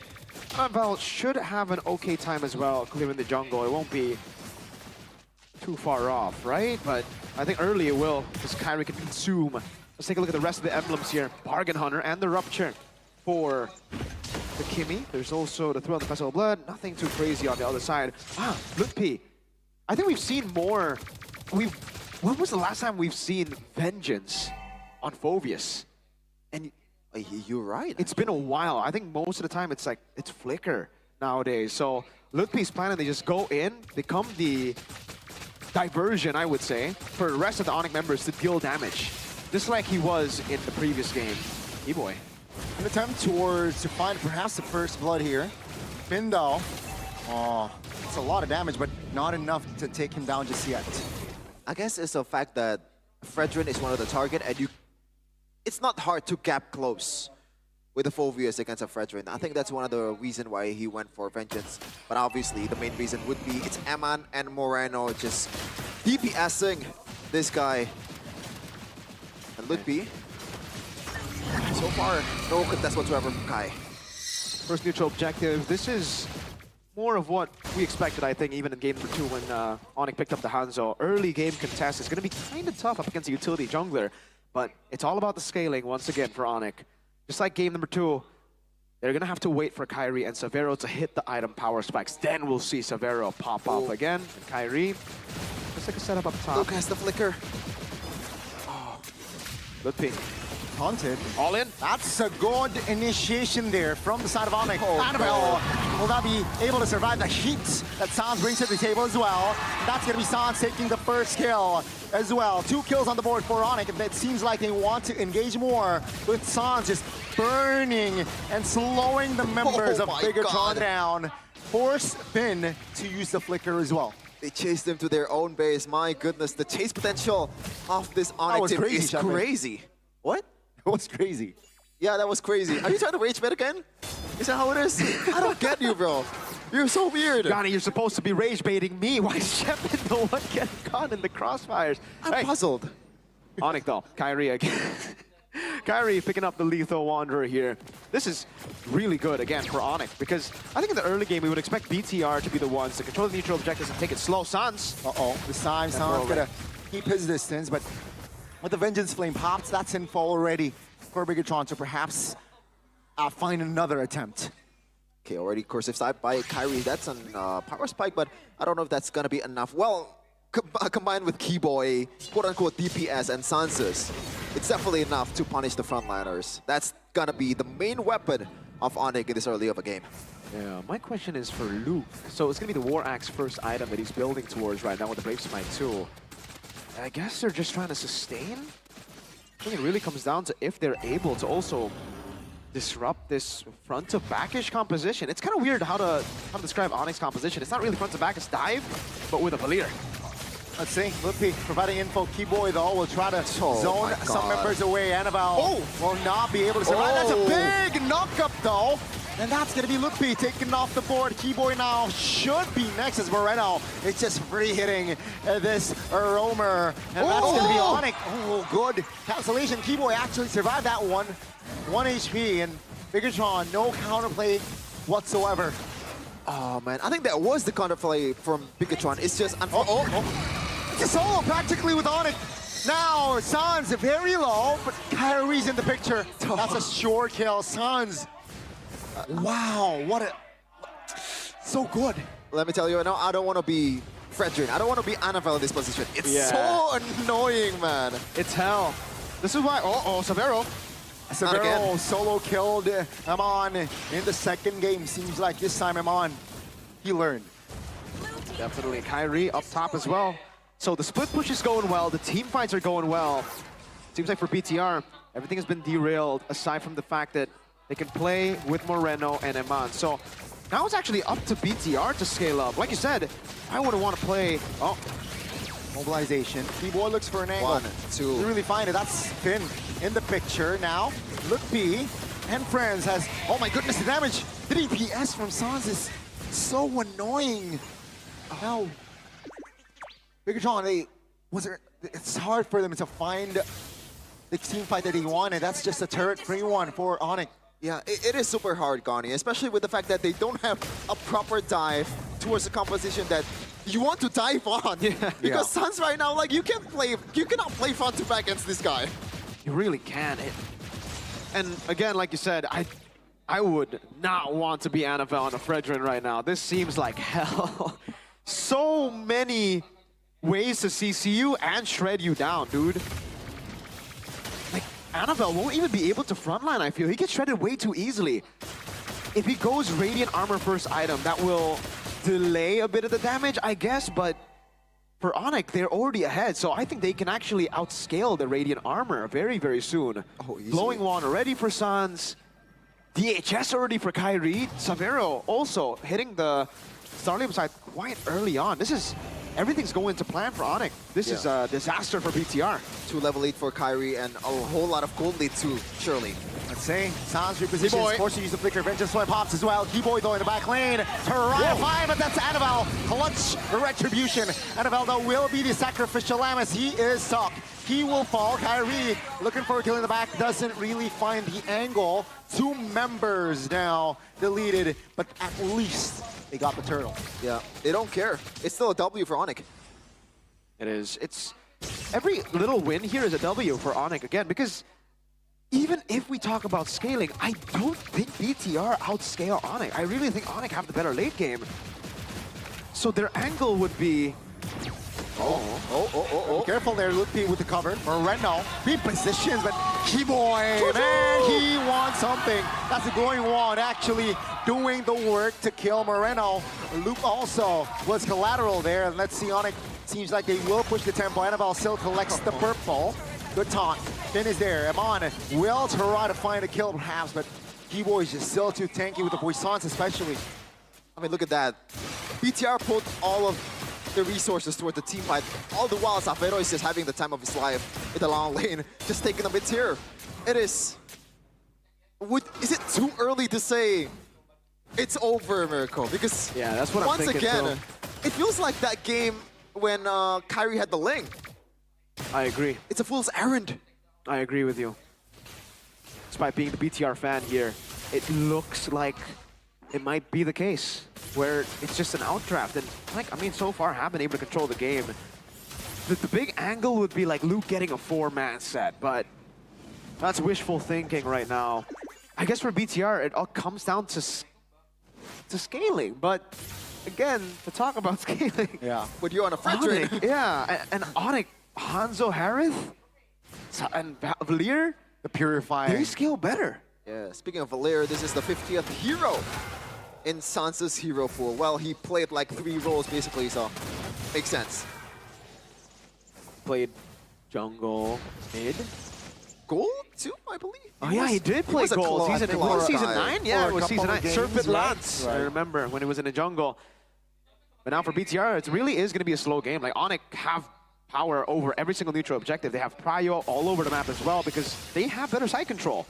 Annabelle should have an okay time as well, clearing the jungle. It won't be too far off, right? But I think early it will, because Kyrie can consume. Let's take a look at the rest of the emblems here. Bargain Hunter and the Rupture for the Kimmy. There's also the Thrill and the Festival of Blood. Nothing too crazy on the other side. Ah, Lutpi. I think we've seen more. When was the last time we've seen Vengeance on Phobius? And you're right. It's been a while. I think most of the time it's Flicker nowadays. So Lutpi's planning, they just go in, become the diversion, I would say, for the rest of the Onyx members to deal damage. Just like he was in the previous game. E-boy. An attempt to find perhaps the first blood here. Findal. Oh, it's a lot of damage, but not enough to take him down just yet. I guess it's the fact that Fredrin is one of the target, and it's not hard to gap close with the Phobias against a Fredrin. I think that's one of the reasons why he went for Vengeance. But obviously, the main reason would be it's Eman and Moreno just DPSing this guy. And Ludby, so far, no contest whatsoever from Kai. First neutral objective. This is more of what we expected, I think, even in game number 2 when Onyx picked up the Hanzo. Early game contest is going to be kind of tough up against a utility jungler, but it's all about the scaling once again for Onyx. Just like game number 2, they're going to have to wait for Kyrie and Severo to hit the item power spikes. Then we'll see Severo pop off again. And Kyrie, just like a setup up top. Luke has the flicker. Oh, good pick. Haunted. All in. That's a good initiation there from the side of Onyx. Annabelle will not be able to survive the heat that Sans brings to the table as well. That's going to be Sans taking the first kill as well. 2 kills on the board for Onyx. It seems like they want to engage more with Sans just burning and slowing the members of Bigatron down. Force Finn to use the flicker as well. They chased them to their own base. My goodness, the chase potential of this Onyx team is crazy. What? That was crazy. Yeah, that was crazy. Are you trying to rage bait again? Is that how it is? I don't get you, bro. You're so weird. Johnny, you're supposed to be rage baiting me. Why is Shepard the one getting caught in the crossfires? I'm puzzled. Onyx though, Kyrie again. Kyrie picking up the lethal wanderer here. This is really good again for Onyx because I think in the early game we would expect BTR to be the ones to control the neutral objectives and take it slow. Sans. This time Sans gonna keep his distance, but with the Vengeance Flame popped, that's info already for Bigatron to perhaps find another attempt. Okay, already cursive side by Kyrie. That's an power spike, but I don't know if that's gonna be enough. Well, combined with Keyboy, quote-unquote DPS and Sansus, it's definitely enough to punish the frontliners. That's gonna be the main weapon of Onyx in this early of a game. Yeah, my question is for Luke. So it's gonna be the War Axe first item that he's building towards right now with the Brave Smite 2. I guess they're just trying to sustain. I think it really comes down to if they're able to also disrupt this front to backish composition. It's kind of weird how to describe Onyx composition. It's not really front to back, it's dive, but with a Valir. Let's see, Ludwig providing info. Keyboy though will try to zone some members away. Annabelle will not be able to survive. That's a big knock-up though. And that's going to be Ludwig taken off the board. Keyboy now should be next as Moreno. It's just free hitting this Roamer. And that's going to be Onyx. Oh, good cancellation. Keyboy actually survived that one. 1 HP and Bigatron, no counterplay whatsoever. Oh man, I think that was the counterplay from Bigatron. It's just It's a solo practically with Onyx. Now, Sans very low, but Kyrie's in the picture. That's a short kill. Sans. Wow, what a... So good. Let me tell you right now, I don't want to be Fredrin. I don't want to be Annabelle in this position. It's so annoying, man. It's hell. This is why... Severo. Severo solo killed Amon in the second game. Seems like this time Amon, he learned. Definitely. Kyrie up top as well. So the split push is going well. The team fights are going well. Seems like for BTR, everything has been derailed aside from the fact that they can play with Moreno and Eman. So now it's actually up to BTR to scale up. Like you said, I wouldn't want to play... Mobilization. Keyboy looks for an angle. 1, 2. Doesn't really find it. That's Finn in the picture now. Look B and Friends has... Oh my goodness, the damage! The DPS from Sans is so annoying. Now, Bigatron, it's hard for them to find the team fight that they wanted. That's just a turret free one for Onyx. Yeah, it is super hard, Gani, especially with the fact that they don't have a proper dive towards a composition that you want to dive on. Because Sans right now, like, you cannot play front to back against this guy. You really can. And again, like you said, I would not want to be Annabelle on a Fredrin right now. This seems like hell. So many ways to CC you and shred you down, dude. Like, Annabelle won't even be able to frontline, I feel. He gets shredded way too easily. If he goes Radiant Armor first item, that will delay a bit of the damage, I guess, but for Onyx, they're already ahead, so I think they can actually outscale the Radiant Armor very, very soon. Blowing Wand already for Sans. DHS already for Kyrie. Severo also hitting the Starlium side quite early on. Everything's going to plan for Onyx. This is a disaster for BTR. 2 level 8 for Kyrie and a whole lot of gold lead too, surely. Let's see. Sans repositions, forced to use the flicker. Vengeance Flame pops as well. Keyboy though in the back lane. Terrifying, but that's Annabelle. Clutch retribution. Annabelle though will be the sacrificial lamb as he is stuck. He will fall. Kyrie looking for a kill in the back. Doesn't really find the angle. 2 members now deleted, but at least they got the turtle. Yeah, they don't care. It's still a W for Onyx. It is. It's every little win here is a W for Onyx again, because even if we talk about scaling, I don't think BTR outscale Onyx. I really think Onyx have the better late game. So their angle would be... Oh. Careful there, Lupi with the cover. Moreno repositions, but Keyboy, man, he wants something. That's the glowing wand actually doing the work to kill Moreno. Luke also was collateral there, and let's see, Onyx seems like they will push the tempo. Annabelle still collects the purple. Good taunt. Finn is there. Amon will try to find a kill perhaps, but Keyboy is just still too tanky with the Poissons especially. I mean, look at that. BTR put all of the resources toward the team fight. All the while, Zafiro is just having the time of his life in the long lane, just taking a bit here. It is... Is it too early to say it's over, Miracle? Because yeah, that's what I'm thinking, once again, too. It feels like that game when Kyrie had the link. I agree. It's a fool's errand. I agree with you. Despite being the BTR fan here, it looks like it might be the case where it's just an outdraft. And like, I mean, so far have been able to control the game. The big angle would be like Luke getting a 4-man set, but that's wishful thinking right now. I guess for BTR, it all comes down to scaling. But again, to talk about scaling. Yeah. When you're on a front train. Yeah, and Onyx, Hanzo Harith, and Valir, the Purifying. They scale better. Yeah, speaking of Valir, this is the 50th hero in Sansa's hero pool. Well, he played like 3 roles basically, so makes sense. Played jungle, mid. Gold too, I believe. Oh yeah, he did play gold. Season 9? Yeah, it was season 9. Serpent Lance, I remember when he was in the jungle. But now for BTR, it really is going to be a slow game. Like, Onyx have power over every single neutral objective. They have prio all over the map as well because they have better side control.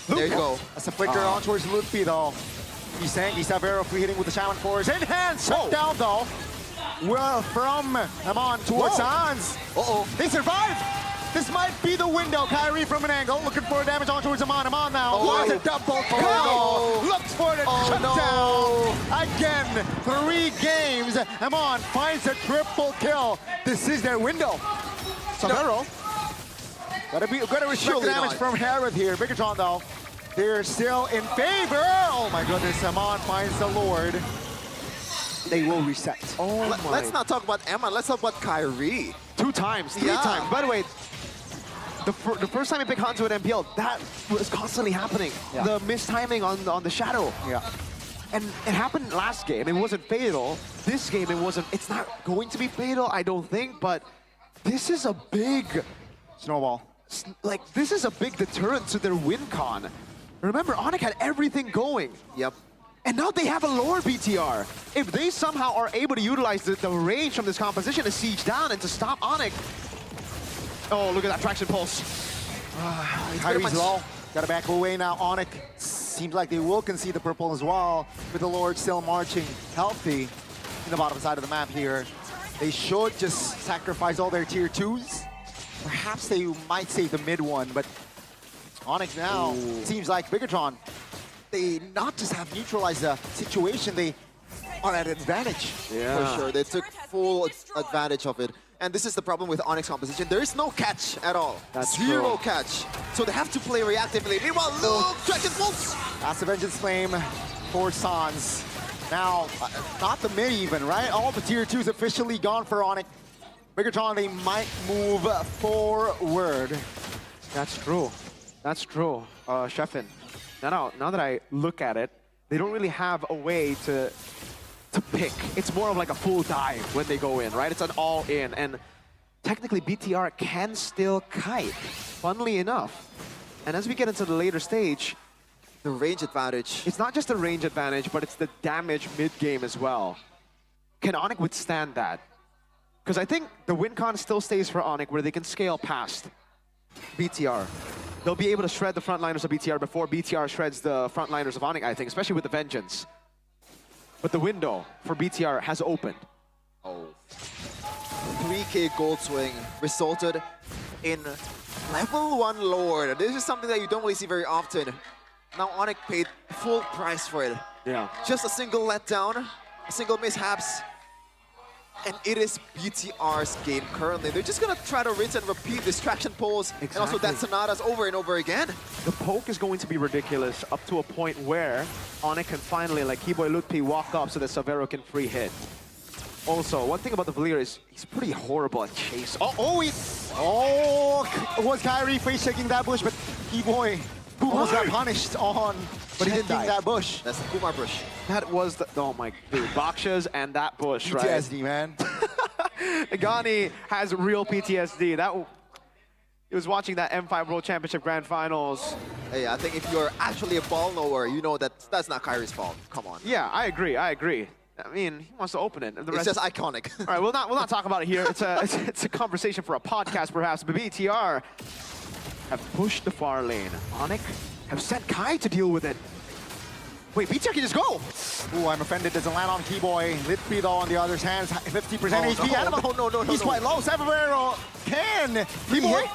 There you go. That's a flicker on towards Lupi though. He's saying Savero free hitting with the Shaman Force. In hand, shut down though. Well, from Amon towards Sans. Uh-oh. They survive. This might be the window. Kyrie from an angle, looking for damage on towards Amon. Amon now. Oh. Wants a double kill. Looks for the shutdown. Again, 3 games. Amon finds a triple kill. This is their window. Savero. Gotta restrict damage from Harith here. Bigatron though. They're still in favor. Oh my goodness, Amon finds the Lord. They will reset. Oh my. Let's not talk about Amon, let's talk about Kyrie. 2 times, 3 times. By the way, the first time he picked Hanzo at MPL, that was constantly happening. Yeah. The mistiming on the Shadow. Yeah. And it happened last game. It wasn't fatal. This game, it's not going to be fatal, I don't think, but this is a big snowball. Like, this is a big deterrent to their win con. Remember, Onyx had everything going. Yep. And now they have a lower BTR. If they somehow are able to utilize the range from this composition to siege down and to stop Onyx. Oh, look at that traction pulse. Kyrie's low. Gotta back away now. Onyx seems like they will concede the purple as well, with the Lord still marching healthy in the bottom side of the map here. They should just sacrifice all their tier 2s. Perhaps they might save the mid one, but Onyx now seems like Bigatron. They not just have neutralized the situation, they are at advantage. Yeah. For sure, they took full advantage of it. And this is the problem with Onyx composition. There is no catch at all. That's Zero true. catch. So they have to play reactively. Meanwhile, Luke, Dragon Pulse! That's the Vengeance Flame for Sans. Now, not the mid even, right? All the tier 2s officially gone for Onyx. Bigatron, they might move forward. That's true. That's true, Sheffin. Now that I look at it, they don't really have a way to pick. It's more of like a full dive when they go in, right? It's an all-in, and technically BTR can still kite, funnily enough. And as we get into the later stage, The range advantage. It's not just the range advantage, but it's the damage mid-game as well. Can Onyx withstand that? Because I think the win con still stays for Onyx, where they can scale past BTR. They'll be able to shred the frontliners of BTR before BTR shreds the frontliners of Onyx, I think, especially with the Vengeance. But the window for BTR has opened. Oh. 3K gold swing resulted in level 1 Lord. This is something that you don't really see very often. Now Onyx paid full price for it. Yeah. Just a single letdown, a single mishaps, and it is BTR's game currently. They're just gonna try to rinse and repeat distraction pulls and also that Sonatas over and over again. The poke is going to be ridiculous up to a point where Onyx can finally, like Keyboy Lutpi, walk up so that Savero can free hit. Also, one thing about the Valier is he's pretty horrible at chase. Was Kyrie face checking that bush, but Keyboy almost got punished on but he didn't die. that bush. That's the Kumar bush. That was the, oh my dude, Bakshas and that bush, right? PTSD, man. Agani has real PTSD. He was watching that M5 World Championship Grand Finals. Hey, I think if you're actually a ball knower, you know that that's not Kyrie's fault. Come on. Yeah, I agree. I mean, he wants to open it. It's just iconic. All right, we'll not talk about it here. It's a conversation for a podcast, perhaps. But BTR have pushed the far lane. Onyx have sent Kai to deal with it. Wait, BTR can just go. Ooh, I'm offended. Doesn't land on Keyboy. Litpi, though, on the other hand, 50% HP. No, He's quite low. Savero can. Keyboy.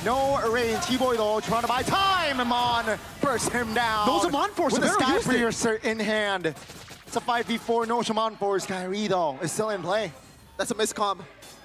No range. Keyboy, though, trying to buy time. Amon bursts him down. Those Amon force. With a Sky Piercer in hand. It's a 5v4. No Shaman Force. Kyrie, though, is still in play. That's a miscom.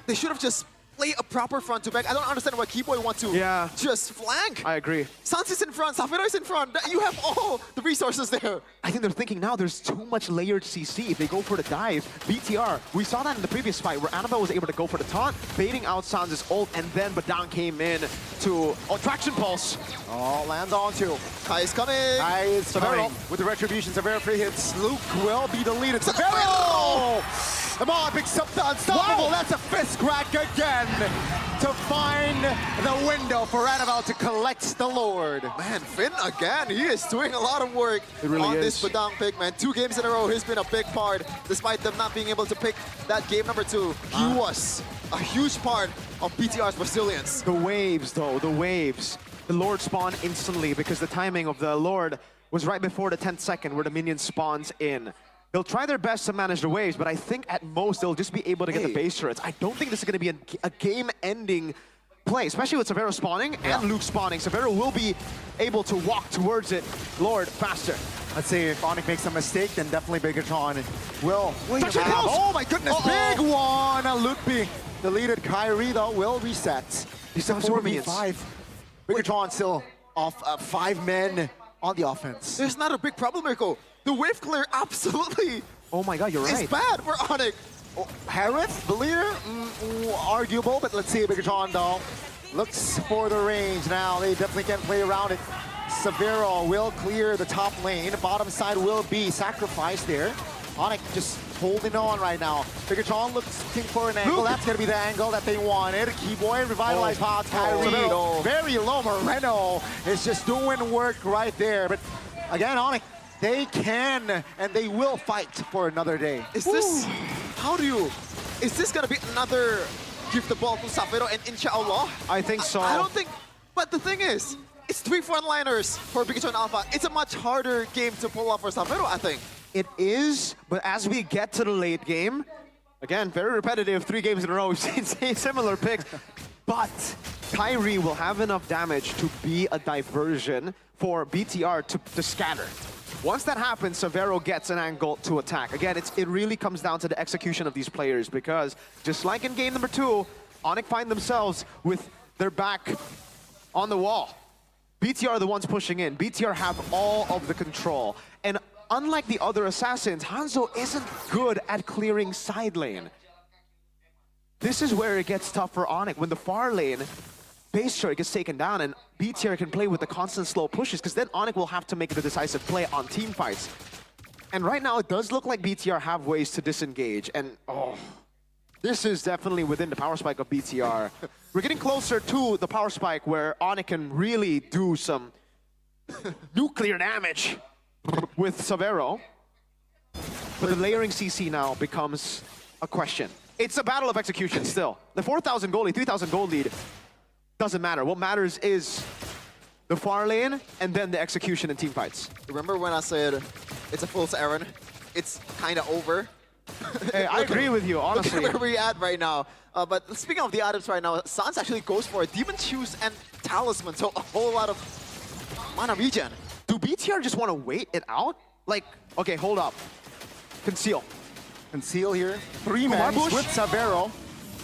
They should have just played a proper front to back. I don't understand why Keyboy wants to just flank. I agree. Sans is in front. Savero is in front. You have all the resources there. I think they're thinking now there's too much layered CC. If they go for the dive, BTR, we saw that in the previous fight where Annabelle was able to go for the taunt, baiting out Sans' ult, and then Badang came in to Traction Pulse. Oh, lands on two. Kai is coming. Kai is coming. With the retribution, Savero free hits. Luke will be deleted. Savero! Come on, picks up the unstoppable. Wow. That's a fist crack again to find the window for Annabelle to collect the Lord. Man, Finn again. He is doing a lot of work on this Badang pick, man. 2 games in a row, he's been a big part, despite them not being able to pick that game number 2. He was a huge part of BTR's resilience. The waves, though, the waves. The Lord spawned instantly because the timing of the Lord was right before the 10th second where the minion spawns in. They'll try their best to manage the waves, but I think at most they'll just be able to get the base turrets. I don't think this is going to be a game-ending play, especially with Savero spawning and Luke spawning. Savero will be able to walk towards it, Lord, faster. Let's see, if Onyx makes a mistake, then definitely Bigatron will. Oh my goodness, big one! Lutpi deleted. Kyrie, though, will reset. He still has 4v5. Bigatron still off 5 men on the offense. There's not a big problem, Mirko. The wave clear absolutely. Oh my god, you're right. It's bad for Onyx. Harith, Valier, arguable, but let's see. Bigatron, though, looks for the range now. They definitely can play around it. Savero will clear the top lane. Bottom side will be sacrificed there. Onyx just holding on right now. Bigatron looking for an angle. That's going to be the angle that they wanted. Keyboy, revitalized pods. Kyrie, very low. Moreno is just doing work right there. But again, Onyx, they can and they will fight for another day. Is this, is this gonna be another give the ball to Savero and inshallah? I think so. I don't think, but the thing is, it's 3 frontliners for Bigatron Alpha. It's a much harder game to pull off for Savero, I think. It is, but as we get to the late game, again, very repetitive, 3 games in a row, we've seen similar picks, but Kyrie will have enough damage to be a diversion for BTR to scatter. Once that happens, Savero gets an angle to attack. Again, it really comes down to the execution of these players because just like in game number 2, Onyx find themselves with their back on the wall. BTR are the ones pushing in. BTR have all of the control. And unlike the other assassins, Hanzo isn't good at clearing side lane. This is where it gets tough for Onyx. When the far lane base turret gets taken down and BTR can play with the constant slow pushes because then Onyx will have to make the decisive play on team fights. And right now it does look like BTR have ways to disengage and this is definitely within the power spike of BTR. We're getting closer to the power spike where Onyx can really do some nuclear damage with Savero. But the layering CC now becomes a question. It's a battle of execution still. The 4,000 gold lead, 3,000 gold lead doesn't matter. What matters is the far lane and then the execution and team fights. Remember when I said it's a fool's errand? It's kind of over. Hey, I agree with you, honestly. Look at where we're at right now. But speaking of the items right now, Sans actually goes for a Demon Shoes and Talisman, so a whole lot of mana regen. Do BTR just want to wait it out? Like, okay, hold up. Conceal. Conceal here. 3 men with Savero.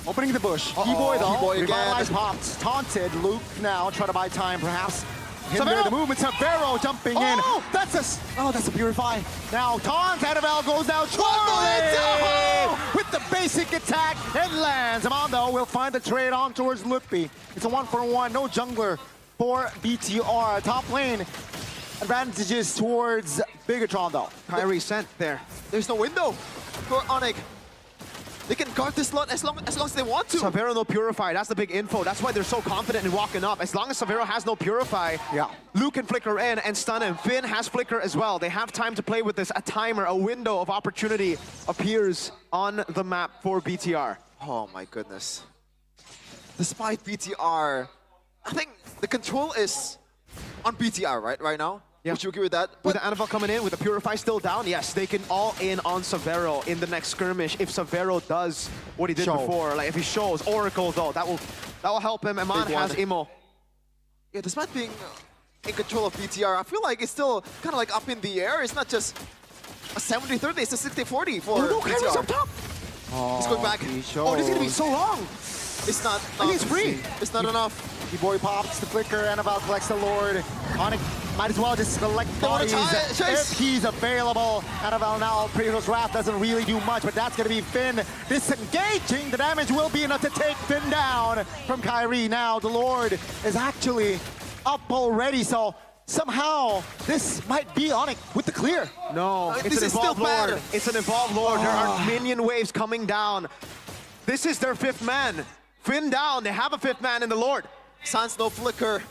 Opening the bush. Keyboy though. Keyboy Revitalized pops. Taunted. Luke now try to buy time perhaps. Hinder the movement. Savero jumping in. That's a purify. Now taunt. Annabelle goes down. With the basic attack and lands. Amando will find the trade on towards Lupi. It's a 1-for-1. No jungler for BTR. Top lane. Advantages towards Bigatron though. Kyrie sent there. There's no window for Onyx. They can guard this slot as long as they want to. Savero no Purify, that's the big info. That's why they're so confident in walking up. As long as Savero has no Purify, Luke can flicker in and stun him. Finn has flicker as well. They have time to play with this. A timer, a window of opportunity appears on the map for BTR. Oh my goodness. Despite BTR, I think the control is on BTR right now. Yeah. Would you agree with that? With the Annabelle coming in, with the Purify still down, yes, they can all in on Savero in the next skirmish. If Savero does what he did before, like if he shows Oracle though, that will help him. Eman has Immo. Yeah, despite being in control of BTR, I feel like it's still kind of like up in the air. It's not just a 70-30, it's a 60-40 for BTR. Up top. He's going back. Oh, this is gonna be so long. It's not. I think it's free. It's not enough. Keyboy pops the flicker. Annabelle collects the Lord. Onyx might as well just collect bodies if he's available. Annabelle now, Previous Wrath doesn't really do much, but that's going to be Finn disengaging. The damage will be enough to take Finn down from Kyrie. Now the Lord is actually up already, so somehow this might be Onyx with the clear. No, it's an evolved Lord. It's an evolved Lord. There are minion waves coming down. This is their 5th man. Finn down, they have a 5th man in the Lord. Sans no flicker.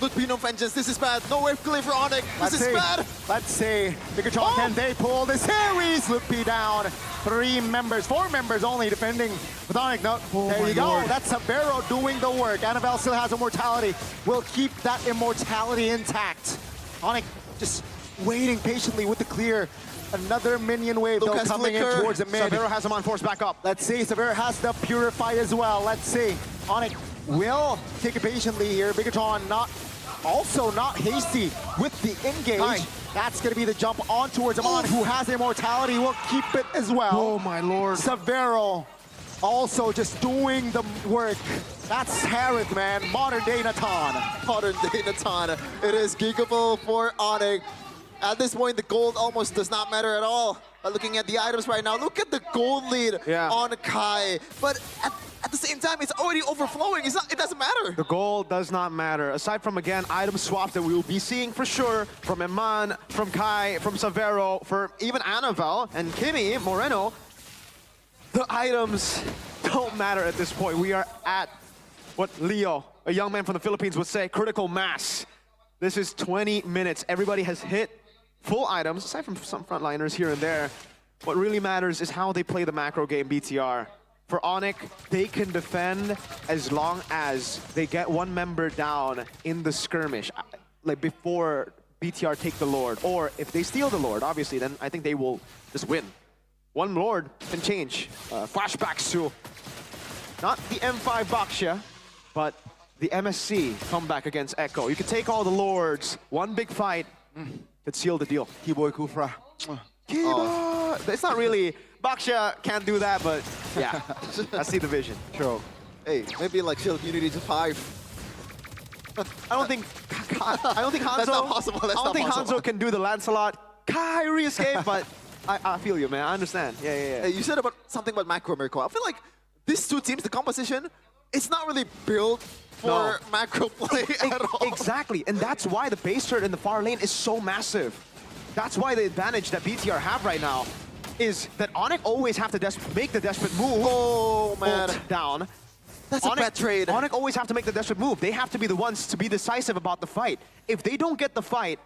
Would be no vengeance. This is bad. No wave clear for Onyx. This is bad. Let's see. Bigatron, can they pull the series? Lupi down. 4 members only defending with Onyx. No, there you go. That's Savero doing the work. Annabelle still has immortality. Will keep that immortality intact. Onyx just waiting patiently with the clear. Another minion wave though coming in towards the mid. Savero has him on force back up. Let's see. Savero has the Purify as well. Let's see. Onyx will take it patiently here. Bigatron also not hasty with the engage. That's going to be the jump on towards Amon, who has immortality, will keep it as well. Oh my lord. Savero also just doing the work. That's Harith, man. Modern day Natan. Modern day Natan. It is giggable for Onyx. At this point, the gold almost does not matter at all. Looking at the items right now, look at the gold lead on Kai. But at the same time, it's already overflowing. It doesn't matter. The gold does not matter. Aside from, again, item swaps that we will be seeing for sure from Eman, from Kai, from Savero, for even Annabelle and Kimmy Moreno, the items don't matter at this point. We are at what Leo, a young man from the Philippines, would say, critical mass. This is 20 minutes. Everybody has hit full items, aside from some frontliners here and there. What really matters is how they play the macro game, BTR. For Onyx, they can defend as long as they get 1 member down in the skirmish, like before BTR take the Lord. Or if they steal the Lord, obviously, then I think they will just win. 1 Lord can change. Flashbacks to not the M5 Baksha, but the MSC comeback against Echo. You can take all the Lords, 1 big fight, could seal the deal. Keyboy Kufra. It's not really, Baksha can't do that, but yeah, that's the division. True. Hey, maybe like Shield Unity to 5. I don't think Hanzo. That's not possible. I don't think Hanzo can do the Lancelot Kyrie escape, but I feel you, man. I understand. Yeah. Hey, you said something about Macro Miracle. I feel like these 2 teams, the composition, it's not really built for macro play at all. Exactly, and that's why the base turret in the far lane is so massive. That's why the advantage that BTR have right now is that Onyx always have to make the desperate move. Oh man, down. That's a bad trade. Onyx always have to make the desperate move. They have to be the ones to be decisive about the fight. If they don't get the fight,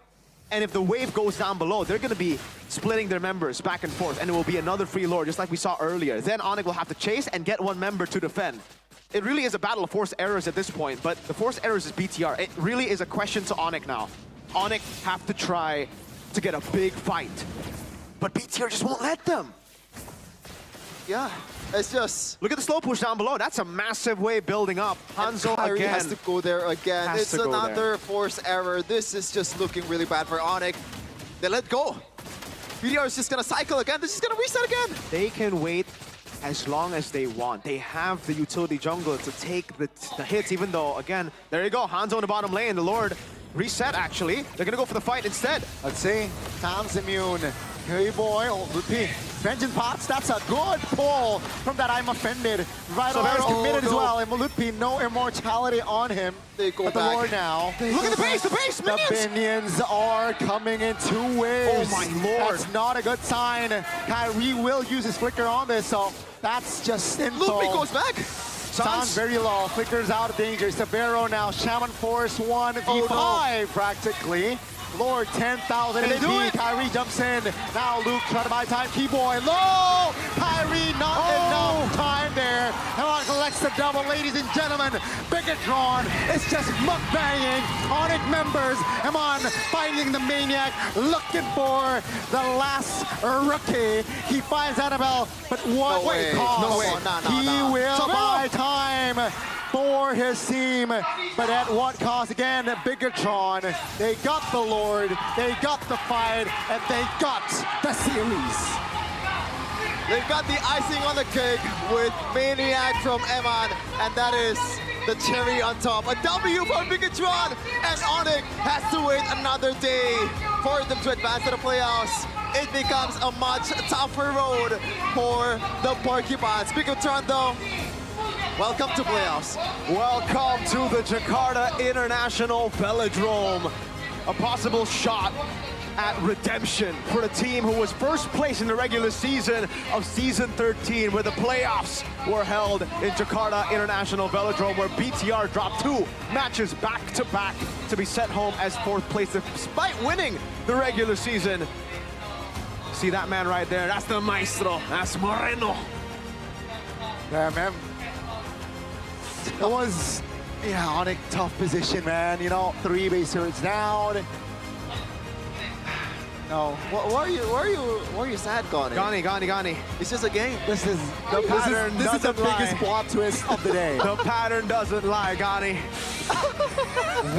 and if the wave goes down below, they're going to be splitting their members back and forth, and it will be another free lord, just like we saw earlier. Then Onyx will have to chase and get one member to defend. It really is a battle of forced errors at this point, but the forced errors is BTR. It really is a question to Onyx now. Onyx have to try to get a big fight, but BTR just won't let them. Yeah, it's just... Look at the slow push down below. That's a massive wave building up. Hanzo Kyrie again. has to go there again. Has It's another forced error. This is just looking really bad for Onyx. They let go. BTR is just going to cycle again. This is going to reset again. They can wait as long as they want. They have the utility jungler to take the hits, even though, again, there you go. Hanzo in the bottom lane. The Lord reset, actually. They're going to go for the fight instead. Let's see. Tom's immune. Hey boy, repeat. Vengeance Pots, that's a good pull from that I'm offended. Right So on, there's committed as no- well. And Malutpi, no immortality on him. They go but back. the Lord now. Look at the base, The minions are coming in 2 waves. Oh my Lord. That's not a good sign. Kyrie will use his flicker on this, so that's just info. Lupi goes back. Sounds very low. Flickers out of danger. Sabero now. Shaman Force 1v5 practically. Lord 10,000 Can they do AP. it? Kyrie jumps in. Now Luke trying to buy time. Keyboy low. Kyrie not enough time there. And collects the double, ladies and gentlemen. Bigatron is just mukbanging. Onyx members. Come on, finding the maniac, looking for the last rookie. He finds Annabelle, but what No way. cost? No way. No, He no. will Sabero. buy time for his team, but at what cost? Again, Bigatron. They got the Lord, they got the fight, and they got the series. They've got the icing on the cake with Maniac from Eman, and that is the cherry on top. A W for Bigatron, and Onyx has to wait another day for them to advance to the playoffs. It becomes a much tougher road for the Porcupines. Bigatron, though, welcome to playoffs. Welcome to the Jakarta International Velodrome. A possible shot at redemption for the team who was first place in the regular season of Season 13, where the playoffs were held in Jakarta International Velodrome, where BTR dropped 2 matches back-to-back to be sent home as 4th place despite winning the regular season. See that man right there? That's the maestro. That's Moreno. Yeah, man. It was, yeah, on a tough position, man. You know, 3 base hits down. No, why are you sad, Gani? Gani. It's just a game. This is the pattern. This is the biggest plot twist of the day. The pattern doesn't lie, Gani.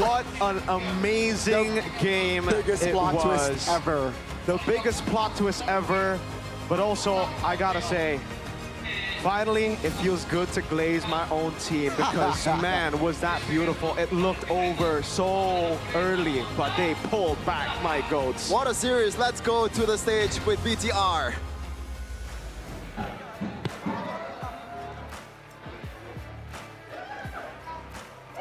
What an amazing game Biggest it plot was. twist ever. The biggest plot twist ever. But also, I gotta say, finally, it feels good to glaze my own team because, man, was that beautiful. It looked over so early, but they pulled back, my goats. What a series. Let's go to the stage with BTR.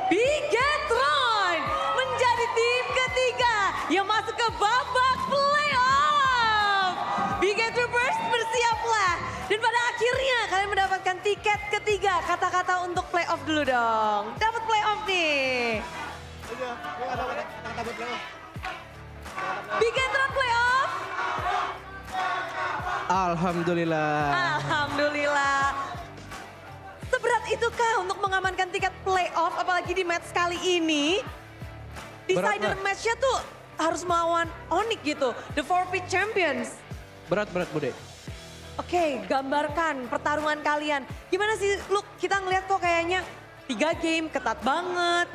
Bigatron menjadi tim ketiga yang masuk ke babak playoff. Bigatroopers bersiaplah. Dan pada akhirnya kalian mendapatkan tiket ketiga. Kata-kata untuk playoff dulu dong. Dapat playoff nih. Bigatron playoff. Alhamdulillah. Alhamdulillah. Seberat itukah untuk mengamankan tiket playoff, apalagi di match kali ini? Decider match-nya tuh harus melawan Onyx gitu, the forfeit champions. Berat Bude. Oke, gambarkan pertarungan kalian. Gimana sih, Luke? Kita ngeliat kok kayaknya 3 game ketat banget.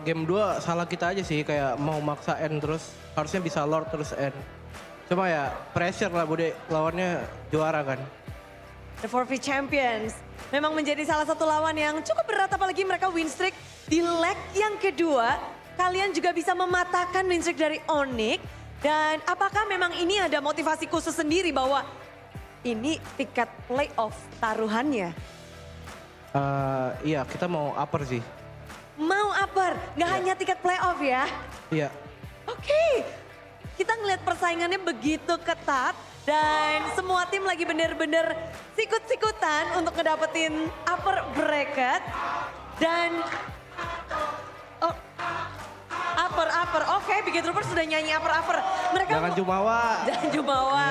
Game 2 salah kita aja sih, kayak mau maksa end terus. Harusnya bisa Lord terus end. Cuma ya pressure lah Bude, lawannya juara kan. The forfeit champions memang menjadi salah satu lawan yang cukup berat, apalagi mereka win streak di leg yang kedua. Kalian juga bisa mematahkan win streak dari Onyx. Dan apakah memang ini ada motivasi khusus sendiri bahwa ini tiket playoff taruhannya? Iya, kita mau upper sih. Mau upper, nggak hanya tiket playoff ya? Iya. Oke. kita ngeliat persaingannya begitu ketat dan semua tim lagi bener-bener sikut-sikutan untuk ngedapetin upper bracket dan upper. Oke, Big Troopers sudah nyanyi upper. Mereka Jangan jumawa. Jangan jumawa.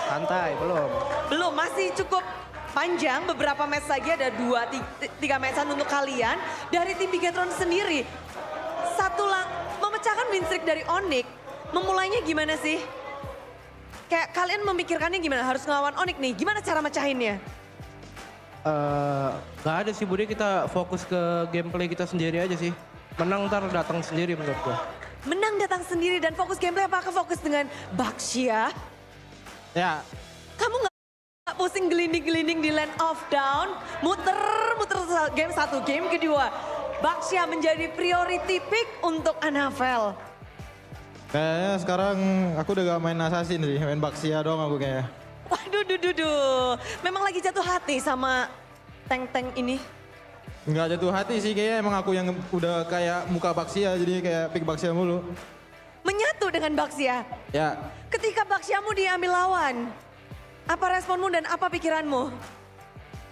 Santai, belum. Belum, masih cukup panjang, beberapa match lagi, ada 2-3 matchan untuk kalian. Dari tim Bigatron sendiri, memecahkan win streak dari Onyx, memulainya gimana sih? Kayak kalian memikirkannya gimana, harus ngelawan Onyx nih, gimana cara mecahinnya? Gak ada sih Budi, kita fokus ke gameplay kita sendiri aja sih. Menang ntar datang sendiri menurut gua. Menang datang sendiri dan fokus gameplay, apakah fokus dengan Baxia? Ya. Kamu nggak pusing gelinding-gelinding di Land of Down, muter game 1, game kedua. Baxia menjadi priority pick untuk Anavel. Kayaknya sekarang aku udah gak main Assassin sih, main Baxia doang aku kayaknya. Waduh, memang lagi jatuh hati sama tank-tank ini. Nggak jatuh hati sih, kayaknya emang aku yang udah kayak muka Baxia, jadi kayak pick Baxia mulu. Menyatu dengan Baxia. Ya. Ketika Baxiamu diambil lawan, apa responmu dan apa pikiranmu?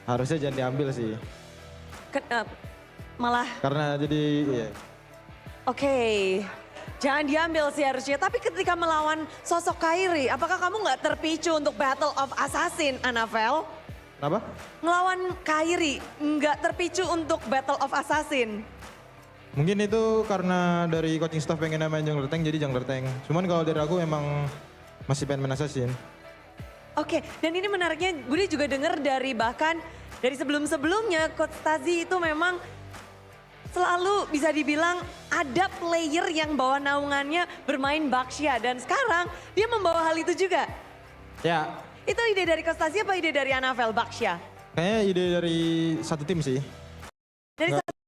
Harusnya jangan diambil sih. Malah. Karena jadi, ya. Oke, jangan diambil sih harusnya. Tapi ketika melawan sosok Kairi, apakah kamu nggak terpicu untuk Battle of Assassin, Anavel? Kenapa? Ngelawan Kairi, nggak terpicu untuk Battle of Assassin. Mungkin itu karena dari coaching staff pengen main jungler tank, jadi jungler tank. Cuman kalau dari aku emang masih pengen main Assassin. Oke, dan ini menariknya Budi juga dengar dari bahkan dari sebelum-sebelumnya Coach Tazi itu memang selalu bisa dibilang ada player yang bawa naungannya bermain Baxia dan sekarang dia membawa hal itu juga. Ya. Itu ide dari Coach Tazi apa ide dari Anavel Baxia? Kayaknya ide dari satu tim sih. Dari Nggak- satu